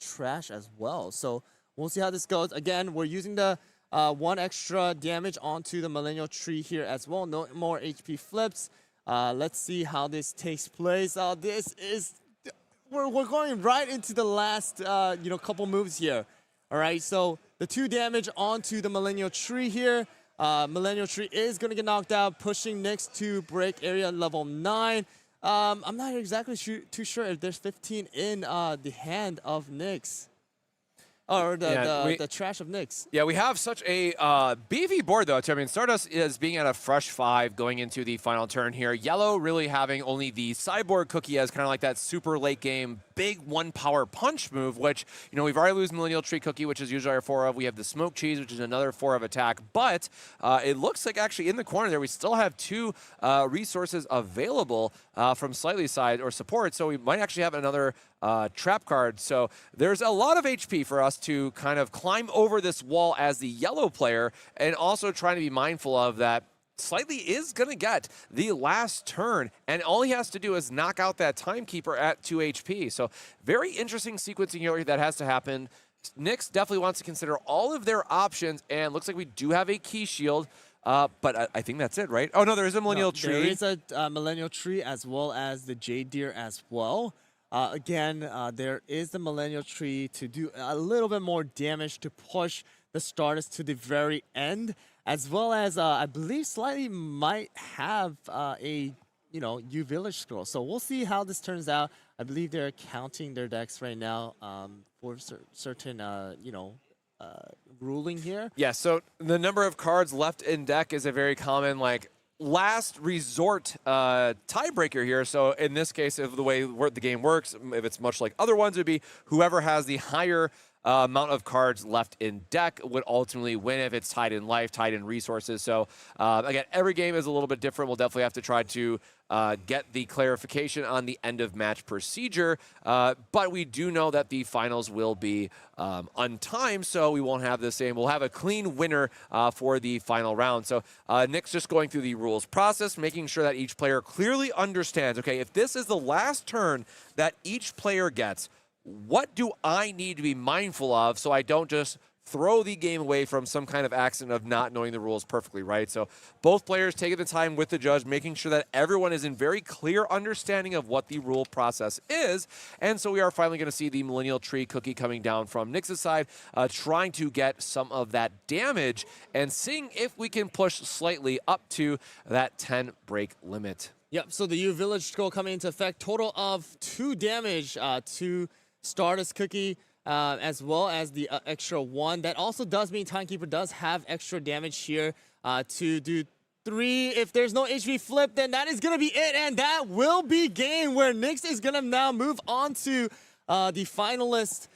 trash as well. So we'll see how this goes. Again, we're using the 1 extra damage onto the Millennial Tree here as well. No more HP flips. Let's see how this takes place. This is... We're going right into the last, couple moves here. All right, so the 2 damage onto the Millennial Tree here. Millennial Tree is going to get knocked out, pushing Nyx to break area level 9. I'm not exactly too sure if there's 15 in the hand of Nyx. Or the trash of Nyx. Yeah, we have such a beefy board, though. I mean, Stardust is being at a fresh 5 going into the final turn here. Yellow really having only the Cyborg Cookie as kind of like that super late game big 1 power punch move, which, we've already lose Millennial Tree Cookie, which is usually our 4 of. We have the Smoke Cheese, which is another 4 of attack. But it looks like actually in the corner there, we still have 2 resources available from Slightly's side or support. So we might actually have another trap card. So there's a lot of HP for us to kind of climb over this wall as the yellow player, and also trying to be mindful of that Slightly is going to get the last turn, and all he has to do is knock out that Timekeeper at 2 HP. So very interesting sequencing here that has to happen. Nyx definitely wants to consider all of their options, and looks like we do have a Key Shield. But I think that's it, right? Oh, no, there is a Millennial Tree. There is a Millennial Tree as well as the Jade Deer as well. Again, there is the Millennial Tree to do a little bit more damage to push the Stardust to the very end, as well as I believe Slightly might have a U Village Scroll. So we'll see how this turns out. I believe they're counting their decks right now for certain ruling here. Yeah, so the number of cards left in deck is a very common last resort tiebreaker here. So in this case, if the way the game works, if it's much like other ones, it would be whoever has the higher amount of cards left in deck would ultimately win if it's tied in life, tied in resources. So again, every game is a little bit different. We'll definitely have to try to get the clarification on the end of match procedure. But we do know that the finals will be untimed, so we won't have the same. We'll have a clean winner for the final round. So Nick's just going through the rules process, making sure that each player clearly understands, okay, if this is the last turn that each player gets, what do I need to be mindful of so I don't just throw the game away from some kind of accident of not knowing the rules perfectly, right? So both players taking the time with the judge, making sure that everyone is in very clear understanding of what the rule process is. And so we are finally going to see the Millennial Tree cookie coming down from Nyx's side, trying to get some of that damage and seeing if we can push slightly up to that 10 break limit. Yep, so the U Village Scroll coming into effect, total of 2 damage to Stardust Cookie, as well as the extra 1. That also does mean Timekeeper does have extra damage here to do 3. If there's no HV flip, then that is going to be it, and that will be game where Nyx is going to now move on to the finalist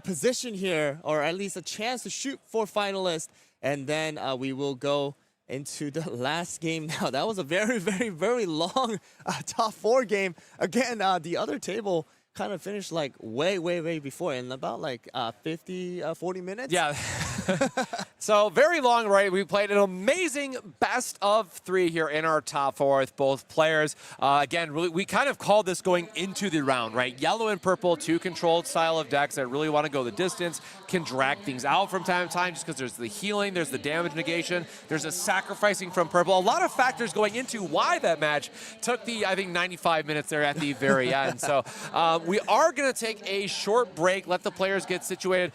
position here, or at least a chance to shoot for finalist, and then we will go into the last game now. That was a very, very, very long top 4 game. Again, the other table kind of finished like way before, in about like 40 minutes. Yeah. So very long, right? We played an amazing best of 3 here in our top 4 with both players. Again, really, we kind of called this going into the round, right? Yellow and purple, 2 controlled style of decks that really want to go the distance, can drag things out from time to time just because there's the healing, there's the damage negation, there's a sacrificing from purple. A lot of factors going into why that match took the, I think, 95 minutes there at the very end. So we are going to take a short break, let the players get situated.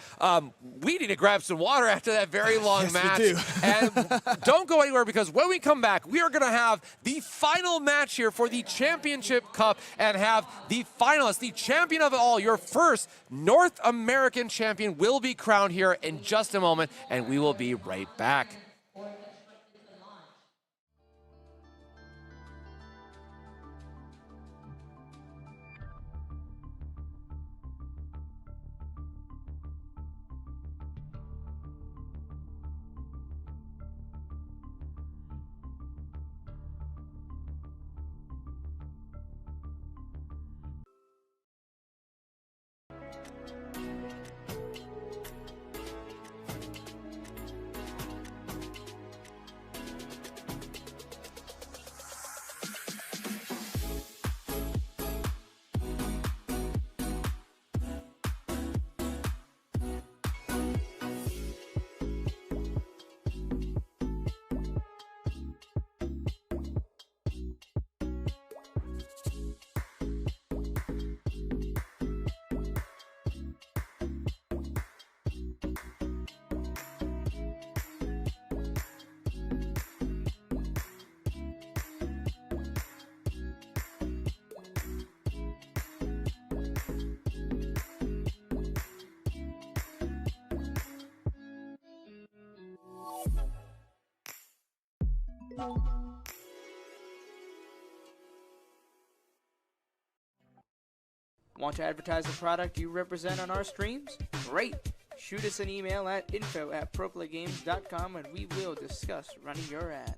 We need to grab some water after that very long match. We do. And don't go anywhere, because when we come back, we are going to have the final match here for the Championship Cup and have the finalist, the champion of it all, your first North American champion will be crowned here in just a moment, and we will be right back. Want to advertise the product you represent on our streams? Great! Shoot us an email at info@proplaygames.com and we will discuss running your ad.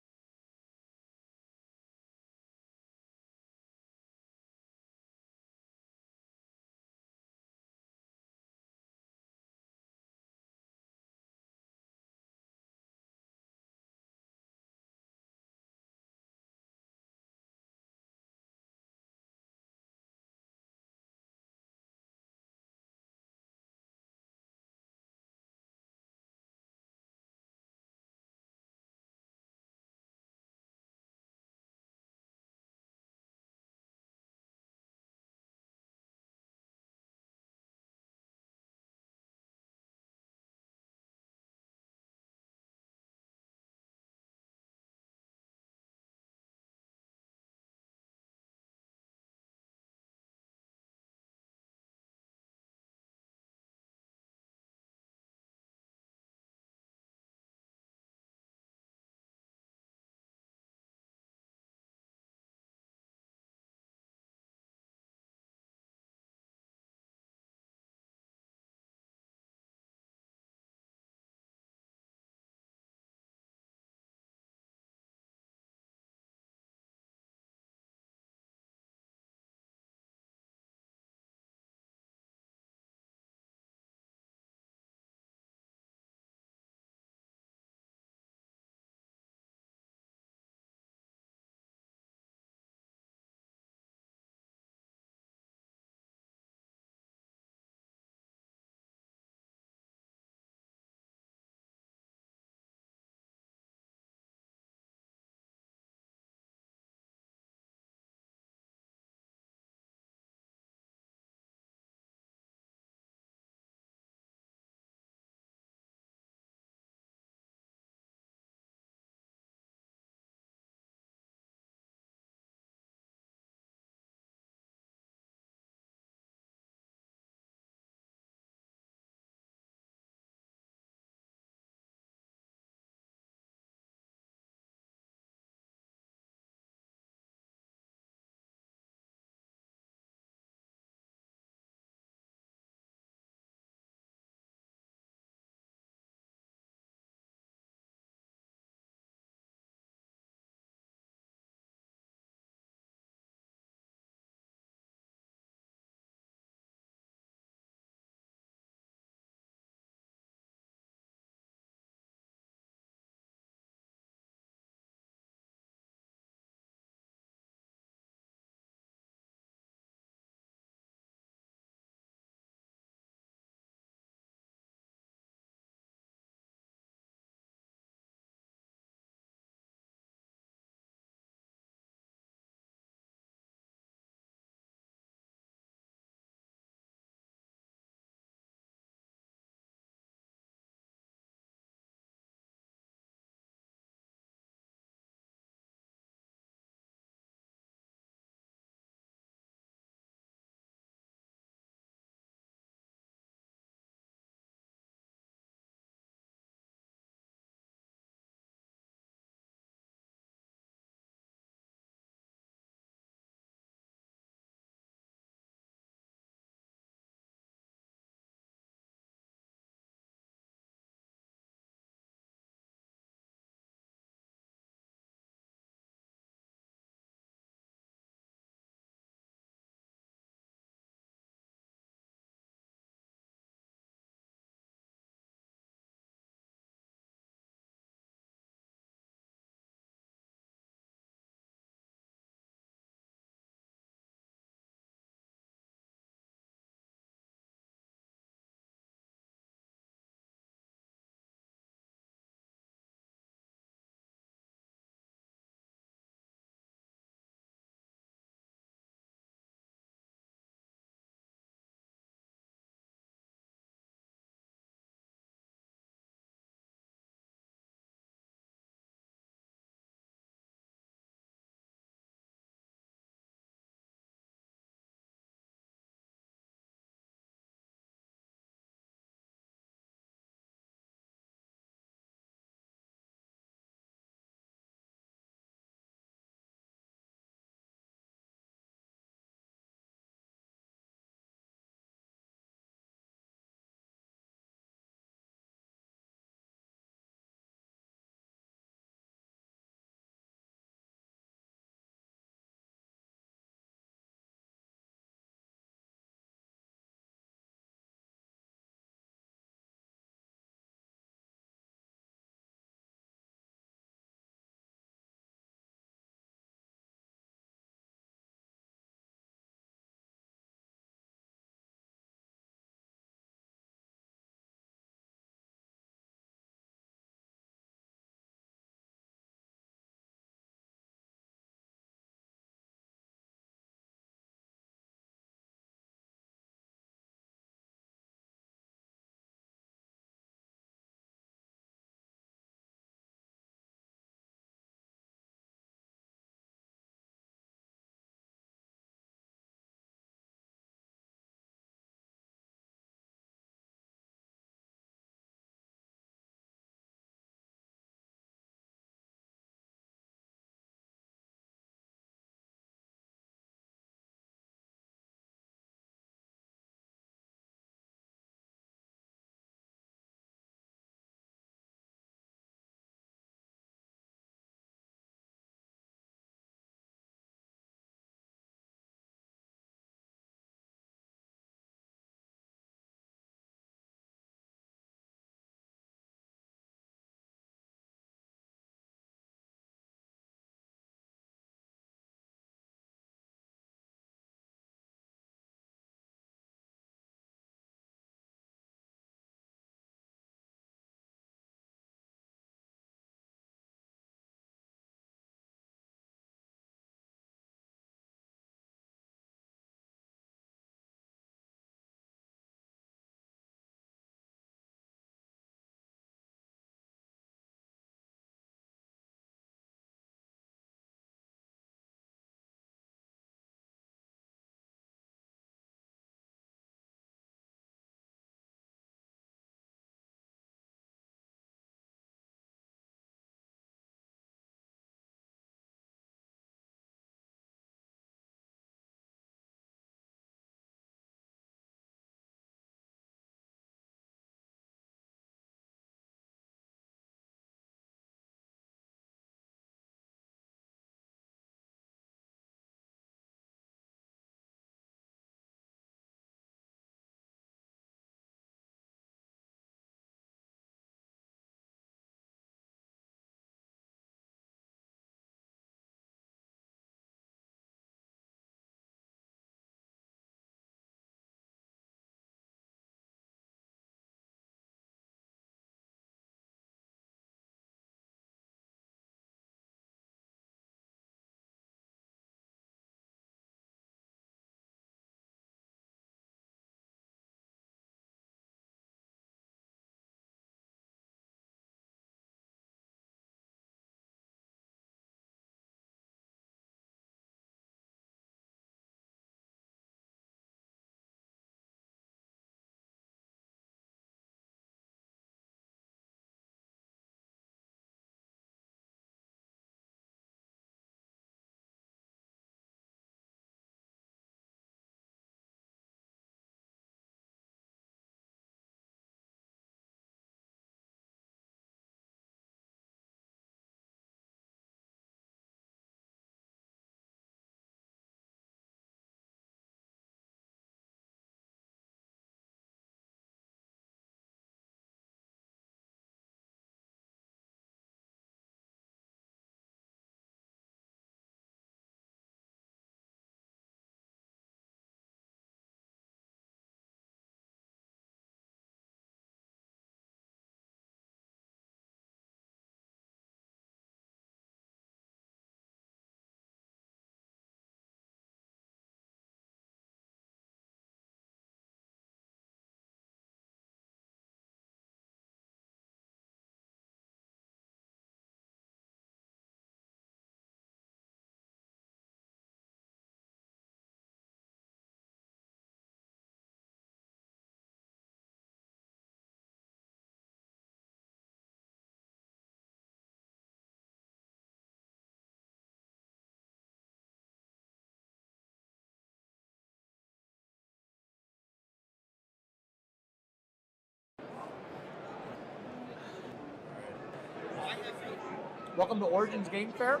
Welcome to Origins Game Fair.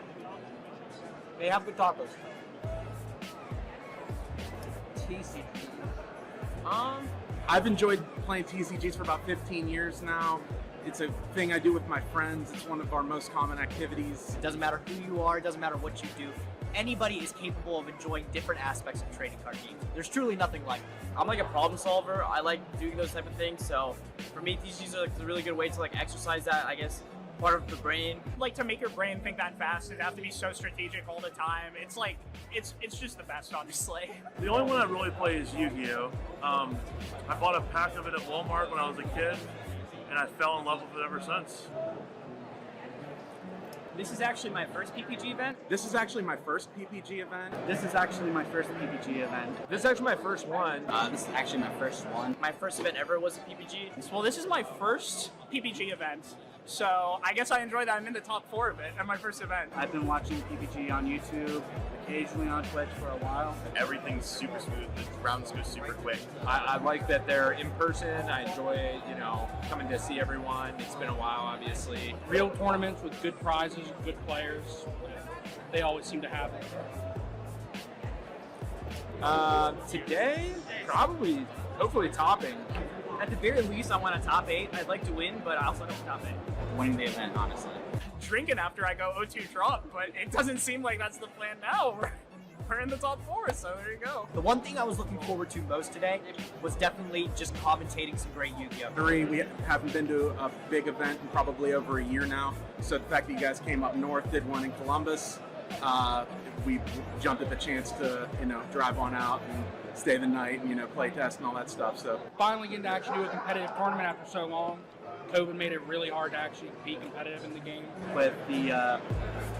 They have good tacos. TCG. I've enjoyed playing TCGs for about 15 years now. It's a thing I do with my friends. It's one of our most common activities. It doesn't matter who you are, it doesn't matter what you do. Anybody is capable of enjoying different aspects of trading card games. There's truly nothing like it. I'm like a problem solver. I like doing those type of things. So for me, TCGs are like a really good way to like exercise that, I guess, part of the brain. Like to make your brain think that fast, it have to be so strategic all the time. It's like, it's just the best, honestly. The only one I really play is Yu-Gi-Oh! I bought a pack of it at Walmart when I was a kid, and I fell in love with it ever since. This is actually my first PPG event. This is actually my first PPG event. This is actually my first PPG event. This is actually my first one. This is actually my first one. My first event ever was a PPG. Well, this is my first PPG event. So I guess I enjoy that. I'm in the top 4 of it at my first event. I've been watching PPG on YouTube, occasionally on Twitch for a while. Everything's super smooth. The rounds go super quick. I like that they're in person. I enjoy, coming to see everyone. It's been a while, obviously. Real tournaments with good prizes, good players. They always seem to have it. Today, probably, hopefully topping. At the very least, I want a top 8. I'd like to win, but I also don't top 8. Winning the event, honestly. Drinking after I go 0-2 drop, but it doesn't seem like that's the plan now. We're in the top 4, so there you go. The one thing I was looking forward to most today was definitely just commentating some great Yu-Gi-Oh! We haven't been to a big event in probably over a year now. So the fact that you guys came up north, did one in Columbus, we jumped at the chance to, drive on out and stay the night and, play test and all that stuff. So Finally getting to actually do a competitive tournament after so long. COVID made it really hard to actually be competitive in the game. With the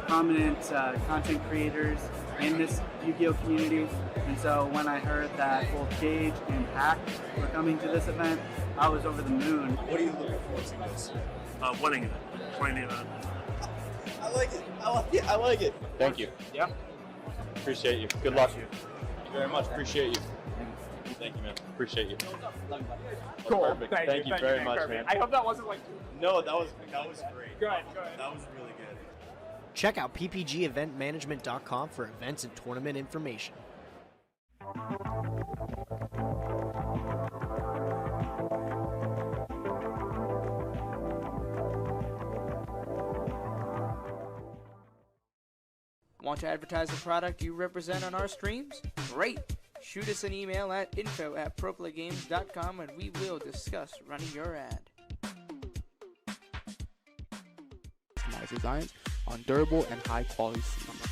prominent content creators in this Yu-Gi-Oh! Community. And so when I heard that both Gage and Hack were coming to this event, I was over the moon. What are you looking forward to this? Winning the event. I like it. I like it. Thank you. Yeah. Appreciate you. Good luck. Thank you very much. Appreciate you. Thank you, man. Appreciate you. Cool. Perfect. Thank you very much, man. I hope that wasn't like... No, that was great. Good. That was really good. Check out ppgeventmanagement.com for events and tournament information. Want to advertise the product you represent on our streams? Great! Shoot us an email at info@proplaygames.com and we will discuss running your ad. Customized designs on durable and high quality sleeves.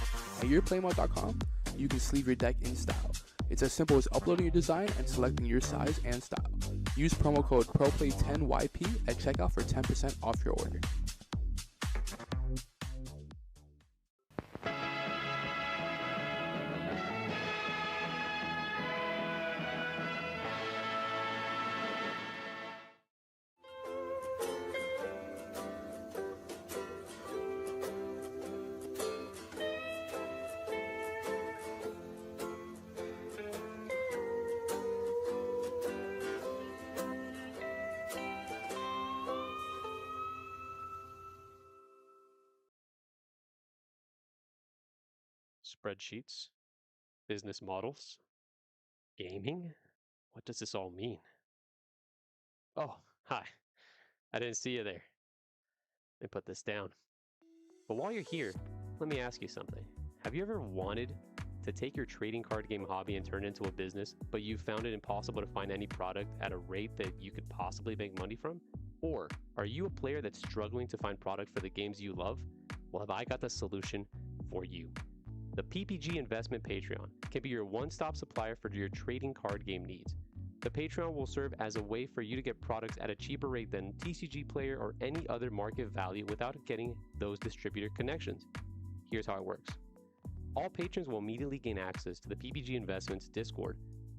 At yourplaymode.com, you can sleeve your deck in style. It's as simple as uploading your design and selecting your size and style. Use promo code ProPlay10YP at checkout for 10% off your order. Spreadsheets, business models, gaming? What does this all mean? Oh, hi. I didn't see you there. Let me put this down. But while you're here, let me ask you something. Have you ever wanted to take your trading card game hobby and turn it into a business, but you found it impossible to find any product at a rate that you could possibly make money from? Or are you a player that's struggling to find product for the games you love? Well, have I got the solution for you. The PPG Investment Patreon can be your one-stop supplier for your trading card game needs. The Patreon will serve as a way for you to get products at a cheaper rate than TCG Player or any other market value without getting those distributor connections. Here's how it works. All patrons will immediately gain access to the PPG Investments Discord.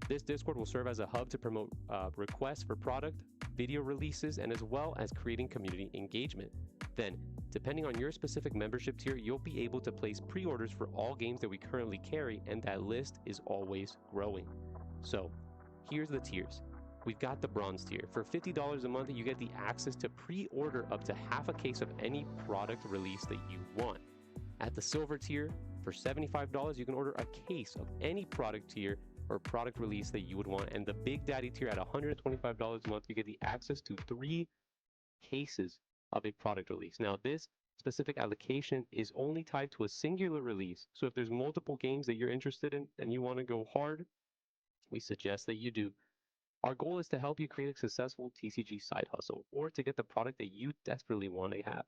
This Discord will serve as a hub to promote requests for product, video releases, and as well as creating community engagement. Then, depending on your specific membership tier, you'll be able to place pre-orders for all games that we currently carry, and that list is always growing. So, here's the tiers. We've got the bronze tier. For $50 a month, you get the access to pre-order up to half a case of any product release that you want. At the silver tier, for $75, you can order a case of any product tier or product release that you would want. And the Big Daddy tier at $125 a month, you get the access to 3 cases of a product release. Now, this specific allocation is only tied to a singular release. So if there's multiple games that you're interested in and you want to go hard, we suggest that you do. Our goal is to help you create a successful TCG side hustle or to get the product that you desperately want to have.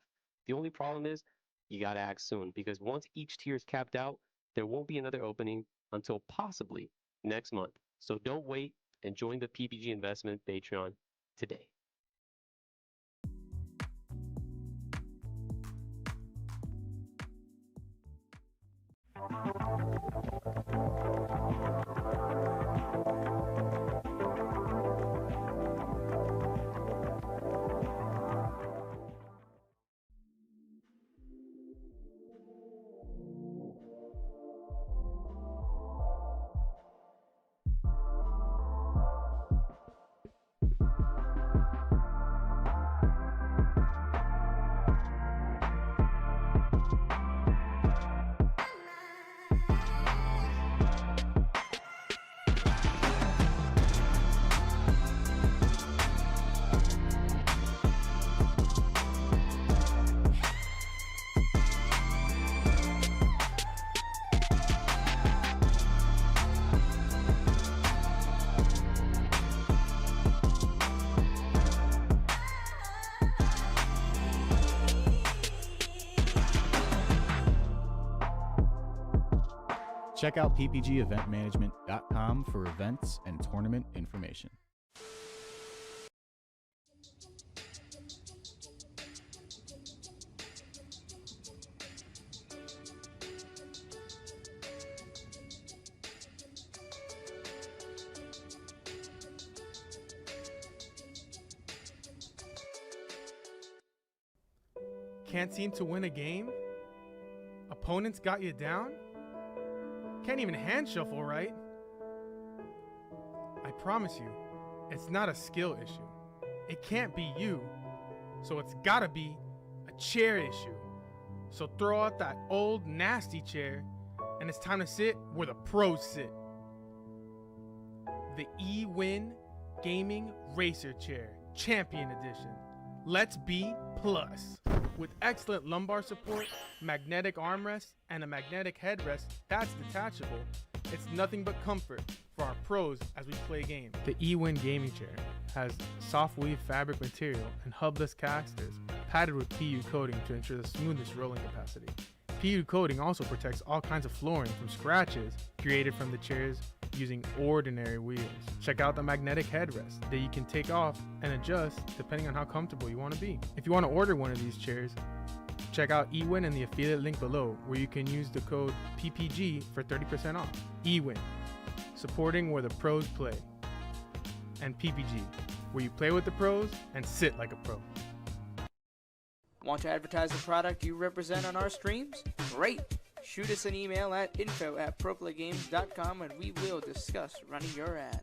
The only problem is you got to act soon, because once each tier is capped out, there won't be another opening until possibly next month. So don't wait and join the PPG Investment Patreon today. Check out ppgeventmanagement.com for events and tournament information. Can't seem to win a game? Opponents got you down? Can't even hand shuffle right? I promise you, it's not a skill issue. It can't be you, so it's gotta be a chair issue. So throw out that old nasty chair, and it's time to sit where the pros sit. The eWin Gaming Racer Chair, Champion Edition. Let's be plus. With excellent lumbar support, magnetic armrest, and a magnetic headrest that's detachable, it's nothing but comfort for our pros as we play games. The eWin Gaming Chair has soft weave fabric material and hubless casters padded with PU coating to ensure the smoothest rolling capacity. PU coating also protects all kinds of flooring from scratches created from the chairs using ordinary wheels. Check out the magnetic headrest that you can take off and adjust depending on how comfortable you want to be. If you want to order one of these chairs, check out eWin and the affiliate link below, where you can use the code PPG for 30% off. eWin, supporting where the pros play. And PPG, where you play with the pros and sit like a pro. Want to advertise the product you represent on our streams? Great! Shoot us an email at info@proplaygames.com and we will discuss running your ad.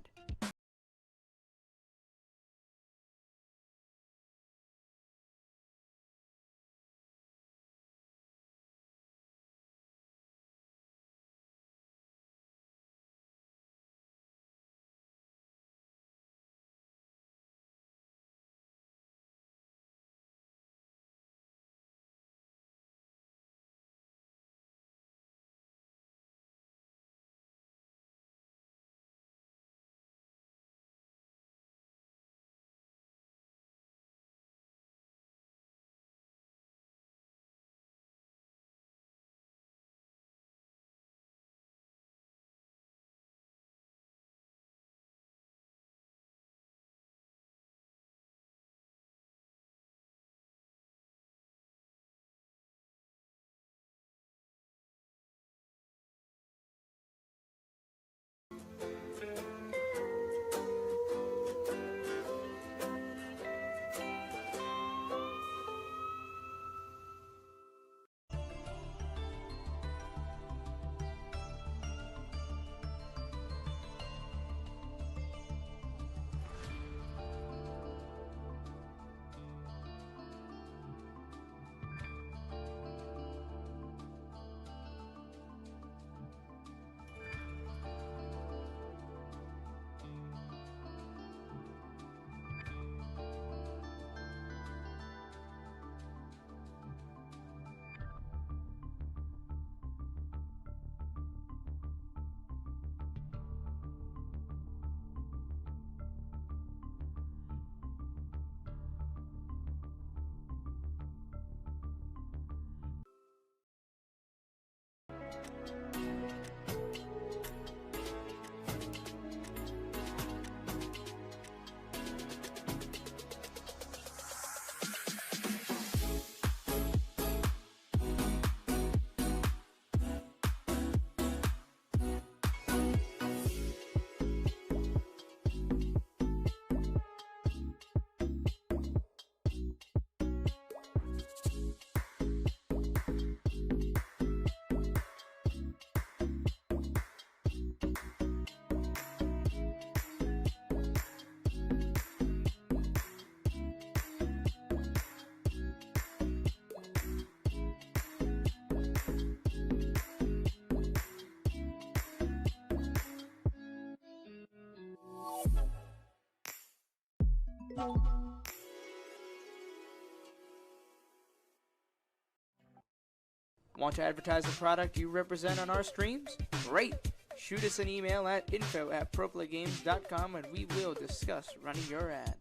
Want to advertise the product you represent on our streams? Great! Shoot us an email at info@proplegames.com and we will discuss running your ad.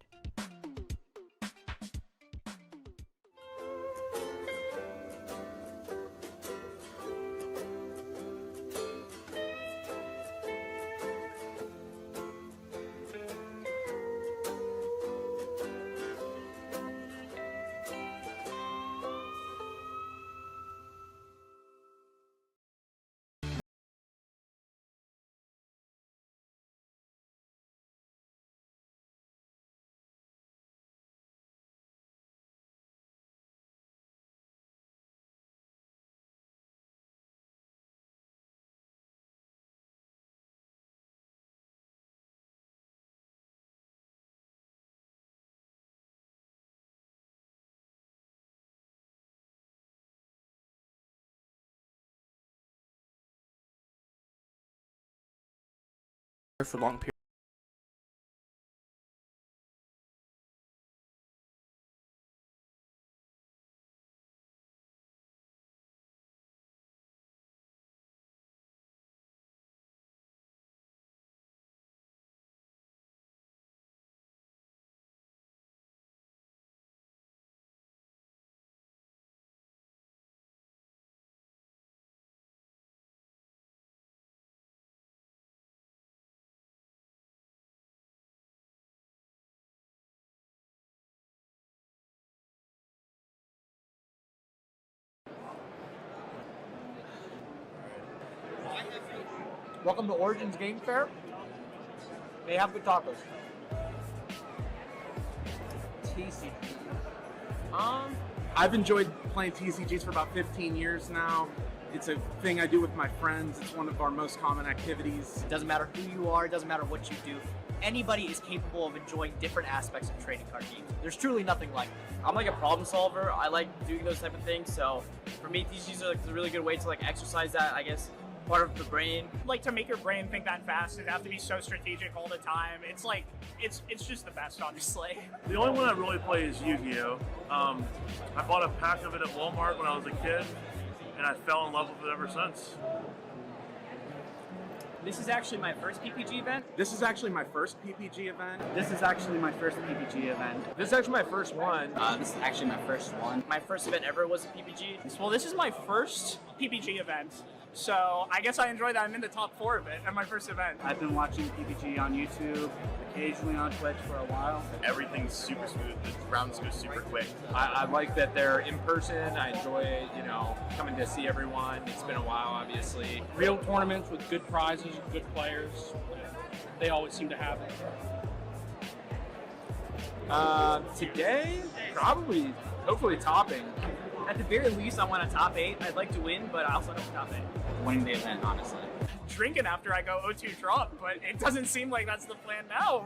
For long periods. Welcome to Origins Game Fair. They have good tacos. TCG. I've enjoyed playing TCGs for about 15 years now. It's a thing I do with my friends. It's one of our most common activities. It doesn't matter who you are, it doesn't matter what you do. Anybody is capable of enjoying different aspects of trading card games. There's truly nothing like it. I'm like a problem solver. I like doing those type of things. So for me, TCGs are like a really good way to like exercise that, I guess, part of the brain. Like to make your brain think that fast and have to be so strategic all the time. It's like, it's just the best, honestly. The only one I really play is Yu-Gi-Oh! I bought a pack of it at Walmart when I was a kid, and I fell in love with it ever since. This is actually my first PPG event. This is actually my first PPG event. This is actually my first PPG event. This is actually my first one. This is actually my first one. My first event ever was a PPG. Well, this is my first PPG event. So I guess I enjoy that I'm in the top 4 of it at my first event. I've been watching PPG on YouTube, occasionally on Twitch for a while. Everything's super smooth. The rounds go super quick. I like that they're in person. I enjoy, coming to see everyone. It's been a while, obviously. Real tournaments with good prizes, good players. They always seem to have it. Today, probably, hopefully topping. At the very least, I want a top 8. I'd like to win, but I also hope top 8. Winning the event, honestly. Drinking after I go 0-2 drop, but it doesn't seem like that's the plan now.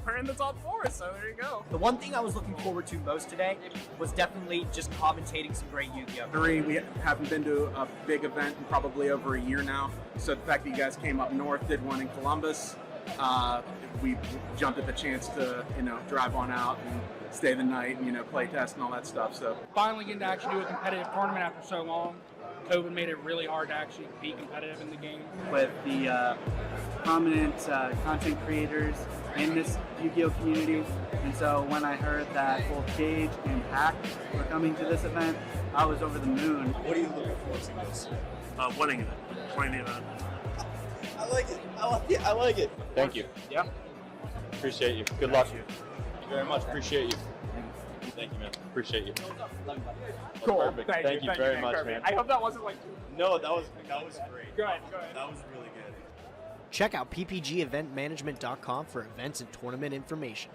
We're in the top 4, so there you go. The one thing I was looking forward to most today was definitely just commentating some great Yu-Gi-Oh! We haven't been to a big event in probably over a year now, so the fact that you guys came up north, did one in Columbus, we jumped at the chance to, drive on out and stay the night and, play test and all that stuff. So Finally getting to actually do a competitive tournament after so long. COVID made it really hard to actually be competitive in the game. With the prominent content creators in this Yu-Gi-Oh! Community. And so when I heard that both Gage and Hack were coming to this event, I was over the moon. What are you looking forward to most? Winning the event. I like it. I like it. Thank you. Yeah. Appreciate you. Good luck. Thank you very much. Appreciate you. Thank you, man. Appreciate you. Cool. Perfect. Thank you very much, man. I hope that wasn't like... No, that was great. Good. That was really good. Check out ppgeventmanagement.com for events and tournament information.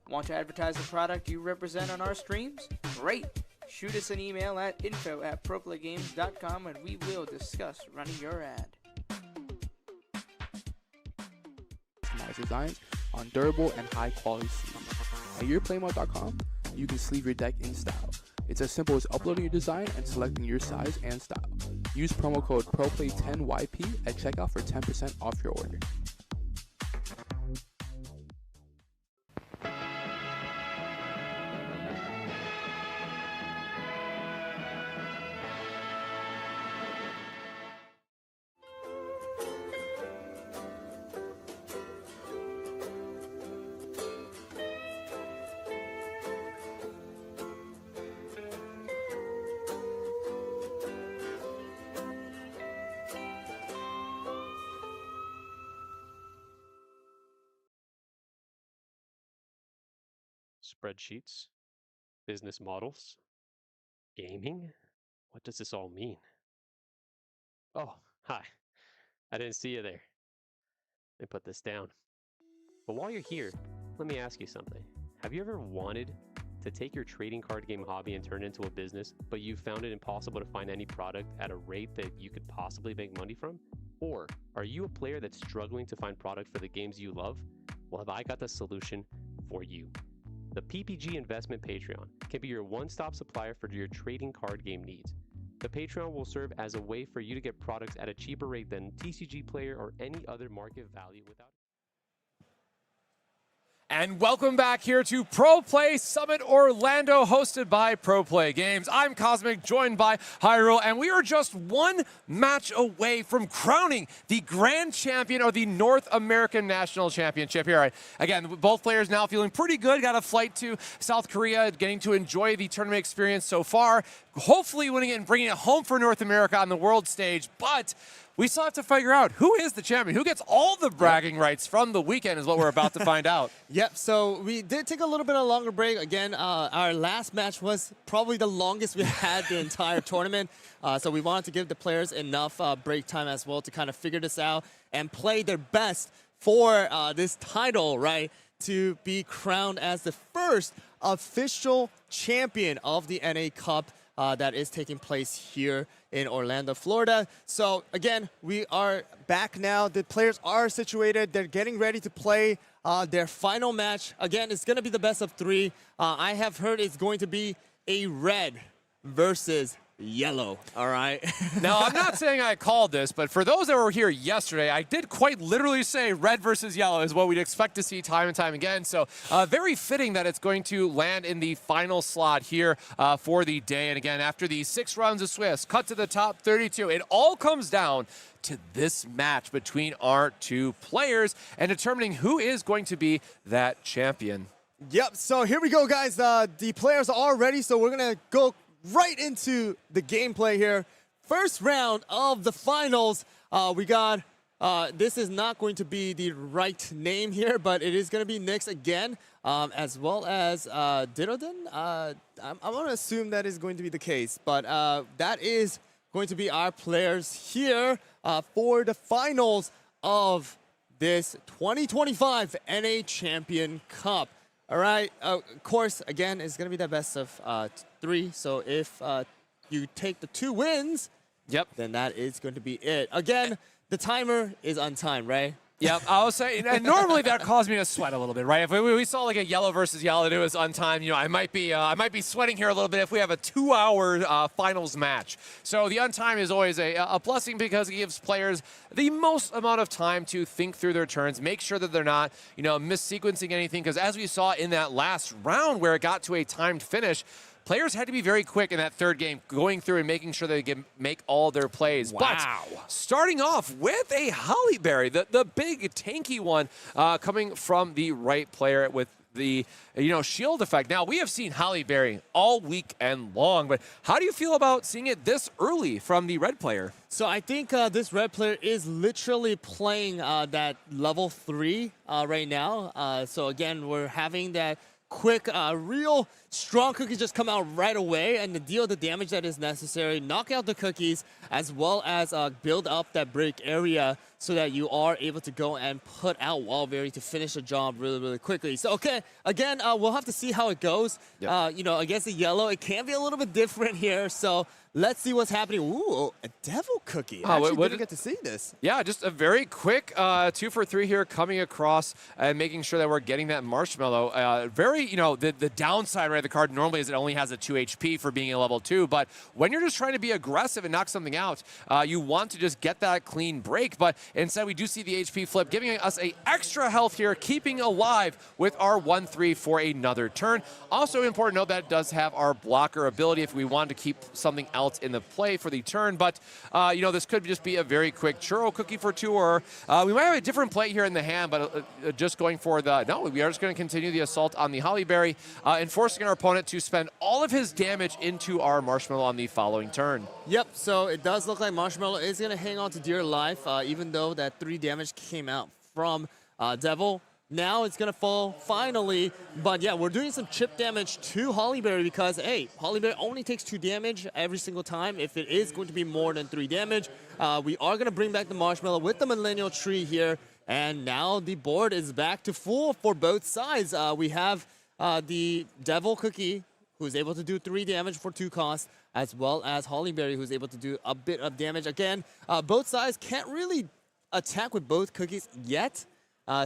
Want to advertise the product you represent on our streams? Great! Shoot us an email at info@proplegames.com and we will discuss running your ad. Customized design on durable and high quality sleeves. At yourplaymode.com, you can sleeve your deck in style. It's as simple as uploading your design and selecting your size and style. Use promo code ProPlay10YP at checkout for 10% off your order. Spreadsheets, business models, gaming? What does this all mean? Oh, hi. I didn't see you there. Let me put this down. But while you're here, let me ask you something. Have you ever wanted to take your trading card game hobby and turn it into a business, but you found it impossible to find any product at a rate that you could possibly make money from? Or are you a player that's struggling to find product for the games you love? Well, have I got the solution for you. The PPG Investment Patreon can be your one-stop supplier for your trading card game needs. The Patreon will serve as a way for you to get products at a cheaper rate than TCG Player or any other market value without... And welcome back here to Pro Play Summit Orlando, hosted by Pro Play Games. I'm Cosmic, joined by HyRool, and we are just one match away from crowning the grand champion of the North American National Championship here. Again, both players now feeling pretty good. Got a flight to South Korea, getting to enjoy the tournament experience so far. Hopefully winning it and bringing it home for North America on the world stage, but we still have to figure out who is the champion, who gets all the bragging rights from the weekend is what we're about to find out. Yep, so we did take a little bit of a longer break. Again, our last match was probably the longest we had the entire tournament. So we wanted to give the players enough break time as well to kind of figure this out and play their best for this title, right? To be crowned as the first official champion of the NA Cup that is taking place here in Orlando, Florida. So again, we are back now. The players are situated. They're getting ready to play their final match. Again, it's going to be the best of three. I have heard it's going to be a red versus yellow, all right? Now, I'm not saying I called this, but for those that were here yesterday, I did quite literally say red versus yellow is what we'd expect to see time and time again. So very fitting that it's going to land in the final slot here for the day. And again, after the 6 rounds of Swiss, cut to the top 32, it all comes down to this match between our two players and determining who is going to be that champion. Yep, so here we go, guys. The players are all ready, so we're going to go right into the gameplay here. First round of the finals. We got, this is not going to be the right name here, but it is going to be Nyx again, as well as Dirodin. I'm going to assume that is going to be the case, but that is going to be our players here for the finals of this 2025 NA Champion Cup. All right, of course, again, it's going to be the best of 3. So if you take the 2 wins, then that is going to be it. Again, the timer is on time, right? Yep, I was saying, and normally that caused me to sweat a little bit, right? If we saw like a yellow versus yellow and it was on time, you know, I might be sweating here a little bit if we have a 2-hour finals match. So the on time is always a blessing because it gives players the most amount of time to think through their turns, make sure that they're not, you know, missequencing anything. Because as we saw in that last round where it got to a timed finish, players had to be very quick in that third game, going through and making sure they can make all their plays. Wow. But starting off with a Holly Berry, the big tanky one coming from the right player with the shield effect. Now, we have seen Holly Berry all weekend long, but how do you feel about seeing it this early from the red player? So I think this red player is literally playing that level 3 right now. So again, we're having that quick, real strong cookies just come out right away and to deal the damage that is necessary, knock out the cookies, as well as build up that break area so that you are able to go and put out Wallberry to finish the job really, really quickly. So, okay, again, we'll have to see how it goes. Yep. Against the yellow, it can be a little bit different here. So let's see what's happening. Ooh, a devil cookie. Oh, I actually what didn't get to see this. Yeah, just a very quick 2 for 3 here, coming across and making sure that we're getting that marshmallow. Very, the downside, right, of the card normally is it only has a 2 HP for being a level 2, but when you're just trying to be aggressive and knock something out, you want to just get that clean break, but instead we do see the HP flip, giving us a extra health here, keeping alive with our 1-3 for another turn. Also important to note that it does have our blocker ability if we want to keep something else in the play for the turn, but this could just be a very quick churro cookie for 2, or we might have a different play here in the hand, but just going for we are just going to continue the assault on the Hollyberry and forcing our opponent to spend all of his damage into our marshmallow on the following turn. Yep, so it does look like Marshmallow is going to hang on to dear life, even though that 3 damage came out from Devil. Now it's going to fall finally, but yeah, we're doing some chip damage to Hollyberry because, hey, Hollyberry only takes 2 damage every single time if it is going to be more than 3 damage. We are going to bring back the Marshmallow with the Millennial Tree here, and now the board is back to full for both sides. We have the Devil Cookie, who's able to do 3 damage for 2 costs, as well as Hollyberry, who's able to do a bit of damage. Again, both sides can't really attack with both cookies yet.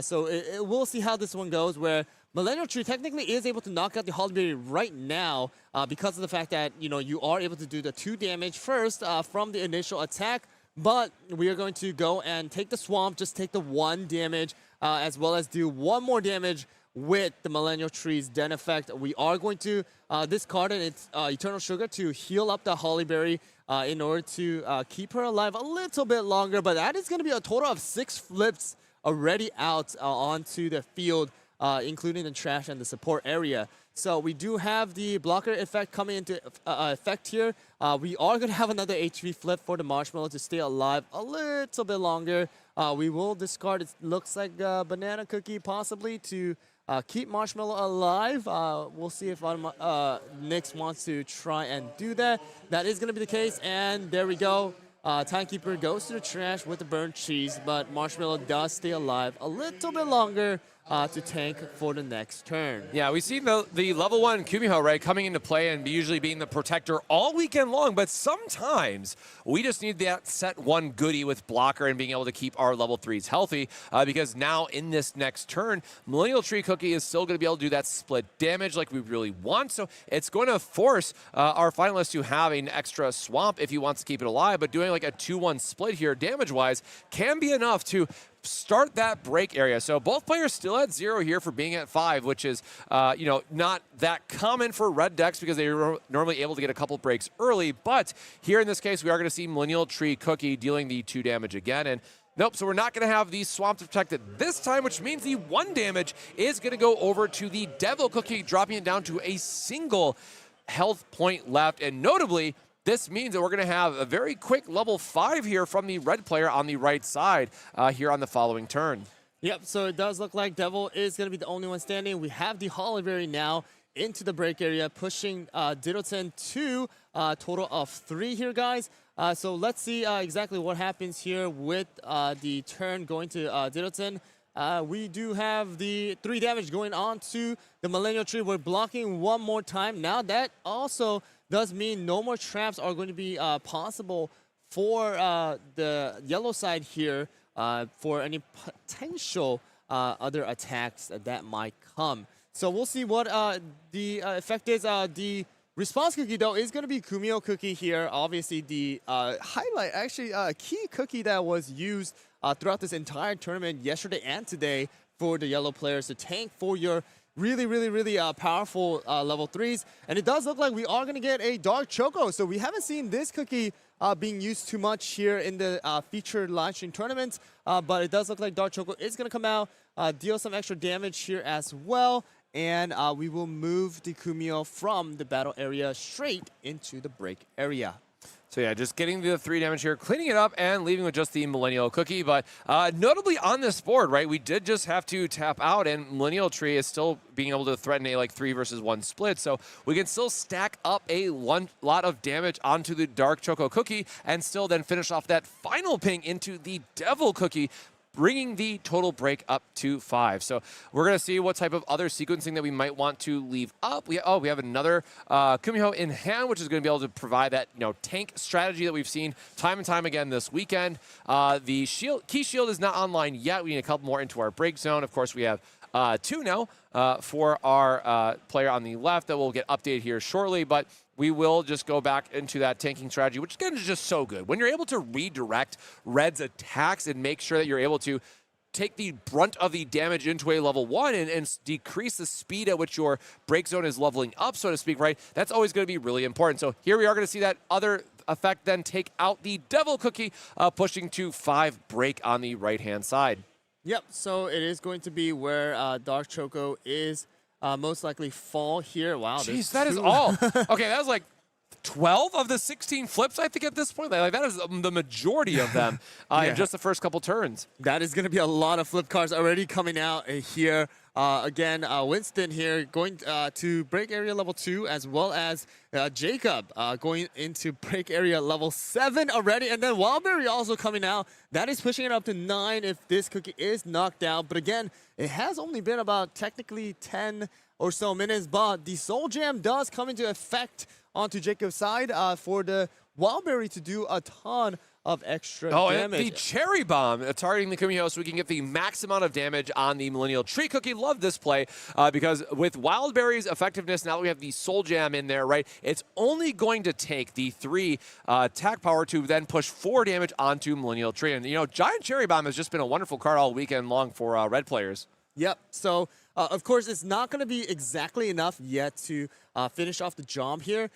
So we'll see how this one goes, where Millennial Tree technically is able to knock out the Hollyberry right now because of the fact that, you are able to do the 2 damage first from the initial attack, but we are going to go and take the Swamp, just take the 1 damage, as well as do 1 more damage with the Millennial Tree's Den effect. We are going to discard its Eternal Sugar to heal up the Hollyberry in order to keep her alive a little bit longer, but that is going to be a total of 6 flips already out onto the field, including the trash and the support area. So we do have the blocker effect coming into effect here. We are going to have another HP flip for the Marshmallow to stay alive a little bit longer. We will discard, it looks like Banana Cookie possibly to keep Marshmallow alive. We'll see if Nyx wants to try and do that. That is going to be the case, and there we go. Timekeeper goes to the trash with the burnt cheese, but Marshmallow does stay alive a little bit longer to tank for the next turn. Yeah, we see the level 1 Kumiho, right, coming into play and usually being the protector all weekend long, but sometimes we just need that set 1 goodie with blocker and being able to keep our level 3s healthy because now in this next turn, Millennial Tree Cookie is still going to be able to do that split damage like we really want, so it's going to force our finalist to have an extra Swamp if he wants to keep it alive, but doing like a 2-1 split here damage-wise can be enough to start that break area. So both players still at 0 here for being at 5, which is, not that common for red decks because they're normally able to get a couple breaks early. But here in this case, we are going to see Millennial Tree Cookie dealing the 2 damage again. And nope, so we're not going to have these Swamps protected this time, which means the 1 damage is going to go over to the Devil Cookie, dropping it down to a single health point left. And notably, this means that we're going to have a very quick level 5 here from the red player on the right side here on the following turn. Yep, so it does look like Devil is going to be the only one standing. We have the Hollyberry now into the break area, pushing Diddleton to a total of 3 here, guys. So let's see exactly what happens here with the turn going to Diddleton. We do have the 3 damage going on to the Millennial Tree. We're blocking 1 more time. Now that also does mean no more traps are going to be possible for the yellow side here for any potential other attacks that might come. So we'll see what the effect is. The response cookie, though, is going to be Kumiho Cookie here. Obviously, the highlight, actually, key cookie that was used throughout this entire tournament yesterday and today for the yellow players to tank for your really powerful level 3s. And it does look like we are going to get a Dark Choco. So we haven't seen this cookie being used too much here in the featured live stream tournaments. But it does look like Dark Choco is going to come out, deal some extra damage here as well. And we will move the Kumiho from the battle area straight into the break area. So yeah, just getting the 3 damage here, cleaning it up, and leaving with just the Millennial Cookie. But notably on this board, right, we did just have to tap out, and Millennial Tree is still being able to threaten a 3 versus 1 split. So we can still stack up a lot of damage onto the Dark Choco Cookie and still then finish off that final ping into the Devil Cookie, bringing the total break up to 5. So we're going to see what type of other sequencing that we might want to leave up. We have another Kumiho in hand, which is going to be able to provide that tank strategy that we've seen time and time again this weekend. The key shield is not online yet. We need a couple more into our break zone. Of course, we have 2 now for our player on the left that will get updated here shortly, but we will just go back into that tanking strategy, which again is just so good. When you're able to redirect Red's attacks and make sure that you're able to take the brunt of the damage into a level 1 and decrease the speed at which your break zone is leveling up, so to speak, right? That's always going to be really important. So here we are going to see that other effect then take out the Devil Cookie, pushing to 5 break on the right-hand side. Yep, so it is going to be where Dark Choco is most likely fall here. Wow. Jeez, that is all. Okay, that was like 12 of the 16 flips, I think, at this point. Like, that is the majority of them in just the first couple turns. That is going to be a lot of flip cards already coming out here. Again, Winston here going to break area level 2, as well as Jacob going into break area level 7 already. And then Wildberry also coming out. That is pushing it up to 9 if this cookie is knocked out. But again, it has only been about technically 10 or so minutes. But the Soul Jam does come into effect onto Jacob's side for the Wildberry to do a ton of extra damage. And the Cherry Bomb targeting the Kumiho so we can get the max amount of damage on the Millennial Tree Cookie. Love this play because with Wildberry's effectiveness, now that we have the Soul Jam in there, right, it's only going to take the 3 attack power to then push 4 damage onto Millennial Tree. And, Giant Cherry Bomb has just been a wonderful card all weekend long for Red players. Yep. So, of course, it's not going to be exactly enough yet to finish off the job here.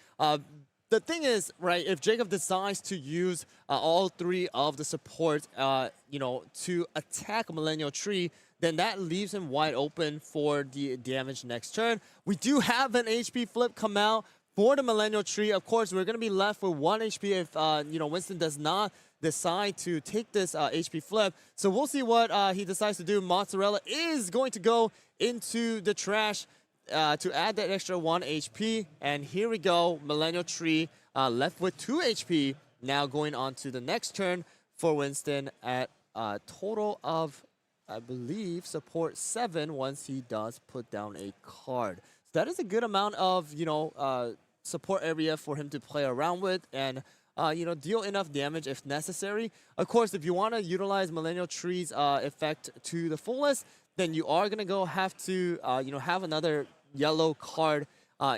The thing is, right, if Jacob decides to use all 3 of the support, to attack Millennial Tree, then that leaves him wide open for the damage next turn. We do have an HP flip come out for the Millennial Tree. Of course, we're going to be left with 1 HP if, Winston does not decide to take this HP flip. So we'll see what he decides to do. Mozzarella is going to go into the trash to add that extra 1 HP. And here we go. Millennial Tree left with 2 HP. Now going on to the next turn for Winston at a total of, I believe, support 7 once he does put down a card. So that is a good amount of, support area for him to play around with and, deal enough damage if necessary. Of course, if you want to utilize Millennial Tree's effect to the fullest, then you are going to have to, have another yellow card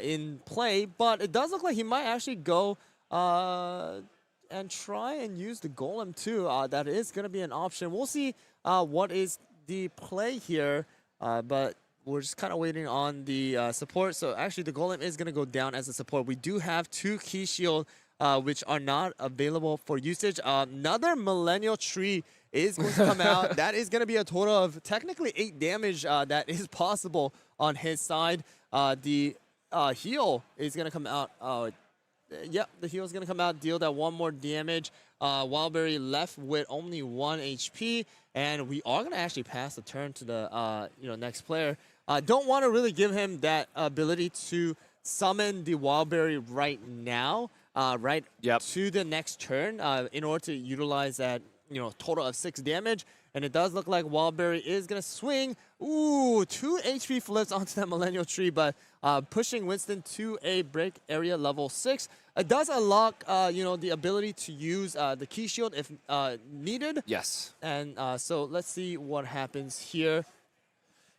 in play. But it does look like he might actually go and try and use the Golem too. That is going to be an option. We'll see what is the play here, but we're just kind of waiting on the support. So actually the Golem is going to go down as a support. We do have 2 Key Shield which are not available for usage. Another Millennial Tree is going to come out. That is going to be a total of technically 8 damage that is possible on his side. The heal is going to come out. Yep, the heal is going to come out, deal that 1 more damage. Wildberry left with only 1 HP, and we are going to actually pass the turn to the next player. Don't want to really give him that ability to summon the Wildberry right now, to the next turn in order to utilize that total of 6 damage. And it does look like Wildberry is going to swing. Ooh, 2 HP flips onto that Millennial Tree, but pushing Winston to a break area level 6. It does unlock, the ability to use the Key Shield if needed. Yes. And so let's see what happens here.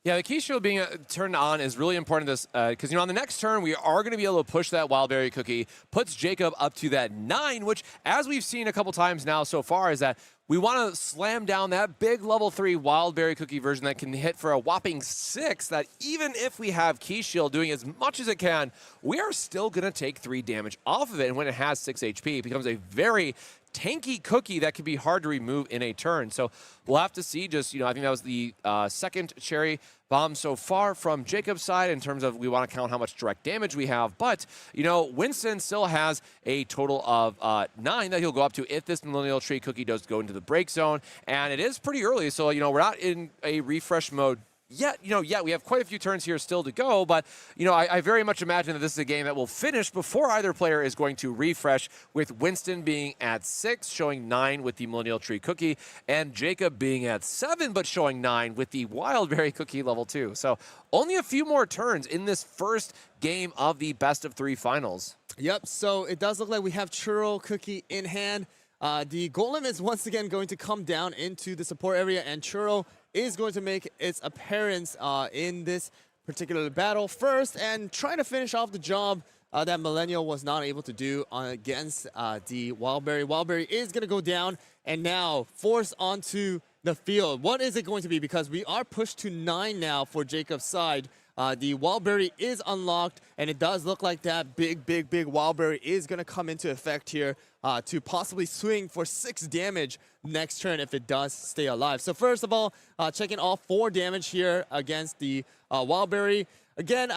Yeah, the Key Shield being turned on is really important this because, on the next turn, we are going to be able to push that Wildberry Cookie, puts Jacob up to that 9, which, as we've seen a couple times now so far, is that we want to slam down that big level 3 Wildberry Cookie version that can hit for a whopping 6, that even if we have Key Shield doing as much as it can, we are still going to take 3 damage off of it. And when it has 6 HP, it becomes a very tanky cookie that can be hard to remove in a turn. So we'll have to see. Just, I think that was the second Cherry Bomb so far from Jacob's side in terms of we want to count how much direct damage we have. But, Winston still has a total of 9 that he'll go up to if this Millennial Tree Cookie does go into the break zone. And it is pretty early, so, we're not in a refresh mode yet, we have quite a few turns here still to go, but, I very much imagine that this is a game that will finish before either player is going to refresh, with Winston being at 6, showing 9 with the Millennial Tree Cookie, and Jacob being at 7, but showing 9 with the Wildberry Cookie level 2. So only a few more turns in this first game of the best of 3 finals. Yep, so it does look like we have Churro Cookie in hand. The Golem is once again going to come down into the support area, and Churro is going to make its appearance in this particular battle first and try to finish off the job that Millennial was not able to do against the Wildberry. Wildberry is going to go down and now force onto the field. What is it going to be? Because we are pushed to 9 now for Jacob's side. The Wildberry is unlocked, and it does look like that big Wildberry is going to come into effect here to possibly swing for 6 damage next turn if it does stay alive. So first of all, checking all 4 damage here against the Wildberry. Again,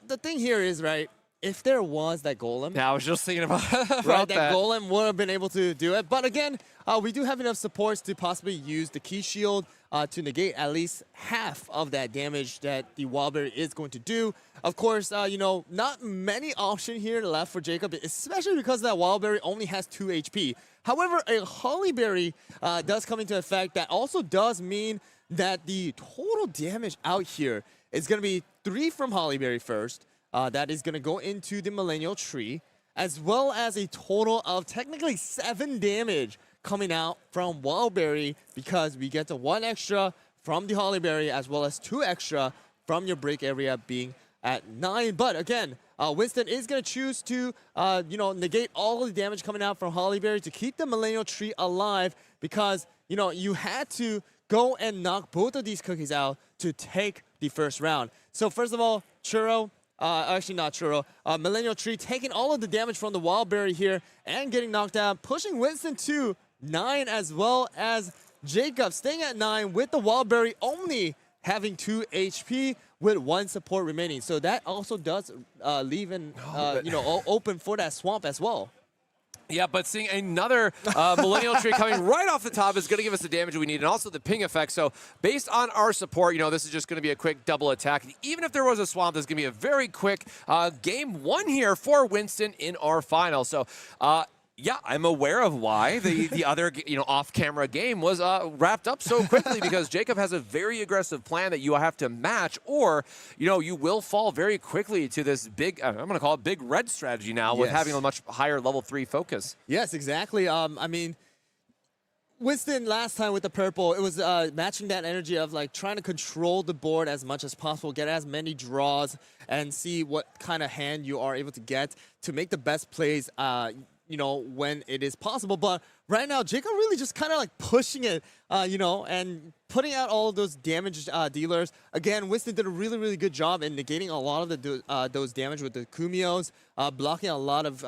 the thing here is, right, if there was that Golem. Yeah, I was just thinking about right, that Golem would have been able to do it. But again, we do have enough supports to possibly use the Key Shield to negate at least half of that damage that the Wildberry is going to do. Of course, not many options here left for Jacob, especially because that Wildberry only has 2 HP. However, a Hollyberry does come into effect. That also does mean that the total damage out here is going to be 3 from Hollyberry first. That is going to go into the Millennial Tree, as well as a total of technically 7 damage coming out from Wildberry, because we get the 1 extra from the Hollyberry, as well as 2 extra from your break area being at 9. But again, Winston is going to choose to, negate all of the damage coming out from Hollyberry to keep the Millennial Tree alive, because, you had to go and knock both of these cookies out to take the first round. So first of all, Churro, actually not Churro, Millennial Tree taking all of the damage from the Wildberry here and getting knocked out, pushing Winston to 9, as well as Jacob staying at 9 with the Wildberry only having 2 HP with 1 support remaining. So that also does leave an, open for that swamp as well. Yeah, but seeing another Millennial Tree coming right off the top is going to give us the damage we need, and also the ping effect. So based on our support, this is just going to be a quick double attack. Even if there was a swamp, there's going to be a very quick game 1 here for Winston in our final. So yeah, I'm aware of why the other off-camera game was wrapped up so quickly, because Jacob has a very aggressive plan that you have to match, or you will fall very quickly to this big, I'm going to call it big red strategy now, with having a much higher level 3 focus. Yes, exactly. I mean, Winston last time with the purple, it was matching that energy of trying to control the board as much as possible, get as many draws, and see what kind of hand you are able to get to make the best plays when it is possible. But right now, Jacob really just kind of pushing it, and putting out all of those damage dealers. Again, Winston did a really good job in negating a lot of those damage with the Kumios, blocking a lot of,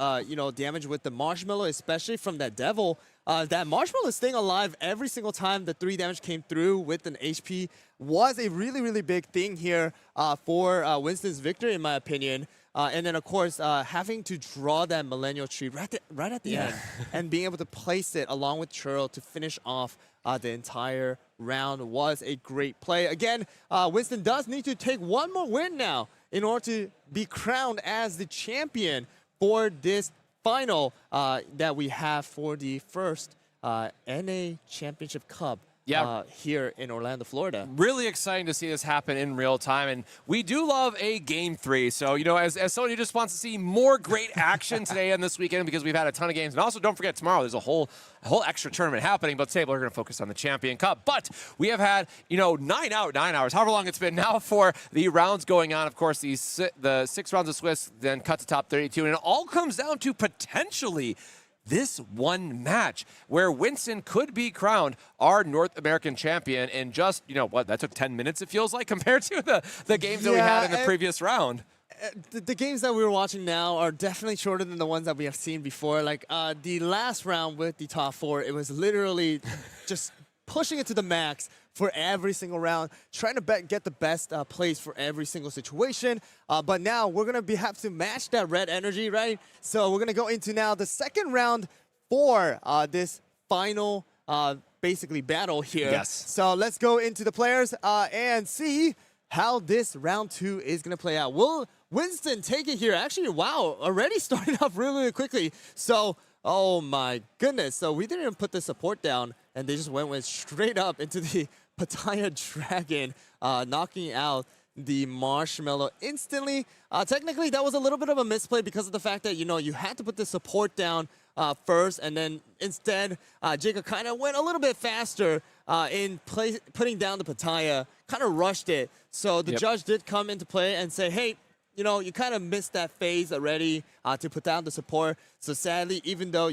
damage with the Marshmallow, especially from that Devil. That Marshmallow staying alive every single time the 3 damage came through with an HP was a really big thing here for Winston's victory, in my opinion. And then, of course, having to draw that Millennial Tree right at the end and being able to place it along with Churro to finish off the entire round was a great play. Again, Winston does need to take 1 more win now in order to be crowned as the champion for this final that we have for the first NA Championship Cup. Here in Orlando, Florida. Really exciting to see this happen in real time, and we do love a Game 3. So, as someone who just wants to see more great action today and this weekend, because we've had a ton of games, and also don't forget tomorrow there's a whole extra tournament happening, but today we're going to focus on the Champion Cup. But we have had, 9 hours, however long it's been now for the rounds going on. Of course, the 6 rounds of Swiss, then cut to top 32, and it all comes down to potentially this one match where Winston could be crowned our North American champion in just, that took 10 minutes, it feels like, compared to the games that we had in the previous round. The games that we were watching now are definitely shorter than the ones that we have seen before. The last round with the top 4, it was literally just pushing it to the max for every single round, trying to get the best plays for every single situation. But now we're going to have to match that red energy, right? So we're going to go into now the second round for this final basically battle here. Yes. So let's go into the players and see how this round 2 is going to play out. Will Winston take it here? Actually, wow, already starting off really, really quickly. So, oh my goodness. So we didn't even put the support down, and they just went straight up into the Pattaya Dragon, knocking out the Marshmallow instantly. Technically, that was a little bit of a misplay because of the fact that, you had to put the support down first, and then instead, Jacob kind of went a little bit faster in putting down the Pattaya, kind of rushed it. So the judge did come into play and say, hey, you kind of missed that phase already to put down the support. So sadly, even though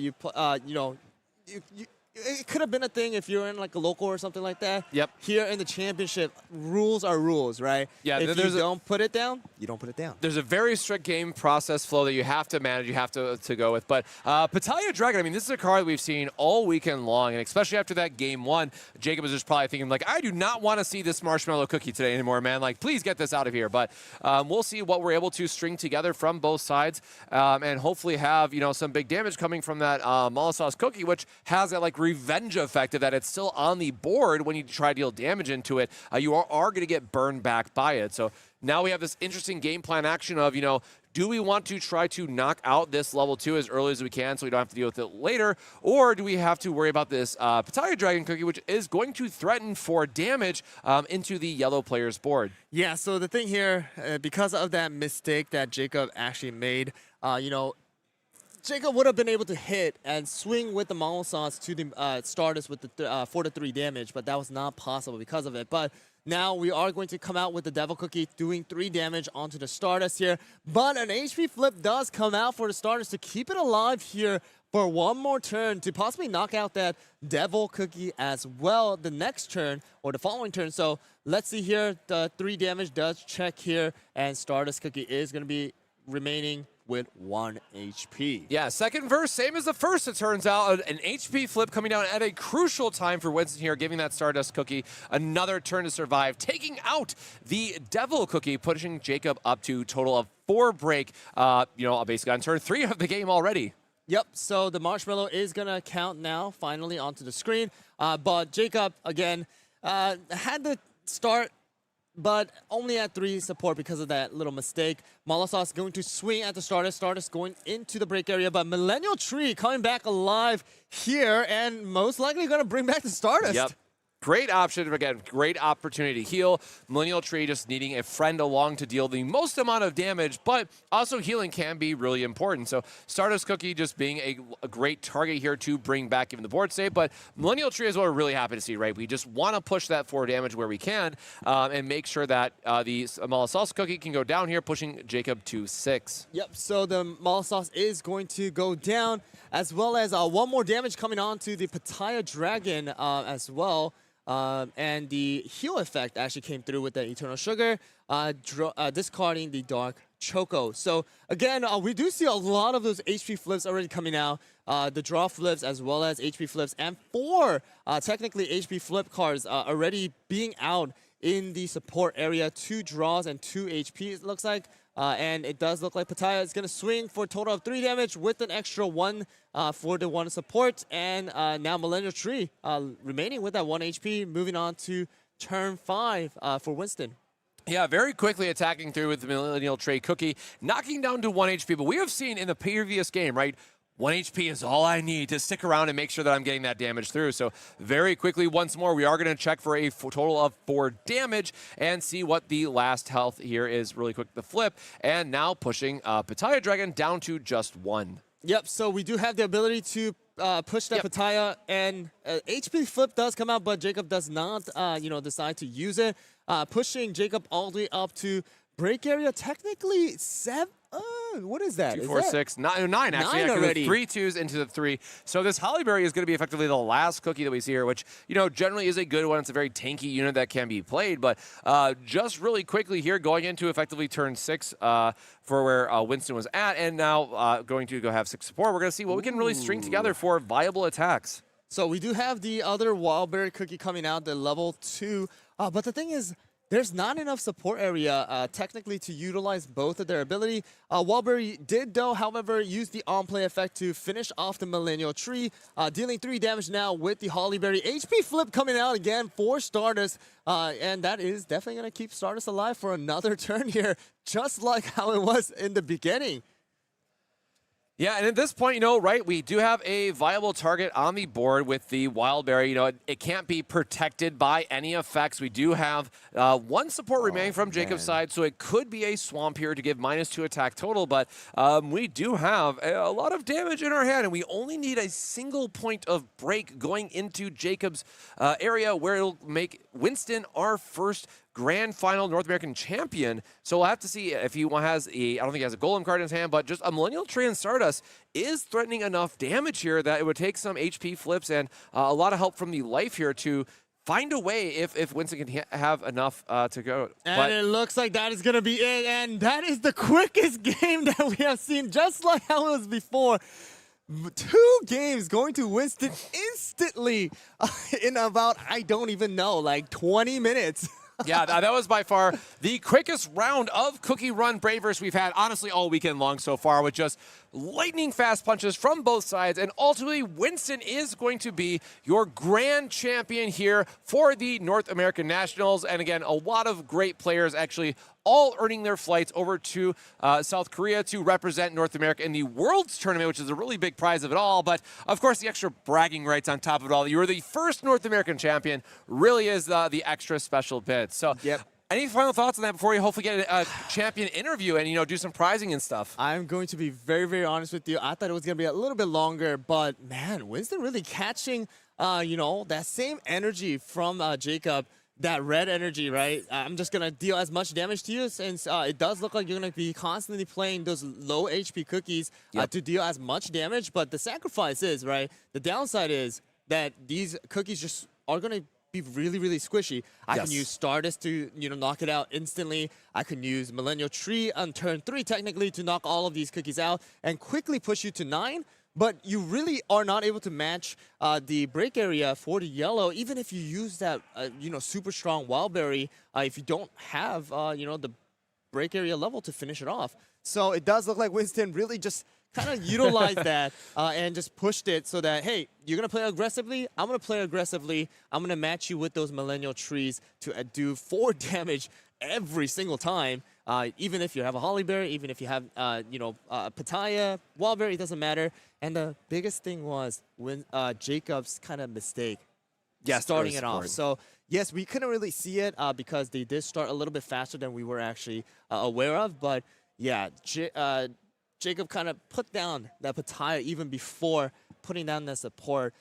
it could have been a thing if you're in like a local or something like that. Yep. Here in the championship, rules are rules, right? Yeah. If you don't put it down, you don't put it down. There's a very strict game process flow that you have to manage, you have to go with. But Pattaya Dragon, I mean, this is a card we've seen all weekend long, and especially after that game 1, Jacob was just probably thinking, like, I do not want to see this Marshmallow Cookie today anymore, man. Like, please get this out of here. But we'll see what we're able to string together from both sides, and hopefully have, some big damage coming from that Mala Sauce Cookie, which has that, like, revenge effect of that it's still on the board when you try to deal damage into it. You are going to get burned back by it. So now we have this interesting game plan action of, do we want to try to knock out this level 2 as early as we can so we don't have to deal with it later? Or do we have to worry about this Pattaya Dragon Cookie, which is going to threaten for damage into the yellow player's board? Yeah, so the thing here, because of that mistake that Jacob actually made, Jacob would have been able to hit and swing with the Mala Sauce to the Stardust with the 4-3 damage, but that was not possible because of it. But now we are going to come out with the Devil Cookie doing 3 damage onto the Stardust here. But an HP flip does come out for the Stardust to keep it alive here for one more turn to possibly knock out that Devil Cookie as well the next turn or the following turn. So let's see here. The 3 damage does check here, and Stardust Cookie is going to be remaining with 1 HP. Yeah, second verse, same as the first, it turns out. An HP flip coming down at a crucial time for Winston here, giving that Stardust Cookie another turn to survive, taking out the Devil Cookie, pushing Jacob up to a total of 4 break, basically on turn 3 of the game already. Yep, so the Marshmallow is going to count now, finally onto the screen. But Jacob, again, had to start, but only at 3 support because of that little mistake. Mala Sauce going to swing at the Stardust. Stardust going into the break area, but Millennial Tree coming back alive here and most likely going to bring back the Stardust. Yep. Great option, again, great opportunity to heal. Millennial Tree just needing a friend along to deal the most amount of damage, but also healing can be really important. So Stardust Cookie just being a great target here to bring back even the board state, but Millennial Tree is what we're really happy to see, right? We just want to push that 4 damage where we can and make sure that the Mala Sauce Cookie can go down here, pushing Jacob to 6. Yep, so the Mala Sauce is going to go down, as well as 1 more damage coming on to the Pattaya Dragon as well. And the heal effect actually came through with the Eternal Sugar, discarding the Dark Choco. So again, we do see a lot of those HP flips already coming out. The draw flips as well as HP flips, and 4 technically HP flip cards already being out in the support area. 2 draws and 2 HP it looks like. And it does look like Pattaya is going to swing for a total of 3 damage with an extra 1 for the 1 support. And now Millennial Tree remaining with that 1 HP, moving on to turn 5 for Winston. Yeah, very quickly attacking through with the Millennial Tree Cookie, knocking down to 1 HP. But we have seen in the previous game, right, 1 HP is all I need to stick around and make sure that I'm getting that damage through. So very quickly, once more, we are going to check for a total of 4 damage and see what the last health here is really quick. The flip, and now pushing Pattaya Dragon down to just 1. Yep, so we do have the ability to push that Pattaya, and HP flip does come out, but Jacob does not, decide to use it. Pushing Jacob all the way up to break area, technically 7. What is that? 2, 4, 6, 9 actually. 9 yeah, already. 3 2s into the 3. So this Hollyberry is going to be effectively the last cookie that we see here, which, generally is a good one. It's a very tanky unit that can be played. But just really quickly here, going into effectively turn 6 for where Winston was at, and now going to go have 6 support. We're going to see what we can really string together for viable attacks. So we do have the other Wildberry Cookie coming out, the level 2. But the thing is, there's not enough support area technically to utilize both of their ability. Walberry did, though, however, use the on-play effect to finish off the Millennial Tree, dealing 3 damage now with the Hollyberry. HP flip coming out again for Stardust, and that is definitely going to keep Stardust alive for another turn here, just like how it was in the beginning. Yeah, and at this point, right, we do have a viable target on the board with the Wildberry. It can't be protected by any effects. We do have 1 support remaining from Jacob's side, so it could be a Swamp here to give -2 attack total, but we do have a lot of damage in our hand, and we only need a single point of break going into Jacob's area where it'll make Winston our first Grand Final North American champion. So we'll have to see if he has I don't think he has a Golem card in his hand, but just a Millennial Tree and Stardust is threatening enough damage here that it would take some HP flips and a lot of help from the life here to find a way if Winston can have enough to go. And it looks like that is going to be it, and that is the quickest game that we have seen, just like how it was before. 2 games going to Winston instantly in about, I don't even know, like 20 minutes. Yeah, that was by far the quickest round of Cookie Run Braverse we've had, honestly, all weekend long so far, with just lightning fast punches from both sides. And ultimately, Winston is going to be your grand champion here for the North American Nationals. And again, a lot of great players actually all earning their flights over to South Korea to represent North America in the Worlds Tournament, which is a really big prize of it all. But, of course, the extra bragging rights on top of it all. You were the first North American champion really is the extra special bit. So, any final thoughts on that before you hopefully get a champion interview and, do some prizing and stuff? I'm going to be very, very honest with you. I thought it was going to be a little bit longer, but, man, Winston really catching, that same energy from Jacob. That red energy, right? I'm just going to deal as much damage to you since it does look like you're going to be constantly playing those low HP cookies to deal as much damage. But the sacrifice is, right? The downside is that these cookies just are going to be really, really squishy. I can use Stardust to, knock it out instantly. I can use Millennial Tree on turn 3 technically to knock all of these cookies out and quickly push you to 9. But you really are not able to match the break area for the yellow, even if you use that, super strong Wildberry, if you don't have, the break area level to finish it off. So it does look like Winston really just kind of utilized that and just pushed it so that, hey, you're going to play aggressively, I'm going to play aggressively, I'm going to match you with those Millennial Trees to do 4 damage every single time. Even if you have a Hollyberry, even if you have, Pitaya, Wildberry, it doesn't matter. And the biggest thing was when Jacob's kind of mistake starting it off. So, yes, we couldn't really see it because they did start a little bit faster than we were actually aware of. But, yeah, Jacob kind of put down that Pitaya even before putting down the support,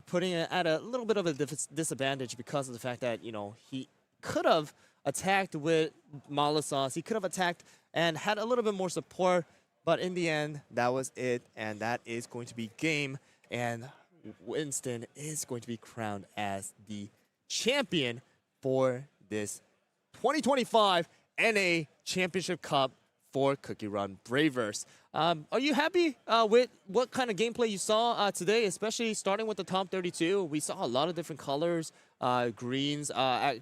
putting it at a little bit of a disadvantage because of the fact that, he could have attacked with Mala Sauce. He could have attacked and had a little bit more support, but in the end, that was it, and that is going to be game, and Winston is going to be crowned as the champion for this 2025 NA Championship Cup for Cookie Run Braverse. Are you happy with what kind of gameplay you saw today, especially starting with the top 32? We saw a lot of different colors, greens.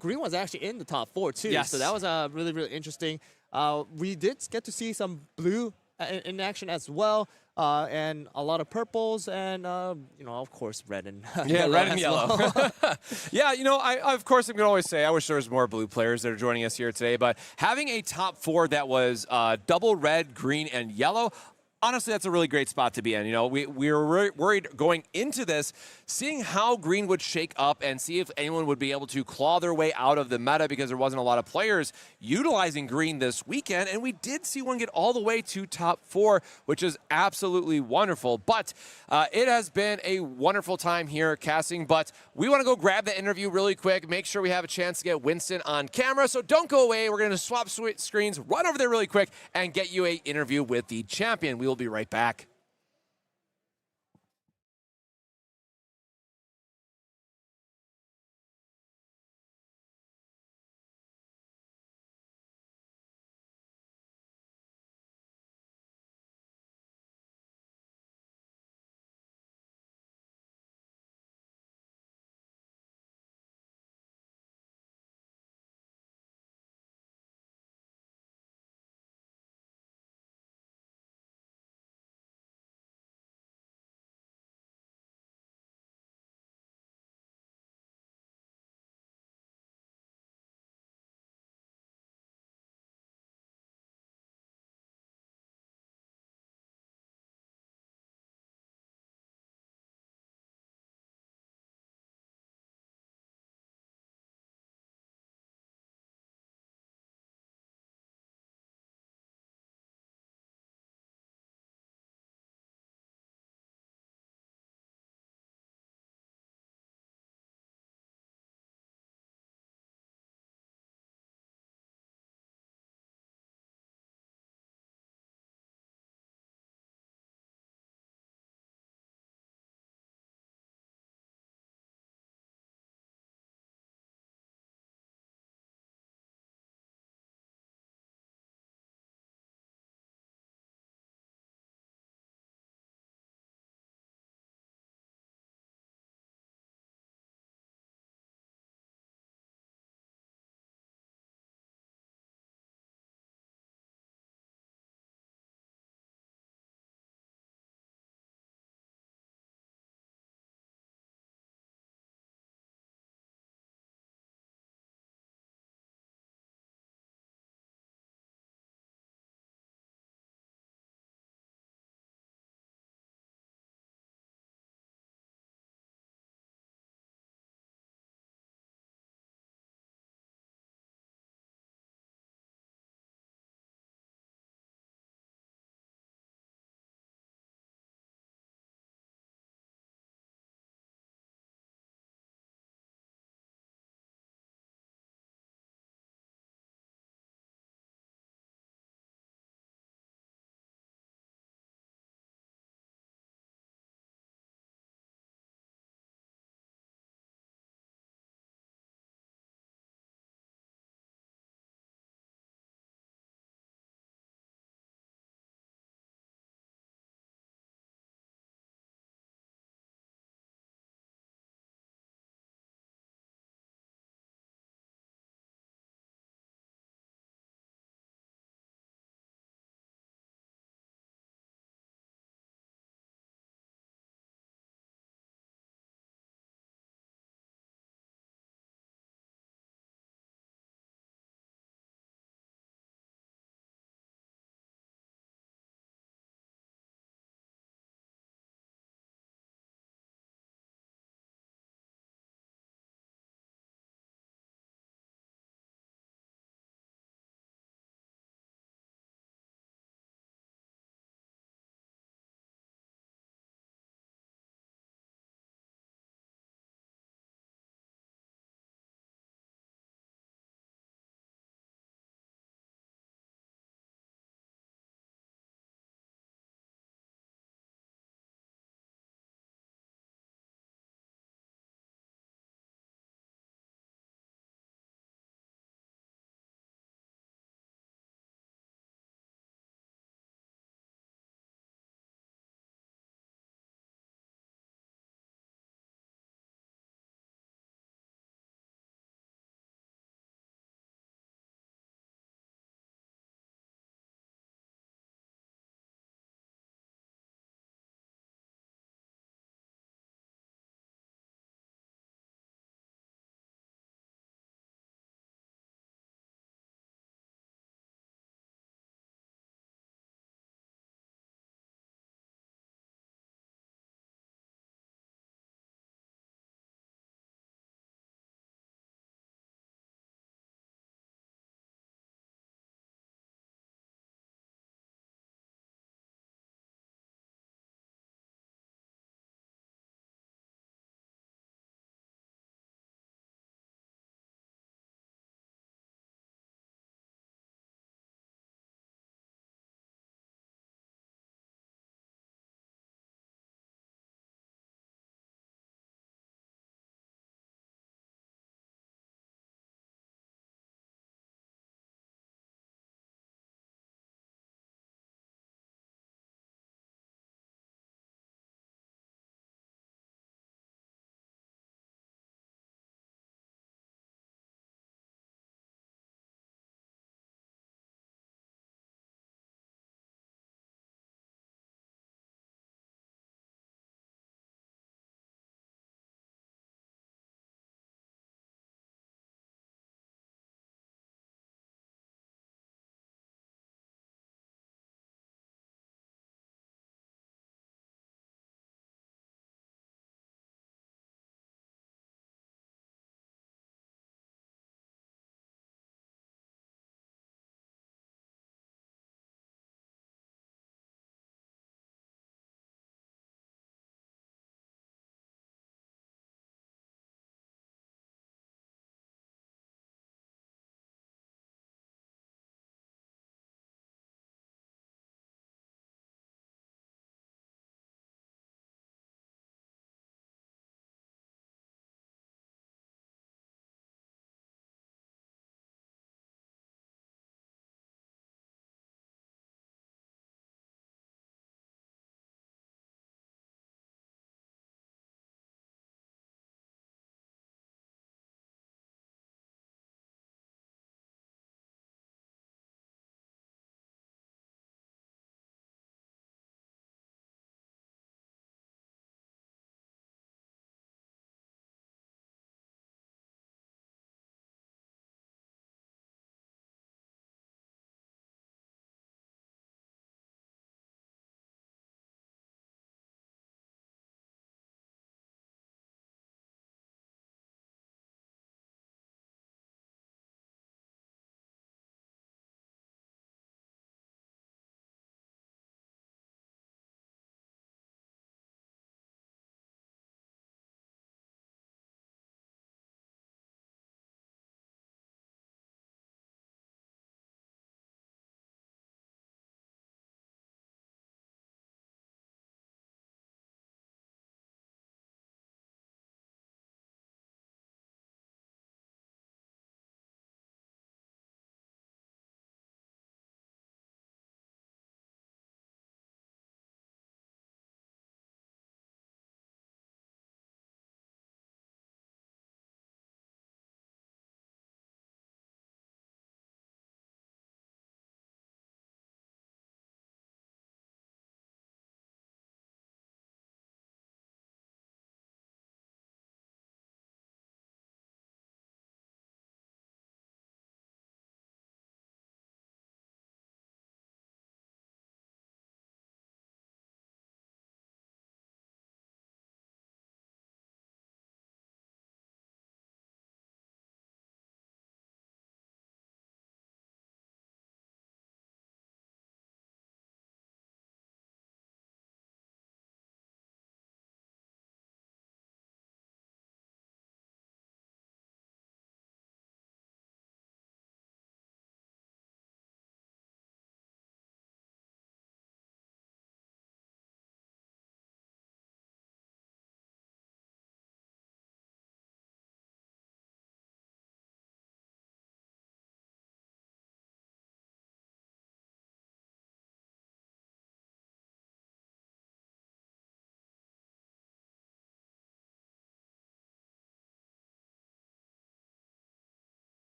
Green was actually in the top 4 too, so that was really, really interesting. We did get to see some blue in action as well, and a lot of purples, and of course, red and yellow. Red and yellow. Well. Yeah, I of course I'm gonna always say I wish there was more blue players that are joining us here today, but having a top 4 that was double red, green, and yellow. Honestly, that's a really great spot to be in. We were worried going into this, seeing how green would shake up and see if anyone would be able to claw their way out of the meta because there wasn't a lot of players utilizing green this weekend. And we did see one get all the way to top 4, which is absolutely wonderful. But it has been a wonderful time here casting. But we want to go grab the interview really quick, make sure we have a chance to get Winston on camera. So don't go away. We're going to swap screens, run over there really quick, and get you an interview with the champion. We will be right back.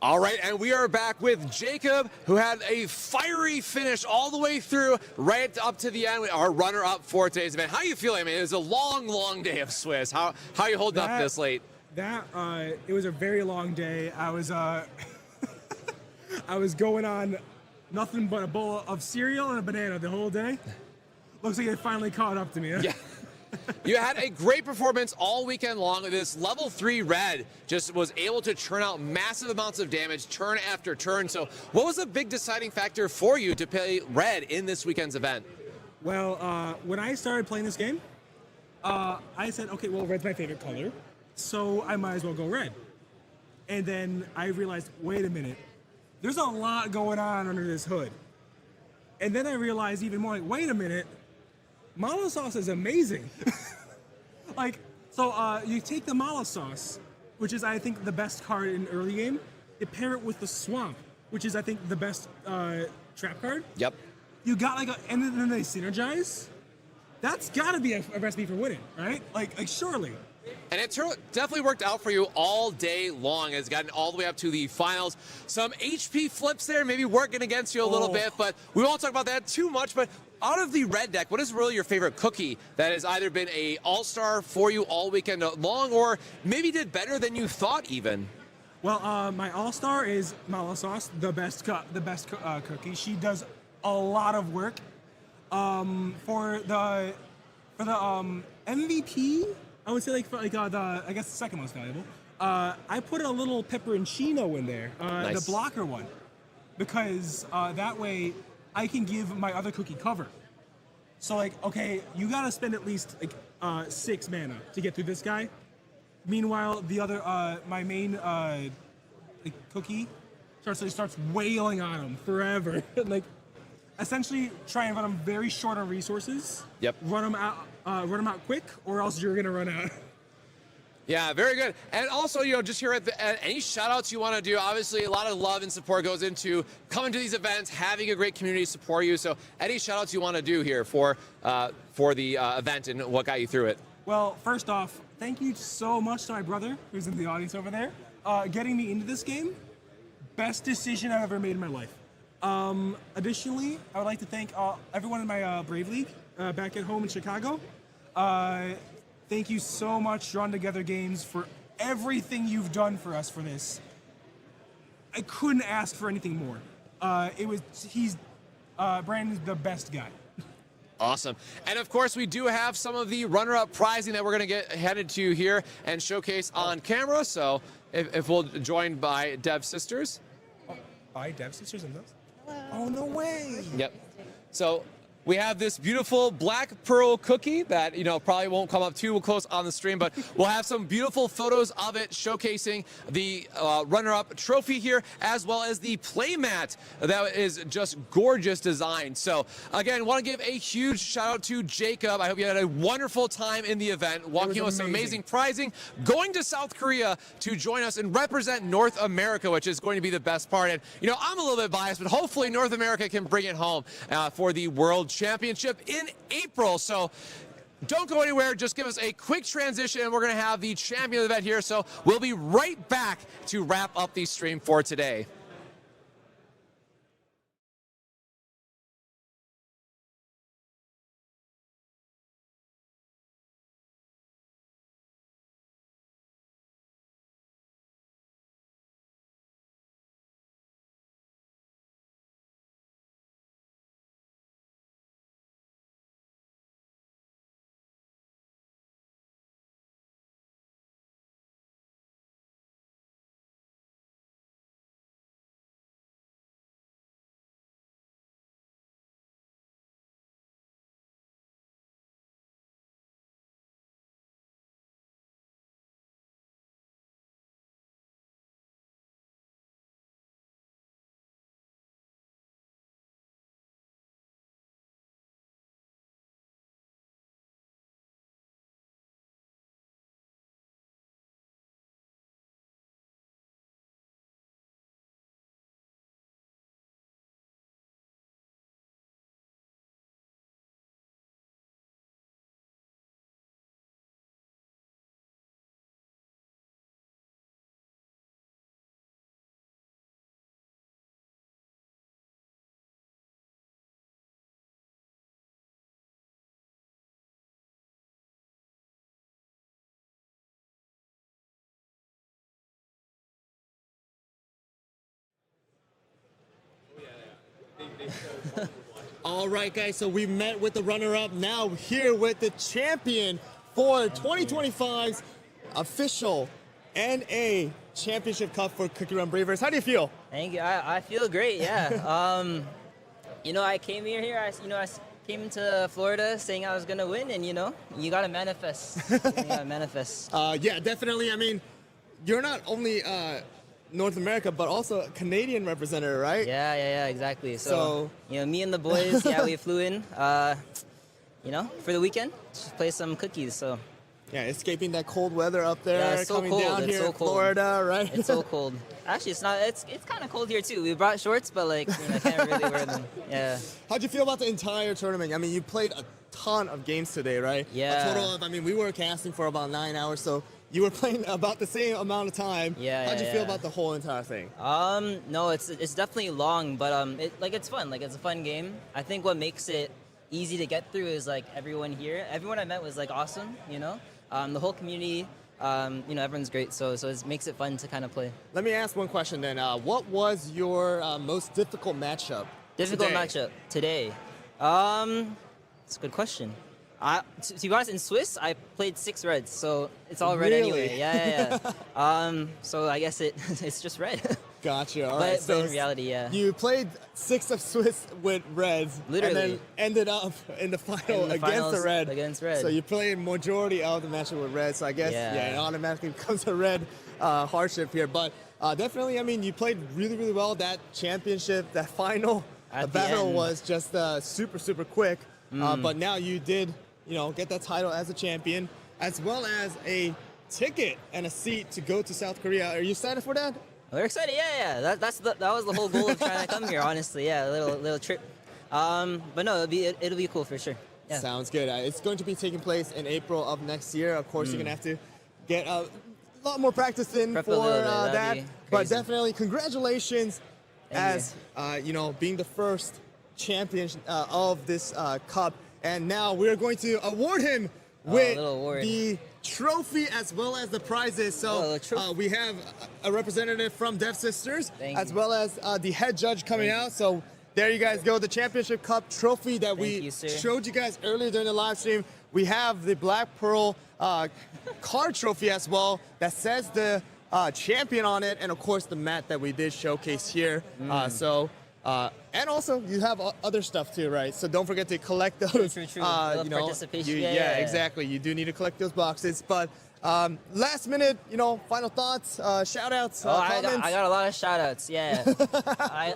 All right, and we are back with Jacob, who had a fiery finish all the way through, right up to the end, our runner-up for today's event. How are you feeling? I mean, it was a long, long day of Swiss. How are you holding up this late? It was a very long day. I was I was going on nothing but a bowl of cereal and a banana the whole day. Looks like it finally caught up to me. Yeah. You had a great performance all weekend long. This level 3 red just was able to churn out massive amounts of damage turn after turn. So what was the big deciding factor for you to play red in this weekend's event? Well, when I started playing this game, I said, okay, well, red's my favorite color, so I might as well go red. And then I realized, wait a minute, there's a lot going on under this hood. And then I realized even more, like, wait a minute, Malo sauce is amazing. You take the Malo sauce, which is, I think, the best card in early game, you pair it with the Swamp, which is, I think, the best trap card. Yep. You got and then they synergize. That's got to be a recipe for winning, right? Like surely. And it definitely worked out for you all day long. It's gotten all the way up to the finals. Some HP flips there, maybe working against you a little bit, but we won't talk about that too much. But out of the red deck, what is really your favorite cookie that has either been a all-star for you all weekend long, or maybe did better than you thought even? Well, my all-star is Malo Sauce, the best cookie. She does a lot of work. For the MVP, I would say I guess the second most valuable. I put a little pepperoncino in there, Nice. the blocker one, because that way I can give my other cookie cover. So okay, you gotta spend at least 6 mana to get through this guy. Meanwhile, the other my main cookie starts wailing on him forever. Essentially try and run them very short on resources. Yep. Run them out quick, or else you're gonna run out. Yeah, very good. And also, just here at the end, any shout-outs you want to do? Obviously, a lot of love and support goes into coming to these events, having a great community support you. So any shout-outs you want to do here for the event and what got you through it? Well, first off, thank you so much to my brother, who's in the audience over there, getting me into this game. Best decision I've ever made in my life. Additionally, I would like to thank everyone in my Brave League back at home in Chicago. Thank you so much, Drawn Together Games, for everything you've done for us for this. I couldn't ask for anything more. Brandon's the best guy. Awesome. And of course, we do have some of the runner-up prizing that we're going to get headed to here and showcase on camera. So if we'll join by Dev Sisters. By Dev Sisters and those? Oh, no way. Yep. So we have this beautiful black pearl cookie that, probably won't come up too close on the stream, but we'll have some beautiful photos of it showcasing the runner-up trophy here, as well as the playmat that is just gorgeous design. So again, want to give a huge shout out to Jacob. I hope you had a wonderful time in the event, walking with some amazing prizing, going to South Korea to join us and represent North America, which is going to be the best part. And, I'm a little bit biased, but hopefully North America can bring it home for the World Championship in April. So don't go anywhere. Just give us a quick transition, and we're going to have the champion of the event here. So we'll be right back to wrap up the stream for today. All right, guys, so we met with the runner-up, now here with the champion for 2025's official NA Championship Cup for CookieRun Braverse. How do you feel? Thank you. I feel great, yeah. You know, I came I came to Florida saying I was going to win, and, you know, you got to manifest. You got to manifest. Yeah, definitely. I mean, you're not only North America, but also a Canadian representative, right? Yeah, exactly. So, you know, me and the boys, yeah, we flew in, you know, for the weekend, just play some cookies, so. Yeah, escaping that cold weather up there, Yeah, it's so coming cold. down It's here so in cold. Florida, right? It's so cold. Actually, it's not. It's kind of cold here too. We brought shorts, but like, you know, I can't really wear them. Yeah. How'd you feel about the entire tournament? I mean, you played a ton of games today, right? Yeah. A total of, I mean, we were casting for about 9 hours, so you were playing about the same amount of time. Yeah. How'd you feel about the whole entire thing? No, it's definitely long, but it's fun. Like, it's a fun game. I think what makes it easy to get through is like everyone here. Everyone I met was like awesome. You know, the whole community. You know, everyone's great, so it makes it fun to kind of play. Let me ask one question then. What was your most difficult matchup? Matchup today. It's a good question. To be honest, in Swiss, I played 6 reds, so it's all red Really? anyway. Yeah. So I guess it's just red. Gotcha. All but, right. but in reality, yeah. You played 6 of Swiss with reds, Literally. and then ended up in the final against the red. Against red. So you played majority of the matchup with red. So I guess it automatically becomes a red hardship here. But definitely, I mean, you played really, really well. That championship, that final battle was just super, super quick. But now you did, you know, get that title as a champion, as well as a ticket and a seat to go to South Korea. Are you excited for that? We're excited, yeah. That was the whole goal of trying to come here, honestly. Yeah, a little trip. But no, it'll be cool for sure. Yeah. Sounds good. It's going to be taking place in April of next year. Of course, you're gonna have to get a lot more practice in for that. But definitely, congratulations as you know, being the first champion of this cup. And now we're going to award him with the trophy as well as the prizes. So we have a representative from Dev Sisters as well as the head judge coming out. So there you guys go, the Championship Cup trophy that we showed you guys earlier during the live stream. We have the Black Pearl card trophy as well that says the champion on it, and of course the mat that we did showcase here. And also you have other stuff too, right? So don't forget to collect those. True. You know, participation. yeah, exactly. You do need to collect those boxes. But last minute, you know, final thoughts, shout outs, comments. I got a lot of shout outs, yeah.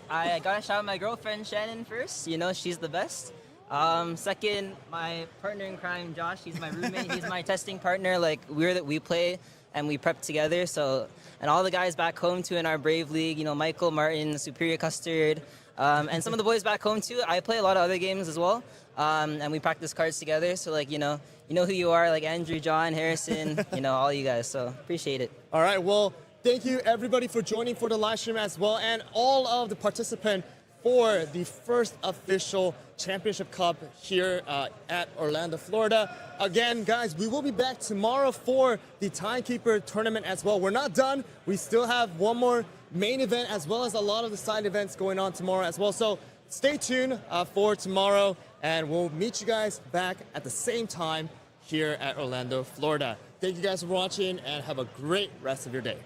I gotta shout out my girlfriend Shannon first. You know, she's the best. Second, my partner in crime, Josh. He's my roommate. He's my testing partner. Like, we play and we prep together. So, and all the guys back home too in our Brave League. You know, Michael, Martin, Superior Custard, and some of the boys back home too. I play a lot of other games as well, and we practice cards together. So, like, you know who you are, like Andrew, John, Harrison. You know, all you guys. So appreciate it. All right. Well, thank you everybody for joining for the live stream as well, and all of the participants for the first official Championship Cup here at Orlando, Florida. Again, guys, we will be back tomorrow for the Timekeeper tournament as well. We're not done. We still have one more main event as well as a lot of the side events going on tomorrow as well. So stay tuned for tomorrow, and we'll meet you guys back at the same time here at Orlando, Florida. Thank you guys for watching, and have a great rest of your day.